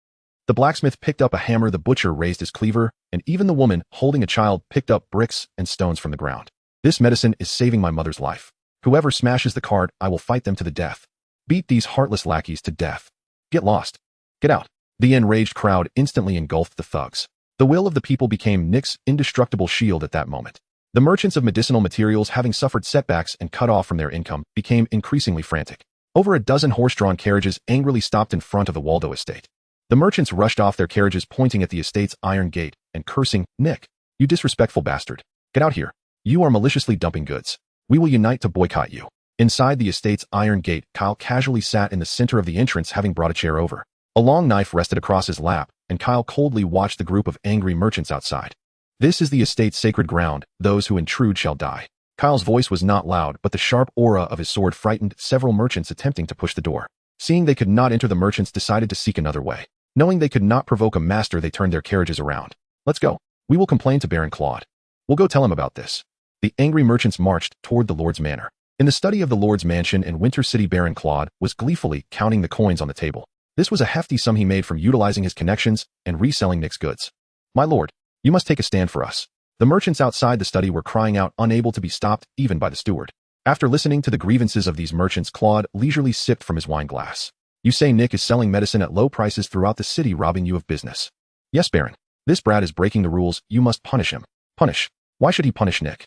The blacksmith picked up a hammer, the butcher raised his cleaver, and even the woman, holding a child, picked up bricks and stones from the ground. This medicine is saving my mother's life. Whoever smashes the cart, I will fight them to the death. Beat these heartless lackeys to death. Get lost. Get out. The enraged crowd instantly engulfed the thugs. The will of the people became Nick's indestructible shield at that moment. The merchants of medicinal materials, having suffered setbacks and cut off from their income, became increasingly frantic. Over a dozen horse-drawn carriages angrily stopped in front of the Waldo estate. The merchants rushed off their carriages, pointing at the estate's iron gate and cursing, "Nick, you disrespectful bastard. Get out here. You are maliciously dumping goods. We will unite to boycott you." Inside the estate's iron gate, Kyle casually sat in the center of the entrance, having brought a chair over. A long knife rested across his lap, and Kyle coldly watched the group of angry merchants outside. This is the estate's sacred ground. Those who intrude shall die. Kyle's voice was not loud, but the sharp aura of his sword frightened several merchants attempting to push the door. Seeing they could not enter, the merchants decided to seek another way. Knowing they could not provoke a master, they turned their carriages around. "Let's go. We will complain to Baron Claude. We'll go tell him about this." The angry merchants marched toward the Lord's manor. In the study of the Lord's mansion in Winter City, Baron Claude was gleefully counting the coins on the table. This was a hefty sum he made from utilizing his connections and reselling Nick's goods. "My lord, you must take a stand for us." The merchants outside the study were crying out, unable to be stopped even by the steward. After listening to the grievances of these merchants, Claude leisurely sipped from his wine glass. "You say Nick is selling medicine at low prices throughout the city, robbing you of business?" "Yes, Baron. This brat is breaking the rules. You must punish him." "Punish? Why should he punish Nick?"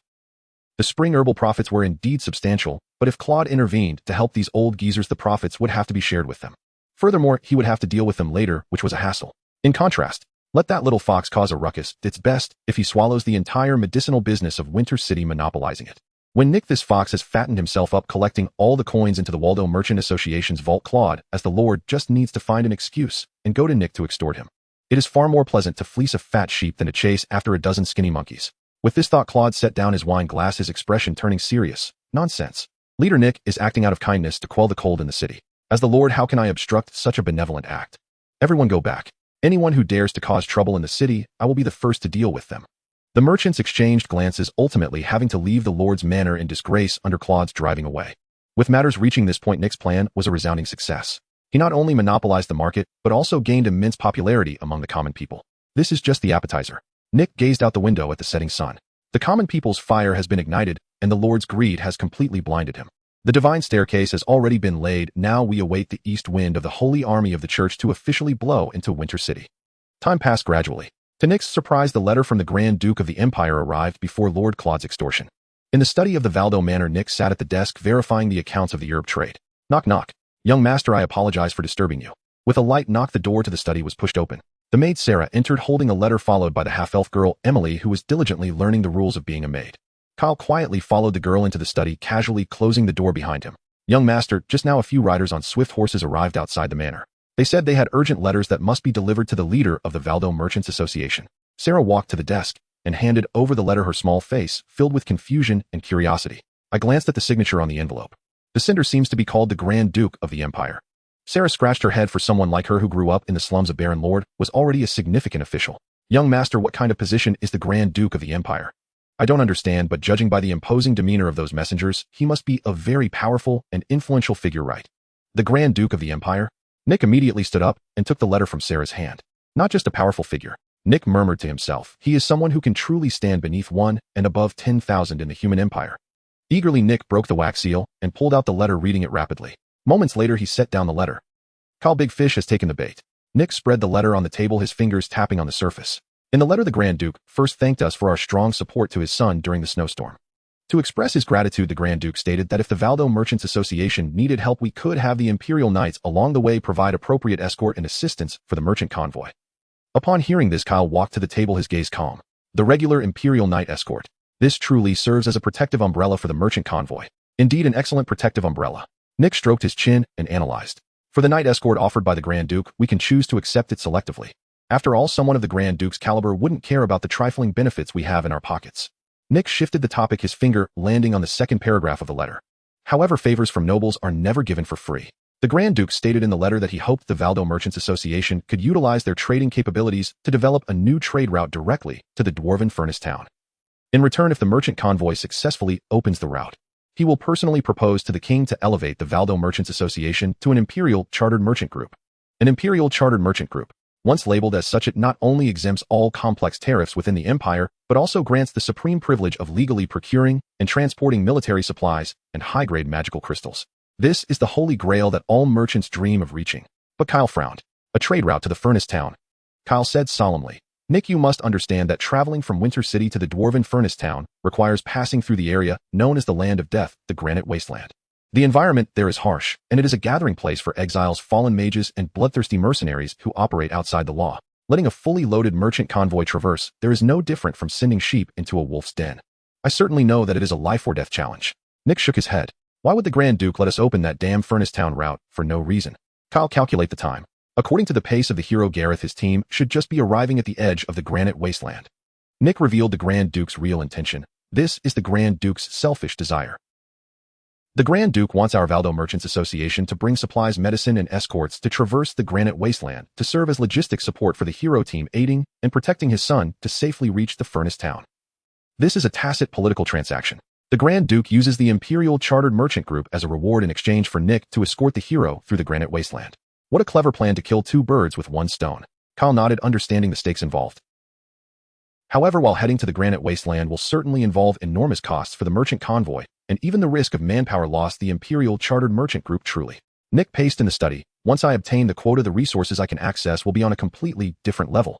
The spring herbal profits were indeed substantial, but if Claude intervened to help these old geezers, the profits would have to be shared with them. Furthermore, he would have to deal with them later, which was a hassle. In contrast, let that little fox cause a ruckus. It's best if he swallows the entire medicinal business of Winter City, monopolizing it. When Nick this fox has fattened himself up collecting all the coins into the Waldo Merchant Association's vault, Claude, as the Lord, just needs to find an excuse and go to Nick to extort him. It is far more pleasant to fleece a fat sheep than to chase after a dozen skinny monkeys. With this thought, Claude set down his wine glass, his expression turning serious. "Nonsense. Leader Nick is acting out of kindness to quell the cold in the city. As the Lord, how can I obstruct such a benevolent act? Everyone go back. Anyone who dares to cause trouble in the city, I will be the first to deal with them." The merchants exchanged glances, ultimately having to leave the Lord's manor in disgrace under Claude's driving away. With matters reaching this point, Nick's plan was a resounding success. He not only monopolized the market, but also gained immense popularity among the common people. This is just the appetizer. Nick gazed out the window at the setting sun. The common people's fire has been ignited, and the Lord's greed has completely blinded him. The divine staircase has already been laid. Now we await the east wind of the holy army of the church to officially blow into Winter City. Time passed gradually. To Nick's surprise, the letter from the Grand Duke of the Empire arrived before Lord Claude's extortion. In the study of the Valdo Manor, Nick sat at the desk verifying the accounts of the herb trade. "Knock knock. Young master, I apologize for disturbing you." With a light knock, the door to the study was pushed open. The maid Sarah entered holding a letter, followed by the half-elf girl Emily, who was diligently learning the rules of being a maid. Kyle quietly followed the girl into the study, casually closing the door behind him. "Young master, just now a few riders on swift horses arrived outside the manor. They said they had urgent letters that must be delivered to the leader of the Valdo Merchants Association." Sarah walked to the desk and handed over the letter, her small face filled with confusion and curiosity. I glanced at the signature on the envelope. The sender seems to be called the Grand Duke of the Empire. Sarah scratched her head. For someone like her who grew up in the slums, of Baron Lord was already a significant official. "Young master, what kind of position is the Grand Duke of the Empire?" "I don't understand, but judging by the imposing demeanor of those messengers, he must be a very powerful and influential figure, right?" "The Grand Duke of the Empire?" Nick immediately stood up and took the letter from Sarah's hand. "Not just a powerful figure," Nick murmured to himself. "He is someone who can truly stand beneath one and above 10,000 in the human empire." Eagerly, Nick broke the wax seal and pulled out the letter, reading it rapidly. Moments later, he set down the letter. "Kyle, big fish has taken the bait." Nick spread the letter on the table, his fingers tapping on the surface. In the letter, the Grand Duke first thanked us for our strong support to his son during the snowstorm. To express his gratitude, the Grand Duke stated that if the Valdo Merchants Association needed help, we could have the Imperial Knights along the way provide appropriate escort and assistance for the merchant convoy. Upon hearing this, Kyle walked to the table, his gaze calm. The regular Imperial Knight escort. This truly serves as a protective umbrella for the merchant convoy. Indeed, an excellent protective umbrella. Nick stroked his chin and analyzed. For the knight escort offered by the Grand Duke, we can choose to accept it selectively. After all, someone of the Grand Duke's caliber wouldn't care about the trifling benefits we have in our pockets. Nick shifted the topic, his finger landing on the second paragraph of the letter. "However, favors from nobles are never given for free. The Grand Duke stated in the letter that he hoped the Valdo Merchants Association could utilize their trading capabilities to develop a new trade route directly to the Dwarven Furnace Town. In return, if the merchant convoy successfully opens the route, he will personally propose to the king to elevate the Valdo Merchants Association to an imperial chartered merchant group. An imperial chartered merchant group, once labeled as such, it not only exempts all complex tariffs within the empire, but also grants the supreme privilege of legally procuring and transporting military supplies and high-grade magical crystals. This is the holy grail that all merchants dream of reaching. But Kyle frowned. A trade route to the Furnace Town. Kyle said solemnly, "Nick, you must understand that traveling from Winter City to the Dwarven Furnace Town requires passing through the area known as the Land of Death, the Granite Wasteland. The environment there is harsh, and it is a gathering place for exiles, fallen mages, and bloodthirsty mercenaries who operate outside the law. Letting a fully loaded merchant convoy traverse there is no different from sending sheep into a wolf's den. I certainly know that it is a life-or-death challenge." Nick shook his head. Why would the Grand Duke let us open that damn Furnace Town route for no reason? Kyle, calculate the time. According to the pace of the hero Gareth, his team should just be arriving at the edge of the Granite Wasteland. Nick revealed the Grand Duke's real intention. This is the Grand Duke's selfish desire. The Grand Duke wants our Valdo Merchants Association to bring supplies, medicine, and escorts to traverse the Granite Wasteland to serve as logistics support for the hero team aiding and protecting his son to safely reach the Furnace Town. This is a tacit political transaction. The Grand Duke uses the Imperial Chartered Merchant Group as a reward in exchange for Nick to escort the hero through the Granite Wasteland. What a clever plan to kill two birds with one stone. Kyle nodded, understanding the stakes involved. However, while heading to the Granite Wasteland will certainly involve enormous costs for the merchant convoy, and even the risk of manpower loss, the Imperial Chartered Merchant Group truly. Nick paced in the study. Once I obtain the quota, the resources I can access will be on a completely different level.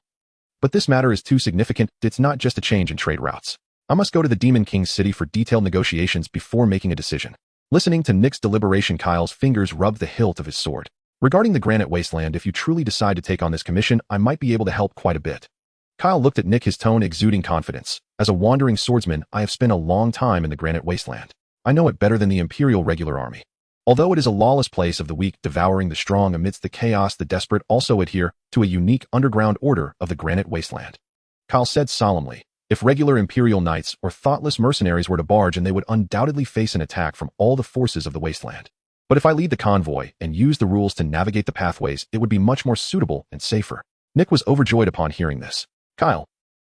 But this matter is too significant. It's not just a change in trade routes. I must go to the Demon King's city for detailed negotiations before making a decision. Listening to Nick's deliberation, Kyle's fingers rubbed the hilt of his sword. Regarding the Granite Wasteland, if you truly decide to take on this commission, I might be able to help quite a bit. Kyle looked at Nick, his tone exuding confidence. As a wandering swordsman, I have spent a long time in the Granite Wasteland. I know it better than the Imperial regular army. Although it is a lawless place of the weak devouring the strong amidst the chaos, the desperate also adhere to a unique underground order of the Granite Wasteland. Kyle said solemnly, if regular Imperial knights or thoughtless mercenaries were to barge in, they would undoubtedly face an attack from all the forces of the wasteland. But if I lead the convoy and use the rules to navigate the pathways, it would be much more suitable and safer. Nick was overjoyed upon hearing this. Kyle,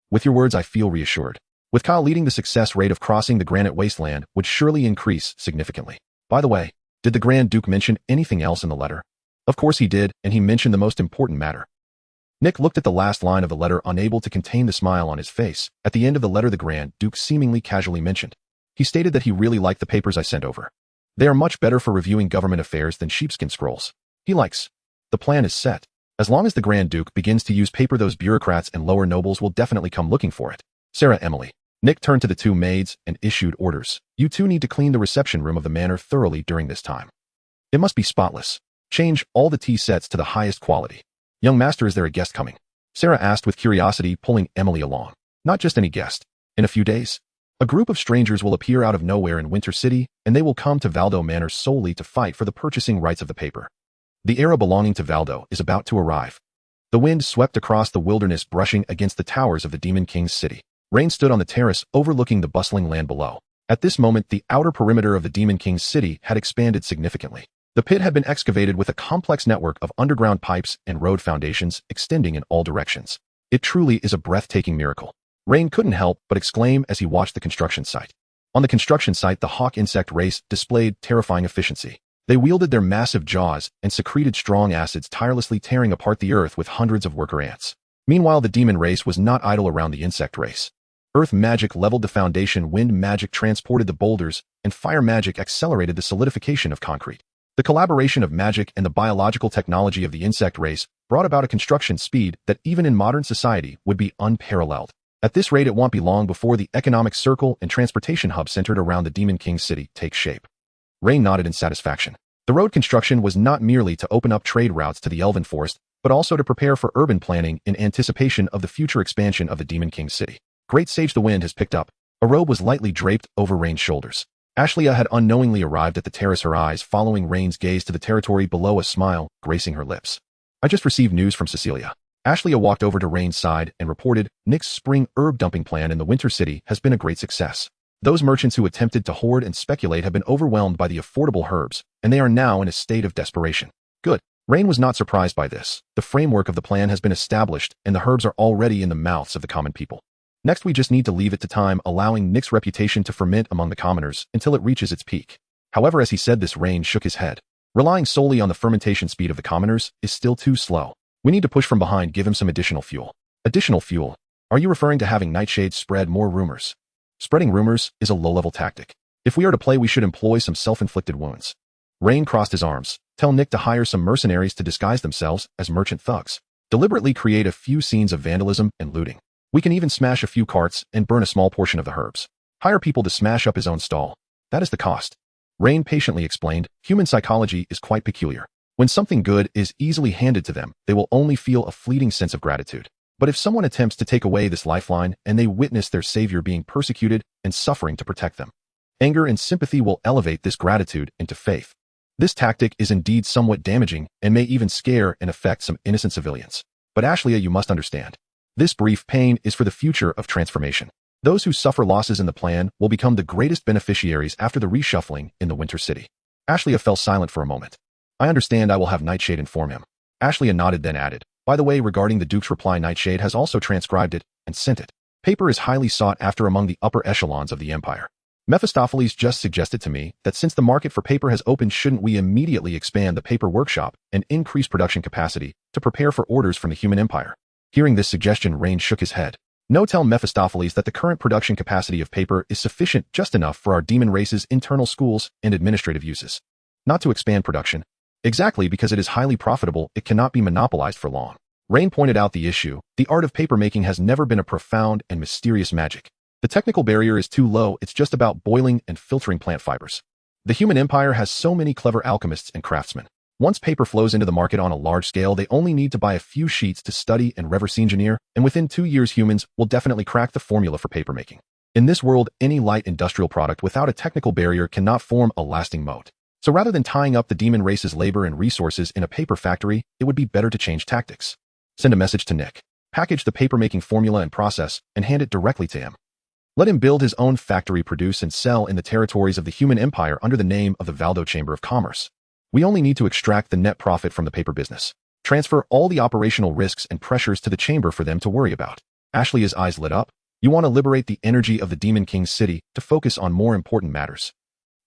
with your words I feel reassured. With Kyle leading, the success rate of crossing the Granite Wasteland would surely increase significantly. By the way, did the Grand Duke mention anything else in the letter? Of course he did, and he mentioned the most important matter. Nick looked at the last line of the letter, unable to contain the smile on his face. At the end of the letter, the Grand Duke seemingly casually mentioned. He stated that he really liked the papers I sent over. They are much better for reviewing government affairs than sheepskin scrolls. He likes. The plan is set. As long as the Grand Duke begins to use paper, those bureaucrats and lower nobles will definitely come looking for it. Sarah, Emily. Nick turned to the two maids and issued orders. You two need to clean the reception room of the manor thoroughly during this time. It must be spotless. Change all the tea sets to the highest quality. Young master, is there a guest coming? Sarah asked with curiosity, pulling Emily along. Not just any guest. In a few days, a group of strangers will appear out of nowhere in Winter City, and they will come to Valdo Manor solely to fight for the purchasing rights of the paper. The era belonging to Valdo is about to arrive. The wind swept across the wilderness, brushing against the towers of the Demon King's city. Rain stood on the terrace overlooking the bustling land below. At this moment, the outer perimeter of the Demon King's city had expanded significantly. The pit had been excavated with a complex network of underground pipes and road foundations extending in all directions. It truly is a breathtaking miracle. Rain couldn't help but exclaim as he watched the construction site. On the construction site, the hawk insect race displayed terrifying efficiency. They wielded their massive jaws and secreted strong acids, tirelessly tearing apart the earth with hundreds of worker ants. Meanwhile, the demon race was not idle around the insect race. Earth magic leveled the foundation, wind magic transported the boulders, and fire magic accelerated the solidification of concrete. The collaboration of magic and the biological technology of the insect race brought about a construction speed that even in modern society would be unparalleled. At this rate, it won't be long before the economic circle and transportation hub centered around the Demon King city takes shape. Rain nodded in satisfaction. The road construction was not merely to open up trade routes to the Elven Forest, but also to prepare for urban planning in anticipation of the future expansion of the Demon King city. Great Sage, the wind has picked up. A robe was lightly draped over Rain's shoulders. Ashleigh had unknowingly arrived at the terrace, her eyes following Rain's gaze to the territory below, a smile gracing her lips. I just received news from Cecilia. Ashleigh walked over to Rain's side and reported, Nick's spring herb dumping plan in the Winter City has been a great success. Those merchants who attempted to hoard and speculate have been overwhelmed by the affordable herbs, and they are now in a state of desperation. Good. Rain was not surprised by this. The framework of the plan has been established, and the herbs are already in the mouths of the common people. Next, we just need to leave it to time, allowing Nick's reputation to ferment among the commoners until it reaches its peak. However, as he said this, Rain shook his head. Relying solely on the fermentation speed of the commoners is still too slow. We need to push from behind, give him some additional fuel. Additional fuel? Are you referring to having Nightshade spread more rumors? Spreading rumors is a low-level tactic. If we are to play, we should employ some self-inflicted wounds. Rain crossed his arms. Tell Nick to hire some mercenaries to disguise themselves as merchant thugs. Deliberately create a few scenes of vandalism and looting. We can even smash a few carts and burn a small portion of the herbs. Hire people to smash up his own stall. That is the cost. Rain patiently explained, human psychology is quite peculiar. When something good is easily handed to them, they will only feel a fleeting sense of gratitude. But if someone attempts to take away this lifeline and they witness their savior being persecuted and suffering to protect them, anger and sympathy will elevate this gratitude into faith. This tactic is indeed somewhat damaging and may even scare and affect some innocent civilians. But Ashley, you must understand. This brief pain is for the future of transformation. Those who suffer losses in the plan will become the greatest beneficiaries after the reshuffling in the Winter City. Ashley fell silent for a moment. I understand, I will have Nightshade inform him. Ashley nodded, then added, by the way, regarding the Duke's reply, Nightshade has also transcribed it and sent it. Paper is highly sought after among the upper echelons of the Empire. Mephistopheles just suggested to me that since the market for paper has opened, shouldn't we immediately expand the paper workshop and increase production capacity to prepare for orders from the human empire? Hearing this suggestion, Rain shook his head. No, tell Mephistopheles that the current production capacity of paper is sufficient, just enough for our demon race's internal schools and administrative uses. Not to expand production. Exactly, because it is highly profitable, it cannot be monopolized for long. Rain pointed out the issue. The art of papermaking has never been a profound and mysterious magic. The technical barrier is too low, it's just about boiling and filtering plant fibers. The human empire has so many clever alchemists and craftsmen. Once paper flows into the market on a large scale, they only need to buy a few sheets to study and reverse engineer, and within 2 years humans will definitely crack the formula for papermaking. In this world, any light industrial product without a technical barrier cannot form a lasting moat. So rather than tying up the demon race's labor and resources in a paper factory, it would be better to change tactics. Send a message to Nick. Package the papermaking formula and process, and hand it directly to him. Let him build his own factory, produce and sell in the territories of the human empire under the name of the Valdo Chamber of Commerce. We only need to extract the net profit from the paper business. Transfer all the operational risks and pressures to the chamber for them to worry about. Ashley's eyes lit up. You want to liberate the energy of the Demon King's city to focus on more important matters.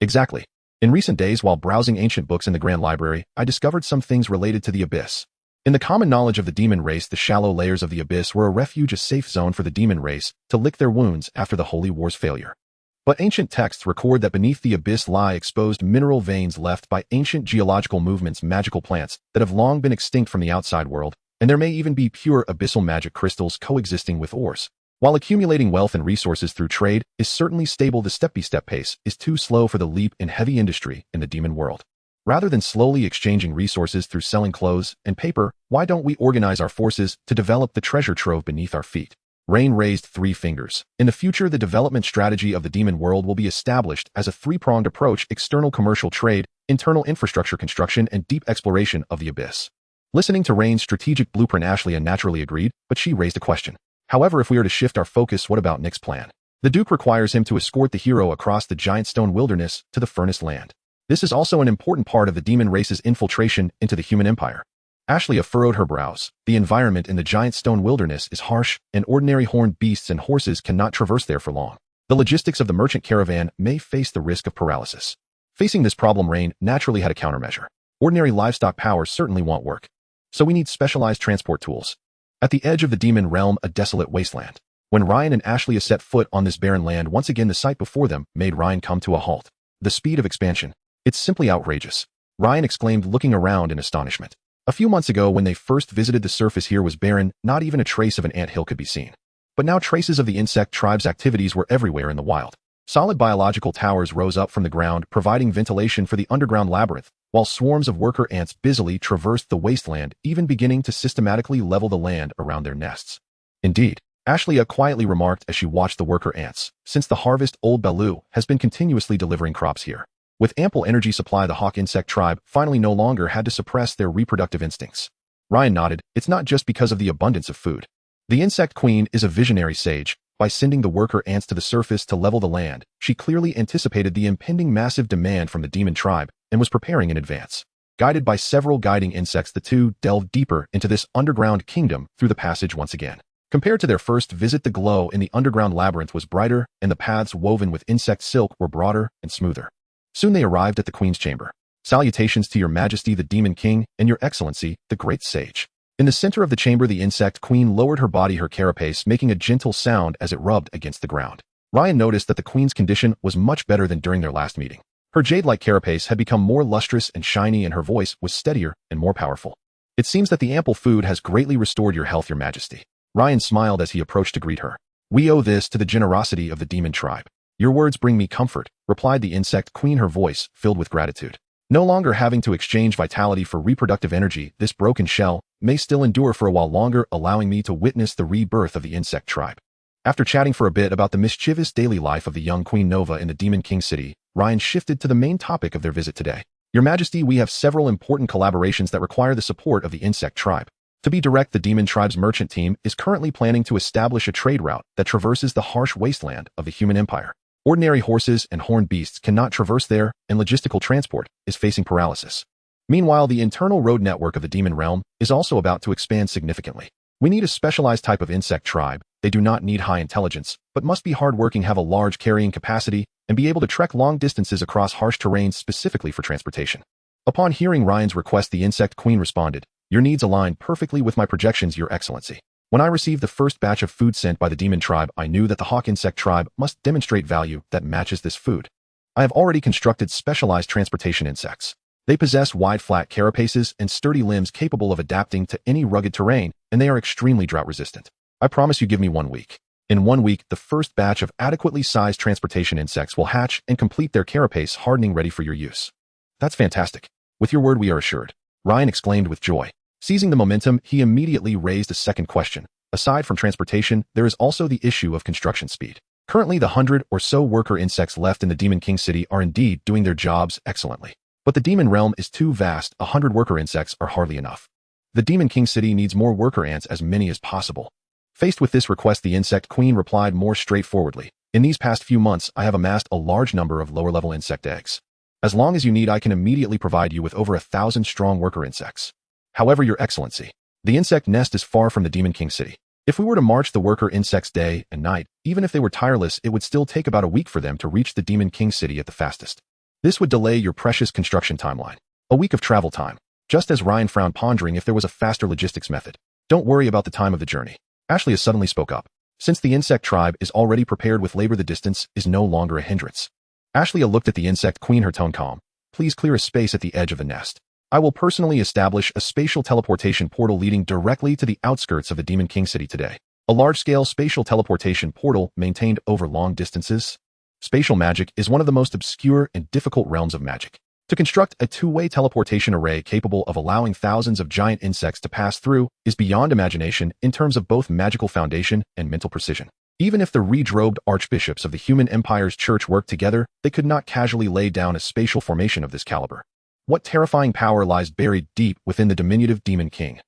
Exactly. In recent days, while browsing ancient books in the Grand Library, I discovered some things related to the Abyss. In the common knowledge of the demon race, the shallow layers of the Abyss were a refuge, a safe zone for the demon race to lick their wounds after the Holy War's failure. But ancient texts record that beneath the Abyss lie exposed mineral veins left by ancient geological movements, magical plants that have long been extinct from the outside world, and there may even be pure abyssal magic crystals coexisting with ores. While accumulating wealth and resources through trade is certainly stable, the step-by-step pace is too slow for the leap in heavy industry in the demon world. Rather than slowly exchanging resources through selling clothes and paper, why don't we organize our forces to develop the treasure trove beneath our feet? Rain raised 3 fingers. In the future, the development strategy of the demon world will be established as a 3-pronged approach: external commercial trade, internal infrastructure construction, and deep exploration of the Abyss. Listening to Rain's strategic blueprint, Ashley naturally agreed, but she raised a question. However, if we are to shift our focus, what about Nick's plan? The Duke requires him to escort the hero across the giant stone wilderness to the Furnace Land. This is also an important part of the demon race's infiltration into the human empire. Ashley furrowed her brows. The environment in the giant stone wilderness is harsh, and ordinary horned beasts and horses cannot traverse there for long. The logistics of the merchant caravan may face the risk of paralysis. Facing this problem, Rain naturally had a countermeasure. Ordinary livestock powers certainly won't work. So we need specialized transport tools. At the edge of the demon realm, a desolate wasteland. When Ryan and Ashley set foot on this barren land, once again the sight before them made Ryan come to a halt. The speed of expansion. It's simply outrageous. Ryan exclaimed, looking around in astonishment. A few months ago, when they first visited, the surface here was barren, not even a trace of an anthill could be seen. But now traces of the insect tribe's activities were everywhere in the wild. Solid biological towers rose up from the ground, providing ventilation for the underground labyrinth, while swarms of worker ants busily traversed the wasteland, even beginning to systematically level the land around their nests. Indeed, Ashley quietly remarked as she watched the worker ants, since the harvest, Old Baloo has been continuously delivering crops here. With ample energy supply, the hawk insect tribe finally no longer had to suppress their reproductive instincts. Ryan nodded. It's not just because of the abundance of food. The insect queen is a visionary sage, by sending the worker ants to the surface to level the land, she clearly anticipated the impending massive demand from the demon tribe and was preparing in advance. Guided by several guiding insects, the two delved deeper into this underground kingdom through the passage once again. Compared to their first visit, the glow in the underground labyrinth was brighter, and the paths woven with insect silk were broader and smoother. Soon they arrived at the queen's chamber. "Salutations to your majesty, the demon king, and your excellency, the great sage." In the center of the chamber, the insect queen lowered her body, her carapace making a gentle sound as it rubbed against the ground. Ryan noticed that the queen's condition was much better than during their last meeting. Her jade-like carapace had become more lustrous and shiny, and her voice was steadier and more powerful. "It seems that the ample food has greatly restored your health, your majesty." Ryan smiled as he approached to greet her. "We owe this to the generosity of the demon tribe." "Your words bring me comfort," replied the insect queen, her voice filled with gratitude. "No longer having to exchange vitality for reproductive energy, this broken shell may still endure for a while longer, allowing me to witness the rebirth of the insect tribe." After chatting for a bit about the mischievous daily life of the young Queen Nova in the Demon King City, Ryan shifted to the main topic of their visit today. "Your Majesty, we have several important collaborations that require the support of the insect tribe. To be direct, the demon tribe's merchant team is currently planning to establish a trade route that traverses the harsh wasteland of the human empire. Ordinary horses and horned beasts cannot traverse there, and logistical transport is facing paralysis. Meanwhile, the internal road network of the demon realm is also about to expand significantly. We need a specialized type of insect tribe. They do not need high intelligence, but must be hardworking, have a large carrying capacity, and be able to trek long distances across harsh terrains specifically for transportation." Upon hearing Ryan's request, the insect queen responded, "Your needs align perfectly with my projections, your excellency. When I received the first batch of food sent by the demon tribe, I knew that the hawk insect tribe must demonstrate value that matches this food. I have already constructed specialized transportation insects. They possess wide flat carapaces and sturdy limbs capable of adapting to any rugged terrain, and they are extremely drought resistant. I promise you, give me 1 week. In 1 week, the first batch of adequately sized transportation insects will hatch and complete their carapace hardening, ready for your use." "That's fantastic. With your word, we are assured," Ryan exclaimed with joy. Seizing the momentum, he immediately raised a second question. "Aside from transportation, there is also the issue of construction speed. Currently, the 100 or so worker insects left in the Demon King City are indeed doing their jobs excellently. But the demon realm is too vast. 100 worker insects are hardly enough. The Demon King City needs more worker ants, as many as possible." Faced with this request, the insect queen replied more straightforwardly, "In these past few months, I have amassed a large number of lower-level insect eggs. As long as you need, I can immediately provide you with over 1,000 strong worker insects. However, your excellency, the insect nest is far from the Demon King City. If we were to march the worker insects day and night, even if they were tireless, it would still take about a week for them to reach the Demon King City at the fastest. This would delay your precious construction timeline. A week of travel time." Just as Ryan frowned, pondering if there was a faster logistics method. "Don't worry about the time of the journey." Ashley suddenly spoke up. Since the insect tribe is already prepared with labor, the distance is no longer a hindrance. Ashley looked at the insect queen, her tone calm. "Please clear a space at the edge of the nest. I will personally establish a spatial teleportation portal leading directly to the outskirts of the Demon King City today. A large-scale spatial teleportation portal maintained over long distances. Spatial magic is one of the most obscure and difficult realms of magic. To construct a two-way teleportation array capable of allowing thousands of giant insects to pass through is beyond imagination in terms of both magical foundation and mental precision. Even if the redrobed archbishops of the human empire's church worked together, they could not casually lay down a spatial formation of this caliber. What terrifying power lies buried deep within the diminutive Demon King?"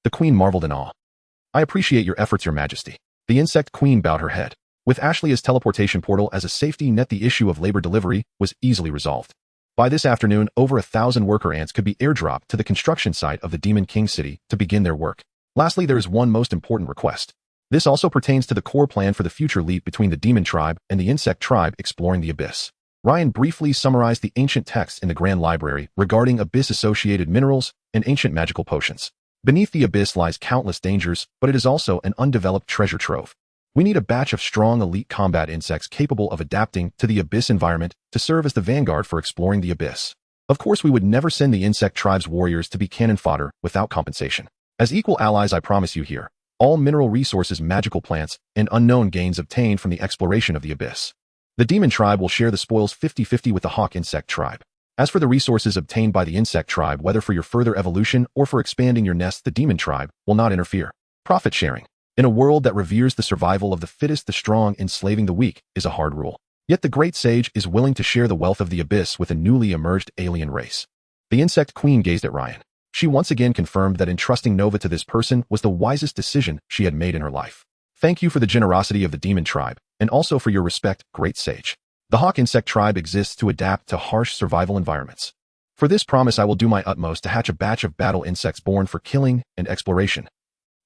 The queen marveled in awe. "I appreciate your efforts, your majesty." The insect queen bowed her head. With Ashley's teleportation portal as a safety net, the issue of labor delivery was easily resolved. By this afternoon, over 1,000 worker ants could be airdropped to the construction site of the Demon King City to begin their work. Lastly, there is one most important request. This also pertains to the core plan for the future leap between the demon tribe and the insect tribe exploring the abyss. Ryan briefly summarized the ancient texts in the Grand Library regarding abyss-associated minerals and ancient magical potions. Beneath the abyss lies countless dangers, but it is also an undeveloped treasure trove. We need a batch of strong elite combat insects capable of adapting to the abyss environment to serve as the vanguard for exploring the abyss. Of course, we would never send the insect tribe's warriors to be cannon fodder without compensation. As equal allies, I promise you here, all mineral resources, magical plants, and unknown gains obtained from the exploration of the abyss. The demon tribe will share the spoils 50-50 with the hawk insect tribe. As for the resources obtained by the insect tribe, whether for your further evolution or for expanding your nest, the demon tribe will not interfere. Profit sharing. In a world that reveres the survival of the fittest, the strong enslaving the weak is a hard rule. Yet the great sage is willing to share the wealth of the abyss with a newly emerged alien race. The insect queen gazed at Ryan. She once again confirmed that entrusting Nova to this person was the wisest decision she had made in her life. Thank you for the generosity of the demon tribe, and also for your respect, great sage. The hawk insect tribe exists to adapt to harsh survival environments. For this promise I will do my utmost to hatch a batch of battle insects born for killing and exploration.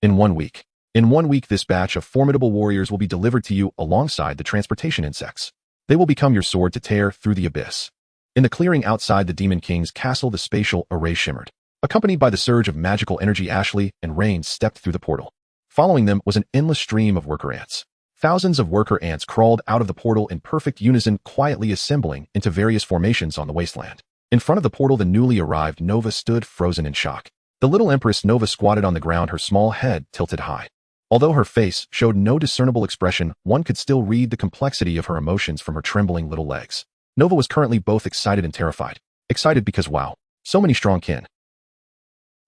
In 1 week. In 1 week this batch of formidable warriors will be delivered to you alongside the transportation insects. They will become your sword to tear through the abyss. In the clearing outside the Demon King's castle the spatial array shimmered. Accompanied by the surge of magical energy, Ashley and Rain stepped through the portal. Following them was an endless stream of worker ants. Thousands of worker ants crawled out of the portal in perfect unison, quietly assembling into various formations on the wasteland. In front of the portal, the newly arrived Nova stood frozen in shock. The little Empress Nova squatted on the ground, her small head tilted high. Although her face showed no discernible expression, one could still read the complexity of her emotions from her trembling little legs. Nova was currently both excited and terrified. Excited because wow, so many strong kin.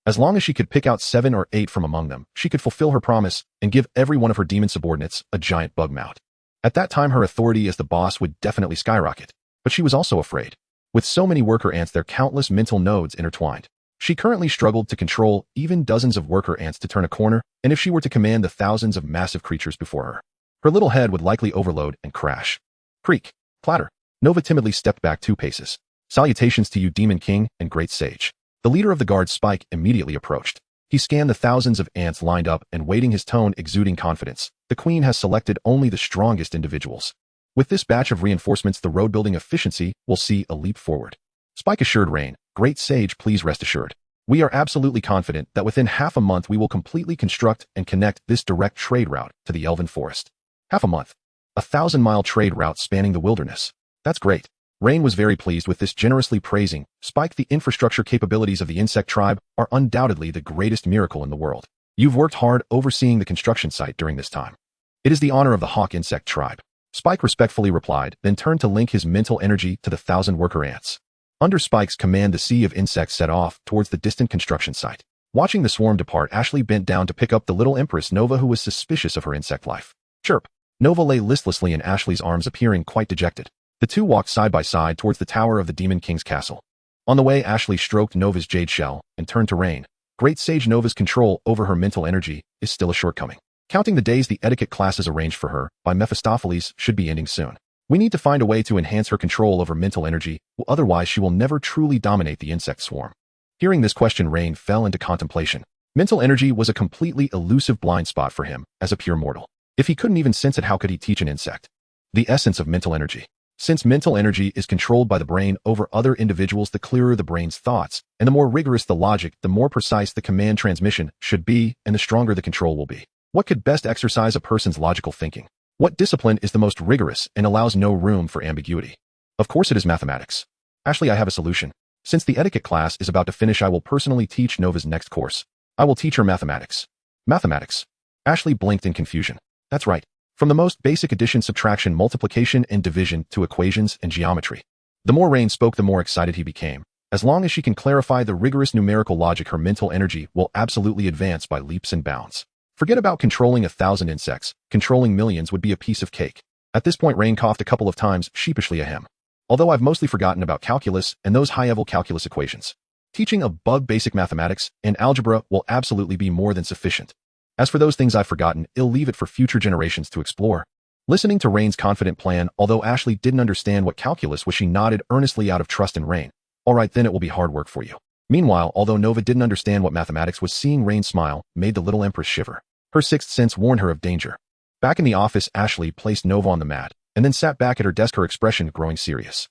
As long as she could pick out 7 or 8 from among them, she could fulfill her promise and give every one of her demon subordinates a giant bug mount. At that time, her authority as the boss would definitely skyrocket. But she was also afraid. With so many worker ants, their countless mental nodes intertwined. She currently struggled to control even dozens of worker ants to turn a corner, and if she were to command the thousands of massive creatures before her, her little head would likely overload and crash. Creak, clatter. Nova timidly stepped back 2 paces. Salutations to you, Demon King and Great Sage. The leader of the guard, Spike, immediately approached. He scanned the thousands of ants lined up and waiting, his tone exuding confidence. The Queen has selected only the strongest individuals. With this batch of reinforcements, the road-building efficiency will see a leap forward. Spike assured Rain, Great Sage, please rest assured. We are absolutely confident that within half a month we will completely construct and connect this direct trade route to the Elven Forest. Half a month. A 1,000-mile trade route spanning the wilderness. That's great. Rain was very pleased with this, generously praising Spike. The infrastructure capabilities of the insect tribe are undoubtedly the greatest miracle in the world. You've worked hard overseeing the construction site during this time. It is the honor of the hawk insect tribe. Spike respectfully replied, then turned to link his mental energy to the 1,000 worker ants. Under Spike's command, the sea of insects set off towards the distant construction site. Watching the swarm depart, Ashley bent down to pick up the little Empress Nova, who was suspicious of her insect life. Chirp. Nova lay listlessly in Ashley's arms, appearing quite dejected. The two walked side by side towards the tower of the Demon King's castle. On the way, Ashley stroked Nova's jade shell and turned to Rain. Great Sage, Nova's control over her mental energy is still a shortcoming. Counting the days the etiquette classes arranged for her by Mephistopheles should be ending soon. We need to find a way to enhance her control over mental energy, otherwise she will never truly dominate the insect swarm. Hearing this question, Rain fell into contemplation. Mental energy was a completely elusive blind spot for him as a pure mortal. If he couldn't even sense it, how could he teach an insect the essence of mental energy? Since mental energy is controlled by the brain over other individuals, the clearer the brain's thoughts, and the more rigorous the logic, the more precise the command transmission should be, and the stronger the control will be. What could best exercise a person's logical thinking? What discipline is the most rigorous and allows no room for ambiguity? Of course it is mathematics. Ashley, I have a solution. Since the etiquette class is about to finish, I will personally teach Nova's next course. I will teach her mathematics. Mathematics. Ashley blinked in confusion. That's right. From the most basic addition, subtraction, multiplication, and division to equations and geometry. The more Rain spoke, the more excited he became. As long as she can clarify the rigorous numerical logic, her mental energy will absolutely advance by leaps and bounds. Forget about controlling 1,000 insects. Controlling millions would be a piece of cake. At this point, Rain coughed a couple of times, sheepishly ahem. Although I've mostly forgotten about calculus and those high-level calculus equations. Teaching a bug basic mathematics and algebra will absolutely be more than sufficient. As for those things I've forgotten, I'll leave it for future generations to explore. Listening to Rain's confident plan, although Ashley didn't understand what calculus was, she nodded earnestly out of trust in Rain. All right, then it will be hard work for you. Meanwhile, although Nova didn't understand what mathematics was, seeing Rain smile made the little Empress shiver. Her sixth sense warned her of danger. Back in the office, Ashley placed Nova on the mat and then sat back at her desk, her expression growing serious.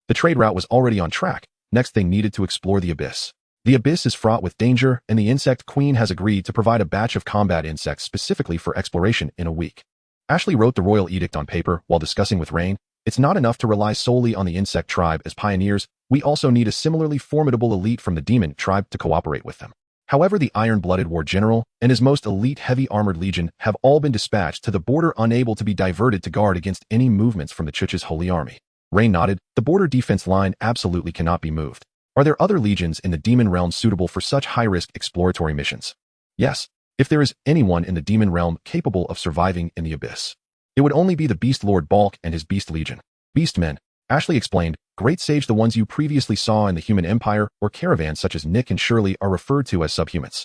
The trade route was already on track. Next, they needed to explore the abyss. The abyss is fraught with danger, and the insect queen has agreed to provide a batch of combat insects specifically for exploration in a week. Ashley wrote the royal edict on paper while discussing with Rain. It's not enough to rely solely on the insect tribe as pioneers. We also need a similarly formidable elite from the demon tribe to cooperate with them. However, the iron-blooded war general and his most elite heavy-armored legion have all been dispatched to the border, unable to be diverted to guard against any movements from the Chuch's holy army. Rain nodded. The border defense line absolutely cannot be moved. Are there other legions in the demon realm suitable for such high-risk exploratory missions? Yes, if there is anyone in the demon realm capable of surviving in the abyss. It would only be the Beast Lord Balk and his Beast Legion. Beastmen, Ashley explained, Great Sage, the ones you previously saw in the human empire or caravans such as Nick and Shirley are referred to as subhumans.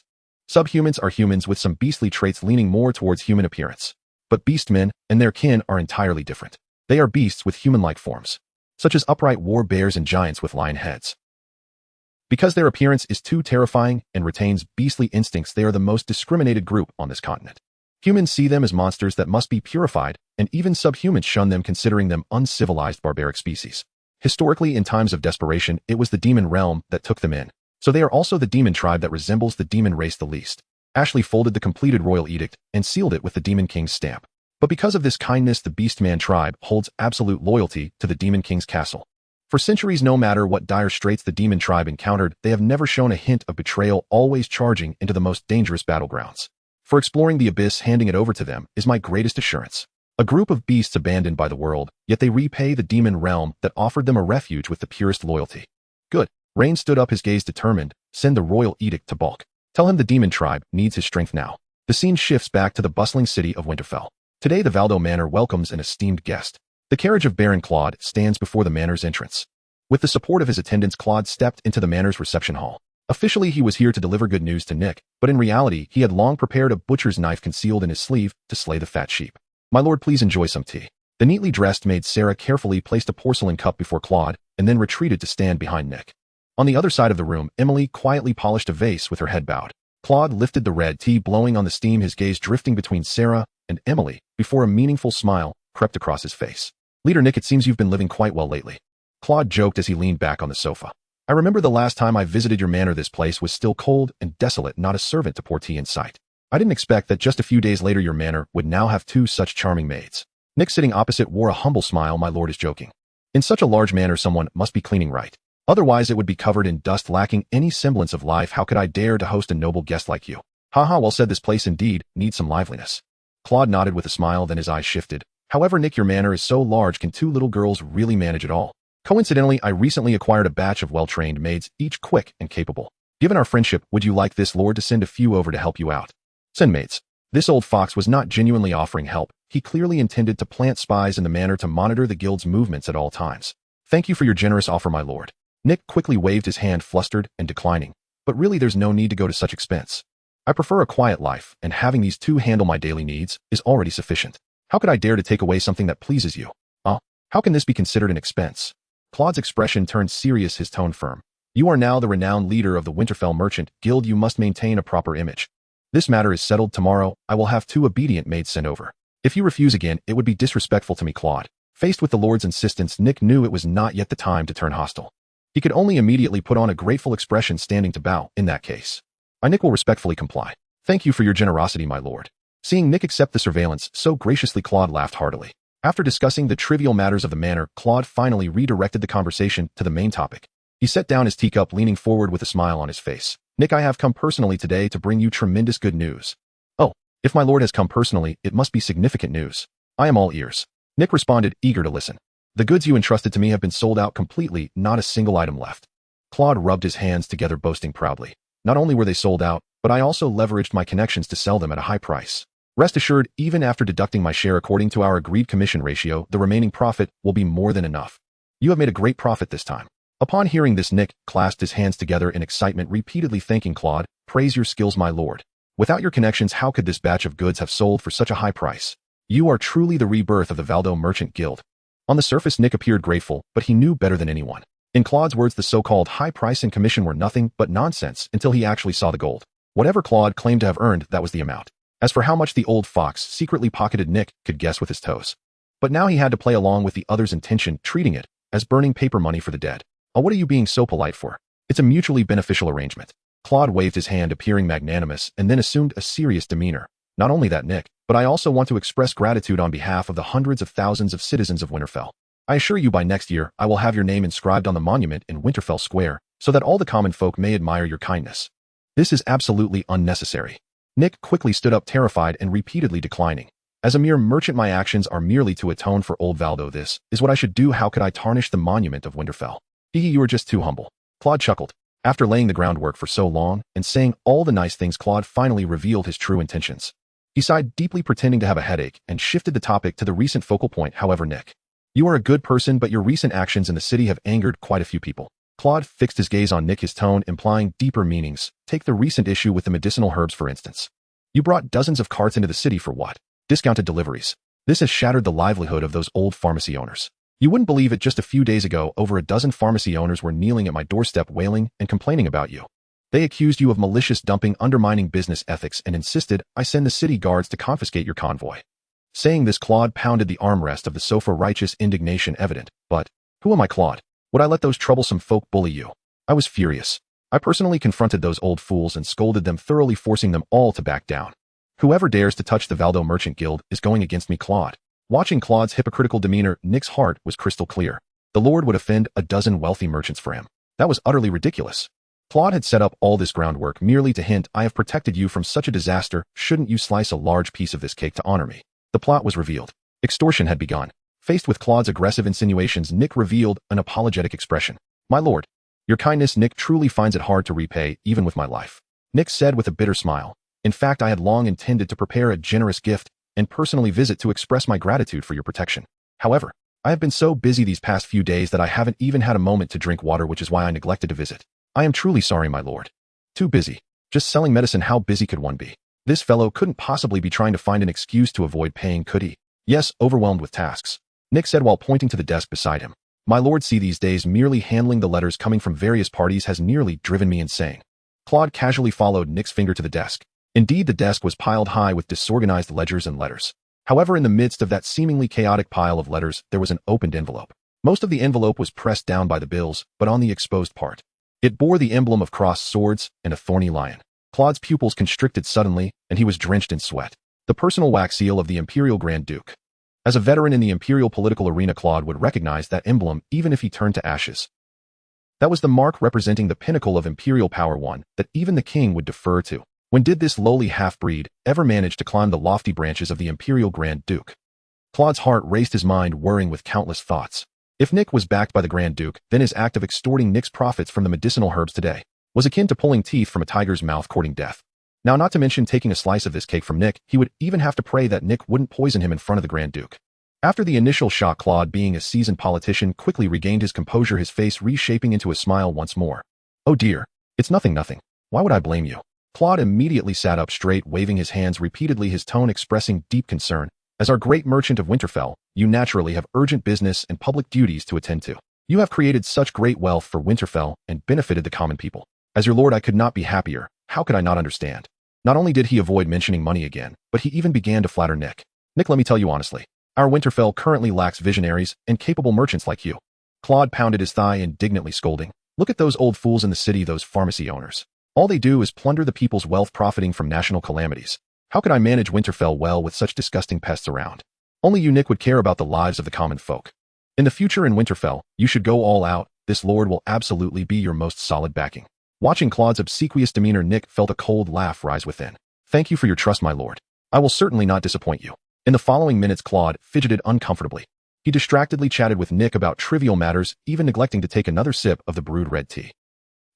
Subhumans are humans with some beastly traits leaning more towards human appearance. But beastmen and their kin are entirely different. They are beasts with human-like forms, such as upright war bears and giants with lion heads. Because their appearance is too terrifying and retains beastly instincts, they are the most discriminated group on this continent. Humans see them as monsters that must be purified, and even subhumans shun them, considering them uncivilized barbaric species. Historically, in times of desperation, it was the demon realm that took them in. So they are also the demon tribe that resembles the demon race the least. Ashley folded the completed royal edict and sealed it with the demon king's stamp. But because of this kindness, the beastman tribe holds absolute loyalty to the demon king's castle. For centuries, no matter what dire straits the demon tribe encountered, they have never shown a hint of betrayal, always charging into the most dangerous battlegrounds. For exploring the abyss, handing it over to them is my greatest assurance. A group of beasts abandoned by the world, yet they repay the demon realm that offered them a refuge with the purest loyalty. Good. Rain stood up, his gaze determined. Send the royal edict to Bulk. Tell him the demon tribe needs his strength now. The scene shifts back to the bustling city of Winterfell. Today the Valdo Manor welcomes an esteemed guest. The carriage of Baron Claude stands before the manor's entrance. With the support of his attendants, Claude stepped into the manor's reception hall. Officially, he was here to deliver good news to Nick, but in reality, he had long prepared a butcher's knife concealed in his sleeve to slay the fat sheep. My lord, please enjoy some tea. The neatly dressed maid Sarah carefully placed a porcelain cup before Claude and then retreated to stand behind Nick. On the other side of the room, Emily quietly polished a vase with her head bowed. Claude lifted the red tea, blowing on the steam, his gaze drifting between Sarah and Emily before a meaningful smile crept across his face. Leader Nick, it seems you've been living quite well lately. Claude joked as he leaned back on the sofa. I remember the last time I visited your manor, this place was still cold and desolate, not a servant to pour tea in sight. I didn't expect that just a few days later your manor would now have two such charming maids. Nick, sitting opposite, wore a humble smile. My lord is joking. In such a large manor, someone must be cleaning right. Otherwise it would be covered in dust, lacking any semblance of life. How could I dare to host a noble guest like you? Haha, well said, this place indeed needs some liveliness. Claude nodded with a smile, then his eyes shifted. However, Nick, your manor is so large, can two little girls really manage it all? Coincidentally, I recently acquired a batch of well-trained maids, each quick and capable. Given our friendship, would you like this lord to send a few over to help you out? Send maids. This old fox was not genuinely offering help. He clearly intended to plant spies in the manor to monitor the guild's movements at all times. Thank you for your generous offer, my lord. Nick quickly waved his hand, flustered and declining. But really, there's no need to go to such expense. I prefer a quiet life, and having these two handle my daily needs is already sufficient. How could I dare to take away something that pleases you? How can this be considered an expense? Claude's expression turned serious, his tone firm. You are now the renowned leader of the Winterfell Merchant Guild. You must maintain a proper image. This matter is settled. Tomorrow, I will have two obedient maids sent over. If you refuse again, it would be disrespectful to me, Claude. Faced with the lord's insistence, Nick knew it was not yet the time to turn hostile. He could only immediately put on a grateful expression, standing to bow. In that case, Nick will respectfully comply. Thank you for your generosity, my lord. Seeing Nick accept the surveillance so graciously, Claude laughed heartily. After discussing the trivial matters of the manor, Claude finally redirected the conversation to the main topic. He set down his teacup, leaning forward with a smile on his face. Nick, I have come personally today to bring you tremendous good news. Oh, if my lord has come personally, it must be significant news. I am all ears. Nick responded, eager to listen. The goods you entrusted to me have been sold out completely, not a single item left. Claude rubbed his hands together, boasting proudly. Not only were they sold out, but I also leveraged my connections to sell them at a high price. Rest assured, even after deducting my share according to our agreed commission ratio, the remaining profit will be more than enough. You have made a great profit this time. Upon hearing this, Nick clasped his hands together in excitement, repeatedly thanking Claude. Praise your skills, my lord. Without your connections, how could this batch of goods have sold for such a high price? You are truly the rebirth of the Valdo Merchant Guild. On the surface, Nick appeared grateful, but he knew better than anyone. In Claude's words, the so-called high price and commission were nothing but nonsense until he actually saw the gold. Whatever Claude claimed to have earned, that was the amount. As for how much the old fox secretly pocketed, Nick could guess with his toes. But now he had to play along with the other's intention, treating it as burning paper money for the dead. Oh, what are you being so polite for? It's a mutually beneficial arrangement. Claude waved his hand, appearing magnanimous, and then assumed a serious demeanor. Not only that, Nick, but I also want to express gratitude on behalf of the hundreds of thousands of citizens of Winterfell. I assure you by next year, I will have your name inscribed on the monument in Winterfell Square, so that all the common folk may admire your kindness. This is absolutely unnecessary. Nick quickly stood up, terrified and repeatedly declining. As a mere merchant, my actions are merely to atone for old Valdo. This is what I should do. How could I tarnish the monument of Winterfell? You are just too humble. Claude chuckled. After laying the groundwork for so long and saying all the nice things, Claude finally revealed his true intentions. He sighed deeply, pretending to have a headache, and shifted the topic to the recent focal point. However, Nick, you are a good person, but your recent actions in the city have angered quite a few people. Claude fixed his gaze on Nick, his tone implying deeper meanings. Take the recent issue with the medicinal herbs, for instance. You brought dozens of carts into the city for what? Discounted deliveries. This has shattered the livelihood of those old pharmacy owners. You wouldn't believe it, just a few days ago, over a dozen pharmacy owners were kneeling at my doorstep wailing and complaining about you. They accused you of malicious dumping, undermining business ethics, and insisted I send the city guards to confiscate your convoy. Saying this, Claude pounded the armrest of the sofa, righteous indignation evident. But, who am I, Claude? Would I let those troublesome folk bully you? I was furious. I personally confronted those old fools and scolded them thoroughly, forcing them all to back down. Whoever dares to touch the Valdo Merchant Guild is going against me, Claude. Watching Claude's hypocritical demeanor, Nick's heart was crystal clear. The Lord would offend a dozen wealthy merchants for him. That was utterly ridiculous. Claude had set up all this groundwork merely to hint, I have protected you from such a disaster, shouldn't you slice a large piece of this cake to honor me? The plot was revealed. Extortion had begun. Faced with Claude's aggressive insinuations, Nick revealed an apologetic expression. My lord, your kindness, Nick, truly finds it hard to repay, even with my life. Nick said with a bitter smile. In fact, I had long intended to prepare a generous gift and personally visit to express my gratitude for your protection. However, I have been so busy these past few days that I haven't even had a moment to drink water, which is why I neglected to visit. I am truly sorry, my lord. Too busy. Just selling medicine, how busy could one be? This fellow couldn't possibly be trying to find an excuse to avoid paying, could he? Yes, overwhelmed with tasks. Nick said while pointing to the desk beside him. My lord, see, these days merely handling the letters coming from various parties has nearly driven me insane. Claude casually followed Nick's finger to the desk. Indeed, the desk was piled high with disorganized ledgers and letters. However, in the midst of that seemingly chaotic pile of letters, there was an opened envelope. Most of the envelope was pressed down by the bills, but on the exposed part, it bore the emblem of crossed swords and a thorny lion. Claude's pupils constricted suddenly, and he was drenched in sweat. The personal wax seal of the Imperial Grand Duke. As a veteran in the imperial political arena, Claude would recognize that emblem even if he turned to ashes. That was the mark representing the pinnacle of imperial power, one that even the king would defer to. When did this lowly half-breed ever manage to climb the lofty branches of the Imperial Grand Duke? Claude's heart raced, his mind whirring with countless thoughts. If Nick was backed by the Grand Duke, then his act of extorting Nick's profits from the medicinal herbs today was akin to pulling teeth from a tiger's mouth, courting death. Now, not to mention taking a slice of this cake from Nick, he would even have to pray that Nick wouldn't poison him in front of the Grand Duke. After the initial shock, Claude, being a seasoned politician, quickly regained his composure, his face reshaping into a smile once more. Oh dear, it's nothing. Why would I blame you? Claude immediately sat up straight, waving his hands repeatedly, his tone expressing deep concern. As our great merchant of Winterfell, you naturally have urgent business and public duties to attend to. You have created such great wealth for Winterfell and benefited the common people. As your lord, I could not be happier. How could I not understand? Not only did he avoid mentioning money again, but he even began to flatter Nick. Nick, let me tell you honestly, our Winterfell currently lacks visionaries and capable merchants like you. Claude pounded his thigh, indignantly scolding. Look at those old fools in the city, those pharmacy owners. All they do is plunder the people's wealth, profiting from national calamities. How could I manage Winterfell well with such disgusting pests around? Only you, Nick, would care about the lives of the common folk. In the future in Winterfell, you should go all out. This lord will absolutely be your most solid backing. Watching Claude's obsequious demeanor, Nick felt a cold laugh rise within. Thank you for your trust, my lord. I will certainly not disappoint you. In the following minutes, Claude fidgeted uncomfortably. He distractedly chatted with Nick about trivial matters, even neglecting to take another sip of the brewed red tea.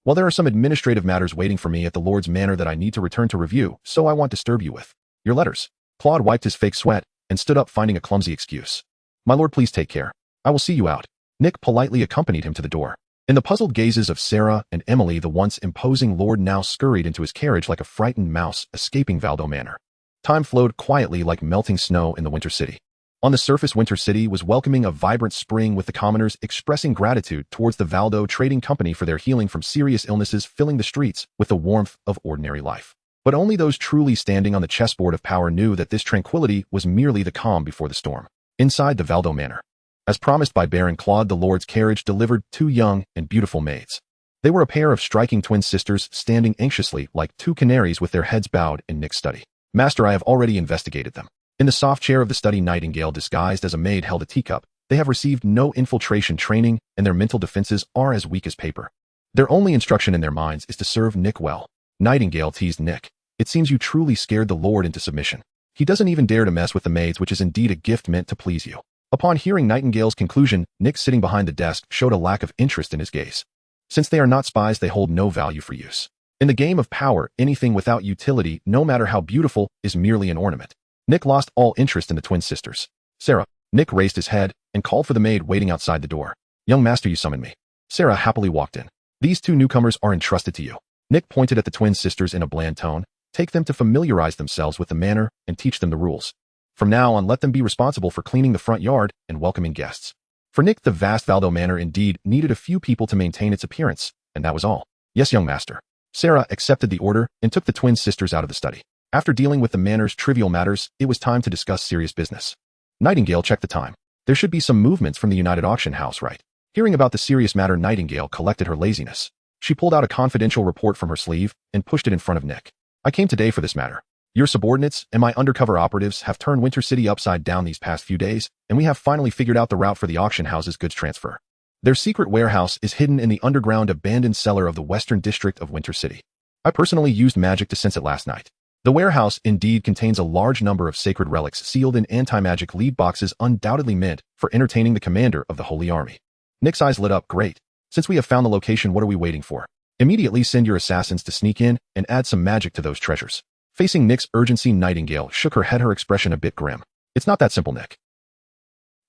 Well, there are some administrative matters waiting for me at the Lord's Manor that I need to return to review, so I won't disturb you with your letters. Claude wiped his fake sweat and stood up, finding a clumsy excuse. My lord, please take care. I will see you out. Nick politely accompanied him to the door. In the puzzled gazes of Sarah and Emily, the once imposing lord now scurried into his carriage like a frightened mouse escaping Valdo Manor. Time flowed quietly like melting snow in the Winter City. On the surface, Winter City was welcoming a vibrant spring, with the commoners expressing gratitude towards the Valdo Trading Company for their healing from serious illnesses, filling the streets with the warmth of ordinary life. But only those truly standing on the chessboard of power knew that this tranquility was merely the calm before the storm. Inside the Valdo Manor, as promised by Baron Claude, the Lord's carriage delivered two young and beautiful maids. They were a pair of striking twin sisters, standing anxiously like two canaries with their heads bowed in Nick's study. Master, I have already investigated them. In the soft chair of the study, Nightingale, disguised as a maid, held a teacup. They have received no infiltration training, and their mental defenses are as weak as paper. Their only instruction in their minds is to serve Nick well. Nightingale teased Nick. It seems you truly scared the Lord into submission. He doesn't even dare to mess with the maids, which is indeed a gift meant to please you. Upon hearing Nightingale's conclusion, Nick, sitting behind the desk, showed a lack of interest in his gaze. Since they are not spies, they hold no value for use. In the game of power, anything without utility, no matter how beautiful, is merely an ornament. Nick lost all interest in the twin sisters. Sarah. Nick raised his head and called for the maid waiting outside the door. Young master, you summoned me. Sarah happily walked in. These two newcomers are entrusted to you. Nick pointed at the twin sisters in a bland tone. Take them to familiarize themselves with the manor and teach them the rules. From now on, let them be responsible for cleaning the front yard and welcoming guests. For Nick, the vast Valdo Manor indeed needed a few people to maintain its appearance, and that was all. Yes, young master. Sarah accepted the order and took the twin sisters out of the study. After dealing with the manor's trivial matters, it was time to discuss serious business. Nightingale checked the time. There should be some movements from the United Auction House, right? Hearing about the serious matter, Nightingale collected her laziness. She pulled out a confidential report from her sleeve and pushed it in front of Nick. I came today for this matter. Your subordinates and my undercover operatives have turned Winter City upside down these past few days, and we have finally figured out the route for the auction house's goods transfer. Their secret warehouse is hidden in the underground abandoned cellar of the Western District of Winter City. I personally used magic to sense it last night. The warehouse indeed contains a large number of sacred relics sealed in anti-magic lead boxes undoubtedly meant for entertaining the commander of the Holy Army. Nick's eyes lit up. Great. Since we have found the location, what are we waiting for? Immediately send your assassins to sneak in and add some magic to those treasures. Facing Nick's urgency, Nightingale shook her head, her expression a bit grim. It's not that simple, Nick.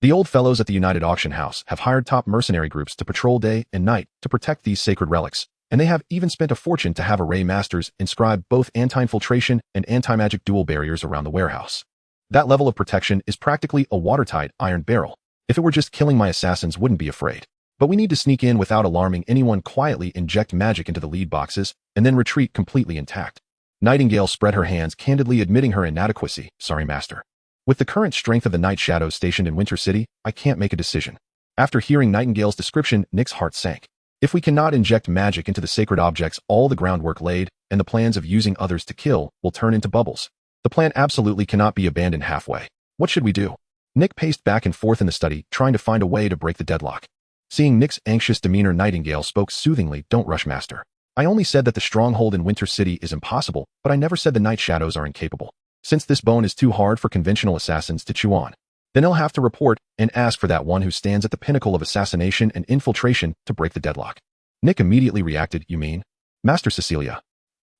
The old fellows at the United Auction House have hired top mercenary groups to patrol day and night to protect these sacred relics, and they have even spent a fortune to have array masters inscribe both anti-infiltration and anti-magic dual barriers around the warehouse. That level of protection is practically a watertight iron barrel. If it were just killing, my assassins wouldn't be afraid. But we need to sneak in without alarming anyone, quietly inject magic into the lead boxes, and then retreat completely intact. Nightingale spread her hands, candidly admitting her inadequacy. Sorry, master. With the current strength of the Night Shadows stationed in Winter City, I can't make a decision. After hearing Nightingale's description, Nick's heart sank. If we cannot inject magic into the sacred objects, all the groundwork laid, and the plans of using others to kill, will turn into bubbles. The plan absolutely cannot be abandoned halfway. What should we do? Nick paced back and forth in the study, trying to find a way to break the deadlock. Seeing Nick's anxious demeanor, Nightingale spoke soothingly. Don't rush, master. I only said that the stronghold in Winter City is impossible, but I never said the Night Shadows are incapable. Since this bone is too hard for conventional assassins to chew on, then they'll have to report and ask for that one who stands at the pinnacle of assassination and infiltration to break the deadlock. Nick immediately reacted. You mean? Master Cecilia.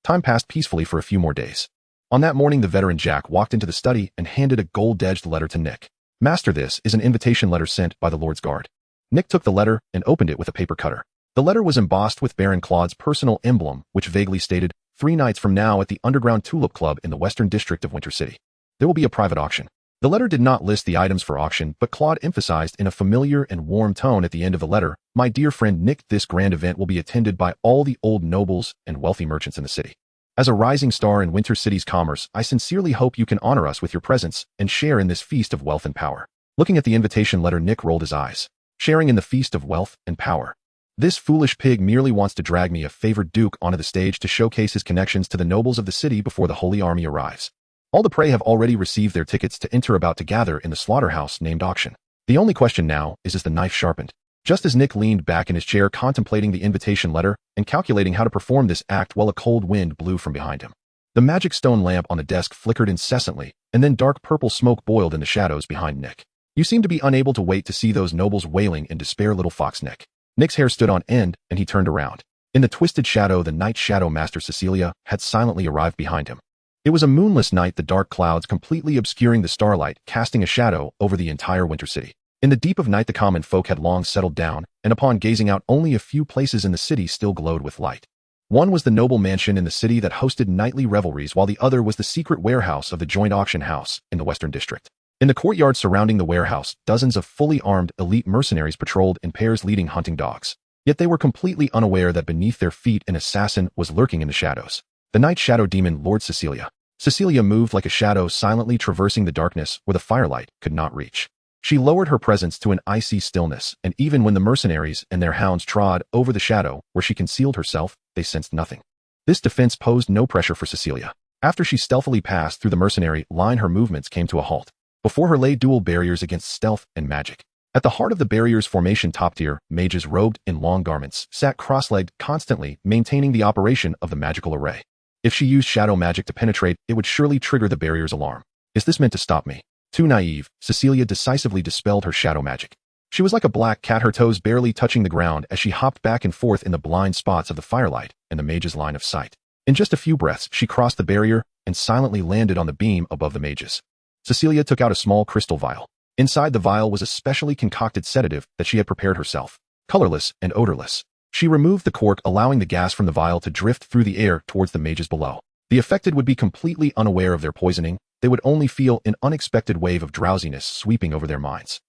Time passed peacefully for a few more days. On that morning, the veteran Jack walked into the study and handed a gold-edged letter to Nick. Master, this is an invitation letter sent by the Lord's Guard. Nick took the letter and opened it with a paper cutter. The letter was embossed with Baron Claude's personal emblem, which vaguely stated, 3 nights from now at the Underground Tulip Club in the Western District of Winter City. There will be a private auction. The letter did not list the items for auction, but Claude emphasized in a familiar and warm tone at the end of the letter, my dear friend Nick, this grand event will be attended by all the old nobles and wealthy merchants in the city. As a rising star in Winter City's commerce, I sincerely hope you can honor us with your presence and share in this feast of wealth and power. Looking at the invitation letter, Nick rolled his eyes. Sharing in the feast of wealth and power. This foolish pig merely wants to drag me, a favored duke, onto the stage to showcase his connections to the nobles of the city before the Holy Army arrives. All the prey have already received their tickets to enter, about to gather in the slaughterhouse named auction. The only question now is the knife sharpened? Just as Nick leaned back in his chair contemplating the invitation letter and calculating how to perform this act, while a cold wind blew from behind him. The magic stone lamp on the desk flickered incessantly, and then dark purple smoke boiled in the shadows behind Nick. You seem to be unable to wait to see those nobles wailing in despair, little fox Nick. Nick's hair stood on end, and he turned around. In the twisted shadow, the Night Shadow Master Cecilia had silently arrived behind him. It was a moonless night, the dark clouds completely obscuring the starlight, casting a shadow over the entire Winter City. In the deep of night, the common folk had long settled down, and upon gazing out, only a few places in the city still glowed with light. One was the noble mansion in the city that hosted nightly revelries, while the other was the secret warehouse of the joint auction house in the Western District. In the courtyard surrounding the warehouse, dozens of fully armed elite mercenaries patrolled in pairs, leading hunting dogs. Yet they were completely unaware that beneath their feet an assassin was lurking in the shadows. The Night Shadow Demon, Lord Cecilia. Cecilia moved like a shadow, silently traversing the darkness where the firelight could not reach. She lowered her presence to an icy stillness, and even when the mercenaries and their hounds trod over the shadow where she concealed herself, they sensed nothing. This defense posed no pressure for Cecilia. After she stealthily passed through the mercenary line, her movements came to a halt. Before her lay dual barriers against stealth and magic. At the heart of the barrier's formation, top-tier mages robed in long garments sat cross-legged, constantly maintaining the operation of the magical array. If she used shadow magic to penetrate, it would surely trigger the barrier's alarm. Is this meant to stop me? Too naive, Cecilia decisively dispelled her shadow magic. She was like a black cat, her toes barely touching the ground as she hopped back and forth in the blind spots of the firelight and the mage's line of sight. In just a few breaths, she crossed the barrier and silently landed on the beam above the mages. Cecilia took out a small crystal vial. Inside the vial was a specially concocted sedative that she had prepared herself, colorless and odorless. She removed the cork, allowing the gas from the vial to drift through the air towards the mages below. The affected would be completely unaware of their poisoning. They would only feel an unexpected wave of drowsiness sweeping over their minds.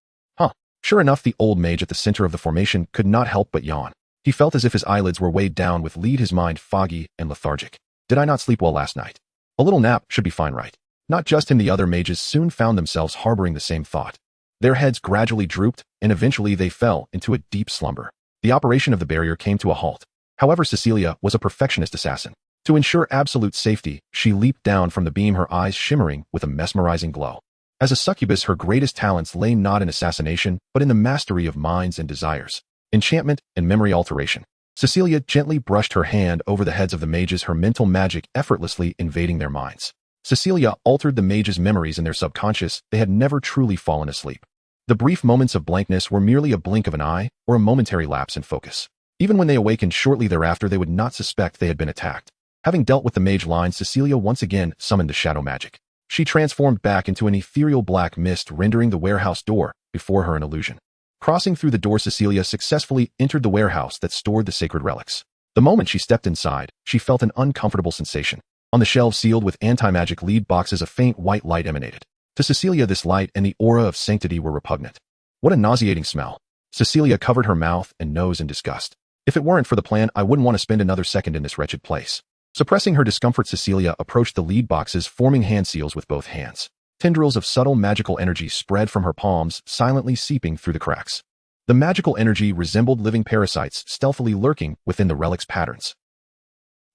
Sure enough, the old mage at the center of the formation could not help but yawn. He felt as if his eyelids were weighed down with lead, his mind foggy and lethargic. Did I not sleep well last night? A little nap should be fine, right? Not just him, the other mages soon found themselves harboring the same thought. Their heads gradually drooped, and eventually they fell into a deep slumber. The operation of the barrier came to a halt. However, Cecilia was a perfectionist assassin. To ensure absolute safety, she leaped down from the beam, her eyes shimmering with a mesmerizing glow. As a succubus, her greatest talents lay not in assassination, but in the mastery of minds and desires, enchantment and memory alteration. Cecilia gently brushed her hand over the heads of the mages, her mental magic effortlessly invading their minds. Cecilia altered the mages' memories in their subconscious. They had never truly fallen asleep. The brief moments of blankness were merely a blink of an eye or a momentary lapse in focus. Even when they awakened shortly thereafter, they would not suspect they had been attacked. Having dealt with the mage line, Cecilia once again summoned the shadow magic. She transformed back into an ethereal black mist, rendering the warehouse door before her an illusion. Crossing through the door, Cecilia successfully entered the warehouse that stored the sacred relics. The moment she stepped inside, she felt an uncomfortable sensation. On the shelves sealed with anti-magic lead boxes, a faint white light emanated. To Cecilia, this light and the aura of sanctity were repugnant. What a nauseating smell. Cecilia covered her mouth and nose in disgust. If it weren't for the plan, I wouldn't want to spend another second in this wretched place. Suppressing her discomfort, Cecilia approached the lead boxes, forming hand seals with both hands. Tendrils of subtle magical energy spread from her palms, silently seeping through the cracks. The magical energy resembled living parasites stealthily lurking within the relic's patterns.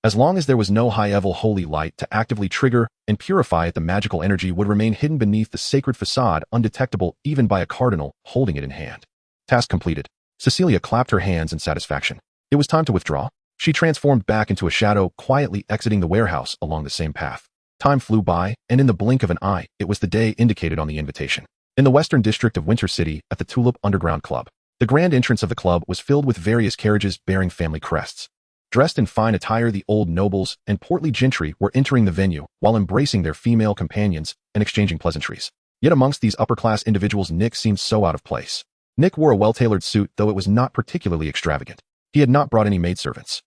As long as there was no high-level holy light to actively trigger and purify it, the magical energy would remain hidden beneath the sacred facade, undetectable even by a cardinal holding it in hand. Task completed. Cecilia clapped her hands in satisfaction. It was time to withdraw. She transformed back into a shadow, quietly exiting the warehouse along the same path. Time flew by, and in the blink of an eye, it was the day indicated on the invitation. In the western district of Winter City, at the Tulip Underground Club, the grand entrance of the club was filled with various carriages bearing family crests. Dressed in fine attire, the old nobles and portly gentry were entering the venue while embracing their female companions and exchanging pleasantries. Yet amongst these upper-class individuals, Nick seemed so out of place. Nick wore a well-tailored suit, though it was not particularly extravagant. He had not brought any maidservants.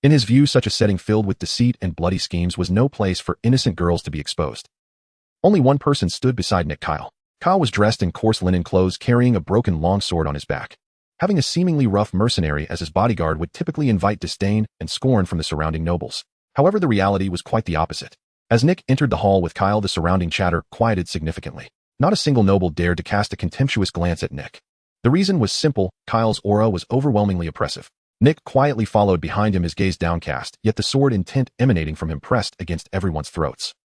In his view, such a setting filled with deceit and bloody schemes was no place for innocent girls to be exposed. Only one person stood beside Nick: Kyle. Kyle was dressed in coarse linen clothes, carrying a broken longsword on his back. Having a seemingly rough mercenary as his bodyguard would typically invite disdain and scorn from the surrounding nobles. However, the reality was quite the opposite. As Nick entered the hall with Kyle, the surrounding chatter quieted significantly. Not a single noble dared to cast a contemptuous glance at Nick. The reason was simple: Kyle's aura was overwhelmingly oppressive. Nick quietly followed behind him, his gaze downcast, yet the sword intent emanating from him pressed against everyone's throats.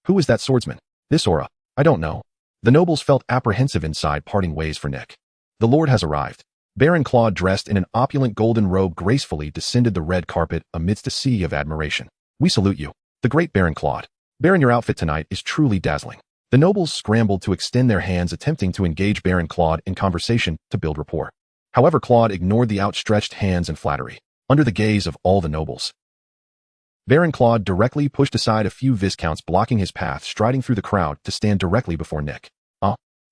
Who is that swordsman? This aura? I don't know. The nobles felt apprehensive inside, parting ways for Nick. The Lord has arrived. Baron Claude, dressed in an opulent golden robe, gracefully descended the red carpet amidst a sea of admiration. We salute you, the great Baron Claude. Baron, your outfit tonight is truly dazzling. The nobles scrambled to extend their hands, attempting to engage Baron Claude in conversation to build rapport. However, Claude ignored the outstretched hands and flattery. Under the gaze of all the nobles, Baron Claude directly pushed aside a few viscounts, blocking his path, striding through the crowd to stand directly before Nick.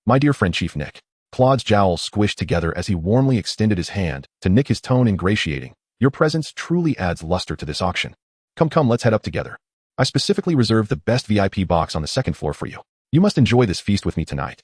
My dear friend, Chief Nick. Claude's jowls squished together as he warmly extended his hand to Nick, his tone ingratiating. Your presence truly adds luster to this auction. Come, let's head up together. I specifically reserved the best VIP box on the second floor for you. You must enjoy this feast with me tonight.